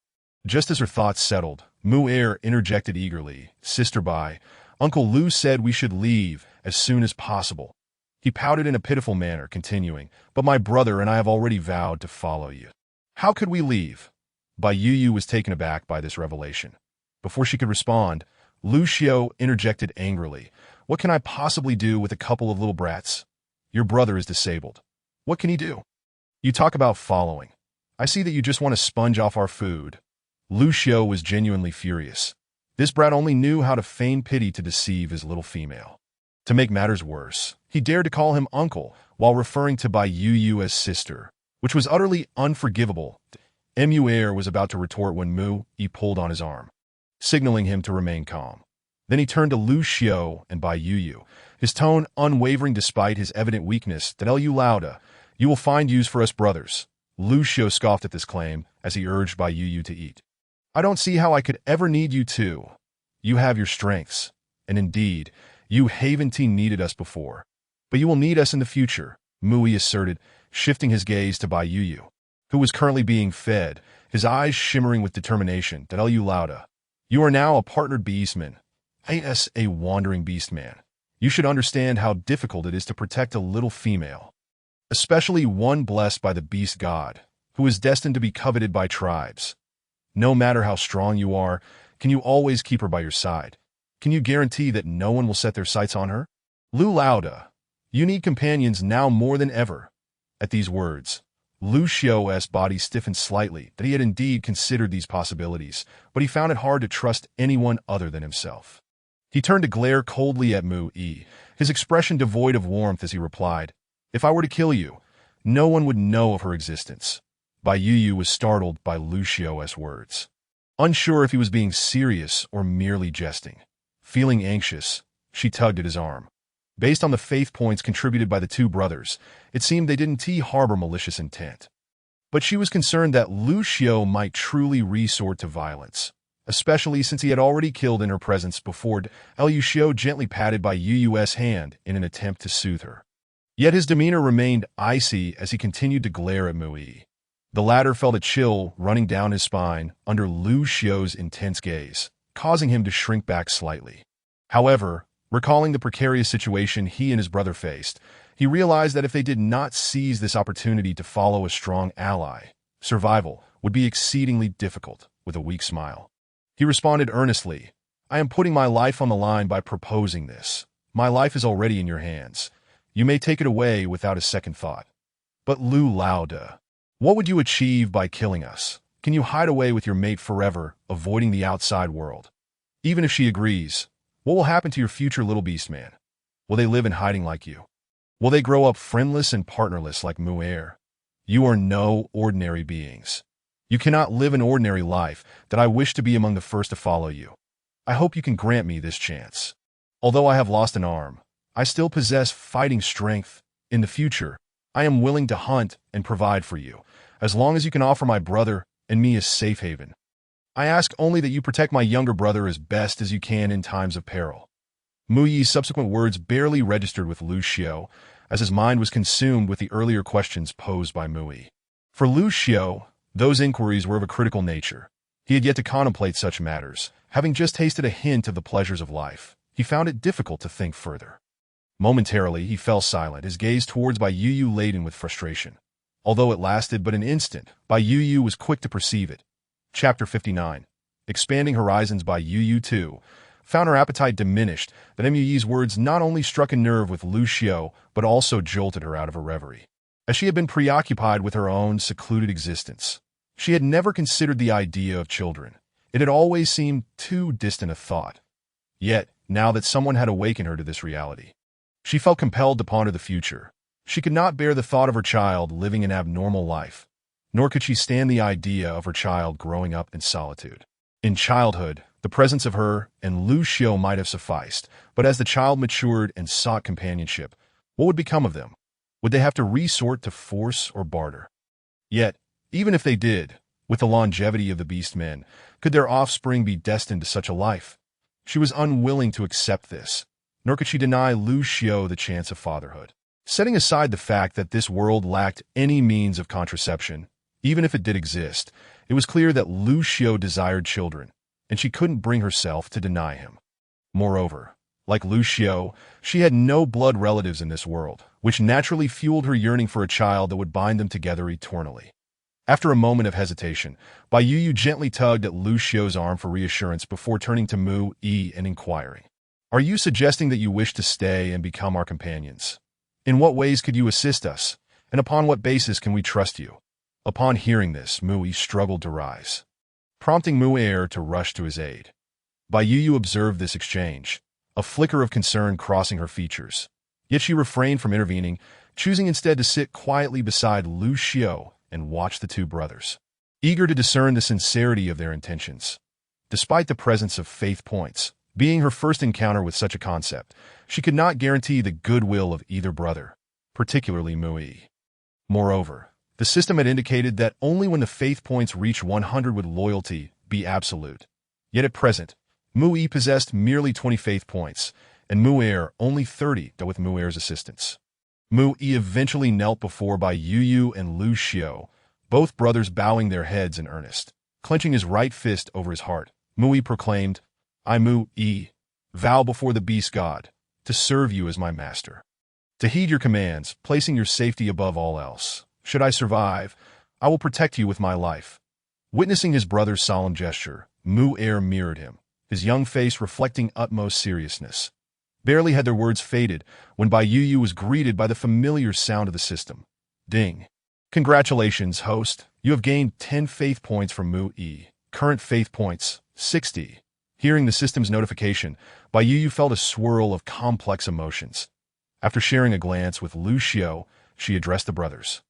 Just as her thoughts settled, Mu Yi interjected eagerly, Sister Bai, Uncle Lu said we should leave as soon as possible. He pouted in a pitiful manner, continuing, But my brother and I have already vowed to follow you. How could we leave? Bai Yu was taken aback by this revelation. Before she could respond, Lu Xiao interjected angrily, What can I possibly do with a couple of little brats? Your brother is disabled. What can he do? You talk about following. I see that you just want to sponge off our food. Lu Xiao was genuinely furious. This brat only knew how to feign pity to deceive his little female. To make matters worse, he dared to call him uncle while referring to Bai Yu as sister, which was utterly unforgivable. Mu Yi was about to retort when Mu Yi pulled on his arm, signaling him to remain calm. Then he turned to Lu Xiao and Bai Yu, his tone unwavering despite his evident weakness. Tell you Lauda, you will find use for us brothers. Lu Xiao scoffed at this claim as he urged Bai Yu to eat. I don't see how I could ever need you too. You have your strengths, and indeed, you haven't needed us before. But you will need us in the future, Mu Yi asserted, shifting his gaze to Bai Yu, who was currently being fed, his eyes shimmering with determination. Tell you Lauda, you are now a partnered beastman, as a wandering beastman. You should understand how difficult it is to protect a little female, especially one blessed by the beast god, who is destined to be coveted by tribes. No matter how strong you are, can you always keep her by your side? Can you guarantee that no one will set their sights on her? Lu Lauda, you need companions now more than ever. At these words, Lu Xiao's body stiffened slightly, that he had indeed considered these possibilities, but he found it hard to trust anyone other than himself. He turned to glare coldly at Mu Yi, his expression devoid of warmth as he replied, If I were to kill you, no one would know of her existence. Bai Yu was startled by Lu Xiao's words. Unsure if he was being serious or merely jesting. Feeling anxious, She tugged at his arm. Based on the faith points contributed by the two brothers, it seemed they didn't harbor malicious intent. But she was concerned that Lu Xiao might truly resort to violence, especially since he had already killed in her presence before. Lu Xiao gently patted by Yu Yu's hand in an attempt to soothe her. Yet his demeanor remained icy as he continued to glare at Mu Yi. The latter felt a chill running down his spine under Lu Xiao's intense gaze, causing him to shrink back slightly. However, recalling the precarious situation he and his brother faced, he realized that if they did not seize this opportunity to follow a strong ally, survival would be exceedingly difficult. With a weak smile, he responded earnestly, "I am putting my life on the line by proposing this. My life is already in your hands. You may take it away without a second thought." "But Lu Laoda, what would you achieve by killing us? Can you hide away with your mate forever, avoiding the outside world? Even if she agrees, what will happen to your future little beast man? Will they live in hiding like you? Will they grow up friendless and partnerless like Mu Er? You are no ordinary beings. You cannot live an ordinary life that I wish to be among the first to follow you. I hope you can grant me this chance. Although I have lost an arm, I still possess fighting strength. In the future, I am willing to hunt and provide for you, as long as you can offer my brother and me a safe haven. I ask only that you protect my younger brother as best as you can in times of peril." Mu Yi's subsequent words barely registered with Lu Xiao, as his mind was consumed with the earlier questions posed by Mu Yi. For Lu Xiao, those inquiries were of a critical nature. He had yet to contemplate such matters, having just tasted a hint of the pleasures of life. He found it difficult to think further. Momentarily, he fell silent, his gaze towards Bai Yu laden with frustration. Although it lasted but an instant, Bai Yu was quick to perceive it. Chapter 59. Expanding Horizons. Bai Yu too found her appetite diminished, that Mu Yi's words not only struck a nerve with Lu Xiao, but also jolted her out of her reverie. As she had been preoccupied with her own secluded existence, she had never considered the idea of children. It had always seemed too distant a thought. Yet, now that someone had awakened her to this reality, she felt compelled to ponder the future. She could not bear the thought of her child living an abnormal life, nor could she stand the idea of her child growing up in solitude. In childhood, the presence of her and Lu Xiao might have sufficed, but as the child matured and sought companionship, what would become of them? Would they have to resort to force or barter? Yet, even if they did, with the longevity of the beast men, could their offspring be destined to such a life? She was unwilling to accept this, nor could she deny Lu Xiao the chance of fatherhood. Setting aside the fact that this world lacked any means of contraception, even if it did exist, it was clear that Lu Xiao desired children, and she couldn't bring herself to deny him. Moreover, like Lu Xiao, she had no blood relatives in this world, which naturally fueled her yearning for a child that would bind them together eternally. After a moment of hesitation, Bai Yu gently tugged at Lu Xiao's arm for reassurance before turning to Mu Yi and inquiring, "Are you suggesting that you wish to stay and become our companions? In what ways could you assist us, and upon what basis can we trust you?" Upon hearing this, Mu Yi struggled to rise, prompting Mu Er to rush to his aid. Bai Yu observed this exchange, a flicker of concern crossing her features. Yet she refrained from intervening, choosing instead to sit quietly beside Lu Xiao and watch the two brothers, eager to discern the sincerity of their intentions. Despite the presence of faith points, being her first encounter with such a concept, she could not guarantee the goodwill of either brother, particularly Mu Yi. Moreover, the system had indicated that only when the faith points reach 100 would loyalty be absolute. Yet at present, Mu Yi possessed merely 20 faith points, and Mu Er only 30, though with Mu Er's assistance. Mu Yi eventually knelt before Bai Yu and Lu Xiao, both brothers bowing their heads in earnest. Clenching his right fist over his heart, Mu Yi proclaimed, "I, Mu Yi, vow before the beast god to serve you as my master, to heed your commands, placing your safety above all else. Should I survive, I will protect you with my life." Witnessing his brother's solemn gesture, Mu Er mirrored him, his young face reflecting utmost seriousness. Barely had their words faded when Bai Yu was greeted by the familiar sound of the system. Ding. "Congratulations, host. You have gained 10 faith points from Mu Yi. Current faith points, 60. Hearing the system's notification, Bai Yu felt a swirl of complex emotions. After sharing a glance with Lu Xiao, she addressed the brothers.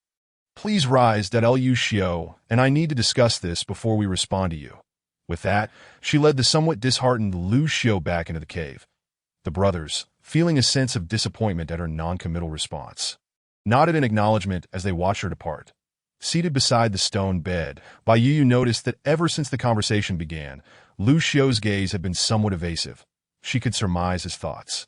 "Please rise, Lu Xiao, and I need to discuss this before we respond to you." With that, she led the somewhat disheartened Lu Xiao back into the cave. The brothers, feeling a sense of disappointment at her non-committal response, nodded in acknowledgement as they watched her depart. Seated beside the stone bed, Bai Yu noticed that ever since the conversation began, Lu Xiu's gaze had been somewhat evasive. She could surmise his thoughts.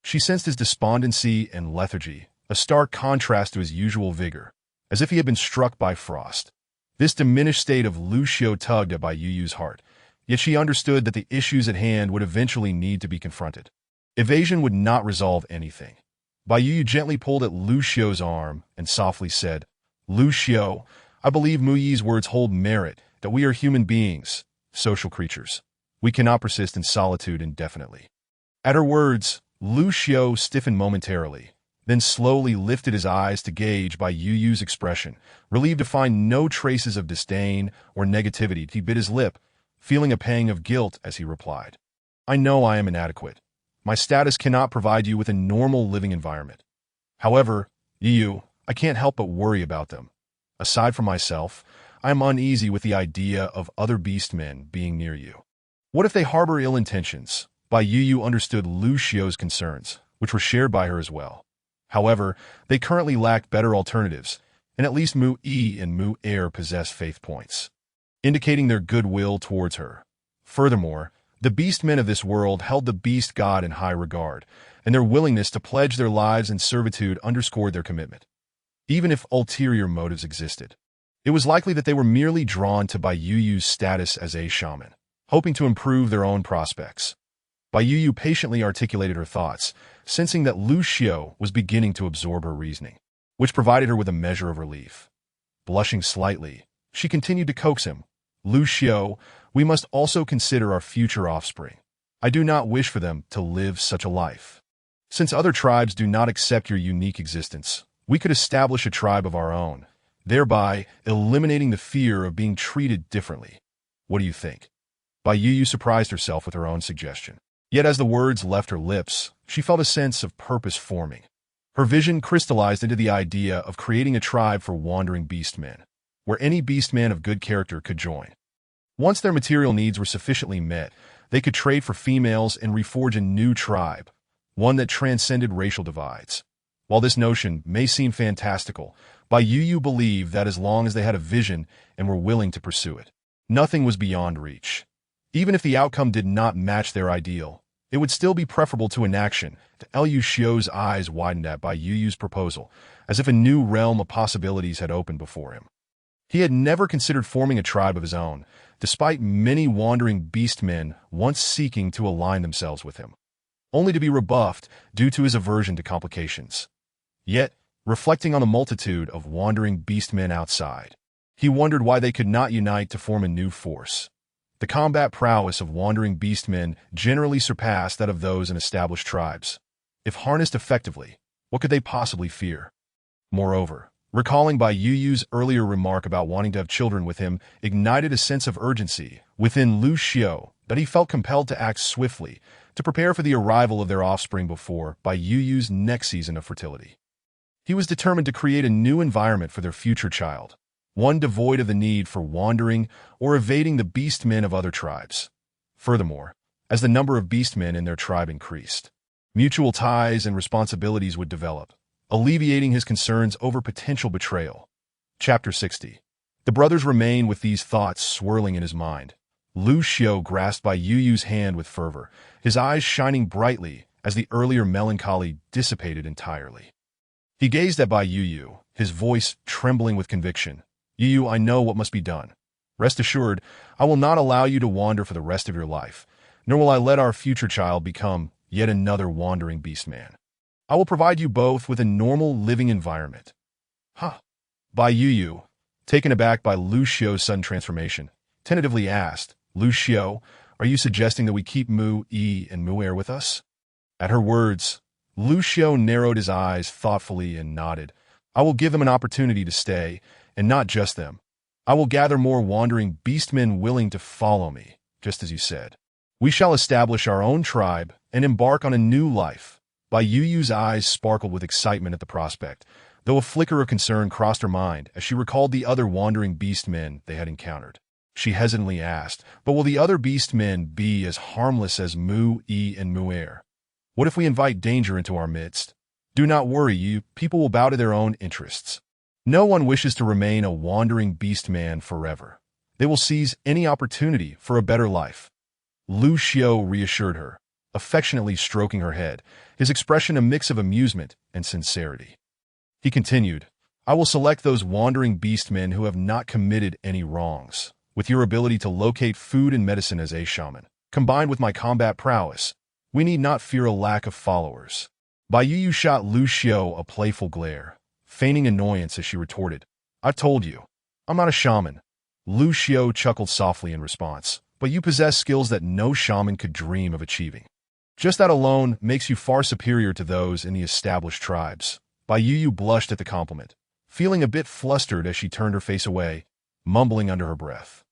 She sensed his despondency and lethargy, a stark contrast to his usual vigor, as if he had been struck by frost. This diminished state of Lu Xiu tugged at Bai Yu's heart, yet she understood that the issues at hand would eventually need to be confronted. Evasion would not resolve anything. Bai Yu gently pulled at Lu Xiu's arm and softly said, "Lu Xiu, I believe Mu Yi's words hold merit, that we are human beings, social creatures. We cannot persist in solitude indefinitely." At her words, Lu Xiu stiffened momentarily, then slowly lifted his eyes to gauge Bai Yu's expression. Relieved to find no traces of disdain or negativity, he bit his lip, feeling a pang of guilt as he replied, "I know I am inadequate. My status cannot provide you with a normal living environment. However, Yu, I can't help but worry about them. Aside from myself, I am uneasy with the idea of other beastmen being near you. What if they harbor ill intentions?" Bai Yu understood Lu Xiu's concerns, which were shared by her as well. However, they currently lacked better alternatives, and at least Mu Yi and Mu Er possessed faith points, indicating their goodwill towards her. Furthermore, the beastmen of this world held the beast god in high regard, and their willingness to pledge their lives in servitude underscored their commitment. Even if ulterior motives existed, it was likely that they were merely drawn to Bai Yu's status as a shaman, hoping to improve their own prospects. Bai Yu patiently articulated her thoughts, sensing that Lu Xiu was beginning to absorb her reasoning, which provided her with a measure of relief. Blushing slightly, she continued to coax him, "Lu Xiu, we must also consider our future offspring. I do not wish for them to live such a life. Since other tribes do not accept your unique existence, we could establish a tribe of our own, thereby eliminating the fear of being treated differently. What do you think?" Bai Yu surprised herself with her own suggestion. Yet as the words left her lips, she felt a sense of purpose forming. Her vision crystallized into the idea of creating a tribe for wandering beastmen, where any beastman of good character could join. Once their material needs were sufficiently met, they could trade for females and reforge a new tribe, one that transcended racial divides. While this notion may seem fantastical, Bai Yu believed that as long as they had a vision and were willing to pursue it, nothing was beyond reach. Even if the outcome did not match their ideal, it would still be preferable to inaction. Lu Xiu's eyes widened at Bai Yu's proposal, as if a new realm of possibilities had opened before him. He had never considered forming a tribe of his own, despite many wandering beastmen once seeking to align themselves with him, only to be rebuffed due to his aversion to complications. Yet, reflecting on the multitude of wandering beastmen outside, he wondered why they could not unite to form a new force. The combat prowess of wandering beastmen generally surpassed that of those in established tribes. If harnessed effectively, what could they possibly fear? Moreover, recalling Bai Yu's earlier remark about wanting to have children with him ignited a sense of urgency within Lu Xiu that he felt compelled to act swiftly to prepare for the arrival of their offspring before Bai Yu's next season of fertility. He was determined to create a new environment for their future child, one devoid of the need for wandering or evading the beastmen of other tribes. Furthermore, as the number of beastmen in their tribe increased, mutual ties and responsibilities would develop, alleviating his concerns over potential betrayal. Chapter 60. The brothers remained with these thoughts swirling in his mind. Lu Xiu grasped Bai Yu's hand with fervor, his eyes shining brightly as the earlier melancholy dissipated entirely. He gazed at Bai Yu, his voice trembling with conviction. "Yu, I know what must be done. Rest assured, I will not allow you to wander for the rest of your life, nor will I let our future child become yet another wandering beastman. I will provide you both with a normal living environment." "Huh?" Bai Yu, taken aback by Lu Xiu's sudden transformation, tentatively asked, "Lu Xiu, are you suggesting that we keep Mu Yi and Mu Er with us?" At her words, Lu Xiu narrowed his eyes thoughtfully and nodded. "I will give them an opportunity to stay, and not just them. I will gather more wandering beastmen willing to follow me, just as you said. We shall establish our own tribe and embark on a new life." Bai Yu's eyes sparkled with excitement at the prospect, though a flicker of concern crossed her mind as she recalled the other wandering beastmen they had encountered. She hesitantly asked, "But will the other beastmen be as harmless as Mu Yi and Mu Er?" What if we invite danger into our midst? Do not worry, you people will bow to their own interests. No one wishes to remain a wandering beast man forever. They will seize any opportunity for a better life. Lu Xiao reassured her, affectionately stroking her head, his expression a mix of amusement and sincerity. He continued, I will select those wandering beast men who have not committed any wrongs. With your ability to locate food and medicine as a shaman, combined with my combat prowess, we need not fear a lack of followers. Bai Yu shot Lu Xiao a playful glare, feigning annoyance as she retorted, I told you, I'm not a shaman. Lu Xiao chuckled softly in response, but you possess skills that no shaman could dream of achieving. Just that alone makes you far superior to those in the established tribes. Bai Yu blushed at the compliment, feeling a bit flustered as she turned her face away, mumbling under her breath.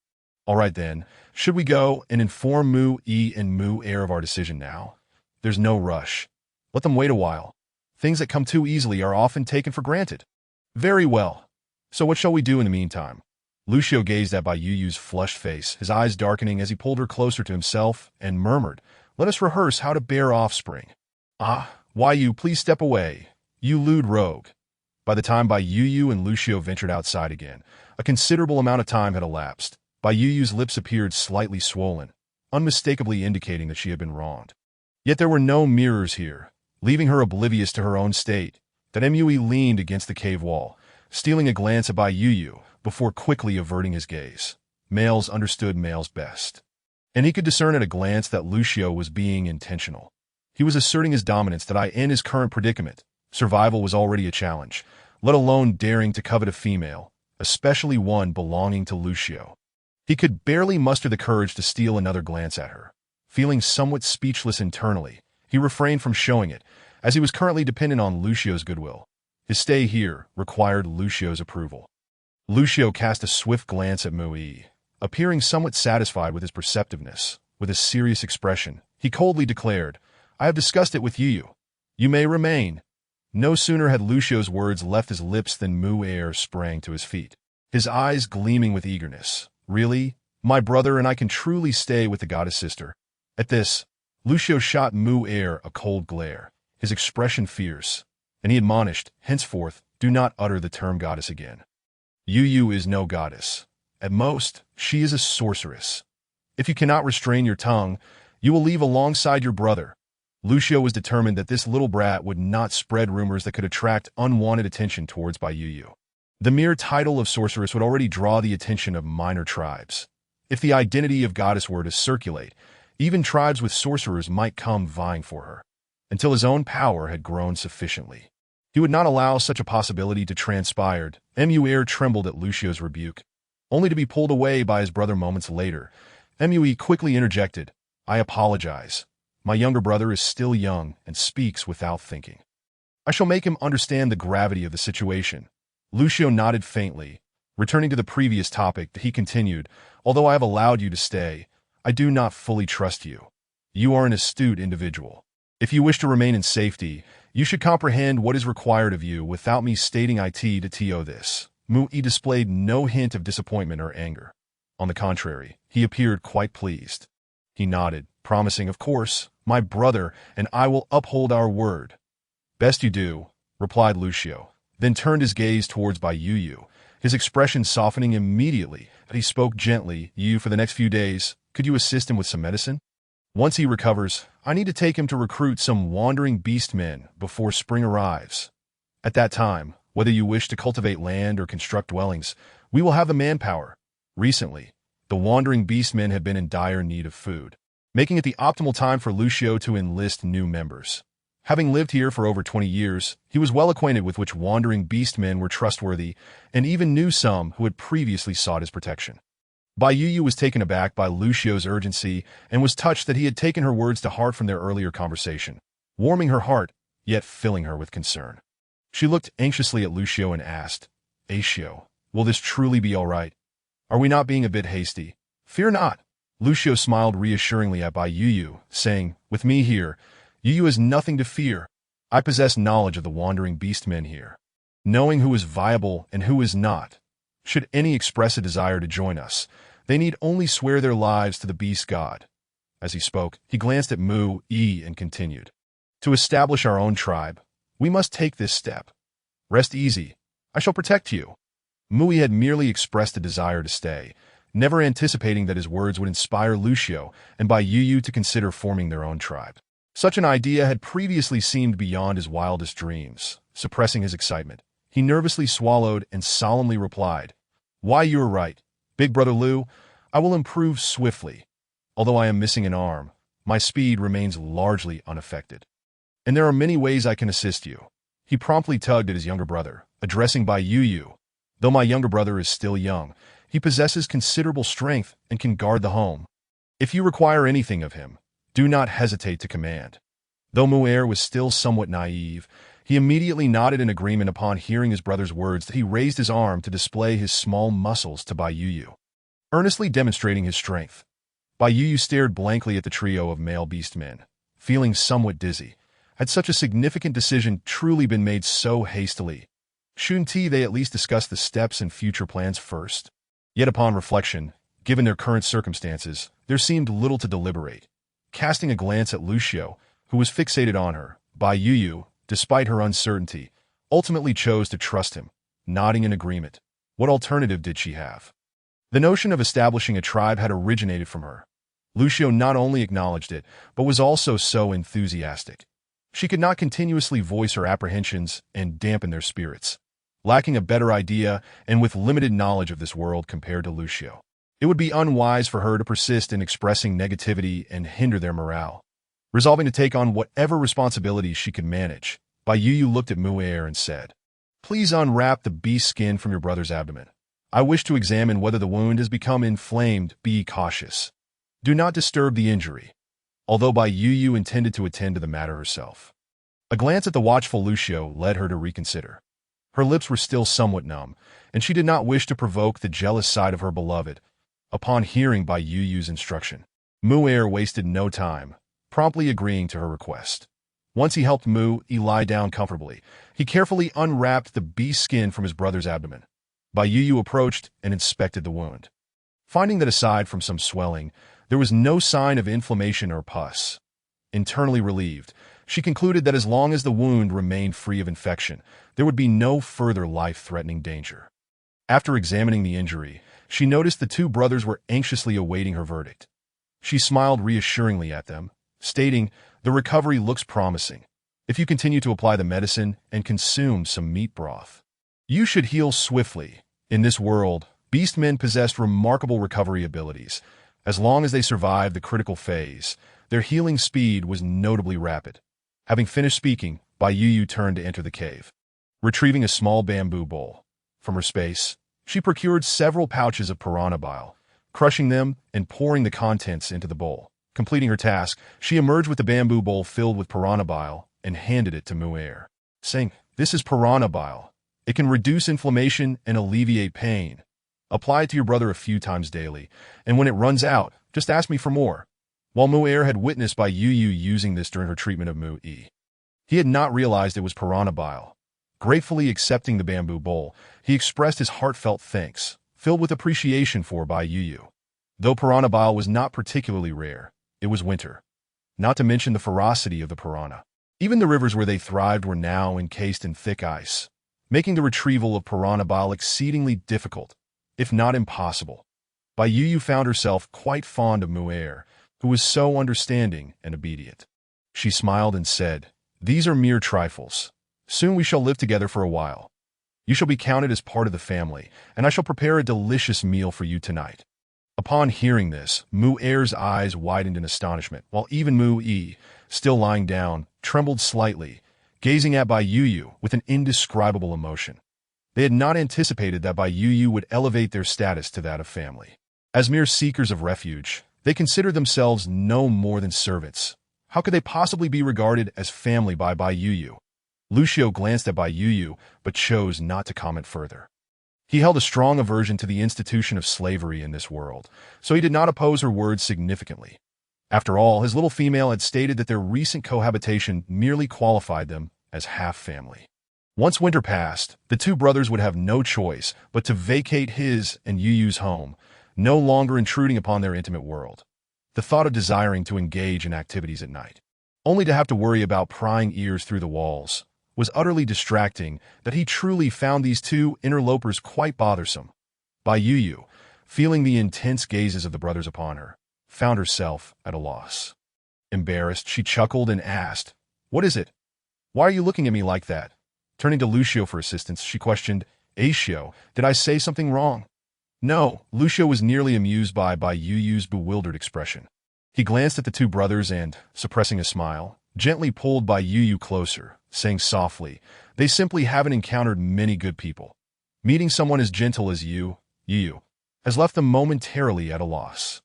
All right then, should we go and inform Mu Yi and Mu Er of our decision now? There's no rush. Let them wait a while. Things that come too easily are often taken for granted. Very well. So what shall we do in the meantime? Lu Xiao gazed at Bai Yu's flushed face, his eyes darkening as he pulled her closer to himself and murmured, Let us rehearse how to bear offspring. Ah, Wai Yu, please step away. You lewd rogue. By the time Bai Yu and Lu Xiao ventured outside again, a considerable amount of time had elapsed. Bai Yu's lips appeared slightly swollen, unmistakably indicating that she had been wronged. Yet there were no mirrors here, leaving her oblivious to her own state. That Mui leaned against the cave wall, stealing a glance at Bai Yu before quickly averting his gaze. Males understood males best. And he could discern at a glance that Lu Xiao was being intentional. He was asserting his dominance that in his current predicament, survival was already a challenge, let alone daring to covet a female, especially one belonging to Lu Xiao. He could barely muster the courage to steal another glance at her. Feeling somewhat speechless internally, he refrained from showing it, as he was currently dependent on Lu Xiao's goodwill. His stay here required Lu Xiao's approval. Lu Xiao cast a swift glance at Mu Yi. Appearing somewhat satisfied with his perceptiveness, with a serious expression, he coldly declared, I have discussed it with Yu. You may remain. No sooner had Lu Xiao's words left his lips than Mu Er sprang to his feet, his eyes gleaming with eagerness. Really? My brother and I can truly stay with the goddess sister. At this, Lu Xiao shot Mu Er a cold glare, his expression fierce, and he admonished, henceforth, do not utter the term goddess again. Yu is no goddess. At most, she is a sorceress. If you cannot restrain your tongue, you will leave alongside your brother. Lu Xiao was determined that this little brat would not spread rumors that could attract unwanted attention towards Bai Yu. The mere title of sorceress would already draw the attention of minor tribes. If the identity of goddess were to circulate, even tribes with sorcerers might come vying for her, until his own power had grown sufficiently. He would not allow such a possibility to transpire. Mu trembled at Lu Xiao's rebuke, only to be pulled away by his brother moments later. Mu quickly interjected, I apologize. My younger brother is still young and speaks without thinking. I shall make him understand the gravity of the situation. Lu Xiao nodded faintly. Returning to the previous topic, he continued, Although I have allowed you to stay, I do not fully trust you. You are an astute individual. If you wish to remain in safety, you should comprehend what is required of you without me stating it to to this. Mu Yi displayed no hint of disappointment or anger. On the contrary, he appeared quite pleased. He nodded, promising, Of course, my brother and I will uphold our word. Best you do, replied Lu Xiao, then turned his gaze towards Bai Yu, his expression softening immediately as he spoke gently, You, for the next few days, could you assist him with some medicine? Once he recovers, I need to take him to recruit some wandering beast men before spring arrives. At that time, whether you wish to cultivate land or construct dwellings, we will have the manpower. Recently, the wandering beast men had been in dire need of food, making it the optimal time for Lu Xiao to enlist new members. Having lived here for over 20 years, he was well acquainted with which wandering beast men were trustworthy and even knew some who had previously sought his protection. Bai Yu was taken aback by Lu Xiao's urgency and was touched that he had taken her words to heart from their earlier conversation, warming her heart, yet filling her with concern. She looked anxiously at Lu Xiao and asked, Xiao, will this truly be all right? Are we not being a bit hasty? Fear not. Lu Xiao smiled reassuringly at Bai Yu, saying, With me here, Yu has nothing to fear. I possess knowledge of the wandering beast men here, knowing who is viable and who is not. Should any express a desire to join us, they need only swear their lives to the beast god. As he spoke, he glanced at Mu Yi and continued, To establish our own tribe, we must take this step. Rest easy. I shall protect you. Mui had merely expressed a desire to stay, never anticipating that his words would inspire Lucio and Bai Yu to consider forming their own tribe. Such an idea had previously seemed beyond his wildest dreams. Suppressing his excitement, he nervously swallowed and solemnly replied, "Why, you are right. Big Brother Lu, I will improve swiftly. Although I am missing an arm, my speed remains largely unaffected. And there are many ways I can assist you." He promptly tugged at his younger brother, addressing Bai Yu. "Though my younger brother is still young, he possesses considerable strength and can guard the home. If you require anything of him, do not hesitate to command." Though Mu'er was still somewhat naive, he immediately nodded in agreement upon hearing his brother's words. That he raised his arm to display his small muscles to Bai Yu, earnestly demonstrating his strength. Bai Yu stared blankly at the trio of male beast men, feeling somewhat dizzy. Had such a significant decision truly been made so hastily? Shouldn't they at least discuss the steps and future plans first? Yet upon reflection, given their current circumstances, there seemed little to deliberate. Casting a glance at Lucio, who was fixated on her, Bai Yu, despite her uncertainty, ultimately chose to trust him, nodding in agreement. What alternative did she have? The notion of establishing a tribe had originated from her. Lucio not only acknowledged it, but was also so enthusiastic. She could not continuously voice her apprehensions and dampen their spirits. Lacking a better idea and with limited knowledge of this world compared to Lucio, it would be unwise for her to persist in expressing negativity and hinder their morale. Resolving to take on whatever responsibilities she could manage, Bai Yu looked at Mu'er and said, "Please unwrap the beast skin from your brother's abdomen. I wish to examine whether the wound has become inflamed. Be cautious. Do not disturb the injury." Although Bai Yu intended to attend to the matter herself, a glance at the watchful Lucio led her to reconsider. Her lips were still somewhat numb, and she did not wish to provoke the jealous side of her beloved. Upon hearing Bai Yu's instruction, Mu'er wasted no time, promptly agreeing to her request. Once he helped Mu lie down comfortably, he carefully unwrapped the beast skin from his brother's abdomen. Bai Yu approached and inspected the wound. Finding that aside from some swelling, there was no sign of inflammation or pus. Internally relieved, she concluded that as long as the wound remained free of infection, there would be no further life-threatening danger. After examining the injury, she noticed the two brothers were anxiously awaiting her verdict. She smiled reassuringly at them, stating, "The recovery looks promising. If you continue to apply the medicine and consume some meat broth, you should heal swiftly." In this world, beastmen possessed remarkable recovery abilities. As long as they survived the critical phase, their healing speed was notably rapid. Having finished speaking, Bai Yu turned to enter the cave. Retrieving a small bamboo bowl from her space, she procured several pouches of piranha bile, crushing them and pouring the contents into the bowl. Completing her task, she emerged with the bamboo bowl filled with piranha bile and handed it to Mu'er, saying, "This is piranha bile. It can reduce inflammation and alleviate pain. Apply it to your brother a few times daily, and when it runs out, just ask me for more." While Mu'er had witnessed Bai Yu using this during her treatment of Mu-E, he had not realized it was piranha bile. Gratefully accepting the bamboo bowl, he expressed his heartfelt thanks, filled with appreciation for Bai Yu. Though piranha bile was not particularly rare, it was winter. Not to mention the ferocity of the piranha. Even the rivers where they thrived were now encased in thick ice, making the retrieval of piranha bile exceedingly difficult, if not impossible. Bai Yu found herself quite fond of Mu'er, who was so understanding and obedient. She smiled and said, "These are mere trifles. Soon we shall live together for a while. You shall be counted as part of the family, and I shall prepare a delicious meal for you tonight." Upon hearing this, Mu'er's eyes widened in astonishment, while even Mu-E, still lying down, trembled slightly, gazing at Bai Yu with an indescribable emotion. They had not anticipated that Bai Yu would elevate their status to that of family. As mere seekers of refuge, they considered themselves no more than servants. How could they possibly be regarded as family by Bai Yu? Lucio glanced at Bai Yu, but chose not to comment further. He held a strong aversion to the institution of slavery in this world, so he did not oppose her words significantly. After all, his little female had stated that their recent cohabitation merely qualified them as half-family. Once winter passed, the two brothers would have no choice but to vacate his and Yu's home, no longer intruding upon their intimate world. The thought of desiring to engage in activities at night only to have to worry about prying ears through the walls, was utterly distracting that he truly found these two interlopers quite bothersome. Bai Yu, feeling the intense gazes of the brothers upon her, found herself at a loss. Embarrassed, she chuckled and asked, "What is it? Why are you looking at me like that?" Turning to Lucio for assistance, she questioned, "Aisho, did I say something wrong?" No, Lucio was nearly amused by Bai Yu's bewildered expression. He glanced at the two brothers and, suppressing a smile, gently pulled Bai Yu closer, saying softly, "They simply haven't encountered many good people. Meeting someone as gentle as you, has left them momentarily at a loss."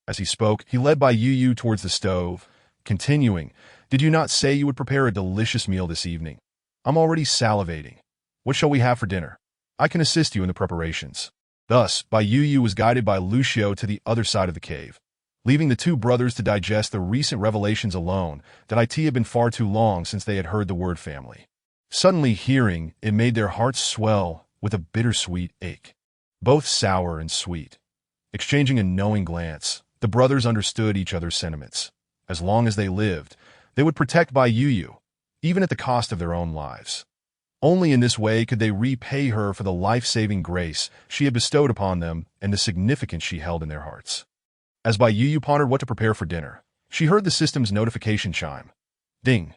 As he spoke, he led Bai Yu towards the stove, continuing, "Did you not say you would prepare a delicious meal this evening? I'm already salivating. What shall we have for dinner? I can assist you in the preparations." Thus, Bai Yu was guided by Lucio to the other side of the cave, leaving the two brothers to digest the recent revelations alone that it had been far too long since they had heard the word family. Suddenly hearing it made their hearts swell with a bittersweet ache, both sour and sweet. Exchanging a knowing glance, the brothers understood each other's sentiments. As long as they lived, they would protect Bai Yu, even at the cost of their own lives. Only in this way could they repay her for the life-saving grace she had bestowed upon them and the significance she held in their hearts. As Bai Yu pondered what to prepare for dinner, she heard the system's notification chime. Ding!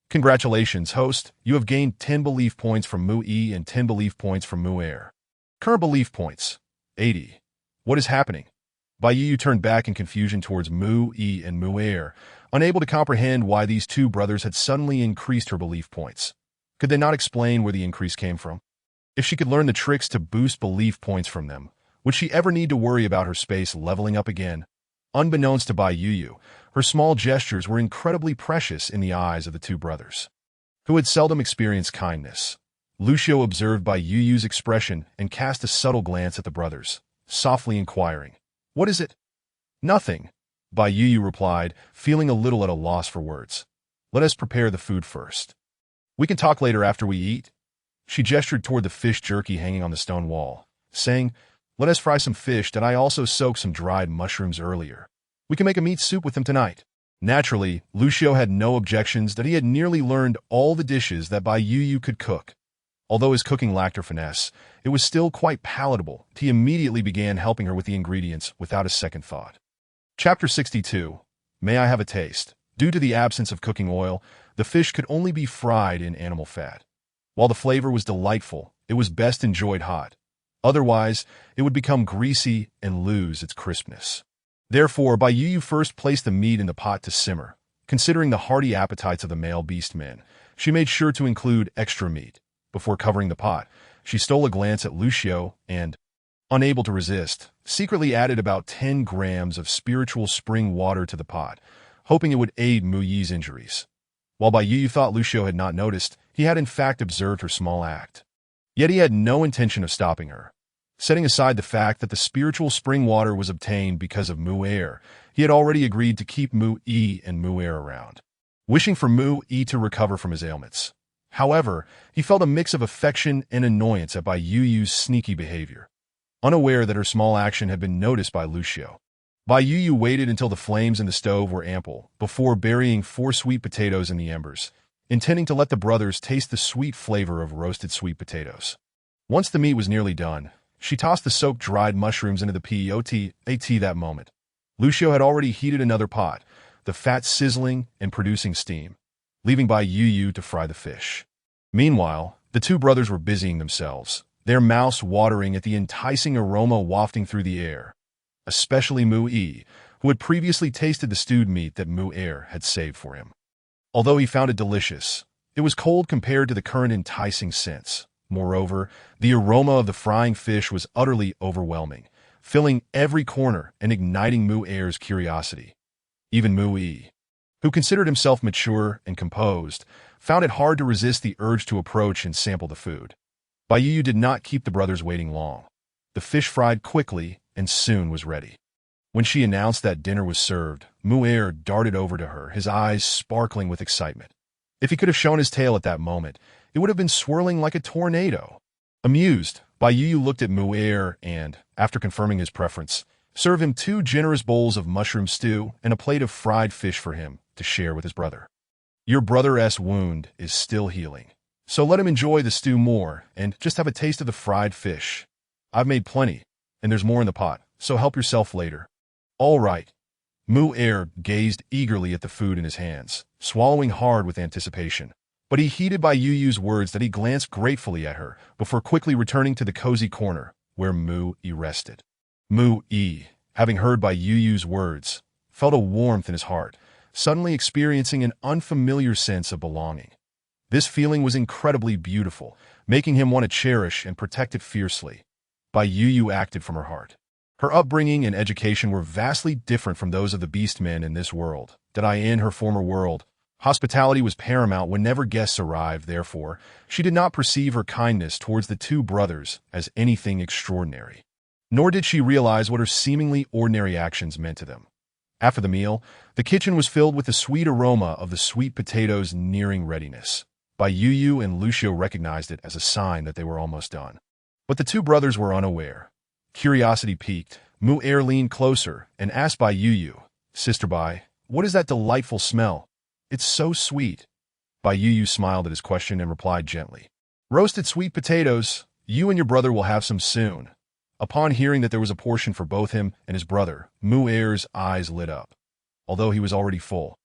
Congratulations, host. You have gained 10 belief points from Mu-E and 10 belief points from Mu-Air. Current belief points, 80. What is happening? Bai Yu turned back in confusion towards Mu-E and Mu-Air, unable to comprehend why these two brothers had suddenly increased her belief points. Could they not explain where the increase came from? If she could learn the tricks to boost belief points from them, would she ever need to worry about her space leveling up again? Unbeknownst to Bai Yu, her small gestures were incredibly precious in the eyes of the two brothers, who had seldom experienced kindness. Lucio observed Bai Yu's expression and cast a subtle glance at the brothers, softly inquiring, "What is it?" "Nothing," Bai Yu replied, feeling a little at a loss for words. "Let us prepare the food first. We can talk later after we eat." She gestured toward the fish jerky hanging on the stone wall, saying, "Let us fry some fish that I also soaked some dried mushrooms earlier. We can make a meat soup with them tonight." Naturally, Lucio had no objections that he had nearly learned all the dishes that Bai Yu could cook. Although his cooking lacked her finesse, it was still quite palatable. He immediately began helping her with the ingredients without a second thought. Chapter 62. May I have a taste? Due to the absence of cooking oil, the fish could only be fried in animal fat. While the flavor was delightful, it was best enjoyed hot. Otherwise, it would become greasy and lose its crispness. Therefore, Bai Yu first placed the meat in the pot to simmer. Considering the hearty appetites of the male beast men, she made sure to include extra meat. Before covering the pot, she stole a glance at Lucio and, unable to resist, secretly added about 10 grams of spiritual spring water to the pot, hoping it would aid Mu Yi's injuries. While Bai Yu thought Lucio had not noticed, he had in fact observed her small act. Yet he had no intention of stopping her. Setting aside the fact that the spiritual spring water was obtained because of Mu-Air, he had already agreed to keep Mu-E and Mu-Air around, wishing for Mu-E to recover from his ailments. However, he felt a mix of affection and annoyance at Bai Yu's sneaky behavior, unaware that her small action had been noticed by Lucio. Bai Yu waited until the flames in the stove were ample before burying 4 sweet potatoes in the embers, intending to let the brothers taste the sweet flavor of roasted sweet potatoes. Once the meat was nearly done, she tossed the soaked dried mushrooms into the pot that moment. Lucio had already heated another pot, the fat sizzling and producing steam, leaving Bai Yu to fry the fish. Meanwhile, the two brothers were busying themselves, their mouths watering at the enticing aroma wafting through the air, especially Mu-E, who had previously tasted the stewed meat that Mu-Air had saved for him. Although he found it delicious, it was cold compared to the current enticing scents. Moreover, the aroma of the frying fish was utterly overwhelming, filling every corner and igniting Mu-Air's curiosity. Even Mu-E, who considered himself mature and composed, found it hard to resist the urge to approach and sample the food. Bai Yu did not keep the brothers waiting long. The fish fried quickly and soon was ready. When she announced that dinner was served, Mu-Air darted over to her, his eyes sparkling with excitement. If he could have shown his tail at that moment, it would have been swirling like a tornado. Amused, Bai Yu looked at Mu-Air and, after confirming his preference, served him 2 generous bowls of mushroom stew and a plate of fried fish for him to share with his brother. Your brother's wound is still healing. So let him enjoy the stew more and just have a taste of the fried fish. I've made plenty, and there's more in the pot, so help yourself later. All right. Mu-Er gazed eagerly at the food in his hands, swallowing hard with anticipation. But he heeded by Yu-Yu's words that he glanced gratefully at her before quickly returning to the cozy corner where Mu-E rested. Mu-E, having heard by Yu-Yu's words, felt a warmth in his heart, suddenly experiencing an unfamiliar sense of belonging. This feeling was incredibly beautiful, making him want to cherish and protect it fiercely. Bai Yu acted from her heart. Her upbringing and education were vastly different from those of the beastmen in this world. In her former world, hospitality was paramount whenever guests arrived. Therefore, she did not perceive her kindness towards the two brothers as anything extraordinary. Nor did she realize what her seemingly ordinary actions meant to them. After the meal, the kitchen was filled with the sweet aroma of the sweet potatoes nearing readiness. Bai Yu and Lucio recognized it as a sign that they were almost done. But the two brothers were unaware. Curiosity piqued. Mu-Er leaned closer and asked Bai Yu, "Sister Bai, what is that delightful smell? It's so sweet." Bai Yu smiled at his question and replied gently, "Roasted sweet potatoes. You and your brother will have some soon." Upon hearing that there was a portion for both him and his brother, Mu-Er's eyes lit up. Although he was already full,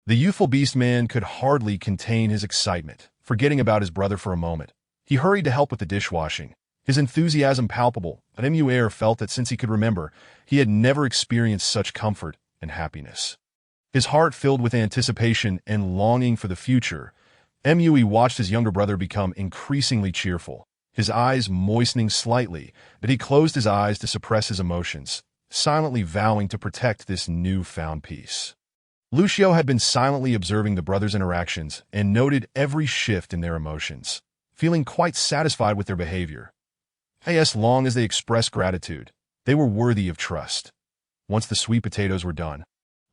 the youthful beastman could hardly contain his excitement. Forgetting about his brother for a moment, he hurried to help with the dishwashing, his enthusiasm palpable, but Mu-Er felt that since he could remember, he had never experienced such comfort and happiness. His heart filled with anticipation and longing for the future, Mu watched his younger brother become increasingly cheerful, his eyes moistening slightly, but he closed his eyes to suppress his emotions, silently vowing to protect this newfound peace. Lucio had been silently observing the brothers' interactions and noted every shift in their emotions, feeling quite satisfied with their behavior. As long as they expressed gratitude, they were worthy of trust. Once the sweet potatoes were done,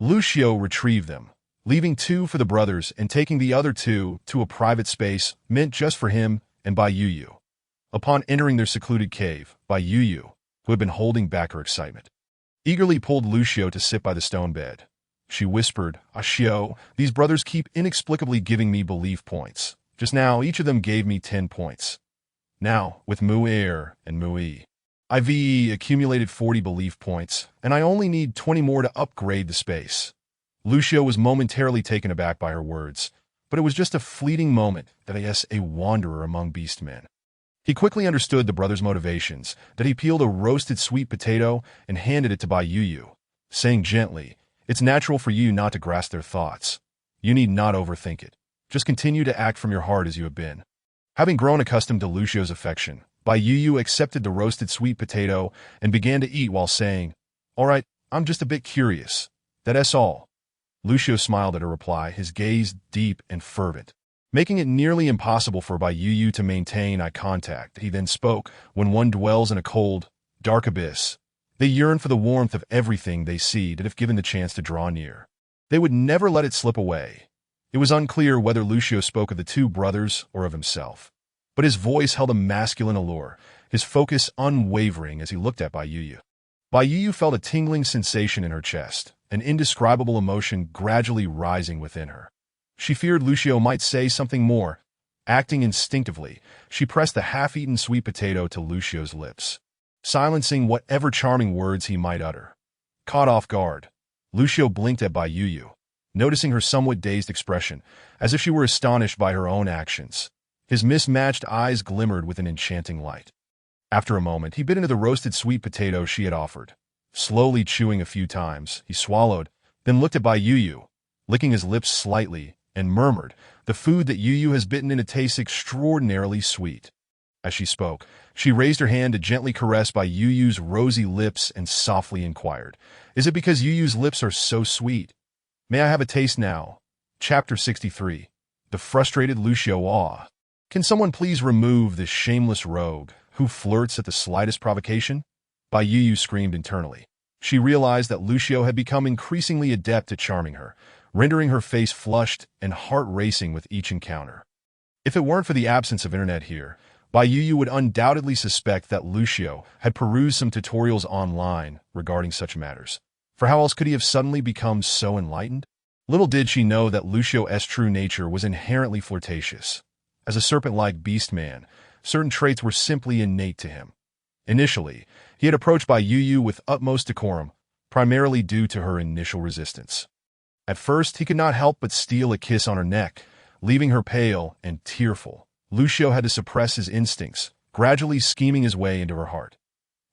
Lucio retrieved them, leaving 2 for the brothers and taking the other 2 to a private space meant just for him and Bai Yu. Upon entering their secluded cave, Bai Yu, who had been holding back her excitement, eagerly pulled Lucio to sit by the stone bed. She whispered, "Ashio, these brothers keep inexplicably giving me belief points. Just now, each of them gave me 10 points. Now, with Mu-Er and Mu-E, I've accumulated 40 belief points, and I only need 20 more to upgrade the space." Lucio was momentarily taken aback by her words, but it was just a fleeting moment that a wanderer among beastmen. He quickly understood the brothers' motivations, that he peeled a roasted sweet potato and handed it to Bai Yu, saying gently, "It's natural for you not to grasp their thoughts. You need not overthink it. Just continue to act from your heart as you have been." Having grown accustomed to Lucio's affection, Bai Yu accepted the roasted sweet potato and began to eat while saying, "All right, I'm just a bit curious. That's all." Lucio smiled at her reply, his gaze deep and fervent, making it nearly impossible for Bai Yu to maintain eye contact. He then spoke, "When one dwells in a cold, dark abyss, they yearn for the warmth of everything they see that if given the chance to draw near, they would never let it slip away." It was unclear whether Lucio spoke of the two brothers or of himself, but his voice held a masculine allure, his focus unwavering as he looked at Bai Yu. Bai Yu felt a tingling sensation in her chest, an indescribable emotion gradually rising within her. She feared Lucio might say something more. Acting instinctively, she pressed the half-eaten sweet potato to Lucio's lips, silencing whatever charming words he might utter. Caught off guard, Lucio blinked at Bai Yu, noticing her somewhat dazed expression, as if she were astonished by her own actions. His mismatched eyes glimmered with an enchanting light. After a moment, he bit into the roasted sweet potato she had offered. Slowly chewing a few times, he swallowed, then looked at Bai Yu, licking his lips slightly, and murmured, "The food that Yu has bitten into tastes extraordinarily sweet." As she spoke, she raised her hand to gently caress Bai Yu's rosy lips and softly inquired, "Is it because Yu's lips are so sweet? May I have a taste now?" Chapter 63. The Frustrated Lucio Awe. Can someone please remove this shameless rogue who flirts at the slightest provocation? Bai Yu screamed internally. She realized that Lucio had become increasingly adept at charming her, rendering her face flushed and heart racing with each encounter. If it weren't for the absence of internet here, Bai Yu would undoubtedly suspect that Lucio had perused some tutorials online regarding such matters. For how else could he have suddenly become so enlightened? Little did she know that Lucio's true nature was inherently flirtatious. As a serpent-like beast man, certain traits were simply innate to him. Initially, he had approached Bai Yu with utmost decorum, primarily due to her initial resistance. At first, he could not help but steal a kiss on her neck, leaving her pale and tearful. Lucio had to suppress his instincts, gradually scheming his way into her heart.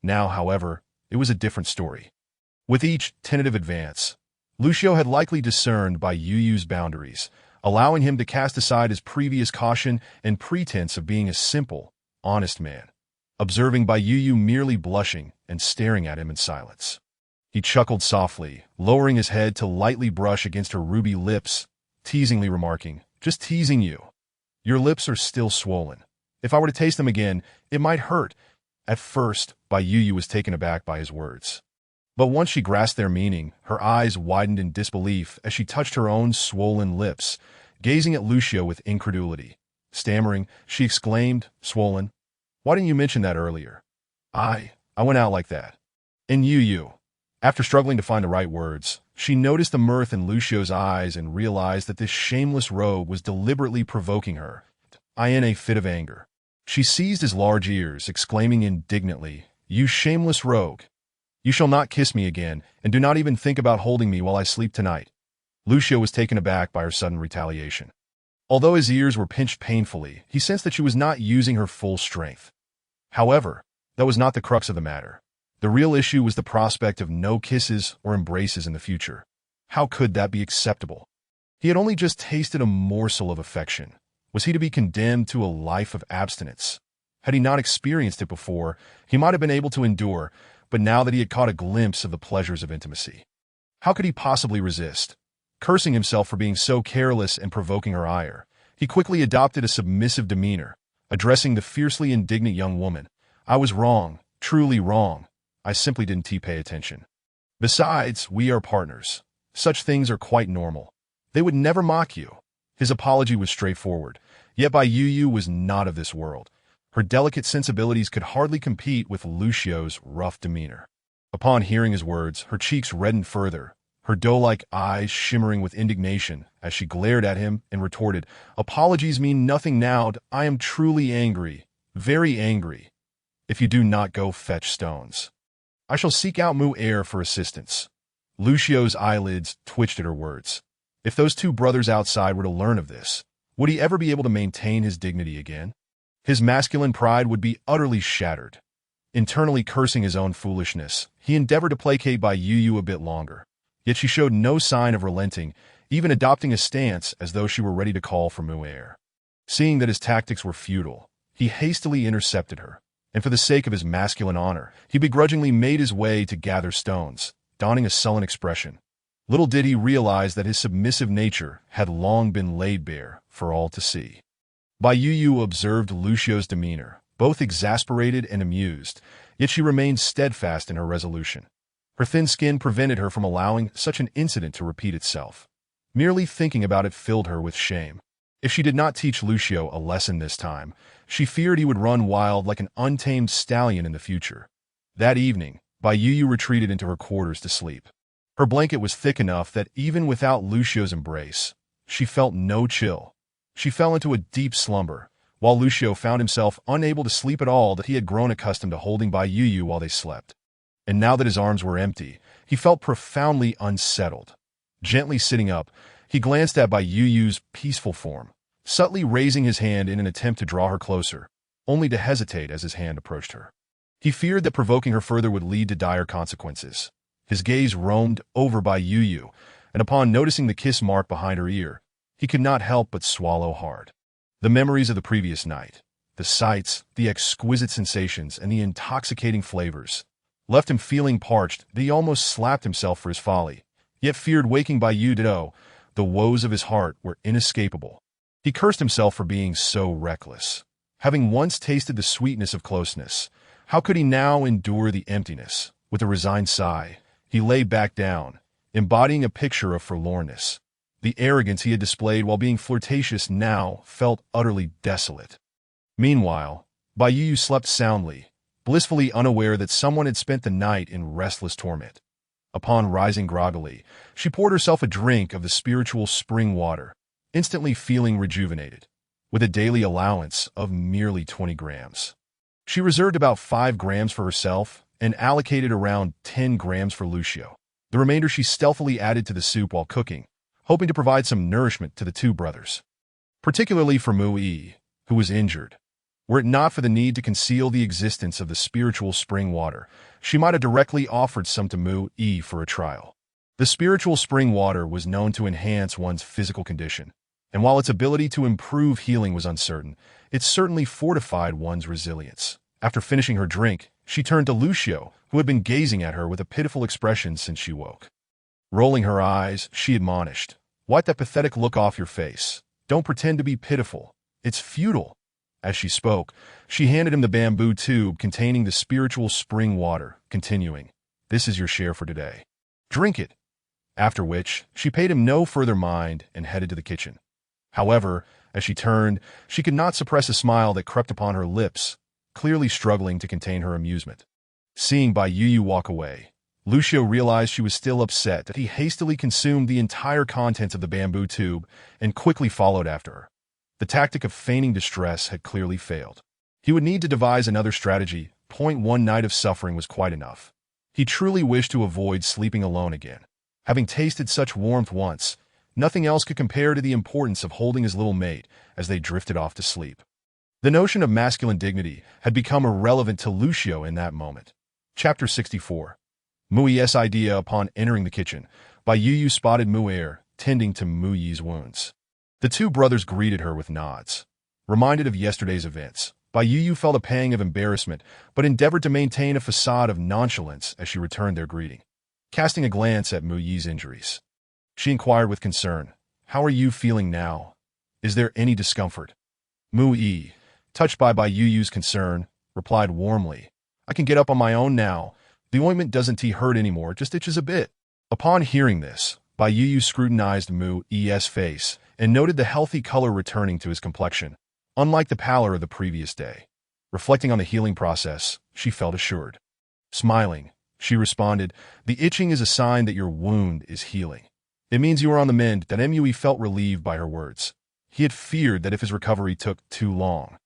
Now, however, it was a different story. With each tentative advance, Lucio had likely discerned Bai Yu's boundaries, allowing him to cast aside his previous caution and pretense of being a simple, honest man. Observing Bai Yu merely blushing and staring at him in silence, he chuckled softly, lowering his head to lightly brush against her ruby lips, teasingly remarking, "Just teasing you. Your lips are still swollen. If I were to taste them again, it might hurt." At first, Bai Yu was taken aback by his words. But once she grasped their meaning, her eyes widened in disbelief as she touched her own swollen lips, gazing at Lucio with incredulity. Stammering, she exclaimed, "Swollen? Why didn't you mention that earlier?" I went out like that." And Yu. After struggling to find the right words, she noticed the mirth in Lucio's eyes and realized that this shameless rogue was deliberately provoking her. In a fit of anger, she seized his large ears, exclaiming indignantly, "You shameless rogue! You shall not kiss me again, and do not even think about holding me while I sleep tonight." Lucio was taken aback by her sudden retaliation. Although his ears were pinched painfully, he sensed that she was not using her full strength. However, that was not the crux of the matter. The real issue was the prospect of no kisses or embraces in the future. How could that be acceptable? He had only just tasted a morsel of affection. Was he to be condemned to a life of abstinence? Had he not experienced it before, he might have been able to endure, but now that he had caught a glimpse of the pleasures of intimacy, how could he possibly resist? Cursing himself for being so careless and provoking her ire, he quickly adopted a submissive demeanor, addressing the fiercely indignant young woman. "I was wrong, truly wrong. I simply didn't pay attention. Besides, we are partners. Such things are quite normal. They would never mock you." His apology was straightforward, yet Bai Yu was not of this world. Her delicate sensibilities could hardly compete with Lucio's rough demeanor. Upon hearing his words, her cheeks reddened further, her doe-like eyes shimmering with indignation as she glared at him and retorted, "Apologies mean nothing now. I am truly angry, very angry. If you do not go fetch stones, I shall seek out Mu'er for assistance." Lucio's eyelids twitched at her words. If those two brothers outside were to learn of this, would he ever be able to maintain his dignity again? His masculine pride would be utterly shattered. Internally cursing his own foolishness, he endeavored to placate Bai Yu a bit longer. Yet she showed no sign of relenting, even adopting a stance as though she were ready to call for Mu'er. Seeing that his tactics were futile, he hastily intercepted her, and for the sake of his masculine honor, he begrudgingly made his way to gather stones, donning a sullen expression. Little did he realize that his submissive nature had long been laid bare for all to see. Bai Yu observed Lucio's demeanor, both exasperated and amused, yet she remained steadfast in her resolution. Her thin skin prevented her from allowing such an incident to repeat itself. Merely thinking about it filled her with shame. If she did not teach Lucio a lesson this time, she feared he would run wild like an untamed stallion in the future. That evening, Bai Yu retreated into her quarters to sleep. Her blanket was thick enough that even without Lucio's embrace, she felt no chill. She fell into a deep slumber, while Lucio found himself unable to sleep at all that he had grown accustomed to holding Bai Yu while they slept. And now that his arms were empty, he felt profoundly unsettled. Gently sitting up, he glanced at Bai Yu's peaceful form, subtly raising his hand in an attempt to draw her closer, only to hesitate as his hand approached her. He feared that provoking her further would lead to dire consequences. His gaze roamed over Bai Yu, and upon noticing the kiss mark behind her ear, he could not help but swallow hard. The memories of the previous night, the sights, the exquisite sensations, and the intoxicating flavors, left him feeling parched that he almost slapped himself for his folly, yet feared waking Bai Yu. The woes of his heart were inescapable. He cursed himself for being so reckless. Having once tasted the sweetness of closeness, how could he now endure the emptiness? With a resigned sigh, he lay back down, embodying a picture of forlornness. The arrogance he had displayed while being flirtatious now felt utterly desolate. Meanwhile, Bai Yu slept soundly, blissfully unaware that someone had spent the night in restless torment. Upon rising groggily, she poured herself a drink of the spiritual spring water, instantly feeling rejuvenated, with a daily allowance of merely 20 grams. She reserved about 5 grams for herself and allocated around 10 grams for Lucio. The remainder she stealthily added to the soup while cooking, hoping to provide some nourishment to the two brothers, particularly for Mu-Yi, who was injured. Were it not for the need to conceal the existence of the spiritual spring water, she might have directly offered some to Mu-Yi for a trial. The spiritual spring water was known to enhance one's physical condition, and while its ability to improve healing was uncertain, it certainly fortified one's resilience. After finishing her drink, she turned to Lucio, who had been gazing at her with a pitiful expression since she woke. Rolling her eyes, she admonished, "Wipe that pathetic look off your face. Don't pretend to be pitiful. It's futile." As she spoke, she handed him the bamboo tube containing the spiritual spring water, continuing, "This is your share for today. Drink it." After which, she paid him no further mind and headed to the kitchen. However, as she turned, she could not suppress a smile that crept upon her lips, clearly struggling to contain her amusement. Seeing Bai Yu walk away, Lucio realized she was still upset that he hastily consumed the entire contents of the bamboo tube and quickly followed after her. The tactic of feigning distress had clearly failed. He would need to devise another strategy. One night of suffering was quite enough. He truly wished to avoid sleeping alone again. Having tasted such warmth once, nothing else could compare to the importance of holding his little mate as they drifted off to sleep. The notion of masculine dignity had become irrelevant to Lucio in that moment. Chapter 64. Mu-Yi's idea. Upon entering the kitchen, Bai Yu spotted Mu-Er tending to Mu-Yi's wounds. The two brothers greeted her with nods. Reminded of yesterday's events, Bai Yu felt a pang of embarrassment, but endeavored to maintain a facade of nonchalance as she returned their greeting. Casting a glance at Mu-Yi's injuries, she inquired with concern, "How are you feeling now? Is there any discomfort?" Mu-Yi, touched by Bai Yu's concern, replied warmly, "I can get up on my own now. The ointment doesn't hurt anymore, just itches a bit." Upon hearing this, Bai Yu scrutinized Mu-Yi's face and noted the healthy color returning to his complexion, unlike the pallor of the previous day. Reflecting on the healing process, she felt assured. Smiling, she responded, "The itching is a sign that your wound is healing. It means you are on the mend." That Mu felt relieved by her words. He had feared that if his recovery took too long,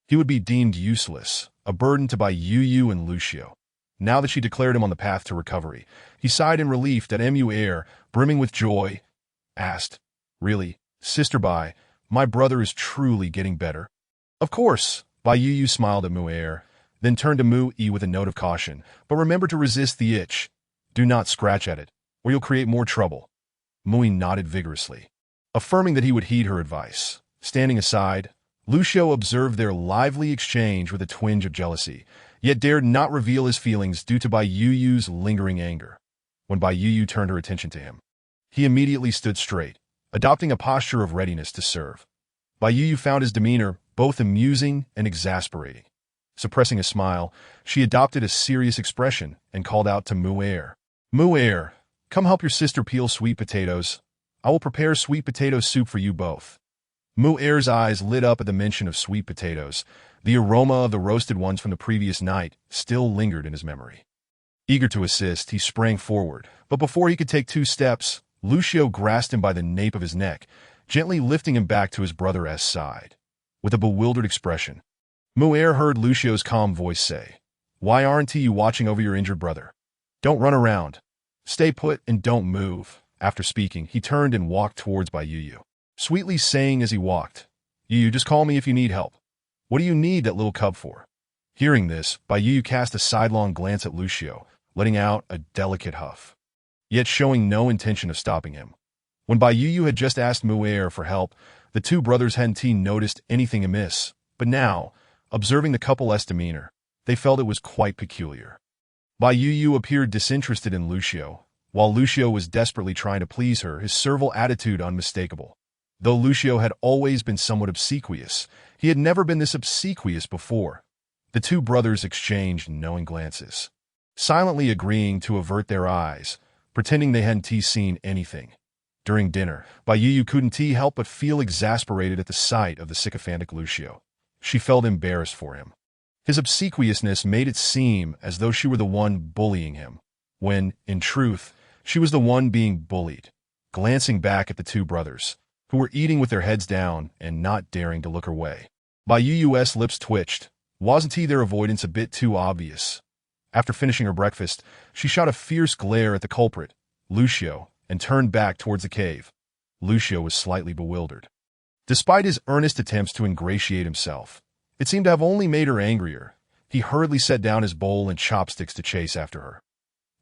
he would be deemed useless, a burden to Bai Yu and Lucio. Now that she declared him on the path to recovery, he sighed in relief. That Mu, brimming with joy, asked, "Really, Sister Bai, my brother is truly getting better?" "Of course." Bai Yu smiled at Mu, then turned to Mu-Yi with a note of caution, "But remember to resist the itch. Do not scratch at it, or you'll create more trouble." Mu-Yi nodded vigorously, affirming that he would heed her advice. Standing aside, Lucio observed their lively exchange with a twinge of jealousy, yet dared not reveal his feelings due to Bai Yu's lingering anger. When Bai Yu turned her attention to him, he immediately stood straight, adopting a posture of readiness to serve. Bai Yu found his demeanor both amusing and exasperating. Suppressing a smile, she adopted a serious expression and called out to Mu-Er, "Mu-Er, come help your sister peel sweet potatoes. I will prepare sweet potato soup for you both." Mu-Er's eyes lit up at the mention of sweet potatoes. The aroma of the roasted ones from the previous night still lingered in his memory. Eager to assist, he sprang forward, but before he could take 2 steps, Lucio grasped him by the nape of his neck, gently lifting him back to his brother's side. With a bewildered expression, Mu-Er heard Lucio's calm voice say, "Why aren't you watching over your injured brother? Don't run around. Stay put and don't move." After speaking, he turned and walked towards Bai Yu, sweetly saying as he walked, "You just call me if you need help. What do you need that little cub for?" Hearing this, Bai Yu cast a sidelong glance at Lucio, letting out a delicate huff, yet showing no intention of stopping him. When Bai Yu had just asked Mu-Er for help, the two brothers hadn't noticed anything amiss, but now, observing the couple's demeanor, they felt it was quite peculiar. Bai Yu appeared disinterested in Lucio, while Lucio was desperately trying to please her, his servile attitude unmistakable. Though Lucio had always been somewhat obsequious, he had never been this obsequious before. The two brothers exchanged knowing glances, silently agreeing to avert their eyes, pretending they hadn't seen anything. During dinner, Bai Yu couldn't help but feel exasperated at the sight of the sycophantic Lucio. She felt embarrassed for him. His obsequiousness made it seem as though she were the one bullying him, when, in truth, She was the one being bullied, glancing back at the two brothers, who were eating with their heads down and not daring to look her way. Bai Yu's lips twitched. Wasn't their avoidance a bit too obvious? After finishing her breakfast, she shot a fierce glare at the culprit, Lucio, and turned back towards the cave. Lucio was slightly bewildered. Despite his earnest attempts to ingratiate himself, it seemed to have only made her angrier. He hurriedly set down his bowl and chopsticks to chase after her.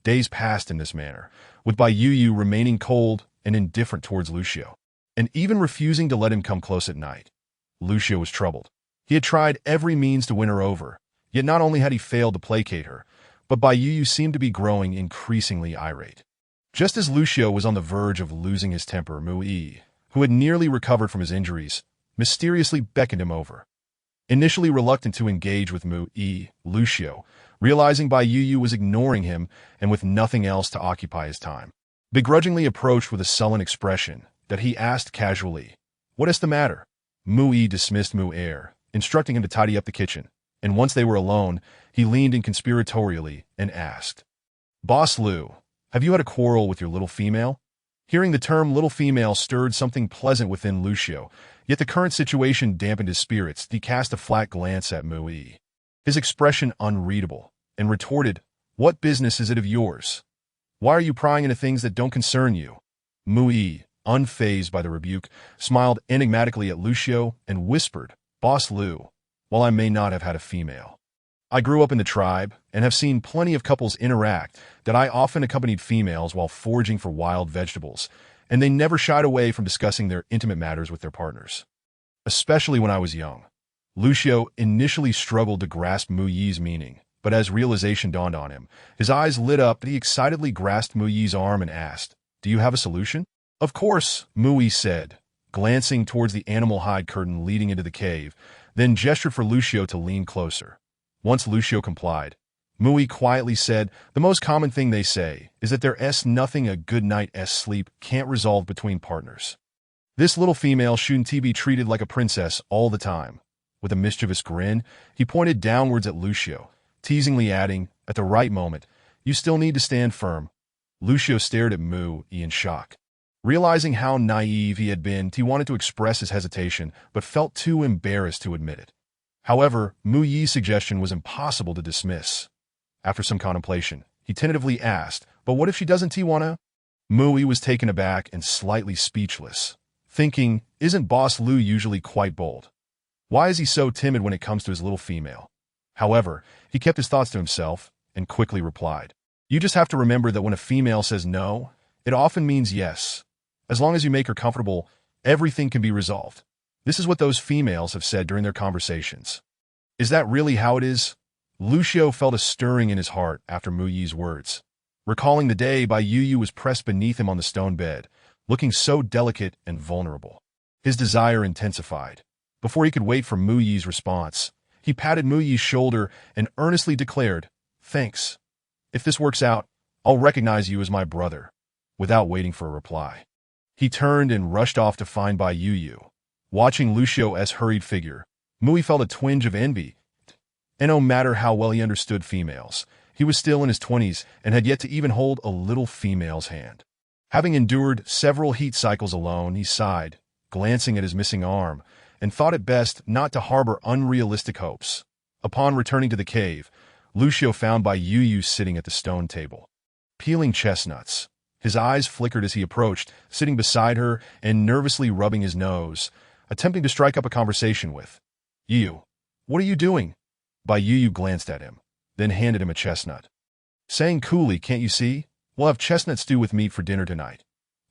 Days passed in this manner, with Bai Yu remaining cold and indifferent towards Lucio, and even refusing to let him come close at night. Lucio was troubled. He had tried every means to win her over, yet not only had he failed to placate her, but Bai Yu seemed to be growing increasingly irate. Just as Lucio was on the verge of losing his temper, Mu Yi, who had nearly recovered from his injuries, mysteriously beckoned him over. Initially reluctant to engage with Mu Yi, Lucio, realizing Bai Yu was ignoring him and with nothing else to occupy his time, begrudgingly approached with a sullen expression that he asked casually, "What is the matter?" Mu Yi dismissed Mu Er, instructing him to tidy up the kitchen, and once they were alone, he leaned in conspiratorially and asked, "Boss Lu, have you had a quarrel with your little female?" Hearing the term little female stirred something pleasant within Lucio, yet the current situation dampened his spirits. He cast a flat glance at Mu Yi, his expression unreadable, and retorted, "What business is it of yours? Why are you prying into things that don't concern you?" Mu Yi, unfazed by the rebuke, smiled enigmatically at Lucio and whispered, "Boss Lu, while I may not have had a female, I grew up in the tribe and have seen plenty of couples interact that I often accompanied females while foraging for wild vegetables, and they never shied away from discussing their intimate matters with their partners. Especially when I was young." Lucio initially struggled to grasp Mu Yi's meaning, but as realization dawned on him, his eyes lit up and he excitedly grasped Mu Yi's arm and asked, "Do you have a solution?" "Of course," Mu Yi said, glancing towards the animal hide curtain leading into the cave, then gestured for Lucio to lean closer. Once Lucio complied, Mu Yi quietly said, "The most common thing they say is that there's nothing a good night's sleep can't resolve between partners. This little female shouldn't be treated like a princess all the time." With a mischievous grin, he pointed downwards at Lucio, teasingly adding, "At the right moment, you still need to stand firm." Lucio stared at Mu Yi in shock. Realizing how naive he had been, he wanted to express his hesitation, but felt too embarrassed to admit it. However, Mu Yi's suggestion was impossible to dismiss. After some contemplation, he tentatively asked, "But what if she doesn't wanna?" Mu Yi was taken aback and slightly speechless, thinking, isn't Boss Lu usually quite bold? Why is he so timid when it comes to his little female? However, he kept his thoughts to himself and quickly replied, "You just have to remember that when a female says no, it often means yes. As long as you make her comfortable, everything can be resolved. This is what those females have said during their conversations." "Is that really how it is?" Lucio felt a stirring in his heart after Mu Yi's words, recalling the day Bai Yu was pressed beneath him on the stone bed, looking so delicate and vulnerable. His desire intensified. Before he could wait for Mu Yi's response, he patted Mu Yi's shoulder and earnestly declared, "Thanks. If this works out, I'll recognize you as my brother." Without waiting for a reply, he turned and rushed off to find Bai Yu. Watching Lucio's hurried figure, Mu Yi felt a twinge of envy. And no matter how well he understood females, he was still in his 20s and had yet to even hold a little female's hand. Having endured several heat cycles alone, he sighed, glancing at his missing arm, and thought it best not to harbor unrealistic hopes. Upon returning to the cave, Lucio found Bai Yu sitting at the stone table, peeling chestnuts. His eyes flickered as he approached, sitting beside her and nervously rubbing his nose, attempting to strike up a conversation with. "You, what are you doing?" Bai Yu glanced at him, then handed him a chestnut, saying coolly, "Can't you see? We'll have chestnut stew with meat for dinner tonight."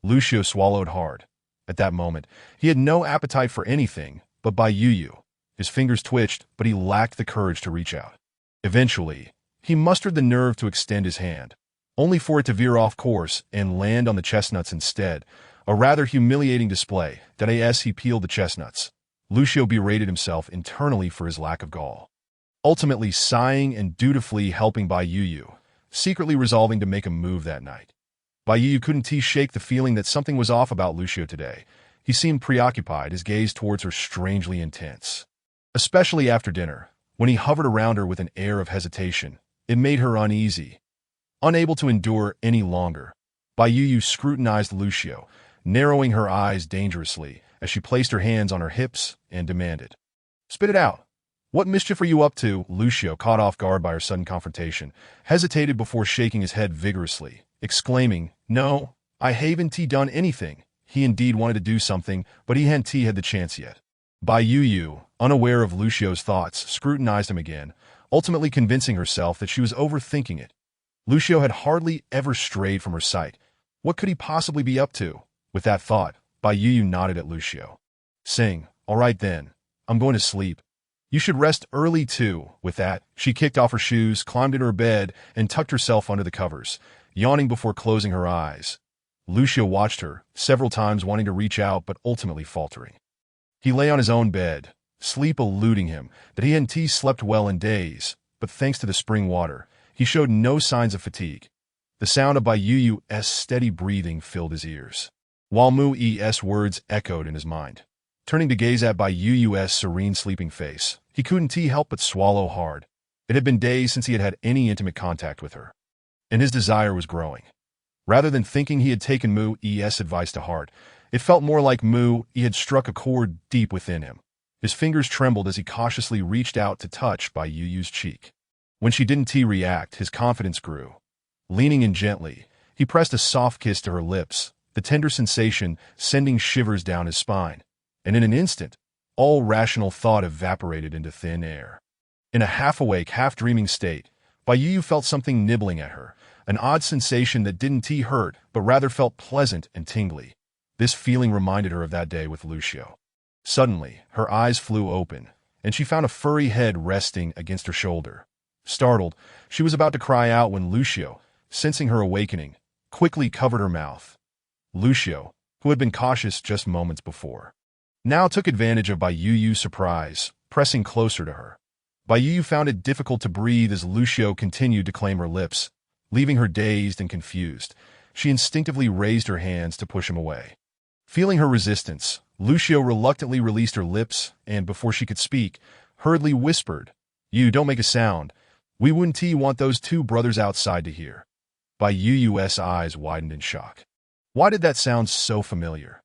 Lucio swallowed hard. At that moment, he had no appetite for anything but Bai Yu. His fingers twitched, but he lacked the courage to reach out. Eventually, he mustered the nerve to extend his hand, only for it to veer off course and land on the chestnuts instead, a rather humiliating display that as he peeled the chestnuts, Lucio berated himself internally for his lack of gall. Ultimately sighing and dutifully helping Bai Yu, secretly resolving to make a move that night. Bai Yu couldn't shake the feeling that something was off about Lucio today. He seemed preoccupied, his gaze towards her strangely intense. Especially after dinner, when he hovered around her with an air of hesitation, it made her uneasy. Unable to endure any longer, Bai Yu scrutinized Lucio, narrowing her eyes dangerously as she placed her hands on her hips and demanded, "Spit it out. What mischief are you up to?" Lucio, caught off guard by her sudden confrontation, hesitated before shaking his head vigorously, exclaiming, "No, I haven't done anything." He indeed wanted to do something, but he hadn't had the chance yet. Bai Yu, unaware of Lucio's thoughts, scrutinized him again, ultimately convincing herself that she was overthinking it. Lucio had hardly ever strayed from her sight. What could he possibly be up to? With that thought, Bai Yu nodded at Lucio, saying, "All right then, I'm going to sleep. You should rest early too." With that, she kicked off her shoes, climbed into her bed, and tucked herself under the covers, yawning before closing her eyes. Lucio watched her, several times wanting to reach out but ultimately faltering. He lay on his own bed, sleep eluding him, that he hadn't slept well in days, but thanks to the spring water, he showed no signs of fatigue. The sound of Bai Yu's steady breathing filled his ears, while Mu's words echoed in his mind. Turning to gaze at Bai Yu's serene sleeping face, he couldn't help but swallow hard. It had been days since he had had any intimate contact with her, and his desire was growing. Rather than thinking he had taken Mu's advice to heart, it felt more like he had struck a chord deep within him. His fingers trembled as he cautiously reached out to touch Bai Yu's cheek. When she didn't react, his confidence grew. Leaning in gently, he pressed a soft kiss to her lips, the tender sensation sending shivers down his spine. And in an instant, all rational thought evaporated into thin air. In a half-awake, half-dreaming state, Bai Yu felt something nibbling at her, an odd sensation that didn't hurt, but rather felt pleasant and tingly. This feeling reminded her of that day with Lucio. Suddenly, her eyes flew open, and she found a furry head resting against her shoulder. Startled, she was about to cry out when Lucio, sensing her awakening, quickly covered her mouth. Lucio, who had been cautious just moments before, now took advantage of Bai Yu's surprise, pressing closer to her. Bai Yu found it difficult to breathe as Lucio continued to claim her lips, leaving her dazed and confused. She instinctively raised her hands to push him away. Feeling her resistance, Lucio reluctantly released her lips and, before she could speak, hurriedly whispered, "You don't make a sound. We wouldn't want those two brothers outside to hear." Bai Yu's eyes widened in shock. Why did that sound so familiar?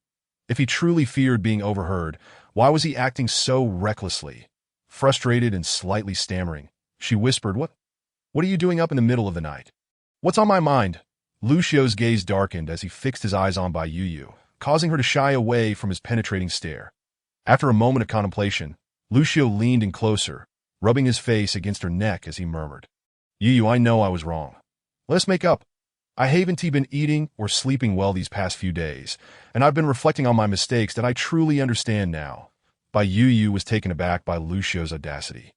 If he truly feared being overheard, why was he acting so recklessly? Frustrated and slightly stammering, she whispered, What are you doing up in the middle of the night?" "What's on my mind?" Lucio's gaze darkened as he fixed his eyes on Bai Yu, causing her to shy away from his penetrating stare. After a moment of contemplation, Lucio leaned in closer, rubbing his face against her neck as he murmured, "Yu, I know I was wrong. Let's make up. I haven't been eating or sleeping well these past few days, and I've been reflecting on my mistakes that I truly understand now." Bai Yu was taken aback by Lucio's audacity.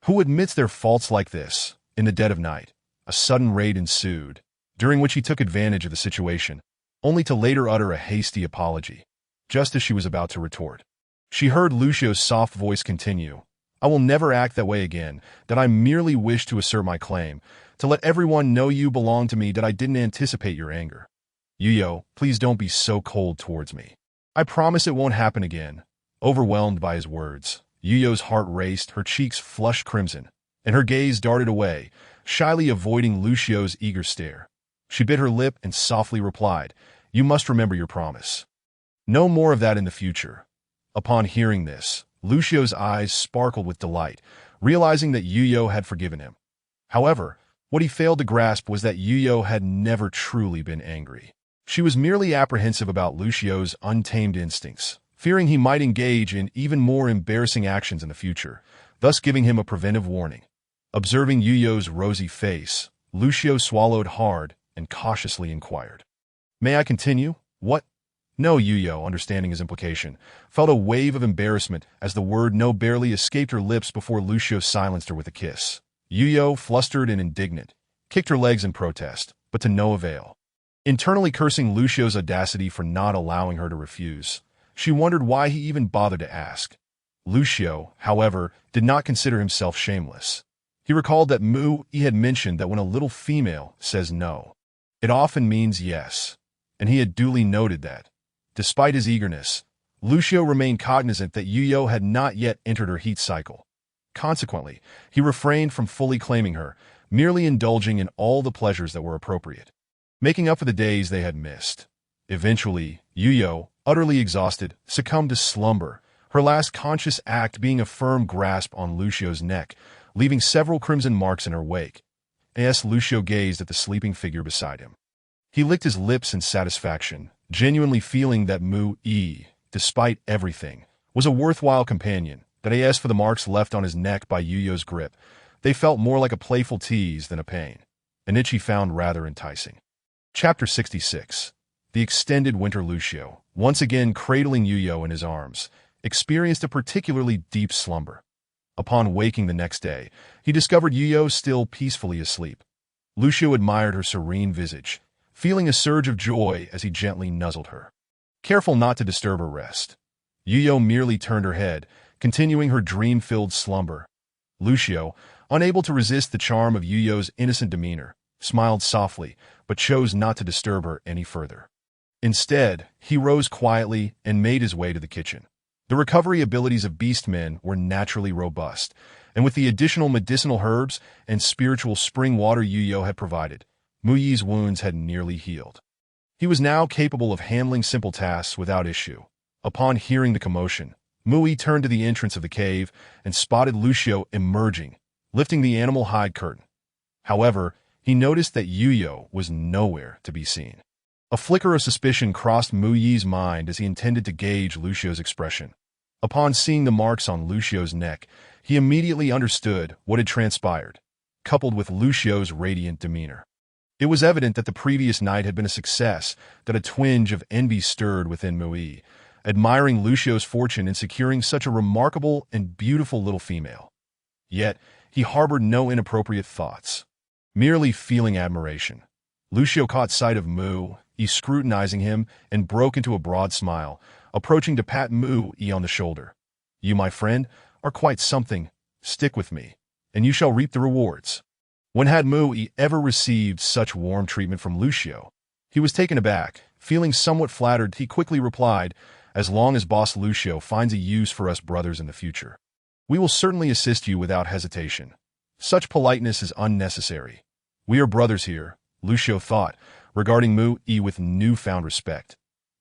Who admits their faults like this, in the dead of night? A sudden raid ensued, during which he took advantage of the situation, only to later utter a hasty apology. Just as she was about to retort, she heard Lucio's soft voice continue, "I will never act that way again, that I merely wish to assert my claim, to let everyone know you belong to me, that I didn't anticipate your anger. Yuyo, please don't be so cold towards me. I promise it won't happen again." Overwhelmed by his words, Yuyo's heart raced, her cheeks flushed crimson, and her gaze darted away, shyly avoiding Lucio's eager stare. She bit her lip and softly replied, "You must remember your promise. No more of that in the future." Upon hearing this, Lucio's eyes sparkled with delight, realizing that Yuyo had forgiven him. However, what he failed to grasp was that Yuyo had never truly been angry. She was merely apprehensive about Lucio's untamed instincts, fearing he might engage in even more embarrassing actions in the future, thus giving him a preventive warning. Observing Yuyo's rosy face, Lucio swallowed hard and cautiously inquired, "May I continue?" "What?" No, Yuyo, understanding his implication, felt a wave of embarrassment as the word "no" barely escaped her lips before Lucio silenced her with a kiss. Yuyo, flustered and indignant, kicked her legs in protest, but to no avail. Internally cursing Lucio's audacity for not allowing her to refuse, she wondered why he even bothered to ask. Lucio, however, did not consider himself shameless. He recalled that He had mentioned that when a little female says no, it often means yes, and he had duly noted that. Despite his eagerness, Lucio remained cognizant that Yuyo had not yet entered her heat cycle. Consequently, he refrained from fully claiming her, merely indulging in all the pleasures that were appropriate. making up for the days they had missed. Eventually, Yuyo, utterly exhausted, succumbed to slumber, her last conscious act being a firm grasp on Lucio's neck, leaving several crimson marks in her wake. As Lucio gazed at the sleeping figure beside him, he licked his lips in satisfaction, genuinely feeling that Mu-Yi, despite everything, was a worthwhile companion. That as for the marks left on his neck by Yuyo's grip, they felt more like a playful tease than a pain, an itch he found rather enticing. Chapter 66. The extended winter. Lucio, once again cradling Yuyo in his arms, experienced a particularly deep slumber. Upon waking the next day, he discovered Yuyo still peacefully asleep. Lucio admired her serene visage, feeling a surge of joy as he gently nuzzled her. Careful not to disturb her rest, Yuyo merely turned her head, continuing her dream-filled slumber. Lucio, unable to resist the charm of Yuyo's innocent demeanor, smiled softly, but chose not to disturb her any further. Instead, he rose quietly and made his way to the kitchen. The recovery abilities of beastmen were naturally robust, and with the additional medicinal herbs and spiritual spring water Yuyo had provided, Mu-Yi's wounds had nearly healed. He was now capable of handling simple tasks without issue. Upon hearing the commotion, Mu-Yi turned to the entrance of the cave and spotted Lucio emerging, lifting the animal hide curtain. However, he noticed that Yuyo was nowhere to be seen. A flicker of suspicion crossed Mu-Yi's mind as he intended to gauge Lucio's expression. Upon seeing the marks on Lucio's neck, he immediately understood what had transpired, coupled with Lucio's radiant demeanor. It was evident that the previous night had been a success, that a twinge of envy stirred within Mu-Yi, admiring Lucio's fortune in securing such a remarkable and beautiful little female. Yet, he harbored no inappropriate thoughts, merely feeling admiration. Lucio caught sight of Mu-Yi scrutinizing him and broke into a broad smile, approaching to pat Mu-Yi on the shoulder. "You, my friend, are quite something. Stick with me, and you shall reap the rewards." When had Mu-Yi ever received such warm treatment from Lucio? He was taken aback. Feeling somewhat flattered, he quickly replied, "As long as Boss Lucio finds a use for us brothers in the future, we will certainly assist you without hesitation. Such politeness is unnecessary. We are brothers here," Lucio thought, regarding Mu-Yi with newfound respect.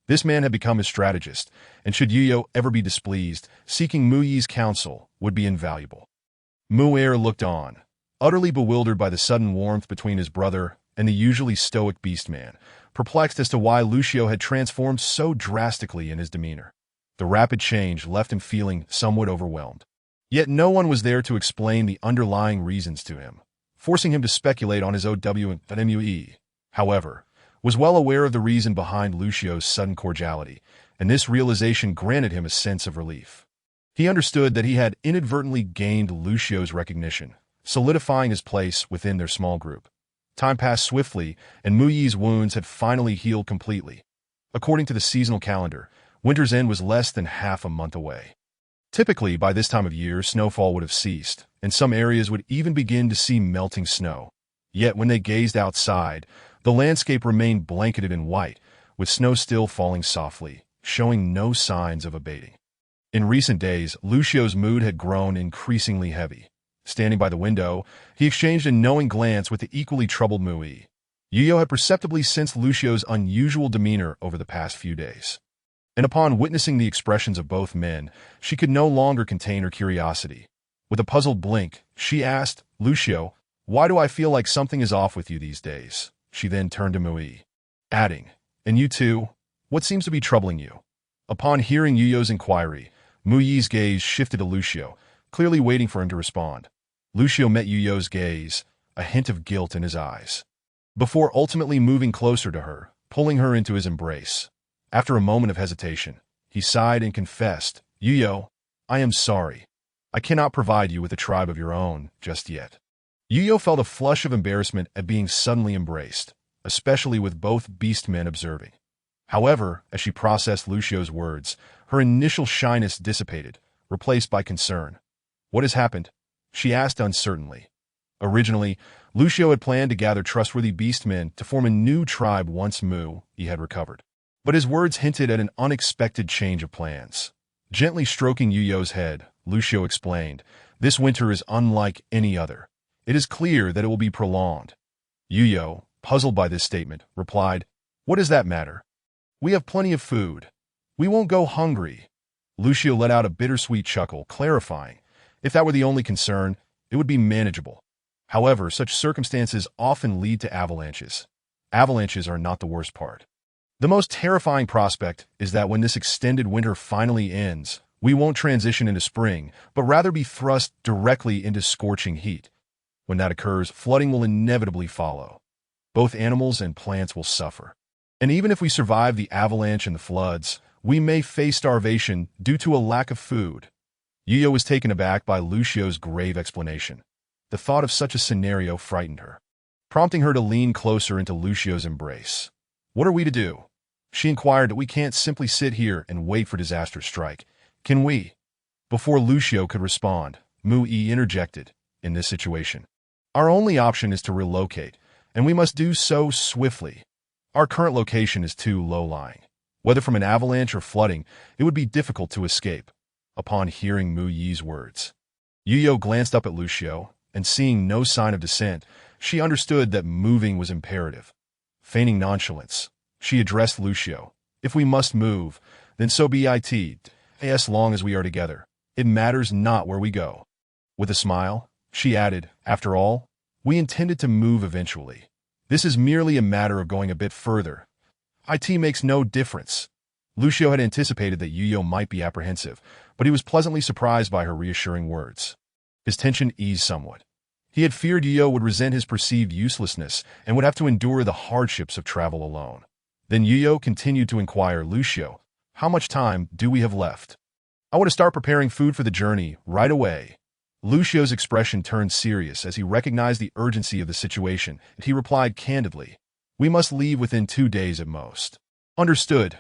This man had become his strategist, and should Yuyo ever be displeased, seeking Mu-Yi's counsel would be invaluable. Mu-Er looked on, utterly bewildered by the sudden warmth between his brother and the usually stoic beastman, perplexed as to why Lucio had transformed so drastically in his demeanor. The rapid change left him feeling somewhat overwhelmed. Yet no one was there to explain the underlying reasons to him, forcing him to speculate on his OW and Mu-Yi, however, was well aware of the reason behind Lucio's sudden cordiality, and this realization granted him a sense of relief. He understood that he had inadvertently gained Lucio's recognition, solidifying his place within their small group. Time passed swiftly, and Mu-Yi's wounds had finally healed completely. According to the seasonal calendar, winter's end was less than half a month away. Typically, by this time of year, snowfall would have ceased, and some areas would even begin to see melting snow. Yet when they gazed outside, the landscape remained blanketed in white, with snow still falling softly, showing no signs of abating. In recent days, Lucio's mood had grown increasingly heavy. Standing by the window, he exchanged a knowing glance with the equally troubled Mu-Yi. Yuyo had perceptibly sensed Lucio's unusual demeanor over the past few days, and upon witnessing the expressions of both men, she could no longer contain her curiosity. With a puzzled blink, she asked, "Lucio, why do I feel like something is off with you these days?" She then turned to Mu-Yi, adding, "And you too? What seems to be troubling you?" Upon hearing Yuyo's inquiry, Mu-Yi's gaze shifted to Lucio, clearly waiting for him to respond. Lucio met Yuyo's gaze, a hint of guilt in his eyes, before ultimately moving closer to her, pulling her into his embrace. After a moment of hesitation, he sighed and confessed, "Yuyo, I am sorry. I cannot provide you with a tribe of your own just yet." Yuyo felt a flush of embarrassment at being suddenly embraced, especially with both beastmen observing. However, as she processed Lucio's words, her initial shyness dissipated, replaced by concern. "What has happened?" she asked uncertainly. Originally, Lucio had planned to gather trustworthy beastmen to form a new tribe once Mu-Yi had recovered. But his words hinted at an unexpected change of plans. Gently stroking Yuyo's head, Lucio explained, "This winter is unlike any other. It is clear that it will be prolonged. Yuyo, puzzled by this statement, replied, "What does that matter? We have plenty of food. We won't go hungry." Lucio let out a bittersweet chuckle, clarifying, if that were the only concern, it would be manageable. However, such circumstances often lead to avalanches. Avalanches are not the worst part. The most terrifying prospect is that when this extended winter finally ends, we won't transition into spring, but rather be thrust directly into scorching heat. When that occurs, flooding will inevitably follow. Both animals and plants will suffer. And even if we survive the avalanche and the floods, we may face starvation due to a lack of food. Yuyo was taken aback by Lucio's grave explanation. The thought of such a scenario frightened her, prompting her to lean closer into Lucio's embrace. "What are we to do?" She inquired. "We can't simply sit here and wait for disaster to strike, can we?" Before Lucio could respond, Mu-E interjected, "In this situation, our only option is to relocate, and we must do so swiftly. Our current location is too low-lying. Whether from an avalanche or flooding, it would be difficult to escape." Upon hearing Mu-Yi's words, Yuyo glanced up at Lucio, and seeing no sign of dissent, she understood that moving was imperative. Feigning nonchalance, she addressed Lucio, "If we must move, then so be it, as long as we are together. It matters not where we go." With a smile, she added, "After all, we intended to move eventually. This is merely a matter of going a bit further. It makes no difference." Lucio had anticipated that Yuyo might be apprehensive, but he was pleasantly surprised by her reassuring words. His tension eased somewhat. He had feared Yuyo would resent his perceived uselessness and would have to endure the hardships of travel alone. Then Yuyo continued to inquire, "Lucio, how much time do we have left? I want to start preparing food for the journey right away." Lucio's expression turned serious as he recognized the urgency of the situation, and he replied candidly, "We must leave within 2 days at most." "Understood."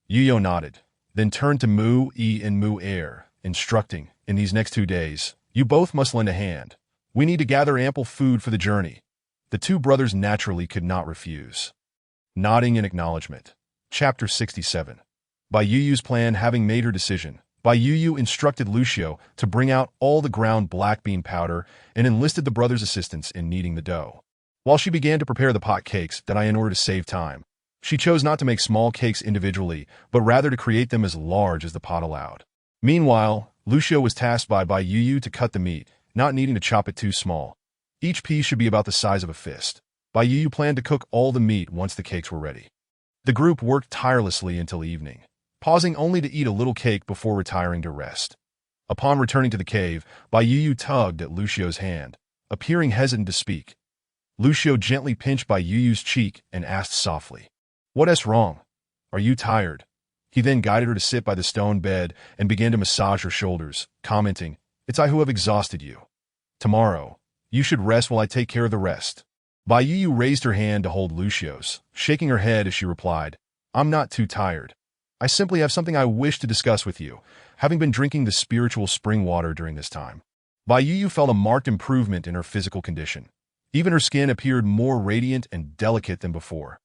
Yuyo nodded, then turned to Mu-E and Mu-Er, instructing, "In these next 2 days, you both must lend a hand. We need to gather ample food for the journey." The two brothers naturally could not refuse. Nodding in acknowledgement. Chapter 67. By Yuyu's plan having made her decision, Bai Yuyu instructed Lucio to bring out all the ground black bean powder and enlisted the brothers' assistance in kneading the dough. While she began to prepare the pot cakes in order to save time, she chose not to make small cakes individually, but rather to create them as large as the pot allowed. Meanwhile, Lucio was tasked by Bai Yuyu to cut the meat, not needing to chop it too small. Each piece should be about the size of a fist. Bai Yuyu planned to cook all the meat once the cakes were ready. The group worked tirelessly until evening, pausing only to eat a little cake before retiring to rest. Upon returning to the cave, Bai Yuyu tugged at Lucio's hand, appearing hesitant to speak. Lucio gently pinched Bai Yuyu's cheek and asked softly, "What's wrong? Are you tired?" He then guided her to sit by the stone bed and began to massage her shoulders, commenting, "It's I who have exhausted you. Tomorrow, you should rest while I take care of the rest." Bai Yuyu raised her hand to hold Lucio's, shaking her head as she replied, "I'm not too tired. I simply have something I wish to discuss with you, having been drinking the spiritual spring water during this time." Bai Yuyu felt a marked improvement in her physical condition. Even her skin appeared more radiant and delicate than before.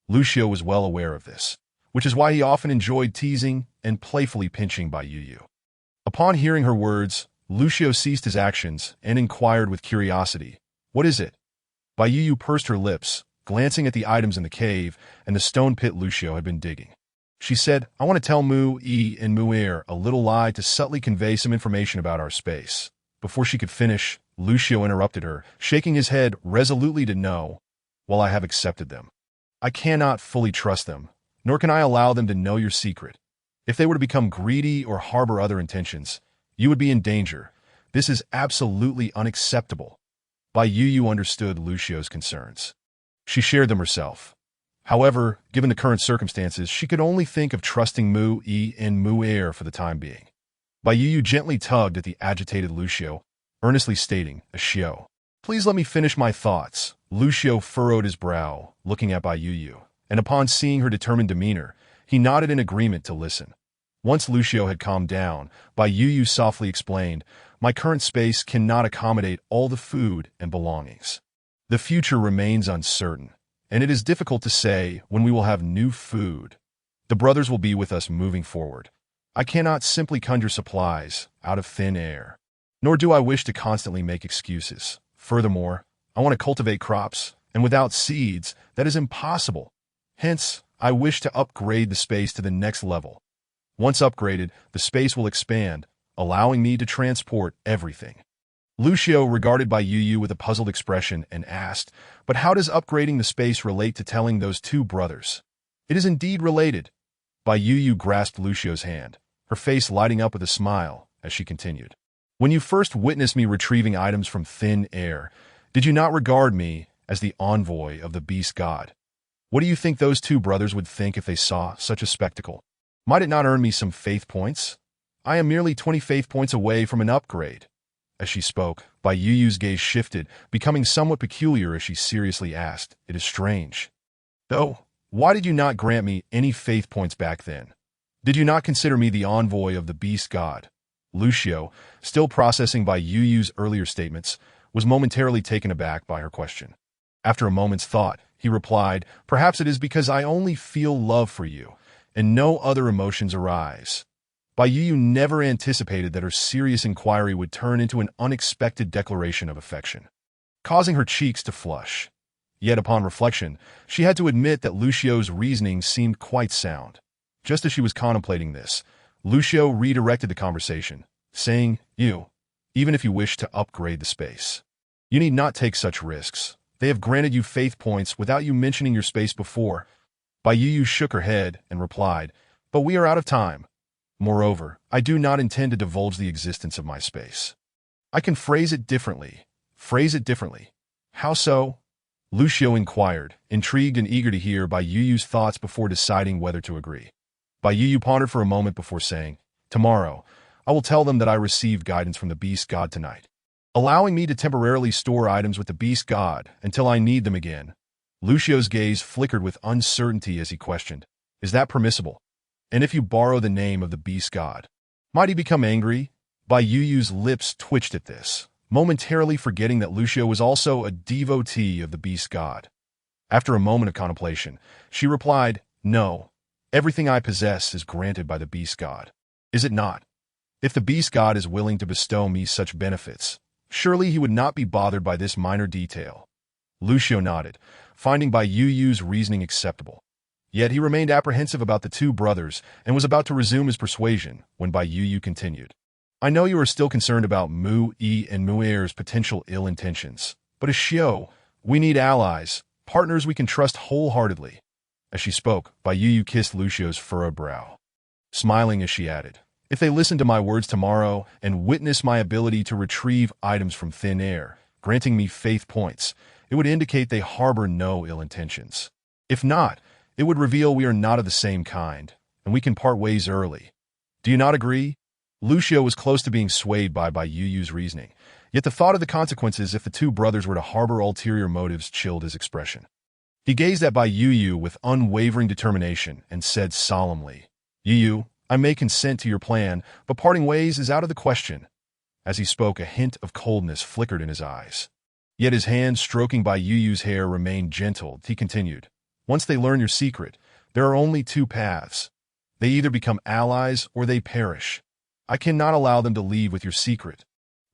Lucio was well aware of this, which is why he often enjoyed teasing and playfully pinching Bai Yuyu. Upon hearing her words, Lucio ceased his actions and inquired with curiosity, "What is it?" Bai Yuyu pursed her lips, glancing at the items in the cave and the stone pit Lucio had been digging. She said, "I want to tell Mu-E and Mu-Er a little lie to subtly convey some information about our space." Before she could finish, Lucio interrupted her, shaking his head resolutely to no. "While I have accepted them, I cannot fully trust them, nor can I allow them to know your secret. If they were to become greedy or harbor other intentions, you would be in danger. This is absolutely unacceptable." Bai Yuyu understood Lucio's concerns. She shared them herself. However, given the current circumstances, she could only think of trusting Mu-E and Mu-Er for the time being. Bai Yuyu gently tugged at the agitated Lucio, earnestly stating, "Ashio, please let me finish my thoughts." Lucio furrowed his brow, looking at Bai Yuyu, and upon seeing her determined demeanor, he nodded in agreement to listen. Once Lucio had calmed down, Bai Yuyu softly explained, "My current space cannot accommodate all the food and belongings. The future remains uncertain, and it is difficult to say when we will have new food. The brothers will be with us moving forward. I cannot simply conjure supplies out of thin air, nor do I wish to constantly make excuses. Furthermore, I want to cultivate crops And without seeds, that is impossible. Hence, I wish to upgrade the space to the next level. Once upgraded, the space will expand, allowing me to transport everything. Lucio regarded Bai Yu with a puzzled expression and asked, but how does upgrading the space relate to telling those two brothers? It is indeed related. Bai Yu grasped Lucio's hand, her face lighting up with a smile as she continued. When you first witnessed me retrieving items from thin air, did you not regard me as the envoy of the beast god? What do you think those two brothers would think if they saw such a spectacle? Might it not earn me some faith points? I am merely 20 faith points away from an upgrade. As she spoke, Bai Yu's gaze shifted, becoming somewhat peculiar as she seriously asked, it is strange. Though, why did you not grant me any faith points back then? Did you not consider me the envoy of the beast god? Lucio, still processing Bai Yu's earlier statements, was momentarily taken aback by her question. After a moment's thought, he replied, perhaps it is because I only feel love for you, and no other emotions arise. Bai Yu never anticipated that her serious inquiry would turn into an unexpected declaration of affection, causing her cheeks to flush. Yet upon reflection, she had to admit that Lucio's reasoning seemed quite sound. Just as she was contemplating this, Lucio redirected the conversation, saying, even if you wish to upgrade the space, you need not take such risks. They have granted you faith points without you mentioning your space before. Bai Yu shook her head and replied, but we are out of time. Moreover, I do not intend to divulge the existence of my space. I can phrase it differently. How so? Lucio inquired, intrigued and eager to hear Bai Yu's thoughts before deciding whether to agree. Bai Yu pondered for a moment before saying, tomorrow, I will tell them that I received guidance from the beast god tonight, allowing me to temporarily store items with the beast god until I need them again. Lucio's gaze flickered with uncertainty as he questioned, is that permissible? And if you borrow the name of the beast god, might he become angry? Bai Yu's lips twitched at this, momentarily forgetting that Lucio was also a devotee of the beast god. After a moment of contemplation, she replied, no, everything I possess is granted by the beast god. Is it not? If the beast god is willing to bestow me such benefits, surely he would not be bothered by this minor detail. Lucio nodded, finding Bai Yu's reasoning acceptable. Yet he remained apprehensive about the two brothers and was about to resume his persuasion when Bai Yu continued. I know you are still concerned about Mu Yi and Mu'er's potential ill intentions, but as Xiao, we need allies, partners we can trust wholeheartedly. As she spoke, Bai Yu kissed Lucio's furrowed brow, smiling as she added, if they listen to my words tomorrow and witness my ability to retrieve items from thin air, granting me faith points, it would indicate they harbor no ill intentions. If not, it would reveal we are not of the same kind, and we can part ways early. Do you not agree? Lucio was close to being swayed by Bai Yu's reasoning, yet the thought of the consequences if the two brothers were to harbor ulterior motives chilled his expression. He gazed at Bai Yu with unwavering determination and said solemnly, Yu, I may consent to your plan, but parting ways is out of the question. As he spoke, a hint of coldness flickered in his eyes. Yet his hand stroking Bai Yu's hair remained gentle. He continued, once they learn your secret, there are only two paths. They either become allies or they perish. I cannot allow them to leave with your secret.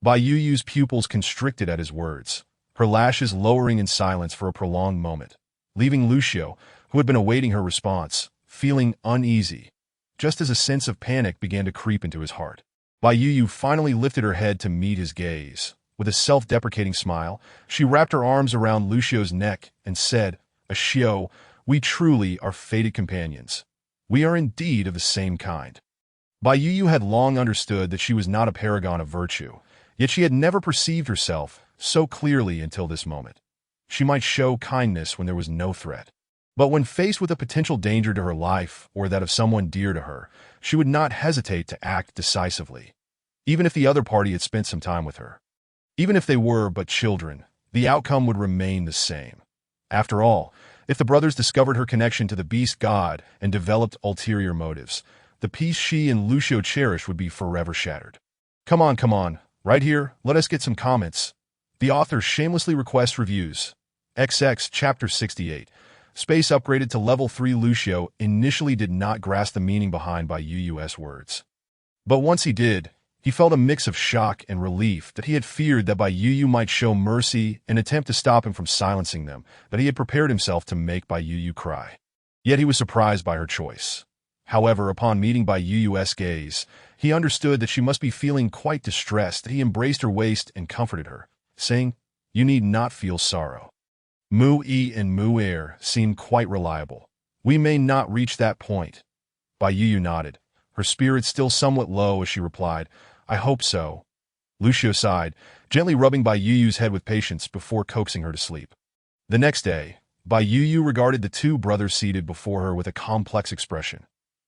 Bai Yu's pupils constricted at his words, her lashes lowering in silence for a prolonged moment, leaving Lucio, who had been awaiting her response, feeling uneasy, just as a sense of panic began to creep into his heart. Bai Yu finally lifted her head to meet his gaze. With a self-deprecating smile, she wrapped her arms around Lucio's neck and said, Xiao, we truly are fated companions. We are indeed of the same kind. Bai Yu had long understood that she was not a paragon of virtue, yet she had never perceived herself so clearly until this moment. She might show kindness when there was no threat, but when faced with a potential danger to her life or that of someone dear to her, she would not hesitate to act decisively, even if the other party had spent some time with her. Even if they were but children, the outcome would remain the same. After all, if the brothers discovered her connection to the beast god and developed ulterior motives, the peace she and Lucio cherished would be forever shattered. Come on, right here, let us get some comments. The author shamelessly requests reviews. XX Chapter 68. Space upgraded to level 3. Lucio initially did not grasp the meaning behind Bai Yu's words. But once he did, He felt a mix of shock and relief that he had feared that Bai Yu might show mercy and attempt to stop him from silencing them, that he had prepared himself to make Bai Yu cry. Yet he was surprised by her choice. However, upon meeting Bai Yu's gaze, he understood that she must be feeling quite distressed, that he embraced her waist and comforted her, saying, "You need not feel sorrow." Mu Yi and Mu Er seemed quite reliable. "We may not reach that point." Bai Yu nodded, her spirits still somewhat low as she replied, "I hope so." Lucio sighed, gently rubbing Bai Yu's head with patience before coaxing her to sleep. The next day, Bai Yu regarded the two brothers seated before her with a complex expression.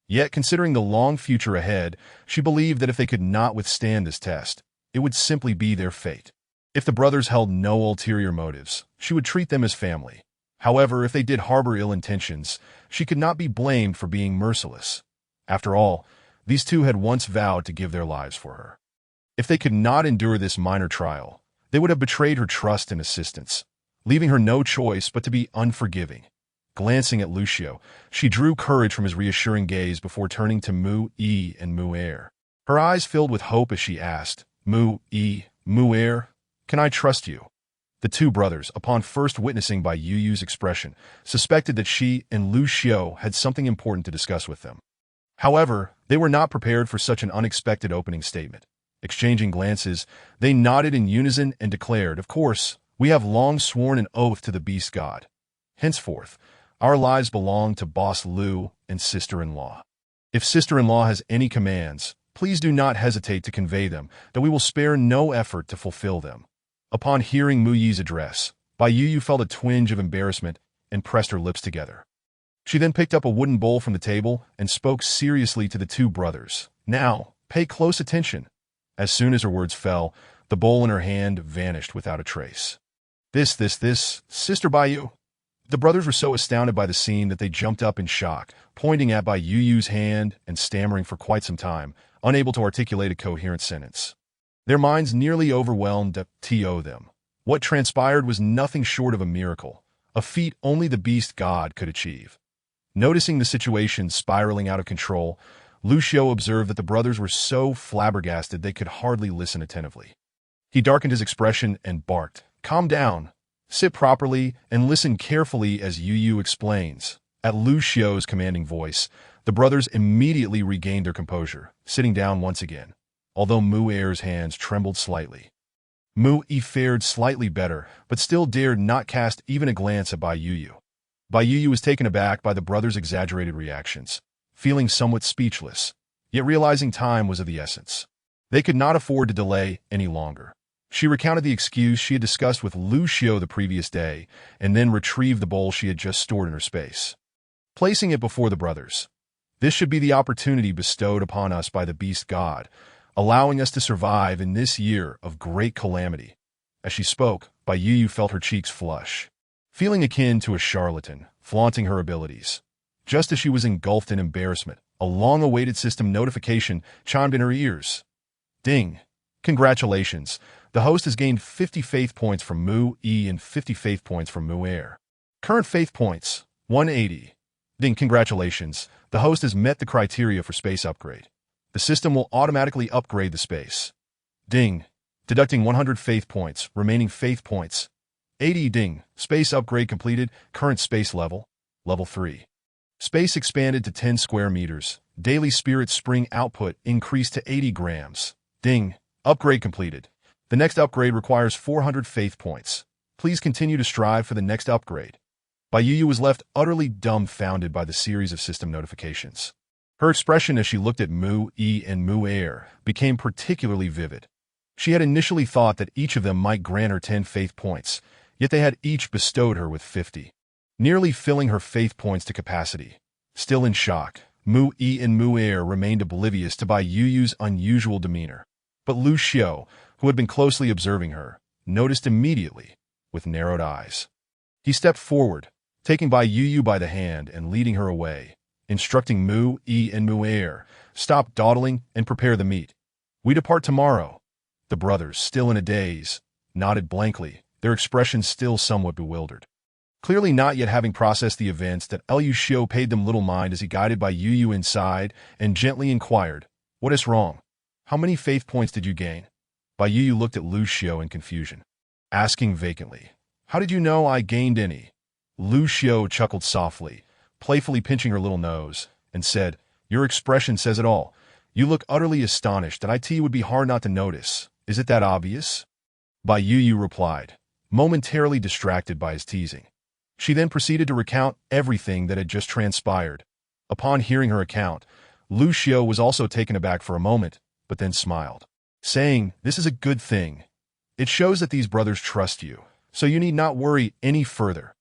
Yet, considering the long future ahead, she believed that if they could not withstand this test, it would simply be their fate. If the brothers held no ulterior motives, she would treat them as family. However, if they did harbor ill intentions, she could not be blamed for being merciless. After all, these two had once vowed to give their lives for her. If they could not endure this minor trial, they would have betrayed her trust and assistance, leaving her no choice but to be unforgiving. Glancing at Lucio, she drew courage from his reassuring gaze before turning to Mu Yi and Mu Er. Her eyes filled with hope as she asked, "Mu Yi, Mu Er, can I trust you?" The two brothers, upon first witnessing Bai Yu's expression, suspected that she and Lucio had something important to discuss with them. However, they were not prepared for such an unexpected opening statement. Exchanging glances, they nodded in unison and declared, "Of course, we have long sworn an oath to the beast god. Henceforth, our lives belong to Boss Lu and sister-in-law. If sister-in-law has any commands, please do not hesitate to convey them, that we will spare no effort to fulfill them." Upon hearing Mu Yi's address, Bai Yu felt a twinge of embarrassment and pressed her lips together. She then picked up a wooden bowl from the table and spoke seriously to the two brothers. "Now, pay close attention." As soon as her words fell, the bowl in her hand vanished without a trace. This, Sister Bai Yu." The brothers were so astounded by the scene that they jumped up in shock, pointing at Bai Yu's hand and stammering for quite some time, unable to articulate a coherent sentence. Their minds nearly overwhelmed them. What transpired was nothing short of a miracle, a feat only the beast god could achieve. Noticing the situation spiraling out of control, Lucio observed that the brothers were so flabbergasted they could hardly listen attentively. He darkened his expression and barked, "Calm down. Sit properly and listen carefully as Yu explains." At Lucio's commanding voice, the brothers immediately regained their composure, sitting down once again, although Mu Er's hands trembled slightly. Mu Yi fared slightly better, but still dared not cast even a glance at Bai Yu. Bai Yu was taken aback by the brothers' exaggerated reactions, feeling somewhat speechless, yet realizing time was of the essence. They could not afford to delay any longer. She recounted the excuse she had discussed with Lucio the previous day, and then retrieved the bowl she had just stored in her space. Placing it before the brothers, "This should be the opportunity bestowed upon us by the beast god, allowing us to survive in this year of great calamity." As she spoke, Bai Yu felt her cheeks flush, feeling akin to a charlatan, flaunting her abilities. Just as she was engulfed in embarrassment, a long-awaited system notification chimed in her ears. Ding! Congratulations! The host has gained 50 faith points from Mu Yi and 50 faith points from Mu Er. Current faith points, 180. Ding! Congratulations! The host has met the criteria for space upgrade. The system will automatically upgrade the space. Ding! Deducting 100 faith points, remaining faith points. 80. Ding! Space upgrade completed, current space level, level 3. Space expanded to 10 square meters. Daily spirit spring output increased to 80 grams. Ding! Upgrade completed. The next upgrade requires 400 faith points. Please continue to strive for the next upgrade. Bai Yu was left utterly dumbfounded by the series of system notifications. Her expression as she looked at Mu Yi and Mu Er became particularly vivid. She had initially thought that each of them might grant her 10 faith points, yet they had each bestowed her with 50, nearly filling her faith points to capacity. Still in shock, Mu Yi and Mu Er remained oblivious to Bai Yu's unusual demeanor. But Lucio, who had been closely observing her, noticed immediately, with narrowed eyes. He stepped forward, taking Bai Yu by the hand and leading her away, instructing Mu Yi and Mu Er, "Stop dawdling and prepare the meat. We depart tomorrow." The brothers, still in a daze, nodded blankly, their expressions still somewhat bewildered. Clearly not yet having processed the events, that Lucio paid them little mind as he guided Bai Yu inside and gently inquired, "What is wrong?" How many faith points did you gain? Bai Yu looked at Lu Xiao in confusion, asking vacantly, how did you know I gained any? Lu Xiao chuckled softly, playfully pinching her little nose, and said, your expression says it all. You look utterly astonished, and it would be hard not to notice. Is it that obvious? Bai Yu replied, momentarily distracted by his teasing. She then proceeded to recount everything that had just transpired. Upon hearing her account, Lu Xiao was also taken aback for a moment, but then smiled, saying, this is a good thing. It shows that these brothers trust you, so you need not worry any further.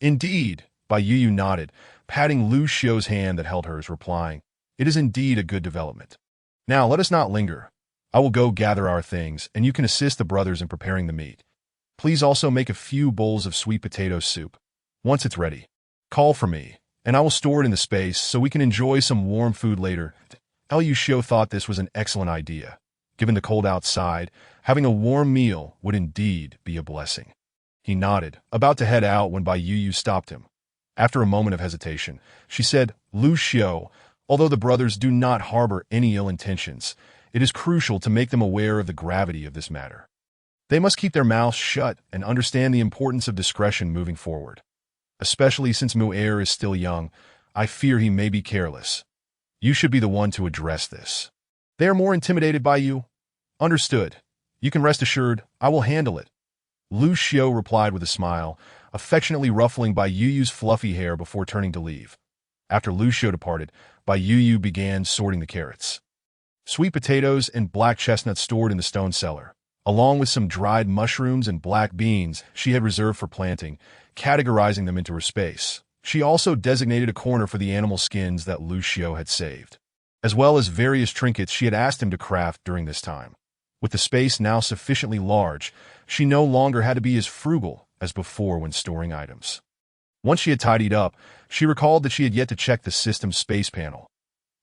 Indeed, Bai Yu nodded, patting Lu Xiao's hand that held hers, replying, it is indeed a good development. Now let us not linger. I will go gather our things, and you can assist the brothers in preparing the meat. Please also make a few bowls of sweet potato soup. Once it's ready, call for me, and I will store it in the space so we can enjoy some warm food later. Lu Xiao thought this was an excellent idea. Given the cold outside, having a warm meal would indeed be a blessing. He nodded, about to head out when Bai Yu stopped him. After a moment of hesitation, she said, Lu Xiao, although the brothers do not harbor any ill intentions, it is crucial to make them aware of the gravity of this matter. They must keep their mouths shut and understand the importance of discretion moving forward. Especially since Mu'er is still young, I fear he may be careless. You should be the one to address this. They are more intimidated by you? Understood. You can rest assured, I will handle it. Lu Xiao replied with a smile, affectionately ruffling Bai Yu's fluffy hair before turning to leave. After Lu Xiao departed, Bai Yu began sorting the carrots, sweet potatoes, and black chestnuts stored in the stone cellar, along with some dried mushrooms and black beans she had reserved for planting, categorizing them into her space. She also designated a corner for the animal skins that Lu Xiao had saved, as well as various trinkets she had asked him to craft during this time. With the space now sufficiently large, she no longer had to be as frugal as before when storing items. Once she had tidied up, she recalled that she had yet to check the system space panel.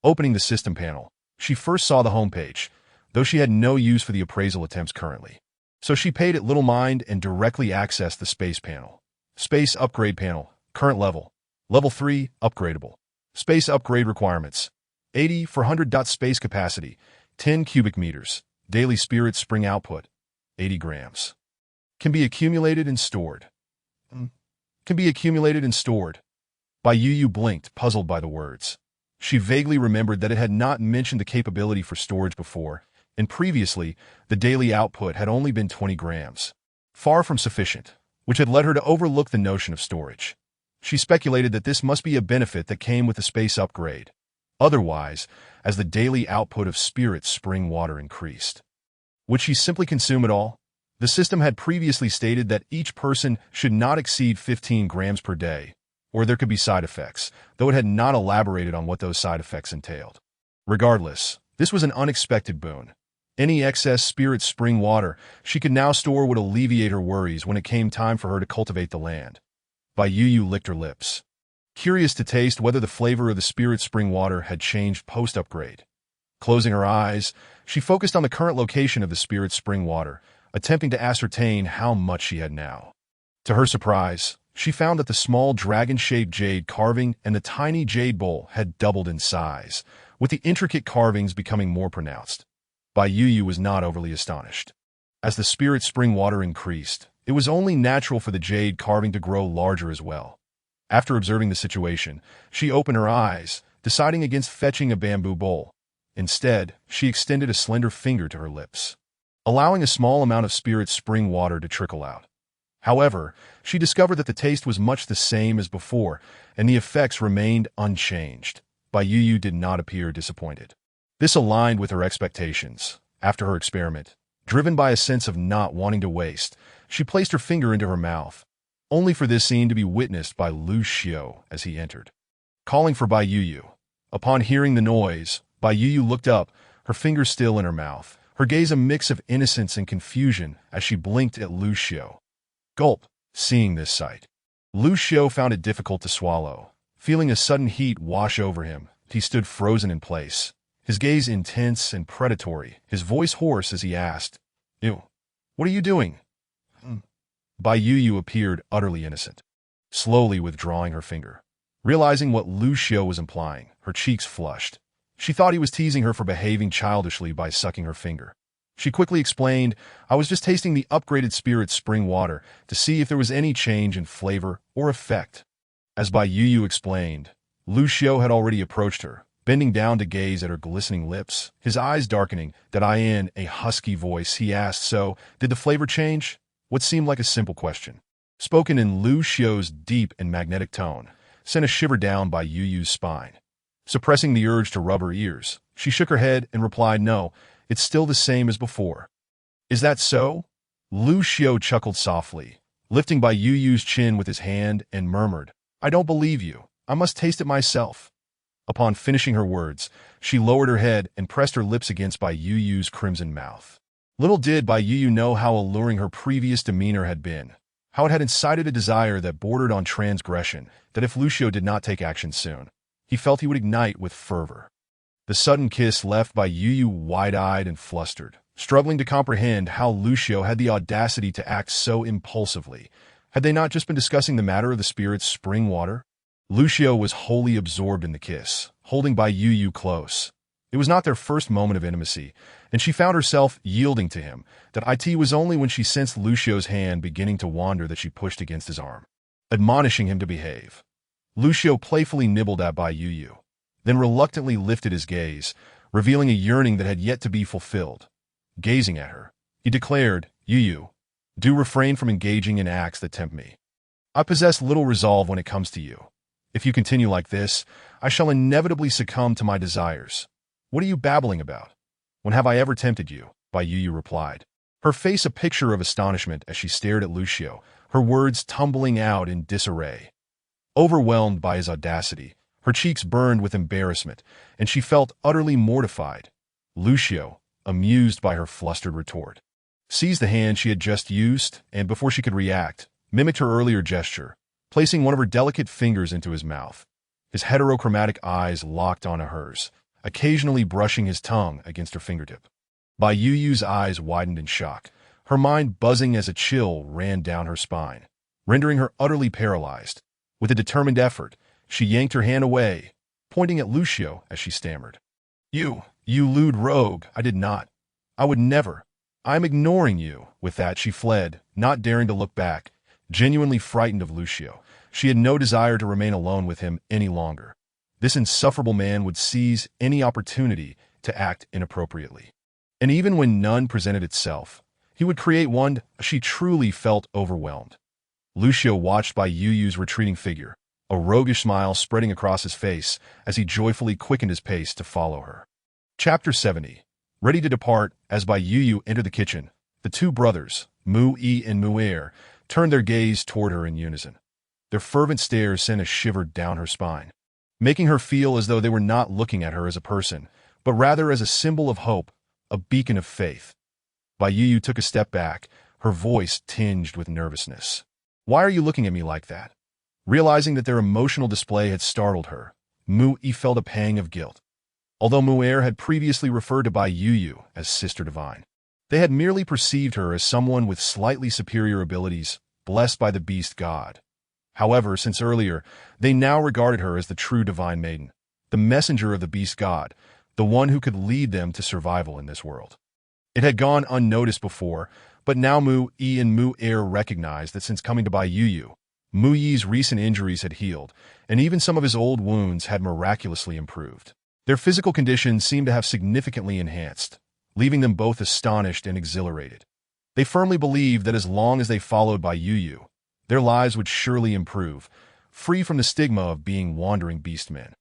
Opening the system panel, she first saw the homepage, though she had no use for the appraisal attempts currently. So she paid it little mind and directly accessed the space panel. Space upgrade panel, current level. Level 3, upgradable. Space upgrade requirements. 80 for 100. Space capacity, 10 cubic meters. Daily spirit spring output, 80 grams. Can be accumulated and stored. Can be accumulated and stored. Bai Yu blinked, puzzled by the words. She vaguely remembered that it had not mentioned the capability for storage before, and previously, the daily output had only been 20 grams. Far from sufficient, which had led her to overlook the notion of storage. She speculated that this must be a benefit that came with the space upgrade. Otherwise, as the daily output of spirit spring water increased, would she simply consume it all? The system had previously stated that each person should not exceed 15 grams per day, or there could be side effects, though it had not elaborated on what those side effects entailed. Regardless, this was an unexpected boon. Any excess spirit spring water she could now store would alleviate her worries when it came time for her to cultivate the land. Bai Yu licked her lips, curious to taste whether the flavor of the spirit spring water had changed post-upgrade. Closing her eyes, she focused on the current location of the spirit spring water, attempting to ascertain how much she had now. To her surprise, she found that the small dragon-shaped jade carving and the tiny jade bowl had doubled in size, with the intricate carvings becoming more pronounced. Bai Yu was not overly astonished. As the spirit spring water increased, it was only natural for the jade carving to grow larger as well. After observing the situation, she opened her eyes, deciding against fetching a bamboo bowl. Instead, she extended a slender finger to her lips, allowing a small amount of spirit spring water to trickle out. However, she discovered that the taste was much the same as before, and the effects remained unchanged. Bai Yu did not appear disappointed. This aligned with her expectations. After her experiment, driven by a sense of not wanting to waste, she placed her finger into her mouth, only for this scene to be witnessed by Lu Xiao as he entered, calling for Bai Yu. Upon hearing the noise, Bai Yu looked up, her finger still in her mouth, her gaze a mix of innocence and confusion as she blinked at Lu Xiao. Gulp. Seeing this sight, Lu Xiao found it difficult to swallow. Feeling a sudden heat wash over him, he stood frozen in place, his gaze intense and predatory, his voice hoarse as he asked, "Ew, what are you doing?" Bai Yu appeared utterly innocent, slowly withdrawing her finger. Realizing what Lu Xiao was implying, her cheeks flushed. She thought he was teasing her for behaving childishly by sucking her finger. She quickly explained, "I was just tasting the upgraded spirit spring water to see if there was any change in flavor or effect." As Bai Yu explained, Lu Xiu had already approached her, bending down to gaze at her glistening lips, his eyes darkening. That in a husky voice, he asked, "So, did the flavor change?" What seemed like a simple question, spoken in Lu Xiu's deep and magnetic tone, sent a shiver down Bai Yu's spine. Suppressing the urge to rub her ears, she shook her head and replied, "No, it's still the same as before." "Is that so?" Lu Xiu chuckled softly, lifting Bai Yu's chin with his hand and murmured, "I don't believe you. I must taste it myself." Upon finishing her words, she lowered her head and pressed her lips against Bai Yu's crimson mouth. Little did Bai Yu know how alluring her previous demeanor had been, how it had incited a desire that bordered on transgression, that if Lu Xiu did not take action soon, he felt he would ignite with fervor. The sudden kiss left Bai Yu wide-eyed and flustered, struggling to comprehend how Lu Xiu had the audacity to act so impulsively. Had they not just been discussing the matter of the spirit's spring water? Lu Xiu was wholly absorbed in the kiss, holding Bai Yu close. It was not their first moment of intimacy, and she found herself yielding to him. That it was only when she sensed Lu Xiu's hand beginning to wander that she pushed against his arm, admonishing him to behave. Lu Xiu playfully nibbled at Bai Yu, then reluctantly lifted his gaze, revealing a yearning that had yet to be fulfilled. Gazing at her, he declared, "Yu, do refrain from engaging in acts that tempt me. I possess little resolve when it comes to you. If you continue like this, I shall inevitably succumb to my desires." "What are you babbling about? When have I ever tempted you?" Bai Yu replied, her face a picture of astonishment as she stared at Lu Xiu, her words tumbling out in disarray. Overwhelmed by his audacity, her cheeks burned with embarrassment, and she felt utterly mortified. Lu Xiu, amused by her flustered retort, seized the hand she had just used and, before she could react, mimicked her earlier gesture, placing one of her delicate fingers into his mouth. His heterochromatic eyes locked onto hers, occasionally brushing his tongue against her fingertip. Bai Yu's eyes widened in shock, her mind buzzing as a chill ran down her spine, rendering her utterly paralyzed. With a determined effort, she yanked her hand away, pointing at Lu Xiu as she stammered, You lewd rogue, I did not. I would never. I am ignoring you." With that, she fled, not daring to look back, genuinely frightened of Lu Xiu. She had no desire to remain alone with him any longer. This insufferable man would seize any opportunity to act inappropriately. And even when none presented itself, he would create one. She truly felt overwhelmed. Lu Xiu watched Bai Yu's retreating figure, a roguish smile spreading across his face as he joyfully quickened his pace to follow her. Chapter 70. Ready to depart, as Bai Yu entered the kitchen, the two brothers, Mu Yi and Mu Er, turned their gaze toward her in unison. Their fervent stares sent a shiver down her spine, making her feel as though they were not looking at her as a person, but rather as a symbol of hope, a beacon of faith. Bai Yu took a step back, her voice tinged with nervousness. "Why are you looking at me like that?" Realizing that their emotional display had startled her, Mu Yi felt a pang of guilt. Although Mu Er had previously referred to Bai Yu as Sister Divine, they had merely perceived her as someone with slightly superior abilities, blessed by the beast god. However, since earlier, they now regarded her as the true divine maiden, the messenger of the beast god, the one who could lead them to survival in this world. It had gone unnoticed before, but now Mu Yi and Mu Er recognized that since coming to Bai Yu, Mu Yi's recent injuries had healed, and even some of his old wounds had miraculously improved. Their physical condition seemed to have significantly enhanced, leaving them both astonished and exhilarated. They firmly believed that as long as they followed Bai Yu, their lives would surely improve, free from the stigma of being wandering beastmen.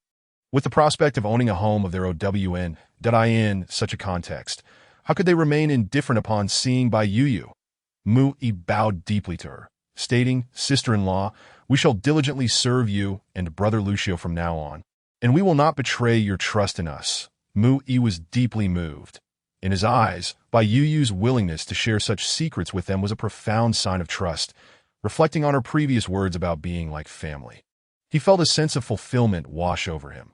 With the prospect of owning a home of their own in such a context, how could they remain indifferent upon seeing Bai Yu? Mu Yi bowed deeply to her, stating, "Sister-in-law, we shall diligently serve you and Brother Lu Xiu from now on, and we will not betray your trust in us." Mu Yi was deeply moved. In his eyes, Bai Yu's willingness to share such secrets with them was a profound sign of trust, reflecting on her previous words about being like family. He felt a sense of fulfillment wash over him.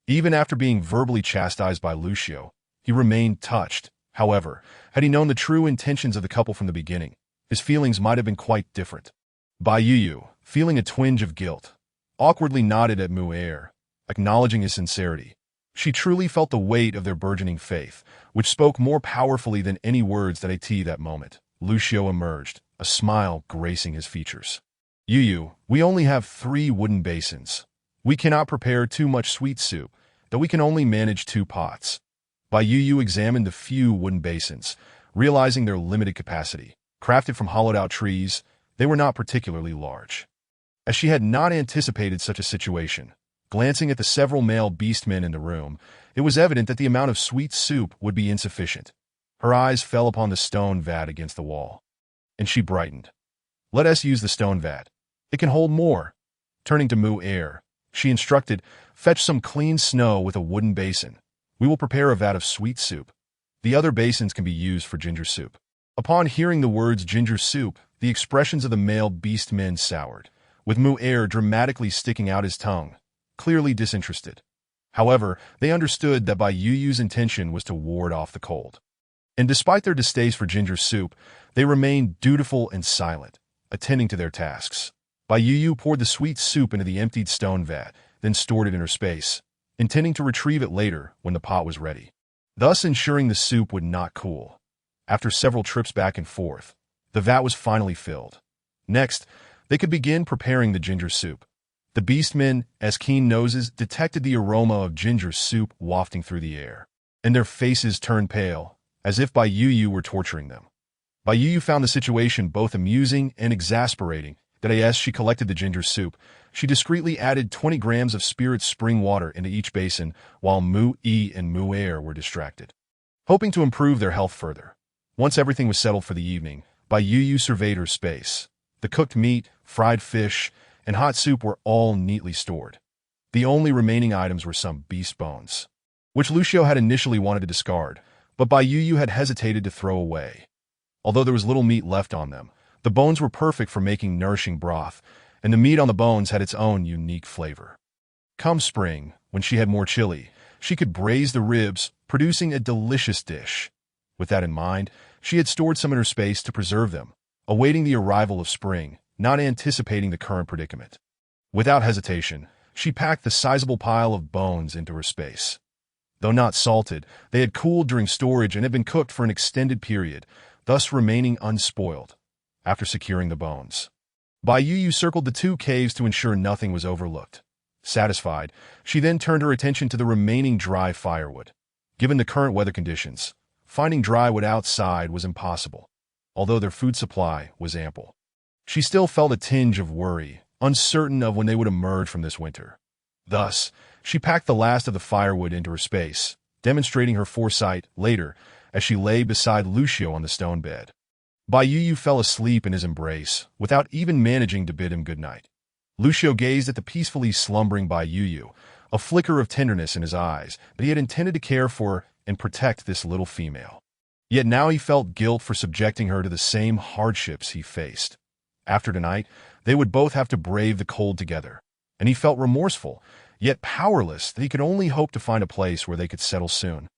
Even after being verbally chastised by Lu Xiu, he remained touched. However, had he known the true intentions of the couple from the beginning, his feelings might have been quite different. Bai Yu, feeling a twinge of guilt, awkwardly nodded at Mu Er, acknowledging his sincerity. She truly felt the weight of their burgeoning faith, which spoke more powerfully than any words that that moment. Lucio emerged, a smile gracing his features. Yu Yu, we only have 3 wooden basins. We cannot prepare too much sweet soup, though we can only manage 2 pots. Bai Yu examined the few wooden basins, realizing their limited capacity. Crafted from hollowed-out trees, they were not particularly large. As she had not anticipated such a situation, glancing at the several male beastmen in the room, it was evident that the amount of sweet soup would be insufficient. Her eyes fell upon the stone vat against the wall, and she brightened. Let us use the stone vat. It can hold more. Turning to Mu Er, she instructed, fetch some clean snow with a wooden basin. We will prepare a vat of sweet soup. The other basins can be used for ginger soup. Upon hearing the words ginger soup, the expressions of the male beastmen soured, with Mu Er dramatically sticking out his tongue, clearly disinterested. However, they understood that Bai Yu's intention was to ward off the cold. And despite their distaste for ginger soup, they remained dutiful and silent, attending to their tasks. Bai Yu poured the sweet soup into the emptied stone vat, then stored it in her space, intending to retrieve it later when the pot was ready, thus ensuring the soup would not cool. After several trips back and forth, the vat was finally filled. Next, they could begin preparing the ginger soup. The beastmen, as keen noses, detected the aroma of ginger soup wafting through the air, and their faces turned pale, as if Bai Yu were torturing them. Bai Yu found the situation both amusing and exasperating, that as she collected the ginger soup, she discreetly added 20 grams of spirit spring water into each basin while Mu E and Mu Er were distracted, hoping to improve their health further. Once everything was settled for the evening, Bai Yu surveyed her space. The cooked meat, fried fish, and hot soup were all neatly stored. The only remaining items were some beast bones, which Lucio had initially wanted to discard, but Bai Yu had hesitated to throw away. Although there was little meat left on them, the bones were perfect for making nourishing broth, and the meat on the bones had its own unique flavor. Come spring, when she had more chili, she could braise the ribs, producing a delicious dish. With that in mind, she had stored some in her space to preserve them, awaiting the arrival of spring, not anticipating the current predicament. Without hesitation, she packed the sizable pile of bones into her space. Though not salted, they had cooled during storage and had been cooked for an extended period, thus remaining unspoiled. After securing the bones, Bai Yu circled the 2 caves to ensure nothing was overlooked. Satisfied, she then turned her attention to the remaining dry firewood. Given the current weather conditions, finding dry wood outside was impossible, although their food supply was ample. She still felt a tinge of worry, uncertain of when they would emerge from this winter. Thus, she packed the last of the firewood into her space, demonstrating her foresight later as she lay beside Lucio on the stone bed. Bai Yu fell asleep in his embrace, without even managing to bid him good night. Lucio gazed at the peacefully slumbering Bai Yu, a flicker of tenderness in his eyes, but he had intended to care for and protect this little female. Yet now he felt guilt for subjecting her to the same hardships he faced. After tonight, they would both have to brave the cold together, and he felt remorseful, yet powerless that he could only hope to find a place where they could settle soon,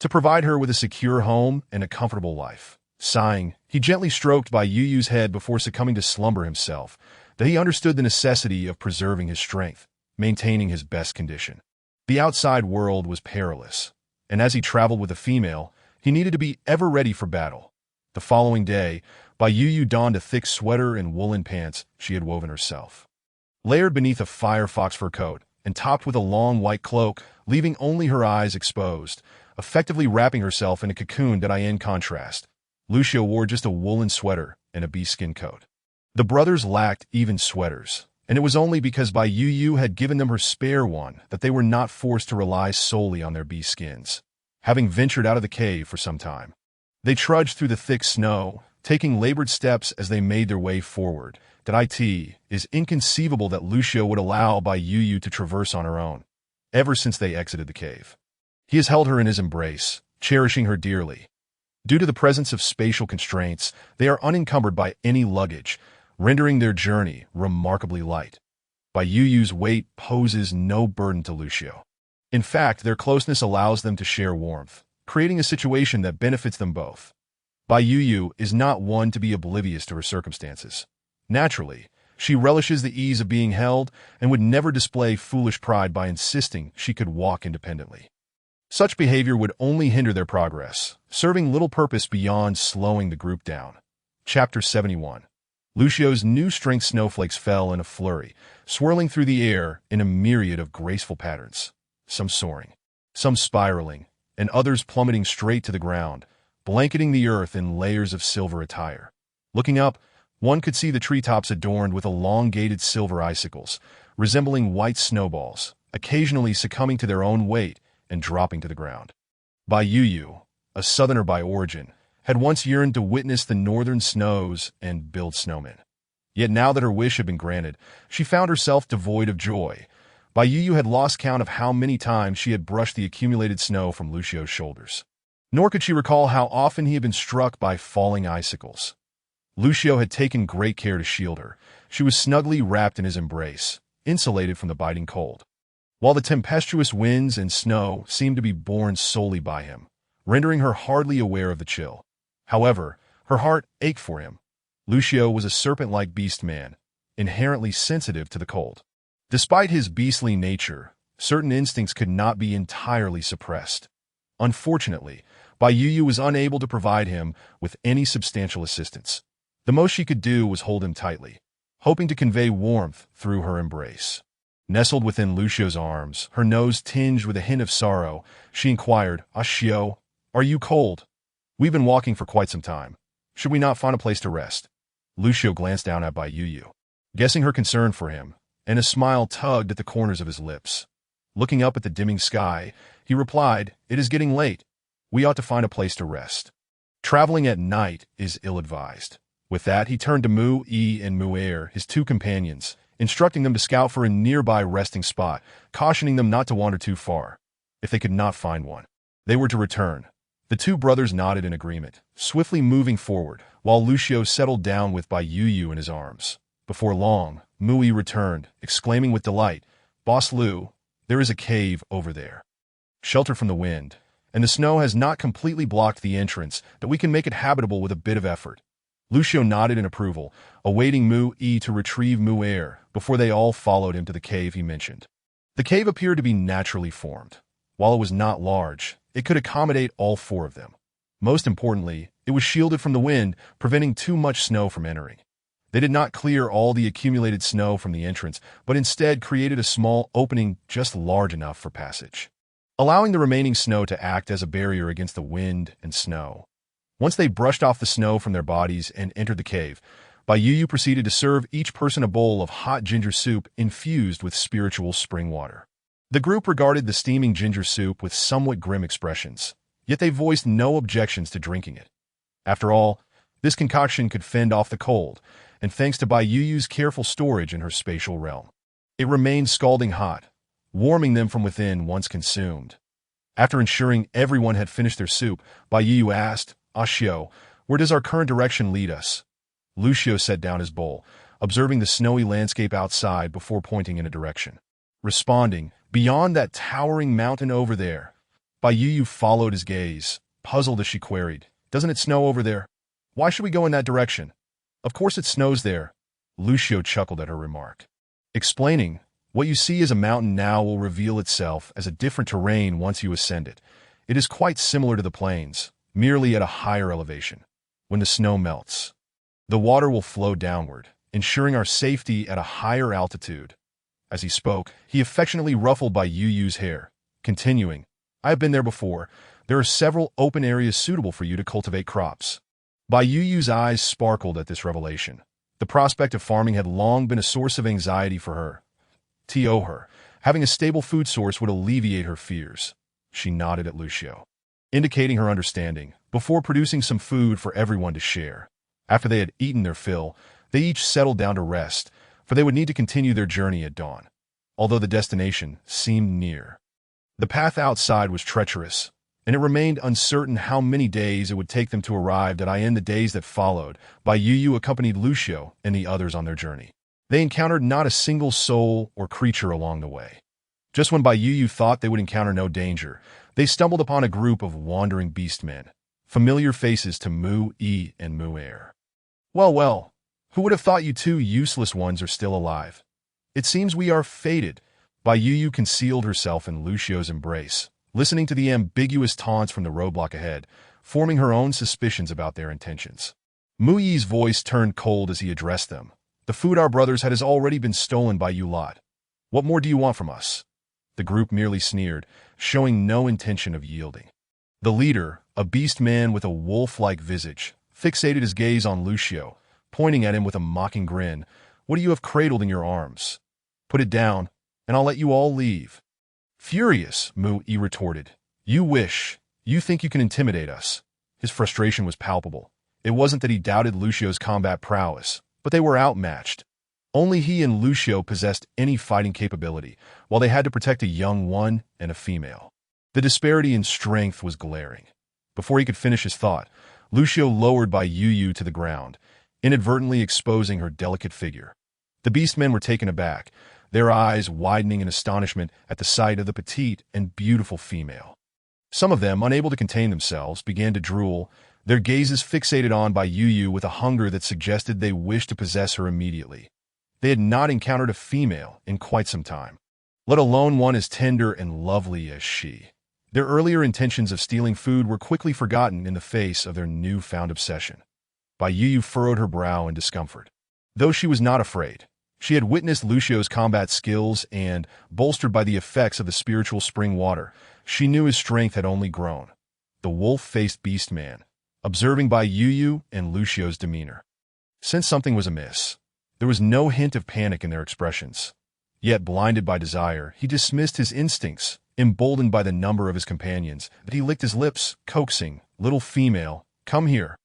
to provide her with a secure home and a comfortable life. Sighing, he gently stroked Bai Yu's head before succumbing to slumber himself, that he understood the necessity of preserving his strength, maintaining his best condition. The outside world was perilous, and as he traveled with a female, he needed to be ever ready for battle. The following day, Bai Yu donned a thick sweater and woolen pants she had woven herself, layered beneath a firefox fur coat, and topped with a long white cloak, leaving only her eyes exposed, effectively wrapping herself in a cocoon that in contrast, Lucio wore just a woolen sweater and a beeskin coat. The brothers lacked even sweaters, and it was only because Bai Yu had given them her spare one that they were not forced to rely solely on their beeskins. Having ventured out of the cave for some time, they trudged through the thick snow, taking labored steps as they made their way forward. That it is inconceivable that Lucio would allow Bai Yu to traverse on her own, ever since they exited the cave. He has held her in his embrace, cherishing her dearly. Due to the presence of spatial constraints, they are unencumbered by any luggage, rendering their journey remarkably light. Bai Yu's weight poses no burden to Lucio. In fact, their closeness allows them to share warmth, creating a situation that benefits them both. Bai Yu is not one to be oblivious to her circumstances. Naturally, she relishes the ease of being held and would never display foolish pride by insisting she could walk independently. Such behavior would only hinder their progress, serving little purpose beyond slowing the group down. Chapter 71. Lucio's new strength snowflakes fell in a flurry, swirling through the air in a myriad of graceful patterns, some soaring, some spiraling, and others plummeting straight to the ground, blanketing the earth in layers of silver attire. Looking up, one could see the treetops adorned with elongated silver icicles, resembling white snowballs, occasionally succumbing to their own weight and dropping to the ground. Bai Yu, a southerner by origin, had once yearned to witness the northern snows and build snowmen. Yet now that her wish had been granted, she found herself devoid of joy. Bai Yu had lost count of how many times she had brushed the accumulated snow from Lucio's shoulders. Nor could she recall how often he had been struck by falling icicles. Lucio had taken great care to shield her. She was snugly wrapped in his embrace, insulated from the biting cold. While the tempestuous winds and snow seemed to be borne solely by him, rendering her hardly aware of the chill. However, her heart ached for him. Lucio was a serpent-like beast man, inherently sensitive to the cold. Despite his beastly nature, certain instincts could not be entirely suppressed. Unfortunately, Bai Yu was unable to provide him with any substantial assistance. The most she could do was hold him tightly, hoping to convey warmth through her embrace. Nestled within Lucio's arms, her nose tinged with a hint of sorrow, she inquired, "Ashio, are you cold? We've been walking for quite some time. Should we not find a place to rest?" Lucio glanced down at Bai Yu, guessing her concern for him, and a smile tugged at the corners of his lips. Looking up at the dimming sky, he replied, "It is getting late. We ought to find a place to rest. Traveling at night is ill-advised." With that, he turned to Mu Yi and Mu'er, his two companions, instructing them to scout for a nearby resting spot, cautioning them not to wander too far. If they could not find one, they were to return. The two brothers nodded in agreement, swiftly moving forward, while Lucio settled down with Bai Yu in his arms. Before long, Mu Yi returned, exclaiming with delight, "Boss Lu, there is a cave over there. Sheltered from the wind, and the snow has not completely blocked the entrance, but we can make it habitable with a bit of effort." Lucio nodded in approval, awaiting Mu Yi to retrieve Mu'er before they all followed him to the cave he mentioned. The cave appeared to be naturally formed. While it was not large, it could accommodate all four of them. Most importantly, it was shielded from the wind, preventing too much snow from entering. They did not clear all the accumulated snow from the entrance, but instead created a small opening just large enough for passage, allowing the remaining snow to act as a barrier against the wind and snow. Once they brushed off the snow from their bodies and entered the cave, Bai Yu proceeded to serve each person a bowl of hot ginger soup infused with spiritual spring water. The group regarded the steaming ginger soup with somewhat grim expressions, yet they voiced no objections to drinking it. After all, this concoction could fend off the cold, and thanks to Bai Yu's careful storage in her spatial realm, it remained scalding hot, warming them from within once consumed. After ensuring everyone had finished their soup, Bai Yu asked, "Ashio, where does our current direction lead us?" Lucio set down his bowl, observing the snowy landscape outside before pointing in a direction. Responding, "Beyond that towering mountain over there." Bai Yu followed his gaze, puzzled as she queried, "Doesn't it snow over there? Why should we go in that direction?" "Of course it snows there." Lucio chuckled at her remark, explaining, "What you see as a mountain now will reveal itself as a different terrain once you ascend it. It is quite similar to the plains, merely at a higher elevation. When the snow melts, the water will flow downward, ensuring our safety at a higher altitude." As he spoke, he affectionately ruffled Bai Yu's hair, continuing, "I have been there before. There are several open areas suitable for you to cultivate crops." Bai Yu's eyes sparkled at this revelation. The prospect of farming had long been a source of anxiety for her. Having a stable food source would alleviate her fears. She nodded at Lucio, indicating her understanding, before producing some food for everyone to share. After they had eaten their fill, they each settled down to rest, for they would need to continue their journey at dawn, although the destination seemed near. The path outside was treacherous, and it remained uncertain how many days it would take them to arrive at in the days that followed. Bai Yu accompanied Lucio and the others on their journey. They encountered not a single soul or creature along the way. Just when Bai Yu thought they would encounter no danger, they stumbled upon a group of wandering beastmen, familiar faces to Mu Yi and Mu'er. "Well, well, who would have thought you two useless ones are still alive? It seems we are fated." Bai Yu concealed herself in Lucio's embrace, listening to the ambiguous taunts from the roadblock ahead, forming her own suspicions about their intentions. Mu Yi's voice turned cold as he addressed them. The food our brothers had has already been stolen by you lot. What more do you want from us? The group merely sneered, showing no intention of yielding. The leader, a beast man with a wolf-like visage, fixated his gaze on Lucio, pointing at him with a mocking grin. What do you have cradled in your arms? Put it down, and I'll let you all leave. Furious, Mu Yi retorted. You wish. You think you can intimidate us. His frustration was palpable. It wasn't that he doubted Lucio's combat prowess, but they were outmatched. Only he and Lucio possessed any fighting capability, while they had to protect a young one and a female. The disparity in strength was glaring. Before he could finish his thought, Lucio lowered Bai Yu to the ground, inadvertently exposing her delicate figure. The beastmen were taken aback, their eyes widening in astonishment at the sight of the petite and beautiful female. Some of them, unable to contain themselves, began to drool, their gazes fixated on Bai Yu with a hunger that suggested they wished to possess her immediately. They had not encountered a female in quite some time, let alone one as tender and lovely as she. Their earlier intentions of stealing food were quickly forgotten in the face of their newfound obsession. Bai Yu furrowed her brow in discomfort. Though she was not afraid, she had witnessed Lucio's combat skills and, bolstered by the effects of the spiritual spring water, she knew his strength had only grown. The wolf-faced beast man, observing Bai Yu and Lucio's demeanor, sensed something was amiss. There was no hint of panic in their expressions. Yet, blinded by desire, he dismissed his instincts, emboldened by the number of his companions, that he licked his lips, coaxing, "Little female, come here.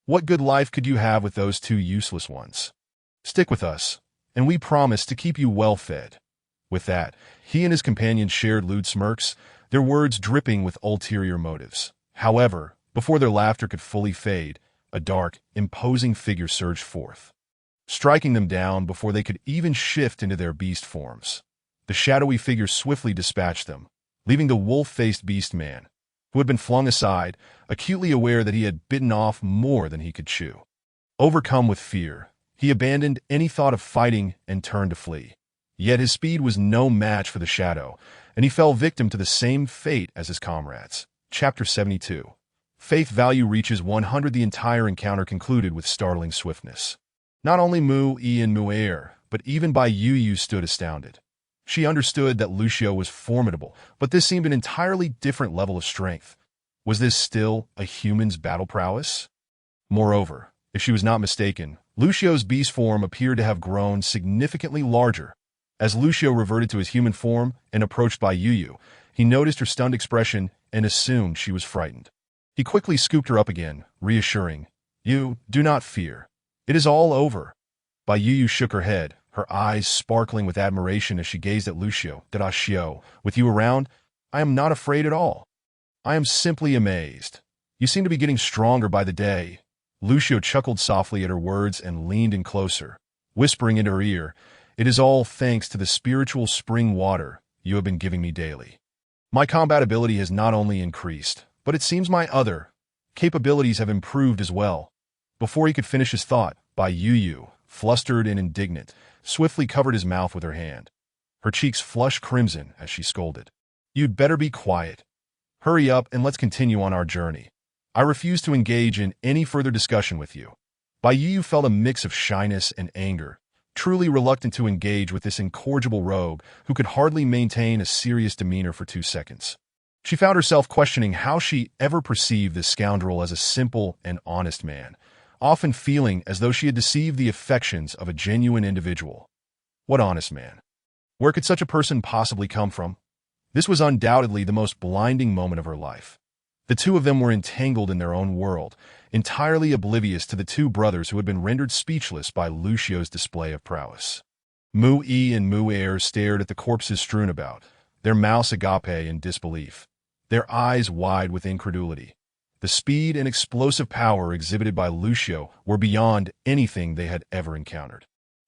What good life could you have with those two useless ones? Stick with us, and we promise to keep you well fed." With that, he and his companions shared lewd smirks, their words dripping with ulterior motives. However, before their laughter could fully fade, a dark, imposing figure surged forth, striking them down before they could even shift into their beast forms. The shadowy figure swiftly dispatched them, leaving the wolf-faced beast man, who had been flung aside, acutely aware that he had bitten off more than he could chew. Overcome with fear, he abandoned any thought of fighting and turned to flee. Yet his speed was no match for the shadow, and he fell victim to the same fate as his comrades. Chapter 72. Faith value reaches 100. The entire encounter concluded with startling swiftness. Not only Mu Yi and Mu'er, but even Bai Yu stood astounded. She understood that Lucio was formidable, but this seemed an entirely different level of strength. Was this still a human's battle prowess? Moreover, if she was not mistaken, Lucio's beast form appeared to have grown significantly larger. As Lucio reverted to his human form and approached Bai Yu, he noticed her stunned expression and assumed she was frightened. He quickly scooped her up again, reassuring, "You, do not fear. It is all over." Bai Yu shook her head, her eyes sparkling with admiration as she gazed at Lucio. "Dadaxio, with you around, I am not afraid at all. I am simply amazed. You seem to be getting stronger by the day." Lucio chuckled softly at her words and leaned in closer, whispering into her ear, "It is all thanks to the spiritual spring water you have been giving me daily. My combat ability has not only increased, but it seems my other capabilities have improved as well." Before he could finish his thought, Bai Yu, flustered and indignant, swiftly covered his mouth with her hand. Her cheeks flushed crimson as she scolded. "You'd better be quiet. Hurry up and let's continue on our journey. I refuse to engage in any further discussion with you." Bai Yu felt a mix of shyness and anger, truly reluctant to engage with this incorrigible rogue who could hardly maintain a serious demeanor for 2 seconds. She found herself questioning how she ever perceived this scoundrel as a simple and honest man, often feeling as though she had deceived the affections of a genuine individual. What honest man? Where could such a person possibly come from? This was undoubtedly the most blinding moment of her life. The two of them were entangled in their own world, entirely oblivious to the two brothers who had been rendered speechless by Lucio's display of prowess. Mu Yi and Mu'er stared at the corpses strewn about, their mouths agape in disbelief, their eyes wide with incredulity. The speed and explosive power exhibited by Lucio were beyond anything they had ever encountered.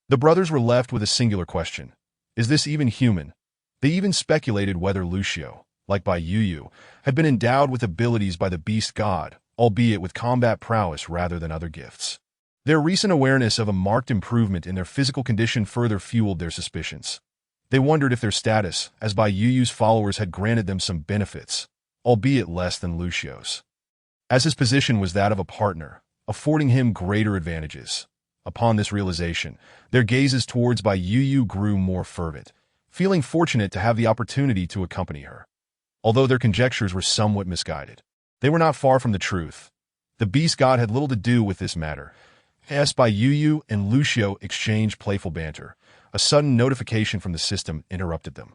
The brothers were left with a singular question. Is this even human? They even speculated whether Lucio, like Bai Yu, had been endowed with abilities by the beast god, albeit with combat prowess rather than other gifts. Their recent awareness of a marked improvement in their physical condition further fueled their suspicions. They wondered if their status as Bai Yu's followers had granted them some benefits, albeit less than Lucio's, as his position was that of a partner, affording him greater advantages. Upon this realization, their gazes towards Bai Yu grew more fervent, feeling fortunate to have the opportunity to accompany her. Although their conjectures were somewhat misguided, they were not far from the truth. The beast god had little to do with this matter. As Bai Yu and Lucio exchanged playful banter, a sudden notification from the system interrupted them.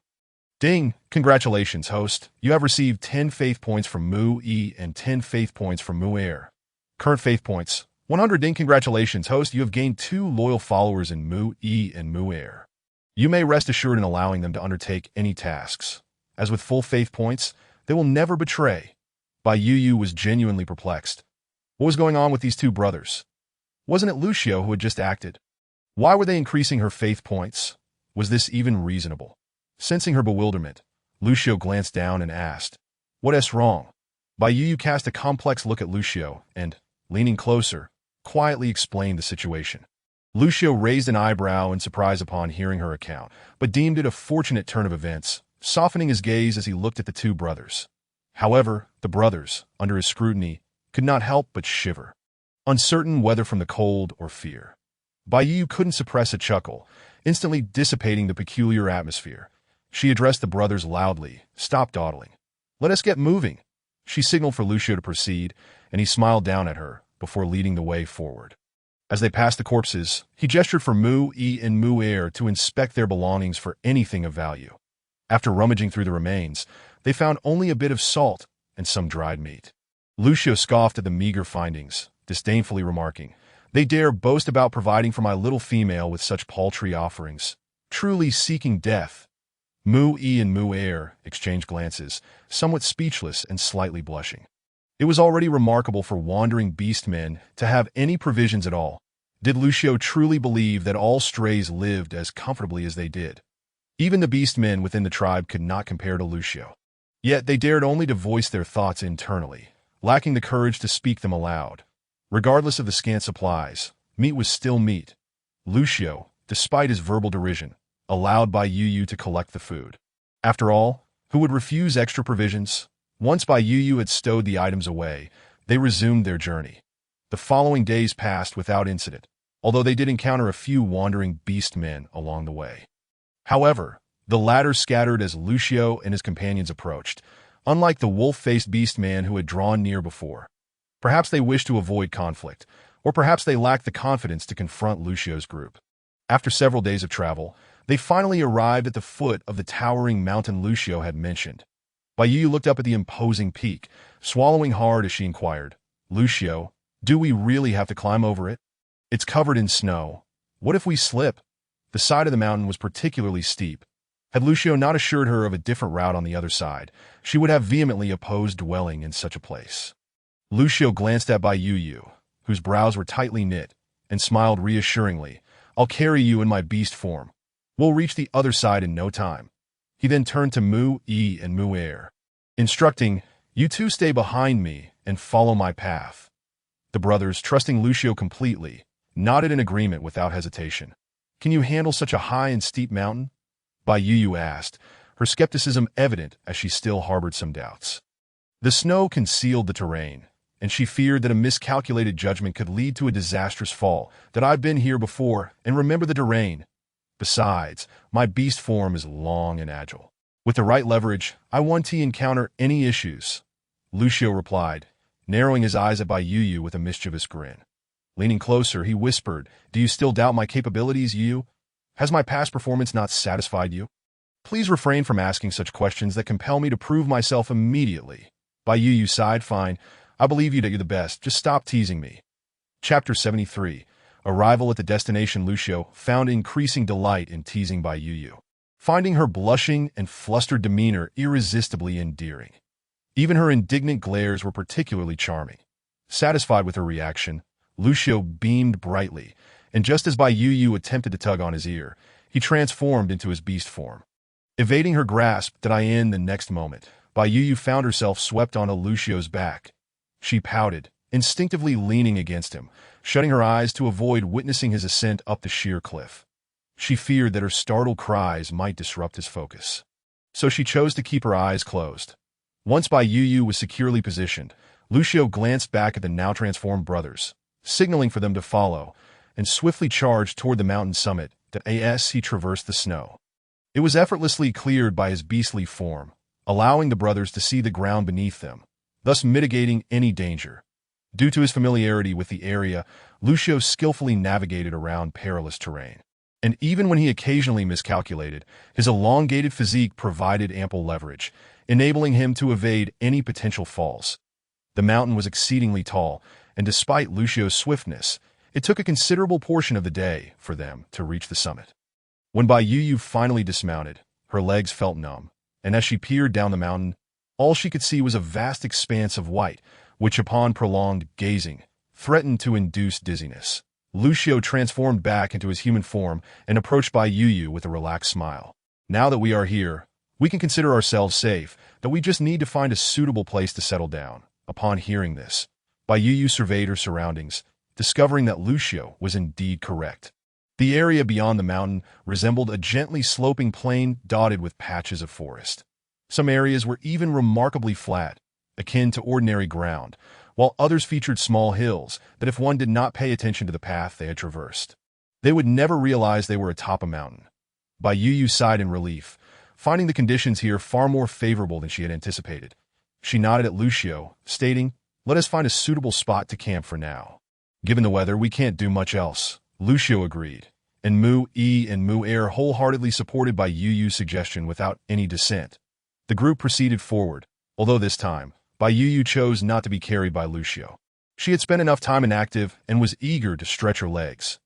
Ding! Congratulations, host. You have received 10 faith points from Mu E and 10 faith points from Mu Air. Current faith points, 100. Ding! Congratulations, host. You have gained 2 loyal followers in Mu E and Mu Air. You may rest assured in allowing them to undertake any tasks. As with full faith points, they will never betray. Bai Yu was genuinely perplexed. What was going on with these 2 brothers? Wasn't it Lucio who had just acted? Why were they increasing her faith points? Was this even reasonable? Sensing her bewilderment, Lucio glanced down and asked, "What is wrong?" Bai Yu cast a complex look at Lucio and, leaning closer, quietly explained the situation. Lucio raised an eyebrow in surprise upon hearing her account, but deemed it a fortunate turn of events, softening his gaze as he looked at the 2 brothers. However, the brothers, under his scrutiny, could not help but shiver, uncertain whether from the cold or fear. Bai Yu couldn't suppress a chuckle, instantly dissipating the peculiar atmosphere. She addressed the brothers loudly. "Stop dawdling. Let us get moving." She signaled for Lucio to proceed, and he smiled down at her before leading the way forward. As they passed the corpses, he gestured for Mu E and Mu Air to inspect their belongings for anything of value. After rummaging through the remains, they found only a bit of salt and some dried meat. Lucio scoffed at the meager findings, disdainfully remarking, "They dare boast about providing for my little female with such paltry offerings, truly seeking death." Mu E and Mu Air exchanged glances, somewhat speechless and slightly blushing. It was already remarkable for wandering beast men to have any provisions at all. Did Lucio truly believe that all strays lived as comfortably as they did? Even the beast men within the tribe could not compare to Lucio. Yet they dared only to voice their thoughts internally, lacking the courage to speak them aloud. Regardless of the scant supplies, meat was still meat. Lucio, despite his verbal derision, allowed Bai Yu to collect the food. After all, who would refuse extra provisions? Once Bai Yu had stowed the items away, they resumed their journey. The following days passed without incident, although they did encounter a few wandering beast men along the way. However, the latter scattered as Lucio and his companions approached, unlike the wolf-faced beast man who had drawn near before. Perhaps they wished to avoid conflict, or perhaps they lacked the confidence to confront Lucio's group. After several days of travel, they finally arrived at the foot of the towering mountain Lucio had mentioned. Bai Yu looked up at the imposing peak, swallowing hard as she inquired, "Lucio, do we really have to climb over it? It's covered in snow. What if we slip?" The side of the mountain was particularly steep. Had Lucio not assured her of a different route on the other side, she would have vehemently opposed dwelling in such a place. Lucio glanced at Bai Yu, whose brows were tightly knit, and smiled reassuringly. "I'll carry you in my beast form. We'll reach the other side in no time." He then turned to Mu E and Mu Air, instructing, "You 2 stay behind me and follow my path." The brothers, trusting Lucio completely, nodded in agreement without hesitation. "Can you handle such a high and steep mountain?" Bai Yu asked, her skepticism evident as she still harbored some doubts. The snow concealed the terrain, and she feared that a miscalculated judgment could lead to a disastrous fall. "That I've been here before, and remember the terrain. Besides, my beast form is long and agile. With the right leverage, I won't encounter any issues," Lucio replied, narrowing his eyes at Bai Yu with a mischievous grin. Leaning closer, he whispered, "Do you still doubt my capabilities, Yu? Has my past performance not satisfied you? Please refrain from asking such questions that compel me to prove myself immediately." Bai Yu sighed, "Fine, I believe you that you're the best. Just stop teasing me." Chapter 73. Arrival at the destination. Lucio found increasing delight in teasing Bai Yu, finding her blushing and flustered demeanor irresistibly endearing. Even her indignant glares were particularly charming. Satisfied with her reaction, Lucio beamed brightly, and just as Bai Yu attempted to tug on his ear, he transformed into his beast form. Evading her grasp, the next moment, Bai Yu found herself swept onto Lucio's back. She pouted, instinctively leaning against him, shutting her eyes to avoid witnessing his ascent up the sheer cliff. She feared that her startled cries might disrupt his focus. So she chose to keep her eyes closed. Once Bai Yu was securely positioned, Lucio glanced back at the now transformed brothers, signaling for them to follow, and swiftly charged toward the mountain summit. As he traversed the snow, it was effortlessly cleared by his beastly form, allowing the brothers to see the ground beneath them, thus mitigating any danger. Due to his familiarity with the area, Lucio skillfully navigated around perilous terrain. And even when he occasionally miscalculated, his elongated physique provided ample leverage, enabling him to evade any potential falls. The mountain was exceedingly tall, and despite Lucio's swiftness, it took a considerable portion of the day for them to reach the summit. When Bai Yu finally dismounted, her legs felt numb, and as she peered down the mountain, all she could see was a vast expanse of white, which upon prolonged gazing, threatened to induce dizziness. Lucio transformed back into his human form and approached Bai Yu with a relaxed smile. Now that we are here, we can consider ourselves safe, that we just need to find a suitable place to settle down. Upon hearing this, Bai Yu surveyed her surroundings, discovering that Lucio was indeed correct. The area beyond the mountain resembled a gently sloping plain dotted with patches of forest. Some areas were even remarkably flat, akin to ordinary ground, while others featured small hills that if one did not pay attention to the path they had traversed, they would never realize they were atop a mountain. Bai Yu sighed in relief, finding the conditions here far more favorable than she had anticipated. She nodded at Lucio, stating, "Let us find a suitable spot to camp for now." "Given the weather, we can't do much else," Lucio agreed, and Mu-E and Mu-Er wholeheartedly supported Bai Yu's suggestion without any dissent. The group proceeded forward, although this time, Bai Yu chose not to be carried by Lucio. She had spent enough time inactive and was eager to stretch her legs.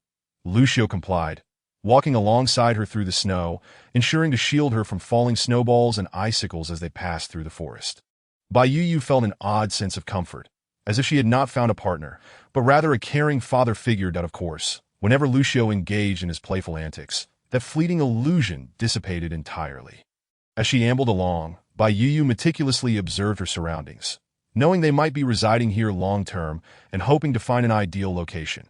Lucio complied, walking alongside her through the snow, ensuring to shield her from falling snowballs and icicles as they passed through the forest. Bai Yu felt an odd sense of comfort, as if she had not found a partner, but rather a caring father figure that, of course, whenever Lucio engaged in his playful antics, that fleeting illusion dissipated entirely. As she ambled along, Bai Yu meticulously observed her surroundings, knowing they might be residing here long-term and hoping to find an ideal location.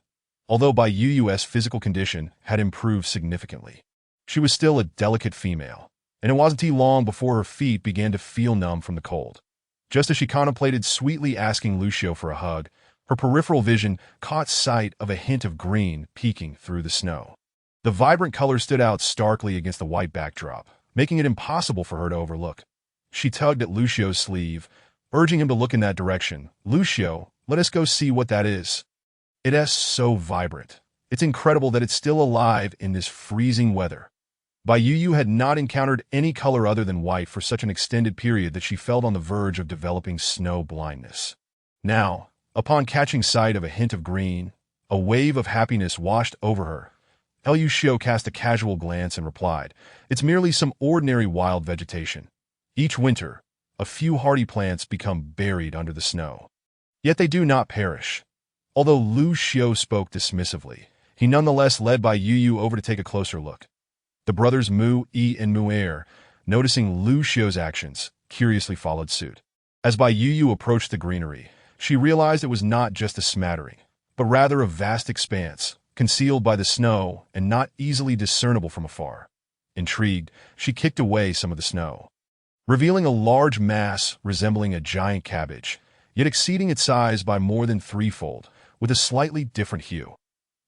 Although Bai Yu's physical condition had improved significantly, she was still a delicate female, and it wasn't too long before her feet began to feel numb from the cold. Just as she contemplated sweetly asking Lucio for a hug, her peripheral vision caught sight of a hint of green peeking through the snow. The vibrant color stood out starkly against the white backdrop, making it impossible for her to overlook. She tugged at Lucio's sleeve, urging him to look in that direction. "Lucio, let us go see what that is. It is so vibrant. It's incredible that it's still alive in this freezing weather." Bai Yu had not encountered any color other than white for such an extended period that she felt on the verge of developing snow blindness. Now, upon catching sight of a hint of green, a wave of happiness washed over her. Lucio cast a casual glance and replied, "It's merely some ordinary wild vegetation. Each winter, a few hardy plants become buried under the snow. Yet they do not perish." Although Lucio spoke dismissively, he nonetheless led Bai Yu over to take a closer look. The brothers Mu-E and Mu-Er, noticing Lucio's actions, curiously followed suit. As Bai Yu approached the greenery, she realized it was not just a smattering, but rather a vast expanse, concealed by the snow and not easily discernible from afar. Intrigued, she kicked away some of the snow, revealing a large mass resembling a giant cabbage, yet exceeding its size by more than threefold, with a slightly different hue.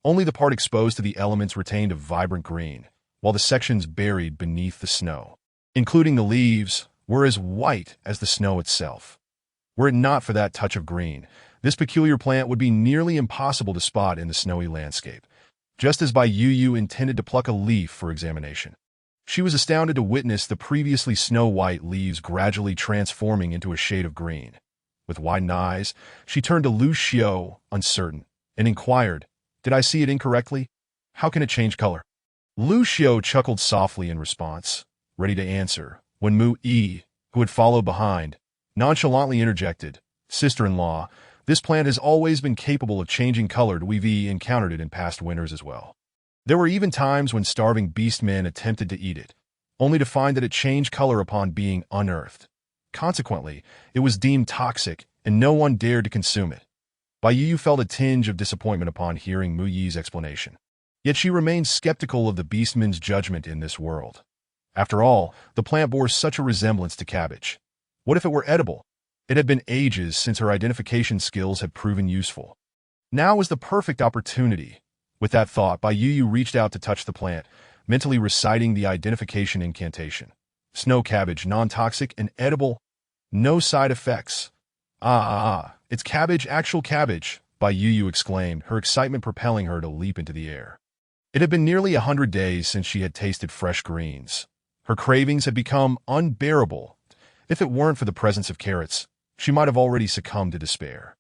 Only the part exposed to the elements retained a vibrant green, while the sections buried beneath the snow, including the leaves, were as white as the snow itself. Were it not for that touch of green, this peculiar plant would be nearly impossible to spot in the snowy landscape, just as Bai Yu intended to pluck a leaf for examination. She was astounded to witness the previously snow-white leaves gradually transforming into a shade of green. With widened eyes, she turned to Lucio, uncertain, and inquired, "Did I see it incorrectly? How can it change color?" Lucio chuckled softly in response, ready to answer, when Mu-E, who had followed behind, nonchalantly interjected, "Sister-in-law, this plant has always been capable of changing color. We've encountered it in past winters as well. There were even times when starving beastmen attempted to eat it, only to find that it changed color upon being unearthed. Consequently, it was deemed toxic, and no one dared to consume it." Bai Yu felt a tinge of disappointment upon hearing Mu Yi's explanation. Yet she remained skeptical of the beastman's judgment in this world. After all, the plant bore such a resemblance to cabbage. What if it were edible? It had been ages since her identification skills had proven useful. Now was the perfect opportunity. With that thought, Bai Yu reached out to touch the plant, mentally reciting the identification incantation. Snow cabbage, non-toxic and edible. No side effects. It's cabbage, actual cabbage, Bai Yu exclaimed, her excitement propelling her to leap into the air. It had been nearly 100 days since she had tasted fresh greens. Her cravings had become unbearable. If it weren't for the presence of carrots, she might have already succumbed to despair.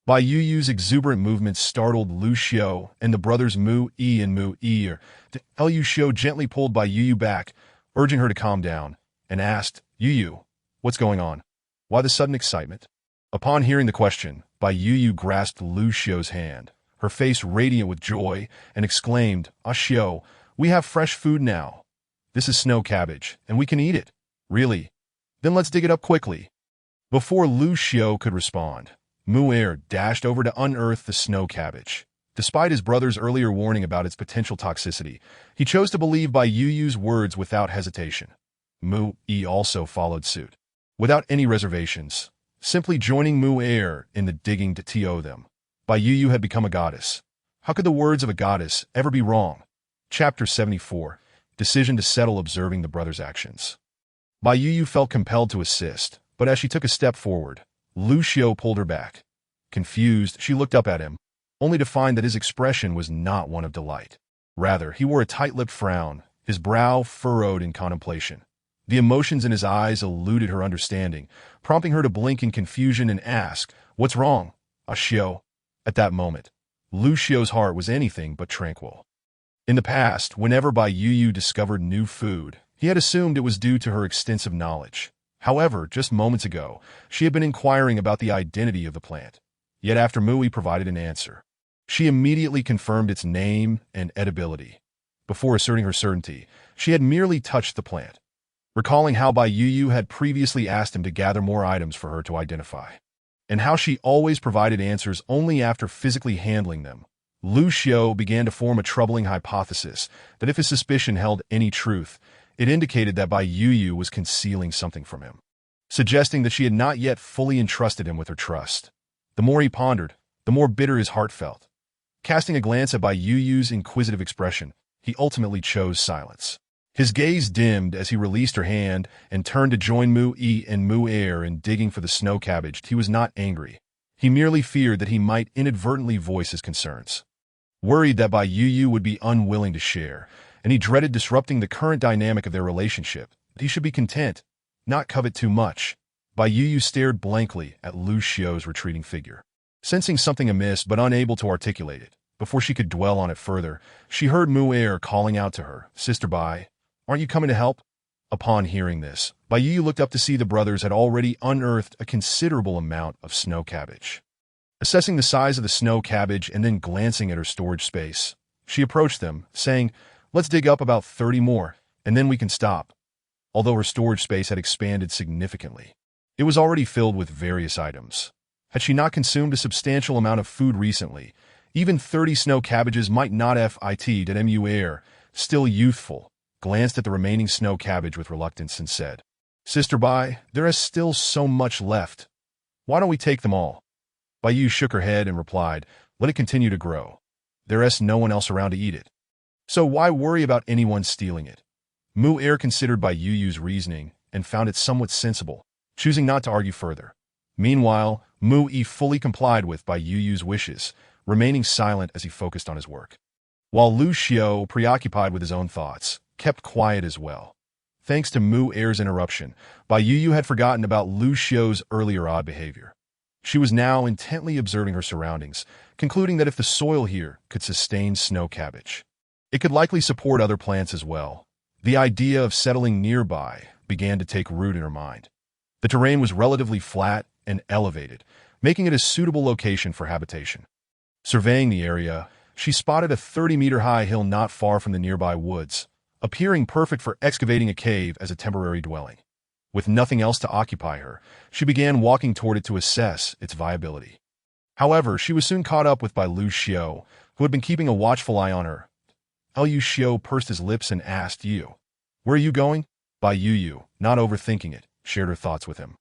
Bai Yu's exuberant movements startled Lu Xiao and the brothers Mu Yi and Mu Yi. Lu Xiao gently pulled Bai Yu back, urging her to calm down, and asked, Yu, what's going on? Why the sudden excitement? Upon hearing the question, Bai Yu grasped Lu Xiao's hand, her face radiant with joy, and exclaimed, Xiao, we have fresh food now. This is snow cabbage, and we can eat it. Really? Then let's dig it up quickly. Before Lu Xiao could respond, Mu Er dashed over to unearth the snow cabbage. Despite his brother's earlier warning about its potential toxicity, he chose to believe Bai Yu's words without hesitation. Mu Yi also followed suit. Without any reservations, simply joining Mu Er in the digging to TO them. Bai Yu had become a goddess. How could the words of a goddess ever be wrong? Chapter 74. Decision to settle observing the brothers' actions. Bai Yu felt compelled to assist, but as she took a step forward, Lu Xiao pulled her back. Confused, she looked up at him, only to find that his expression was not one of delight. Rather, he wore a tight-lipped frown, his brow furrowed in contemplation. The emotions in his eyes eluded her understanding, prompting her to blink in confusion and ask, What's wrong, Xiao? At that moment, Lu Xiao's heart was anything but tranquil. In the past, whenever Bai Yu discovered new food, he had assumed it was due to her extensive knowledge. However, just moments ago, she had been inquiring about the identity of the plant. Yet after Mui provided an answer, she immediately confirmed its name and edibility. Before asserting her certainty, she had merely touched the plant, recalling how Bai Yu had previously asked him to gather more items for her to identify, and how she always provided answers only after physically handling them. Lu Xiao began to form a troubling hypothesis that if his suspicion held any truth, it indicated that Bai Yu was concealing something from him, suggesting that she had not yet fully entrusted him with her trust. The more he pondered, the more bitter his heart felt. Casting a glance at Bai Yu's inquisitive expression, he ultimately chose silence. His gaze dimmed as he released her hand and turned to join Mu Yi and Mu Er in digging for the snow cabbage. He was not angry. He merely feared that he might inadvertently voice his concerns. Worried that Bai Yu would be unwilling to share, and he dreaded disrupting the current dynamic of their relationship, that he should be content, not covet too much. Bai Yu stared blankly at Lu Xiao's retreating figure. Sensing something amiss but unable to articulate it, before she could dwell on it further, she heard Mu Er calling out to her, Sister Bai, aren't you coming to help? Upon hearing this, Bai Yu looked up to see the brothers had already unearthed a considerable amount of snow cabbage. Assessing the size of the snow cabbage and then glancing at her storage space, she approached them, saying, Let's dig up about 30 more, and then we can stop. Although her storage space had expanded significantly, it was already filled with various items. Had she not consumed a substantial amount of food recently, even 30 snow cabbages might not fit. Mu Er, still youthful, glanced at the remaining snow cabbage with reluctance and said, Sister Bai, there is still so much left. Why don't we take them all? Bai Yu shook her head and replied, Let it continue to grow. There is no one else around to eat it. So why worry about anyone stealing it? Mu Er considered Bai Yu's reasoning and found it somewhat sensible, choosing not to argue further. Meanwhile, Mu Yi fully complied with Bai Yu's wishes, remaining silent as he focused on his work. While Lu Xiao, preoccupied with his own thoughts, kept quiet as well. Thanks to Mu Er's interruption, Bai Yu had forgotten about Lu Xiao's earlier odd behavior. She was now intently observing her surroundings, concluding that if the soil here could sustain snow cabbage, it could likely support other plants as well. The idea of settling nearby began to take root in her mind. The terrain was relatively flat and elevated, making it a suitable location for habitation. Surveying the area, she spotted a 30-meter-high hill not far from the nearby woods, appearing perfect for excavating a cave as a temporary dwelling. With nothing else to occupy her, she began walking toward it to assess its viability. However, she was soon caught up with by Lu Xiao, who had been keeping a watchful eye on her. Lu Xiao pursed his lips and asked, "You, where are you going?" Bai Yu, not overthinking it, shared her thoughts with him.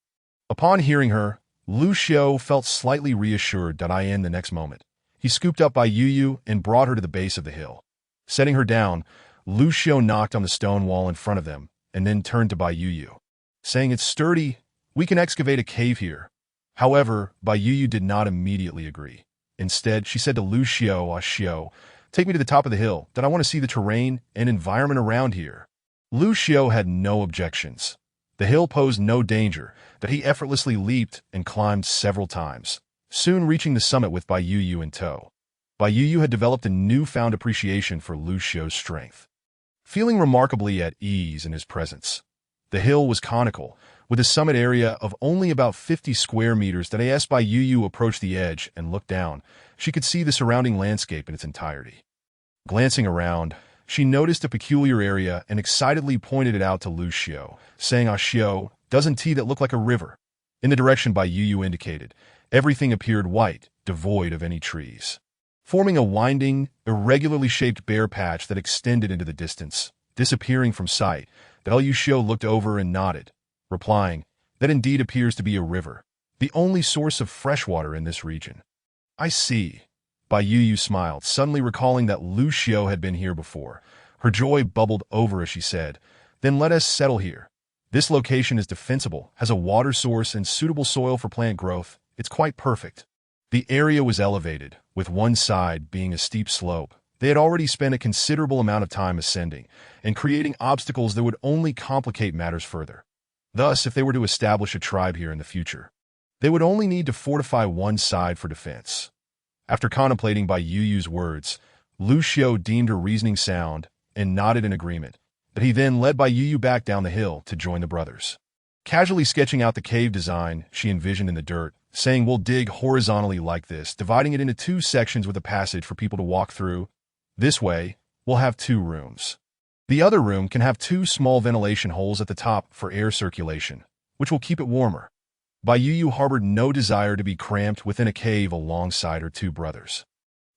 Upon hearing her, Lu Xiao felt slightly reassured that in the next moment. He scooped up Bai Yu and brought her to the base of the hill. Setting her down, Lu Xiao knocked on the stone wall in front of them and then turned to Bai Yu, saying, "It's sturdy. We can excavate a cave here." However, Bai Yu did not immediately agree. Instead, she said to Lu Xiao, Xiao, "Take me to the top of the hill, that I want to see the terrain and environment around here." Lu Xiao had no objections. The hill posed no danger, that he effortlessly leaped and climbed several times, soon reaching the summit with Bai Yu in tow. Bai Yu had developed a newfound appreciation for Lu Xiao's strength. Feeling remarkably at ease in his presence, the hill was conical, with a summit area of only about 50 square meters that as Bai Yu approached the edge and looked down, she could see the surrounding landscape in its entirety. Glancing around, she noticed a peculiar area and excitedly pointed it out to Lu Xiao, saying, "Xiao, doesn't that look like a river?" In the direction Bai Yu indicated, everything appeared white, devoid of any trees, forming a winding, irregularly shaped bare patch that extended into the distance. Disappearing from sight, Lu Xiao looked over and nodded, replying, "That indeed appears to be a river, the only source of fresh water in this region." "I see." Bai Yu smiled, suddenly recalling that Lu Xiao had been here before. Her joy bubbled over as she said, "Then let us settle here. This location is defensible, has a water source and suitable soil for plant growth. It's quite perfect." The area was elevated, with one side being a steep slope. They had already spent a considerable amount of time ascending and creating obstacles that would only complicate matters further. Thus, if they were to establish a tribe here in the future, they would only need to fortify one side for defense. After contemplating Bai Yu's words, Lu Xiao deemed her reasoning sound and nodded in agreement, but he then led Bai Yu back down the hill to join the brothers. Casually sketching out the cave design she envisioned in the dirt, saying, "We'll dig horizontally like this, dividing it into 2 sections with a passage for people to walk through. This way, we'll have 2 rooms. The other room can have 2 small ventilation holes at the top for air circulation, which will keep it warmer." Bai Yu harbored no desire to be cramped within a cave alongside her 2 brothers.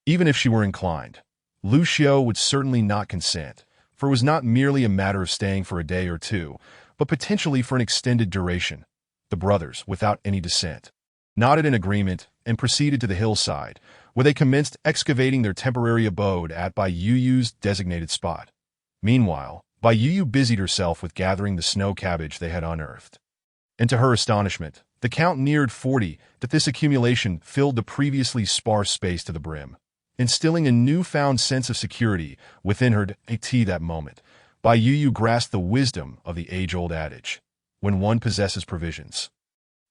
Even if she were inclined, Lu Xiao would certainly not consent, for it was not merely a matter of staying for a day or 2, but potentially for an extended duration. The brothers, without any dissent, nodded in agreement and proceeded to the hillside, where they commenced excavating their temporary abode at Bai Yu's designated spot. Meanwhile, Bai Yu busied herself with gathering the snow cabbage they had unearthed. And to her astonishment, the count neared 40, that this accumulation filled the previously sparse space to the brim, instilling a newfound sense of security within her. At that moment, Bai Yu grasped the wisdom of the age-old adage, "When one possesses provisions,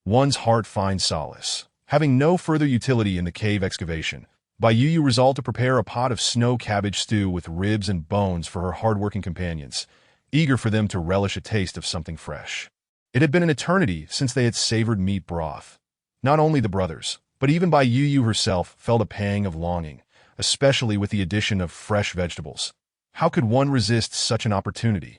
one's heart finds solace." Having no further utility in the cave excavation, Bai Yu resolved to prepare a pot of snow cabbage stew with ribs and bones for her hard-working companions, eager for them to relish a taste of something fresh. It had been an eternity since they had savored meat broth. Not only the brothers, but even Bai Yu herself felt a pang of longing, especially with the addition of fresh vegetables. How could one resist such an opportunity?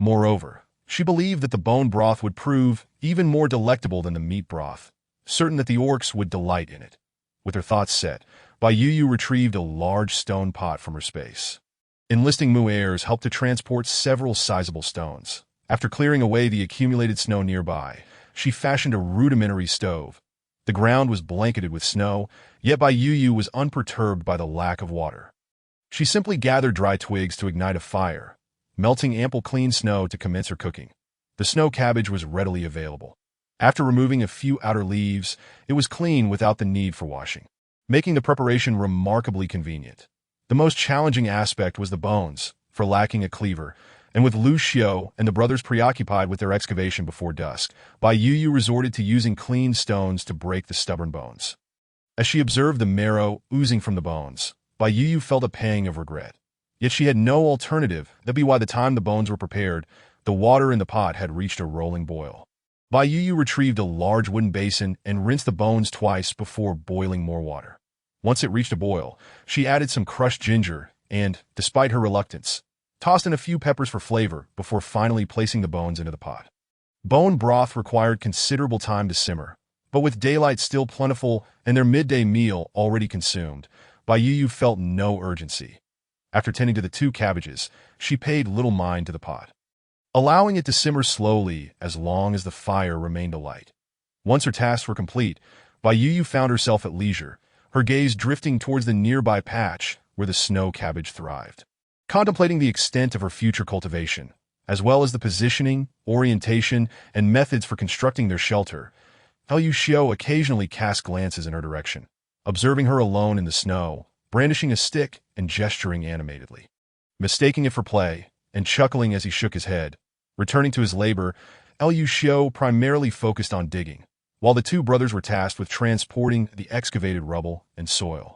Moreover, she believed that the bone broth would prove even more delectable than the meat broth, certain that the orcs would delight in it. With her thoughts set, Bai Yu retrieved a large stone pot from her space. Enlisting Mu'ers helped to transport several sizable stones. After clearing away the accumulated snow nearby, she fashioned a rudimentary stove. The ground was blanketed with snow, yet Bai Yu was unperturbed by the lack of water. She simply gathered dry twigs to ignite a fire, melting ample clean snow to commence her cooking. The snow cabbage was readily available. After removing a few outer leaves, it was clean without the need for washing, making the preparation remarkably convenient. The most challenging aspect was the bones, for lacking a cleaver, and with Lu Xiao and the brothers preoccupied with their excavation before dusk, Bai Yu resorted to using clean stones to break the stubborn bones. As she observed the marrow oozing from the bones, Bai Yu felt a pang of regret. Yet she had no alternative, that by the time the bones were prepared, the water in the pot had reached a rolling boil. Bai Yu retrieved a large wooden basin and rinsed the bones twice before boiling more water. Once it reached a boil, she added some crushed ginger and, despite her reluctance, tossed in a few peppers for flavor before finally placing the bones into the pot. Bone broth required considerable time to simmer, but with daylight still plentiful and their midday meal already consumed, Bai Yu felt no urgency. After tending to the 2 cabbages, she paid little mind to the pot, allowing it to simmer slowly as long as the fire remained alight. Once her tasks were complete, Bai Yu found herself at leisure, her gaze drifting towards the nearby patch where the snow cabbage thrived. Contemplating the extent of her future cultivation, as well as the positioning, orientation, and methods for constructing their shelter, Liu Xiu occasionally cast glances in her direction, observing her alone in the snow, brandishing a stick and gesturing animatedly. Mistaking it for play, and chuckling as he shook his head, returning to his labor, Liu Xiu primarily focused on digging, while the 2 brothers were tasked with transporting the excavated rubble and soil.